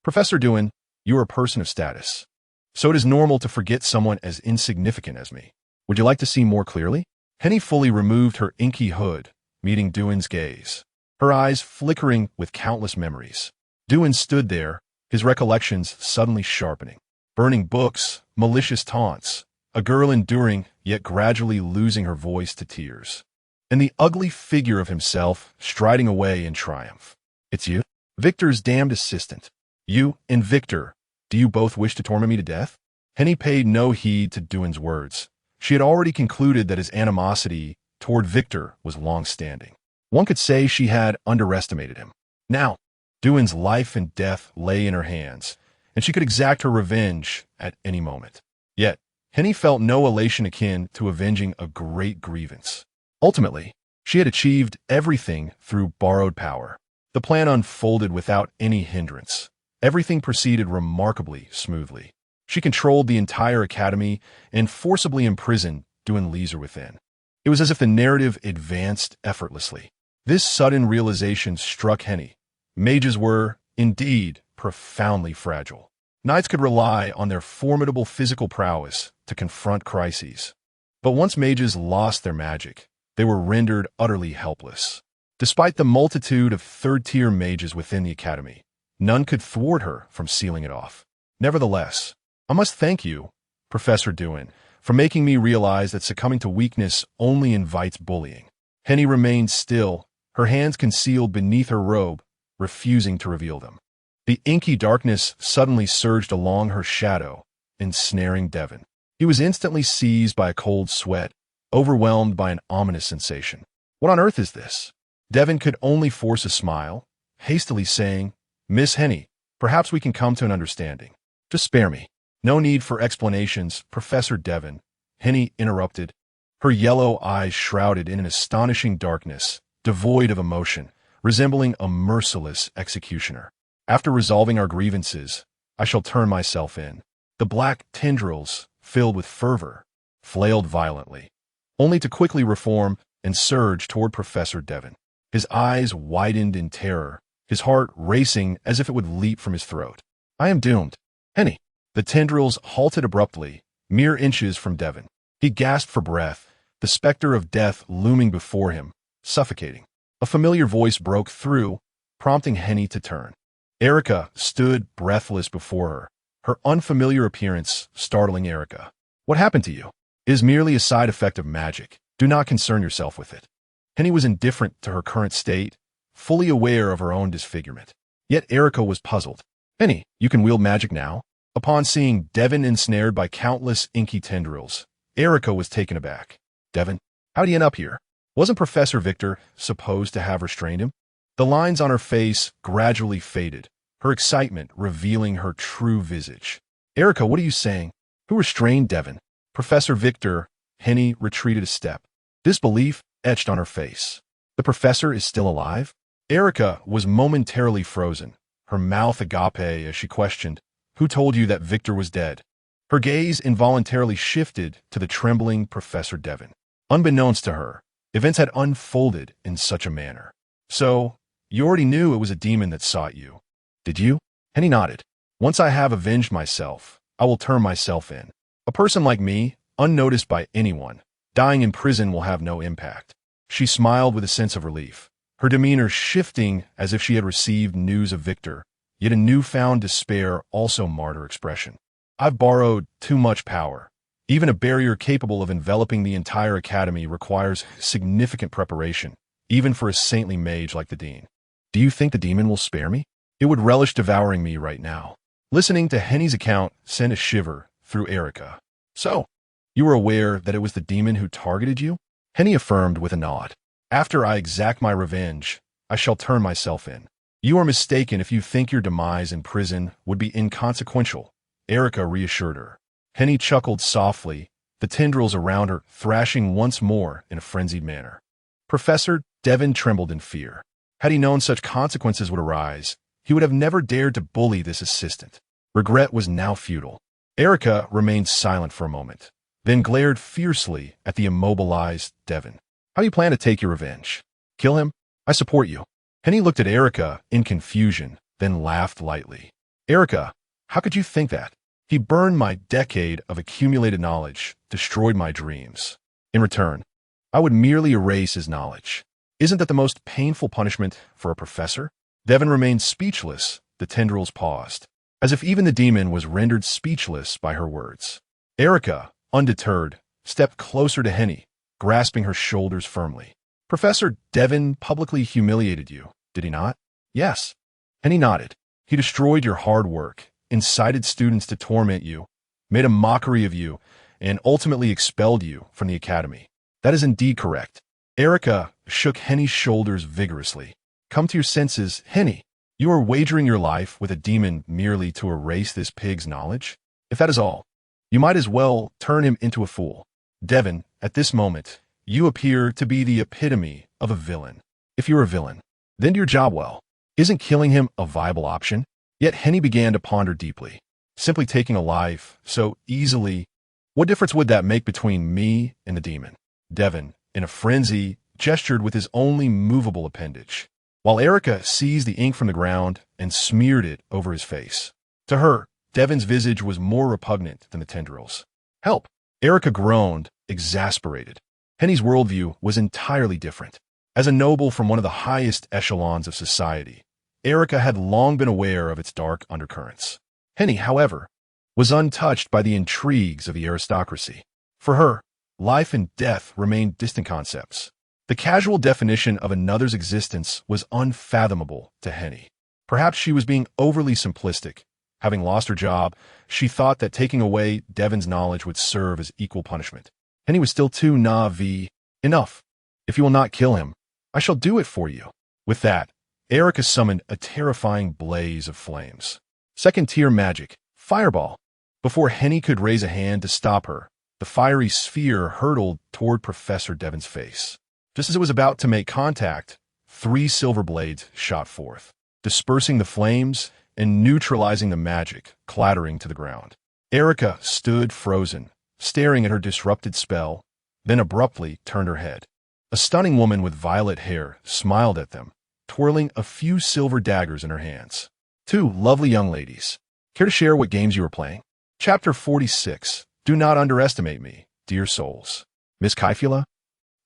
Professor Duin, you are a person of status. So it is normal to forget someone as insignificant as me. Would you like to see more clearly? Henny fully removed her inky hood, meeting Duin's gaze, her eyes flickering with countless memories. Duin stood there, his recollections suddenly sharpening. Burning books, malicious taunts, a girl enduring yet gradually losing her voice to tears, and the ugly figure of himself striding away in triumph. It's you? Victor's damned assistant. You and Victor, do you both wish to torment me to death? Henny paid no heed to Duin's words. She had already concluded that his animosity toward Victor was long-standing. One could say she had underestimated him. Now, Duin's life and death lay in her hands, and she could exact her revenge at any moment. Yet, Henny felt no elation akin to avenging a great grievance. Ultimately, she had achieved everything through borrowed power. The plan unfolded without any hindrance. Everything proceeded remarkably smoothly. She controlled the entire academy and forcibly imprisoned Duin Leeser within. It was as if the narrative advanced effortlessly. This sudden realization struck Henny. Mages were, indeed, profoundly fragile. Knights could rely on their formidable physical prowess to confront crises. But once mages lost their magic, they were rendered utterly helpless. Despite the multitude of third-tier mages within the academy, none could thwart her from sealing it off. Nevertheless, I must thank you, Professor Duin, for making me realize that succumbing to weakness only invites bullying. Henny remained still, her hands concealed beneath her robe, refusing to reveal them. The inky darkness suddenly surged along her shadow, ensnaring Devon. He was instantly seized by a cold sweat, overwhelmed by an ominous sensation. What on earth is this? Devon could only force a smile, hastily saying, Miss Henny, perhaps we can come to an understanding. Just spare me. No need for explanations, Professor Devon, Henny interrupted, her yellow eyes shrouded in an astonishing darkness, devoid of emotion, resembling a merciless executioner. After resolving our grievances, I shall turn myself in. The black tendrils, filled with fervor, flailed violently, only to quickly reform and surge toward Professor Devon. His eyes widened in terror, his heart racing as if it would leap from his throat. I am doomed. Henny. The tendrils halted abruptly, mere inches from Devon. He gasped for breath, the specter of death looming before him, suffocating. A familiar voice broke through, prompting Henny to turn. Erica stood breathless before her, her unfamiliar appearance startling Erica. What happened to you? It is merely a side effect of magic. Do not concern yourself with it. Henny was indifferent to her current state, fully aware of her own disfigurement. Yet Erica was puzzled. Henny, you can wield magic now? Upon seeing Devon ensnared by countless inky tendrils, Erica was taken aback. Devon, how'd he end up here? Wasn't Professor Victor supposed to have restrained him? The lines on her face gradually faded, her excitement revealing her true visage. Erica, what are you saying? Who restrained Devon? Professor Victor. Henny retreated a step. Disbelief etched on her face. The professor is still alive? Erica was momentarily frozen, her mouth agape as she questioned, "Who told you that Victor was dead?" Her gaze involuntarily shifted to the trembling Professor Devon. Unbeknownst to her, events had unfolded in such a manner. "So, you already knew it was a demon that sought you, did you?" Henny nodded. "Once I have avenged myself, I will turn myself in. A person like me, unnoticed by anyone, dying in prison will have no impact." She smiled with a sense of relief, her demeanor shifting as if she had received news of Victor, yet a newfound despair also marred her expression. "I've borrowed too much power. Even a barrier capable of enveloping the entire academy requires significant preparation, even for a saintly mage like the Dean. Do you think the demon will spare me? It would relish devouring me right now." Listening to Henny's account sent a shiver through Erica. "So, you were aware that it was the demon who targeted you?" Henny affirmed with a nod. "After I exact my revenge, I shall turn myself in. You are mistaken if you think your demise in prison would be inconsequential," Erica reassured her. Henny chuckled softly, the tendrils around her thrashing once more in a frenzied manner. Professor Devon trembled in fear. Had he known such consequences would arise, he would have never dared to bully this assistant. Regret was now futile. Erica remained silent for a moment, then glared fiercely at the immobilized Devon. "How do you plan to take your revenge? Kill him? I support you." Henny looked at Erica in confusion, then laughed lightly. "Erica, how could you think that? He burned my decade of accumulated knowledge, destroyed my dreams. In return, I would merely erase his knowledge. Isn't that the most painful punishment for a professor?" Devon remained speechless, the tendrils paused, as if even the demon was rendered speechless by her words. Erica, undeterred, stepped closer to Henny, grasping her shoulders firmly. "Professor Devon publicly humiliated you, did he not?" "Yes." Henny nodded. "He destroyed your hard work, incited students to torment you, made a mockery of you, and ultimately expelled you from the academy. That is indeed correct." Erica shook Henny's shoulders vigorously. "Come to your senses, Henny. You are wagering your life with a demon merely to erase this pig's knowledge? If that is all, you might as well turn him into a fool. Devon, at this moment, you appear to be the epitome of a villain. If you're a villain, then do your job well. Isn't killing him a viable option?" Yet Henny began to ponder deeply. Simply taking a life so easily, what difference would that make between me and the demon? Devon, in a frenzy, gestured with his only movable appendage, while Erica seized the ink from the ground and smeared it over his face. To her, Devon's visage was more repugnant than the tendrils. "Help!" Erica groaned, exasperated. Henny's worldview was entirely different. As a noble from one of the highest echelons of society, Erica had long been aware of its dark undercurrents. Henny, however, was untouched by the intrigues of the aristocracy. For her, life and death remained distant concepts. The casual definition of another's existence was unfathomable to Henny. Perhaps she was being overly simplistic. Having lost her job, she thought that taking away Devon's knowledge would serve as equal punishment. Henny was still too naive. "Enough. If you will not kill him, I shall do it for you." With that, Erica summoned a terrifying blaze of flames. Second-tier magic, fireball. Before Henny could raise a hand to stop her, the fiery sphere hurtled toward Professor Devon's face. Just as it was about to make contact, 3 silver blades shot forth, dispersing the flames and neutralizing the magic, clattering to the ground. Erica stood frozen, staring at her disrupted spell, then abruptly turned her head. A stunning woman with violet hair smiled at them, twirling a few silver daggers in her hands. 2 lovely young ladies. Care to share what games you were playing? Chapter 46. Do not underestimate me, dear souls. Miss Kaifula?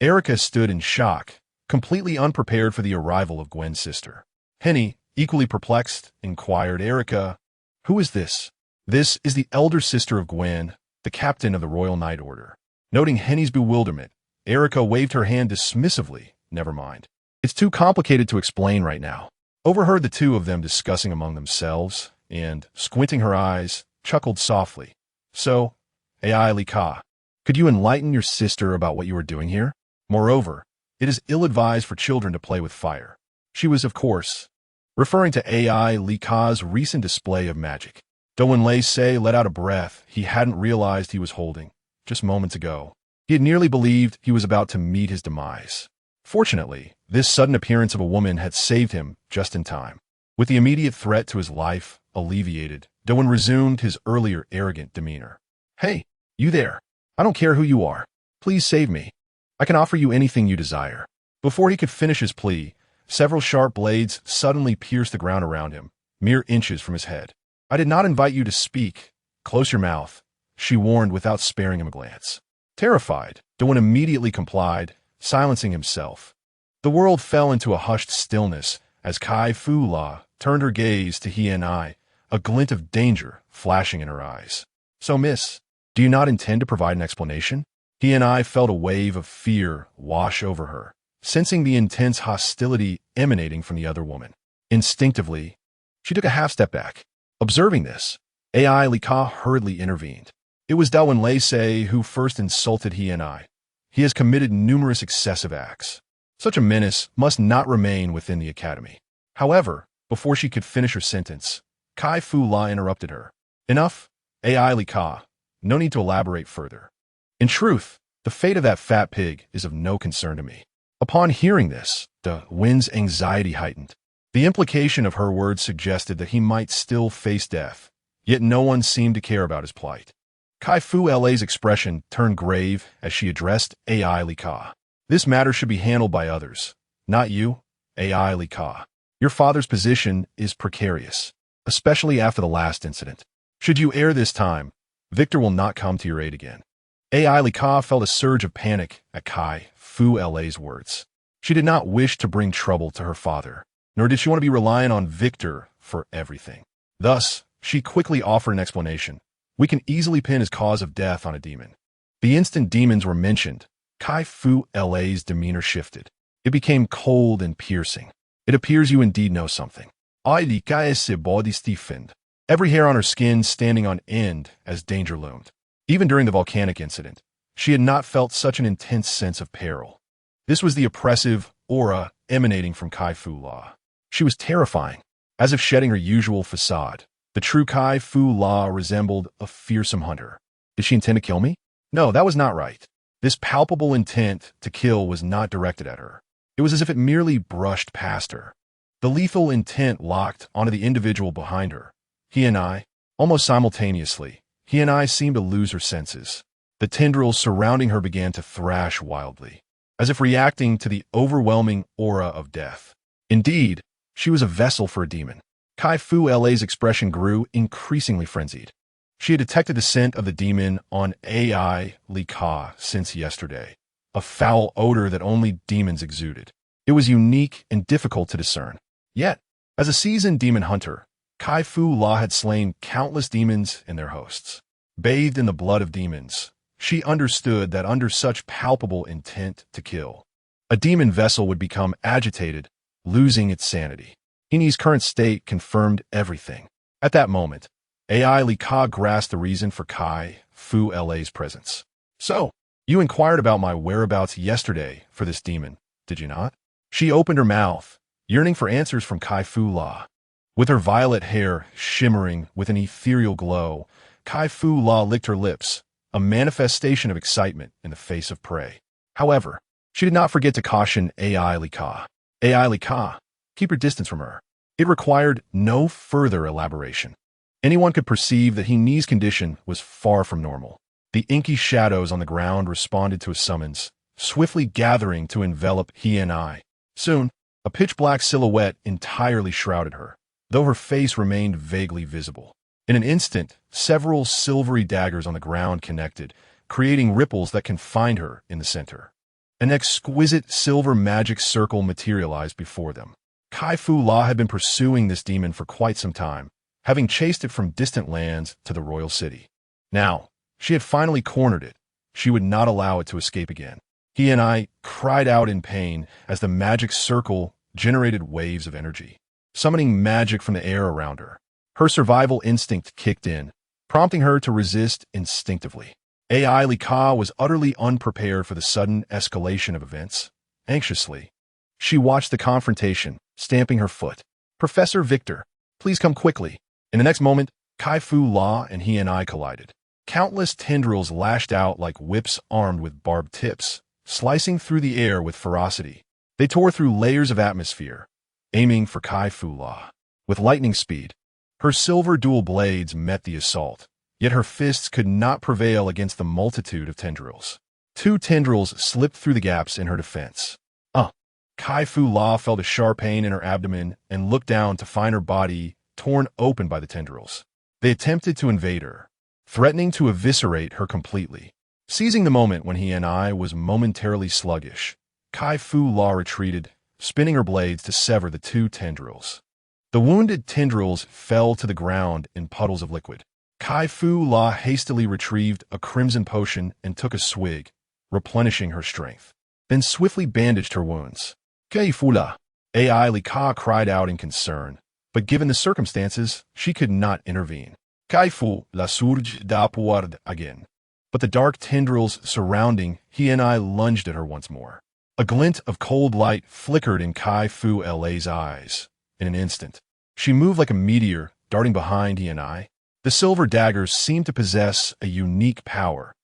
Erica stood in shock, completely unprepared for the arrival of Gwen's sister. Henny, equally perplexed, inquired, "Erica, who is this?" "This is the elder sister of Gwen, the captain of the Royal Knight Order." Noting Henny's bewilderment, Erica waved her hand dismissively. "Never mind. It's too complicated to explain right now." Overheard the two of them discussing among themselves, and, squinting her eyes, chuckled softly. "So, Ai Lika, could you enlighten your sister about what you are doing here? Moreover, it is ill-advised for children to play with fire." She was, of course, referring to Ai Lika's recent display of magic. Doan Lei Se let out a breath he hadn't realized he was holding, just moments ago. He had nearly believed he was about to meet his demise. Fortunately, this sudden appearance of a woman had saved him just in time. With the immediate threat to his life alleviated, Doan resumed his earlier arrogant demeanor. Hey, you there. I don't care who you are. Please save me. I can offer you anything you desire. Before he could finish his plea, several sharp blades suddenly pierced the ground around him, mere inches from his head. I did not invite you to speak. Close your mouth, she warned without sparing him a glance. Terrified, Doan immediately complied, silencing himself. The world fell into a hushed stillness as Kai Fu La turned her gaze to he and I, a glint of danger flashing in her eyes. So, miss, do you not intend to provide an explanation? He and I felt a wave of fear wash over her, sensing the intense hostility emanating from the other woman. Instinctively, she took a half-step back. Observing this, Ai Lika hurriedly intervened. It was Dawen Lei who first insulted he and I. He has committed numerous excessive acts. Such a menace must not remain within the academy. However, before she could finish her sentence, Kai Fu La interrupted her. Enough, Ai Lika. No need to elaborate further. In truth, the fate of that fat pig is of no concern to me. Upon hearing this, De Win's anxiety heightened. The implication of her words suggested that he might still face death, yet no one seemed to care about his plight. Kai Fu La's expression turned grave as she addressed Ai Lika. This matter should be handled by others, not you, Ai Lika. Your father's position is precarious, especially after the last incident. Should you err this time, Victor will not come to your aid again. Ai Lika felt a surge of panic at Kai Fu La's words. She did not wish to bring trouble to her father, nor did she want to be reliant on Victor for everything. Thus, she quickly offered an explanation. We can easily pin his cause of death on a demon. The instant demons were mentioned, Kai Fu La's demeanor shifted. It became cold and piercing. It appears you indeed know something. Ai Lika se body stiffened, every hair on her skin standing on end as danger loomed. Even during the volcanic incident, she had not felt such an intense sense of peril. This was the oppressive aura emanating from Kai Fu La. She was terrifying, as if shedding her usual facade. The true Kai Fu La resembled a fearsome hunter. Did she intend to kill me? No, that was not right. This palpable intent to kill was not directed at her. It was as if it merely brushed past her. The lethal intent locked onto the individual behind her. He and I, almost simultaneously, he and I seemed to lose her senses. The tendrils surrounding her began to thrash wildly, as if reacting to the overwhelming aura of death. Indeed, she was a vessel for a demon. Kai Fu La's expression grew increasingly frenzied. She had detected the scent of the demon on Ai Lika since yesterday, a foul odor that only demons exuded. It was unique and difficult to discern. Yet, as a seasoned demon hunter, Kai Fu La had slain countless demons and their hosts. Bathed in the blood of demons, she understood that under such palpable intent to kill, a demon vessel would become agitated, losing its sanity. Hini's current state confirmed everything. At that moment, Ai Lika grasped the reason for Kai Fu La's presence. So, you inquired about my whereabouts yesterday for this demon, did you not? She opened her mouth, yearning for answers from Kai Fu La. With her violet hair shimmering with an ethereal glow, Kai Fu La licked her lips, a manifestation of excitement in the face of prey. However, she did not forget to caution Ai Lika. Ai Lika, keep your distance from her. It required no further elaboration. Anyone could perceive that Hini's condition was far from normal. The inky shadows on the ground responded to his summons, swiftly gathering to envelop he and I. Soon, a pitch-black silhouette entirely shrouded her, though her face remained vaguely visible. In an instant, several silvery daggers on the ground connected, creating ripples that confined her in the center. An exquisite silver magic circle materialized before them. Kai Fu La had been pursuing this demon for quite some time, having chased it from distant lands to the royal city. Now, she had finally cornered it. She would not allow it to escape again. He and I cried out in pain as the magic circle generated waves of energy, summoning magic from the air around her. Her survival instinct kicked in, prompting her to resist instinctively. Ai Lika was utterly unprepared for the sudden escalation of events. Anxiously, she watched the confrontation, stamping her foot. Professor Victor, please come quickly. In the next moment, Kai Fu La and he and I collided. Countless tendrils lashed out like whips armed with barbed tips, slicing through the air with ferocity. They tore through layers of atmosphere, aiming for Kai Fu La. With lightning speed, her silver dual blades met the assault, yet her fists could not prevail against the multitude of tendrils. Two tendrils slipped through the gaps in her defense. Kai Fu La felt a sharp pain in her abdomen and looked down to find her body torn open by the tendrils. They attempted to invade her, threatening to eviscerate her completely. Seizing the moment when he and I was momentarily sluggish, Kai Fu La retreated, spinning her blades to sever the two tendrils. The wounded tendrils fell to the ground in puddles of liquid. Kai Fu La hastily retrieved a crimson potion and took a swig, replenishing her strength, then swiftly bandaged her wounds. Kai Fu La, Ai Li Ka cried out in concern, but given the circumstances, she could not intervene. Kai Fu La surged upward again, but the dark tendrils surrounding he and I lunged at her once more. A glint of cold light flickered in Kai Fu La's eyes. In an instant, she moved like a meteor, darting behind he and I. The silver daggers seemed to possess a unique power,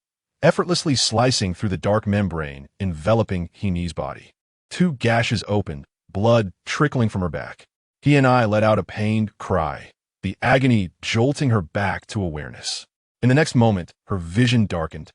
effortlessly slicing through the dark membrane enveloping He-Ni's body. Two gashes opened, blood trickling from her back. He and I let out a pained cry, the agony jolting her back to awareness. In the next moment, her vision darkened,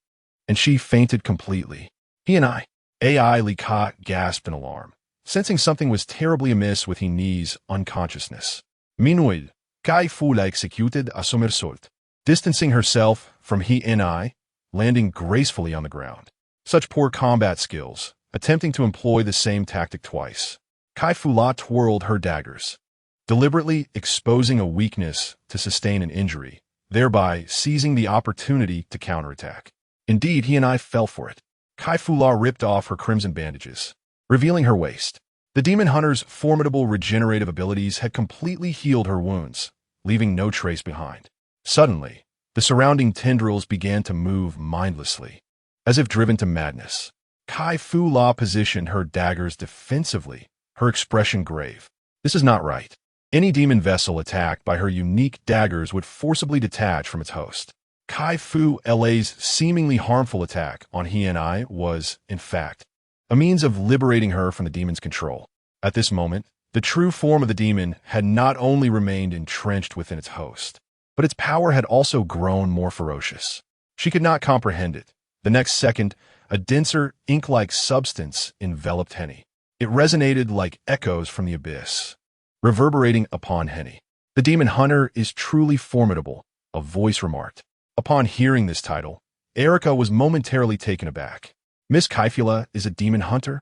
and she fainted completely. He and I, Ai Li Ka gasped in alarm, sensing something was terribly amiss with He-Ni's unconsciousness. Meanwhile, Kai Fu La executed a somersault, distancing herself from he and I, landing gracefully on the ground. Such poor combat skills, attempting to employ the same tactic twice. Kai Fu La twirled her daggers, deliberately exposing a weakness to sustain an injury, thereby seizing the opportunity to counterattack. Indeed, he and I fell for it. Kai Fu La ripped off her crimson bandages, revealing her waist. The demon hunter's formidable regenerative abilities had completely healed her wounds, leaving no trace behind. Suddenly, the surrounding tendrils began to move mindlessly, as if driven to madness. Kai Fu La positioned her daggers defensively, her expression grave. This is not right. Any demon vessel attacked by her unique daggers would forcibly detach from its host. Kai Fu La's seemingly harmful attack on he and I was, in fact, a means of liberating her from the demon's control. At this moment, the true form of the demon had not only remained entrenched within its host, but its power had also grown more ferocious. She could not comprehend it. The next second, a denser, ink-like substance enveloped Henny. It resonated like echoes from the abyss, reverberating upon Henny. The demon hunter is truly formidable, a voice remarked. Upon hearing this title, Erica was momentarily taken aback. Miss Kaifula is a demon hunter?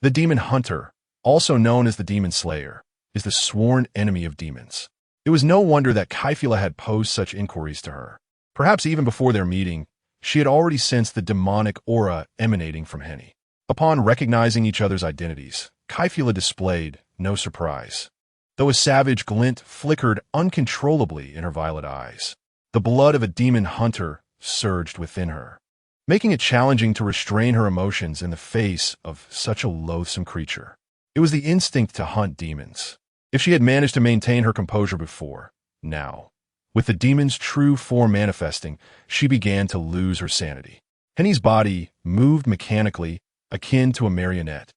The demon hunter, also known as the demon slayer, is the sworn enemy of demons. It was no wonder that Kaifula had posed such inquiries to her. Perhaps even before their meeting, she had already sensed the demonic aura emanating from Henny. Upon recognizing each other's identities, Kaifula displayed no surprise, though a savage glint flickered uncontrollably in her violet eyes. The blood of a demon hunter surged within her, making it challenging to restrain her emotions in the face of such a loathsome creature. It was the instinct to hunt demons. If she had managed to maintain her composure before, now, with the demon's true form manifesting, she began to lose her sanity. Henny's body moved mechanically, akin to a marionette,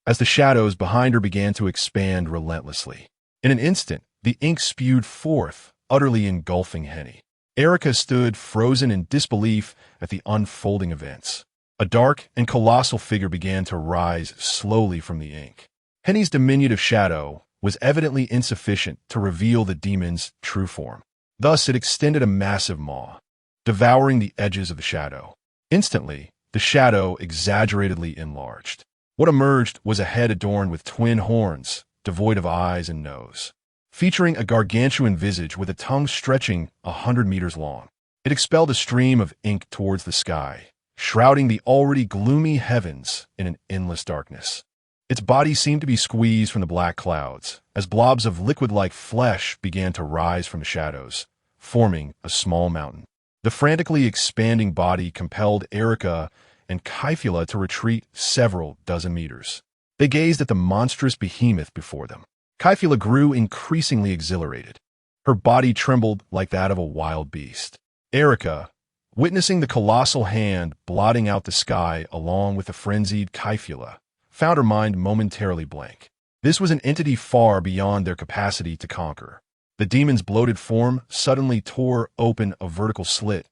as the shadows behind her began to expand relentlessly. In an instant, the ink spewed forth, utterly engulfing Henny. Erica stood frozen in disbelief at the unfolding events. A dark and colossal figure began to rise slowly from the ink. Henny's diminutive shadow was evidently insufficient to reveal the demon's true form. Thus, it extended a massive maw, devouring the edges of the shadow. Instantly, the shadow exaggeratedly enlarged. What emerged was a head adorned with twin horns, devoid of eyes and nose, featuring a gargantuan visage with a tongue stretching 100 meters long. It expelled a stream of ink towards the sky, shrouding the already gloomy heavens in an endless darkness. Its body seemed to be squeezed from the black clouds, as blobs of liquid-like flesh began to rise from the shadows, forming a small mountain. The frantically expanding body compelled Erica and Kaifula to retreat several dozen meters. They gazed at the monstrous behemoth before them. Kaifula grew increasingly exhilarated. Her body trembled like that of a wild beast. Erica, witnessing the colossal hand blotting out the sky along with the frenzied Kaifula, found her mind momentarily blank. This was an entity far beyond their capacity to conquer. The demon's bloated form suddenly tore open a vertical slit,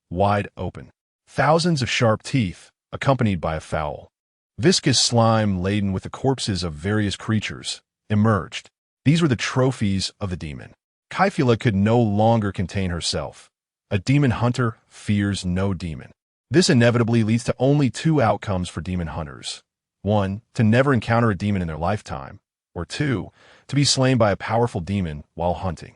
wide open. Thousands of sharp teeth, accompanied by a foul, viscous slime laden with the corpses of various creatures, emerged. These were the trophies of the demon. Kyphula could no longer contain herself. A demon hunter fears no demon. This inevitably leads to only two outcomes for demon hunters. 1, to never encounter a demon in their lifetime, or 2, to be slain by a powerful demon while hunting.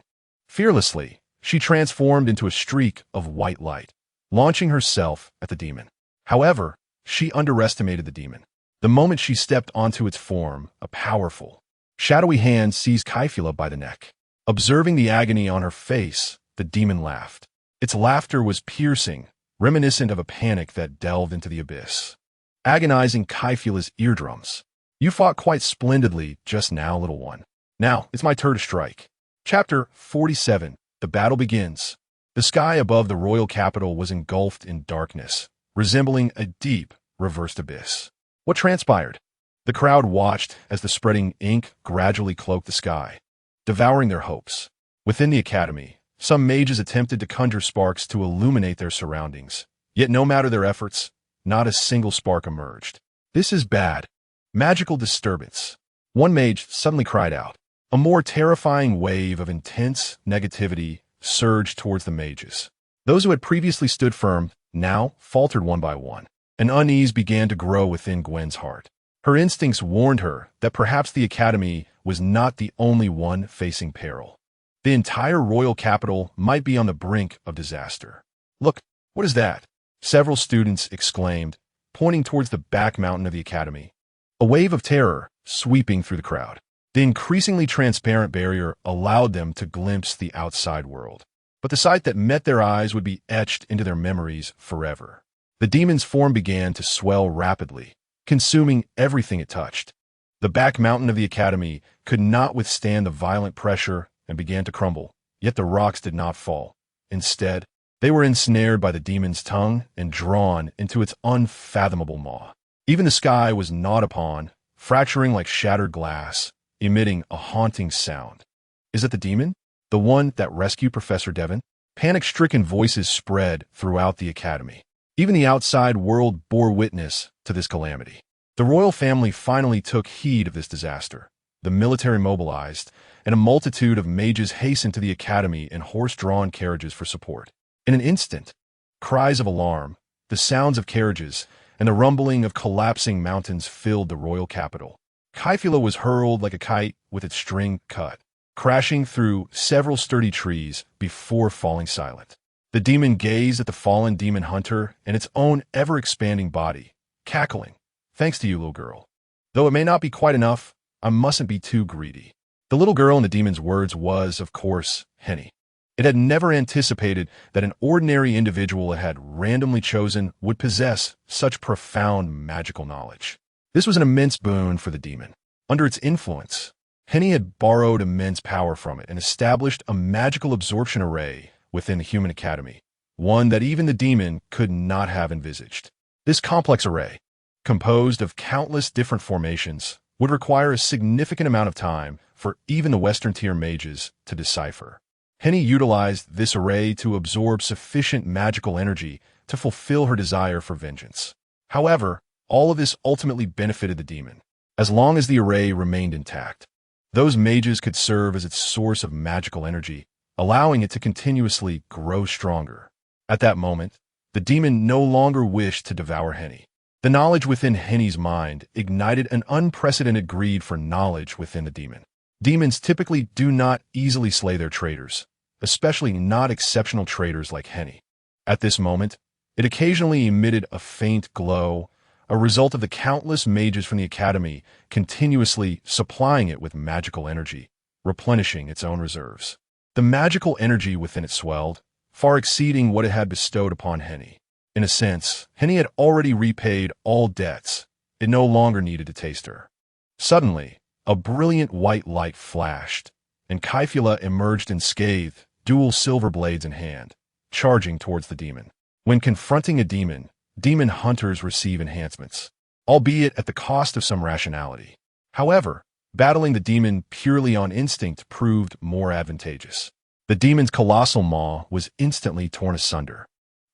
Fearlessly, she transformed into a streak of white light, launching herself at the demon. However, she underestimated the demon. The moment she stepped onto its form, a powerful, shadowy hand seized Kyphula by the neck. Observing the agony on her face, the demon laughed. Its laughter was piercing, reminiscent of a panic that delved into the abyss, agonizing Kyphula's eardrums. You fought quite splendidly just now, little one. Now, it's my turn to strike. Chapter 47. The battle begins. The sky above the royal capital was engulfed in darkness, resembling a deep, reversed abyss. What transpired? The crowd watched as the spreading ink gradually cloaked the sky, devouring their hopes. Within the academy, some mages attempted to conjure sparks to illuminate their surroundings. Yet no matter their efforts, not a single spark emerged. This is bad. Magical disturbance. One mage suddenly cried out. A more terrifying wave of intense negativity surged towards the mages. Those who had previously stood firm now faltered one by one. An unease began to grow within Gwen's heart. Her instincts warned her that perhaps the academy was not the only one facing peril. The entire royal capital might be on the brink of disaster. Look, what is that? Several students exclaimed, pointing towards the back mountain of the academy. A wave of terror sweeping through the crowd. The increasingly transparent barrier allowed them to glimpse the outside world. But the sight that met their eyes would be etched into their memories forever. The demon's form began to swell rapidly, consuming everything it touched. The back mountain of the academy could not withstand the violent pressure and began to crumble, yet the rocks did not fall. Instead, they were ensnared by the demon's tongue and drawn into its unfathomable maw. Even the sky was gnawed upon, fracturing like shattered glass, emitting a haunting sound. Is it the demon? The one that rescued Professor Devon? Panic-stricken voices spread throughout the academy. Even the outside world bore witness to this calamity. The royal family finally took heed of this disaster. The military mobilized, and a multitude of mages hastened to the academy in horse-drawn carriages for support. In an instant, cries of alarm, the sounds of carriages, and the rumbling of collapsing mountains filled the royal capital. Kyphula was hurled like a kite with its string cut, crashing through several sturdy trees before falling silent. The demon gazed at the fallen demon hunter and its own ever-expanding body, cackling. Thanks to you, little girl. Though it may not be quite enough, I mustn't be too greedy. The little girl in the demon's words was, of course, Henny. It had never anticipated that an ordinary individual it had randomly chosen would possess such profound magical knowledge. This was an immense boon for the demon. Under its influence, Henny had borrowed immense power from it and established a magical absorption array within the human academy, one that even the demon could not have envisaged. This complex array, composed of countless different formations, would require a significant amount of time for even the Western-tier mages to decipher. Henny utilized this array to absorb sufficient magical energy to fulfill her desire for vengeance. However, all of this ultimately benefited the demon, as long as the array remained intact. Those mages could serve as its source of magical energy, allowing it to continuously grow stronger. At that moment, the demon no longer wished to devour Henny. The knowledge within Henny's mind ignited an unprecedented greed for knowledge within the demon. Demons typically do not easily slay their traitors, especially not exceptional traitors like Henny. At this moment, it occasionally emitted a faint glow, a result of the countless mages from the academy continuously supplying it with magical energy, replenishing its own reserves. The magical energy within it swelled, far exceeding what it had bestowed upon Henny. In a sense, Henny had already repaid all debts. It no longer needed to taste her. Suddenly, a brilliant white light flashed, and Kyphula emerged unscathed, dual silver blades in hand, charging towards the demon. When confronting a demon, demon hunters receive enhancements, albeit at the cost of some rationality. However, Battling the demon purely on instinct proved more advantageous. The demon's colossal maw was instantly torn asunder,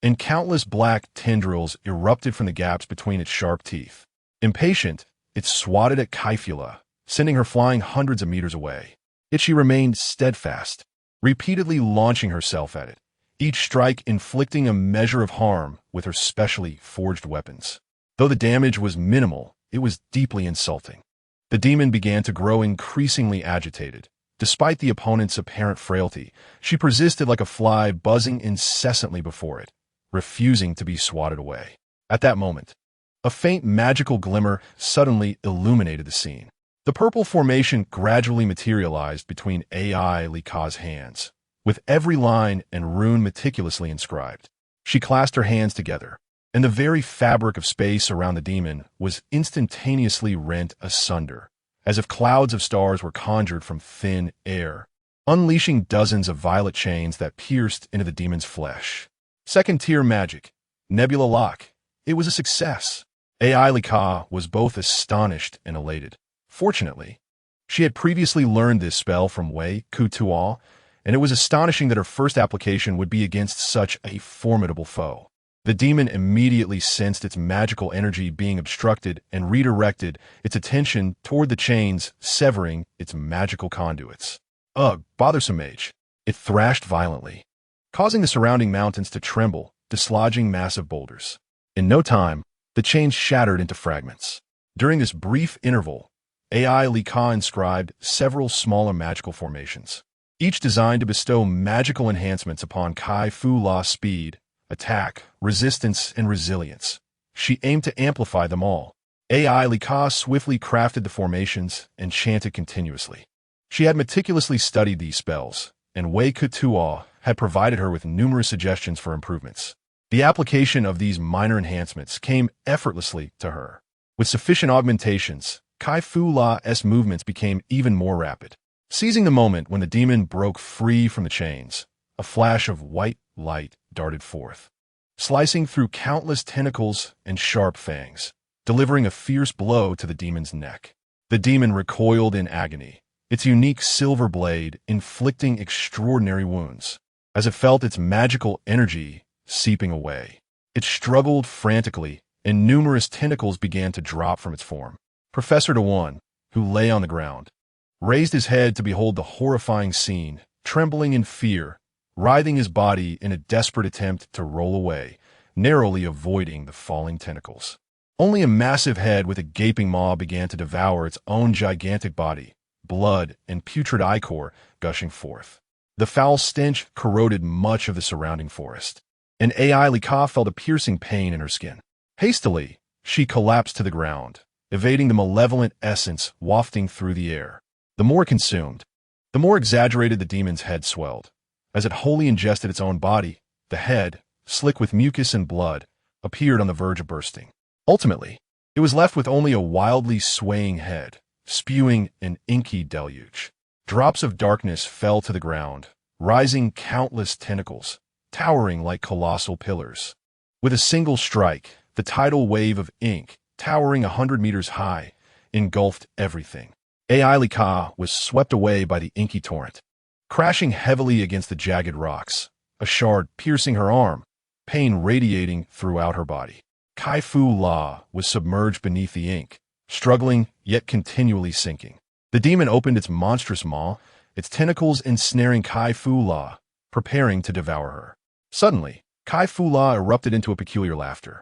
and countless black tendrils erupted from the gaps between its sharp teeth. Impatient, it swatted at Kaifula, sending her flying hundreds of meters away. Yet she remained steadfast, repeatedly launching herself at it, each strike inflicting a measure of harm with her specially forged weapons. Though the damage was minimal, it was deeply insulting. The demon began to grow increasingly agitated. Despite the opponent's apparent frailty, she persisted like a fly buzzing incessantly before it, refusing to be swatted away. At that moment, a faint magical glimmer suddenly illuminated the scene. The purple formation gradually materialized between AI Lika's hands, with every line and rune meticulously inscribed. She clasped her hands together, and the very fabric of space around the demon was instantaneously rent asunder, as if clouds of stars were conjured from thin air, unleashing dozens of violet chains that pierced into the demon's flesh. Second-tier magic, Nebula Lock. It was a success. AI Lika was both astonished and elated. Fortunately, she had previously learned this spell from Wei Kutuo, and it was astonishing that her first application would be against such a formidable foe. The demon immediately sensed its magical energy being obstructed and redirected its attention toward the chains, severing its magical conduits. Ugh, bothersome mage. It thrashed violently, causing the surrounding mountains to tremble, dislodging massive boulders. In no time, the chains shattered into fragments. During this brief interval, AI Lika inscribed several smaller magical formations, each designed to bestow magical enhancements upon Kai Fu La's speed, attack, resistance, and resilience. She aimed to amplify them all. AI Lika swiftly crafted the formations and chanted continuously. She had meticulously studied these spells, and Wei Kutuo had provided her with numerous suggestions for improvements. The application of these minor enhancements came effortlessly to her. With sufficient augmentations, Kai Fu La's movements became even more rapid. Seizing the moment when the demon broke free from the chains, a flash of white light darted forth, slicing through countless tentacles and sharp fangs, delivering a fierce blow to the demon's neck. The demon recoiled in agony, its unique silver blade inflicting extraordinary wounds. As it felt its magical energy seeping away, it struggled frantically, and numerous tentacles began to drop from its form. Professor Dewan, who lay on the ground, raised his head to behold the horrifying scene, trembling in fear, writhing his body in a desperate attempt to roll away, narrowly avoiding the falling tentacles. Only a massive head with a gaping maw began to devour its own gigantic body, blood and putrid ichor gushing forth. The foul stench corroded much of the surrounding forest, and AI Lika felt a piercing pain in her skin. Hastily, she collapsed to the ground, evading the malevolent essence wafting through the air. The more it consumed, the more exaggerated the demon's head swelled. As it wholly ingested its own body, the head, slick with mucus and blood, appeared on the verge of bursting. Ultimately, it was left with only a wildly swaying head, spewing an inky deluge. Drops of darkness fell to the ground, rising countless tentacles, towering like colossal pillars. With a single strike, the tidal wave of ink, towering 100 meters high, engulfed everything. AI Lika was swept away by the inky torrent, crashing heavily against the jagged rocks, a shard piercing her arm, pain radiating throughout her body. Kai Fu La was submerged beneath the ink, struggling yet continually sinking. The demon opened its monstrous maw, its tentacles ensnaring Kai Fu La, preparing to devour her. Suddenly, Kai Fu La erupted into a peculiar laughter.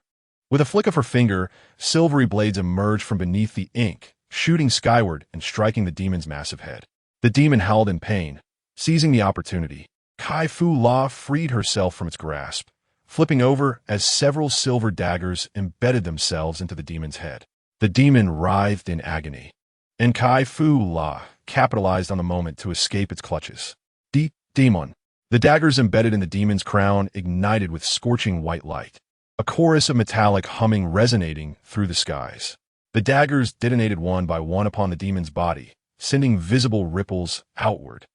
With a flick of her finger, silvery blades emerged from beneath the ink, shooting skyward and striking the demon's massive head. The demon howled in pain. Seizing the opportunity, Kai Fu La freed herself from its grasp, flipping over as several silver daggers embedded themselves into the demon's head. The demon writhed in agony, and Kai Fu La capitalized on the moment to escape its clutches. Demon. The daggers embedded in the demon's crown ignited with scorching white light, a chorus of metallic humming resonating through the skies. The daggers detonated one by one upon the demon's body, sending visible ripples outward.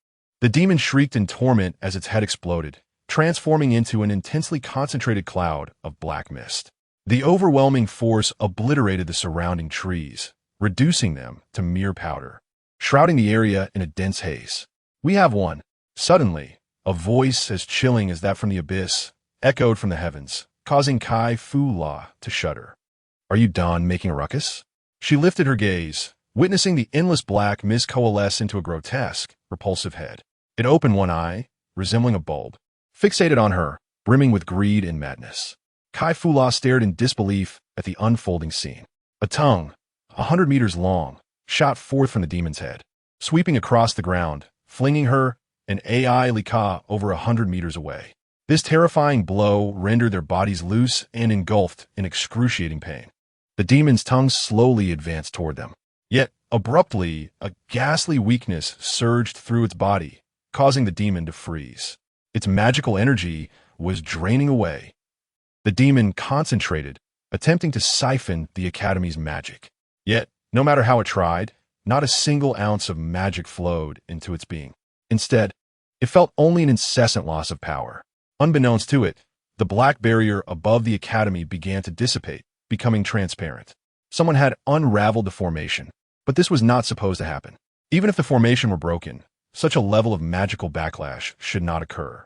The demon shrieked in torment as its head exploded, transforming into an intensely concentrated cloud of black mist. The overwhelming force obliterated the surrounding trees, reducing them to mere powder. shrouding the area in a dense haze. "We have one." Suddenly, a voice as chilling as that from the abyss echoed from the heavens, causing Kai Fu La to shudder. "Are you done making a ruckus?" She lifted her gaze, witnessing the endless black mist coalesce into a grotesque, repulsive head. It opened one eye, resembling a bulb, fixated on her, brimming with greed and madness. Kai Fu La stared in disbelief at the unfolding scene. A tongue, 100 meters long, shot forth from the demon's head, sweeping across the ground, flinging her and AI Lika over 100 meters away. This terrifying blow rendered their bodies loose and engulfed in excruciating pain. The demon's tongue slowly advanced toward them. Yet, abruptly, a ghastly weakness surged through its body, causing the demon to freeze. Its magical energy was draining away. The demon concentrated, attempting to siphon the Academy's magic. Yet, no matter how it tried, not a single ounce of magic flowed into its being. Instead, it felt only an incessant loss of power. Unbeknownst to it, the black barrier above the Academy began to dissipate, becoming transparent. Someone had unraveled the formation, but this was not supposed to happen. Even if the formation were broken, such a level of magical backlash should not occur.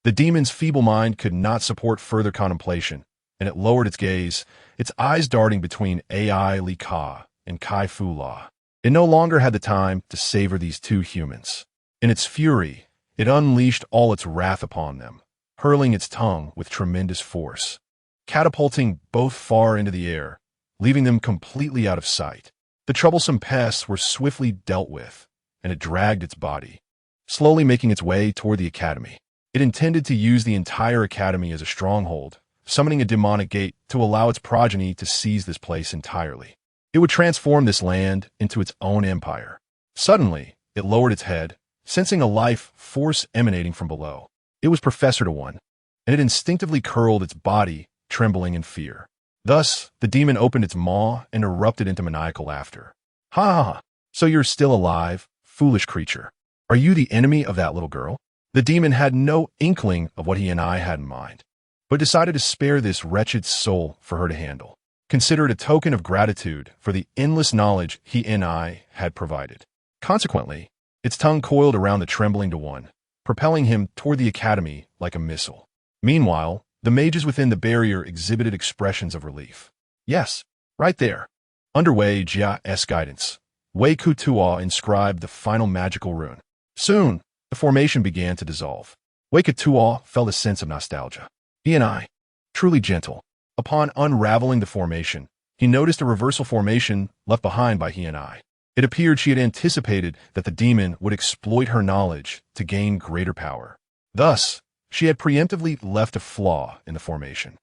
The demon's feeble mind could not support further contemplation, and it lowered its gaze, its eyes darting between AI Lika and Kai Fu La. It no longer had the time to savor these two humans. In its fury, it unleashed all its wrath upon them, hurling its tongue with tremendous force, catapulting both far into the air, leaving them completely out of sight. The troublesome pests were swiftly dealt with, and it dragged its body, slowly making its way toward the Academy. It intended to use the entire Academy as a stronghold, summoning a demonic gate to allow its progeny to seize this place entirely. It would transform this land into its own empire. Suddenly, it lowered its head, sensing a life force emanating from below. It was Professor to one, and it instinctively curled its body, trembling in fear. Thus, the demon opened its maw and erupted into maniacal laughter. "Ha ha ha! So you're still alive, foolish creature. Are you the enemy of that little girl?" The demon had no inkling of what he and I had in mind, but decided to spare this wretched soul for her to handle. Consider it a token of gratitude for the endless knowledge he and I had provided. Consequently, its tongue coiled around the trembling one, propelling him toward the Academy like a missile. Meanwhile, the mages within the barrier exhibited expressions of relief. Yes, right there. Under Wei Jia's guidance, Wei Kutua inscribed the final magical rune. Soon, the formation began to dissolve. Wei Kutua felt a sense of nostalgia. He and I, truly gentle. Upon unraveling the formation, he noticed a reversal formation left behind by he and I. It appeared she had anticipated that the demon would exploit her knowledge to gain greater power. Thus, she had preemptively left a flaw in the formation.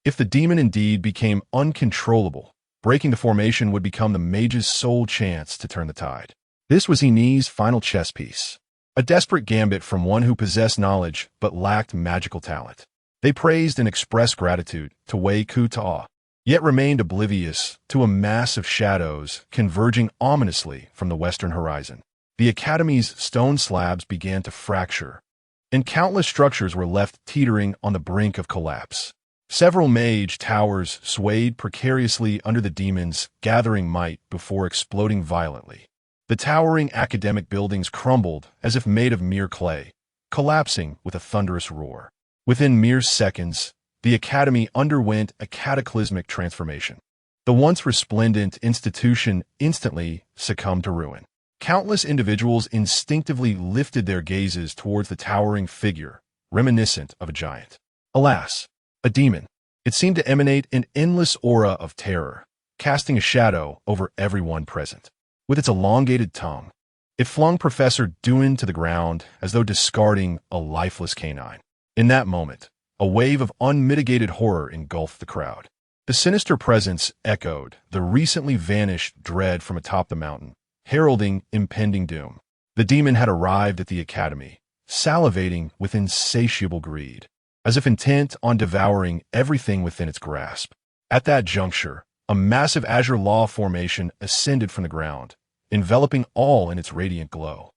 If the demon indeed became uncontrollable, breaking the formation would become the mage's sole chance to turn the tide. This was Ini's final chess piece, a desperate gambit from one who possessed knowledge but lacked magical talent. They praised and expressed gratitude to Wei Kuta, yet remained oblivious to a mass of shadows converging ominously from the western horizon. The Academy's stone slabs began to fracture, and countless structures were left teetering on the brink of collapse. Several mage towers swayed precariously under the demon's gathering might before exploding violently. The towering academic buildings crumbled as if made of mere clay, collapsing with a thunderous roar. Within mere seconds, the Academy underwent a cataclysmic transformation. The once resplendent institution instantly succumbed to ruin. Countless individuals instinctively lifted their gazes towards the towering figure, reminiscent of a giant. Alas, a demon. It seemed to emanate an endless aura of terror, casting a shadow over everyone present. With its elongated tongue, it flung Professor Duin to the ground as though discarding a lifeless canine. In that moment, a wave of unmitigated horror engulfed the crowd. The sinister presence echoed the recently vanished dread from atop the mountain, heralding impending doom. The demon had arrived at the Academy, salivating with insatiable greed, as if intent on devouring everything within its grasp. At that juncture, a massive azure law formation ascended from the ground, enveloping all in its radiant glow.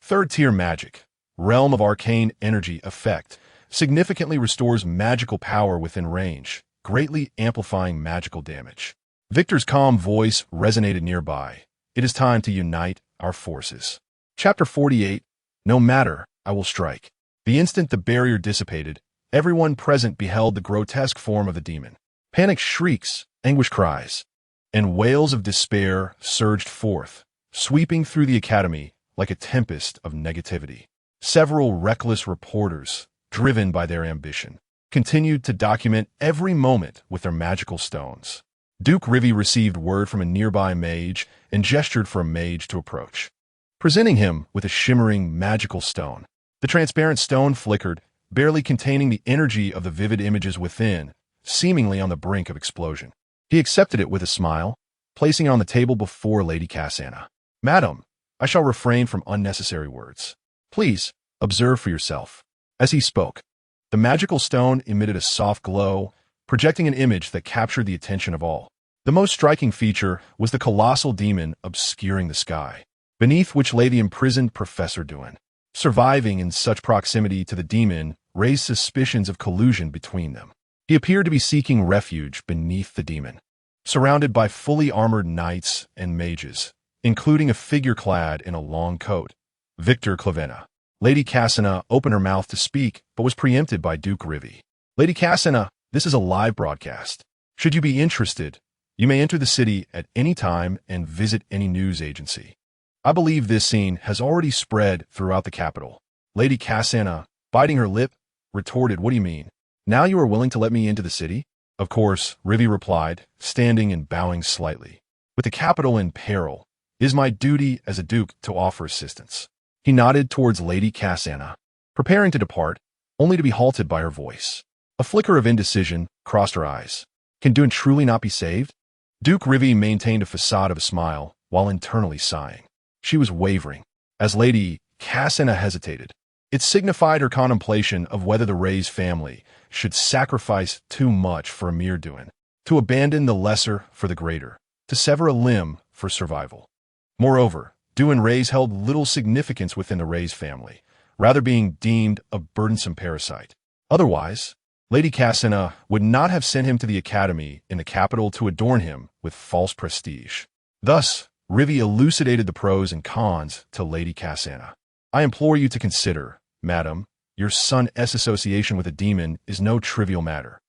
Third-tier magic, realm of arcane energy effect, significantly restores magical power within range, greatly amplifying magical damage. Victor's calm voice resonated nearby. It is time to unite our forces. Chapter 48. No matter, I will strike. The instant the barrier dissipated, everyone present beheld the grotesque form of the demon. Panic shrieks, anguish cries, and wails of despair surged forth, sweeping through the academy like a tempest of negativity. Several reckless reporters, driven by their ambition, continued to document every moment with their magical stones. Duke Rivi received word from a nearby mage and gestured for a mage to approach, presenting him with a shimmering magical stone. The transparent stone flickered, barely containing the energy of the vivid images within, seemingly on the brink of explosion. He accepted it with a smile, placing it on the table before Lady Cassandra. "Madam, I shall refrain from unnecessary words. Please, observe for yourself." As he spoke, the magical stone emitted a soft glow, projecting an image that captured the attention of all. The most striking feature was the colossal demon obscuring the sky, beneath which lay the imprisoned Professor Duin. Surviving in such proximity to the demon raised suspicions of collusion between them. He appeared to be seeking refuge beneath the demon, surrounded by fully armored knights and mages, including a figure clad in a long coat, Victor Clavena. Lady Cassandra opened her mouth to speak, but was preempted by Duke Rivi. "Lady Cassandra, this is a live broadcast. Should you be interested, you may enter the city at any time and visit any news agency. I believe this scene has already spread throughout the capital." Lady Cassandra, biting her lip, retorted, "What do you mean? Now you are willing to let me into the city?" "Of course," Rivi replied, standing and bowing slightly. "With the capital in peril, it is my duty as a duke to offer assistance." He nodded towards Lady Cassandra, preparing to depart, only to be halted by her voice. A flicker of indecision crossed her eyes. Can Duin truly not be saved? Duke Rivi maintained a facade of a smile, while internally sighing. She was wavering. As Lady Cassandra hesitated, it signified her contemplation of whether the Ray's family should sacrifice too much for a mere Duin, to abandon the lesser for the greater, to sever a limb for survival. Moreover, Duin Rays held little significance within the Rays family, rather being deemed a burdensome parasite. Otherwise, Lady Cassandra would not have sent him to the academy in the capital to adorn him with false prestige. Thus, Rivi elucidated the pros and cons to Lady Cassandra. "I implore you to consider, madam, your son's association with a demon is no trivial matter.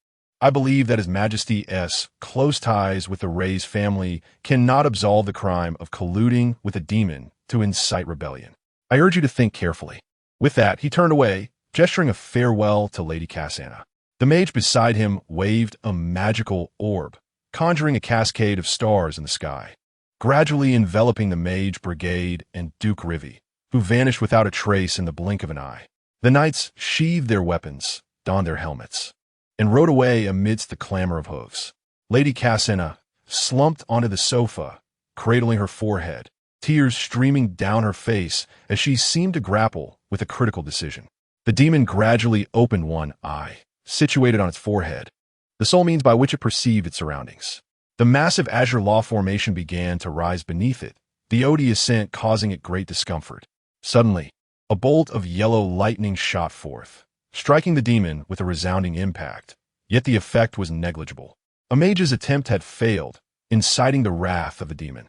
I believe that His Majesty's close ties with the Rays family cannot absolve the crime of colluding with a demon to incite rebellion. I urge you to think carefully." With that, he turned away, gesturing a farewell to Lady Cassandra. The mage beside him waved a magical orb, conjuring a cascade of stars in the sky, gradually enveloping the mage brigade and Duke Rivi, who vanished without a trace in the blink of an eye. The knights sheathed their weapons, donned their helmets, and rode away amidst the clamor of hooves. Lady Cassandra slumped onto the sofa, cradling her forehead, tears streaming down her face as she seemed to grapple with a critical decision. The demon gradually opened one eye, situated on its forehead, the sole means by which it perceived its surroundings. The massive azure law formation began to rise beneath it, the odious scent causing it great discomfort. Suddenly, a bolt of yellow lightning shot forth, striking the demon with a resounding impact, yet the effect was negligible. A mage's attempt had failed, inciting the wrath of the demon.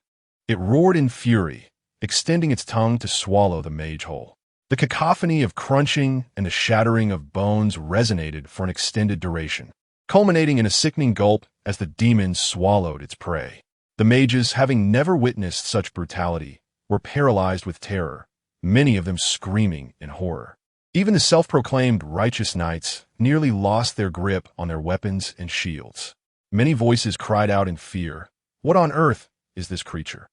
It roared in fury, extending its tongue to swallow the mage whole. The cacophony of crunching and the shattering of bones resonated for an extended duration, culminating in a sickening gulp as the demon swallowed its prey. The mages, having never witnessed such brutality, were paralyzed with terror, many of them screaming in horror. Even the self-proclaimed righteous knights nearly lost their grip on their weapons and shields. Many voices cried out in fear, "What on earth is this creature?"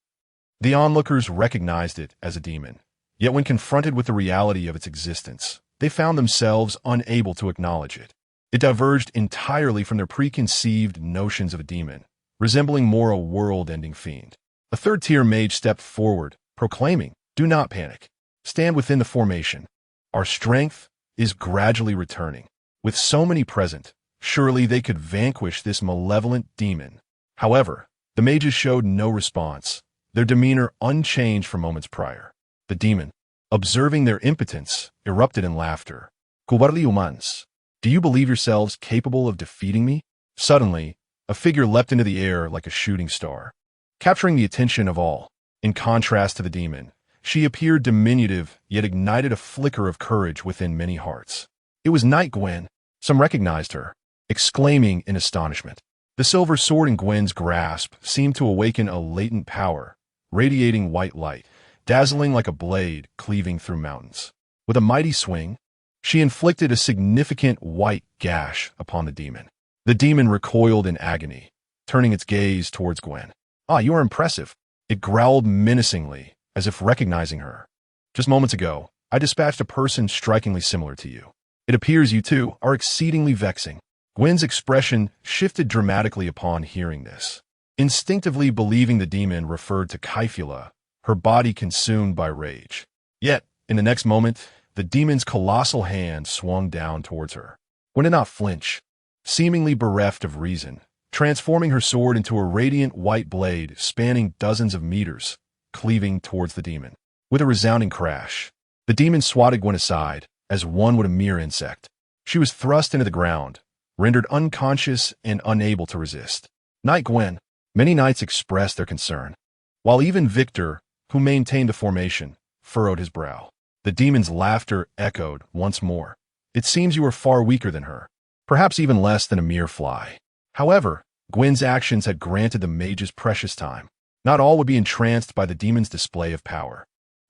The onlookers recognized it as a demon, yet when confronted with the reality of its existence, they found themselves unable to acknowledge it. It diverged entirely from their preconceived notions of a demon, resembling more a world-ending fiend. A third-tier mage stepped forward, proclaiming, "Do not panic. Stand within the formation. Our strength is gradually returning. With so many present, surely they could vanquish this malevolent demon." However, the mages showed no response, their demeanor unchanged from moments prior. The demon, observing their impotence, erupted in laughter. "Cobarde humans, do you believe yourselves capable of defeating me?" Suddenly, a figure leapt into the air like a shooting star, capturing the attention of all. In contrast to the demon, She appeared diminutive, yet ignited a flicker of courage within many hearts. It was Night Gwen. Some recognized her, exclaiming in astonishment. The silver sword in Gwen's grasp seemed to awaken a latent power, radiating white light, dazzling like a blade cleaving through mountains. With a mighty swing, she inflicted a significant white gash upon the demon. The demon recoiled in agony, turning its gaze towards Gwen. "Ah, you are impressive." It growled menacingly, as if recognizing her. "Just moments ago, I dispatched a person strikingly similar to you. It appears you two are exceedingly vexing." Gwen's expression shifted dramatically upon hearing this. Instinctively believing the demon referred to Kyphula, her body consumed by rage. Yet, in the next moment, the demon's colossal hand swung down towards her. Gwen did not flinch, seemingly bereft of reason, transforming her sword into a radiant white blade spanning dozens of meters, cleaving towards the demon. With a resounding crash, the demon swatted Gwen aside, as one would a mere insect. She was thrust into the ground, rendered unconscious and unable to resist. Night Gwen. Many knights expressed their concern, while even Victor, who maintained the formation, furrowed his brow. The demon's laughter echoed once more. "It seems you are far weaker than her, perhaps even less than a mere fly." However, Gwen's actions had granted the mages precious time. Not all would be entranced by the demon's display of power.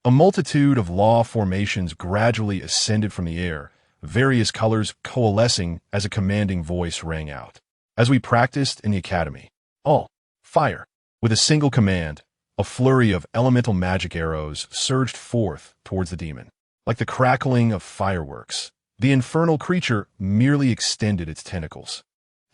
A multitude of law formations gradually ascended from the air, various colors coalescing as a commanding voice rang out. "As we practiced in the academy, all fire!" With a single command, a flurry of elemental magic arrows surged forth towards the demon. Like the crackling of fireworks, the infernal creature merely extended its tentacles,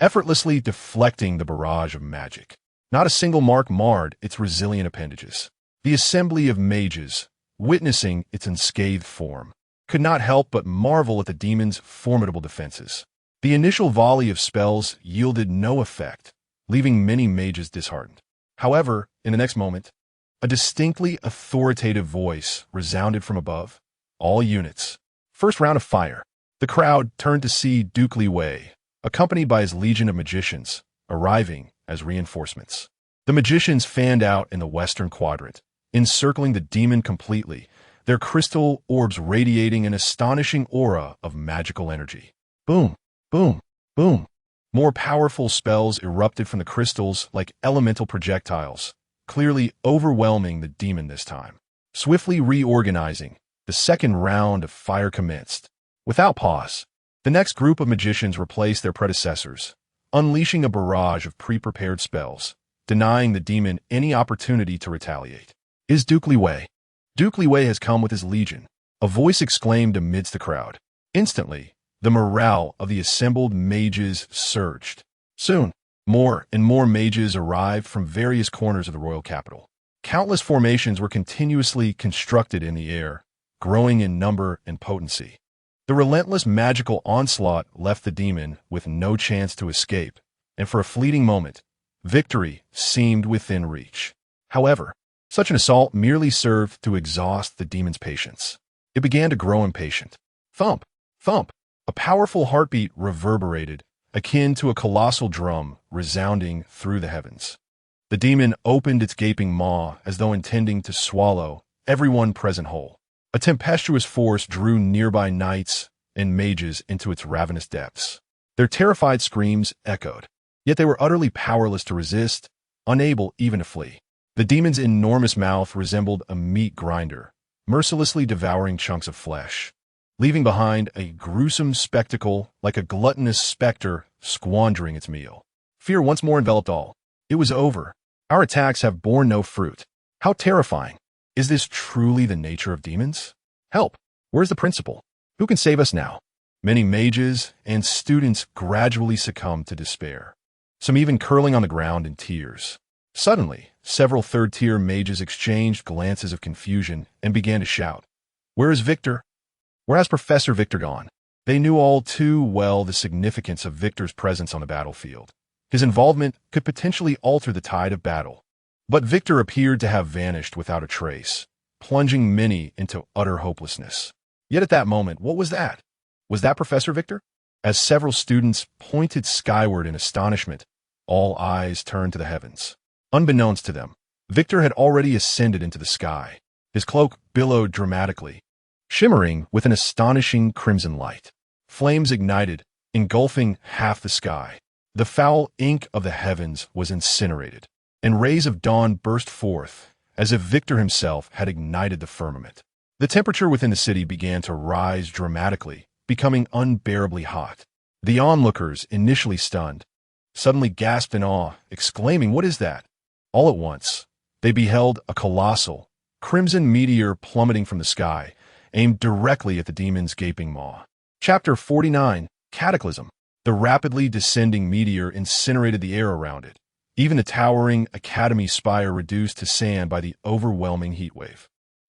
effortlessly deflecting the barrage of magic. Not a single mark marred its resilient appendages. The assembly of mages, witnessing its unscathed form, could not help but marvel at the demon's formidable defenses. The initial volley of spells yielded no effect, leaving many mages disheartened. However, in the next moment, a distinctly authoritative voice resounded from above. "All units. First round of fire." The crowd turned to see Duke Li Wei, accompanied by his legion of magicians, arriving as reinforcements. The magicians fanned out in the western quadrant, encircling the demon completely, their crystal orbs radiating an astonishing aura of magical energy. Boom, boom, boom. More powerful spells erupted from the crystals like elemental projectiles, clearly overwhelming the demon this time. Swiftly reorganizing, the second round of fire commenced. Without pause, the next group of magicians replaced their predecessors, unleashing a barrage of pre-prepared spells, denying the demon any opportunity to retaliate. "Is Duke Li Wei? Duke Li Wei has come with his legion," a voice exclaimed amidst the crowd. Instantly, the morale of the assembled mages surged. Soon, more and more mages arrived from various corners of the royal capital. Countless formations were continuously constructed in the air, growing in number and potency. The relentless magical onslaught left the demon with no chance to escape, and for a fleeting moment, victory seemed within reach. However, such an assault merely served to exhaust the demon's patience. It began to grow impatient. Thump, thump. A powerful heartbeat reverberated, akin to a colossal drum resounding through the heavens. The demon opened its gaping maw as though intending to swallow everyone present whole. A tempestuous force drew nearby knights and mages into its ravenous depths. Their terrified screams echoed, yet they were utterly powerless to resist, unable even to flee. The demon's enormous mouth resembled a meat grinder, mercilessly devouring chunks of flesh, leaving behind a gruesome spectacle like a gluttonous specter squandering its meal. Fear once more enveloped all. It was over. Our attacks have borne no fruit. How terrifying. Is this truly the nature of demons? Help! Where's the principal? Who can save us now? Many mages and students gradually succumbed to despair, some even curling on the ground in tears. Suddenly, several third-tier mages exchanged glances of confusion and began to shout, "Where is Victor? Where has Professor Victor gone?" They knew all too well the significance of Victor's presence on the battlefield. His involvement could potentially alter the tide of battle. But Victor appeared to have vanished without a trace, plunging many into utter hopelessness. Yet at that moment, what was that? Was that Professor Victor? As several students pointed skyward in astonishment, all eyes turned to the heavens. Unbeknownst to them, Victor had already ascended into the sky, His cloak billowed dramatically, shimmering with an astonishing crimson light. Flames ignited, engulfing half the sky. The foul ink of the heavens was incinerated, and rays of dawn burst forth, as if Victor himself had ignited the firmament. The temperature within the city began to rise dramatically, becoming unbearably hot. The onlookers, initially stunned, suddenly gasped in awe, exclaiming, "What is that?" All at once, they beheld a colossal, crimson meteor plummeting from the sky, aimed directly at the demon's gaping maw. Chapter 49, Cataclysm. The rapidly descending meteor incinerated the air around it, even the towering academy spire reduced to sand by the overwhelming heatwave.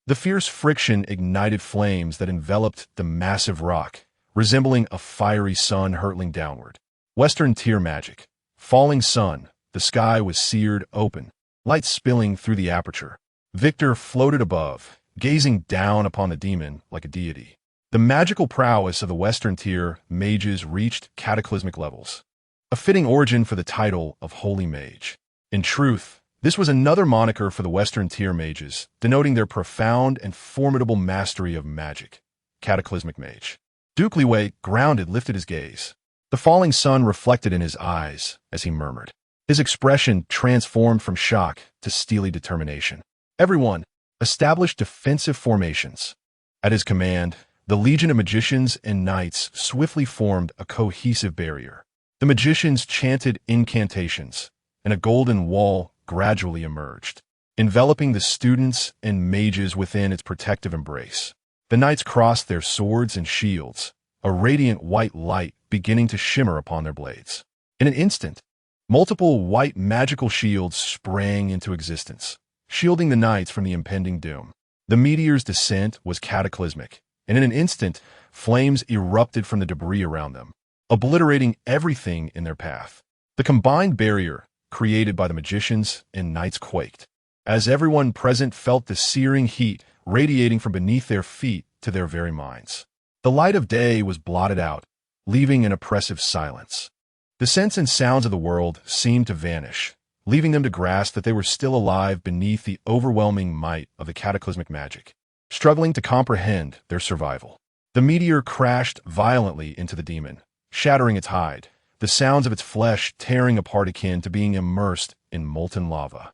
The fierce friction ignited flames that enveloped the massive rock, resembling a fiery sun hurtling downward. Western tier magic. Falling sun. The sky was seared open, light spilling through the aperture. Victor floated above, gazing down upon the demon like a deity. The magical prowess of the Western tier mages reached cataclysmic levels, a fitting origin for the title of Holy Mage. In truth, this was another moniker for the Western tier mages, denoting their profound and formidable mastery of magic. Cataclysmic Mage. Duke Liwei, grounded, lifted his gaze. The falling sun reflected in his eyes as he murmured. His expression transformed from shock to steely determination. Everyone, establish defensive formations. At his command, the legion of magicians and knights swiftly formed a cohesive barrier. The magicians chanted incantations, and a golden wall gradually emerged, enveloping the students and mages within its protective embrace. The knights crossed their swords and shields, a radiant white light beginning to shimmer upon their blades. In an instant, multiple white magical shields sprang into existence, shielding the knights from the impending doom. The meteor's descent was cataclysmic, and in an instant, flames erupted from the debris around them, obliterating everything in their path. The combined barrier created by the magicians and knights quaked, as everyone present felt the searing heat radiating from beneath their feet to their very minds. The light of day was blotted out, leaving an oppressive silence. The scents and sounds of the world seemed to vanish, leaving them to grasp that they were still alive beneath the overwhelming might of the cataclysmic magic, struggling to comprehend their survival. The meteor crashed violently into the demon, shattering its hide, the sounds of its flesh tearing apart akin to being immersed in molten lava.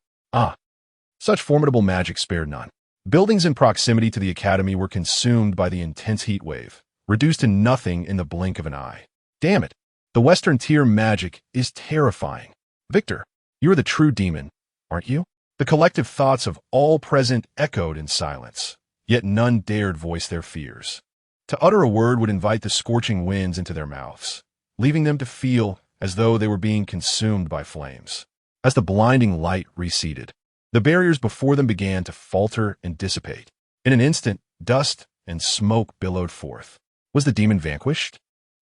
Such formidable magic spared none. Buildings in proximity to the academy were consumed by the intense heat wave, reduced to nothing in the blink of an eye. Damn it! The Western tier magic is terrifying. Victor, you're the true demon, aren't you? The collective thoughts of all present echoed in silence, yet none dared voice their fears. To utter a word would invite the scorching winds into their mouths, leaving them to feel as though they were being consumed by flames. As the blinding light receded, the barriers before them began to falter and dissipate. In an instant, dust and smoke billowed forth. Was the demon vanquished?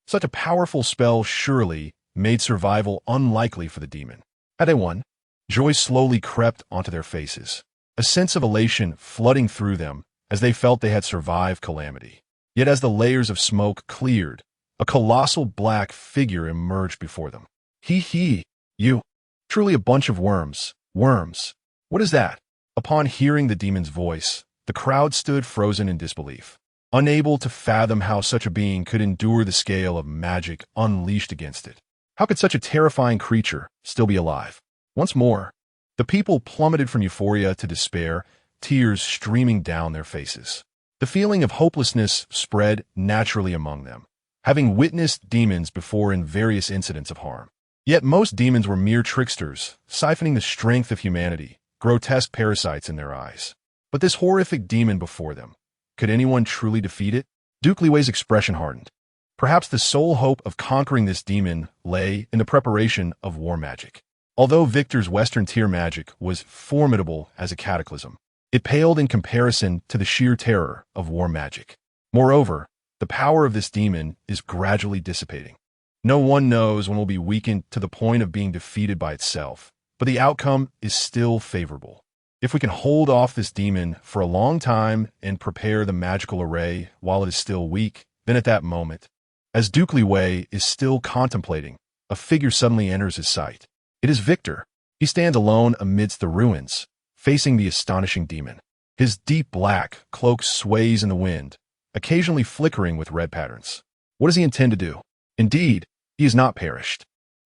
Such a powerful spell surely made survival unlikely for the demon. Had they won? Joy slowly crept onto their faces, a sense of elation flooding through them as they felt they had survived calamity. Yet as the layers of smoke cleared, a colossal black figure emerged before them. You. Truly a bunch of worms. Worms. What is that? Upon hearing the demon's voice, the crowd stood frozen in disbelief, unable to fathom how such a being could endure the scale of magic unleashed against it. How could such a terrifying creature still be alive? Once more, the people plummeted from euphoria to despair, tears streaming down their faces. The feeling of hopelessness spread naturally among them, having witnessed demons before in various incidents of harm. Yet most demons were mere tricksters, siphoning the strength of humanity, grotesque parasites in their eyes. But this horrific demon before them, could anyone truly defeat it? Duke Liwei's expression hardened. Perhaps the sole hope of conquering this demon lay in the preparation of war magic. Although Victor's Western tier magic was formidable as a cataclysm, it paled in comparison to the sheer terror of war magic. Moreover, the power of this demon is gradually dissipating. No one knows when it will be weakened to the point of being defeated by itself, but the outcome is still favorable. If we can hold off this demon for a long time and prepare the magical array while it is still weak, then at that moment, as Duke Liwei is still contemplating, a figure suddenly enters his sight. It is Victor. He stands alone amidst the ruins, facing the astonishing demon. His deep black cloak sways in the wind, occasionally flickering with red patterns. What does he intend to do? Indeed, he has not perished.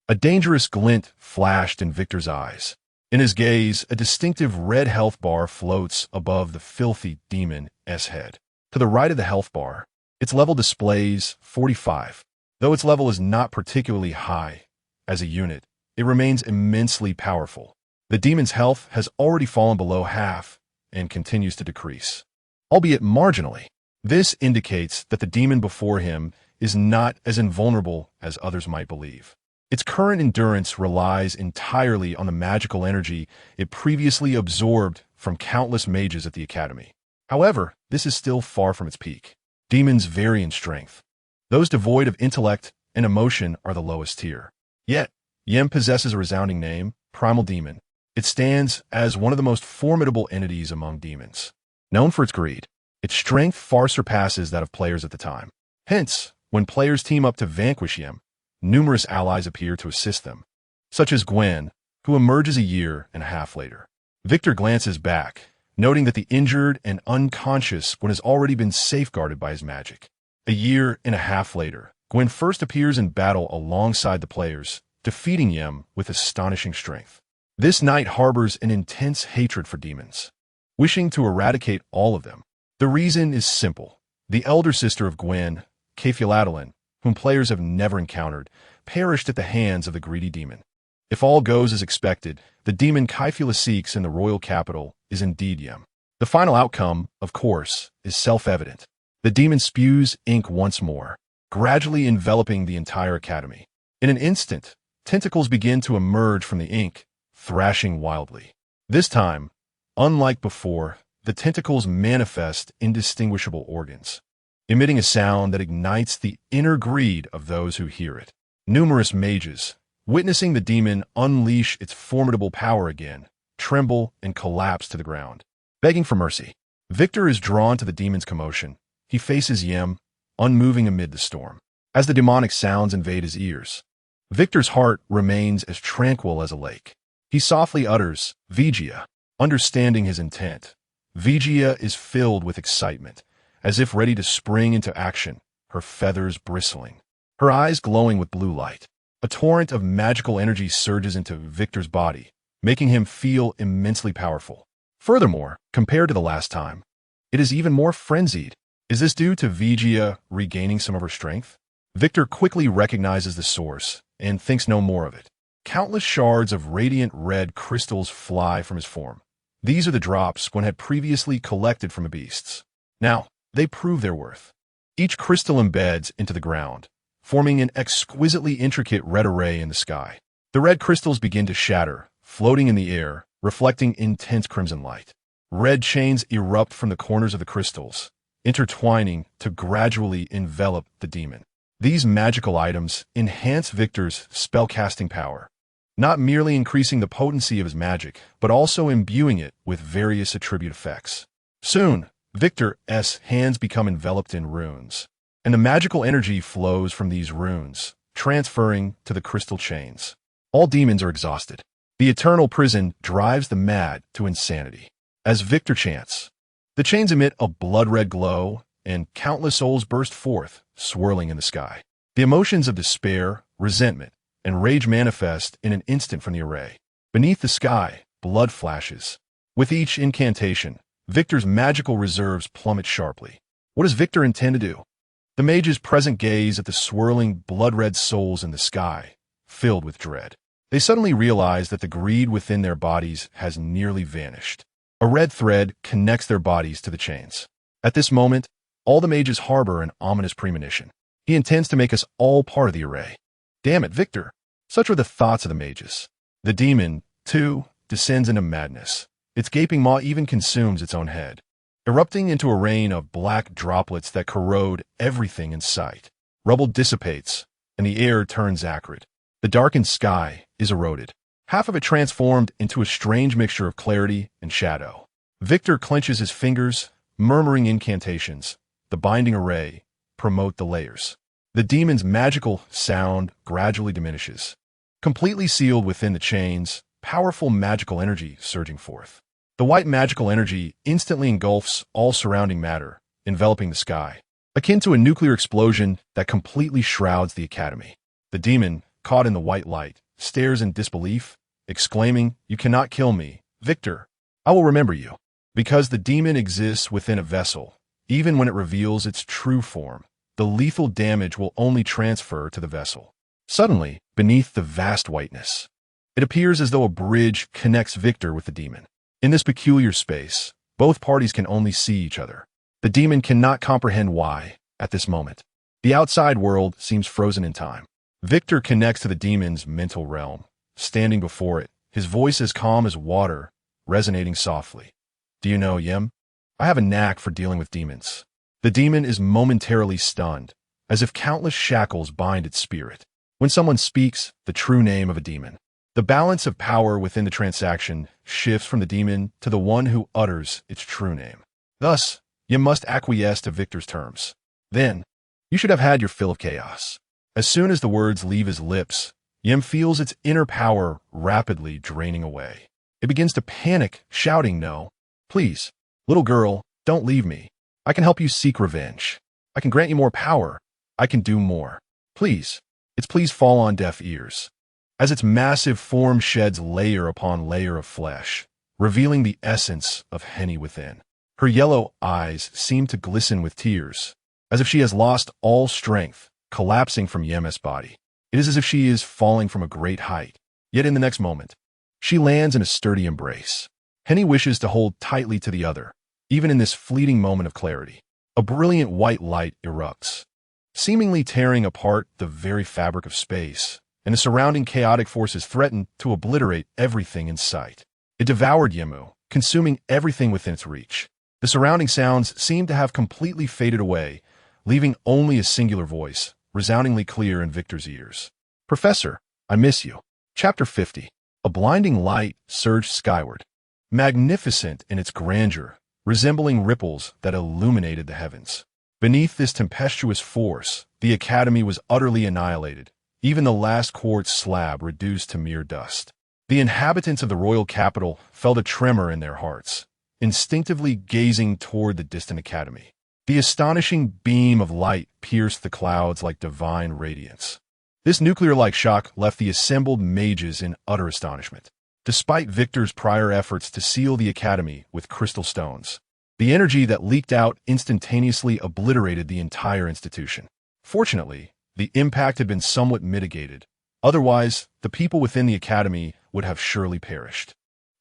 A dangerous glint flashed in Victor's eyes. In his gaze, a distinctive red health bar floats above the filthy demon's head. To the right of the health bar, its level displays 45. Though its level is not particularly high as a unit, it remains immensely powerful. The demon's health has already fallen below half and continues to decrease, albeit marginally. This indicates that the demon before him is not as invulnerable as others might believe. Its current endurance relies entirely on the magical energy it previously absorbed from countless mages at the academy. However, this is still far from its peak. Demons vary in strength. Those devoid of intellect and emotion are the lowest tier. Yet, Yem possesses a resounding name, Primal Demon. It stands as one of the most formidable entities among demons. Known for its greed, its strength far surpasses that of players at the time. Hence, when players team up to vanquish Yem, numerous allies appear to assist them, such as Gwen, who emerges a year and a half later. Victor glances back, noting that the injured and unconscious Gwen has already been safeguarded by his magic. A year and a half later, Gwen first appears in battle alongside the players, defeating Yem with astonishing strength. This knight harbors an intense hatred for demons, wishing to eradicate all of them. The reason is simple. The elder sister of Gwen, Kephiladalin, whom players have never encountered, perished at the hands of the greedy demon. If all goes as expected, the demon Kephiladalin seeks in the royal capital is indeed Yem. The final outcome, of course, is self-evident. The demon spews ink once more, gradually enveloping the entire academy. In an instant, tentacles begin to emerge from the ink, thrashing wildly. This time, unlike before, the tentacles manifest indistinguishable organs, emitting a sound that ignites the inner greed of those who hear it. Numerous mages, witnessing the demon unleash its formidable power again, tremble and collapse to the ground, begging for mercy. Victor is drawn to the demon's commotion. He faces Yem, unmoving amid the storm. As the demonic sounds invade his ears, Victor's heart remains as tranquil as a lake. He softly utters, Vigia, understanding his intent. Vigia is filled with excitement, as if ready to spring into action, her feathers bristling, her eyes glowing with blue light. A torrent of magical energy surges into Victor's body, making him feel immensely powerful. Furthermore, compared to the last time, it is even more frenzied. Is this due to Vigia regaining some of her strength? Victor quickly recognizes the source and thinks no more of it. Countless shards of radiant red crystals fly from his form. These are the drops Gwen had previously collected from the beasts. Now, they prove their worth. Each crystal embeds into the ground, forming an exquisitely intricate red array in the sky. The red crystals begin to shatter, floating in the air, reflecting intense crimson light. Red chains erupt from the corners of the crystals, intertwining to gradually envelop the demon. These magical items enhance Victor's spellcasting power, not merely increasing the potency of his magic, but also imbuing it with various attribute effects. Soon, Victor's hands become enveloped in runes, and the magical energy flows from these runes, transferring to the crystal chains. All demons are exhausted. The eternal prison drives the mad to insanity. As Victor chants, the chains emit a blood-red glow, and countless souls burst forth, swirling in the sky. The emotions of despair, resentment, and rage manifest in an instant from the array. Beneath the sky, blood flashes. With each incantation, Victor's magical reserves plummet sharply. What does Victor intend to do? The mages present gaze at the swirling blood-red souls in the sky, filled with dread. They suddenly realize that the greed within their bodies has nearly vanished. A red thread connects their bodies to the chains. At this moment, all the mages harbor an ominous premonition. He intends to make us all part of the array. Damn it, Victor! Such are the thoughts of the mages. The demon, too, descends into madness. Its gaping maw even consumes its own head, erupting into a rain of black droplets that corrode everything in sight. Rubble dissipates, and the air turns acrid. The darkened sky is eroded, half of it transformed into a strange mixture of clarity and shadow. Victor clenches his fingers, murmuring incantations. The binding array promote the layers. The demon's magical sound gradually diminishes. Completely sealed within the chains, powerful magical energy surging forth. The white magical energy instantly engulfs all surrounding matter, enveloping the sky, akin to a nuclear explosion that completely shrouds the academy. The demon, caught in the white light, stares in disbelief, exclaiming, "You cannot kill me, Victor. I will remember you." Because the demon exists within a vessel, even when it reveals its true form, the lethal damage will only transfer to the vessel. Suddenly, beneath the vast whiteness, it appears as though a bridge connects Victor with the demon. In this peculiar space, both parties can only see each other. The demon cannot comprehend why, at this moment. The outside world seems frozen in time. Victor connects to the demon's mental realm, standing before it, his voice as calm as water, resonating softly. "Do you know, Yim? I have a knack for dealing with demons." The demon is momentarily stunned, as if countless shackles bind its spirit. When someone speaks the true name of a demon, the balance of power within the transaction shifts from the demon to the one who utters its true name. Thus, you must acquiesce to Victor's terms. Then, you should have had your fill of chaos. As soon as the words leave his lips, Yim feels its inner power rapidly draining away. It begins to panic, shouting, "No, please, little girl, don't leave me. I can help you seek revenge. I can grant you more power. I can do more. Please." Its pleas fall on deaf ears, as its massive form sheds layer upon layer of flesh, revealing the essence of Henny within. Her yellow eyes seem to glisten with tears, as if she has lost all strength, collapsing from Yem's body. It is as if she is falling from a great height. Yet in the next moment, she lands in a sturdy embrace. Henny wishes to hold tightly to the other, even in this fleeting moment of clarity. A brilliant white light erupts, seemingly tearing apart the very fabric of space, and the surrounding chaotic forces threaten to obliterate everything in sight. It devoured Yemu, consuming everything within its reach. The surrounding sounds seem to have completely faded away, leaving only a singular voice, resoundingly clear in Victor's ears. "Professor, I miss you." Chapter 50. A blinding light surged skyward, magnificent in its grandeur, resembling ripples that illuminated the heavens. Beneath this tempestuous force, the academy was utterly annihilated, even the last quartz slab reduced to mere dust. The inhabitants of the royal capital felt a tremor in their hearts, instinctively gazing toward the distant academy. The astonishing beam of light pierced the clouds like divine radiance. This nuclear-like shock left the assembled mages in utter astonishment. Despite Victor's prior efforts to seal the academy with crystal stones, the energy that leaked out instantaneously obliterated the entire institution. Fortunately, the impact had been somewhat mitigated. Otherwise, the people within the academy would have surely perished.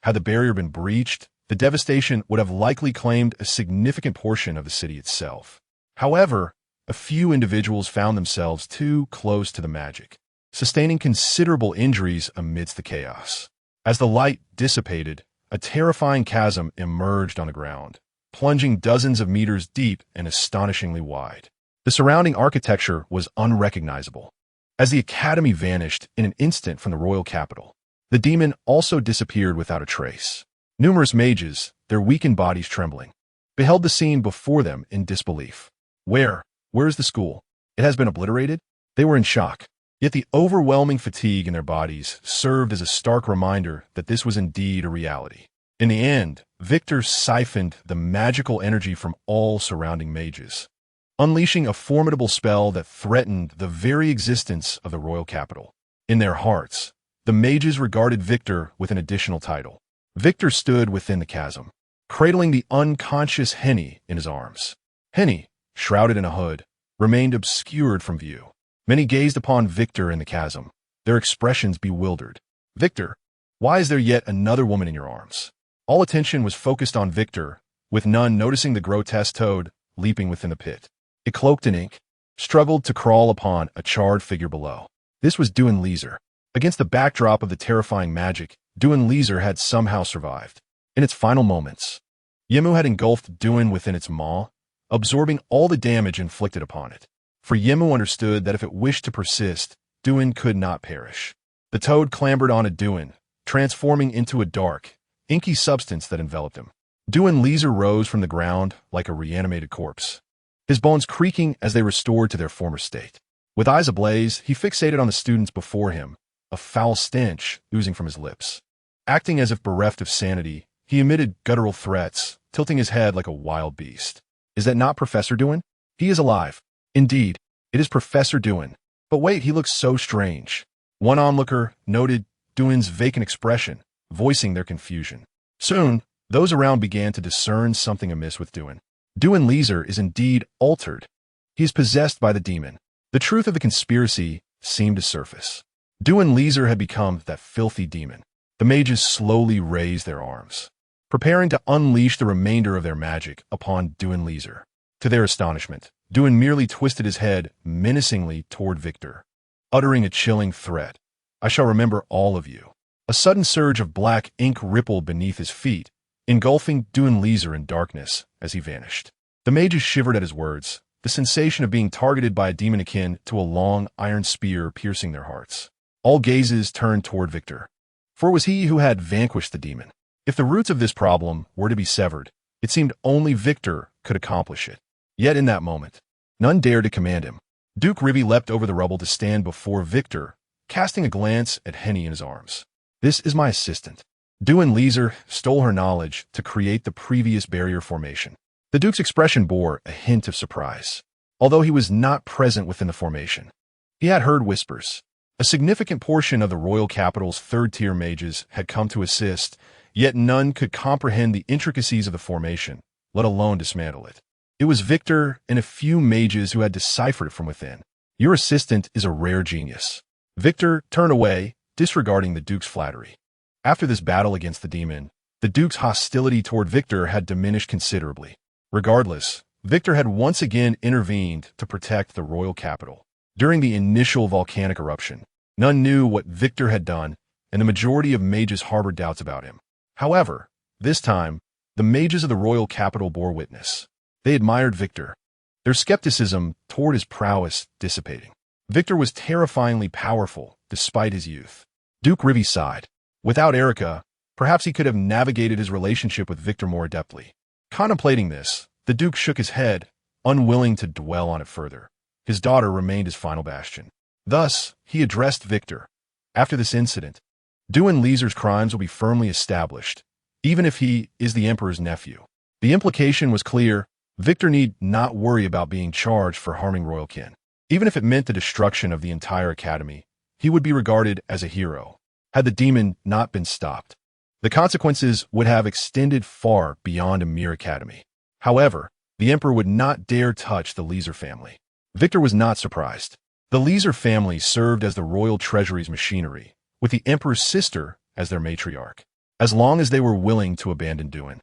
Had the barrier been breached, the devastation would have likely claimed a significant portion of the city itself. However, a few individuals found themselves too close to the magic, sustaining considerable injuries amidst the chaos. As the light dissipated, a terrifying chasm emerged on the ground, plunging dozens of meters deep and astonishingly wide. The surrounding architecture was unrecognizable. As the academy vanished in an instant from the royal capital, the demon also disappeared without a trace. Numerous mages, their weakened bodies trembling, beheld the scene before them in disbelief. Where is the school? It has been obliterated? They were in shock. Yet the overwhelming fatigue in their bodies served as a stark reminder that this was indeed a reality. In the end, Victor siphoned the magical energy from all surrounding mages, unleashing a formidable spell that threatened the very existence of the royal capital. In their hearts, the mages regarded Victor with an additional title. Victor stood within the chasm, cradling the unconscious Henny in his arms. Henny, shrouded in a hood, remained obscured from view. Many gazed upon Victor in the chasm, their expressions bewildered. "Victor, why is there yet another woman in your arms?" All attention was focused on Victor, with none noticing the grotesque toad leaping within the pit. It, cloaked in ink, struggled to crawl upon a charred figure below. This was Duin Leeser. Against the backdrop of the terrifying magic, Duin Leeser had somehow survived. In its final moments, Yemu had engulfed Duin within its maw, absorbing all the damage inflicted upon it. For Yemu understood that if it wished to persist, Duin could not perish. The toad clambered onto Duin, transforming into a dark, inky substance that enveloped him. Duin Leeser rose from the ground like a reanimated corpse, his bones creaking as they restored to their former state. With eyes ablaze, he fixated on the students before him, a foul stench oozing from his lips. Acting as if bereft of sanity, He emitted guttural threats, tilting his head like a wild beast. Is that not Professor Dewin? He is alive. Indeed, it is Professor Dewin. But wait, he looks so strange. One onlooker noted Dewin's vacant expression, voicing their confusion. Soon, those around began to discern something amiss with Dewin. Dewin Leeser is indeed altered. He is possessed by the demon. The truth of the conspiracy seemed to surface. Dewin Leeser had become that filthy demon. The mages slowly raised their arms, preparing to unleash the remainder of their magic upon Dewin Leeser. To their astonishment, Dewin merely twisted his head menacingly toward Victor, uttering a chilling threat. I shall remember all of you. A sudden surge of black ink rippled beneath his feet, engulfing Dewin Leeser in darkness as he vanished. The mages shivered at his words, the sensation of being targeted by a demon akin to a long iron spear piercing their hearts. All gazes turned toward Victor, for it was he who had vanquished the demon. If the roots of this problem were to be severed, it seemed only Victor could accomplish it. Yet in that moment, none dared to command him. Duke Rivy leapt over the rubble to stand before Victor, casting a glance at Henny in his arms. This is my assistant. Dewin Leeser stole her knowledge to create the previous barrier formation. The Duke's expression bore a hint of surprise. Although he was not present within the formation, he had heard whispers. A significant portion of the royal capital's third-tier mages had come to assist, yet none could comprehend the intricacies of the formation, let alone dismantle it. It was Victor and a few mages who had deciphered it from within. Your assistant is a rare genius. Victor turned away, disregarding the Duke's flattery. After this battle against the demon, the Duke's hostility toward Victor had diminished considerably. Regardless, Victor had once again intervened to protect the royal capital. During the initial volcanic eruption, none knew what Victor had done, and the majority of mages harbored doubts about him. However, this time, the mages of the royal capital bore witness. They admired Victor, their skepticism toward his prowess dissipating. Victor was terrifyingly powerful, despite his youth. Duke Rivy sighed. Without Erica, perhaps he could have navigated his relationship with Victor more adeptly. Contemplating this, the Duke shook his head, unwilling to dwell on it further. His daughter remained his final bastion. Thus, he addressed Victor. After this incident, Dewin Leeser's crimes will be firmly established, even if he is the Emperor's nephew. The implication was clear. Victor need not worry about being charged for harming royal kin. Even if it meant the destruction of the entire academy, he would be regarded as a hero. Had the demon not been stopped, the consequences would have extended far beyond a mere academy. However, the Emperor would not dare touch the Leeser family. Victor was not surprised. The Leeser family served as the royal treasury's machinery, with the Emperor's sister as their matriarch. As long as they were willing to abandon Dewin,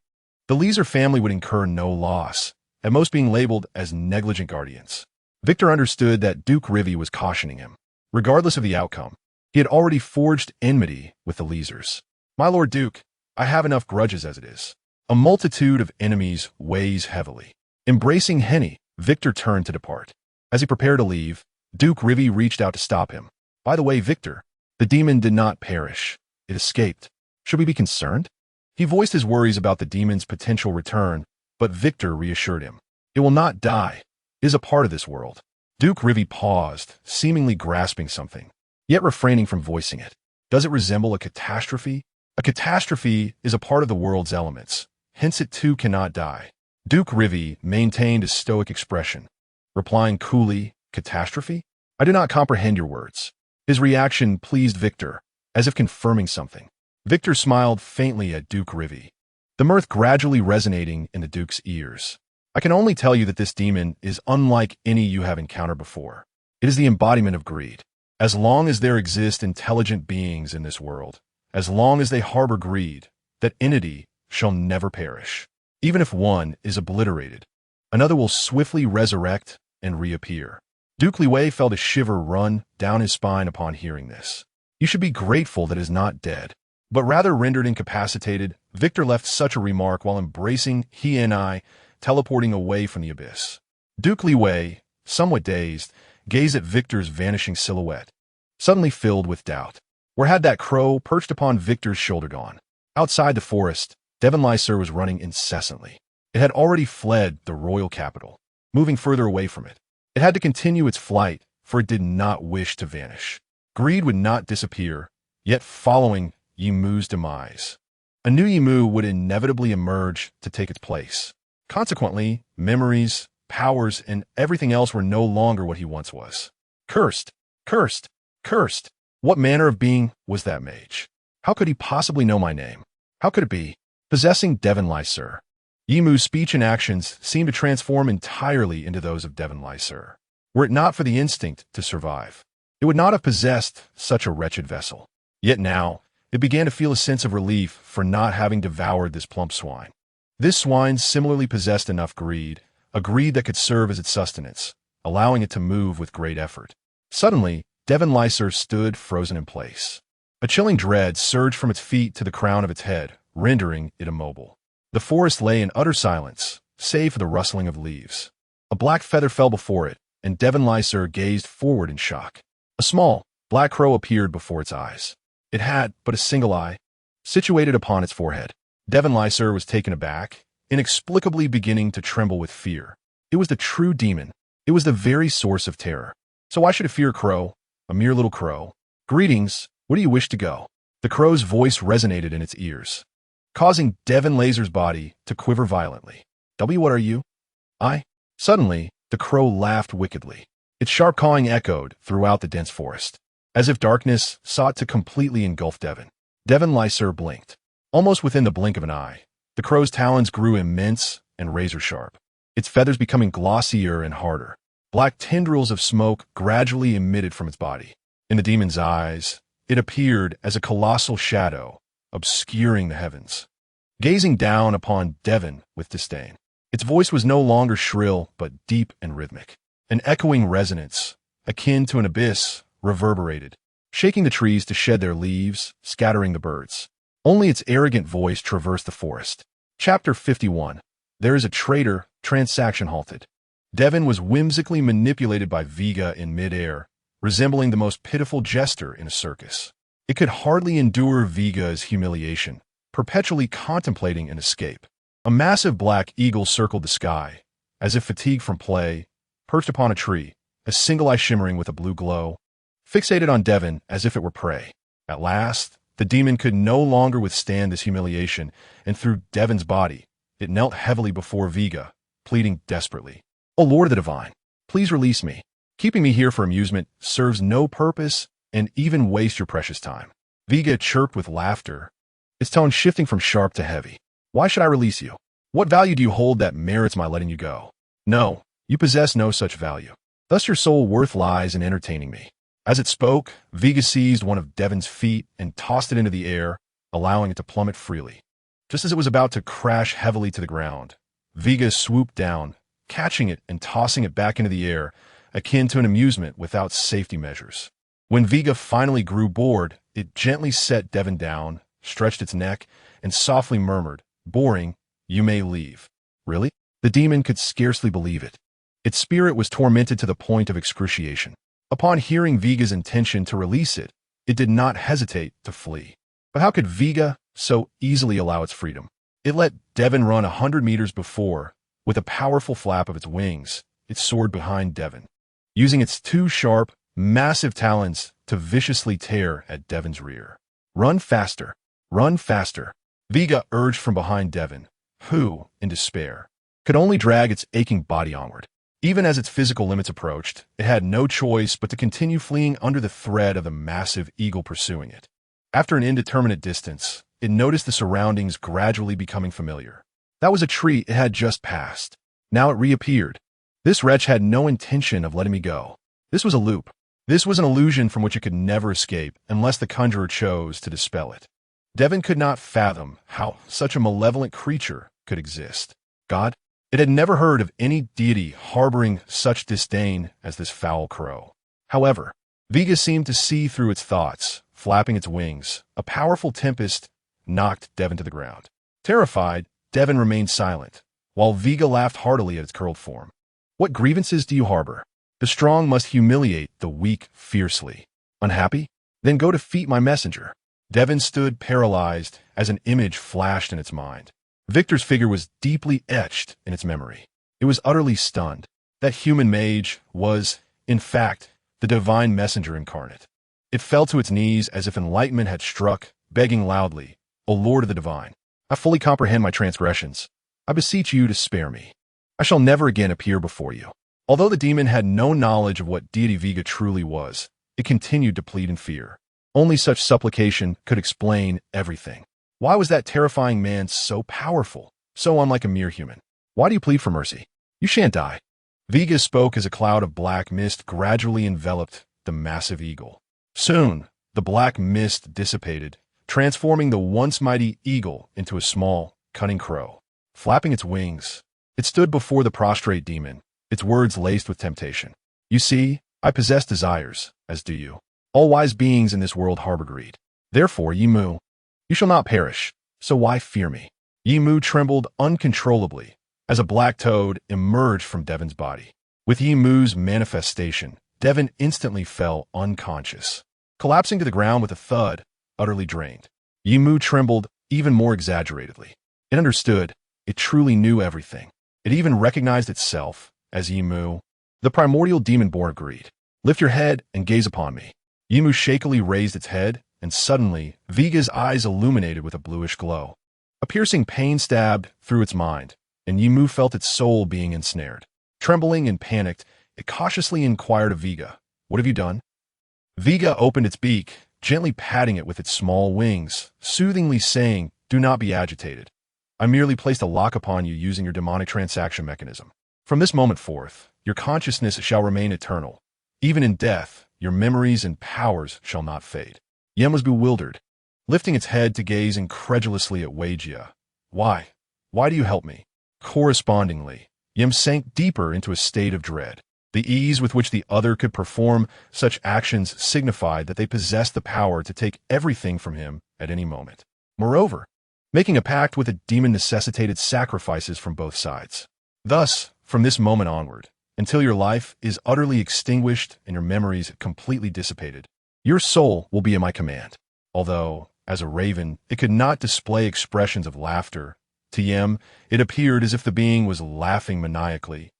the Leeser family would incur no loss, at most being labeled as negligent guardians. Victor understood that Duke Rivy was cautioning him. Regardless of the outcome, he had already forged enmity with the Leesers. My Lord Duke, I have enough grudges as it is. A multitude of enemies weighs heavily. Embracing Henny, Victor turned to depart. As he prepared to leave, Duke Rivy reached out to stop him. By the way, Victor, the demon did not perish. It escaped. Should we be concerned? He voiced his worries about the demon's potential return, but Victor reassured him. It will not die. It is a part of this world. Duke Rivy paused, seemingly grasping something, yet refraining from voicing it. Does it resemble a catastrophe? A catastrophe is a part of the world's elements, hence it too cannot die. Duke Rivy maintained a stoic expression, replying coolly, catastrophe? I do not comprehend your words. His reaction pleased Victor, as if confirming something. Victor smiled faintly at Duke Rivy, the mirth gradually resonating in the Duke's ears. I can only tell you that this demon is unlike any you have encountered before. It is the embodiment of greed. As long as there exist intelligent beings in this world, as long as they harbor greed, that entity shall never perish. Even if one is obliterated, another will swiftly resurrect and reappear. Duke Liwei felt a shiver run down his spine upon hearing this. You should be grateful that it is not dead, but rather rendered incapacitated. Victor left such a remark while embracing he and I, teleporting away from the abyss. Duke Liwei, somewhat dazed, gazed at Victor's vanishing silhouette, suddenly filled with doubt. Where had that crow perched upon Victor's shoulder gone? Outside the forest, Devon Lyser was running incessantly. It had already fled the royal capital, moving further away from it. It had to continue its flight, for it did not wish to vanish. Greed would not disappear, yet following Yimu's demise. A new Yimu would inevitably emerge to take its place. Consequently, memories, powers, and everything else were no longer what he once was. Cursed! Cursed! Cursed! What manner of being was that mage? How could he possibly know my name? How could it be? Possessing Devon Lyser. Yimu's speech and actions seemed to transform entirely into those of Devon Lyser. Were it not for the instinct to survive, it would not have possessed such a wretched vessel. Yet now, it began to feel a sense of relief for not having devoured this plump swine. This swine similarly possessed enough greed, a greed that could serve as its sustenance, allowing it to move with great effort. Suddenly, Devon Lyser stood frozen in place. A chilling dread surged from its feet to the crown of its head, rendering it immobile. The forest lay in utter silence, save for the rustling of leaves. A black feather fell before it, and Devon Lyser gazed forward in shock. A small, black crow appeared before its eyes. It had but a single eye, situated upon its forehead. Devon Lyser was taken aback, inexplicably beginning to tremble with fear. It was the true demon. It was the very source of terror. So why should it fear a crow, a mere little crow? Greetings, where do you wish to go? The crow's voice resonated in its ears, causing Devon Lyser's body to quiver violently. What are you? I? Suddenly, the crow laughed wickedly. Its sharp cawing echoed throughout the dense forest, as if darkness sought to completely engulf Devon. Devon Lyser blinked. Almost within the blink of an eye, the crow's talons grew immense and razor-sharp, its feathers becoming glossier and harder. Black tendrils of smoke gradually emitted from its body. In the demon's eyes, it appeared as a colossal shadow, obscuring the heavens, gazing down upon Devon with disdain. Its voice was no longer shrill, but deep and rhythmic. An echoing resonance, akin to an abyss, reverberated, shaking the trees to shed their leaves, scattering the birds. Only its arrogant voice traversed the forest. Chapter 51. There is a traitor. Transaction halted. Devon was whimsically manipulated by Vega in midair, resembling the most pitiful jester in a circus. It could hardly endure Vega's humiliation, perpetually contemplating an escape. A massive black eagle circled the sky, as if fatigued from play, perched upon a tree, a single eye shimmering with a blue glow, fixated on Devon as if it were prey. At last, the demon could no longer withstand this humiliation, and through Devon's body, it knelt heavily before Vega, pleading desperately. "O Lord of the Divine, please release me. Keeping me here for amusement serves no purpose and even wastes your precious time." Vega chirped with laughter, its tone shifting from sharp to heavy. "Why should I release you? What value do you hold that merits my letting you go? No, you possess no such value. Thus your sole worth lies in entertaining me." As it spoke, Vega seized one of Devon's feet and tossed it into the air, allowing it to plummet freely. Just as it was about to crash heavily to the ground, Vega swooped down, catching it and tossing it back into the air, akin to an amusement without safety measures. When Vega finally grew bored, it gently set Devon down, stretched its neck, and softly murmured, "Boring, you may leave." Really? The demon could scarcely believe it. Its spirit was tormented to the point of excruciation. Upon hearing Vega's intention to release it, it did not hesitate to flee. But how could Vega so easily allow its freedom? It let Devon run 100 meters before. With a powerful flap of its wings, it soared behind Devon, using its two sharp, massive talons to viciously tear at Devon's rear. "Run faster! Run faster!" Vega urged from behind Devon, who, in despair, could only drag its aching body onward. Even as its physical limits approached, it had no choice but to continue fleeing under the threat of the massive eagle pursuing it. After an indeterminate distance, it noticed the surroundings gradually becoming familiar. That was a tree it had just passed. Now it reappeared. This wretch had no intention of letting me go. This was a loop. This was an illusion from which it could never escape unless the conjurer chose to dispel it. Devon could not fathom how such a malevolent creature could exist. God? It had never heard of any deity harboring such disdain as this foul crow. However, Vega seemed to see through its thoughts, flapping its wings. A powerful tempest knocked Devon to the ground. Terrified, Devon remained silent, while Vega laughed heartily at its curled form. "What grievances do you harbor? The strong must humiliate the weak fiercely. Unhappy? Then go defeat my messenger." Devon stood paralyzed as an image flashed in its mind. Victor's figure was deeply etched in its memory. It was utterly stunned. That human mage was, in fact, the divine messenger incarnate. It fell to its knees as if enlightenment had struck, begging loudly, O Lord of the Divine, I fully comprehend my transgressions. I beseech you to spare me. I shall never again appear before you. Although the demon had no knowledge of what deity Vega truly was, it continued to plead in fear. Only such supplication could explain everything. Why was that terrifying man so powerful, so unlike a mere human? Why do you plead for mercy? You shan't die. Vega spoke as a cloud of black mist gradually enveloped the massive eagle. Soon, the black mist dissipated, transforming the once mighty eagle into a small, cunning crow. Flapping its wings, it stood before the prostrate demon, its words laced with temptation. You see, I possess desires, as do you. All wise beings in this world harbor greed. Therefore, ye moo, you shall not perish, so why fear me? Ye moo trembled uncontrollably as a black toad emerged from Devon's body. With Yi Moo's manifestation, Devon instantly fell unconscious, collapsing to the ground with a thud, utterly drained. Yi Moo trembled even more exaggeratedly. It understood. It truly knew everything. It even recognized itself as Yi Moo, the primordial demon born of greed. Lift your head and gaze upon me. Yi Moo shakily raised its head, and suddenly, Vega's eyes illuminated with a bluish glow. A piercing pain stabbed through its mind, and Yi Moo felt its soul being ensnared. Trembling and panicked, it cautiously inquired of Vega, "What have you done?" Vega opened its beak, gently patting it with its small wings, soothingly saying, "Do not be agitated. I merely placed a lock upon you using your demonic transaction mechanism. From this moment forth, your consciousness shall remain eternal. Even in death, your memories and powers shall not fade." Yem was bewildered, lifting its head to gaze incredulously at Weijia. Why? Why do you help me?" Correspondingly, Yem sank deeper into a state of dread. The ease with which the other could perform such actions signified that they possessed the power to take everything from him at any moment. Moreover, making a pact with a demon necessitated sacrifices from both sides. Thus, from this moment onward, until your life is utterly extinguished and your memories completely dissipated, your soul will be at my command. Although, as a raven, it could not display expressions of laughter, to Yem, it appeared as if the being was laughing maniacally,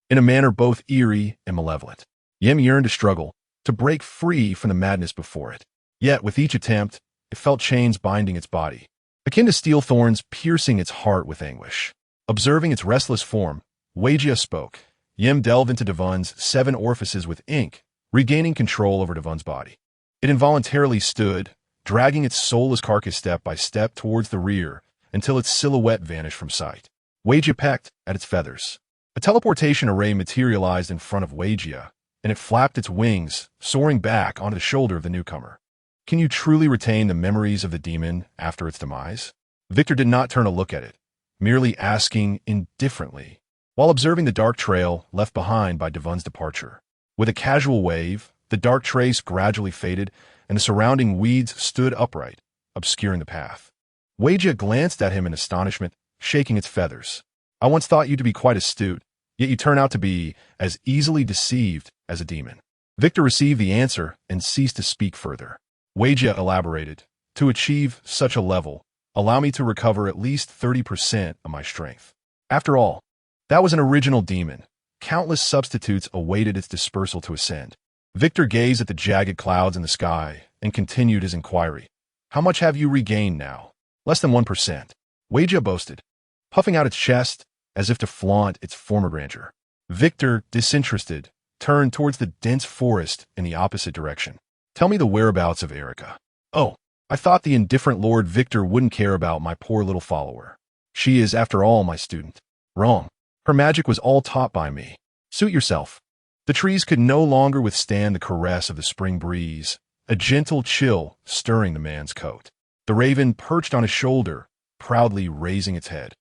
in a manner both eerie and malevolent. Yem yearned to struggle, to break free from the madness before it. Yet, with each attempt, it felt chains binding its body, akin to steel thorns piercing its heart with anguish. Observing its restless form, Weijia spoke. Yem delved into Devon's 7 orifices with ink, regaining control over Devon's body. It involuntarily stood, dragging its soulless carcass step by step towards the rear until its silhouette vanished from sight. Weijia pecked at its feathers. A teleportation array materialized in front of Weijia, and it flapped its wings, soaring back onto the shoulder of the newcomer. Can you truly retain the memories of the demon after its demise? Victor did not turn to look at it, merely asking indifferently, while observing the dark trail left behind by Devon's departure. With a casual wave, the dark trace gradually faded, and the surrounding weeds stood upright, obscuring the path. Weijia glanced at him in astonishment, shaking its feathers. "I once thought you to be quite astute, yet you turn out to be as easily deceived as a demon." Victor received the answer and ceased to speak further. Weijia elaborated, "To achieve such a level, allow me to recover at least 30% of my strength." After all, that was an original demon. Countless substitutes awaited its dispersal to ascend. Victor gazed at the jagged clouds in the sky and continued his inquiry. "How much have you regained now?" "Less than 1%. Weijia boasted, puffing out its chest as if to flaunt its former grandeur. Victor, disinterested, turned towards the dense forest in the opposite direction. "Tell me the whereabouts of Erica." "Oh, I thought the indifferent Lord Victor wouldn't care about my poor little follower. She is, after all, my student." "Wrong. Her magic was all taught by me." "Suit yourself." The trees could no longer withstand the caress of the spring breeze, a gentle chill stirring the man's coat. The raven perched on his shoulder, proudly raising its head,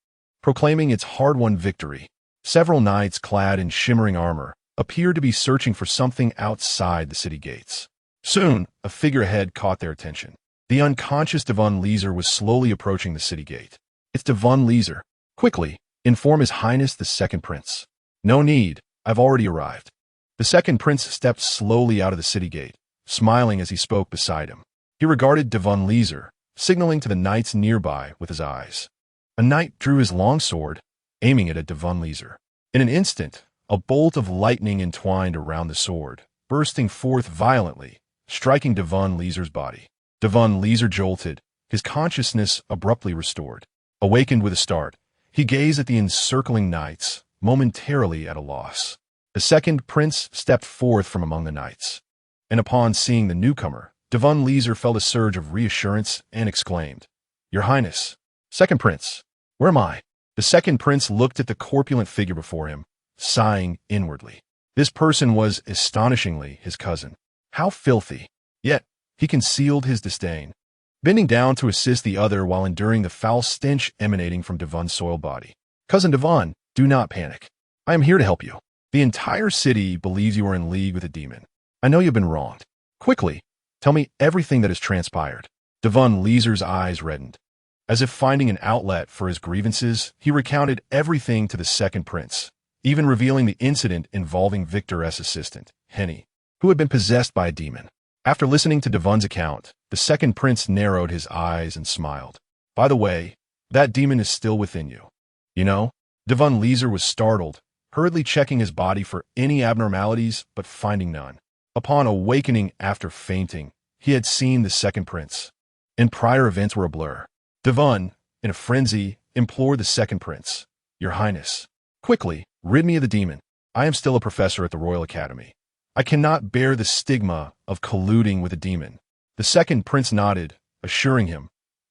proclaiming its hard-won victory. Several knights clad in shimmering armor appeared to be searching for something outside the city gates. Soon, a figurehead caught their attention. The unconscious Devon Leeser was slowly approaching the city gate. "It's Devon Leeser. Quickly, inform His Highness the Second Prince." "No need. I've already arrived." The second prince stepped slowly out of the city gate, smiling as he spoke beside him. He regarded Devon Leeser, signaling to the knights nearby with his eyes. A knight drew his long sword, aiming it at Devon Leeser. In an instant, a bolt of lightning entwined around the sword, bursting forth violently, striking Devon Leeser's body. Devon Leeser jolted, his consciousness abruptly restored. Awakened with a start, he gazed at the encircling knights, momentarily at a loss. The second prince stepped forth from among the knights, and upon seeing the newcomer, Devon Leeser felt a surge of reassurance and exclaimed, "Your Highness, second prince, where am I?" The second prince looked at the corpulent figure before him, sighing inwardly. This person was astonishingly his cousin. How filthy! Yet, he concealed his disdain, bending down to assist the other while enduring the foul stench emanating from Devon's soiled body. "Cousin Devon, do not panic. I am here to help you. The entire city believes you are in league with a demon. I know you've been wronged. Quickly, tell me everything that has transpired." Devon Leeser's eyes reddened. As if finding an outlet for his grievances, he recounted everything to the second prince, even revealing the incident involving Victor's assistant, Henny, who had been possessed by a demon. After listening to Devon's account, the second prince narrowed his eyes and smiled. "By the way, that demon is still within you. You know?" Devon Leeser was startled, hurriedly checking his body for any abnormalities, but finding none. Upon awakening after fainting, he had seen the second prince, and prior events were a blur. Devon, in a frenzy, implored the second prince, "Your Highness, quickly, rid me of the demon. I am still a professor at the Royal Academy. I cannot bear the stigma of colluding with a demon." The second prince nodded, assuring him,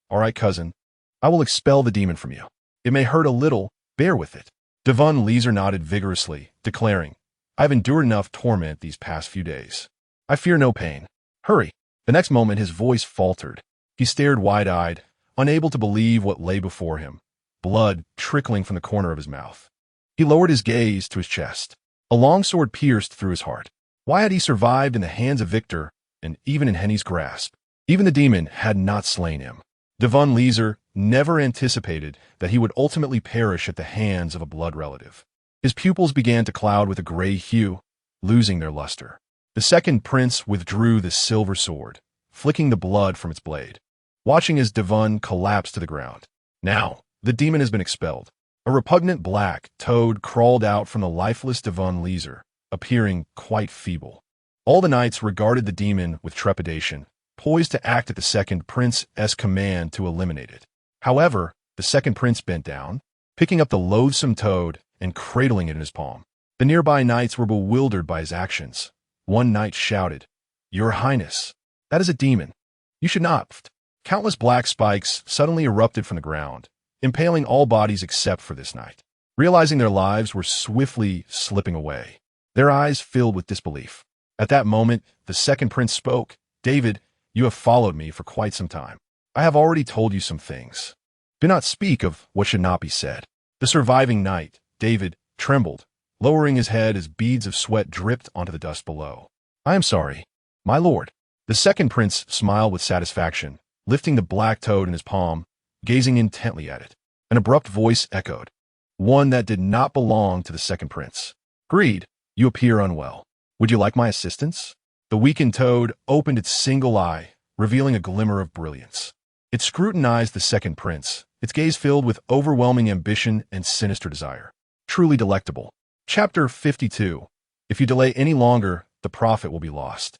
"All right, cousin, I will expel the demon from you. It may hurt a little, bear with it." Devon Leeser nodded vigorously, declaring, "I have endured enough torment these past few days. I fear no pain. Hurry." The next moment his voice faltered. He stared wide-eyed, unable to believe what lay before him, blood trickling from the corner of his mouth. He lowered his gaze to his chest. A long sword pierced through his heart. Why had he survived in the hands of Victor, and even in Henny's grasp? Even the demon had not slain him. Devon Leeser never anticipated that he would ultimately perish at the hands of a blood relative. His pupils began to cloud with a gray hue, losing their luster. The second prince withdrew the silver sword, flicking the blood from its blade, watching as Devon collapsed to the ground. Now, the demon has been expelled. A repugnant black toad crawled out from the lifeless Devon Leeser, appearing quite feeble. All the knights regarded the demon with trepidation, poised to act at the second prince's command to eliminate it. However, the second prince bent down, picking up the loathsome toad and cradling it in his palm. The nearby knights were bewildered by his actions. One knight shouted, "Your Highness, that is a demon. You should not." Countless black spikes suddenly erupted from the ground, impaling all bodies except for this knight. Realizing their lives were swiftly slipping away, their eyes filled with disbelief. At that moment, the second prince spoke, "David, you have followed me for quite some time. I have already told you some things. Do not speak of what should not be said." The surviving knight, David, trembled, lowering his head as beads of sweat dripped onto the dust below. "I am sorry, my lord." The second prince smiled with satisfaction, lifting the black toad in his palm, gazing intently at it. An abrupt voice echoed, one that did not belong to the second prince. "Greed, you appear unwell. Would you like my assistance?" The weakened toad opened its single eye, revealing a glimmer of brilliance. It scrutinized the second prince, its gaze filled with overwhelming ambition and sinister desire. Truly delectable. Chapter 52. If you delay any longer, the prophet will be lost.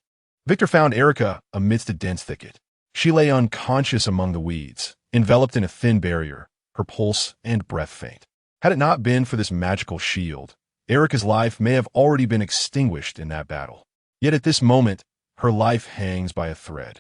Victor found Erica amidst a dense thicket. She lay unconscious among the weeds, enveloped in a thin barrier, her pulse and breath faint. Had it not been for this magical shield, Erica's life may have already been extinguished in that battle. Yet at this moment, her life hangs by a thread.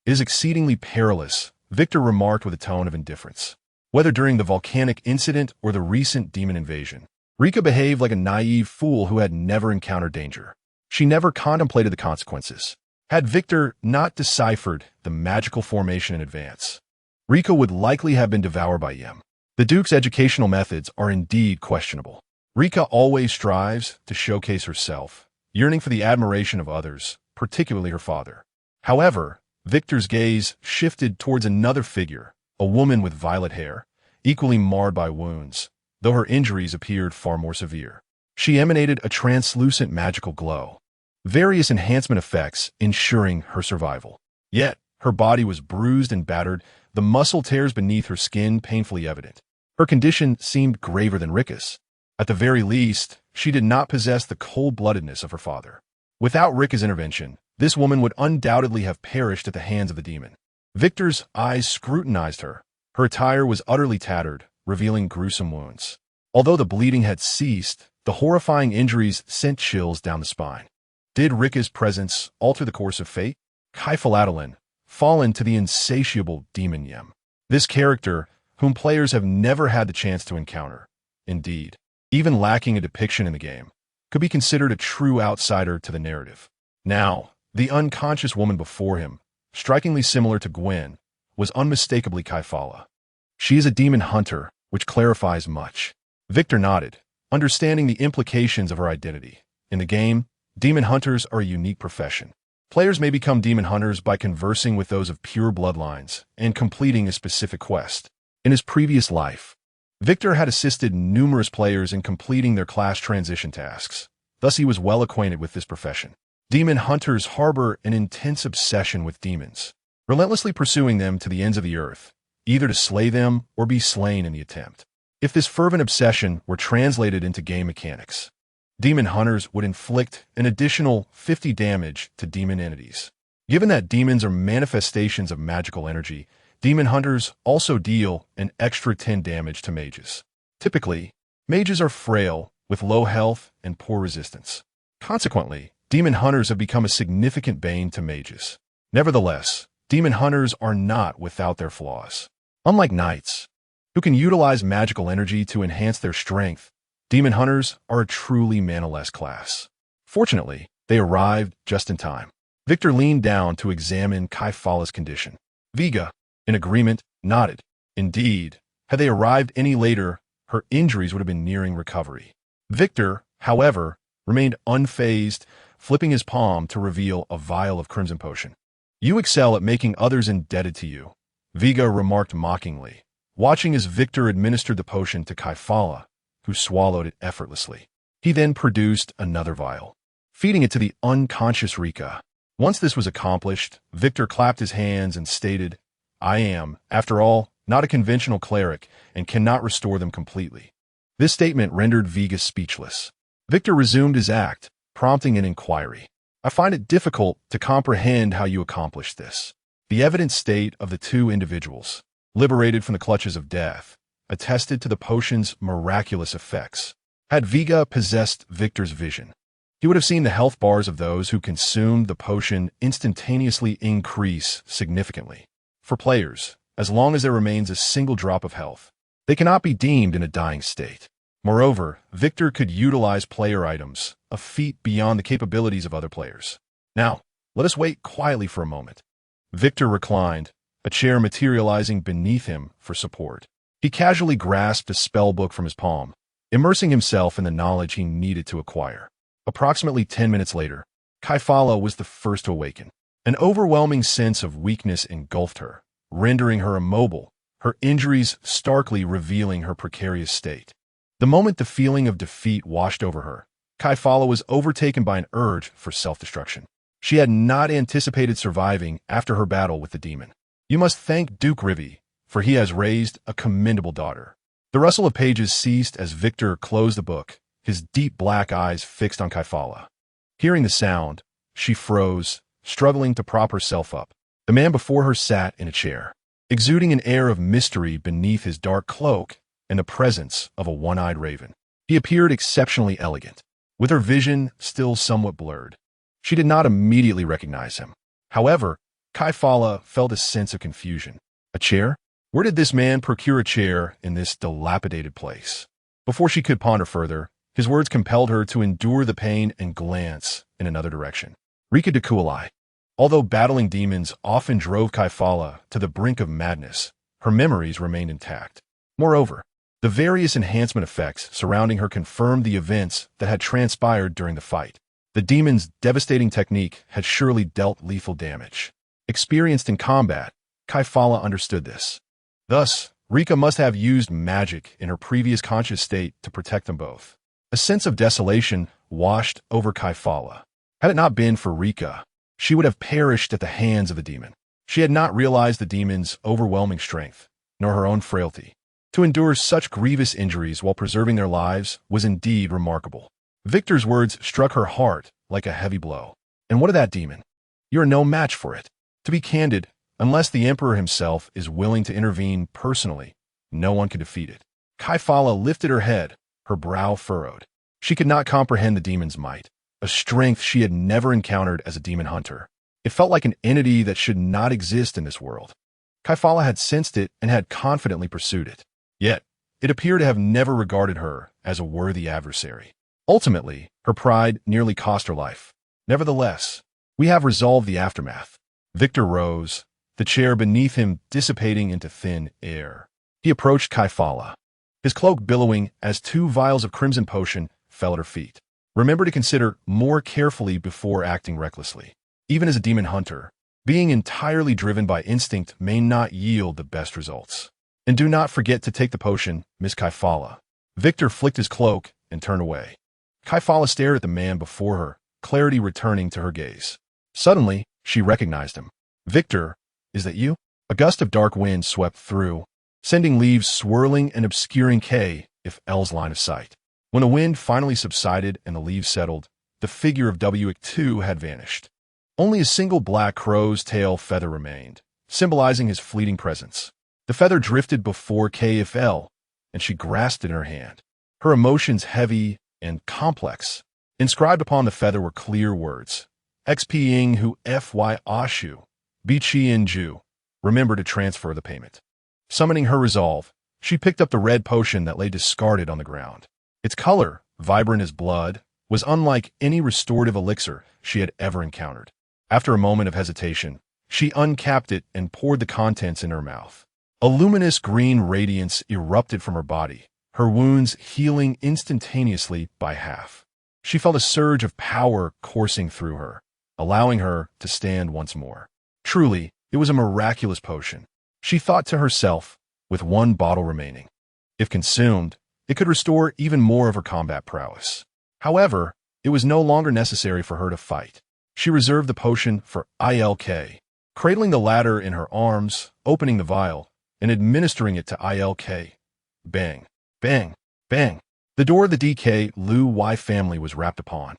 It is exceedingly perilous, Victor remarked with a tone of indifference. Whether during the volcanic incident or the recent demon invasion, Rika behaved like a naive fool who had never encountered danger. She never contemplated the consequences. Had Victor not deciphered the magical formation in advance, Rika would likely have been devoured by Yem. The Duke's educational methods are indeed questionable. Rika always strives to showcase herself, yearning for the admiration of others, particularly her father. However, Victor's gaze shifted towards another figure, a woman with violet hair, equally marred by wounds, though her injuries appeared far more severe. She emanated a translucent magical glow, various enhancement effects ensuring her survival. Yet, her body was bruised and battered, the muscle tears beneath her skin painfully evident. Her condition seemed graver than Rika's. At the very least, she did not possess the cold-bloodedness of her father. Without Rika's intervention, this woman would undoubtedly have perished at the hands of the demon. Victor's eyes scrutinized her. Her attire was utterly tattered, revealing gruesome wounds. Although the bleeding had ceased, the horrifying injuries sent chills down the spine. Did Rika's presence alter the course of fate? Kaifalatalin, fallen to the insatiable demon Yem. This character, whom players have never had the chance to encounter, indeed, even lacking a depiction in the game, could be considered a true outsider to the narrative. Now, the unconscious woman before him, strikingly similar to Gwen, was unmistakably Kaifala. She is a demon hunter, which clarifies much. Victor nodded, understanding the implications of her identity. In the game, demon hunters are a unique profession. Players may become demon hunters by conversing with those of pure bloodlines and completing a specific quest. In his previous life, Victor had assisted numerous players in completing their class transition tasks. Thus, he was well acquainted with this profession. Demon hunters harbor an intense obsession with demons, relentlessly pursuing them to the ends of the earth, either to slay them or be slain in the attempt. If this fervent obsession were translated into game mechanics, demon hunters would inflict an additional 50 damage to demon entities. Given that demons are manifestations of magical energy, demon hunters also deal an extra 10 damage to mages. Typically, mages are frail, with low health and poor resistance. Consequently, demon hunters have become a significant bane to mages. Nevertheless, demon hunters are not without their flaws. Unlike knights, who can utilize magical energy to enhance their strength, demon hunters are a truly mana-less class. Fortunately, they arrived just in time. Victor leaned down to examine Kaifala's condition. Vega, in agreement, nodded. Indeed, had they arrived any later, her injuries would have been nearing recovery. Victor, however, remained unfazed, flipping his palm to reveal a vial of crimson potion. You excel at making others indebted to you, Vega remarked mockingly, watching as Victor administered the potion to Kaifala, who swallowed it effortlessly. He then produced another vial, feeding it to the unconscious Rika. Once this was accomplished, Victor clapped his hands and stated, I am, after all, not a conventional cleric and cannot restore them completely. This statement rendered Vega speechless. Victor resumed his act, prompting an inquiry. I find it difficult to comprehend how you accomplished this. The evident state of the two individuals, liberated from the clutches of death, attested to the potion's miraculous effects. Had Vega possessed Victor's vision, he would have seen the health bars of those who consumed the potion instantaneously increase significantly. For players, as long as there remains a single drop of health, they cannot be deemed in a dying state. Moreover, Victor could utilize player items, a feat beyond the capabilities of other players. Now, let us wait quietly for a moment. Victor reclined, a chair materializing beneath him for support. He casually grasped a spellbook from his palm, immersing himself in the knowledge he needed to acquire. Approximately 10 minutes later, Kaifala was the first to awaken. An overwhelming sense of weakness engulfed her, rendering her immobile, her injuries starkly revealing her precarious state. The moment the feeling of defeat washed over her, Kaifala was overtaken by an urge for self-destruction. She had not anticipated surviving after her battle with the demon. You must thank Duke Rivi, for he has raised a commendable daughter. The rustle of pages ceased as Victor closed the book, his deep black eyes fixed on Kaifala. Hearing the sound, she froze, struggling to prop herself up. The man before her sat in a chair, exuding an air of mystery beneath his dark cloak and the presence of a one-eyed raven. He appeared exceptionally elegant, with her vision still somewhat blurred. She did not immediately recognize him. However, Kaifala felt a sense of confusion. A chair? Where did this man procure a chair in this dilapidated place? Before she could ponder further, his words compelled her to endure the pain and glance in another direction. Rika de Kualai. Although battling demons often drove Kaifala to the brink of madness, her memories remained intact. Moreover, the various enhancement effects surrounding her confirmed the events that had transpired during the fight. The demon's devastating technique had surely dealt lethal damage. Experienced in combat, Kaifala understood this. Thus, Rika must have used magic in her previous conscious state to protect them both. A sense of desolation washed over Kaifala. Had it not been for Rika, she would have perished at the hands of the demon. She had not realized the demon's overwhelming strength, nor her own frailty. To endure such grievous injuries while preserving their lives was indeed remarkable. Victor's words struck her heart like a heavy blow. And what of that demon? You are no match for it. To be candid, Unless the Emperor himself is willing to intervene personally, no one can defeat it. Kaifala lifted her head, her brow furrowed. She could not comprehend the demon's might, a strength she had never encountered as a demon hunter. It felt like an entity that should not exist in this world. Kaifala had sensed it and had confidently pursued it. Yet, it appeared to have never regarded her as a worthy adversary. Ultimately, her pride nearly cost her life. Nevertheless, we have resolved the aftermath. Victor rose, the chair beneath him dissipating into thin air. He approached Kaifala, his cloak billowing as 2 vials of crimson potion fell at her feet. Remember to consider more carefully before acting recklessly. Even as a demon hunter, being entirely driven by instinct may not yield the best results. And do not forget to take the potion, Miss Kaifala. Victor flicked his cloak and turned away. Kaifala stared at the man before her, clarity returning to her gaze. Suddenly, she recognized him. Victor, is that you? A gust of dark wind swept through, sending leaves swirling and obscuring K-F-L's line of sight. When the wind finally subsided and the leaves settled, the figure of W-2 had vanished. Only a single black crow's tail feather remained, symbolizing his fleeting presence. The feather drifted before K-F-L, and she grasped it in her hand. Her emotions heavy and complex. Inscribed upon the feather were clear words. XPing hu fy ashu, bichi inju. Remember to transfer the payment. Summoning her resolve, she picked up the red potion that lay discarded on the ground. Its color, vibrant as blood, was unlike any restorative elixir she had ever encountered. After a moment of hesitation, she uncapped it and poured the contents in her mouth. A luminous green radiance erupted from her body, her wounds healing instantaneously by half. She felt a surge of power coursing through her, allowing her to stand once more. Truly, it was a miraculous potion. She thought to herself, with 1 bottle remaining. If consumed, it could restore even more of her combat prowess. However, it was no longer necessary for her to fight. She reserved the potion for ILK, cradling the latter in her arms, opening the vial, and administering it to ILK. Bang, bang, bang. The door of the DK Liu Y family was rapped upon,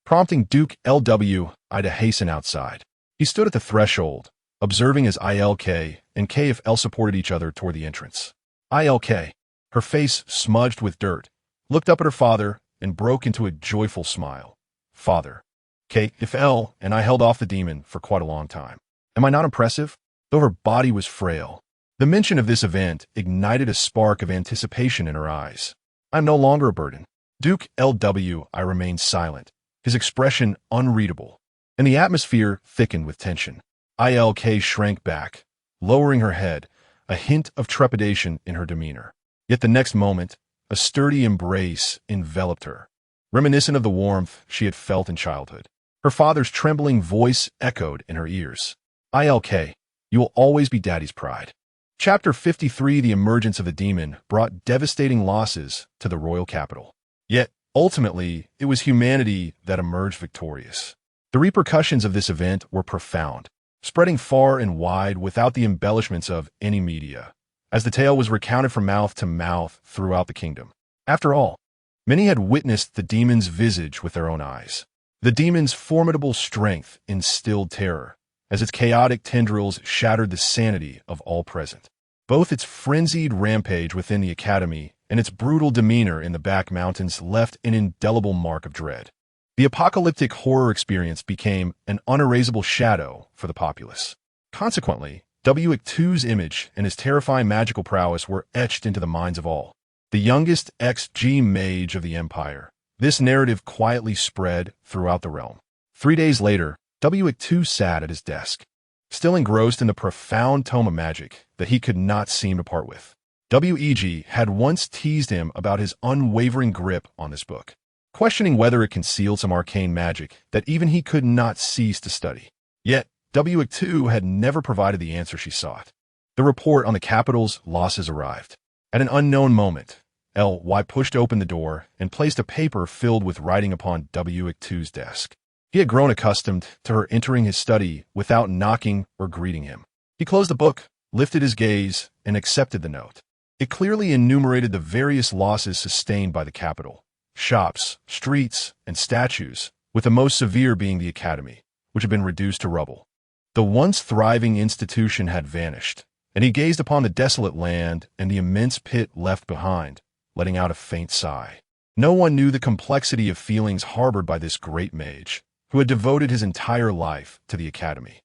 prompting Duke LW-I to hasten outside. He stood at the threshold, observing as ILK and KFL supported each other toward the entrance. ILK, her face smudged with dirt, looked up at her father and broke into a joyful smile. Father, KFL and I held off the demon for quite a long time. Am I not impressive? Though her body was frail, the mention of this event ignited a spark of anticipation in her eyes. I am no longer a burden. Duke LW-I remained silent, his expression unreadable, and the atmosphere thickened with tension. ILK shrank back, lowering her head, a hint of trepidation in her demeanor. Yet the next moment, a sturdy embrace enveloped her, reminiscent of the warmth she had felt in childhood. Her father's trembling voice echoed in her ears. ILK, you will always be Daddy's pride. Chapter 53, The Emergence of the Demon, brought devastating losses to the royal capital. Yet, ultimately, it was humanity that emerged victorious. The repercussions of this event were profound, spreading far and wide without the embellishments of any media, as the tale was recounted from mouth to mouth throughout the kingdom. After all, many had witnessed the demon's visage with their own eyes. The demon's formidable strength instilled terror, as its chaotic tendrils shattered the sanity of all present. Both its frenzied rampage within the academy and its brutal demeanor in the back mountains left an indelible mark of dread. The apocalyptic horror experience became an unerasable shadow for the populace. Consequently, W-2's image and his terrifying magical prowess were etched into the minds of all. The youngest XG mage of the Empire, this narrative quietly spread throughout the realm. 3 days later, W-2 sat at his desk, still engrossed in the profound tome of magic that he could not seem to part with. WEG had once teased him about his unwavering grip on this book, questioning whether it concealed some arcane magic that even he could not cease to study. Yet, W-2 had never provided the answer she sought. The report on the capital's losses arrived. At an unknown moment, LY pushed open the door and placed a paper filled with writing upon W-2's desk. He had grown accustomed to her entering his study without knocking or greeting him. He closed the book, lifted his gaze, and accepted the note. It clearly enumerated the various losses sustained by the capital: shops, streets, and statues, with the most severe being the academy, which had been reduced to rubble. The once thriving institution had vanished, and he gazed upon the desolate land and the immense pit left behind, letting out a faint sigh. No one knew the complexity of feelings harbored by this great mage, who had devoted his entire life to the academy.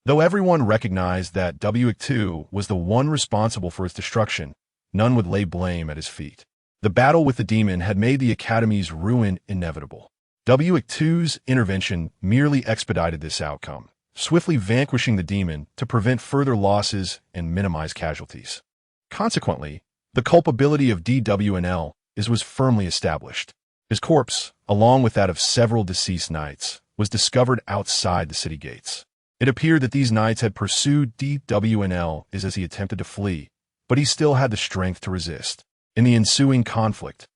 Though everyone recognized that W2 was the one responsible for its destruction, none would lay blame at his feet. The battle with the demon had made the academy's ruin inevitable. W2's intervention merely expedited this outcome, swiftly vanquishing the demon to prevent further losses and minimize casualties. Consequently, the culpability of DWNL was firmly established. His corpse, along with that of several deceased knights, was discovered outside the city gates. It appeared that these knights had pursued DWNL as he attempted to flee, but he still had the strength to resist. In the ensuing conflict,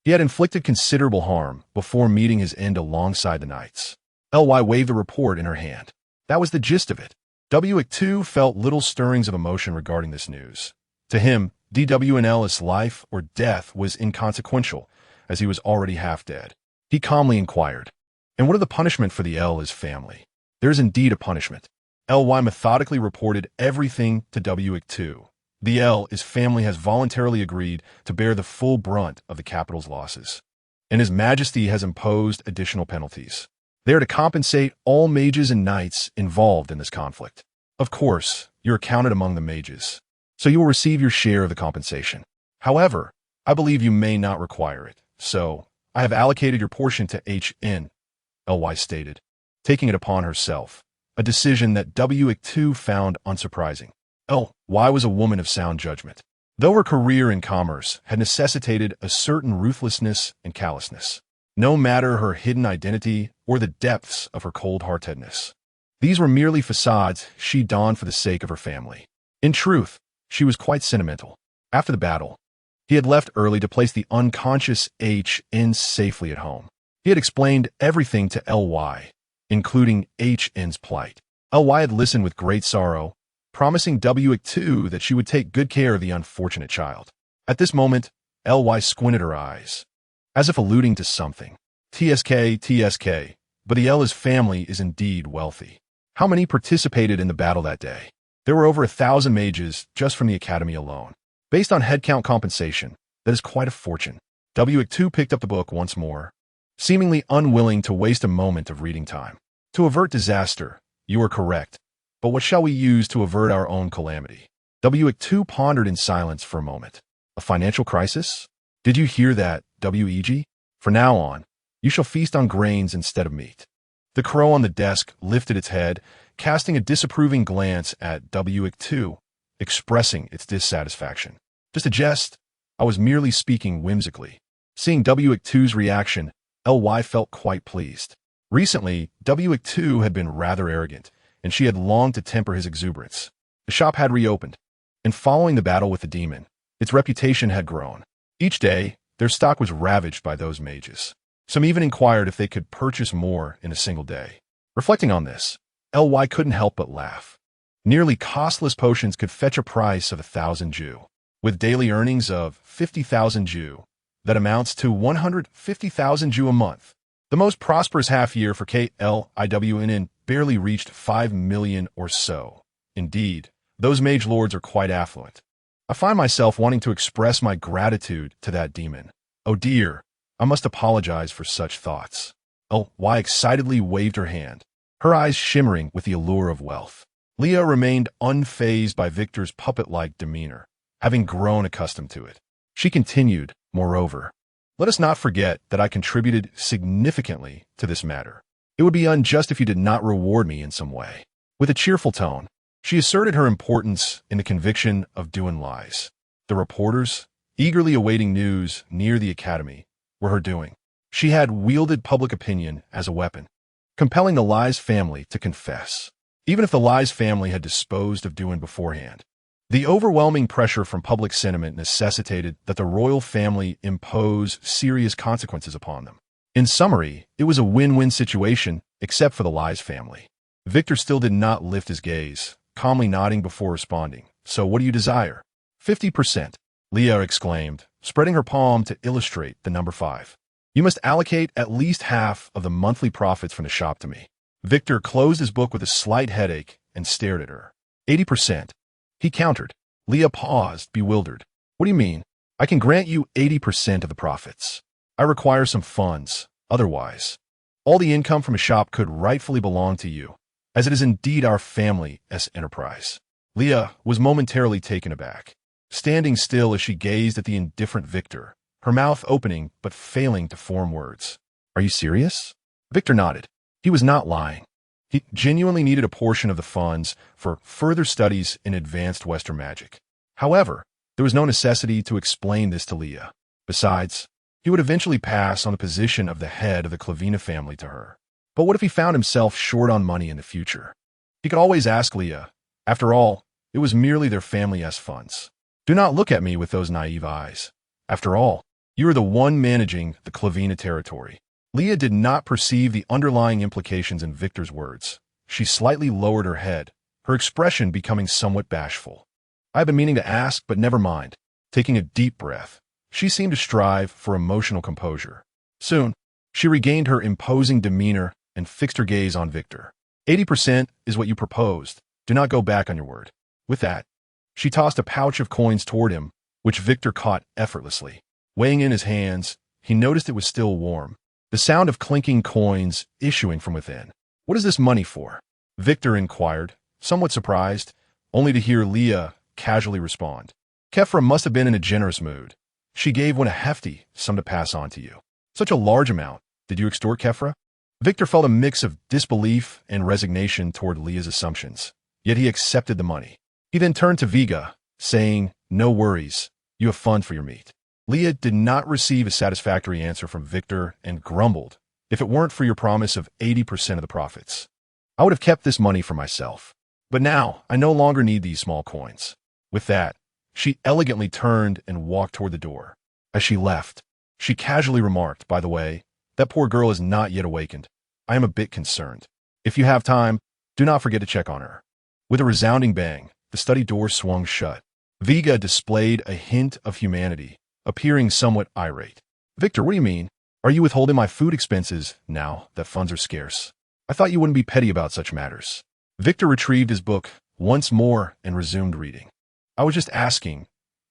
he had inflicted considerable harm before meeting his end alongside the knights. LY waved a report in her hand. That was the gist of it. W2 felt little stirrings of emotion regarding this news. To him, DWNL's life or death was inconsequential, as he was already half dead. He calmly inquired, "And what of the punishment for the L's family?" "There is indeed a punishment." LY methodically reported everything to W2. The L's family has voluntarily agreed to bear the full brunt of the capital's losses, and His Majesty has imposed additional penalties. They are to compensate all mages and knights involved in this conflict. Of course, you are counted among the mages, so you will receive your share of the compensation. However, I believe you may not require it, so I have allocated your portion to HN, LY stated, taking it upon herself, a decision that W2 found unsurprising. LY was a woman of sound judgment. Though her career in commerce had necessitated a certain ruthlessness and callousness, no matter her hidden identity or the depths of her cold-heartedness. These were merely facades she donned for the sake of her family. In truth, she was quite sentimental. After the battle, he had left early to place the unconscious HN safely at home. He had explained everything to LY, including HN's plight. LY had listened with great sorrow, promising W2 that she would take good care of the unfortunate child. At this moment, LY squinted her eyes, as if alluding to something. TSK, but the L's family is indeed wealthy. How many participated in the battle that day? There were over 1,000 mages just from the academy alone. Based on headcount compensation, that is quite a fortune. W2 picked up the book once more, seemingly unwilling to waste a moment of reading time. To avert disaster, you are correct, but what shall we use to avert our own calamity? W2 pondered in silence for a moment. A financial crisis? Did you hear that, WEG? From now on, you shall feast on grains instead of meat. The crow on the desk lifted its head, casting a disapproving glance at W2, expressing its dissatisfaction. Just a jest. I was merely speaking whimsically. Seeing W2's reaction, LY felt quite pleased. Recently, W2 had been rather arrogant, and she had longed to temper his exuberance. The shop had reopened, and following the battle with the demon, its reputation had grown. Each day, their stock was ravaged by those mages. Some even inquired if they could purchase more in a single day. Reflecting on this, LY couldn't help but laugh. Nearly costless potions could fetch a price of 1,000 Jew. With daily earnings of 50,000 Jew, that amounts to 150,000 Jew a month. The most prosperous half-year for KLIWNN barely reached 5 million or so. Indeed, those mage lords are quite affluent. I find myself wanting to express my gratitude to that demon. Oh dear, I must apologize for such thoughts. LY excitedly waved her hand, her eyes shimmering with the allure of wealth. Leah remained unfazed by Victor's puppet-like demeanor, having grown accustomed to it. She continued, moreover, let us not forget that I contributed significantly to this matter. It would be unjust if you did not reward me in some way. With a cheerful tone, she asserted her importance in the conviction of doing lies. The reporters, eagerly awaiting news near the academy, were her doing. She had wielded public opinion as a weapon, compelling the Lies family to confess, even if the Lies family had disposed of doing beforehand. The overwhelming pressure from public sentiment necessitated that the royal family impose serious consequences upon them. In summary, it was a win-win situation, except for the Lies family. Victor still did not lift his gaze, calmly nodding before responding. So what do you desire? 50%, Leah exclaimed, spreading her palm to illustrate the number 5. You must allocate at least half of the monthly profits from the shop to me. Victor closed his book with a slight headache and stared at her. 80%. He countered. Leah paused, bewildered. What do you mean? I can grant you 80% of the profits. I require some funds. Otherwise, all the income from a shop could rightfully belong to you, as it is indeed our family's enterprise. Leah was momentarily taken aback, standing still as she gazed at the indifferent Victor, her mouth opening but failing to form words. Are you serious? Victor nodded. He was not lying. He genuinely needed a portion of the funds for further studies in advanced Western magic. However, there was no necessity to explain this to Leah. Besides, he would eventually pass on the position of the head of the Clavina family to her. But what if he found himself short on money in the future? He could always ask Leah. After all, it was merely their family's funds. Do not look at me with those naive eyes. After all, you are the one managing the Clavina territory. Leah did not perceive the underlying implications in Victor's words. She slightly lowered her head, her expression becoming somewhat bashful. I've been meaning to ask, but never mind. Taking a deep breath, she seemed to strive for emotional composure. Soon, she regained her imposing demeanor and fixed her gaze on Victor. 80% is what you proposed. Do not go back on your word. With that, she tossed a pouch of coins toward him, which Victor caught effortlessly. Weighing in his hands, he noticed it was still warm. The sound of clinking coins issuing from within. What is this money for? Victor inquired, somewhat surprised, only to hear Leah casually respond. Kefra must have been in a generous mood. She gave one a hefty sum to pass on to you. Such a large amount. Did you extort Kefra? Victor felt a mix of disbelief and resignation toward Leah's assumptions, yet he accepted the money. He then turned to Viga, saying, no worries, you have funds for your meat. Leah did not receive a satisfactory answer from Victor and grumbled, if it weren't for your promise of 80% of the profits. I would have kept this money for myself. But now, I no longer need these small coins. With that, she elegantly turned and walked toward the door. As she left, she casually remarked, by the way, that poor girl is not yet awakened. I am a bit concerned. If you have time, do not forget to check on her. With a resounding bang, the study door swung shut. Viga displayed a hint of humanity, appearing somewhat irate. Victor, what do you mean? Are you withholding my food expenses now that funds are scarce? I thought you wouldn't be petty about such matters. Victor retrieved his book once more and resumed reading. I was just asking,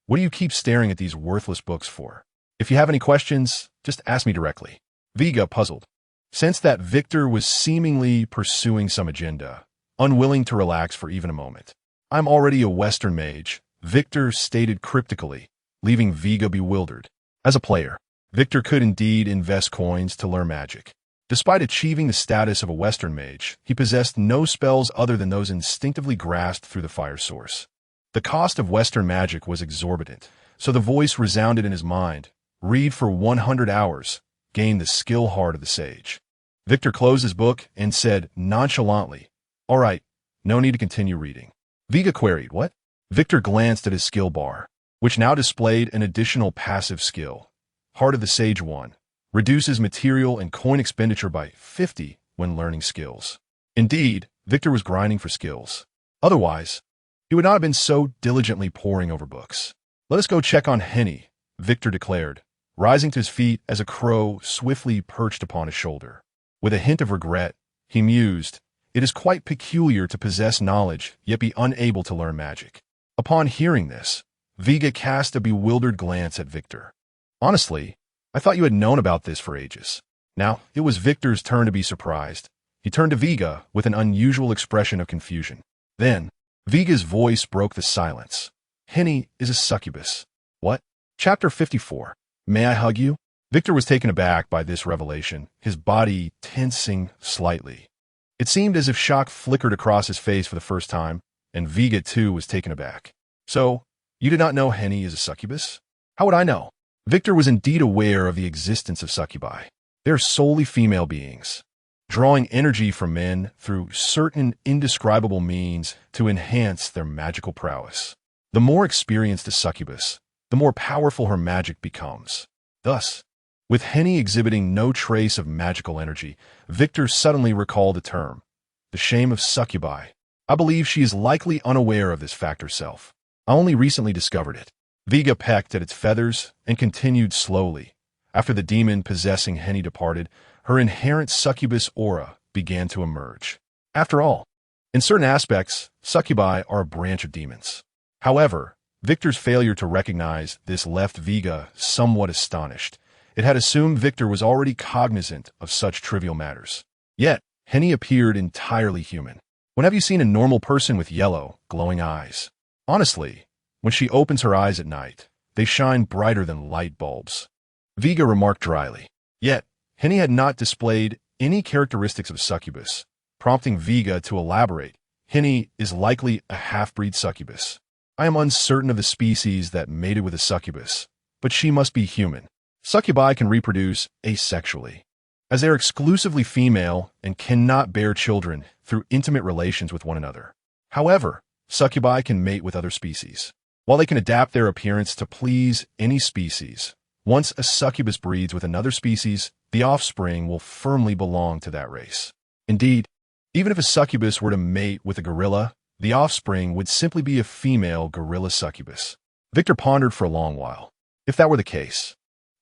what do you keep staring at these worthless books for? If you have any questions, just ask me directly. Viga, puzzled, sensed that Victor was seemingly pursuing some agenda, unwilling to relax for even a moment. I'm already a Western mage, Victor stated cryptically, leaving Viga bewildered. As a player, Victor could indeed invest coins to learn magic. Despite achieving the status of a Western mage, he possessed no spells other than those instinctively grasped through the fire source. The cost of Western magic was exorbitant, so the voice resounded in his mind. Read for 100 hours, gain the skill heart of the sage. Victor closed his book and said nonchalantly, all right, no need to continue reading. Viga queried, what? Victor glanced at his skill bar, which now displayed an additional passive skill. Heart of the Sage 1. Reduces material and coin expenditure by 50 when learning skills. Indeed, Victor was grinding for skills. Otherwise, he would not have been so diligently poring over books. Let us go check on Henny, Victor declared, rising to his feet as a crow swiftly perched upon his shoulder. With a hint of regret, he mused, it is quite peculiar to possess knowledge yet be unable to learn magic. Upon hearing this, Viga cast a bewildered glance at Victor. Honestly, I thought you had known about this for ages. Now, it was Victor's turn to be surprised. He turned to Viga with an unusual expression of confusion. Then, Viga's voice broke the silence. Henny is a succubus. What? Chapter 54. May I hug you? Victor was taken aback by this revelation, his body tensing slightly. It seemed as if shock flickered across his face for the first time, and Viga too was taken aback. So, you did not know Henny is a succubus? How would I know? Victor was indeed aware of the existence of succubi. They are solely female beings, drawing energy from men through certain indescribable means to enhance their magical prowess. The more experienced a succubus, the more powerful her magic becomes. Thus, with Henny exhibiting no trace of magical energy, Victor suddenly recalled the term, the shame of succubi. I believe she is likely unaware of this fact herself. I only recently discovered it. Viga pecked at its feathers and continued slowly. After the demon possessing Henny departed, her inherent succubus aura began to emerge. After all, In certain aspects, succubi are a branch of demons. However, Victor's failure to recognize this left Viga somewhat astonished. It had assumed Victor was already cognizant of such trivial matters. Yet, Henny appeared entirely human. When have you seen a normal person with yellow, glowing eyes? Honestly, when she opens her eyes at night, they shine brighter than light bulbs. Viga remarked dryly. Yet, Henny had not displayed any characteristics of succubus, prompting Viga to elaborate. Henny is likely a half-breed succubus. I am uncertain of the species that mated with a succubus, but she must be human. Succubi can reproduce asexually, as they are exclusively female and cannot bear children through intimate relations with one another. However, succubi can mate with other species. While they can adapt their appearance to please any species, once a succubus breeds with another species, the offspring will firmly belong to that race. Indeed, even if a succubus were to mate with a gorilla, the offspring would simply be a female gorilla succubus. Victor pondered for a long while. If that were the case,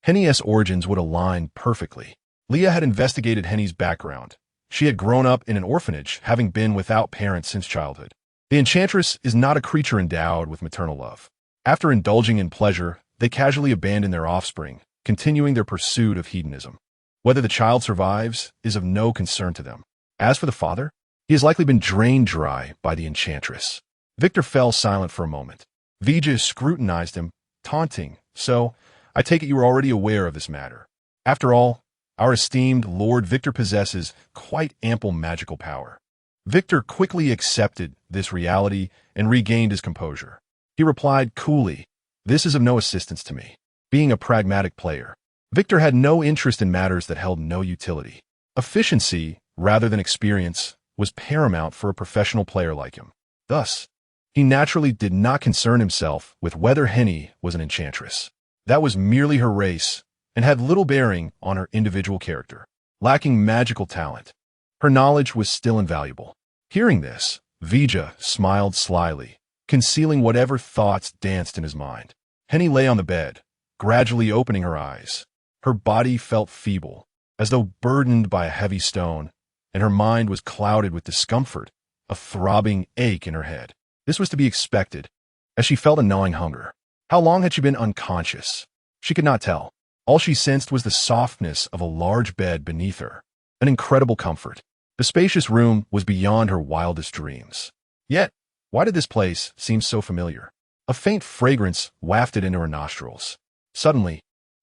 Henny's origins would align perfectly. Leah had investigated Henny's background. She had grown up in an orphanage, having been without parents since childhood. The enchantress is not a creature endowed with maternal love. After indulging in pleasure, they casually abandon their offspring, continuing their pursuit of hedonism. Whether the child survives is of no concern to them. As for the father, he has likely been drained dry by the enchantress. Victor fell silent for a moment. Vija scrutinized him, taunting. So, I take it you are already aware of this matter. After all, our esteemed Lord Victor possesses quite ample magical power. Victor quickly accepted this reality and regained his composure. He replied coolly, "This is of no assistance to me." Being a pragmatic player, Victor had no interest in matters that held no utility. Efficiency, rather than experience, was paramount for a professional player like him. Thus, he naturally did not concern himself with whether Henny was an enchantress. That was merely her race and had little bearing on her individual character. Lacking magical talent, her knowledge was still invaluable. Hearing this, Vija smiled slyly, concealing whatever thoughts danced in his mind. Henny lay on the bed, gradually opening her eyes. Her body felt feeble, as though burdened by a heavy stone, and her mind was clouded with discomfort, a throbbing ache in her head. This was to be expected, as she felt a gnawing hunger. How long had she been unconscious? She could not tell. All she sensed was the softness of a large bed beneath her, an incredible comfort. The spacious room was beyond her wildest dreams. Yet, why did this place seem so familiar? A faint fragrance wafted into her nostrils. Suddenly,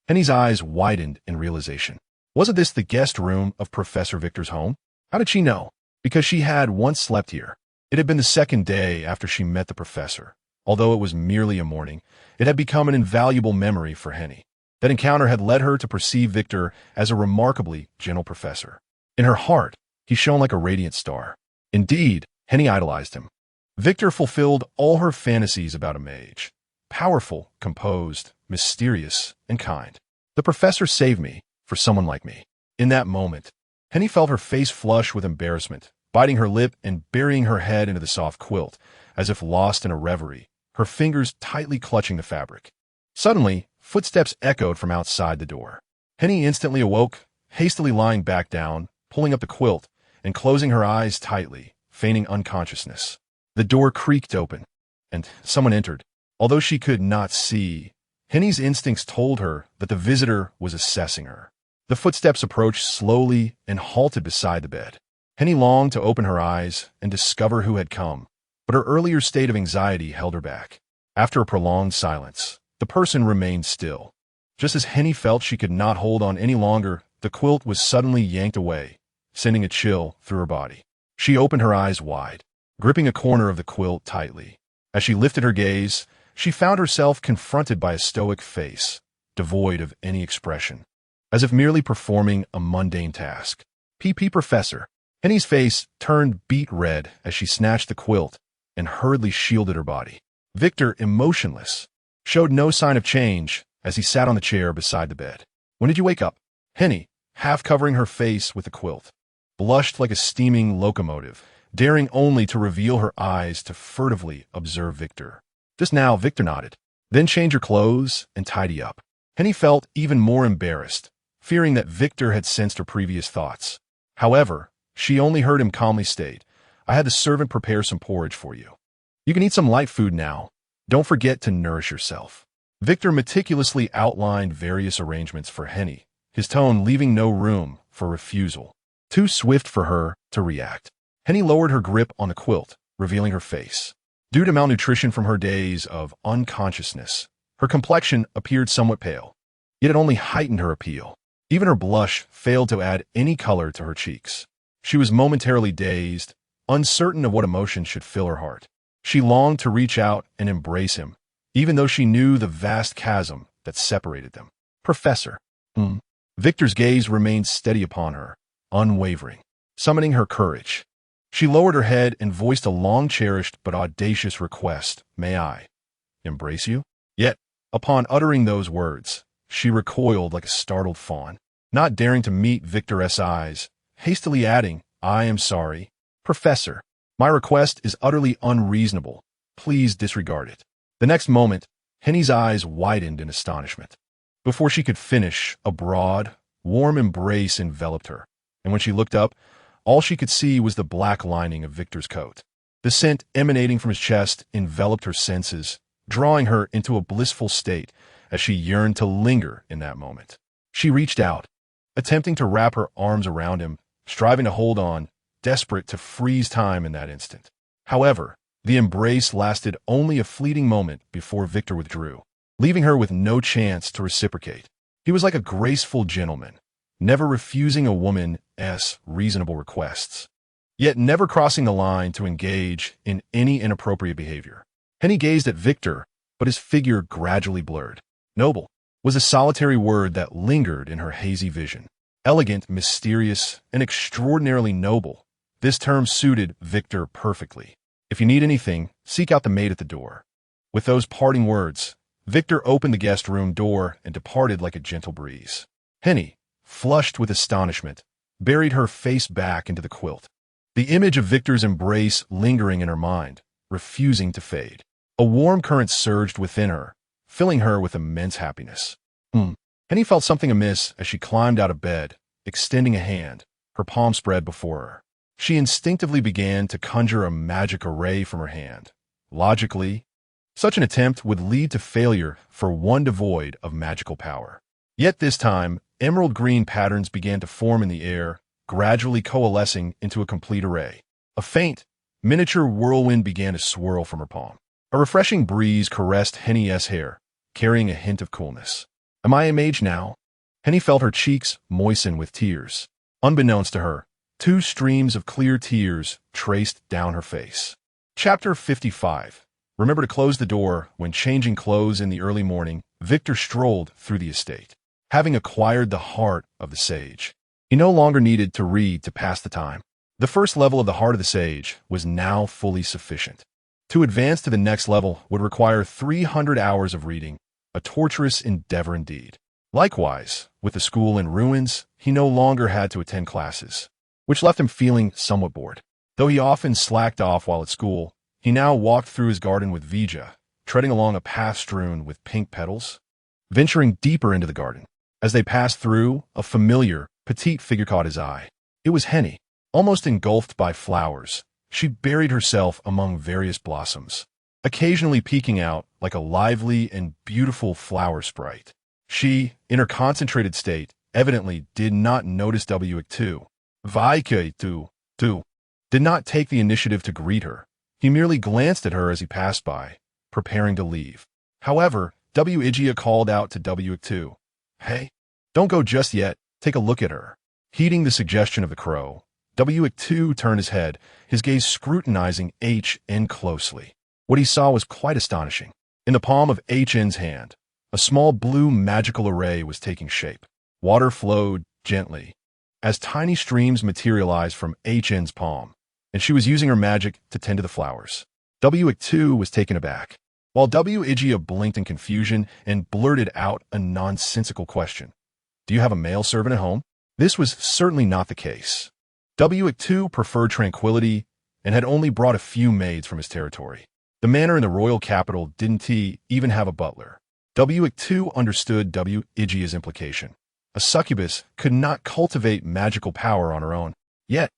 Henny's eyes widened in realization. Wasn't this the guest room of Professor Victor's home? How did she know? Because she had once slept here. It had been the second day after she met the professor. Although it was merely a morning, it had become an invaluable memory for Henny. That encounter had led her to perceive Victor as a remarkably gentle professor. In her heart, he shone like a radiant star. Indeed, Henny idolized him. Victor fulfilled all her fantasies about a mage. Powerful, composed, mysterious, and kind. The professor saved me for someone like me. In that moment, Henny felt her face flush with embarrassment, biting her lip and burying her head into the soft quilt, as if lost in a reverie, her fingers tightly clutching the fabric. Suddenly, footsteps echoed from outside the door. Henny instantly awoke, hastily lying back down, pulling up the quilt, and closing her eyes tightly, feigning unconsciousness. The door creaked open, and someone entered. Although she could not see, Henny's instincts told her that the visitor was assessing her. The footsteps approached slowly and halted beside the bed. Henny longed to open her eyes and discover who had come, but her earlier state of anxiety held her back. After a prolonged silence, the person remained still. Just as Henny felt she could not hold on any longer, the quilt was suddenly yanked away, sending a chill through her body. She opened her eyes wide, gripping a corner of the quilt tightly. As she lifted her gaze, she found herself confronted by a stoic face, devoid of any expression, as if merely performing a mundane task. PP Professor. Henny's face turned beet red as she snatched the quilt and hurriedly shielded her body. Victor, emotionless, showed no sign of change as he sat on the chair beside the bed. When did you wake up? Henny, half covering her face with the quilt, blushed like a steaming locomotive, daring only to reveal her eyes to furtively observe Victor. Just now, Victor nodded. Then change your clothes and tidy up. Henny felt even more embarrassed, fearing that Victor had sensed her previous thoughts. However, she only heard him calmly state, I had the servant prepare some porridge for you. You can eat some light food now. Don't forget to nourish yourself. Victor meticulously outlined various arrangements for Henny, his tone leaving no room for refusal. Too swift for her to react. Henny lowered her grip on the quilt, revealing her face. Due to malnutrition from her days of unconsciousness, her complexion appeared somewhat pale, yet it only heightened her appeal. Even her blush failed to add any color to her cheeks. She was momentarily dazed, uncertain of what emotion should fill her heart. She longed to reach out and embrace him, even though she knew the vast chasm that separated them. Professor. Victor's gaze remained steady upon her, unwavering, summoning her courage. She lowered her head and voiced a long-cherished but audacious request. May I embrace you? Yet, upon uttering those words, she recoiled like a startled fawn, not daring to meet Victor's eyes, hastily adding, I am sorry. Professor, my request is utterly unreasonable. Please disregard it. The next moment, Henny's eyes widened in astonishment. Before she could finish, a broad, warm embrace enveloped her, and when she looked up, all she could see was the black lining of Victor's coat. The scent emanating from his chest enveloped her senses, drawing her into a blissful state as she yearned to linger in that moment. She reached out, attempting to wrap her arms around him, striving to hold on, desperate to freeze time in that instant. However, the embrace lasted only a fleeting moment before Victor withdrew, leaving her with no chance to reciprocate. He was like a graceful gentleman, never refusing a woman's reasonable requests, yet never crossing the line to engage in any inappropriate behavior. Henny gazed at Victor, but his figure gradually blurred. Noble was a solitary word that lingered in her hazy vision. Elegant, mysterious, and extraordinarily noble. This term suited Victor perfectly. If you need anything, seek out the maid at the door. With those parting words, Victor opened the guest room door and departed like a gentle breeze. Henny, flushed with astonishment, buried her face back into the quilt. The image of Victor's embrace lingering in her mind, refusing to fade. A warm current surged within her, filling her with immense happiness. Henny felt something amiss as she climbed out of bed, extending a hand, her palm spread before her. She instinctively began to conjure a magic array from her hand. Logically, such an attempt would lead to failure for one devoid of magical power. Yet this time, emerald green patterns began to form in the air, gradually coalescing into a complete array. A faint, miniature whirlwind began to swirl from her palm. A refreshing breeze caressed Henny's hair, carrying a hint of coolness. Am I a mage now? Henny felt her cheeks moisten with tears. Unbeknownst to her, 2 streams of clear tears traced down her face. Chapter 55. Remember to close the door. When changing clothes in the early morning, Victor strolled through the estate. Having acquired the heart of the sage, he no longer needed to read to pass the time. The first level of the heart of the sage was now fully sufficient. To advance to the next level would require 300 hours of reading, a torturous endeavor indeed. Likewise, with the school in ruins, he no longer had to attend classes, which left him feeling somewhat bored. Though he often slacked off while at school, he now walked through his garden with Vija, treading along a path strewn with pink petals. Venturing deeper into the garden, as they passed through, a familiar, petite figure caught his eye. It was Henny. Almost engulfed by flowers, she buried herself among various blossoms, occasionally peeking out like a lively and beautiful flower sprite. She, in her concentrated state, evidently did not notice W2. Vaike2 did not take the initiative to greet her. He merely glanced at her as he passed by, preparing to leave. However, Igia called out to W2. Hey, don't go just yet, take a look at her. Heeding the suggestion of the crow, W2 turned his head, his gaze scrutinizing HN closely. What he saw was quite astonishing. In the palm of HN's hand, a small blue magical array was taking shape. Water flowed gently, as tiny streams materialized from HN's palm, and she was using her magic to tend to the flowers. W2 was taken aback, while Igia blinked in confusion and blurted out a nonsensical question. Do you have a male servant at home? This was certainly not the case. W2 preferred tranquility and had only brought a few maids from his territory. The manor in the royal capital didn't even have a butler. W2 understood Igia's implication. A succubus could not cultivate magical power on her own. Yet,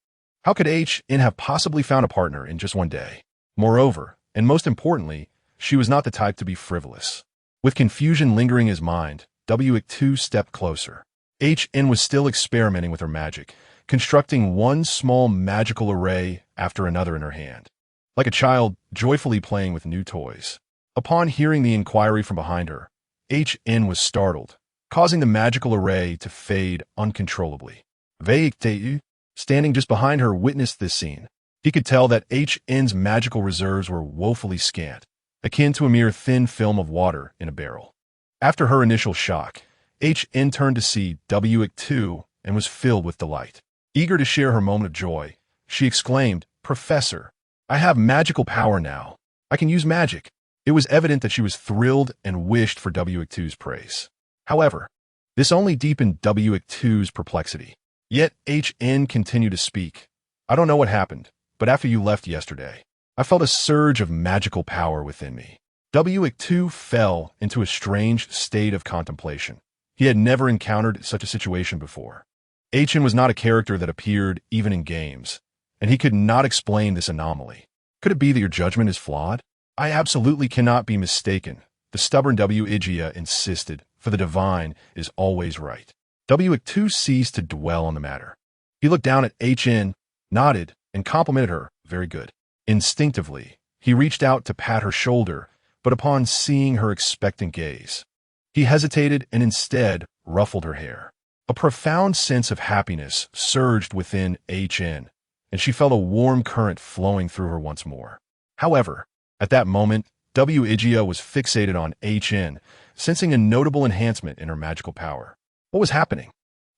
How could HN have possibly found a partner in just one day? Moreover, and most importantly, she was not the type to be frivolous. With confusion lingering in his mind, W2 stepped closer. HN was still experimenting with her magic, constructing one small magical array after another in her hand, like a child joyfully playing with new toys. Upon hearing the inquiry from behind her, HN was startled, causing the magical array to fade uncontrollably. Veiktu, standing just behind her, witnessed this scene. He could tell that HN's magical reserves were woefully scant, akin to a mere thin film of water in a barrel. After her initial shock, HN turned to see W2 and was filled with delight. Eager to share her moment of joy, she exclaimed, "Professor, I have magical power now. I can use magic." It was evident that she was thrilled and wished for W2's praise. However, this only deepened W2's perplexity. Yet HN continued to speak. "I don't know what happened, but after you left yesterday, I felt a surge of magical power within me." W2 fell into a strange state of contemplation. He had never encountered such a situation before. HN was not a character that appeared even in games, and he could not explain this anomaly. Could it be that your judgment is flawed? "I absolutely cannot be mistaken," the stubborn W-Igia insisted, "for the divine is always right." W2 ceased to dwell on the matter. He looked down at HN, nodded, and complimented her. "Very good." Instinctively, he reached out to pat her shoulder, but upon seeing her expectant gaze, he hesitated and instead ruffled her hair. A profound sense of happiness surged within HN, and she felt a warm current flowing through her once more. However, at that moment, W-Igia was fixated on HN, sensing a notable enhancement in her magical power. What was happening?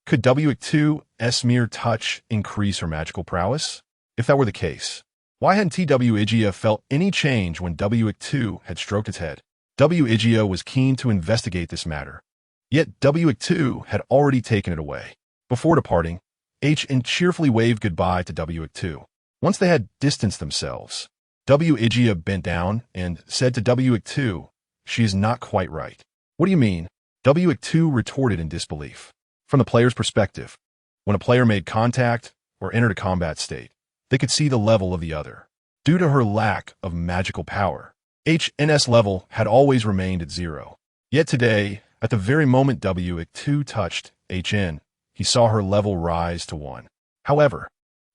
Could W2's mere touch increase her magical prowess? If that were the case, why hadn't W-Igia felt any change when W2 had stroked its head? W-Igia was keen to investigate this matter, yet W2 had already taken it away. Before departing, HN cheerfully waved goodbye to W2. Once they had distanced themselves, W-Igia bent down and said to W2, "She is not quite right." "What do you mean?" W2 retorted in disbelief. From the player's perspective, when a player made contact or entered a combat state, they could see the level of the other. Due to her lack of magical power, HN's level had always remained at 0. Yet today, at the very moment W2 touched HN, he saw her level rise to 1. However,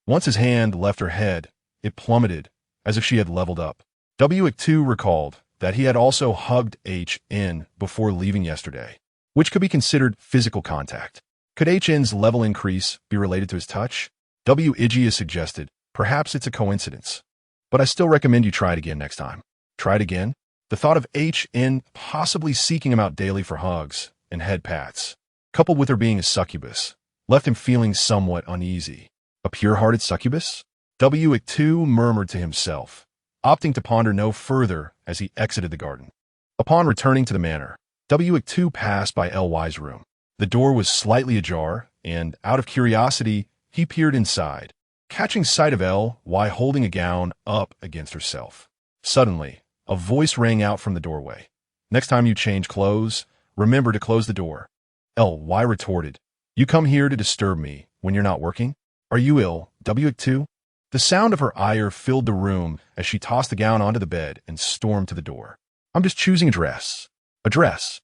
once his hand left her head, it plummeted, as if she had leveled up. W2 recalled that he had also hugged HN before leaving yesterday, which could be considered physical contact. Could HN's level increase be related to his touch? W-Igia suggested, "Perhaps it's a coincidence, but I still recommend you try it again next time." Try it again? The thought of HN possibly seeking him out daily for hugs and head pats, coupled with her being a succubus, left him feeling somewhat uneasy. A pure-hearted succubus? W2 murmured to himself, opting to ponder no further as he exited the garden. Upon returning to the manor, W2 passed by Ly's room. The door was slightly ajar, and, out of curiosity, he peered inside, catching sight of Ly holding a gown up against herself. Suddenly, a voice rang out from the doorway. "Next time you change clothes, remember to close the door." Ly retorted, "You come here to disturb me when you're not working? Are you ill, W2? The sound of her ire filled the room as she tossed the gown onto the bed and stormed to the door. "I'm just choosing a dress." "A dress?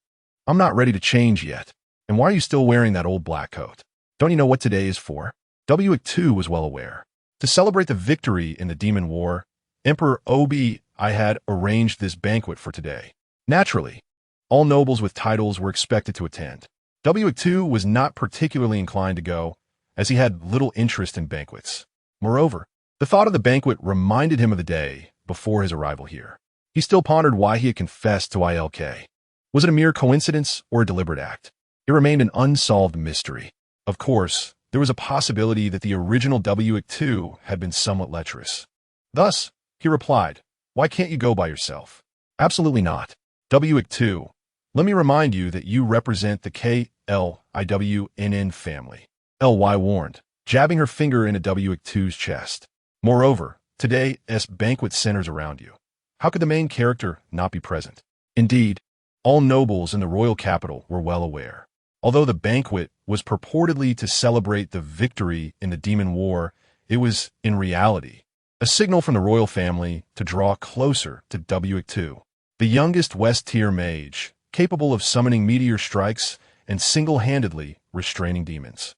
I'm not ready to change yet. And why are you still wearing that old black coat? Don't you know what today is for?" W2 was well aware. To celebrate the victory in the Demon War, Emperor Obi I had arranged this banquet for today. Naturally, all nobles with titles were expected to attend. W2 was not particularly inclined to go, as he had little interest in banquets. Moreover, the thought of the banquet reminded him of the day before his arrival here. He still pondered why he had confessed to ILK. Was it a mere coincidence or a deliberate act? It remained an unsolved mystery. Of course, there was a possibility that the original W2 had been somewhat lecherous. Thus, he replied, "Why can't you go by yourself?" "Absolutely not. W2, let me remind you that you represent the KLIWNN family," Ly warned, jabbing her finger into W2's chest. "Moreover, today's banquet centers around you. How could the main character not be present?" Indeed, all nobles in the royal capital were well aware. Although the banquet was purportedly to celebrate the victory in the Demon War, It was, in reality, a signal from the royal family to draw closer to W2, the youngest West-tier mage, capable of summoning meteor strikes and single-handedly restraining demons.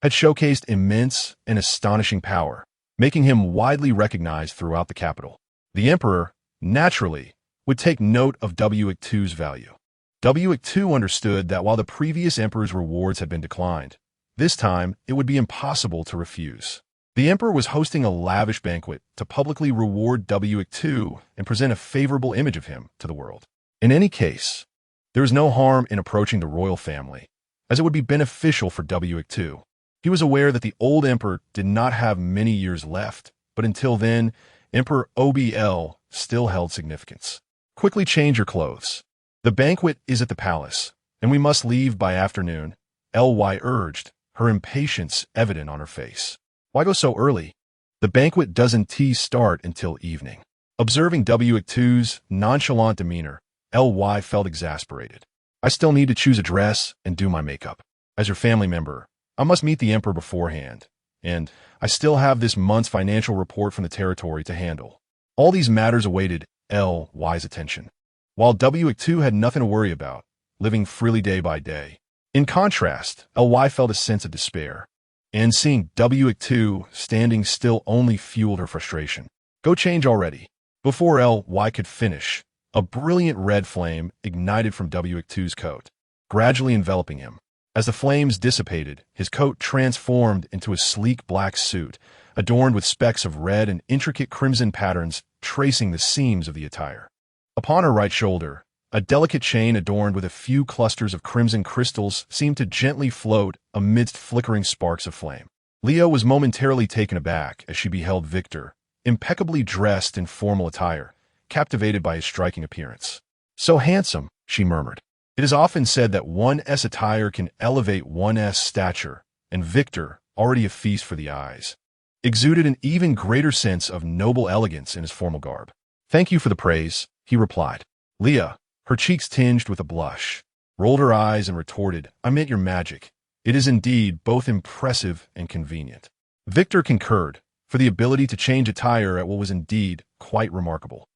Had showcased immense and astonishing power, making him widely recognized throughout the capital. The emperor, naturally, would take note of W2's value. W2 understood that while the previous emperor's rewards had been declined, this time it would be impossible to refuse. The emperor was hosting a lavish banquet to publicly reward W2 and present a favorable image of him to the world. In any case, there was no harm in approaching the royal family, as it would be beneficial for W2. He was aware that the old emperor did not have many years left, but until then, Emperor OBL still held significance. Quickly change your clothes. The banquet is at the palace, and we must leave by afternoon, Ly urged, her impatience evident on her face. Why go so early? The banquet doesn't start until evening. Observing W2's nonchalant demeanor, Ly felt exasperated. I still need to choose a dress and do my makeup. As your family member, I must meet the emperor beforehand, and I still have this month's financial report from the territory to handle. All these matters awaited Ly's attention, while W2 had nothing to worry about, living freely day by day. In contrast, Ly felt a sense of despair, and seeing W2 standing still only fueled her frustration. Go change already. Before Ly could finish, a brilliant red flame ignited from W2's coat, gradually enveloping him. As the flames dissipated, his coat transformed into a sleek black suit, adorned with specks of red and intricate crimson patterns tracing the seams of the attire. Upon her right shoulder, a delicate chain adorned with a few clusters of crimson crystals seemed to gently float amidst flickering sparks of flame. Leo was momentarily taken aback as she beheld Victor, impeccably dressed in formal attire, captivated by his striking appearance. So handsome, she murmured. It is often said that one's attire can elevate one's stature, and Victor, already a feast for the eyes, exuded an even greater sense of noble elegance in his formal garb. Thank you for the praise, he replied. Leah, her cheeks tinged with a blush, rolled her eyes and retorted, I meant your magic. It is indeed both impressive and convenient. Victor concurred, for the ability to change attire at what was indeed quite remarkable.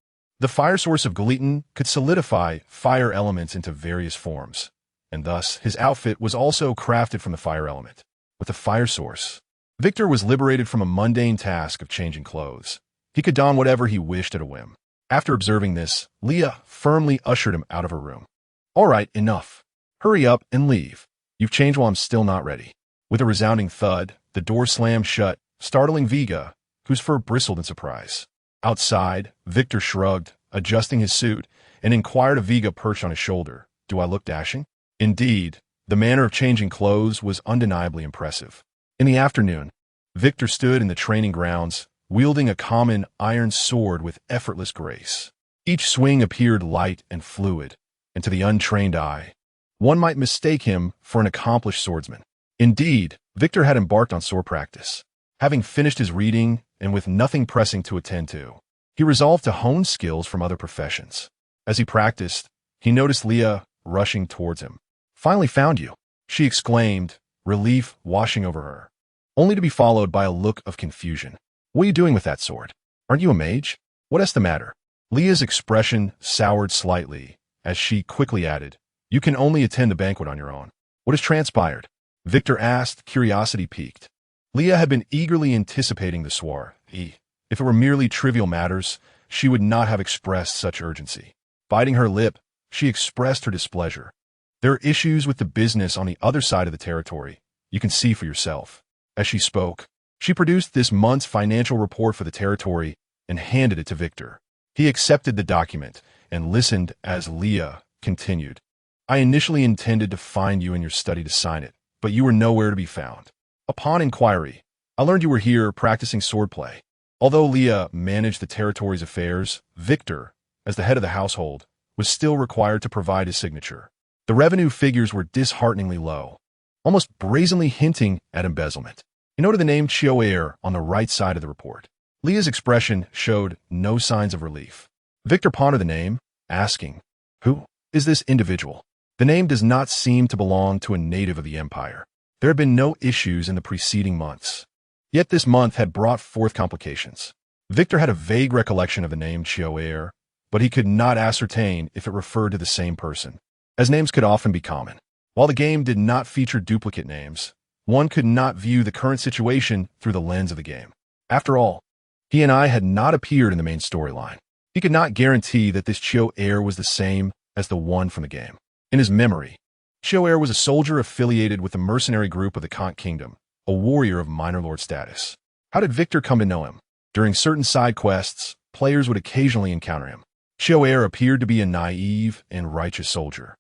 The fire source of Galiton could solidify fire elements into various forms, and thus his outfit was also crafted from the fire element. With the fire source, Victor was liberated from a mundane task of changing clothes. He could don whatever he wished at a whim. After observing this, Leah firmly ushered him out of her room. All right, enough. Hurry up and leave. You've changed while I'm still not ready. With a resounding thud, the door slammed shut, startling Vega, whose fur bristled in surprise. Outside, Victor shrugged, adjusting his suit, and inquired of Vega perched on his shoulder, Do I look dashing? Indeed, the manner of changing clothes was undeniably impressive. In the afternoon, Victor stood in the training grounds, wielding a common iron sword with effortless grace. Each swing appeared light and fluid, and to the untrained eye, one might mistake him for an accomplished swordsman. Indeed, Victor had embarked on sword practice. Having finished his reading, and with nothing pressing to attend to, he resolved to hone skills from other professions. As he practiced, he noticed Leah rushing towards him. Finally found you, she exclaimed, relief washing over her, only to be followed by a look of confusion. What are you doing with that sword? Aren't you a mage? What's the matter? Leah's expression soured slightly, as she quickly added, You can only attend the banquet on your own. What has transpired? Victor asked, curiosity piqued. Leah had been eagerly anticipating the soiree. If it were merely trivial matters, she would not have expressed such urgency. Biting her lip, she expressed her displeasure. There are issues with the business on the other side of the territory. You can see for yourself. As she spoke, she produced this month's financial report for the territory and handed it to Victor. He accepted the document and listened as Leah continued. I initially intended to find you in your study to sign it, but you were nowhere to be found. Upon inquiry, I learned you were here practicing swordplay. Although Leah managed the territory's affairs, Victor, as the head of the household, was still required to provide his signature. The revenue figures were dishearteningly low, almost brazenly hinting at embezzlement. He noted the name Chioer on the right side of the report. Leah's expression showed no signs of relief. Victor pondered the name, asking, Who is this individual? The name does not seem to belong to a native of the empire. There had been no issues in the preceding months. Yet this month had brought forth complications. Victor had a vague recollection of the name Chioer, but he could not ascertain if it referred to the same person, as names could often be common. While the game did not feature duplicate names, one could not view the current situation through the lens of the game. After all, he and I had not appeared in the main storyline. He could not guarantee that this Chioer was the same as the one from the game. In his memory, Chioer was a soldier affiliated with the mercenary group of the Kant Kingdom, a warrior of minor lord status. How did Victor come to know him? During certain side quests, players would occasionally encounter him. Chioer appeared to be a naive and righteous soldier,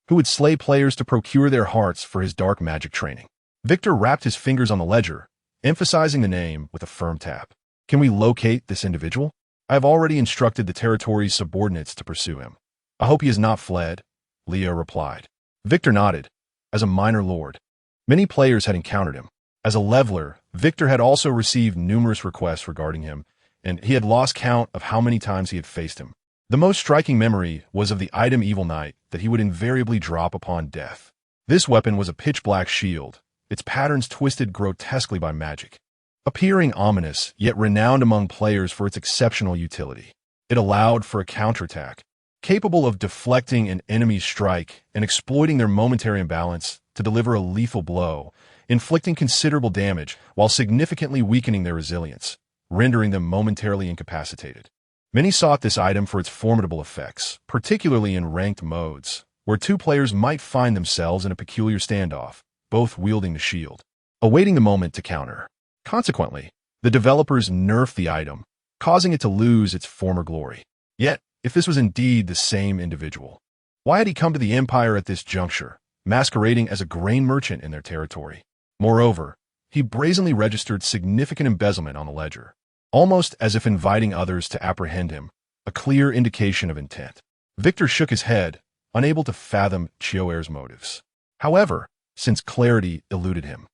who would slay players to procure their hearts for his dark magic training. Victor wrapped his fingers on the ledger, emphasizing the name with a firm tap. Can we locate this individual? I have already instructed the territory's subordinates to pursue him. I hope he has not fled, Leah replied. Victor nodded. As a minor lord, many players had encountered him. As a leveler, Victor had also received numerous requests regarding him, and he had lost count of how many times he had faced him. The most striking memory was of the item Evil Knight that he would invariably drop upon death. This weapon was a pitch-black shield, its patterns twisted grotesquely by magic, appearing ominous, yet renowned among players for its exceptional utility. It allowed for a counterattack, capable of deflecting an enemy's strike and exploiting their momentary imbalance to deliver a lethal blow, inflicting considerable damage while significantly weakening their resilience, rendering them momentarily incapacitated. Many sought this item for its formidable effects, particularly in ranked modes, where two players might find themselves in a peculiar standoff, both wielding the shield, awaiting the moment to counter. Consequently, the developers nerfed the item, causing it to lose its former glory. Yet, if this was indeed the same individual, why had he come to the Empire at this juncture, masquerading as a grain merchant in their territory? Moreover, he brazenly registered significant embezzlement on the ledger, almost as if inviting others to apprehend him, a clear indication of intent. Victor shook his head, unable to fathom Chioer's motives. However, since clarity eluded him,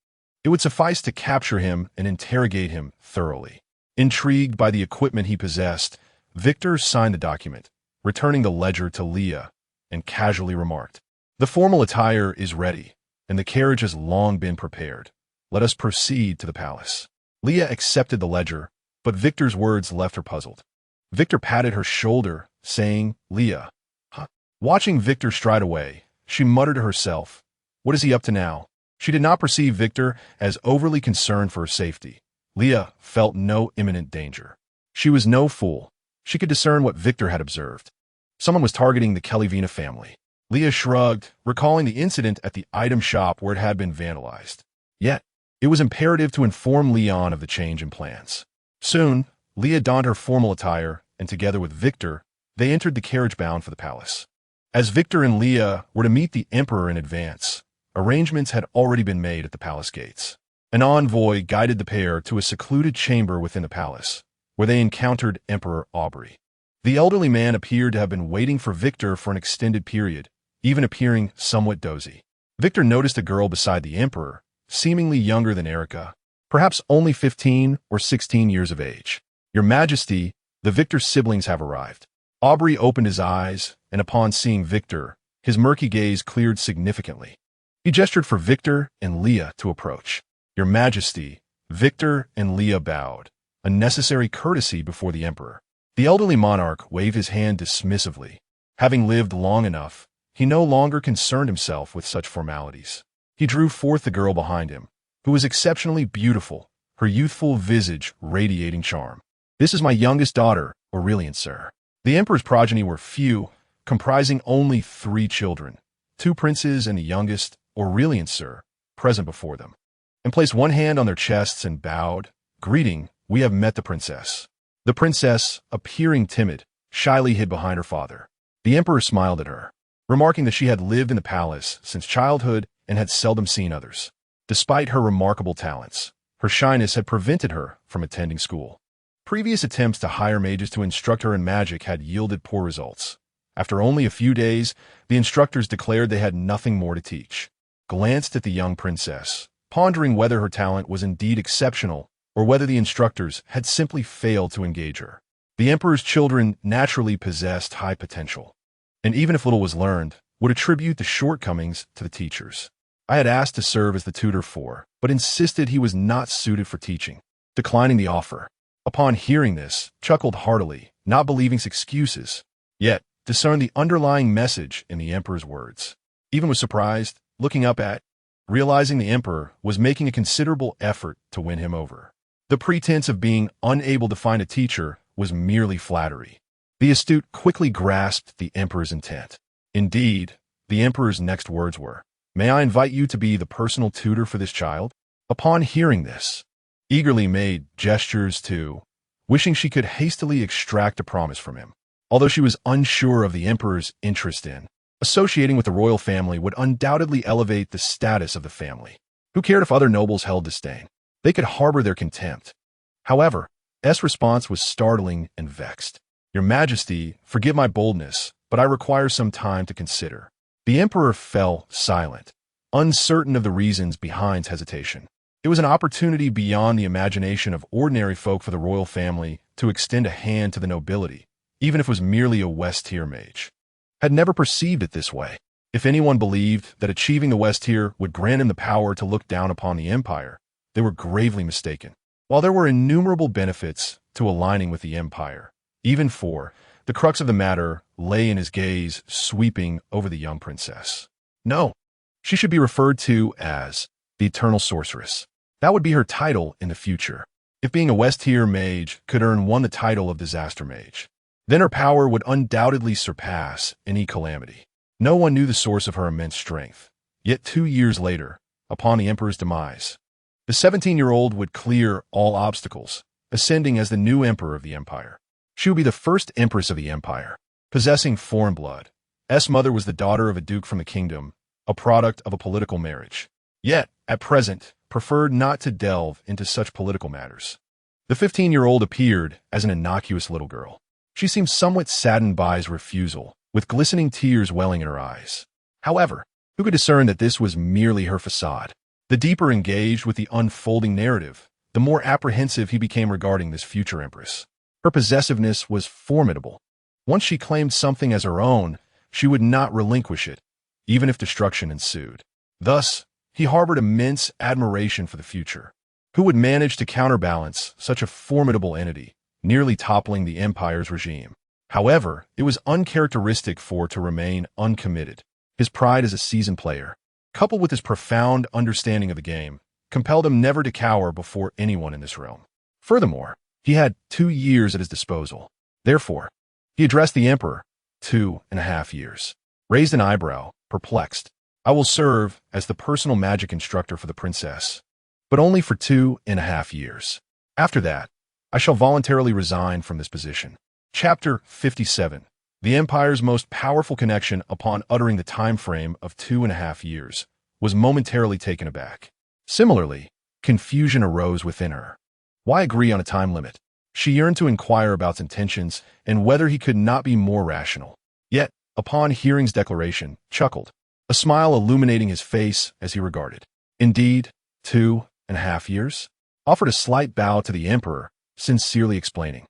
it would suffice to capture him and interrogate him thoroughly. Intrigued by the equipment he possessed, Victor signed the document, returning the ledger to Leah, and casually remarked, "The formal attire is ready, and the carriage has long been prepared. Let us proceed to the palace." Leah accepted the ledger, but Victor's words left her puzzled. Victor patted her shoulder, saying, "Leah." Huh? Watching Victor stride away, she muttered to herself, "What is he up to now?" She did not perceive Victor as overly concerned for her safety. Leah felt no imminent danger. She was no fool. She could discern what Victor had observed. Someone was targeting the Kellyvina family. Leah shrugged, recalling the incident at the item shop where it had been vandalized. Yet, it was imperative to inform Leon of the change in plans. Soon, Leah donned her formal attire, and together with Victor, they entered the carriage bound for the palace. As Victor and Leah were to meet the Emperor in advance, arrangements had already been made at the palace gates. An envoy guided the pair to a secluded chamber within the palace, where they encountered Emperor Aubrey. The elderly man appeared to have been waiting for Victor for an extended period, even appearing somewhat dozy. Victor noticed a girl beside the Emperor, seemingly younger than Erica, perhaps only 15 or 16 years of age. "Your Majesty, the Victor siblings have arrived." Aubrey opened his eyes, and upon seeing Victor, his murky gaze cleared significantly. He gestured for Victor and Leah to approach. "Your Majesty," Victor and Leah bowed, a necessary courtesy before the Emperor. The elderly monarch waved his hand dismissively. Having lived long enough, he no longer concerned himself with such formalities. He drew forth the girl behind him, who was exceptionally beautiful, her youthful visage radiating charm. "This is my youngest daughter, Aurelian, sir." The Emperor's progeny were few, comprising only 3 children, 2 princes and the youngest, Aurelian, sir, present before them, and placed one hand on their chests and bowed, "Greeting, we have met the princess." The princess, appearing timid, shyly hid behind her father. The Emperor smiled at her, remarking that she had lived in the palace since childhood and had seldom seen others. Despite her remarkable talents, her shyness had prevented her from attending school. Previous attempts to hire mages to instruct her in magic had yielded poor results. After only a few days, the instructors declared they had nothing more to teach. Glanced at the young princess, pondering whether her talent was indeed exceptional or whether the instructors had simply failed to engage her. The Emperor's children naturally possessed high potential, and even if little was learned, would attribute the shortcomings to the teachers. I had asked to serve as the tutor for, but insisted he was not suited for teaching. declining the offer. Upon hearing this, chuckled heartily, not believing his excuses, yet discerned the underlying message in the emperor's words. Even was surprised, looking up at, realizing the emperor was making a considerable effort to win him over. The pretense of being unable to find a teacher was merely flattery. The astute quickly grasped the emperor's intent. Indeed, the emperor's next words were, "May I invite you to be the personal tutor for this child?" Upon hearing this, eagerly made gestures to, wishing she could hastily extract a promise from him. Although she was unsure of the emperor's interest in, associating with the royal family would undoubtedly elevate the status of the family. Who cared if other nobles held disdain? They could harbor their contempt. However, S' response was startling and vexed. "Your Majesty, forgive my boldness, but I require some time to consider." The emperor fell silent, uncertain of the reasons behind hesitation. It was an opportunity beyond the imagination of ordinary folk for the royal family to extend a hand to the nobility, even if it was merely a West-tier mage. Had never perceived it this way. If anyone believed that achieving the West-tier would grant him the power to look down upon the empire, they were gravely mistaken. While there were innumerable benefits to aligning with the empire, even for, the crux of the matter lay in his gaze sweeping over the young princess. No, she should be referred to as the Eternal Sorceress. That would be her title in the future. If being a West-tier mage could earn one the title of Disaster Mage, then her power would undoubtedly surpass any calamity. No one knew the source of her immense strength. Yet 2 years later, upon the emperor's demise, the 17-year-old would clear all obstacles, ascending as the new emperor of the empire. She would be the first empress of the empire, possessing foreign blood. S' mother was the daughter of a duke from the kingdom, a product of a political marriage. Yet, at present, preferred not to delve into such political matters. The 15-year-old appeared as an innocuous little girl. She seemed somewhat saddened by his refusal, with glistening tears welling in her eyes. However, who could discern that this was merely her facade? The deeper engaged with the unfolding narrative, the more apprehensive he became regarding this future empress. Her possessiveness was formidable. Once she claimed something as her own, she would not relinquish it, even if destruction ensued. Thus, he harbored immense admiration for the future. Who would manage to counterbalance such a formidable entity, nearly toppling the empire's regime? However, it was uncharacteristic for to remain uncommitted. His pride as a seasoned player, coupled with his profound understanding of the game, compelled him never to cower before anyone in this realm. Furthermore, he had 2 years at his disposal. Therefore, he addressed the emperor, 2.5 years. Raised an eyebrow, perplexed. "I will serve as the personal magic instructor for the princess, but only for 2.5 years. After that, I shall voluntarily resign from this position." Chapter 57. The empire's most powerful connection, upon uttering the time frame of 2.5 years, was momentarily taken aback. Similarly, confusion arose within her. Why agree on a time limit? She yearned to inquire about his intentions and whether he could not be more rational. Yet, upon hearing his declaration, chuckled, a smile illuminating his face as he regarded. Indeed, 2.5 years? Offered a slight bow to the emperor, sincerely explaining,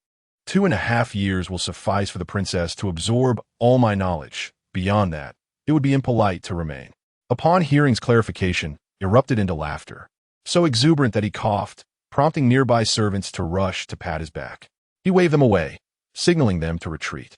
2.5 years will suffice for the princess to absorb all my knowledge. Beyond that, it would be impolite to remain. Upon hearing his clarification, erupted into laughter, so exuberant that he coughed, prompting nearby servants to rush to pat his back. He waved them away, signaling them to retreat.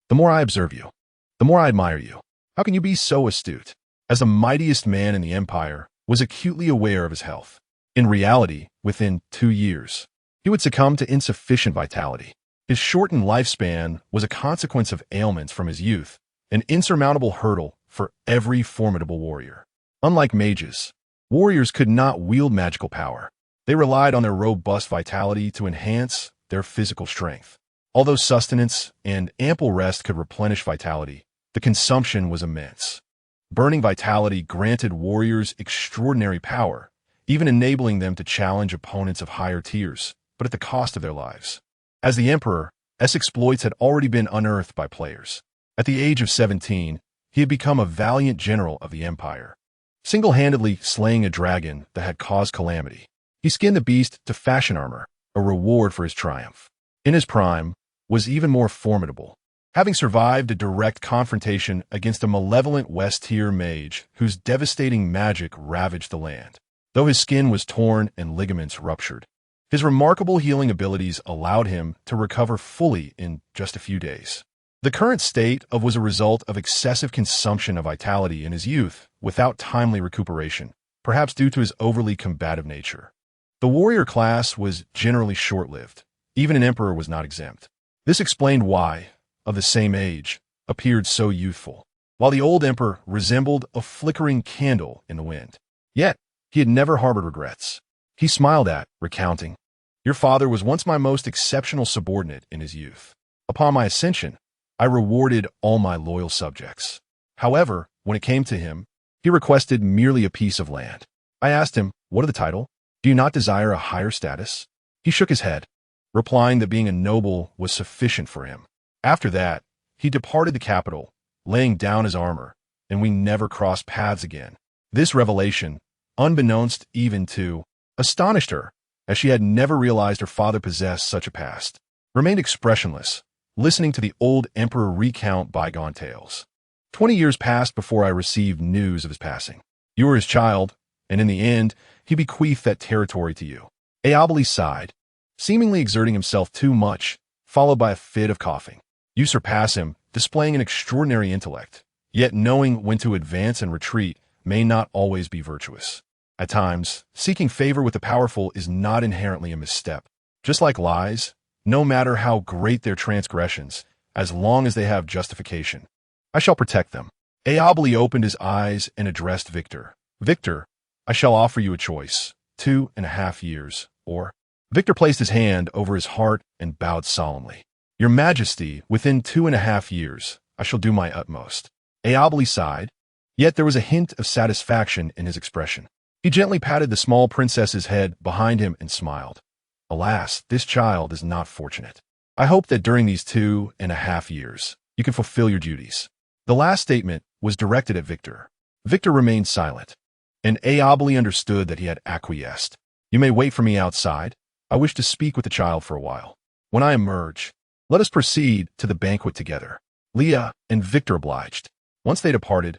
"The more I observe you, the more I admire you. How can you be so astute?" As the mightiest man in the empire, was acutely aware of his health. In reality, within 2 years, he would succumb to insufficient vitality. His shortened lifespan was a consequence of ailments from his youth, an insurmountable hurdle for every formidable warrior. Unlike mages, warriors could not wield magical power. They relied on their robust vitality to enhance their physical strength. Although sustenance and ample rest could replenish vitality, the consumption was immense. Burning vitality granted warriors extraordinary power, even enabling them to challenge opponents of higher tiers, but at the cost of their lives. As the emperor, S' exploits had already been unearthed by players. At the age of 17, he had become a valiant general of the empire, single-handedly slaying a dragon that had caused calamity. He skinned the beast to fashion armor, a reward for his triumph. In his prime, was even more formidable, having survived a direct confrontation against a malevolent West-tier mage whose devastating magic ravaged the land. Though his skin was torn and ligaments ruptured, His remarkable healing abilities allowed him to recover fully in just a few days. The current state of was a result of excessive consumption of vitality in his youth without timely recuperation, perhaps due to his overly combative nature. The warrior class was generally short-lived. Even an emperor was not exempt. This explained why, of the same age, appeared so youthful, while the old emperor resembled a flickering candle in the wind. Yet, he had never harbored regrets. He smiled recounting, "Your father was once my most exceptional subordinate in his youth. Upon my ascension, I rewarded all my loyal subjects. However, when it came to him, he requested merely a piece of land. I asked him, 'What of the title? Do you not desire a higher status?' He shook his head, replying that being a noble was sufficient for him. After that, he departed the capital, laying down his armor, and we never crossed paths again." This revelation, unbeknownst even to, astonished her, as she had never realized her father possessed such a past. Remained expressionless, listening to the old emperor recount bygone tales. 20 years passed before I received news of his passing. You were his child, and in the end, he bequeathed that territory to you. Aobali sighed, seemingly exerting himself too much, followed by a fit of coughing. You surpass him, displaying an extraordinary intellect, yet knowing when to advance and retreat may not always be virtuous. At times, seeking favor with the powerful is not inherently a misstep. Just like lies, no matter how great their transgressions, as long as they have justification, I shall protect them. Aobali opened his eyes and addressed Victor. Victor, I shall offer you a choice, 2.5 years, or... Victor placed his hand over his heart and bowed solemnly. Your Majesty, within 2.5 years, I shall do my utmost. Aobali sighed, yet there was a hint of satisfaction in his expression. He gently patted the small princess's head behind him and smiled. Alas, this child is not fortunate. I hope that during these 2.5 years, you can fulfill your duties. The last statement was directed at Victor. Victor remained silent, and Aobali understood that he had acquiesced. You may wait for me outside. I wish to speak with the child for a while. When I emerge, let us proceed to the banquet together. Leah and Victor obliged. Once they departed,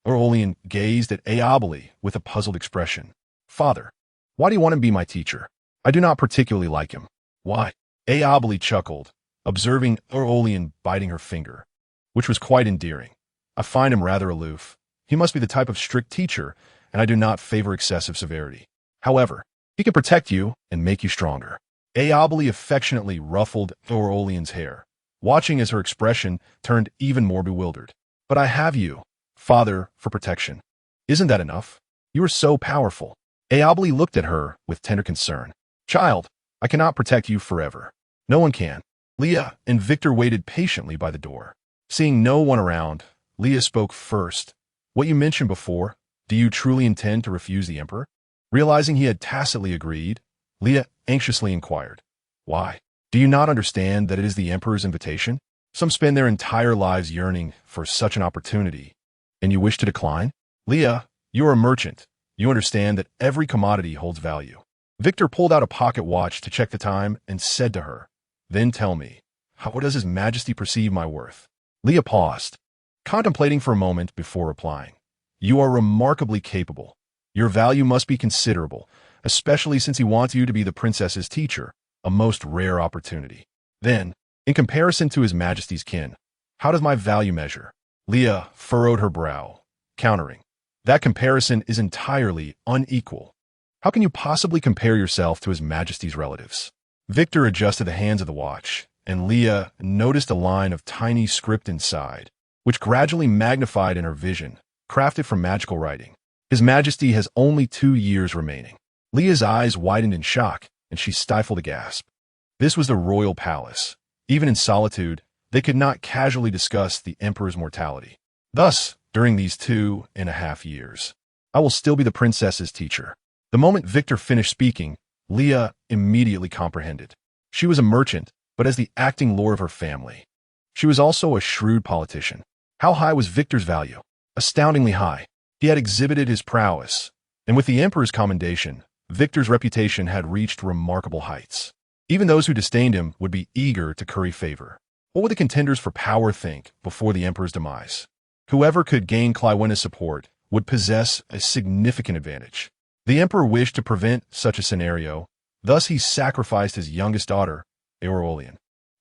Aurelian gazed at Aobali with a puzzled expression. Father, why do you want to be my teacher? I do not particularly like him. Why? Aobali chuckled, observing Aurelian biting her finger, which was quite endearing. I find him rather aloof. He must be the type of strict teacher, and I do not favor excessive severity. However, he can protect you and make you stronger. Aobali affectionately ruffled Aurelian's hair, watching as her expression turned even more bewildered. But I have you, Father, for protection. Isn't that enough? You are so powerful. Aobali looked at her with tender concern. Child, I cannot protect you forever. No one can. Leah and Victor waited patiently by the door. Seeing no one around, Leah spoke first. What you mentioned before, do you truly intend to refuse the emperor? Realizing he had tacitly agreed, Leah anxiously inquired. Why? Do you not understand that it is the emperor's invitation? Some spend their entire lives yearning for such an opportunity, and you wish to decline? Leah, you are a merchant. You understand that every commodity holds value. Victor pulled out a pocket watch to check the time and said to her, Then tell me, how does His Majesty perceive my worth? Leah paused, contemplating for a moment before replying. You are remarkably capable. Your value must be considerable, especially since he wants you to be the princess's teacher, a most rare opportunity. Then, in comparison to His Majesty's kin, how does my value measure? Leah furrowed her brow, countering. That comparison is entirely unequal. How can you possibly compare yourself to His Majesty's relatives? Victor adjusted the hands of the watch, and Leah noticed a line of tiny script inside, which gradually magnified in her vision, crafted from magical writing. His Majesty has only 2 years remaining. Leah's eyes widened in shock, and she stifled a gasp. This was the royal palace. Even in solitude, they could not casually discuss the emperor's mortality. Thus, during these 2.5 years, I will still be the princess's teacher. The moment Victor finished speaking, Leah immediately comprehended. She was a merchant, but as the acting lord of her family. She was also a shrewd politician. How high was Victor's value? Astoundingly high. He had exhibited his prowess, and with the emperor's commendation, Victor's reputation had reached remarkable heights. Even those who disdained him would be eager to curry favor. What would the contenders for power think before the emperor's demise? Whoever could gain Clywena's support would possess a significant advantage. The emperor wished to prevent such a scenario, Thus he sacrificed his youngest daughter, Aurelian,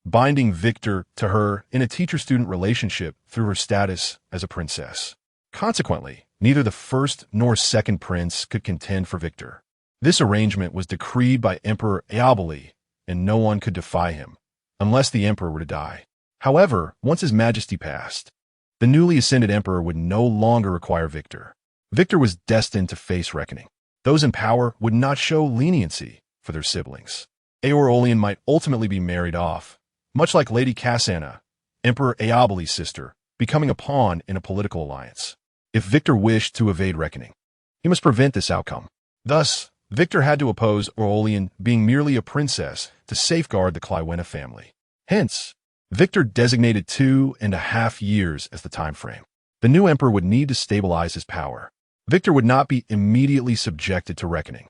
binding Victor to her in a teacher-student relationship through her status as a princess. Consequently, neither the first nor second prince could contend for Victor. This arrangement was decreed by Emperor Aeobali, and no one could defy him, unless the emperor were to die. However, once his majesty passed, the newly ascended emperor would no longer require Victor. Victor was destined to face reckoning. Those in power would not show leniency for their siblings. Aurelian might ultimately be married off, much like Lady Cassandra, Emperor Aeobali's sister, becoming a pawn in a political alliance. If Victor wished to evade reckoning, he must prevent this outcome. Thus, Victor had to oppose Aurelian being merely a princess to safeguard the Clywena family. Hence, Victor designated 2.5 years as the time frame. The new emperor would need to stabilize his power. Victor would not be immediately subjected to reckoning,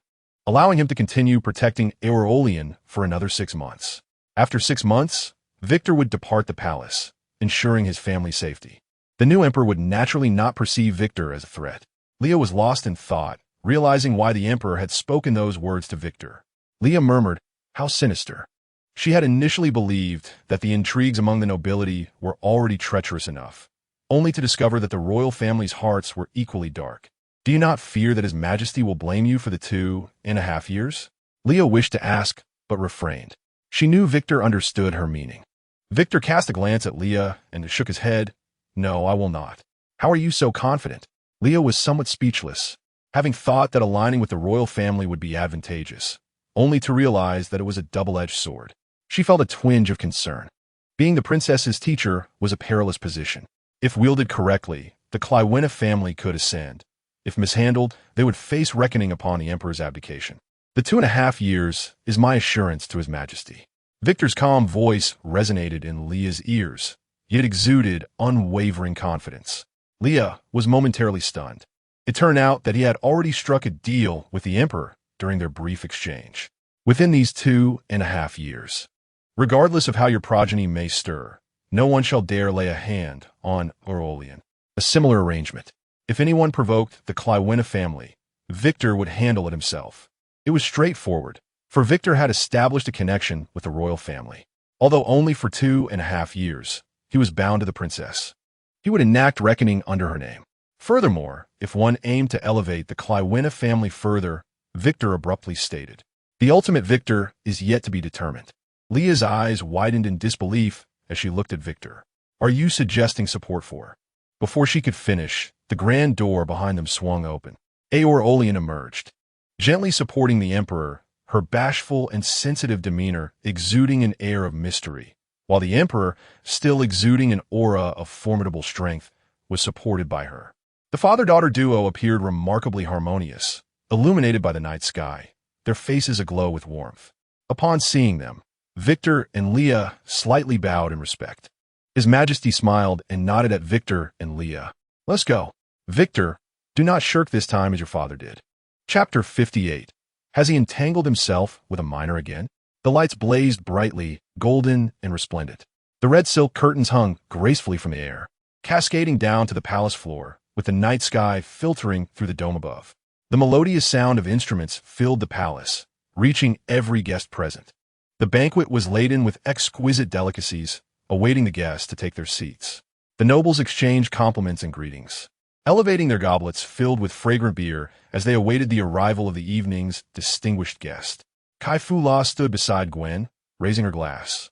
allowing him to continue protecting Aurelian for another 6 months. After 6 months, Victor would depart the palace, ensuring his family's safety. The new emperor would naturally not perceive Victor as a threat. Leah was lost in thought, realizing why the emperor had spoken those words to Victor. Leah murmured, "How sinister." She had initially believed that the intrigues among the nobility were already treacherous enough, only to discover that the royal family's hearts were equally dark. "Do you not fear that His Majesty will blame you for the 2.5 years?" Leah wished to ask, but refrained. She knew Victor understood her meaning. Victor cast a glance at Leah and shook his head. "No, I will not." "How are you so confident?" Leah was somewhat speechless, having thought that aligning with the royal family would be advantageous, only to realize that it was a double-edged sword. She felt a twinge of concern. Being the princess's teacher was a perilous position. If wielded correctly, the Clywena family could ascend. If mishandled, they would face reckoning upon the emperor's abdication. "The 2.5 years is my assurance to His Majesty." Victor's calm voice resonated in Leah's ears, yet exuded unwavering confidence. Leah was momentarily stunned. It turned out that he had already struck a deal with the emperor during their brief exchange. Within these 2.5 years, regardless of how your progeny may stir, no one shall dare lay a hand on Aurelian. A similar arrangement. If anyone provoked the Clywena family, Victor would handle it himself. It was straightforward, for Victor had established a connection with the royal family. Although only for 2.5 years, he was bound to the princess. He would enact reckoning under her name. Furthermore, if one aimed to elevate the Clywena family further, Victor abruptly stated, "The ultimate victor is yet to be determined." Leah's eyes widened in disbelief as she looked at Victor. "Are you suggesting support for?" Before she could finish, the grand door behind them swung open. Aurelian emerged, gently supporting the emperor, her bashful and sensitive demeanor exuding an air of mystery, while the emperor, still exuding an aura of formidable strength, was supported by her. The father-daughter duo appeared remarkably harmonious, illuminated by the night sky, their faces aglow with warmth. Upon seeing them, Victor and Leah slightly bowed in respect. His Majesty smiled and nodded at Victor and Leah. "Let's go." "Victor, do not shirk this time as your father did." Chapter 58. Has he entangled himself with a minor again? The lights blazed brightly, golden and resplendent. The red silk curtains hung gracefully from the air, cascading down to the palace floor, with the night sky filtering through the dome above. The melodious sound of instruments filled the palace, reaching every guest present. The banquet was laden with exquisite delicacies, awaiting the guests to take their seats. The nobles exchanged compliments and greetings, elevating their goblets filled with fragrant beer as they awaited the arrival of the evening's distinguished guest. Kai-Fu-La stood beside Gwen, raising her glass,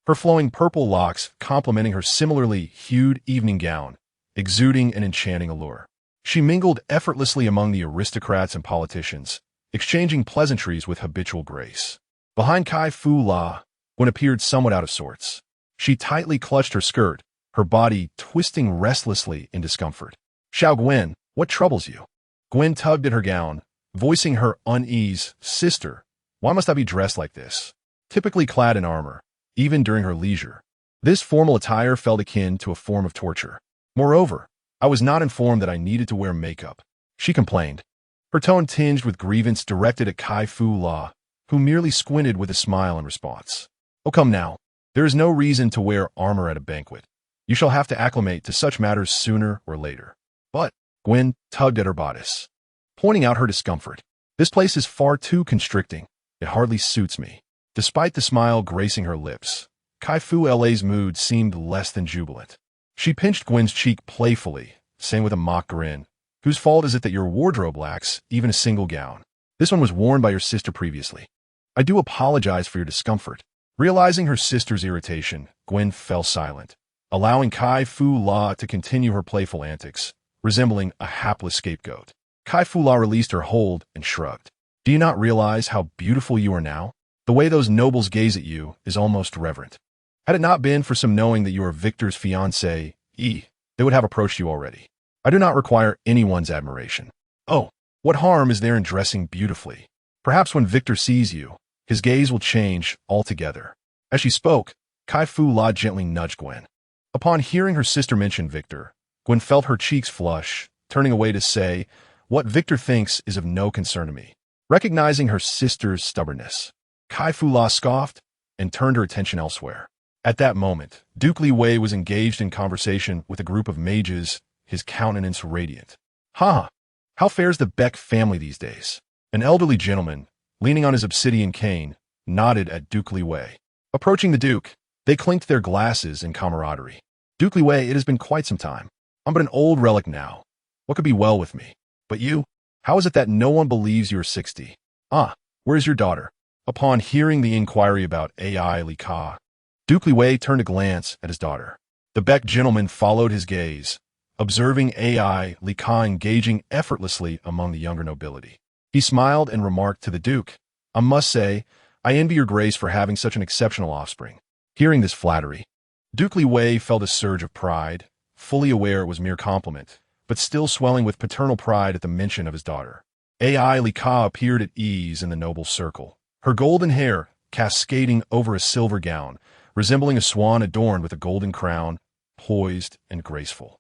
her flowing purple locks complementing her similarly hued evening gown, exuding an enchanting allure. She mingled effortlessly among the aristocrats and politicians, exchanging pleasantries with habitual grace. Behind Kai-Fu-La, Gwen appeared somewhat out of sorts. She tightly clutched her skirt, her body twisting restlessly in discomfort. "Xiao Gwen, what troubles you?" Gwen tugged at her gown, voicing her unease. "Sister, why must I be dressed like this?" Typically clad in armor, even during her leisure, this formal attire felt akin to a form of torture. Moreover, I was not informed that I needed to wear makeup, she complained, her tone tinged with grievance directed at Kai-Fu-La, who merely squinted with a smile in response. "Oh, come now. There is no reason to wear armor at a banquet. You shall have to acclimate to such matters sooner or later." "But," Gwen tugged at her bodice, pointing out her discomfort, "this place is far too constricting. It hardly suits me. Despite the smile gracing her lips, Kai Fu La's mood seemed less than jubilant. She pinched Gwen's cheek playfully, saying with a mock grin, "Whose fault is it that your wardrobe lacks even a single gown? This one was worn by your sister previously. I do apologize for your discomfort." Realizing her sister's irritation, Gwen fell silent, allowing Kai Fu La to continue her playful antics, resembling a hapless scapegoat. Kai Fu La released her hold and shrugged. "Do you not realize how beautiful you are now? The way those nobles gaze at you is almost reverent. Had it not been for some knowing that you are Victor's fiancée, they would have approached you already. I do not require anyone's admiration. Oh, what harm is there in dressing beautifully? Perhaps when Victor sees you, his gaze will change altogether." As she spoke, Kai Fu La gently nudged Gwen. Upon hearing her sister mention Victor, Gwen felt her cheeks flush, turning away to say, "What Victor thinks is of no concern to me." Recognizing her sister's stubbornness, Kai Fu La scoffed and turned her attention elsewhere. At that moment, Duke Li Wei was engaged in conversation with a group of mages, his countenance radiant. "Ha! How fares the Beck family these days?" An elderly gentleman, leaning on his obsidian cane, nodded at Duke Li Wei. Approaching the Duke, they clinked their glasses in camaraderie. "Duke Li Wei, it has been quite some time. I'm but an old relic now. What could be well with me? But you? How is it that no one believes you are 60? Ah, where is your daughter?" Upon hearing the inquiry about AI Li Ka, Duke Li Wei turned a glance at his daughter. The Beck gentleman followed his gaze, observing AI Li Ka engaging effortlessly among the younger nobility. He smiled and remarked to the Duke, "I must say, I envy your grace for having such an exceptional offspring." Hearing this flattery, Duke Li Wei felt a surge of pride, fully aware it was mere compliment, but still swelling with paternal pride at the mention of his daughter. AI Li Ka appeared at ease in the noble circle, her golden hair cascading over a silver gown, resembling a swan adorned with a golden crown, poised and graceful.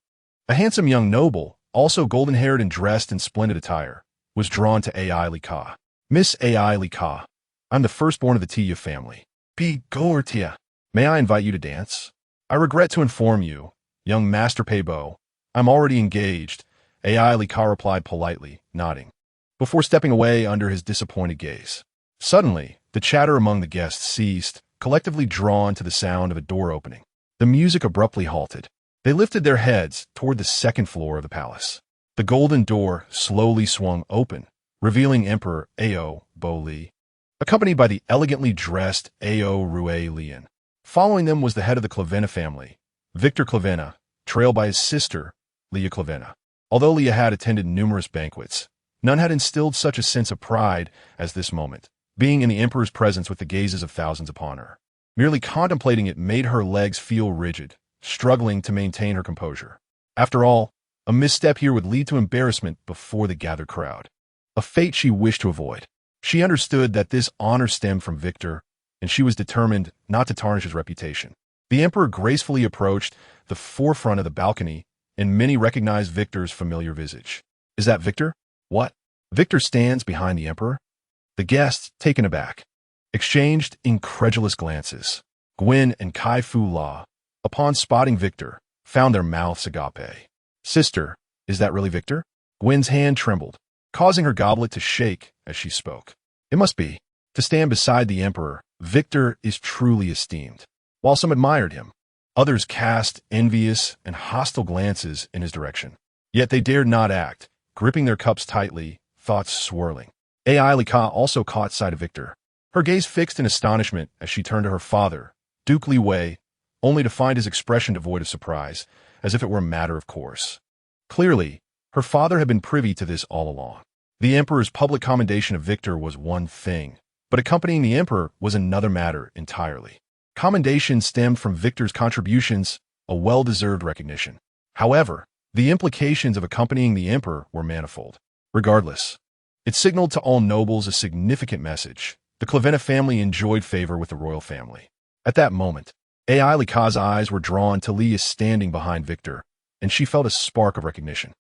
A handsome young noble, also golden-haired and dressed in splendid attire, was drawn to AI Li Ka. "Miss AI Li Ka, I'm the firstborn of the Tia family. Be Gortia. May I invite you to dance? I regret to inform you, young Master Peibo, I'm already engaged," AI Li Ka replied politely, nodding, before stepping away under his disappointed gaze. Suddenly, the chatter among the guests ceased, collectively drawn to the sound of a door opening. The music abruptly halted. They lifted their heads toward the second floor of the palace. The golden door slowly swung open, revealing Emperor Ao Bo Li, accompanied by the elegantly dressed Ao Rue Lian. Following them was the head of the Clavenna family, Victor Clavenna, trailed by his sister, Leah Clavenna. Although Leah had attended numerous banquets, none had instilled such a sense of pride as this moment, being in the emperor's presence with the gazes of thousands upon her. Merely contemplating it made her legs feel rigid, struggling to maintain her composure. After all, a misstep here would lead to embarrassment before the gathered crowd, a fate she wished to avoid. She understood that this honor stemmed from Victor, and she was determined not to tarnish his reputation. The emperor gracefully approached the forefront of the balcony, and many recognized Victor's familiar visage. "Is that Victor? What? Victor stands behind the emperor?" The guests, taken aback, exchanged incredulous glances. Gwen and Kai Fu La, upon spotting Victor, found their mouths agape. "Sister, is that really Victor?" Gwen's hand trembled, causing her goblet to shake as she spoke. "It must be. To stand beside the emperor, Victor is truly esteemed." While some admired him, others cast envious and hostile glances in his direction. Yet they dared not act, gripping their cups tightly, thoughts swirling. AI Li Ka also caught sight of Victor, her gaze fixed in astonishment as she turned to her father, Duke Li Wei, only to find his expression devoid of surprise, as if it were a matter of course. Clearly, her father had been privy to this all along. The emperor's public commendation of Victor was one thing, but accompanying the emperor was another matter entirely. Commendation stemmed from Victor's contributions, a well-deserved recognition. However, the implications of accompanying the emperor were manifold. Regardless, it signaled to all nobles a significant message. The Clavenna family enjoyed favor with the royal family. At that moment, AI Li Ka's eyes were drawn to Leah standing behind Victor, and she felt a spark of recognition.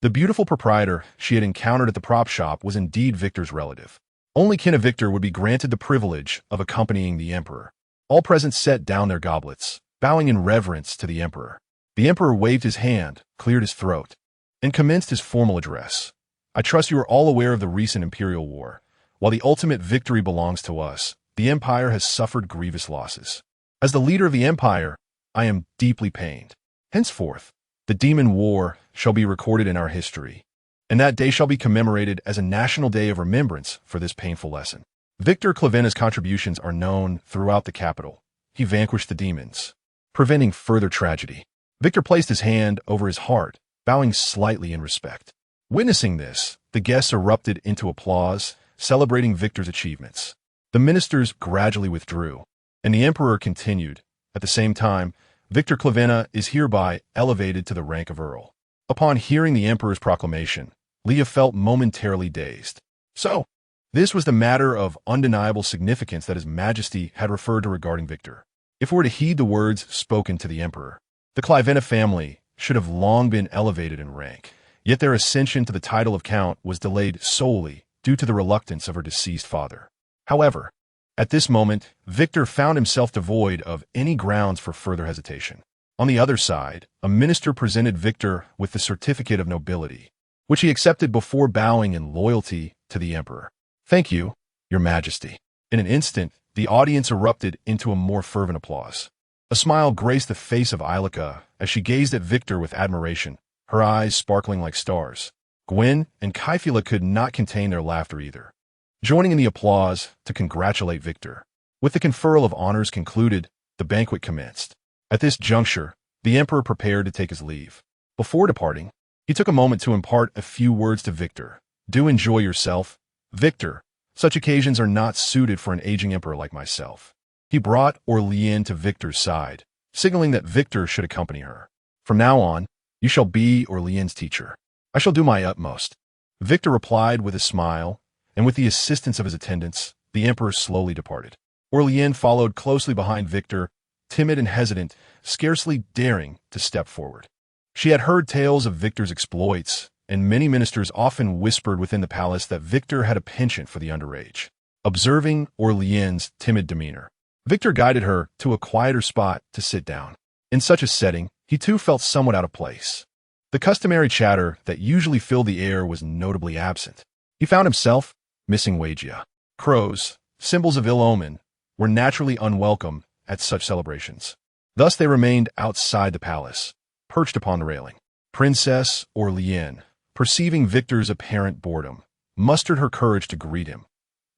The beautiful proprietor she had encountered at the prop shop was indeed Victor's relative. Only kin of Victor would be granted the privilege of accompanying the emperor. All present set down their goblets, bowing in reverence to the emperor. The emperor waved his hand, cleared his throat, and commenced his formal address. "I trust you are all aware of the recent imperial war. While the ultimate victory belongs to us, the Empire has suffered grievous losses. As the leader of the Empire, I am deeply pained. Henceforth, the Demon War shall be recorded in our history, and that day shall be commemorated as a national day of remembrance for this painful lesson. Victor Clavena's contributions are known throughout the capital. He vanquished the demons, preventing further tragedy. Victor placed his hand over his heart, bowing slightly in respect. Witnessing this, the guests erupted into applause, celebrating Victor's achievements. The ministers gradually withdrew, and the emperor continued. At the same time, Victor Clavena is hereby elevated to the rank of earl. Upon hearing the emperor's proclamation, Leah felt momentarily dazed. So, this was the matter of undeniable significance that His Majesty had referred to regarding Victor. If we were to heed the words spoken to the emperor, the Clavena family should have long been elevated in rank, yet their ascension to the title of count was delayed solely due to the reluctance of her deceased father. However, at this moment, Victor found himself devoid of any grounds for further hesitation. On the other side, a minister presented Victor with the certificate of nobility, which he accepted before bowing in loyalty to the emperor. "Thank you, Your Majesty." In an instant, the audience erupted into a more fervent applause. A smile graced the face of Ilika as she gazed at Victor with admiration, her eyes sparkling like stars. Gwen and Kaifila could not contain their laughter either, joining in the applause to congratulate Victor. With the conferral of honors concluded, the banquet commenced. At this juncture, the emperor prepared to take his leave. Before departing, he took a moment to impart a few words to Victor. "Do enjoy yourself, Victor. Such occasions are not suited for an aging emperor like myself." He brought Orlean to Victor's side, signaling that Victor should accompany her. "From now on, you shall be Orlean's teacher." "I shall do my utmost," Victor replied with a smile, and with the assistance of his attendants, the emperor slowly departed. Orlean followed closely behind Victor, timid and hesitant, scarcely daring to step forward. She had heard tales of Victor's exploits, and many ministers often whispered within the palace that Victor had a penchant for the underage. Observing Orlean's timid demeanor, Victor guided her to a quieter spot to sit down. In such a setting, he too felt somewhat out of place. The customary chatter that usually filled the air was notably absent. He found himself missing Wagia. Crows, symbols of ill omen, were naturally unwelcome at such celebrations. Thus they remained outside the palace, perched upon the railing. Princess Orlean, perceiving Victor's apparent boredom, mustered her courage to greet him.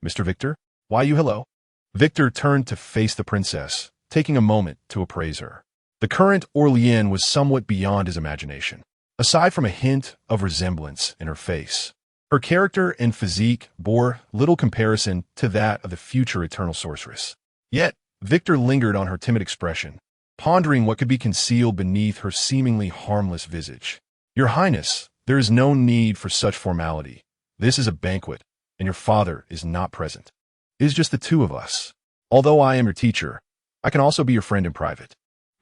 "Mr. Victor, why you hello?" Victor turned to face the princess, taking a moment to appraise her. The current Orlean was somewhat beyond his imagination. Aside from a hint of resemblance in her face, her character and physique bore little comparison to that of the future eternal sorceress. Yet, Victor lingered on her timid expression, pondering what could be concealed beneath her seemingly harmless visage. "Your Highness, there is no need for such formality. This is a banquet, and your father is not present. It is just the two of us. Although I am your teacher, I can also be your friend in private."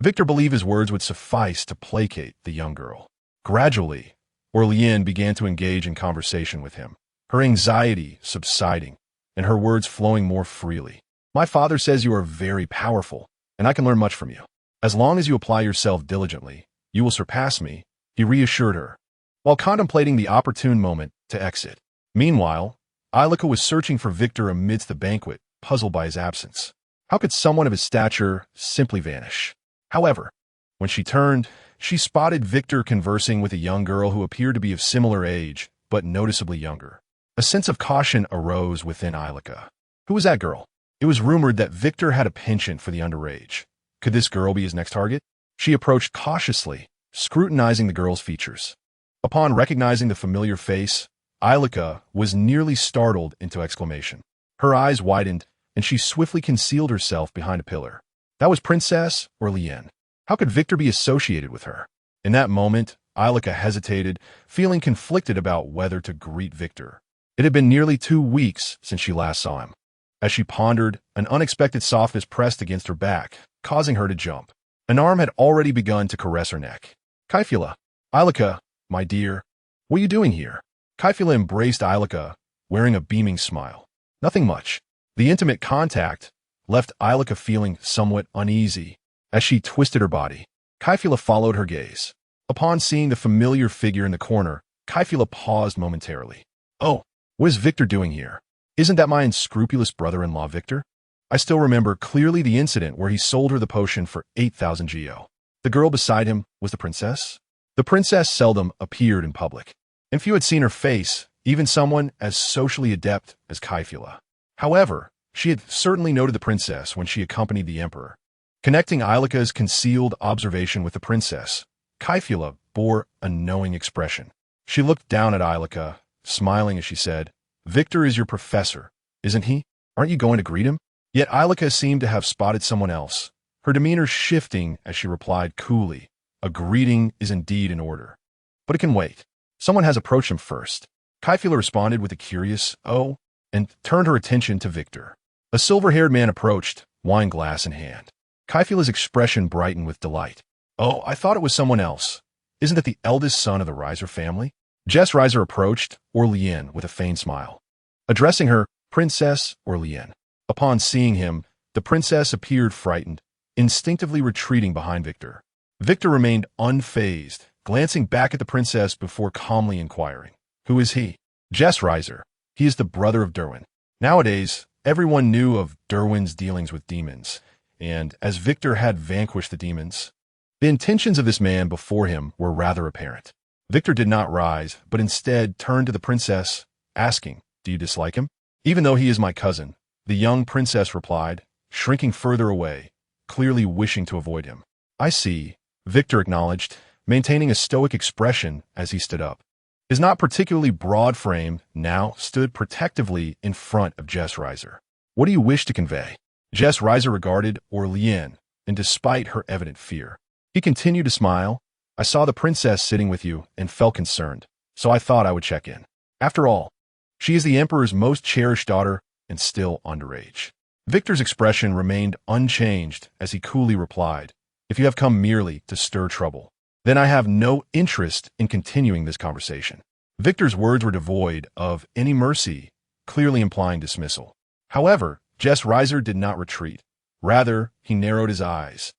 Victor believed his words would suffice to placate the young girl. Gradually, Orlean began to engage in conversation with him, her anxiety subsiding, and her words flowing more freely. "My father says you are very powerful, and I can learn much from you. As long as you apply yourself diligently, you will surpass me," he reassured her, while contemplating the opportune moment to exit. Meanwhile, Ilika was searching for Victor amidst the banquet, puzzled by his absence. How could someone of his stature simply vanish? However, when she turned, she spotted Victor conversing with a young girl who appeared to be of similar age, but noticeably younger. A sense of caution arose within Ilika. Who was that girl? It was rumored that Victor had a penchant for the underage. Could this girl be his next target? She approached cautiously, scrutinizing the girl's features. Upon recognizing the familiar face, Ilika was nearly startled into exclamation. Her eyes widened, and she swiftly concealed herself behind a pillar. That was Princess Orlean. How could Victor be associated with her? In that moment, Ilika hesitated, feeling conflicted about whether to greet Victor. It had been nearly 2 weeks since she last saw him. As she pondered, an unexpected softness pressed against her back, causing her to jump. An arm had already begun to caress her neck. "Kaifila, Ilika, my dear, what are you doing here?" Kaifila embraced Ilika, wearing a beaming smile. "Nothing much." The intimate contact left Ilika feeling somewhat uneasy. As she twisted her body, Kaifila followed her gaze. Upon seeing the familiar figure in the corner, Kaifila paused momentarily. "Oh, what is Victor doing here?" Isn't that my unscrupulous brother-in-law, Victor? I still remember clearly the incident where he sold her the potion for 8,000 geo. The girl beside him was the princess? The princess seldom appeared in public, and few had seen her face, even someone as socially adept as Kaifula. However, she had certainly noted the princess when she accompanied the emperor. Connecting Ilika's concealed observation with the princess, Kaifula bore a knowing expression. She looked down at Ilika, smiling as she said, "Victor is your professor, isn't he? Aren't you going to greet him?" Yet Ilika seemed to have spotted someone else, her demeanor shifting as she replied coolly, "A greeting is indeed in order. But it can wait. Someone has approached him first." Kaifula responded with a curious, "Oh," and turned her attention to Victor. A silver-haired man approached, wine glass in hand. Kaifula's expression brightened with delight. "Oh, I thought it was someone else. Isn't it the eldest son of the Reiser family?" Jess Reiser approached Orlean with a feigned smile, addressing her Princess Orlean. Upon seeing him, the princess appeared frightened, instinctively retreating behind Victor. Victor remained unfazed, glancing back at the princess before calmly inquiring, "Who is he?" "Jess Reiser. He is the brother of Derwin." Nowadays, everyone knew of Derwin's dealings with demons, and as Victor had vanquished the demons, the intentions of this man before him were rather apparent. Victor did not rise, but instead turned to the princess, asking, "Do you dislike him?" "Even though he is my cousin," the young princess replied, shrinking further away, clearly wishing to avoid him. "I see," Victor acknowledged, maintaining a stoic expression as he stood up. His not particularly broad frame now stood protectively in front of Jess Reiser. "What do you wish to convey?" Jess Reiser regarded Orlean, and despite her evident fear, he continued to smile. "I saw the princess sitting with you and felt concerned, so I thought I would check in. After all, she is the emperor's most cherished daughter and still underage." Victor's expression remained unchanged as he coolly replied, "If you have come merely to stir trouble, then I have no interest in continuing this conversation." Victor's words were devoid of any mercy, clearly implying dismissal. However, Jess Reiser did not retreat. Rather, he narrowed his eyes,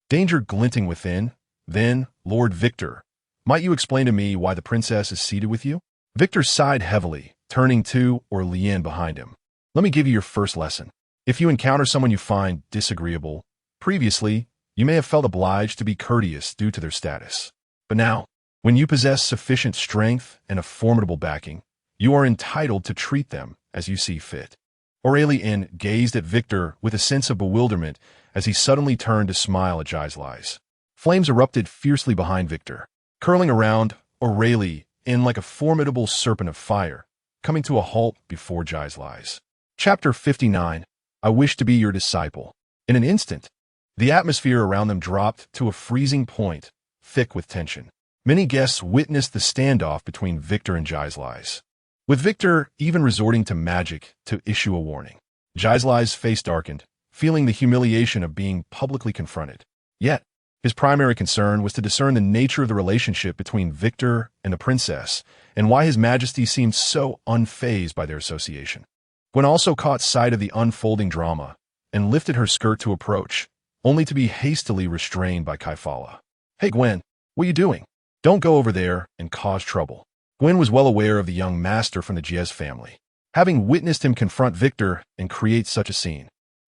danger glinting within. "Then, Lord Victor, might you explain to me why the princess is seated with you?" Victor sighed heavily, turning to Orlean behind him. "Let me give you your first lesson. If you encounter someone you find disagreeable, previously, you may have felt obliged to be courteous due to their status. But now, when you possess sufficient strength and a formidable backing, you are entitled to treat them as you see fit." Aurelian gazed at Victor with a sense of bewilderment as he suddenly turned to smile at Gislies. Flames erupted fiercely behind Victor, curling around Aurelian like a formidable serpent of fire, coming to a halt before Gislies. Chapter 59. I wish to be your disciple. In an instant, the atmosphere around them dropped to a freezing point, thick with tension. Many guests witnessed the standoff between Victor and Gislies, with Victor even resorting to magic to issue a warning. Gislies' face darkened, feeling the humiliation of being publicly confronted. Yet, his primary concern was to discern the nature of the relationship between Victor and the princess, and why His Majesty seemed so unfazed by their association. Gwen also caught sight of the unfolding drama, and lifted her skirt to approach, only to be hastily restrained by Kaifula. "Hey Gwen, what are you doing? Don't go over there and cause trouble." Gwen was well aware of the young master from the Giez family, having witnessed him confront Victor and create such a scene.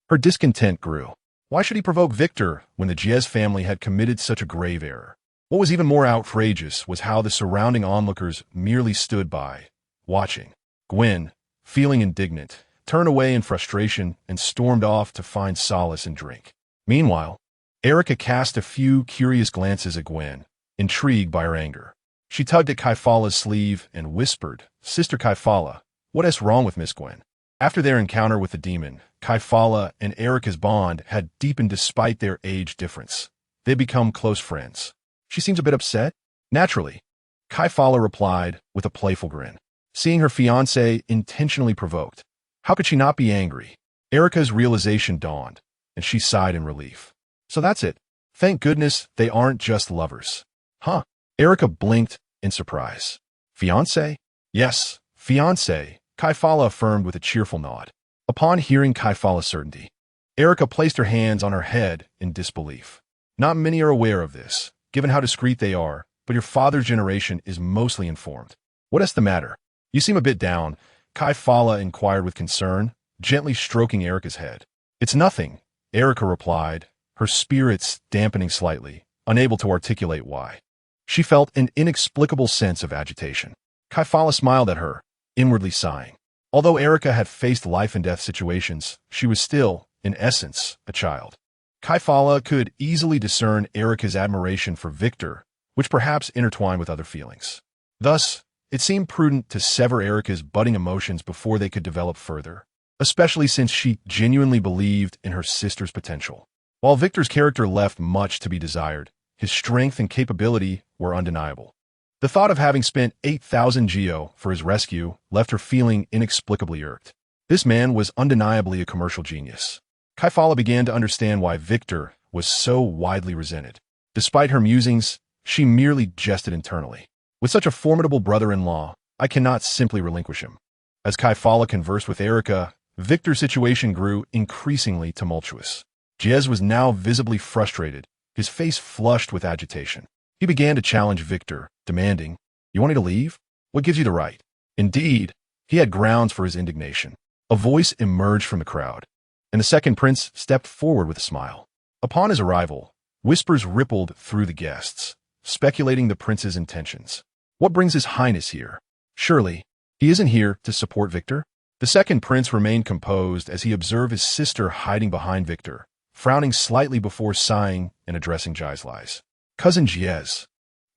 Her discontent grew. Why should he provoke Victor when the Giez family had committed such a grave error? What was even more outrageous was how the surrounding onlookers merely stood by, watching. Gwen, feeling indignant, turned away in frustration and stormed off to find solace in drink. Meanwhile, Erica cast a few curious glances at Gwen, intrigued by her anger. She tugged at Kaifala's sleeve and whispered, "Sister Kaifala, what is wrong with Miss Gwen?" After their encounter with the demon, Kaifala and Erica's bond had deepened despite their age difference. They had become close friends. "She seems a bit upset." "Naturally," Kaifala replied with a playful grin, seeing her fiancé intentionally provoked. How could she not be angry? Erica's realization dawned, and she sighed in relief. "So that's it. Thank goodness they aren't just lovers." "Huh?" Erica blinked in surprise. "Fiancé?" "Yes, fiancé," Kaifala affirmed with a cheerful nod. Upon hearing Kaifala's certainty, Erica placed her hands on her head in disbelief. "Not many are aware of this, given how discreet they are, but your father's generation is mostly informed. What is the matter? You seem a bit down," Kai Fala inquired with concern, gently stroking Erica's head. "It's nothing," Erica replied, her spirits dampening slightly, unable to articulate why. She felt an inexplicable sense of agitation. Kai Fala smiled at her, inwardly sighing. Although Erica had faced life-and-death situations, she was still, in essence, a child. Kai Fala could easily discern Erica's admiration for Victor, which perhaps intertwined with other feelings. Thus, it seemed prudent to sever Erica's budding emotions before they could develop further, especially since she genuinely believed in her sister's potential. While Victor's character left much to be desired, his strength and capability were undeniable. The thought of having spent 8,000 geo for his rescue left her feeling inexplicably irked. This man was undeniably a commercial genius. Kai Fala began to understand why Victor was so widely resented. Despite her musings, she merely jested internally. With such a formidable brother-in-law, I cannot simply relinquish him. As Kai Fala conversed with Erica, Victor's situation grew increasingly tumultuous. Jez was now visibly frustrated, his face flushed with agitation. He began to challenge Victor, demanding, "You want me to leave? What gives you the right?" Indeed, he had grounds for his indignation. A voice emerged from the crowd, and the second prince stepped forward with a smile. Upon his arrival, whispers rippled through the guests, speculating the prince's intentions. What brings his highness here? Surely, he isn't here to support Victor? The second prince remained composed as he observed his sister hiding behind Victor, frowning slightly before sighing and addressing Jaislais. "Cousin Jiez,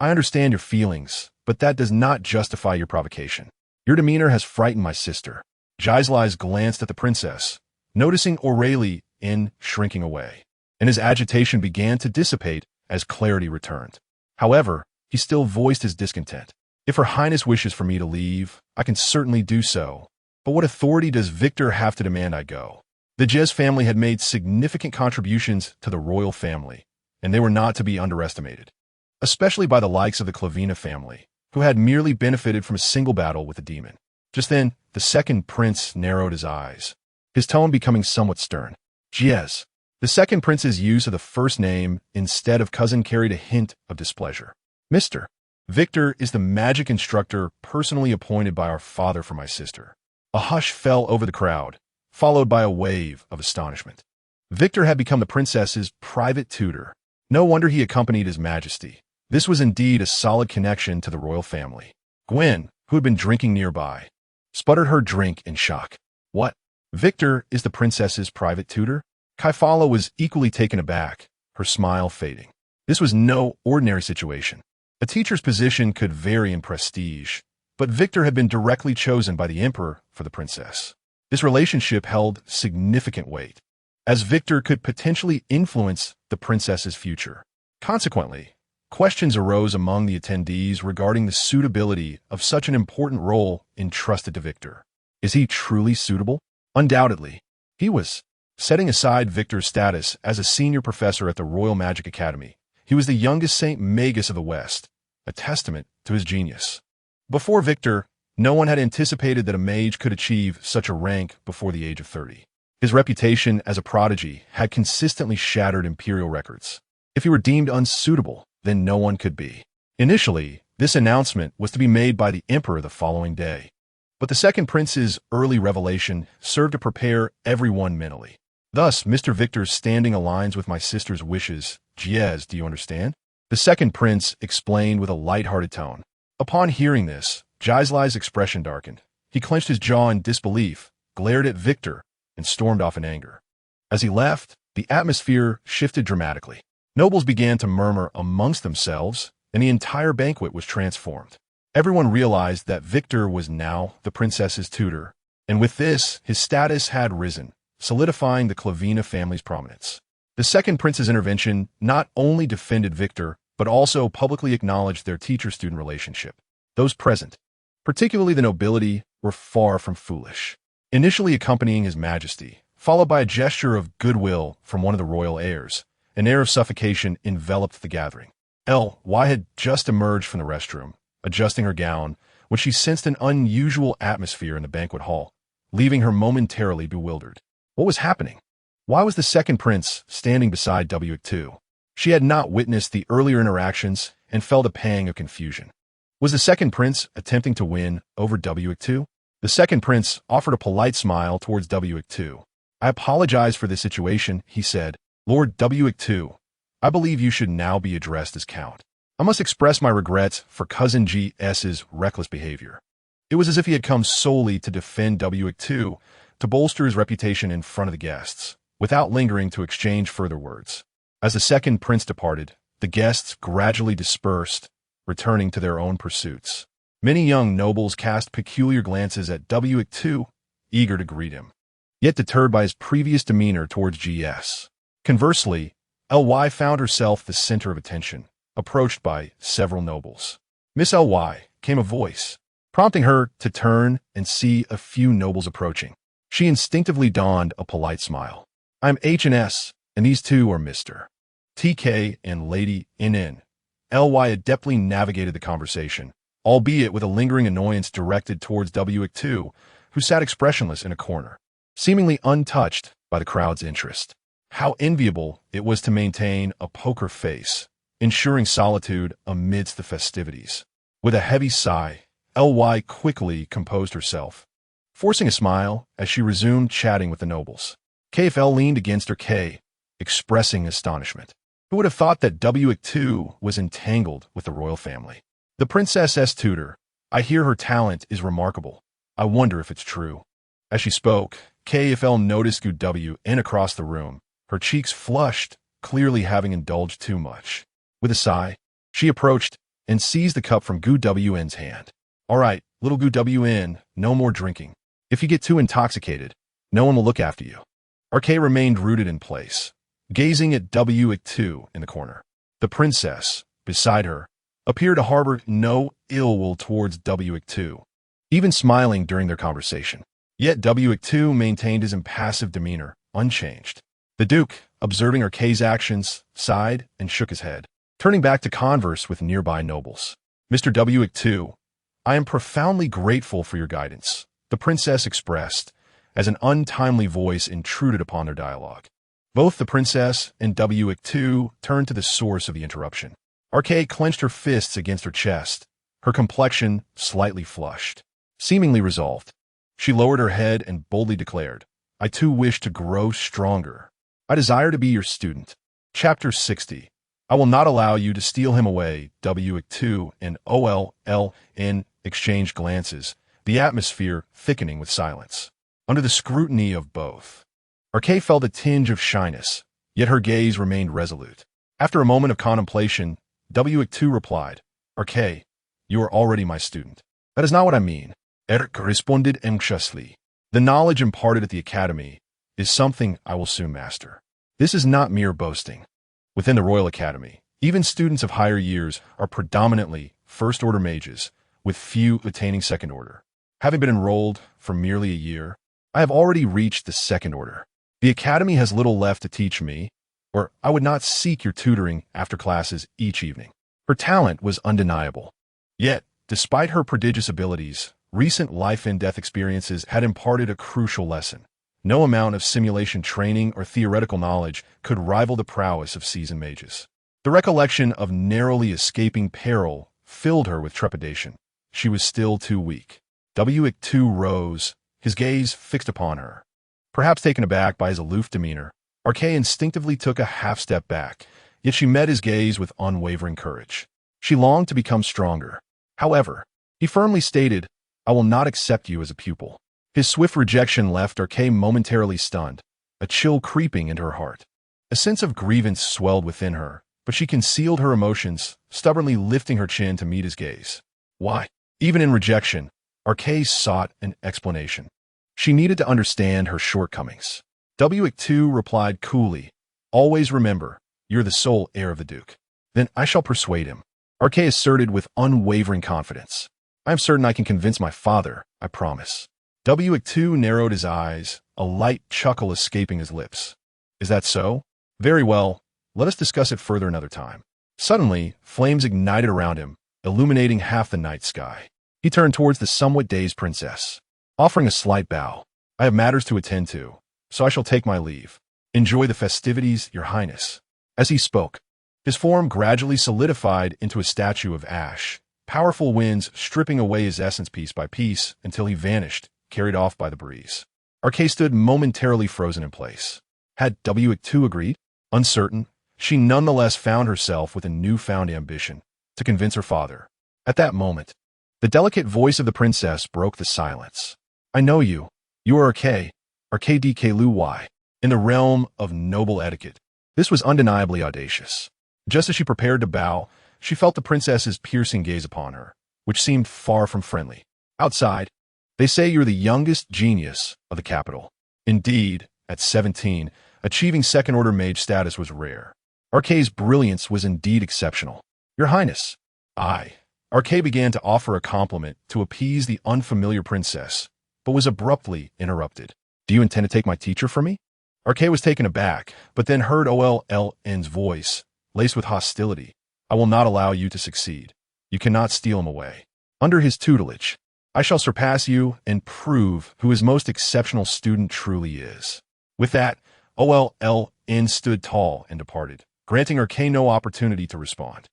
I understand your feelings, but that does not justify your provocation. Your demeanor has frightened my sister." Jaislais glanced at the princess, noticing Aurelie shrinking away, and his agitation began to dissipate as clarity returned. However, he still voiced his discontent. "If her highness wishes for me to leave, I can certainly do so. But what authority does Victor have to demand I go?" The Jez family had made significant contributions to the royal family, and they were not to be underestimated, especially by the likes of the Clavina family, who had merely benefited from a single battle with a demon. Just then, the second prince narrowed his eyes, his tone becoming somewhat stern. "Jiez." The second prince's use of the first name instead of cousin carried a hint of displeasure. "Mr. Victor is the magic instructor personally appointed by our father for my sister." A hush fell over the crowd, followed by a wave of astonishment. Victor had become the princess's private tutor. No wonder he accompanied His Majesty. This was indeed a solid connection to the royal family. Gwen, who had been drinking nearby, sputtered her drink in shock. "What? Victor is the princess's private tutor?" Kai Fala was equally taken aback, her smile fading. This was no ordinary situation. A teacher's position could vary in prestige, but Victor had been directly chosen by the emperor for the princess. This relationship held significant weight, as Victor could potentially influence the princess's future. Consequently, questions arose among the attendees regarding the suitability of such an important role entrusted to Victor. Is he truly suitable? Undoubtedly, he was. Setting aside Victor's status as a senior professor at the Royal Magic Academy, he was the youngest Saint Magus of the West, a testament to his genius. Before Victor, no one had anticipated that a mage could achieve such a rank before the age of 30. His reputation as a prodigy had consistently shattered imperial records. If he were deemed unsuitable, then no one could be. Initially, this announcement was to be made by the emperor the following day. But the second prince's early revelation served to prepare everyone mentally. Thus, Mr. Victor's standing aligns with my sister's wishes. Jiez, do you understand? The second prince explained with a light-hearted tone. Upon hearing this, Jaislai's expression darkened. He clenched his jaw in disbelief, glared at Victor, and stormed off in anger. As he left, the atmosphere shifted dramatically. Nobles began to murmur amongst themselves, and the entire banquet was transformed. Everyone realized that Victor was now the princess's tutor, and with this, his status had risen, solidifying the Clavina family's prominence. The second prince's intervention not only defended Victor, but also publicly acknowledged their teacher-student relationship. Those present, particularly the nobility, were far from foolish. Initially accompanying His Majesty, followed by a gesture of goodwill from one of the royal heirs, an air of suffocation enveloped the gathering. L.Y. had just emerged from the restroom, adjusting her gown, when she sensed an unusual atmosphere in the banquet hall, leaving her momentarily bewildered. What was happening? Why was the second prince standing beside W2? She had not witnessed the earlier interactions and felt a pang of confusion. Was the second prince attempting to win over W2? The second prince offered a polite smile towards W2. I apologize for this situation, he said. Lord W2, I believe you should now be addressed as Count. I must express my regrets for cousin GS's reckless behavior. It was as if he had come solely to defend W2, to bolster his reputation in front of the guests, without lingering to exchange further words. As the second prince departed, the guests gradually dispersed, returning to their own pursuits. Many young nobles cast peculiar glances at W2, eager to greet him, yet deterred by his previous demeanor towards GS. Conversely, LY found herself the center of attention, approached by several nobles. Miss LY, came a voice, prompting her to turn and see a few nobles approaching. She instinctively donned a polite smile. I'm H&S, and these two are Mr. TK and Lady NN. LY adeptly navigated the conversation, albeit with a lingering annoyance directed towards W2, who sat expressionless in a corner, seemingly untouched by the crowd's interest. How enviable it was to maintain a poker face, ensuring solitude amidst the festivities. With a heavy sigh, LY quickly composed herself, forcing a smile as she resumed chatting with the nobles. KFL leaned against her K, expressing astonishment. Who would have thought that W2 was entangled with the royal family? The princess's tutor. I hear her talent is remarkable. I wonder if it's true. As she spoke, KFL noticed GW across the room, her cheeks flushed, clearly having indulged too much. With a sigh, she approached and seized the cup from GWN's hand. All right, little GWN, no more drinking. If you get too intoxicated, no one will look after you. RK remained rooted in place, gazing at W2 in the corner. The princess, beside her, appeared to harbor no ill will towards W2, even smiling during their conversation. Yet W2 maintained his impassive demeanor, unchanged. The Duke, observing RK's actions, sighed and shook his head, turning back to converse with nearby nobles. Mr. W2, I am profoundly grateful for your guidance, the princess expressed, as an untimely voice intruded upon their dialogue. Both the princess and W2 turned to the source of the interruption. RK clenched her fists against her chest, her complexion slightly flushed, seemingly resolved. She lowered her head and boldly declared, I too wish to grow stronger. I desire to be your student. Chapter 60. I will not allow you to steal him away. W2 and OLLN exchanged glances, the atmosphere thickening with silence. Under the scrutiny of both, RK felt a tinge of shyness, yet her gaze remained resolute. After a moment of contemplation, W2 replied, RK, you are already my student. That is not what I mean. Eric responded anxiously. The knowledge imparted at the academy is something I will soon master. This is not mere boasting. Within the Royal Academy, even students of higher years are predominantly first-order mages, with few attaining second order. Having been enrolled for merely a year, I have already reached the second order. The academy has little left to teach me, or I would not seek your tutoring after classes each evening. Her talent was undeniable. Yet, despite her prodigious abilities, recent life-and-death experiences had imparted a crucial lesson. No amount of simulation training or theoretical knowledge could rival the prowess of seasoned mages. The recollection of narrowly escaping peril filled her with trepidation. She was still too weak. W2 rose, his gaze fixed upon her. Perhaps taken aback by his aloof demeanor, RK instinctively took a half-step back, yet she met his gaze with unwavering courage. She longed to become stronger. However, he firmly stated, I will not accept you as a pupil. His swift rejection left RK momentarily stunned, a chill creeping into her heart. A sense of grievance swelled within her, but she concealed her emotions, stubbornly lifting her chin to meet his gaze. Why? Even in rejection, RK sought an explanation. She needed to understand her shortcomings. W2 replied coolly, always remember, you're the sole heir of the Duke. Then I shall persuade him. RK asserted with unwavering confidence. I am certain I can convince my father, I promise. W2 narrowed his eyes, a light chuckle escaping his lips. Is that so? Very well, let us discuss it further another time. Suddenly, flames ignited around him, illuminating half the night sky. He turned towards the somewhat dazed princess, offering a slight bow. I have matters to attend to, so I shall take my leave. Enjoy the festivities, Your Highness. As he spoke, his form gradually solidified into a statue of ash, powerful winds stripping away his essence piece by piece until he vanished carried off by the breeze. Arcay stood momentarily frozen in place. Had W2 agreed? Uncertain, she nonetheless found herself with a newfound ambition to convince her father. At that moment, the delicate voice of the princess broke the silence. I know you. You are Arcay DK Lu Y, in the realm of noble etiquette. This was undeniably audacious. Just as she prepared to bow, she felt the princess's piercing gaze upon her, which seemed far from friendly. Outside, they say you're the youngest genius of the capital. Indeed, at 17, achieving second-order mage status was rare. Arcay's brilliance was indeed exceptional. Your Highness. Arcay began to offer a compliment to appease the unfamiliar princess, but was abruptly interrupted. Do you intend to take my teacher from me? Arcay was taken aback, but then heard OLLN's voice, laced with hostility. I will not allow you to succeed. You cannot steal him away. Under his tutelage, I shall surpass you and prove who his most exceptional student truly is. With that, OLLN stood tall and departed, granting Arcay no opportunity to respond.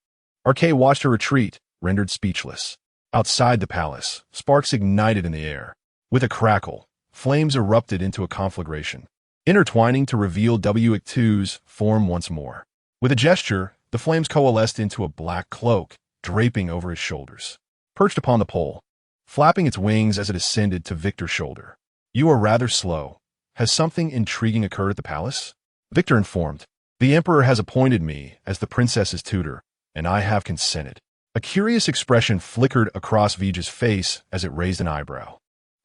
Arcay watched her retreat, rendered speechless. Outside the palace, sparks ignited in the air. With a crackle, flames erupted into a conflagration, intertwining to reveal W2's form once more. With a gesture, the flames coalesced into a black cloak, draping over his shoulders. Perched upon the pole, flapping its wings as it ascended to Victor's shoulder. You are rather slow. Has something intriguing occurred at the palace? Victor informed. The Emperor has appointed me as the princess's tutor, and I have consented. A curious expression flickered across Vija's face as it raised an eyebrow.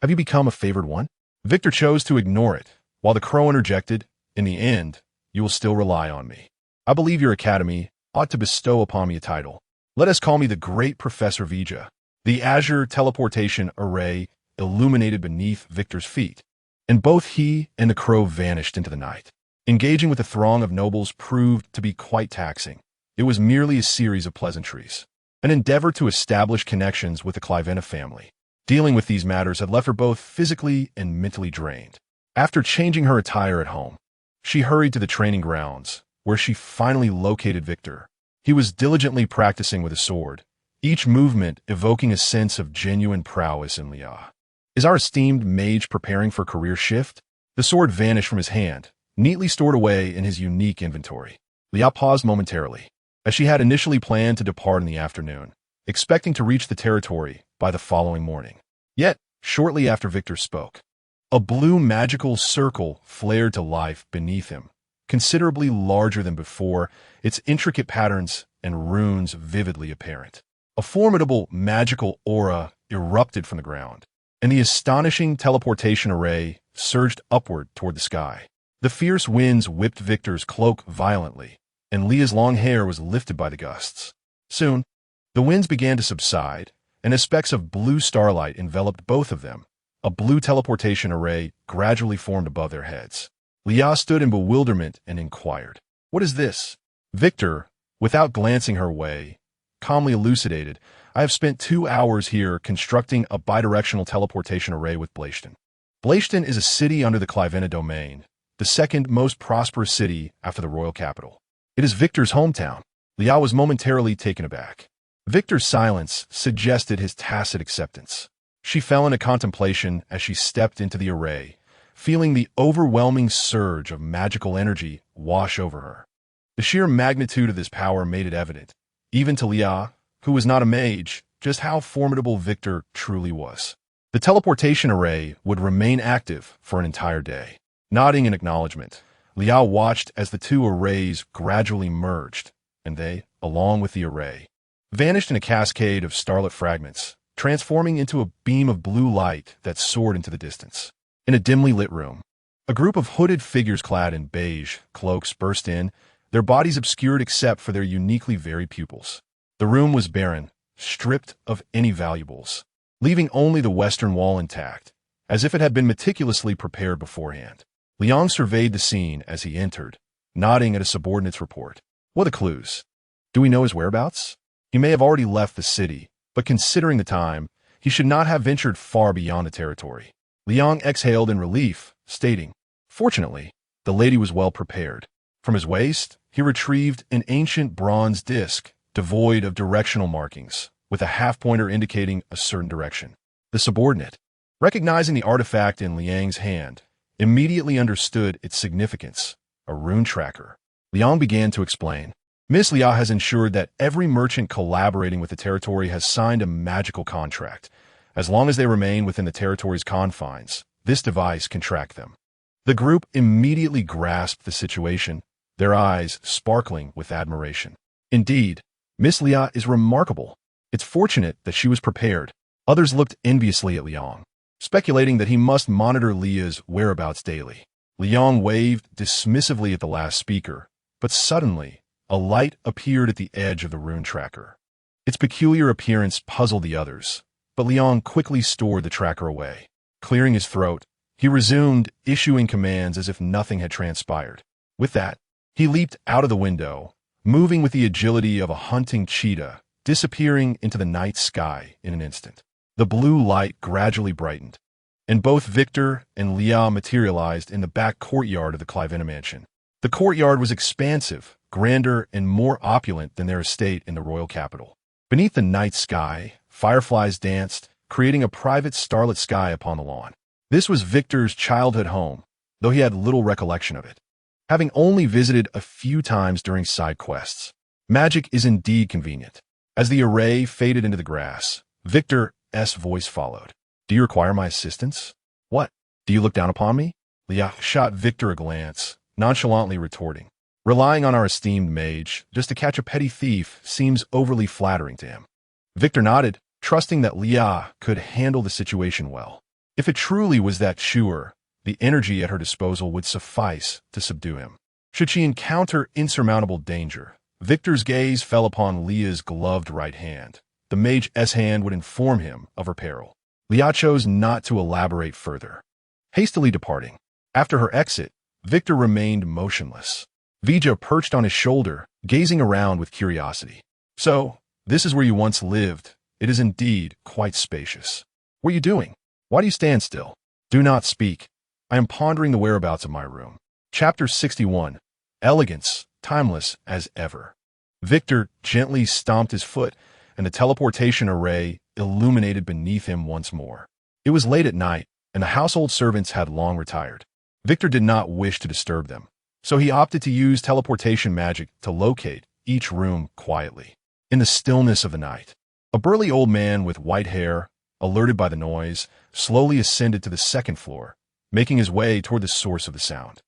Have you become a favored one? Victor chose to ignore it, while the crow interjected, in the end, you will still rely on me. I believe your academy ought to bestow upon me a title. Let us call me the Great Professor Vija. The azure teleportation array illuminated beneath Victor's feet, and both he and the crow vanished into the night. Engaging with the throng of nobles proved to be quite taxing. It was merely a series of pleasantries, an endeavor to establish connections with the Clivena family. Dealing with these matters had left her both physically and mentally drained. After changing her attire at home, she hurried to the training grounds, where she finally located Victor. He was diligently practicing with a sword, each movement evoking a sense of genuine prowess in Lia. Is our esteemed mage preparing for career shift? The sword vanished from his hand, neatly stored away in his unique inventory. Lia paused momentarily, as she had initially planned to depart in the afternoon, expecting to reach the territory by the following morning. Yet, shortly after Victor spoke, a blue magical circle flared to life beneath him, considerably larger than before, its intricate patterns and runes vividly apparent. A formidable magical aura erupted from the ground, and the astonishing teleportation array surged upward toward the sky. The fierce winds whipped Victor's cloak violently, and Lia's long hair was lifted by the gusts. Soon, the winds began to subside, and as specks of blue starlight enveloped both of them, a blue teleportation array gradually formed above their heads. Lia stood in bewilderment and inquired, "What is this?" Victor, without glancing her way, calmly elucidated, "I have spent 2 hours here constructing a bidirectional teleportation array with Blaiston. Blaiston is a city under the Clivena domain, the second most prosperous city after the royal capital. It is Victor's hometown." Lia was momentarily taken aback. Victor's silence suggested his tacit acceptance. She fell into contemplation as she stepped into the array, feeling the overwhelming surge of magical energy wash over her. The sheer magnitude of this power made it evident, even to Lia, who was not a mage, just how formidable Victor truly was. The teleportation array would remain active for an entire day. Nodding in acknowledgement, Lia watched as the two arrays gradually merged, and they, along with the array, vanished in a cascade of starlit fragments, transforming into a beam of blue light that soared into the distance. In a dimly lit room, a group of hooded figures clad in beige cloaks burst in, their bodies obscured except for their uniquely varied pupils. The room was barren, stripped of any valuables, leaving only the western wall intact, as if it had been meticulously prepared beforehand. Liang surveyed the scene as he entered, nodding at a subordinate's report. What are the clues? Do we know his whereabouts? He may have already left the city, but considering the time, he should not have ventured far beyond the territory. Liang exhaled in relief, stating, "Fortunately, the lady was well prepared." From his waist, he retrieved an ancient bronze disc, devoid of directional markings, with a half-pointer indicating a certain direction. The subordinate, Recognizing the artifact in Liang's hand, immediately understood its significance, a rune tracker. Liang began to explain. Miss Lia has ensured that every merchant collaborating with the territory has signed a magical contract. As long as they remain within the territory's confines, this device can track them. The group immediately grasped the situation, their eyes sparkling with admiration. Indeed, Miss Lia is remarkable. It's fortunate that she was prepared. Others looked enviously at Liang, speculating that he must monitor Lia's whereabouts daily. Liang waved dismissively at the last speaker, but suddenly, a light appeared at the edge of the rune tracker. Its peculiar appearance puzzled the others, but Liang quickly stored the tracker away. Clearing his throat, he resumed issuing commands as if nothing had transpired. With that, he leaped out of the window, moving with the agility of a hunting cheetah, disappearing into the night sky in an instant. The blue light gradually brightened, and both Victor and Lia materialized in the back courtyard of the Clivena mansion. The courtyard was expansive, grander, and more opulent than their estate in the royal capital. Beneath the night sky, fireflies danced, creating a private starlit sky upon the lawn. This was Victor's childhood home, though he had little recollection of it, having only visited a few times during side quests. Magic is indeed convenient. As the array faded into the grass, Victor's voice followed. "Do you require my assistance? What? Do you look down upon me?" Lia shot Victor a glance, nonchalantly retorting. "Relying on our esteemed mage just to catch a petty thief seems overly flattering to him." Victor nodded, trusting that Lia could handle the situation well. If it truly was that sure, the energy at her disposal would suffice to subdue him. Should she encounter insurmountable danger, Victor's gaze fell upon Lia's gloved right hand. The mage's hand would inform him of her peril. Lia chose not to elaborate further. Hastily departing, after her exit, Victor remained motionless. Vija perched on his shoulder, gazing around with curiosity. "So, this is where you once lived. It is indeed quite spacious. What are you doing? Why do you stand still? Do not speak. I am pondering the whereabouts of my room." Chapter 61. Elegance, timeless as ever. Victor gently stomped his foot, and the teleportation array illuminated beneath him once more. It was late at night, and the household servants had long retired. Victor did not wish to disturb them, so he opted to use teleportation magic to locate each room quietly. In the stillness of the night, a burly old man with white hair, alerted by the noise, slowly ascended to the second floor, making his way toward the source of the sound.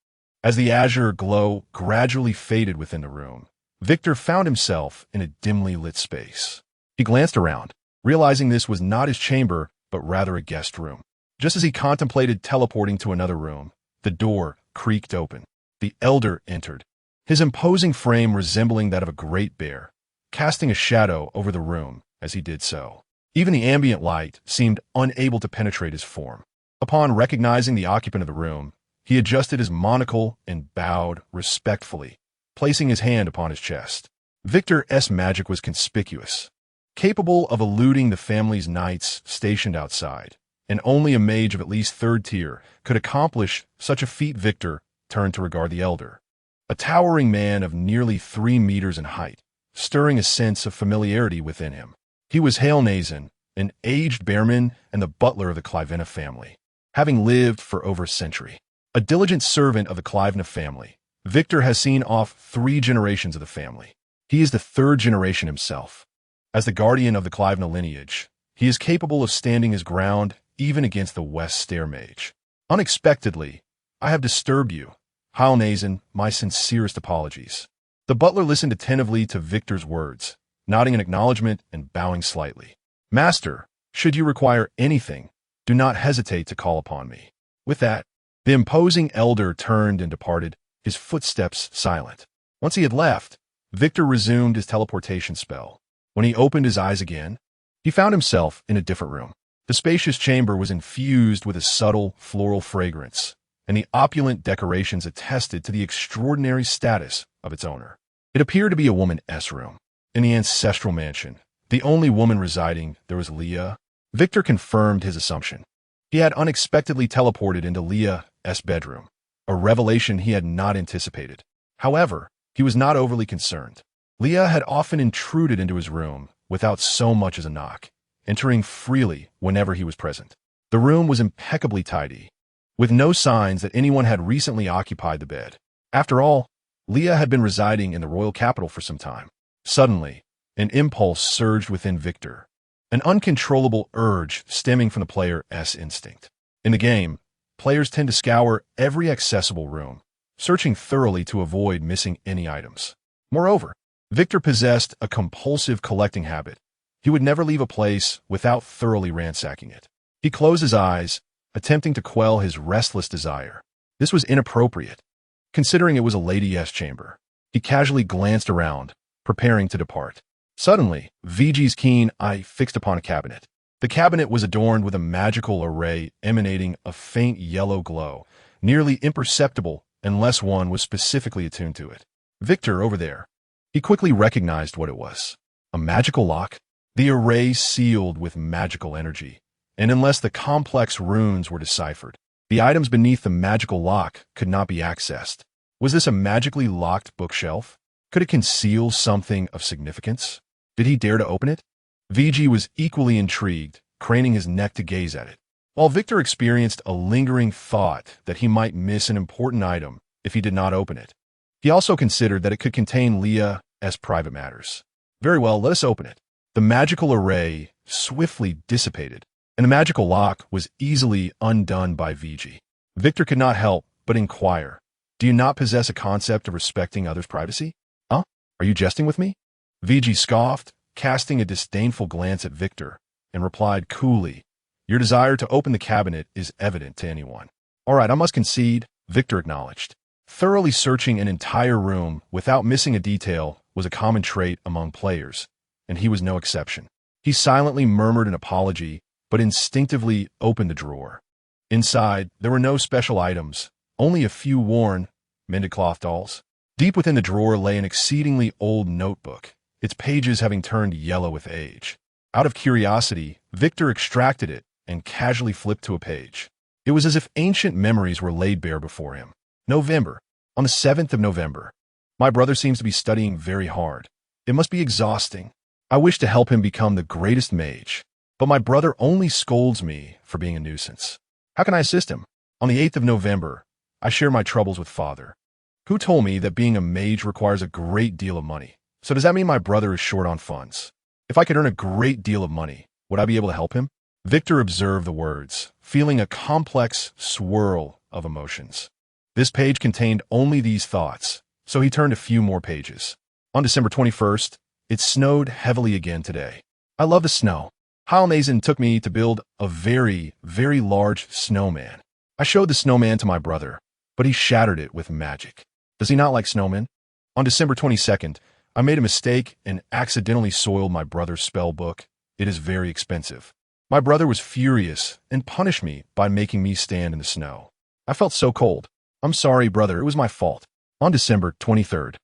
As the azure glow gradually faded within the room, Victor found himself in a dimly lit space. He glanced around, realizing this was not his chamber, but rather a guest room. Just as he contemplated teleporting to another room, the door creaked open. The elder entered, his imposing frame resembling that of a great bear, casting a shadow over the room as he did so. Even the ambient light seemed unable to penetrate his form. Upon recognizing the occupant of the room, he adjusted his monocle and bowed respectfully, placing his hand upon his chest. Victor's magic was conspicuous, capable of eluding the family's knights stationed outside, and only a mage of at least third tier could accomplish such a feat. Victor turned to regard the elder, a towering man of nearly 3 meters in height, stirring a sense of familiarity within him. He was Heiress, an aged bearman and the butler of the Clivena family, having lived for over a century. A diligent servant of the Clivena family, Victor has seen off 3 generations of the family. He is the 3rd generation himself. As the guardian of the Clivena lineage, he is capable of standing his ground even against the West Stair Mage. "Unexpectedly, I have disturbed you. Heiress, my sincerest apologies." The butler listened attentively to Victor's words, nodding in acknowledgement and bowing slightly. "Master, should you require anything, do not hesitate to call upon me." With that, the imposing elder turned and departed, his footsteps silent. Once he had left, Victor resumed his teleportation spell. When he opened his eyes again, he found himself in a different room. The spacious chamber was infused with a subtle floral fragrance, and the opulent decorations attested to the extraordinary status of its owner. It appeared to be a woman's room. In the ancestral mansion, the only woman residing there was Lia. Victor confirmed his assumption. He had unexpectedly teleported into Lia's bedroom, a revelation he had not anticipated. However, he was not overly concerned. Lia had often intruded into his room without so much as a knock, entering freely whenever he was present. The room was impeccably tidy, with no signs that anyone had recently occupied the bed. After all, Leah had been residing in the royal capital for some time. Suddenly, an impulse surged within Victor, an uncontrollable urge stemming from the player's instinct. In the game, players tend to scour every accessible room, searching thoroughly to avoid missing any items. Moreover, Victor possessed a compulsive collecting habit. He would never leave a place without thoroughly ransacking it. He closed his eyes, attempting to quell his restless desire. This was inappropriate, considering it was a lady's chamber. He casually glanced around, preparing to depart. Suddenly, VG's keen eye fixed upon a cabinet. The cabinet was adorned with a magical array emanating a faint yellow glow, nearly imperceptible unless one was specifically attuned to it. Victor, over there. He quickly recognized what it was. A magical lock? The array sealed with magical energy, and unless the complex runes were deciphered, the items beneath the magical lock could not be accessed. Was this a magically locked bookshelf? Could it conceal something of significance? Did he dare to open it? VG was equally intrigued, craning his neck to gaze at it, while Victor experienced a lingering thought that he might miss an important item if he did not open it. He also considered that it could contain Leah's private matters. Very well, let us open it. The magical array swiftly dissipated, and the magical lock was easily undone by VG. Victor could not help but inquire, "Do you not possess a concept of respecting others' privacy? Huh? Are you jesting with me?" VG scoffed, casting a disdainful glance at Victor, and replied coolly, "Your desire to open the cabinet is evident to anyone." "All right, I must concede," Victor acknowledged. Thoroughly searching an entire room without missing a detail was a common trait among players, and he was no exception. He silently murmured an apology, but instinctively opened the drawer. Inside, there were no special items, only a few worn, mended cloth dolls. Deep within the drawer lay an exceedingly old notebook, its pages having turned yellow with age. Out of curiosity, Victor extracted it and casually flipped to a page. It was as if ancient memories were laid bare before him. November. On the 7th of November. My brother seems to be studying very hard. It must be exhausting. I wish to help him become the greatest mage, but my brother only scolds me for being a nuisance. How can I assist him? On the 8th of November, I share my troubles with father, who told me that being a mage requires a great deal of money. So does that mean my brother is short on funds? If I could earn a great deal of money, would I be able to help him? Victor observed the words, feeling a complex swirl of emotions. This page contained only these thoughts, so he turned a few more pages. On December 21st, it snowed heavily again today. I love the snow. Heilnazen took me to build a very, very large snowman. I showed the snowman to my brother, but he shattered it with magic. Does he not like snowmen? On December 22nd, I made a mistake and accidentally soiled my brother's spell book. It is very expensive. My brother was furious and punished me by making me stand in the snow. I felt so cold. I'm sorry, brother, it was my fault. On December 23rd,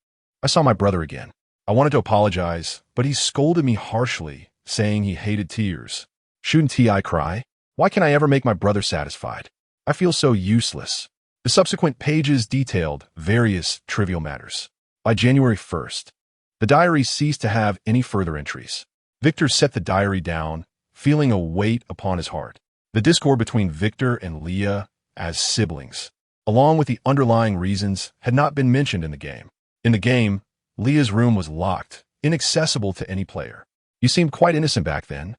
I saw my brother again. I wanted to apologize, but he scolded me harshly, saying he hated tears. Shouldn't I cry? Why can't I ever make my brother satisfied? I feel so useless. The subsequent pages detailed various trivial matters. By January 1st, the diary ceased to have any further entries. Victor set the diary down, feeling a weight upon his heart. The discord between Victor and Leah as siblings, along with the underlying reasons, had not been mentioned in the game. In the game, Leah's room was locked, inaccessible to any player. "You seemed quite innocent back then,"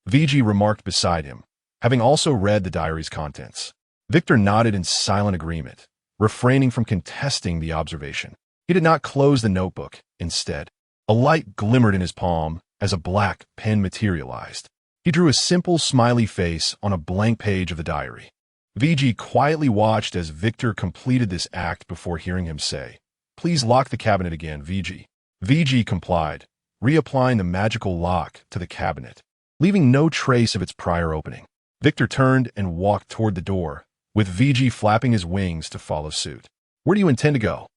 VG remarked beside him, having also read the diary's contents. Victor nodded in silent agreement, refraining from contesting the observation. He did not close the notebook. Instead, a light glimmered in his palm as a black pen materialized. He drew a simple smiley face on a blank page of the diary. VG quietly watched as Victor completed this act before hearing him say, "Please lock the cabinet again, VG." VG complied, reapplying the magical lock to the cabinet, leaving no trace of its prior opening. Victor turned and walked toward the door, with VG flapping his wings to follow suit. "Where do you intend to go?"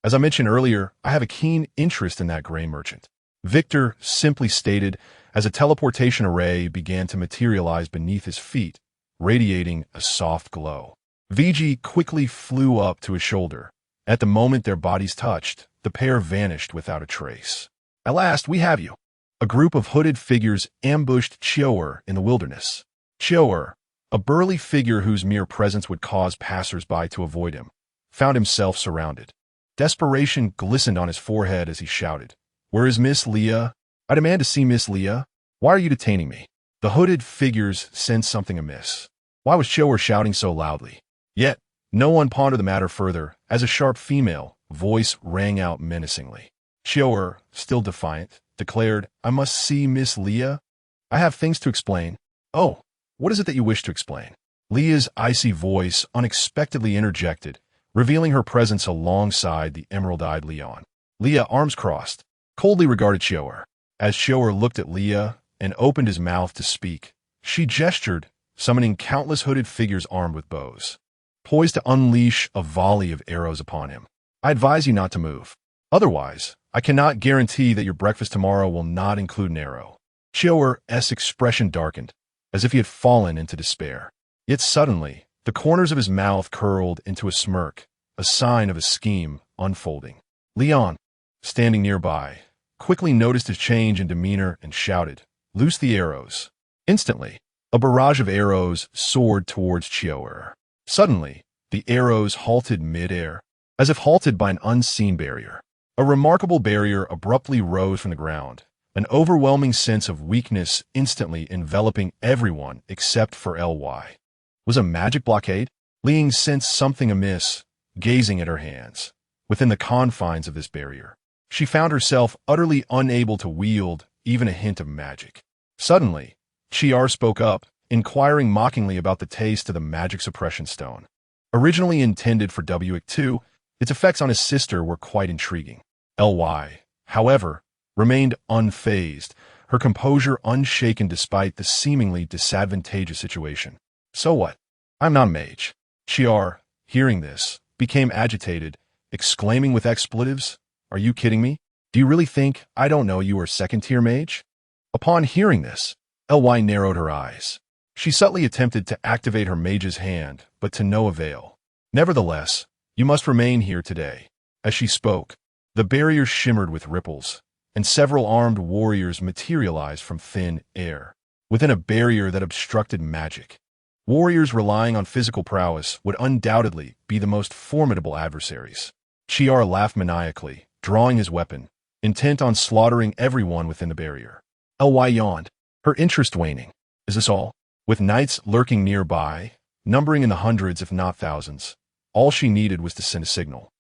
"As I mentioned earlier, I have a keen interest in that gray merchant," Victor simply stated as a teleportation array began to materialize beneath his feet, radiating a soft glow. VG quickly flew up to his shoulder. At the moment their bodies touched, the pair vanished without a trace. "At last, we have you." A group of hooded figures ambushed Chioer in the wilderness. Chioer, A burly figure whose mere presence would cause passers-by to avoid him, found himself surrounded. Desperation glistened on his forehead as he shouted, "Where is Miss Leah? I demand to see Miss Leah. Why are you detaining me?" The hooded figures sensed something amiss. Why was Shower shouting so loudly? Yet, no one pondered the matter further, as a sharp female voice rang out menacingly. Shower, still defiant, declared, "I must see Miss Leah. I have things to explain." "Oh, what is it that you wish to explain?" Leah's icy voice unexpectedly interjected, revealing her presence alongside the emerald-eyed Leon. Leah, arms crossed, coldly regarded Shower. As Shower looked at Leah and opened his mouth to speak, she gestured, summoning countless hooded figures armed with bows, poised to unleash a volley of arrows upon him. "I advise you not to move. Otherwise, I cannot guarantee that your breakfast tomorrow will not include an arrow." Shower's expression darkened, as if he had fallen into despair. Yet suddenly, the corners of his mouth curled into a smirk, a sign of a scheme unfolding. Leon, standing nearby, quickly noticed his change in demeanor and shouted, "Loose the arrows." Instantly, a barrage of arrows soared towards Shower. Suddenly, the arrows halted mid-air, as if halted by an unseen barrier. A remarkable barrier abruptly rose from the ground, an overwhelming sense of weakness instantly enveloping everyone except for Ly. Was a magic blockade? Ling sensed something amiss, gazing at her hands. Within the confines of this barrier, she found herself utterly unable to wield even a hint of magic. Suddenly, Chiar spoke up, inquiring mockingly about the taste of the magic suppression stone. Originally intended for W2, its effects on his sister were quite intriguing. Ly, however, remained unfazed, her composure unshaken despite the seemingly disadvantageous situation. "So what? I'm not a mage." Chiar, hearing this, became agitated, exclaiming with expletives, "Are you kidding me? Do you really think I don't know you are second-tier mage?" Upon hearing this, Ly narrowed her eyes. She subtly attempted to activate her mage's hand, but to no avail. "Nevertheless, you must remain here today." As she spoke, the barrier shimmered with ripples, and several armed warriors materialized from thin air. Within a barrier that obstructed magic, warriors relying on physical prowess would undoubtedly be the most formidable adversaries. Chiar laughed maniacally, drawing his weapon, intent on slaughtering everyone within the barrier. Ly yawned, her interest waning. "Is this all?" With knights lurking nearby, numbering in the hundreds if not thousands, all she needed was to send a signal.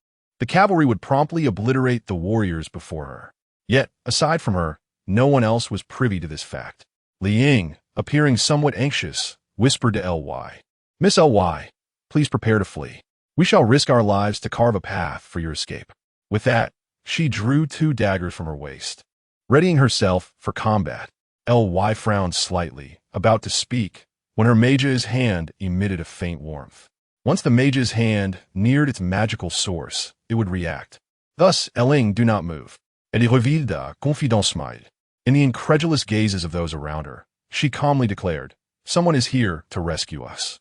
The cavalry would promptly obliterate the warriors before her. Yet, aside from her, no one else was privy to this fact. Liang, appearing somewhat anxious, whispered to Ly, "Miss Ly, please prepare to flee. We shall risk our lives to carve a path for your escape." With that, she drew 2 daggers from her waist, readying herself for combat. Ly frowned slightly, about to speak, when her mage's hand emitted a faint warmth. Once the mage's hand neared its magical source, it would react. Thus, Eling, do not move. Elle revilda confidencement. In the incredulous gazes of those around her, she calmly declared, "Someone is here to rescue us."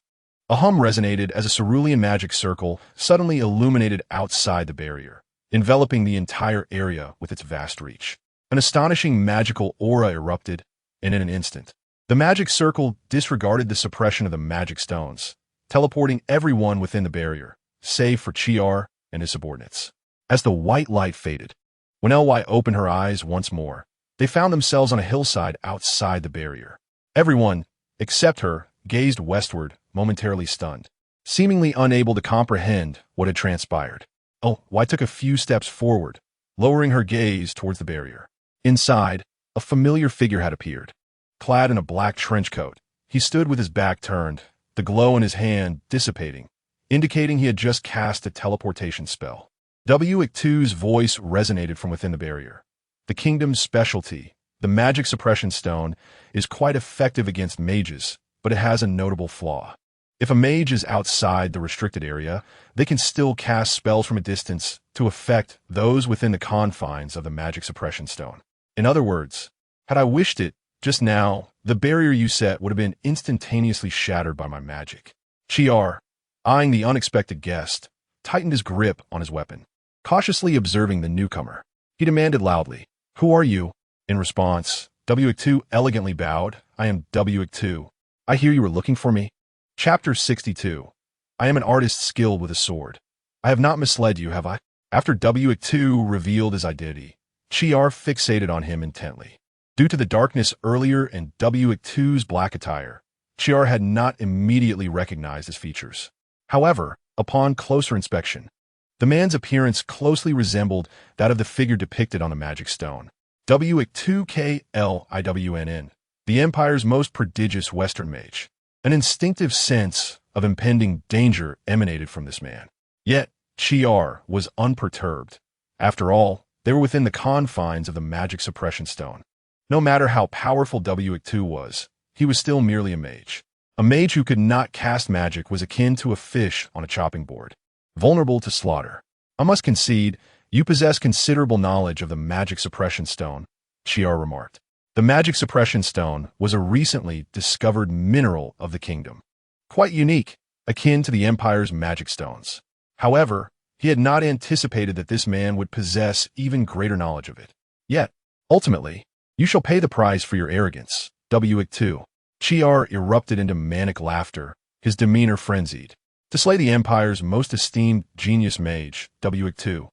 A hum resonated as a cerulean magic circle suddenly illuminated outside the barrier, enveloping the entire area with its vast reach. An astonishing magical aura erupted, and in an instant, the magic circle disregarded the suppression of the magic stones, teleporting everyone within the barrier, save for Chiar and his subordinates. As the white light faded, when Ly opened her eyes once more, they found themselves on a hillside outside the barrier. Everyone, except her, gazed westward, momentarily stunned, seemingly unable to comprehend what had transpired. Ly took a few steps forward, lowering her gaze towards the barrier. Inside, a familiar figure had appeared. Clad in a black trench coat, he stood with his back turned, the glow in his hand dissipating, indicating he had just cast a teleportation spell. W2's voice resonated from within the barrier. "The kingdom's specialty, the magic suppression stone, is quite effective against mages, but it has a notable flaw. If a mage is outside the restricted area, they can still cast spells from a distance to affect those within the confines of the magic suppression stone. In other words, had I wished it, just now, the barrier you set would have been instantaneously shattered by my magic." Chiar, eyeing the unexpected guest, tightened his grip on his weapon. Cautiously observing the newcomer, he demanded loudly, "Who are you?" In response, W2 elegantly bowed, "I am W2. I hear you were looking for me." Chapter 62. I am an artist skilled with a sword. I have not misled you, have I? After W2 revealed his identity, Chiar fixated on him intently. Due to the darkness earlier and W2's black attire, Chiar had not immediately recognized his features. However, upon closer inspection, the man's appearance closely resembled that of the figure depicted on the magic stone. W2KLIWNN, the Empire's most prodigious Western mage. An instinctive sense of impending danger emanated from this man. Yet, Chiar was unperturbed. After all, they were within the confines of the magic suppression stone. No matter how powerful W2 was, he was still merely a mage. A mage who could not cast magic was akin to a fish on a chopping board, vulnerable to slaughter. I must concede, you possess considerable knowledge of the magic suppression stone, Chiar remarked. The magic suppression stone was a recently discovered mineral of the kingdom. Quite unique, akin to the Empire's magic stones. However, he had not anticipated that this man would possess even greater knowledge of it. Yet, ultimately, you shall pay the price for your arrogance, W2. Chiar erupted into manic laughter, his demeanor frenzied. To slay the Empire's most esteemed genius mage, W2,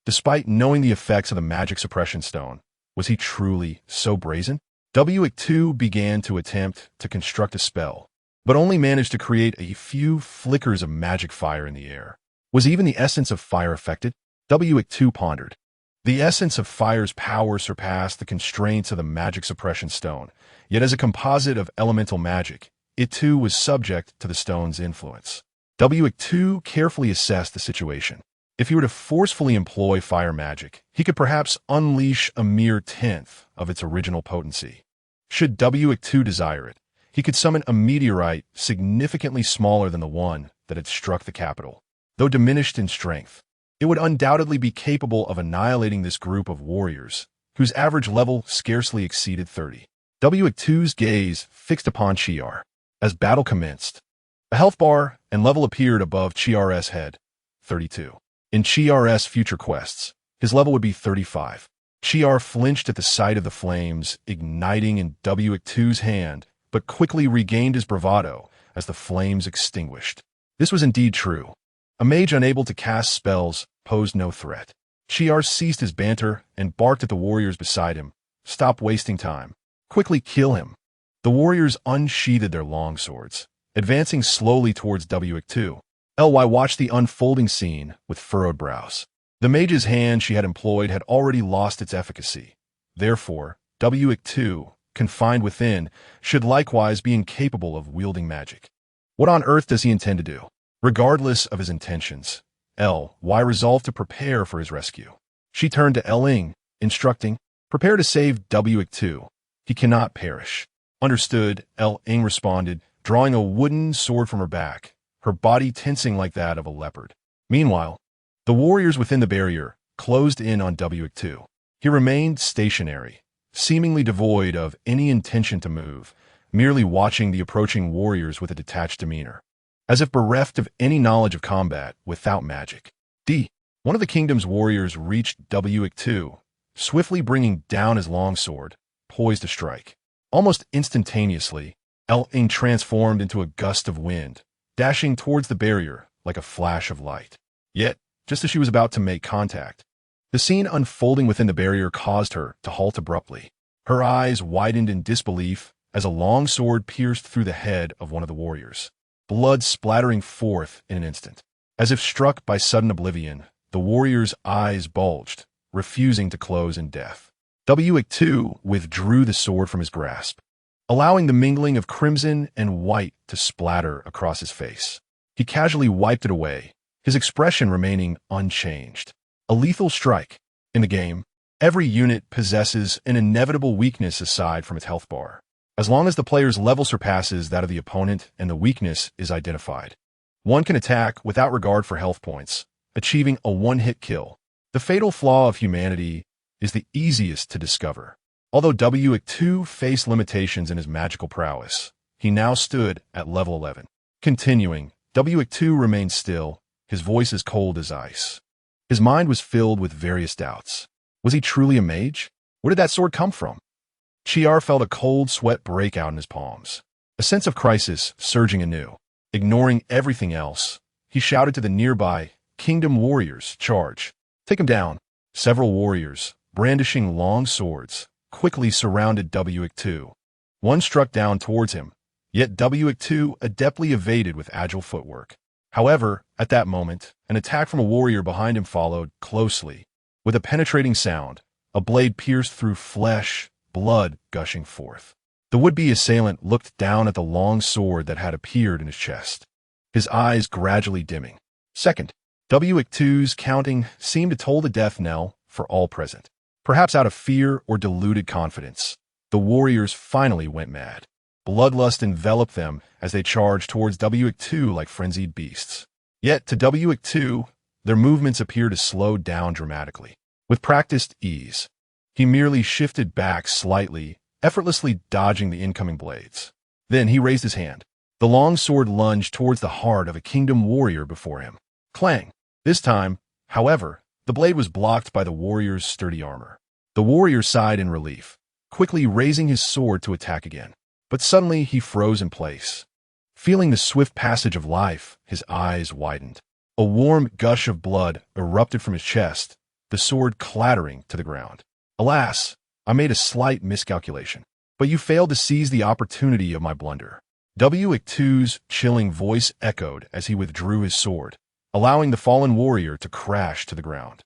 despite knowing the effects of the magic suppression stone, was he truly so brazen? W2 began to attempt to construct a spell, but only managed to create a few flickers of magic fire in the air. Was even the essence of fire affected? W2 pondered. The essence of fire's power surpassed the constraints of the magic suppression stone, yet as a composite of elemental magic, it too was subject to the stone's influence. W2 carefully assessed the situation. If he were to forcefully employ fire magic, he could perhaps unleash a mere tenth of its original potency. Should W2 desire it, he could summon a meteorite significantly smaller than the one that had struck the capital. Though diminished in strength, it would undoubtedly be capable of annihilating this group of warriors, whose average level scarcely exceeded 30. W2's gaze fixed upon Chiar. As battle commenced, a health bar and level appeared above Chiar's head, 32. In Chiar's future quests, his level would be 35. Chiar flinched at the sight of the flames igniting in W2's hand, but quickly regained his bravado as the flames extinguished. This was indeed true. A mage unable to cast spells posed no threat. Chiar ceased his banter and barked at the warriors beside him. Stop wasting time. Quickly kill him. The warriors unsheathed their long swords, advancing slowly towards W2. Ly watched the unfolding scene with furrowed brows. The mage's hand she had employed had already lost its efficacy. Therefore, W2, confined within, should likewise be incapable of wielding magic. What on earth does he intend to do? Regardless of his intentions, Ly resolved to prepare for his rescue. She turned to Ling, instructing, prepare to save W2. He cannot perish. Understood, Ling responded, drawing a wooden sword from her back, her body tensing like that of a leopard. Meanwhile, the warriors within the barrier closed in on W2. He remained stationary, seemingly devoid of any intention to move, merely watching the approaching warriors with a detached demeanor, as if bereft of any knowledge of combat without magic. One of the kingdom's warriors reached W2, swiftly bringing down his longsword, poised to strike. Almost instantaneously, Ling transformed into a gust of wind, dashing towards the barrier like a flash of light. Yet, just as she was about to make contact, the scene unfolding within the barrier caused her to halt abruptly. Her eyes widened in disbelief as a long sword pierced through the head of one of the warriors, blood splattering forth in an instant. As if struck by sudden oblivion, the warrior's eyes bulged, refusing to close in death. W2 withdrew the sword from his grasp, allowing the mingling of crimson and white to splatter across his face. He casually wiped it away, his expression remaining unchanged. A lethal strike. In the game, every unit possesses an inevitable weakness aside from its health bar, as long as the player's level surpasses that of the opponent and the weakness is identified. One can attack without regard for health points, achieving a one-hit kill. The fatal flaw of humanity is the easiest to discover. Although W2 faced limitations in his magical prowess, he now stood at level 11. Continuing, W2 remained still, his voice as cold as ice. His mind was filled with various doubts. Was he truly a mage? Where did that sword come from? Chiar felt a cold sweat break out in his palms, a sense of crisis surging anew. Ignoring everything else, he shouted to the nearby Kingdom warriors, "Charge! Take him down!" Several warriors, brandishing long swords, quickly surrounded W-2. One struck down towards him, yet W-2 adeptly evaded with agile footwork. However, at that moment, an attack from a warrior behind him followed closely. With a penetrating sound, a blade pierced through flesh, blood gushing forth. The would-be assailant looked down at the long sword that had appeared in his chest, his eyes gradually dimming. Second, W-2's counting seemed to toll the death knell for all present. Perhaps out of fear or deluded confidence, the warriors finally went mad. Bloodlust enveloped them as they charged towards W-2 like frenzied beasts. Yet to W-2, their movements appeared to slow down dramatically. With practiced ease, he merely shifted back slightly, effortlessly dodging the incoming blades. Then he raised his hand. The long sword lunged towards the heart of a kingdom warrior before him. Clang! This time, however, the blade was blocked by the warrior's sturdy armor. The warrior sighed in relief, quickly raising his sword to attack again. But suddenly he froze in place. Feeling the swift passage of life, his eyes widened. A warm gush of blood erupted from his chest, the sword clattering to the ground. "Alas, I made a slight miscalculation. But you failed to seize the opportunity of my blunder." W-2's chilling voice echoed as he withdrew his sword, allowing the fallen warrior to crash to the ground.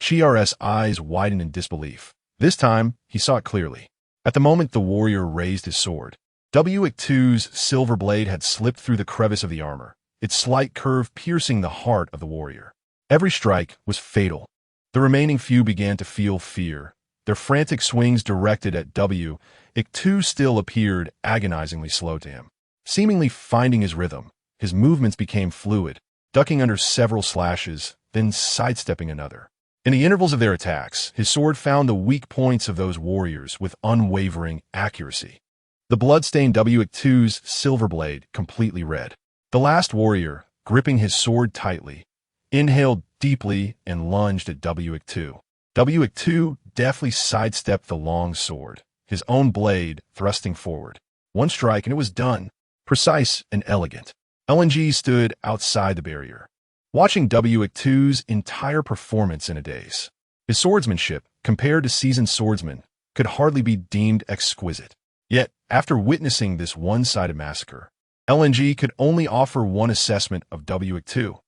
Chiar's eyes widened in disbelief. This time, he saw it clearly. At the moment the warrior raised his sword, W-2's silver blade had slipped through the crevice of the armor, its slight curve piercing the heart of the warrior. Every strike was fatal. The remaining few began to feel fear. Their frantic swings directed at W-2 still appeared agonizingly slow to him. Seemingly finding his rhythm, his movements became fluid, ducking under several slashes, then sidestepping another. In the intervals of their attacks, his sword found the weak points of those warriors with unwavering accuracy. The blood-stained W-2's silver blade completely red. The last warrior, gripping his sword tightly, inhaled deeply and lunged at W-2. W-2 deftly sidestepped the long sword, his own blade thrusting forward. One strike and it was done, precise and elegant. LNG stood outside the barrier, watching W-2's entire performance in a daze. His swordsmanship, compared to seasoned swordsmen, could hardly be deemed exquisite. Yet, after witnessing this one-sided massacre, LNG could only offer one assessment of W-2: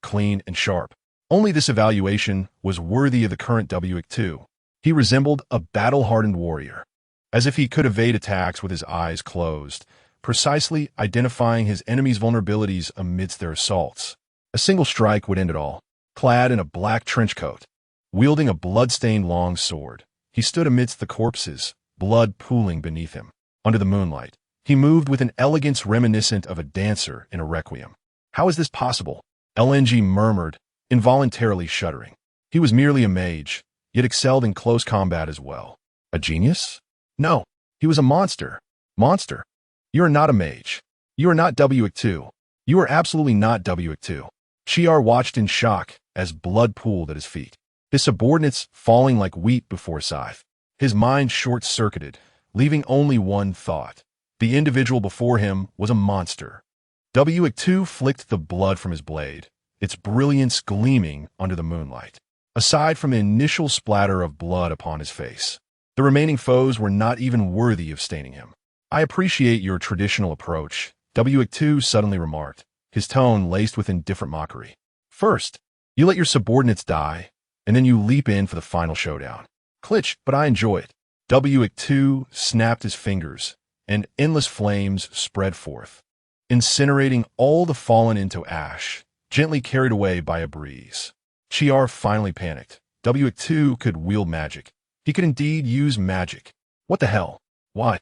clean and sharp. Only this evaluation was worthy of the current W-2. He resembled a battle-hardened warrior, as if he could evade attacks with his eyes closed, precisely identifying his enemy's vulnerabilities amidst their assaults. A single strike would end it all. Clad in a black trench coat, wielding a blood-stained long sword, he stood amidst the corpses, blood pooling beneath him. Under the moonlight, he moved with an elegance reminiscent of a dancer in a requiem. "How is this possible?" LNG murmured, involuntarily shuddering. He was merely a mage, yet excelled in close combat as well. A genius? No, he was a monster. Monster. You are not a mage. You are not W-2. You are absolutely not W-2. Chiar watched in shock as blood pooled at his feet, his subordinates falling like wheat before a scythe. His mind short-circuited, leaving only one thought. The individual before him was a monster. W-2 flicked the blood from his blade, its brilliance gleaming under the moonlight. Aside from the initial splatter of blood upon his face, the remaining foes were not even worthy of staining him. "I appreciate your traditional approach," W-2 suddenly remarked, his tone laced with indifferent mockery. "First, you let your subordinates die, and then you leap in for the final showdown. Klitsch, but I enjoy it." W-2 snapped his fingers, and endless flames spread forth, incinerating all the fallen into ash, gently carried away by a breeze. Chiar finally panicked. W-2 could wield magic. He could indeed use magic. What the hell? Why?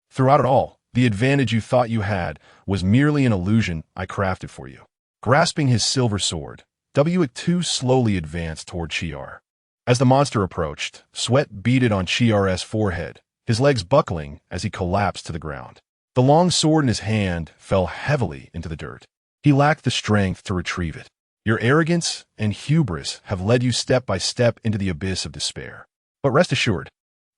Throughout it all, the advantage you thought you had was merely an illusion I crafted for you. Grasping his silver sword, W-2 slowly advanced toward Chiar. As the monster approached, sweat beaded on Chiar's forehead, his legs buckling as he collapsed to the ground. The long sword in his hand fell heavily into the dirt. He lacked the strength to retrieve it. Your arrogance and hubris have led you step by step into the abyss of despair. But rest assured,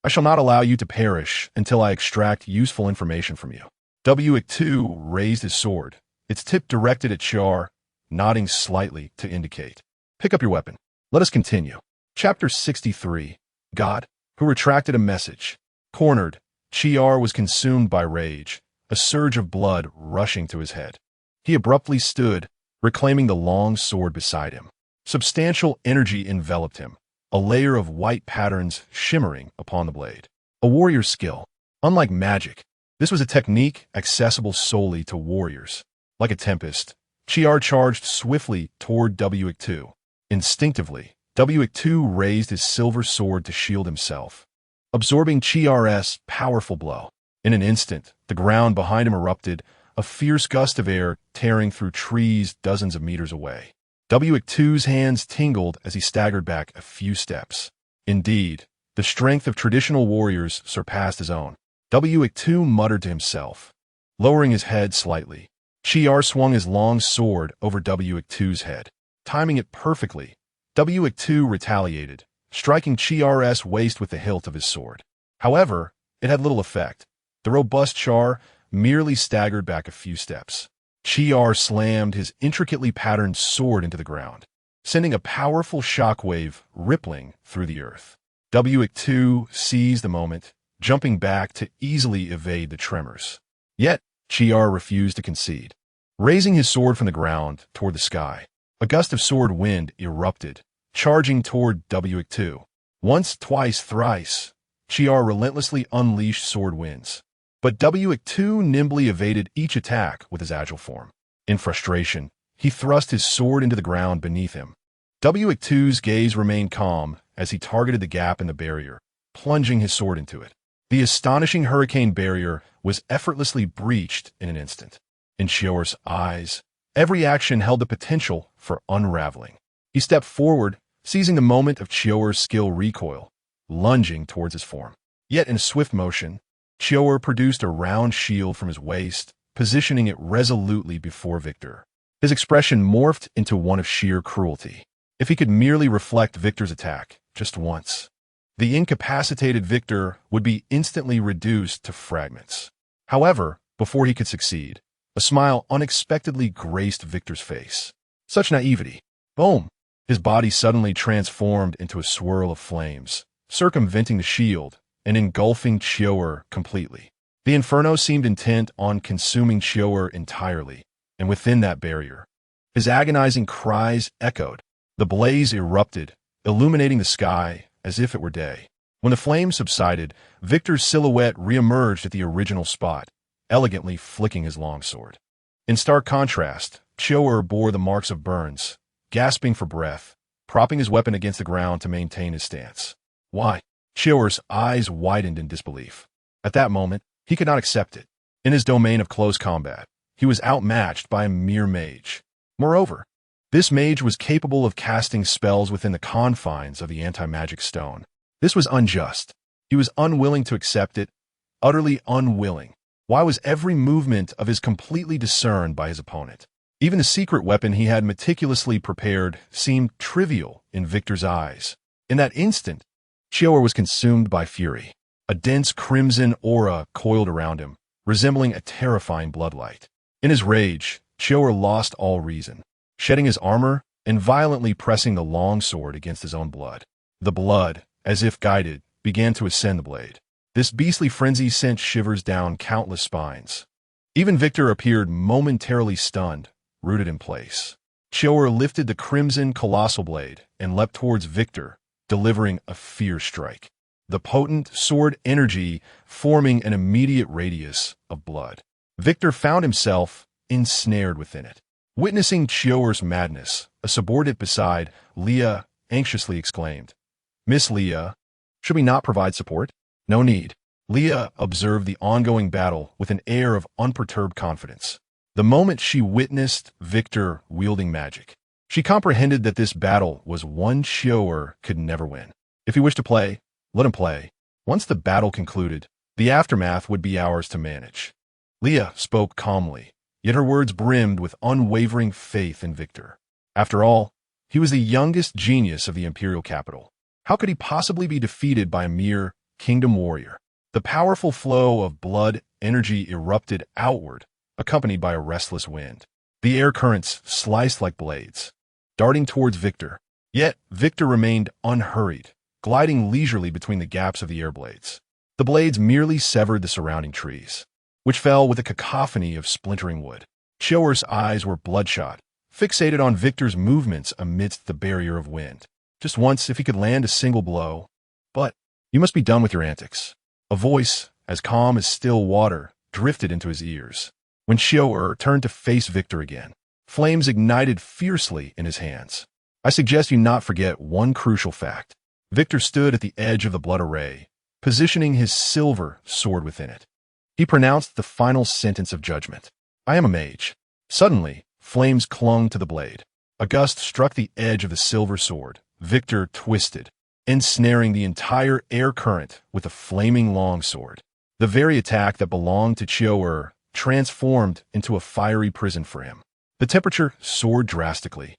I shall not allow you to perish until I extract useful information from you. W-2 raised his sword, its tip directed at Chiar, nodding slightly to indicate. Pick up your weapon. Let us continue. Chapter 63. God, who retracted a message. Cornered, Chiar was consumed by rage, a surge of blood rushing to his head. He abruptly stood, reclaiming the long sword beside him. Substantial energy enveloped him, a layer of white patterns shimmering upon the blade. A warrior's skill. Unlike magic, this was a technique accessible solely to warriors. Like a tempest, Chiar charged swiftly toward W-2. Instinctively, W-2 raised his silver sword to shield himself, absorbing Chiar's powerful blow. In an instant, the ground behind him erupted, a fierce gust of air tearing through trees dozens of meters away. W-2's hands tingled as he staggered back a few steps. Indeed, the strength of traditional warriors surpassed his own. W-2 muttered to himself. Lowering his head slightly, Chiar swung his long sword over W-2's head. Timing it perfectly, W-2 retaliated, striking Chiar's waist with the hilt of his sword. However, it had little effect. The robust Char merely staggered back a few steps. Chiar slammed his intricately patterned sword into the ground, sending a powerful shockwave rippling through the earth. W-2 seized the moment, jumping back to easily evade the tremors. Yet, Chiar refused to concede. Raising his sword from the ground toward the sky, a gust of sword wind erupted, charging toward W-2. Once, twice, thrice, Chiar relentlessly unleashed sword winds. But W-2 nimbly evaded each attack with his agile form. In frustration, he thrust his sword into the ground beneath him. W-2's gaze remained calm as he targeted the gap in the barrier, plunging his sword into it. The astonishing hurricane barrier was effortlessly breached in an instant. In Chiar's eyes, every action held the potential for unraveling. He stepped forward, seizing the moment of Chiar's skill recoil, lunging towards his form. Yet in a swift motion, Chiar produced a round shield from his waist, positioning it resolutely before Victor. His expression morphed into one of sheer cruelty. If he could merely reflect Victor's attack, just once, the incapacitated Victor would be instantly reduced to fragments. However, before he could succeed, a smile unexpectedly graced Victor's face. Such naivety. Boom! His body suddenly transformed into a swirl of flames, circumventing the shield and engulfing Chiar completely. The inferno seemed intent on consuming Chiar entirely, and within that barrier, his agonizing cries echoed. The blaze erupted, illuminating the sky as if it were day. When the flames subsided, Victor's silhouette reemerged at the original spot, elegantly flicking his longsword. In stark contrast, Chiar bore the marks of burns, gasping for breath, propping his weapon against the ground to maintain his stance. Why? Chiar's eyes widened in disbelief. At that moment, he could not accept it. In his domain of close combat, he was outmatched by a mere mage. Moreover, this mage was capable of casting spells within the confines of the anti-magic stone. This was unjust. He was unwilling to accept it, utterly unwilling. Why was every movement of his completely discerned by his opponent? Even the secret weapon he had meticulously prepared seemed trivial in Victor's eyes. In that instant, Chiar was consumed by fury. A dense crimson aura coiled around him, resembling a terrifying bloodlight. In his rage, Chiar lost all reason, shedding his armor and violently pressing the long sword against his own blood. The blood, as if guided, began to ascend the blade. This beastly frenzy sent shivers down countless spines. Even Victor appeared momentarily stunned, rooted in place. Chiar lifted the crimson colossal blade and leapt towards Victor, delivering a fierce strike. The potent sword energy forming an immediate radius of blood. Victor found himself ensnared within it. Witnessing Chiar's madness, a subordinate beside Leah anxiously exclaimed, "Miss Leah, should we not provide support?" "No need." Leah observed the ongoing battle with an air of unperturbed confidence. The moment she witnessed Victor wielding magic, she comprehended that this battle was one Chiar could never win. If he wished to play, let him play. Once the battle concluded, the aftermath would be ours to manage. Leah spoke calmly, yet her words brimmed with unwavering faith in Victor. After all, he was the youngest genius of the imperial capital. How could he possibly be defeated by a mere kingdom warrior? The powerful flow of blood energy erupted outward, accompanied by a restless wind. The air currents sliced like blades, darting towards Victor. Yet Victor remained unhurried, gliding leisurely between the gaps of the air blades. The blades merely severed the surrounding trees, which fell with a cacophony of splintering wood. Chior's eyes were bloodshot, fixated on Victor's movements amidst the barrier of wind. Just once, if he could land a single blow. But you must be done with your antics. A voice, as calm as still water, drifted into his ears. When Chior turned to face Victor again, flames ignited fiercely in his hands. I suggest you not forget one crucial fact. Victor stood at the edge of the blood array, positioning his silver sword within it. He pronounced the final sentence of judgment. I am a mage. Suddenly, flames clung to the blade. A gust struck the edge of the silver sword. Victor twisted, ensnaring the entire air current with a flaming longsword. The very attack that belonged to Chior transformed into a fiery prison for him. The temperature soared drastically,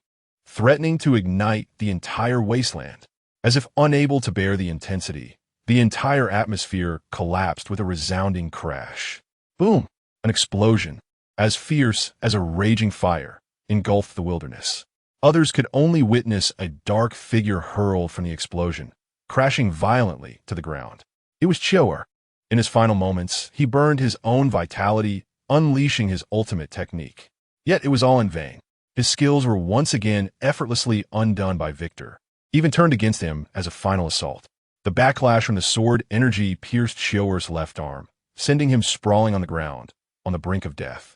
threatening to ignite the entire wasteland. As if unable to bear the intensity, the entire atmosphere collapsed with a resounding crash. Boom! An explosion, as fierce as a raging fire, engulfed the wilderness. Others could only witness a dark figure hurl from the explosion, crashing violently to the ground. It was Chior. In his final moments, he burned his own vitality, unleashing his ultimate technique. Yet it was all in vain. His skills were once again effortlessly undone by Victor, even turned against him as a final assault. The backlash from the sword energy pierced Chior's left arm, sending him sprawling on the ground, on the brink of death.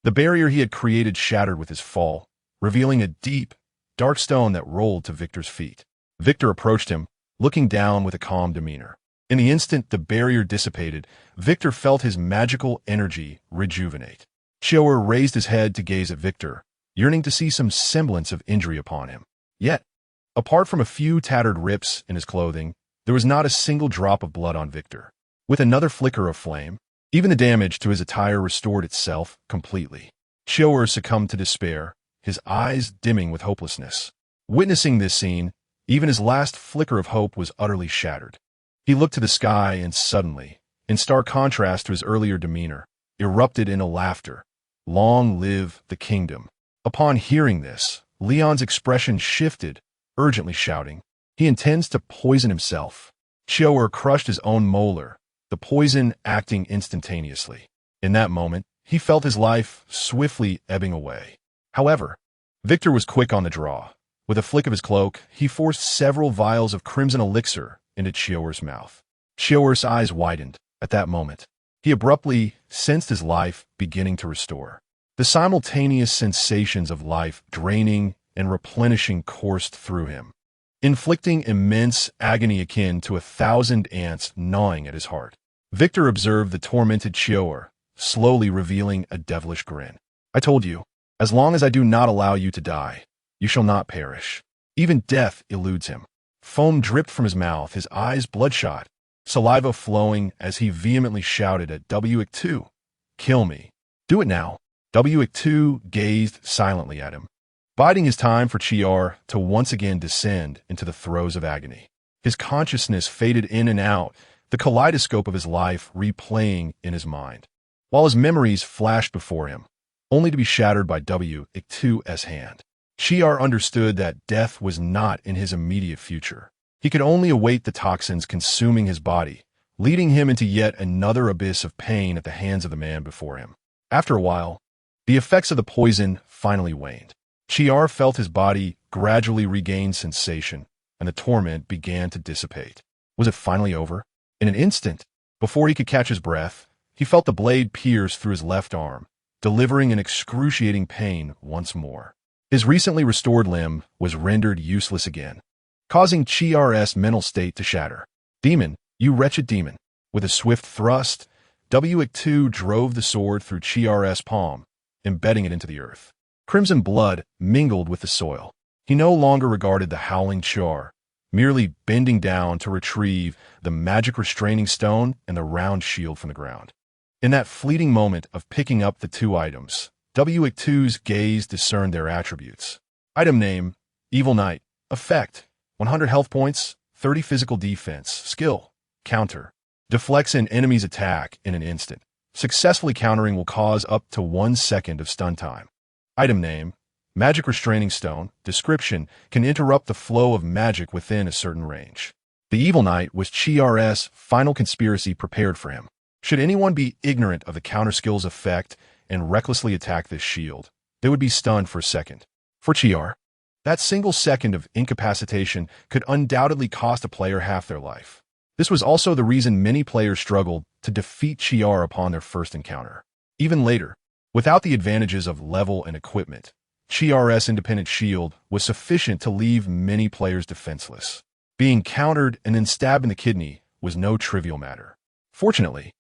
The barrier he had created shattered with his fall, revealing a deep, dark stone that rolled to Victor's feet. Victor approached him, looking down with a calm demeanor. In the instant the barrier dissipated, Victor felt his magical energy rejuvenate. Chior raised his head to gaze at Victor, yearning to see some semblance of injury upon him. Yet, apart from a few tattered rips in his clothing, there was not a single drop of blood on Victor. With another flicker of flame, even the damage to his attire restored itself completely. Chior succumbed to despair, his eyes dimming with hopelessness. Witnessing this scene, even his last flicker of hope was utterly shattered. He looked to the sky and suddenly, in stark contrast to his earlier demeanor, erupted into laughter. Long live the kingdom. Upon hearing this, Leon's expression shifted, urgently shouting, he intends to poison himself. Chior crushed his own molar, the poison acting instantaneously. In that moment, he felt his life swiftly ebbing away. However, Victor was quick on the draw. With a flick of his cloak, he forced several vials of crimson elixir into Chior's mouth. Chior's eyes widened at that moment. He abruptly sensed his life beginning to restore. The simultaneous sensations of life draining and replenishing coursed through him, inflicting immense agony akin to 1,000 ants gnawing at his heart. Victor observed the tormented Chior, slowly revealing a devilish grin. I told you, as long as I do not allow you to die, you shall not perish. Even death eludes him. Foam dripped from his mouth, his eyes bloodshot, saliva flowing as he vehemently shouted at W2, kill me. Do it now. W2 gazed silently at him, biding his time for Chior to once again descend into the throes of agony. His consciousness faded in and out, the kaleidoscope of his life replaying in his mind, while his memories flashed before him, only to be shattered by W2's hand. Chior understood that death was not in his immediate future. He could only await the toxins consuming his body, leading him into yet another abyss of pain at the hands of the man before him. After a while, the effects of the poison finally waned. Chior felt his body gradually regain sensation, and the torment began to dissipate. Was it finally over? In an instant, before he could catch his breath, he felt the blade pierce through his left arm, delivering an excruciating pain once more. His recently restored limb was rendered useless again, causing Chior's mental state to shatter. Demon, you wretched demon. With a swift thrust, W2 drove the sword through Chior's palm, embedding it into the earth. Crimson blood mingled with the soil. He no longer regarded the howling Chior, merely bending down to retrieve the magic restraining stone and the round shield from the ground. In that fleeting moment of picking up the two items, W2's gaze discerned their attributes. Item name, Evil Knight. Effect, 100 health points, 30 physical defense. Skill, Counter. Deflects an enemy's attack in an instant. Successfully countering will cause up to 1 second of stun time. Item name, magic restraining stone. Description, can interrupt the flow of magic within a certain range. The Evil Knight was Chiar's final conspiracy prepared for him. Should anyone be ignorant of the counterskill's effect and recklessly attack this shield, they would be stunned for a second. For Chiar, that single second of incapacitation could undoubtedly cost a player half their life. This was also the reason many players struggled to defeat Chiar upon their first encounter. Even later, without the advantages of level and equipment, Chiar's independent shield was sufficient to leave many players defenseless. Being countered and then stabbed in the kidney was no trivial matter. Fortunately,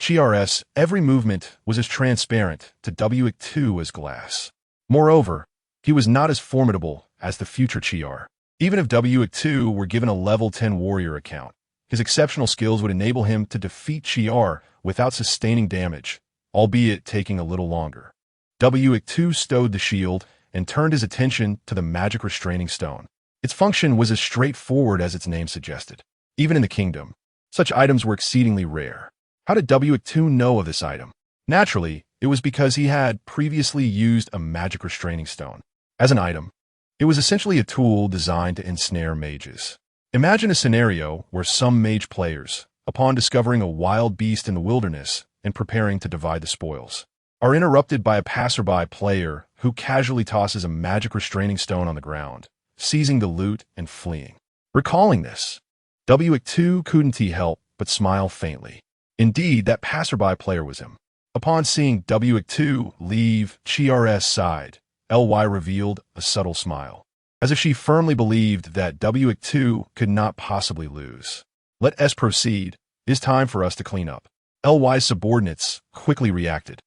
Chiar's every movement was as transparent to W2 as glass. Moreover, he was not as formidable as the future Chiar. Even if W2 were given a level 10 warrior account, his exceptional skills would enable him to defeat Chiar without sustaining damage, albeit taking a little longer. W2 stowed the shield and turned his attention to the magic restraining stone. Its function was as straightforward as its name suggested. Even in the kingdom, such items were exceedingly rare. How did W2 know of this item? Naturally, it was because he had previously used a magic restraining stone. As an item, it was essentially a tool designed to ensnare mages. Imagine a scenario where some mage players, upon discovering a wild beast in the wilderness and preparing to divide the spoils, are interrupted by a passerby player who casually tosses a magic restraining stone on the ground, seizing the loot and fleeing. Recalling this, W2 couldn't help but smile faintly. Indeed, that passerby player was him. Upon seeing W2 leave Chiar's side, Ly revealed a subtle smile, as if she firmly believed that W2 could not possibly lose. Let us proceed. It is time for us to clean up. Ly's subordinates quickly reacted,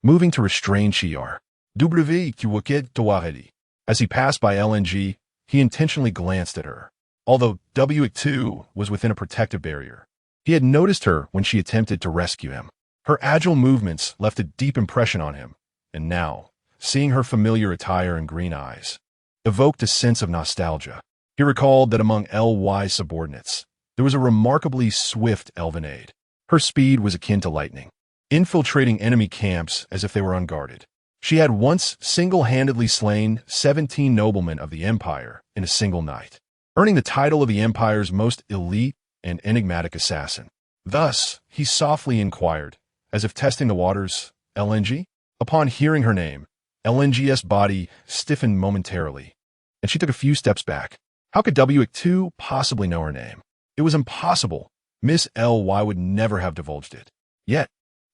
moving to restrain Chiar. As he passed by LNG, he intentionally glanced at her. Although W2 was within a protective barrier, he had noticed her when she attempted to rescue him. Her agile movements left a deep impression on him, and now, seeing her familiar attire and green eyes, evoked a sense of nostalgia. He recalled that among Ly's subordinates, there was a remarkably swift elvenade. Her speed was akin to lightning, infiltrating enemy camps as if they were unguarded. She had once single-handedly slain 17 noblemen of the Empire in a single night, earning the title of the Empire's most elite and enigmatic assassin. Thus, he softly inquired, as if testing the waters, LNG? Upon hearing her name, LNG's body stiffened momentarily, and she took a few steps back. How could W2 possibly know her name? It was impossible. Miss Ly would never have divulged it. Yet,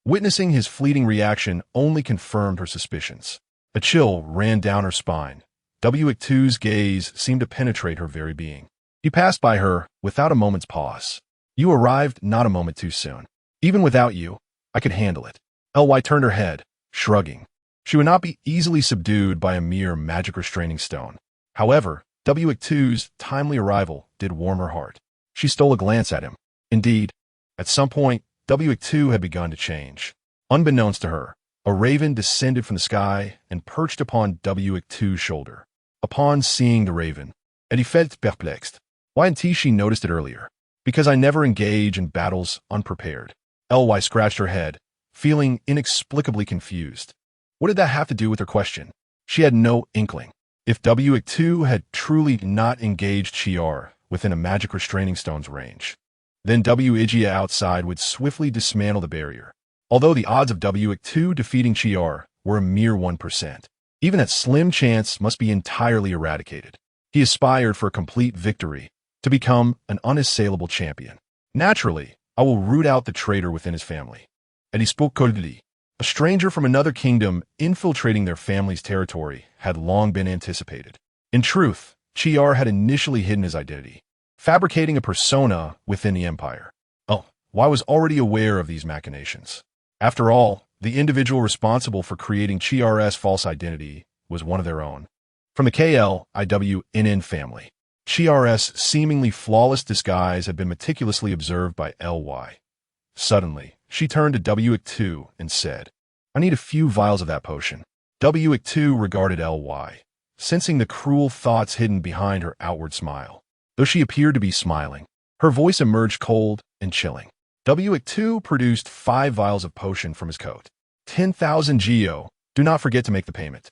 witnessing his fleeting reaction only confirmed her suspicions. A chill ran down her spine. W2's gaze seemed to penetrate her very being. He passed by her without a moment's pause. You arrived not a moment too soon. Even without you, I could handle it. Ly turned her head, shrugging. She would not be easily subdued by a mere magic restraining stone. However, W2's timely arrival did warm her heart. She stole a glance at him. Indeed, at some point, W2 had begun to change. Unbeknownst to her, a raven descended from the sky and perched upon W2's shoulder. Upon seeing the raven, Eddie felt perplexed. Why hadn't she noticed it earlier? Because I never engage in battles unprepared. Ly scratched her head, feeling inexplicably confused. What did that have to do with her question? She had no inkling. If W2 had truly not engaged Chiar within a magic restraining stone's range, then W outside would swiftly dismantle the barrier. Although the odds of W2 defeating Chiar were a mere 1%, even that slim chance must be entirely eradicated. He aspired for a complete victory, to become an unassailable champion. Naturally, I will root out the traitor within his family. And he spoke coldly. A stranger from another kingdom infiltrating their family's territory had long been anticipated. In truth, Chiar had initially hidden his identity, fabricating a persona within the Empire. I was already aware of these machinations. After all, the individual responsible for creating Chiar's false identity was one of their own. From the KLIWNN family, Chiar's seemingly flawless disguise had been meticulously observed by Ly. Suddenly, she turned to W2 and said, I need a few vials of that potion. W2 regarded Ly, sensing the cruel thoughts hidden behind her outward smile. Though she appeared to be smiling, her voice emerged cold and chilling. W2 produced 5 vials of potion from his coat. 10,000 geo. Do not forget to make the payment.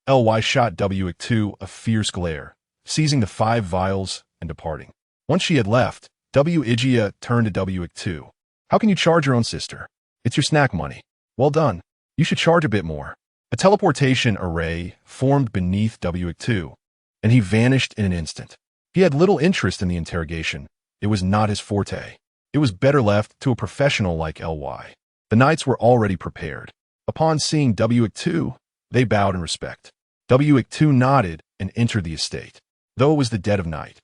Ly shot W2 a fierce glare, seizing the 5 vials and departing. Once she had left, Igia turned to W2. How can you charge your own sister? It's your snack money. Well done. You should charge a bit more. A teleportation array formed beneath W2, and he vanished in an instant. He had little interest in the interrogation. It was not his forte. It was better left to a professional like Ly. The knights were already prepared. Upon seeing W2, they bowed in respect. W2 nodded and entered the estate. Though it was the dead of night,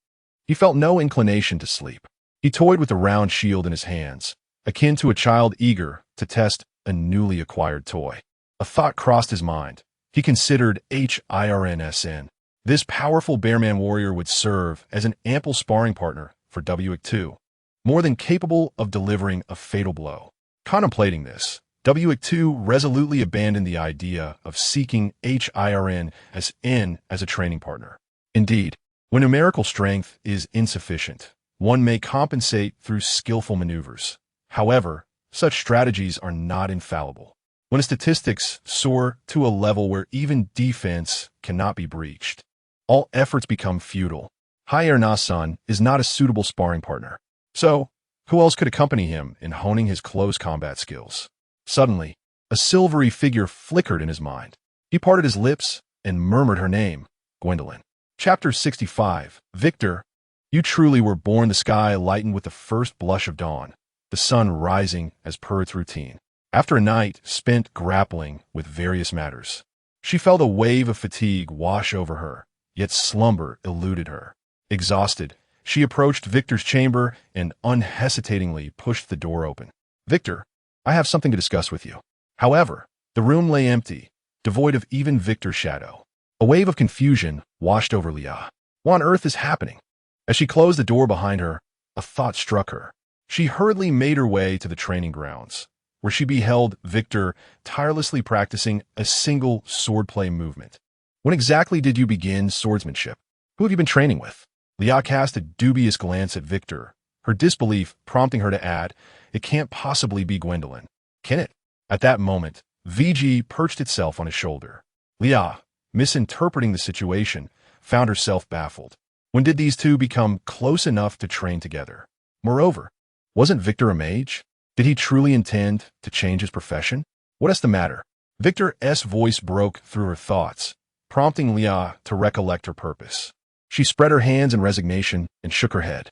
he felt no inclination to sleep. He toyed with the round shield in his hands, akin to a child eager to test a newly acquired toy. A thought crossed his mind. He considered HIRNSN. This powerful Bearman warrior would serve as an ample sparring partner for W2, more than capable of delivering a fatal blow. Contemplating this, W2 resolutely abandoned the idea of seeking HIRN as a training partner. Indeed, when numerical strength is insufficient, one may compensate through skillful maneuvers. However, such strategies are not infallible. When statistics soar to a level where even defense cannot be breached, all efforts become futile. Heiress is not a suitable sparring partner. So, who else could accompany him in honing his close combat skills? Suddenly, a silvery figure flickered in his mind. He parted his lips and murmured her name, Gwendolyn. Chapter 65. Victor, you truly were born the sky lightened with the first blush of dawn, the sun rising as per its routine. After a night spent grappling with various matters, she felt a wave of fatigue wash over her, yet slumber eluded her. Exhausted, she approached Victor's chamber and unhesitatingly pushed the door open. Victor, I have something to discuss with you. However, the room lay empty, devoid of even Victor's shadow. A wave of confusion washed over Leah. What on earth is happening? As she closed the door behind her, a thought struck her. She hurriedly made her way to the training grounds, where she beheld Victor tirelessly practicing a single swordplay movement. When exactly did you begin swordsmanship? Who have you been training with? Leah cast a dubious glance at Victor, her disbelief prompting her to add, it can't possibly be Gwendolyn. Can it? At that moment, VG perched itself on his shoulder. Leah, misinterpreting the situation, found herself baffled. When did these two become close enough to train together? Moreover, wasn't Victor a mage? Did he truly intend to change his profession? What is the matter? Victor's voice broke through her thoughts, prompting Leah to recollect her purpose. She spread her hands in resignation and shook her head.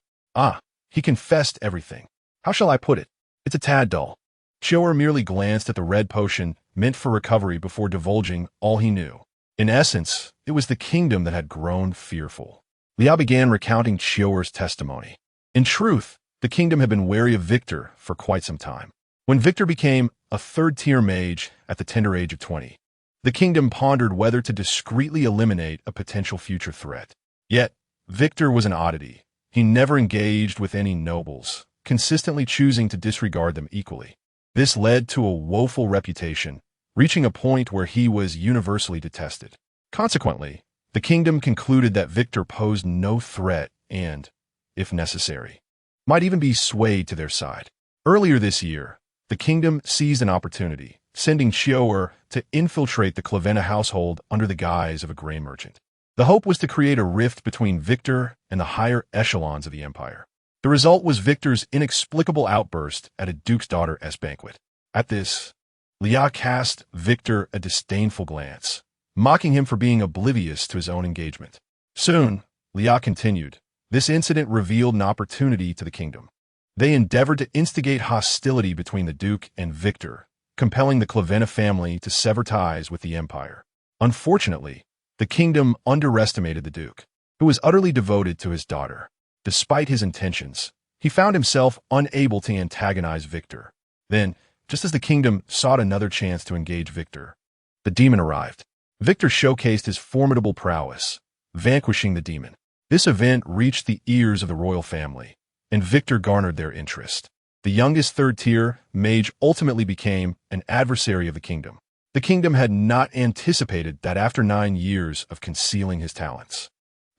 He confessed everything. How shall I put it? It's a tad dull. Chioer merely glanced at the red potion meant for recovery before divulging all he knew. In essence, it was the kingdom that had grown fearful. Leah began recounting Chioer's testimony. In truth, the kingdom had been wary of Victor for quite some time. When Victor became a third-tier mage at the tender age of 20, the kingdom pondered whether to discreetly eliminate a potential future threat. Yet, Victor was an oddity. He never engaged with any nobles, consistently choosing to disregard them equally. This led to a woeful reputation, reaching a point where he was universally detested. Consequently, the kingdom concluded that Victor posed no threat and, if necessary, might even be swayed to their side. Earlier this year, the kingdom seized an opportunity, sending Chioer to infiltrate the Clavenna household under the guise of a grain merchant. The hope was to create a rift between Victor and the higher echelons of the empire. The result was Victor's inexplicable outburst at a duke's daughter's banquet. At this, Leah cast Victor a disdainful glance, mocking him for being oblivious to his own engagement. Soon, Leah continued, this incident revealed an opportunity to the kingdom. They endeavored to instigate hostility between the duke and Victor, compelling the Clavenna family to sever ties with the empire. Unfortunately, the kingdom underestimated the duke, who was utterly devoted to his daughter. Despite his intentions, he found himself unable to antagonize Victor. Then, just as the kingdom sought another chance to engage Victor, the demon arrived. Victor showcased his formidable prowess, vanquishing the demon. This event reached the ears of the royal family, and Victor garnered their interest. The youngest third-tier mage ultimately became an adversary of the kingdom. The kingdom had not anticipated that after 9 years of concealing his talents,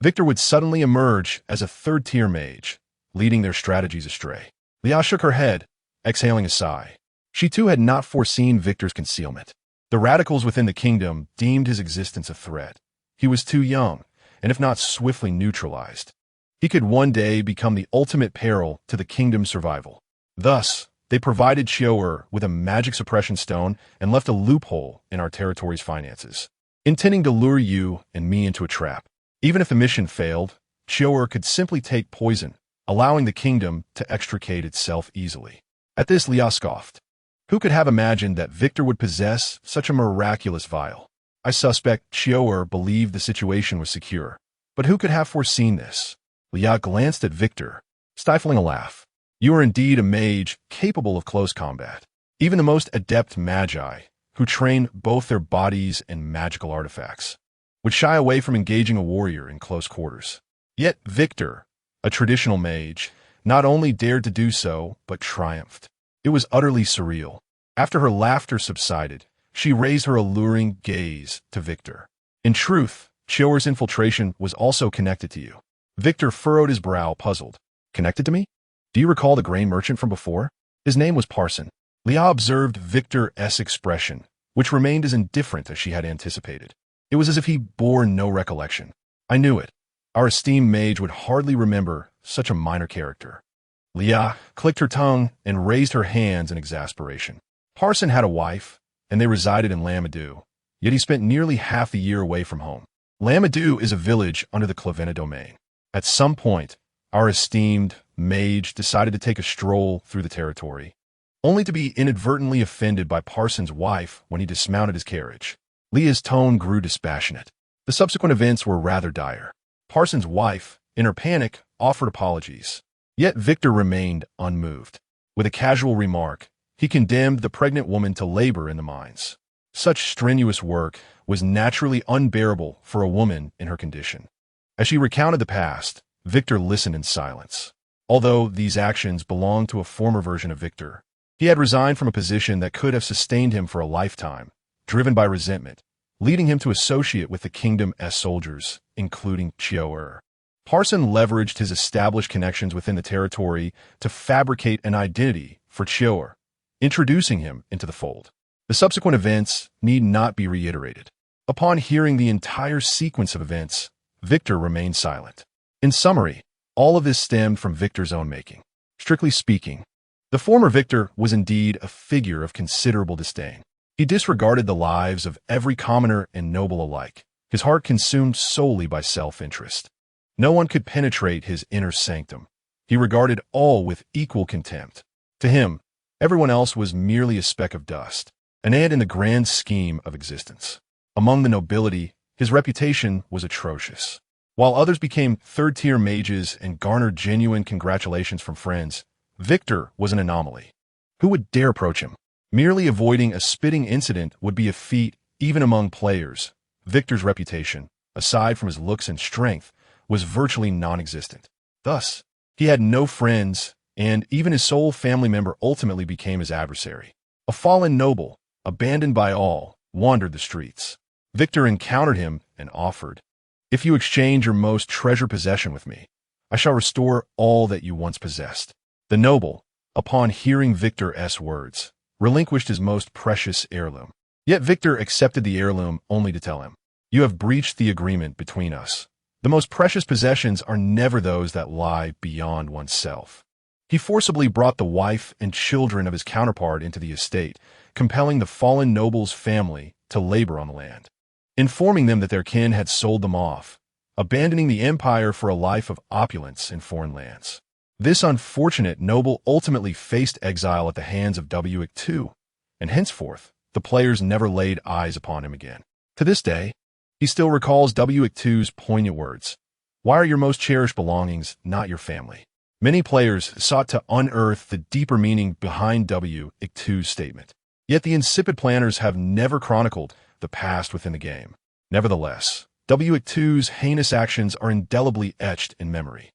Victor would suddenly emerge as a third-tier mage, leading their strategies astray. Leah shook her head, exhaling a sigh. She too had not foreseen Victor's concealment. The radicals within the kingdom deemed his existence a threat. He was too young, and if not swiftly neutralized, he could one day become the ultimate peril to the kingdom's survival. Thus, they provided Chiao with a magic suppression stone and left a loophole in our territory's finances, intending to lure you and me into a trap. Even if the mission failed, Chiao could simply take poison, allowing the kingdom to extricate itself easily. At this, Lia scoffed. Who could have imagined that Victor would possess such a miraculous vial? I suspect Chiao believed the situation was secure. But who could have foreseen this? Lia glanced at Victor, stifling a laugh. You are indeed a mage capable of close combat. Even the most adept magi, who train both their bodies and magical artifacts, would shy away from engaging a warrior in close quarters. Yet Victor, a traditional mage, not only dared to do so, but triumphed. It was utterly surreal. After her laughter subsided, she raised her alluring gaze to Victor. In truth, Chiao's infiltration was also connected to you. Victor furrowed his brow, puzzled. Connected to me? Do you recall the grain merchant from before? His name was Parson. Lia observed Victor's expression, which remained as indifferent as she had anticipated. It was as if he bore no recollection. I knew it. Our esteemed mage would hardly remember such a minor character. Lia clicked her tongue and raised her hands in exasperation. Parson had a wife, and they resided in Lamadou, yet he spent nearly half the year away from home. Lamadou is a village under the Clavena domain. At some point, our esteemed mage decided to take a stroll through the territory, only to be inadvertently offended by Parson's wife when he dismounted his carriage. Lia's tone grew dispassionate. The subsequent events were rather dire. Parson's wife, in her panic, offered apologies. Yet Victor remained unmoved. With a casual remark, he condemned the pregnant woman to labor in the mines. Such strenuous work was naturally unbearable for a woman in her condition. As she recounted the past, Victor listened in silence. Although these actions belonged to a former version of Victor, he had resigned from a position that could have sustained him for a lifetime, driven by resentment, leading him to associate with the kingdom's soldiers, including Chiao. Parson leveraged his established connections within the territory to fabricate an identity for Chiao, introducing him into the fold. The subsequent events need not be reiterated. Upon hearing the entire sequence of events, Victor remained silent. In summary, all of this stemmed from Victor's own making. Strictly speaking, the former Victor was indeed a figure of considerable disdain. He disregarded the lives of every commoner and noble alike, his heart consumed solely by self-interest. No one could penetrate his inner sanctum. He regarded all with equal contempt. To him, everyone else was merely a speck of dust, an ant in the grand scheme of existence. Among the nobility, his reputation was atrocious. While others became third-tier mages and garnered genuine congratulations from friends, Victor was an anomaly. Who would dare approach him? Merely avoiding a spitting incident would be a feat even among players. Victor's reputation, aside from his looks and strength, was virtually non-existent. Thus, he had no friends, and even his sole family member ultimately became his adversary. A fallen noble, abandoned by all, wandered the streets. Victor encountered him and offered, "If you exchange your most treasured possession with me, I shall restore all that you once possessed." The noble, upon hearing Victor's words, relinquished his most precious heirloom. Yet Victor accepted the heirloom only to tell him, "You have breached the agreement between us. The most precious possessions are never those that lie beyond oneself." He forcibly brought the wife and children of his counterpart into the estate, compelling the fallen noble's family to labor on the land, informing them that their kin had sold them off, abandoning the empire for a life of opulence in foreign lands. This unfortunate noble ultimately faced exile at the hands of W.II, and henceforth, the players never laid eyes upon him again. To this day, he still recalls W.II's poignant words, "Why are your most cherished belongings not your family?" Many players sought to unearth the deeper meaning behind W.II's statement. Yet the insipid planners have never chronicled the past within the game. Nevertheless, W.II's heinous actions are indelibly etched in memory.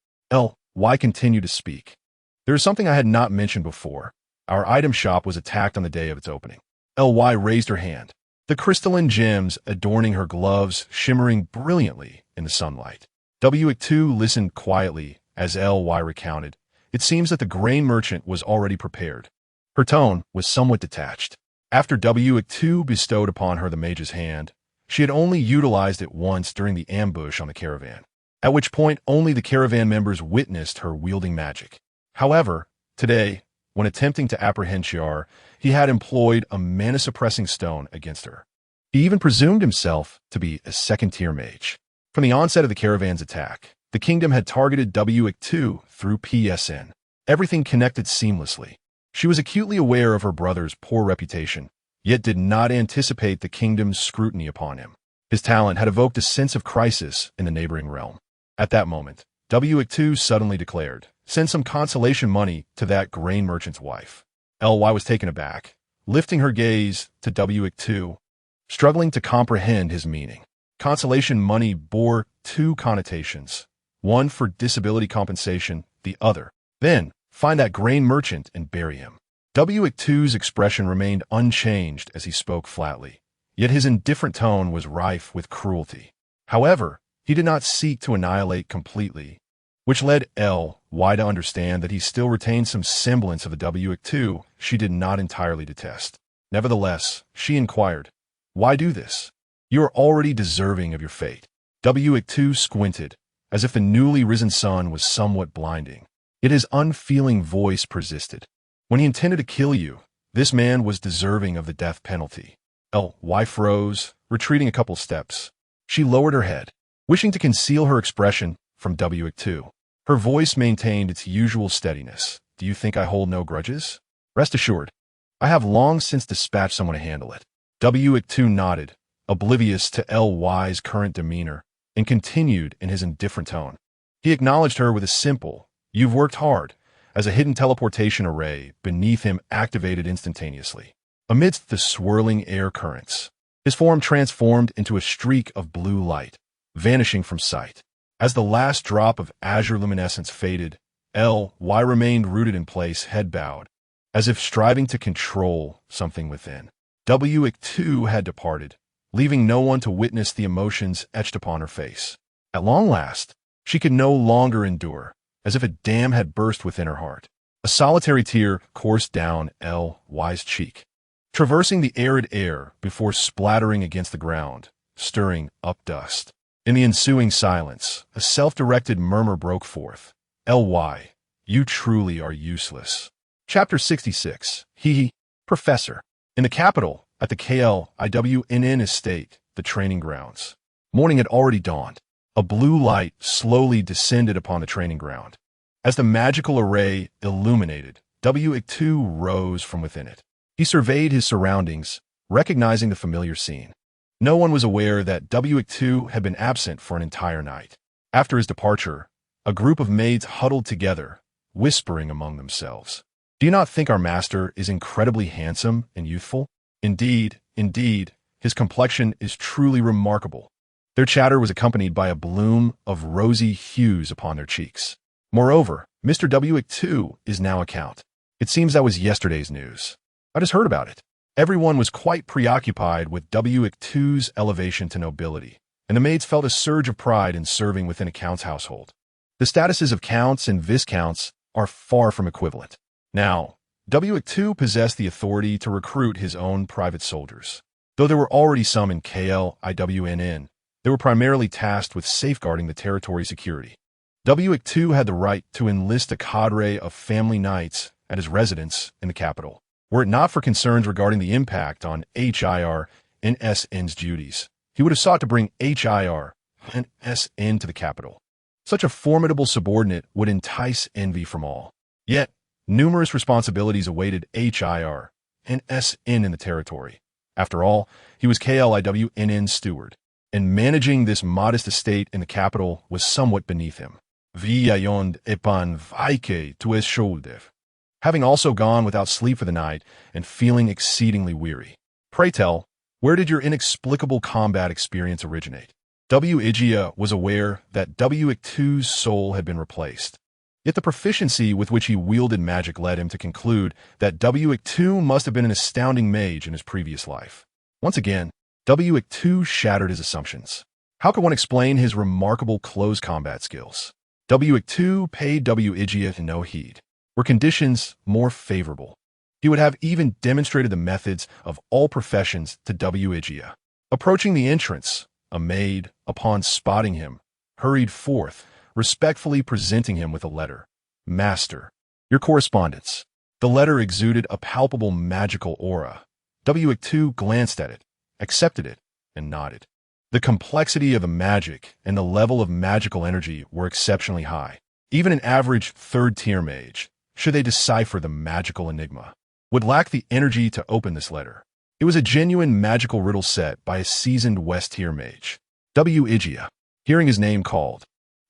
Why continue to speak? There is something I had not mentioned before. Our item shop was attacked on the day of its opening. Ly raised her hand, the crystalline gems adorning her gloves shimmering brilliantly in the sunlight. W.II listened quietly as Ly recounted. It seems that the grain merchant was already prepared. Her tone was somewhat detached. After W2 bestowed upon her the mage's hand, she had only utilized it once during the ambush on the caravan, at which point only the caravan members witnessed her wielding magic. However, today, when attempting to apprehend Shiar, he had employed a mana-suppressing stone against her. He even presumed himself to be a second-tier mage. From the onset of the caravan's attack, the kingdom had targeted W2 through PSN. Everything connected seamlessly. She was acutely aware of her brother's poor reputation, yet did not anticipate the kingdom's scrutiny upon him. His talent had evoked a sense of crisis in the neighboring realm. At that moment, W2 suddenly declared, "Send some consolation money to that grain merchant's wife." LY was taken aback, lifting her gaze to W2, struggling to comprehend his meaning. Consolation money bore two connotations, one for disability compensation, the other. Then, find that grain merchant and bury him. W2's expression remained unchanged as he spoke flatly, yet his indifferent tone was rife with cruelty. However, he did not seek to annihilate completely, which led LY to understand that he still retained some semblance of the W2 she did not entirely detest. Nevertheless, she inquired, "Why do this? You are already deserving of your fate." W2 squinted, as if the newly risen sun was somewhat blinding. Yet his unfeeling voice persisted. When he intended to kill you, this man was deserving of the death penalty. LY froze, retreating a couple steps. She lowered her head, wishing to conceal her expression from W2. Her voice maintained its usual steadiness. "Do you think I hold no grudges? Rest assured, I have long since dispatched someone to handle it." W2 nodded, oblivious to LY's current demeanor, and continued in his indifferent tone. He acknowledged her with a simple, "You've worked hard," as a hidden teleportation array beneath him activated instantaneously. Amidst the swirling air currents, his form transformed into a streak of blue light, vanishing from sight. As the last drop of azure luminescence faded, LY remained rooted in place, head bowed, as if striving to control something within. W2 had departed, leaving no one to witness the emotions etched upon her face. At long last, she could no longer endure, as if a dam had burst within her heart. A solitary tear coursed down LY's cheek, traversing the arid air before splattering against the ground, stirring up dust. In the ensuing silence, a self-directed murmur broke forth. "LY, you truly are useless." Chapter 66. Professor. In the capital, at the KLIWNN estate, the training grounds. Morning had already dawned. A blue light slowly descended upon the training ground. As the magical array illuminated, W2 rose from within it. He surveyed his surroundings, recognizing the familiar scene. No one was aware that W2 had been absent for an entire night. After his departure, a group of maids huddled together, whispering among themselves. "Do you not think our master is incredibly handsome and youthful? Indeed, his complexion is truly remarkable." Their chatter was accompanied by a bloom of rosy hues upon their cheeks. Moreover, Mr. W2 is now a count. It seems that was yesterday's news. I just heard about it. Everyone was quite preoccupied with W2's elevation to nobility, and the maids felt a surge of pride in serving within a count's household. The statuses of counts and viscounts are far from equivalent. Now, W2 possessed the authority to recruit his own private soldiers. Though there were already some in KLIWNN, they were primarily tasked with safeguarding the territory's security. W2 had the right to enlist a cadre of family knights at his residence in the capital. Were it not for concerns regarding the impact on HIRNSN's duties, he would have sought to bring HIRNSN to the capital. Such a formidable subordinate would entice envy from all. Yet, numerous responsibilities awaited HIRNSN in the territory. After all, he was KLIWNN's steward, and managing this modest estate in the capital was somewhat beneath him. Vyayond epan vaike tu es shouldev. Having also gone without sleep for the night and feeling exceedingly weary. Pray tell, where did your inexplicable combat experience originate? W. was aware that W2's soul had been replaced. Yet the proficiency with which he wielded magic led him to conclude that W2 must have been an astounding mage in his previous life. Once again, W2 shattered his assumptions. How could one explain his remarkable close combat skills? W2 paid W no heed. Were conditions more favorable? He would have even demonstrated the methods of all professions to Igia. Approaching the entrance, a maid, upon spotting him, hurried forth, respectfully presenting him with a letter. Master, your correspondence. The letter exuded a palpable magical aura. Igia glanced at it, accepted it, and nodded. The complexity of the magic and the level of magical energy were exceptionally high. Even an average third-tier mage, should they decipher the magical enigma, would lack the energy to open this letter. It was a genuine magical riddle set by a seasoned West-tier mage. Igia. Hearing his name called,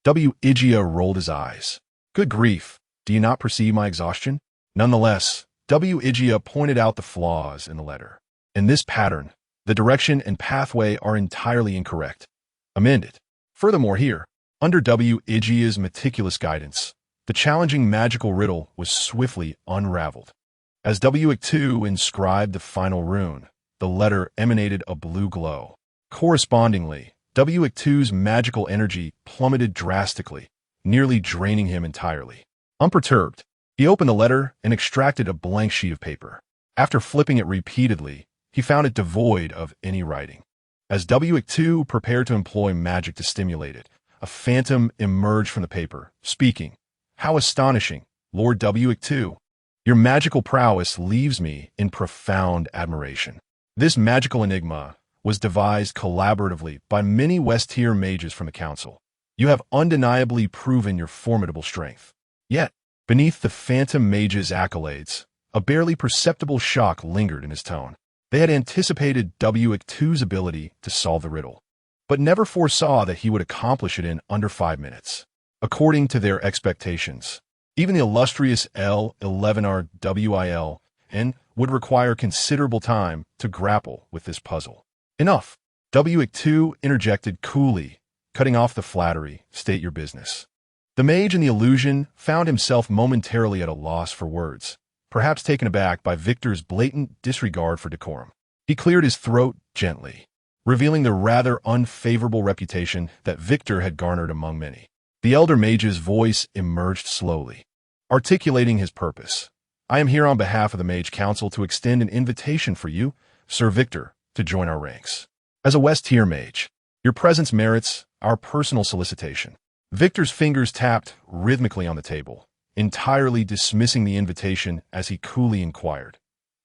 Igia rolled his eyes. Good grief, do you not perceive my exhaustion? Nonetheless, Igia pointed out the flaws in the letter. In this pattern, the direction and pathway are entirely incorrect. Amend it. Furthermore here, under Igia's meticulous guidance, the challenging magical riddle was swiftly unraveled. As Igia inscribed the final rune, the letter emanated a blue glow. Correspondingly, Igia's magical energy plummeted drastically, nearly draining him entirely. Unperturbed, he opened the letter and extracted a blank sheet of paper. After flipping it repeatedly, he found it devoid of any writing. As Igia prepared to employ magic to stimulate it, a phantom emerged from the paper, speaking. How astonishing, Lord Igia! Your magical prowess leaves me in profound admiration. This magical enigma was devised collaboratively by many West-tier mages from the council. You have undeniably proven your formidable strength. Yet, beneath the phantom mage's accolades, a barely perceptible shock lingered in his tone. They had anticipated Igia's ability to solve the riddle, but never foresaw that he would accomplish it in under 5 minutes. According to their expectations, even the illustrious L11R WIL would require considerable time to grapple with this puzzle. Enough. Igia interjected coolly, cutting off the flattery. State your business. The mage in the illusion found himself momentarily at a loss for words, perhaps taken aback by Victor's blatant disregard for decorum. He cleared his throat gently, revealing the rather unfavorable reputation that Victor had garnered among many. The elder mage's voice emerged slowly, articulating his purpose. I am here on behalf of the Mage Council to extend an invitation for you, Sir Victor, to join our ranks. As a West-tier mage, your presence merits our personal solicitation. Victor's fingers tapped rhythmically on the table, entirely dismissing the invitation as he coolly inquired.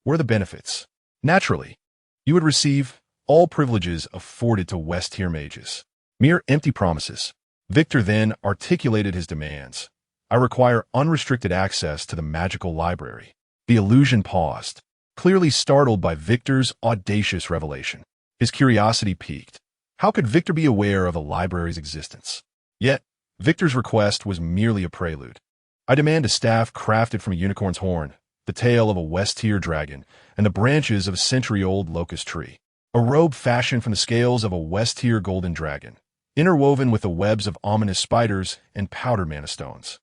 What are the benefits? Naturally, you would receive all privileges afforded to West-tier mages. Mere empty promises. Victor then articulated his demands. I require unrestricted access to the magical library. The illusion paused, clearly startled by Victor's audacious revelation. His curiosity piqued. How could Victor be aware of the library's existence? Yet, Victor's request was merely a prelude. I demand a staff crafted from a unicorn's horn, the tail of a West-tier dragon, and the branches of a century-old locust tree. A robe fashioned from the scales of a West-tier golden dragon, interwoven with the webs of ominous spiders and powdered mana stones.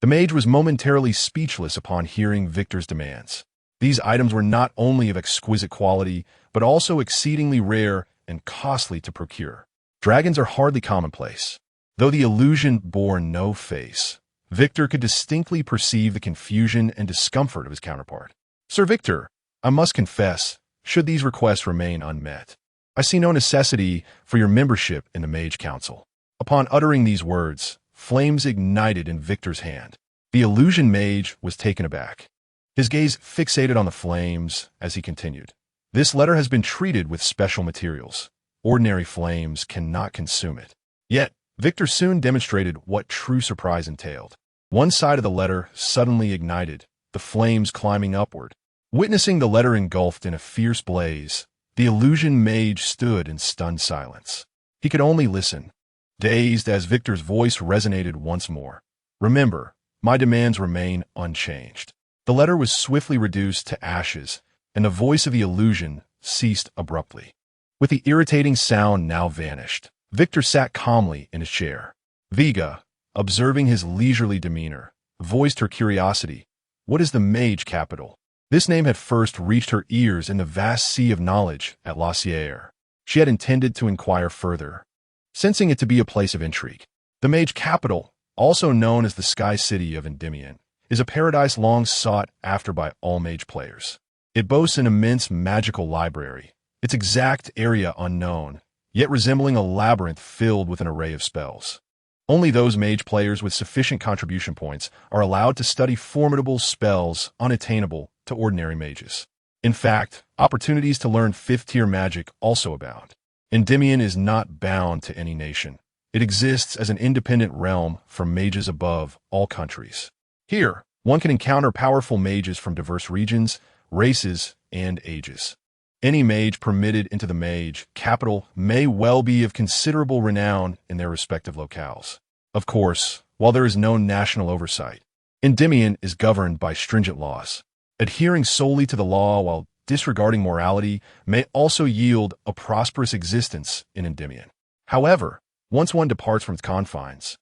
The mage was momentarily speechless upon hearing Victor's demands. These items were not only of exquisite quality, but also exceedingly rare and costly to procure. Dragons are hardly commonplace. Though the illusion bore no face, Victor could distinctly perceive the confusion and discomfort of his counterpart. Sir Victor, I must confess, should these requests remain unmet, I see no necessity for your membership in the Mage Council. Upon uttering these words, flames ignited in Victor's hand. The illusion mage was taken aback, his gaze fixated on the flames as he continued. This letter has been treated with special materials. Ordinary flames cannot consume it. Yet, Victor soon demonstrated what true surprise entailed. One side of the letter suddenly ignited, the flames climbing upward. Witnessing the letter engulfed in a fierce blaze, the illusion mage stood in stunned silence. He could only listen, dazed as Victor's voice resonated once more. Remember, my demands remain unchanged. The letter was swiftly reduced to ashes, and the voice of the illusion ceased abruptly. With the irritating sound now vanished, Victor sat calmly in his chair. Vega, observing his leisurely demeanor, voiced her curiosity. What is the Mage Capital? This name had first reached her ears in the vast sea of knowledge at La Sierre. She had intended to inquire further, sensing it to be a place of intrigue. The Mage Capital, also known as the Sky City of Endymion, is a paradise long sought after by all mage players. It boasts an immense magical library, its exact area unknown, yet resembling a labyrinth filled with an array of spells. Only those mage players with sufficient contribution points are allowed to study formidable spells unattainable to ordinary mages. In fact, opportunities to learn 5th-tier magic also abound. Endymion is not bound to any nation. It exists as an independent realm for mages above all countries. Here, one can encounter powerful mages from diverse regions, races, and ages. Any mage permitted into the mage capital may well be of considerable renown in their respective locales. Of course, while there is no national oversight, Endymion is governed by stringent laws. Adhering solely to the law while disregarding morality may also yield a prosperous existence in Endymion. However, once one departs from its confines,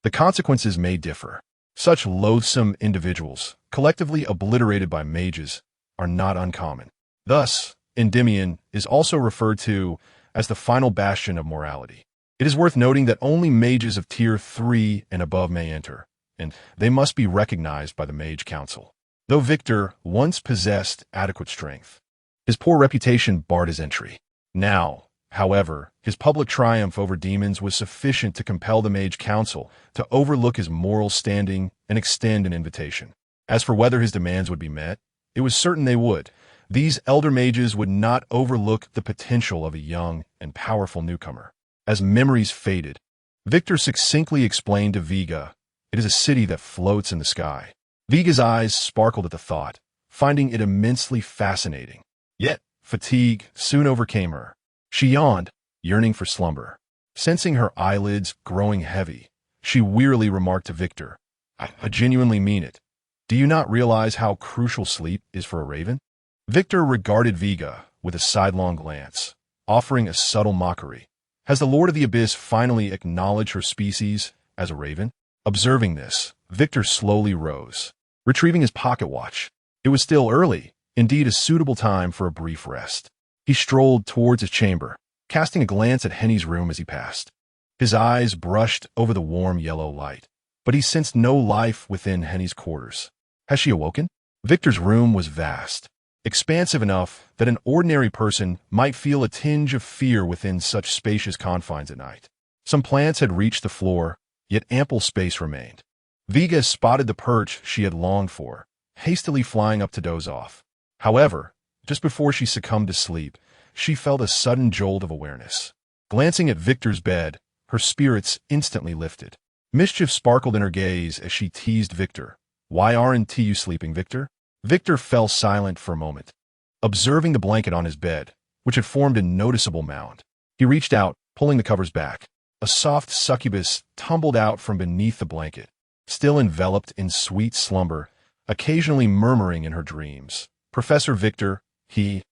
the consequences may differ. Such loathsome individuals, collectively obliterated by mages, are not uncommon. Thus, Endymion is also referred to as the final bastion of morality. It is worth noting that only mages of tier 3 and above may enter, and they must be recognized by the Mage Council. Though Victor once possessed adequate strength, his poor reputation barred his entry. Now, however, his public triumph over demons was sufficient to compel the Mage Council to overlook his moral standing and extend an invitation. As for whether his demands would be met, it was certain they would. These elder mages would not overlook the potential of a young and powerful newcomer. As memories faded, Victor succinctly explained to Vega, "It is a city that floats in the sky." Vega's eyes sparkled at the thought, finding it immensely fascinating. Yet, fatigue soon overcame her. She yawned, yearning for slumber. Sensing her eyelids growing heavy, she wearily remarked to Victor, I genuinely mean it. Do you not realize how crucial sleep is for a raven?" Victor regarded Vega with a sidelong glance, offering a subtle mockery. Has the Lord of the Abyss finally acknowledged her species as a raven? Observing this, Victor slowly rose, retrieving his pocket watch. It was still early, indeed a suitable time for a brief rest. He strolled towards his chamber, casting a glance at Henny's room as he passed. His eyes brushed over the warm yellow light, but he sensed no life within Henny's quarters. Has she awoken? Victor's room was vast, expansive enough that an ordinary person might feel a tinge of fear within such spacious confines at night. Some plants had reached the floor, yet ample space remained. Vega spotted the perch she had longed for, hastily flying up to doze off. However, just before she succumbed to sleep, she felt a sudden jolt of awareness. Glancing at Victor's bed, her spirits instantly lifted. Mischief sparkled in her gaze as she teased Victor. "Why aren't you sleeping, Victor?" Victor fell silent for a moment, observing the blanket on his bed, which had formed a noticeable mound. He reached out, pulling the covers back. A soft succubus tumbled out from beneath the blanket, still enveloped in sweet slumber, occasionally murmuring in her dreams. "Professor Victor," he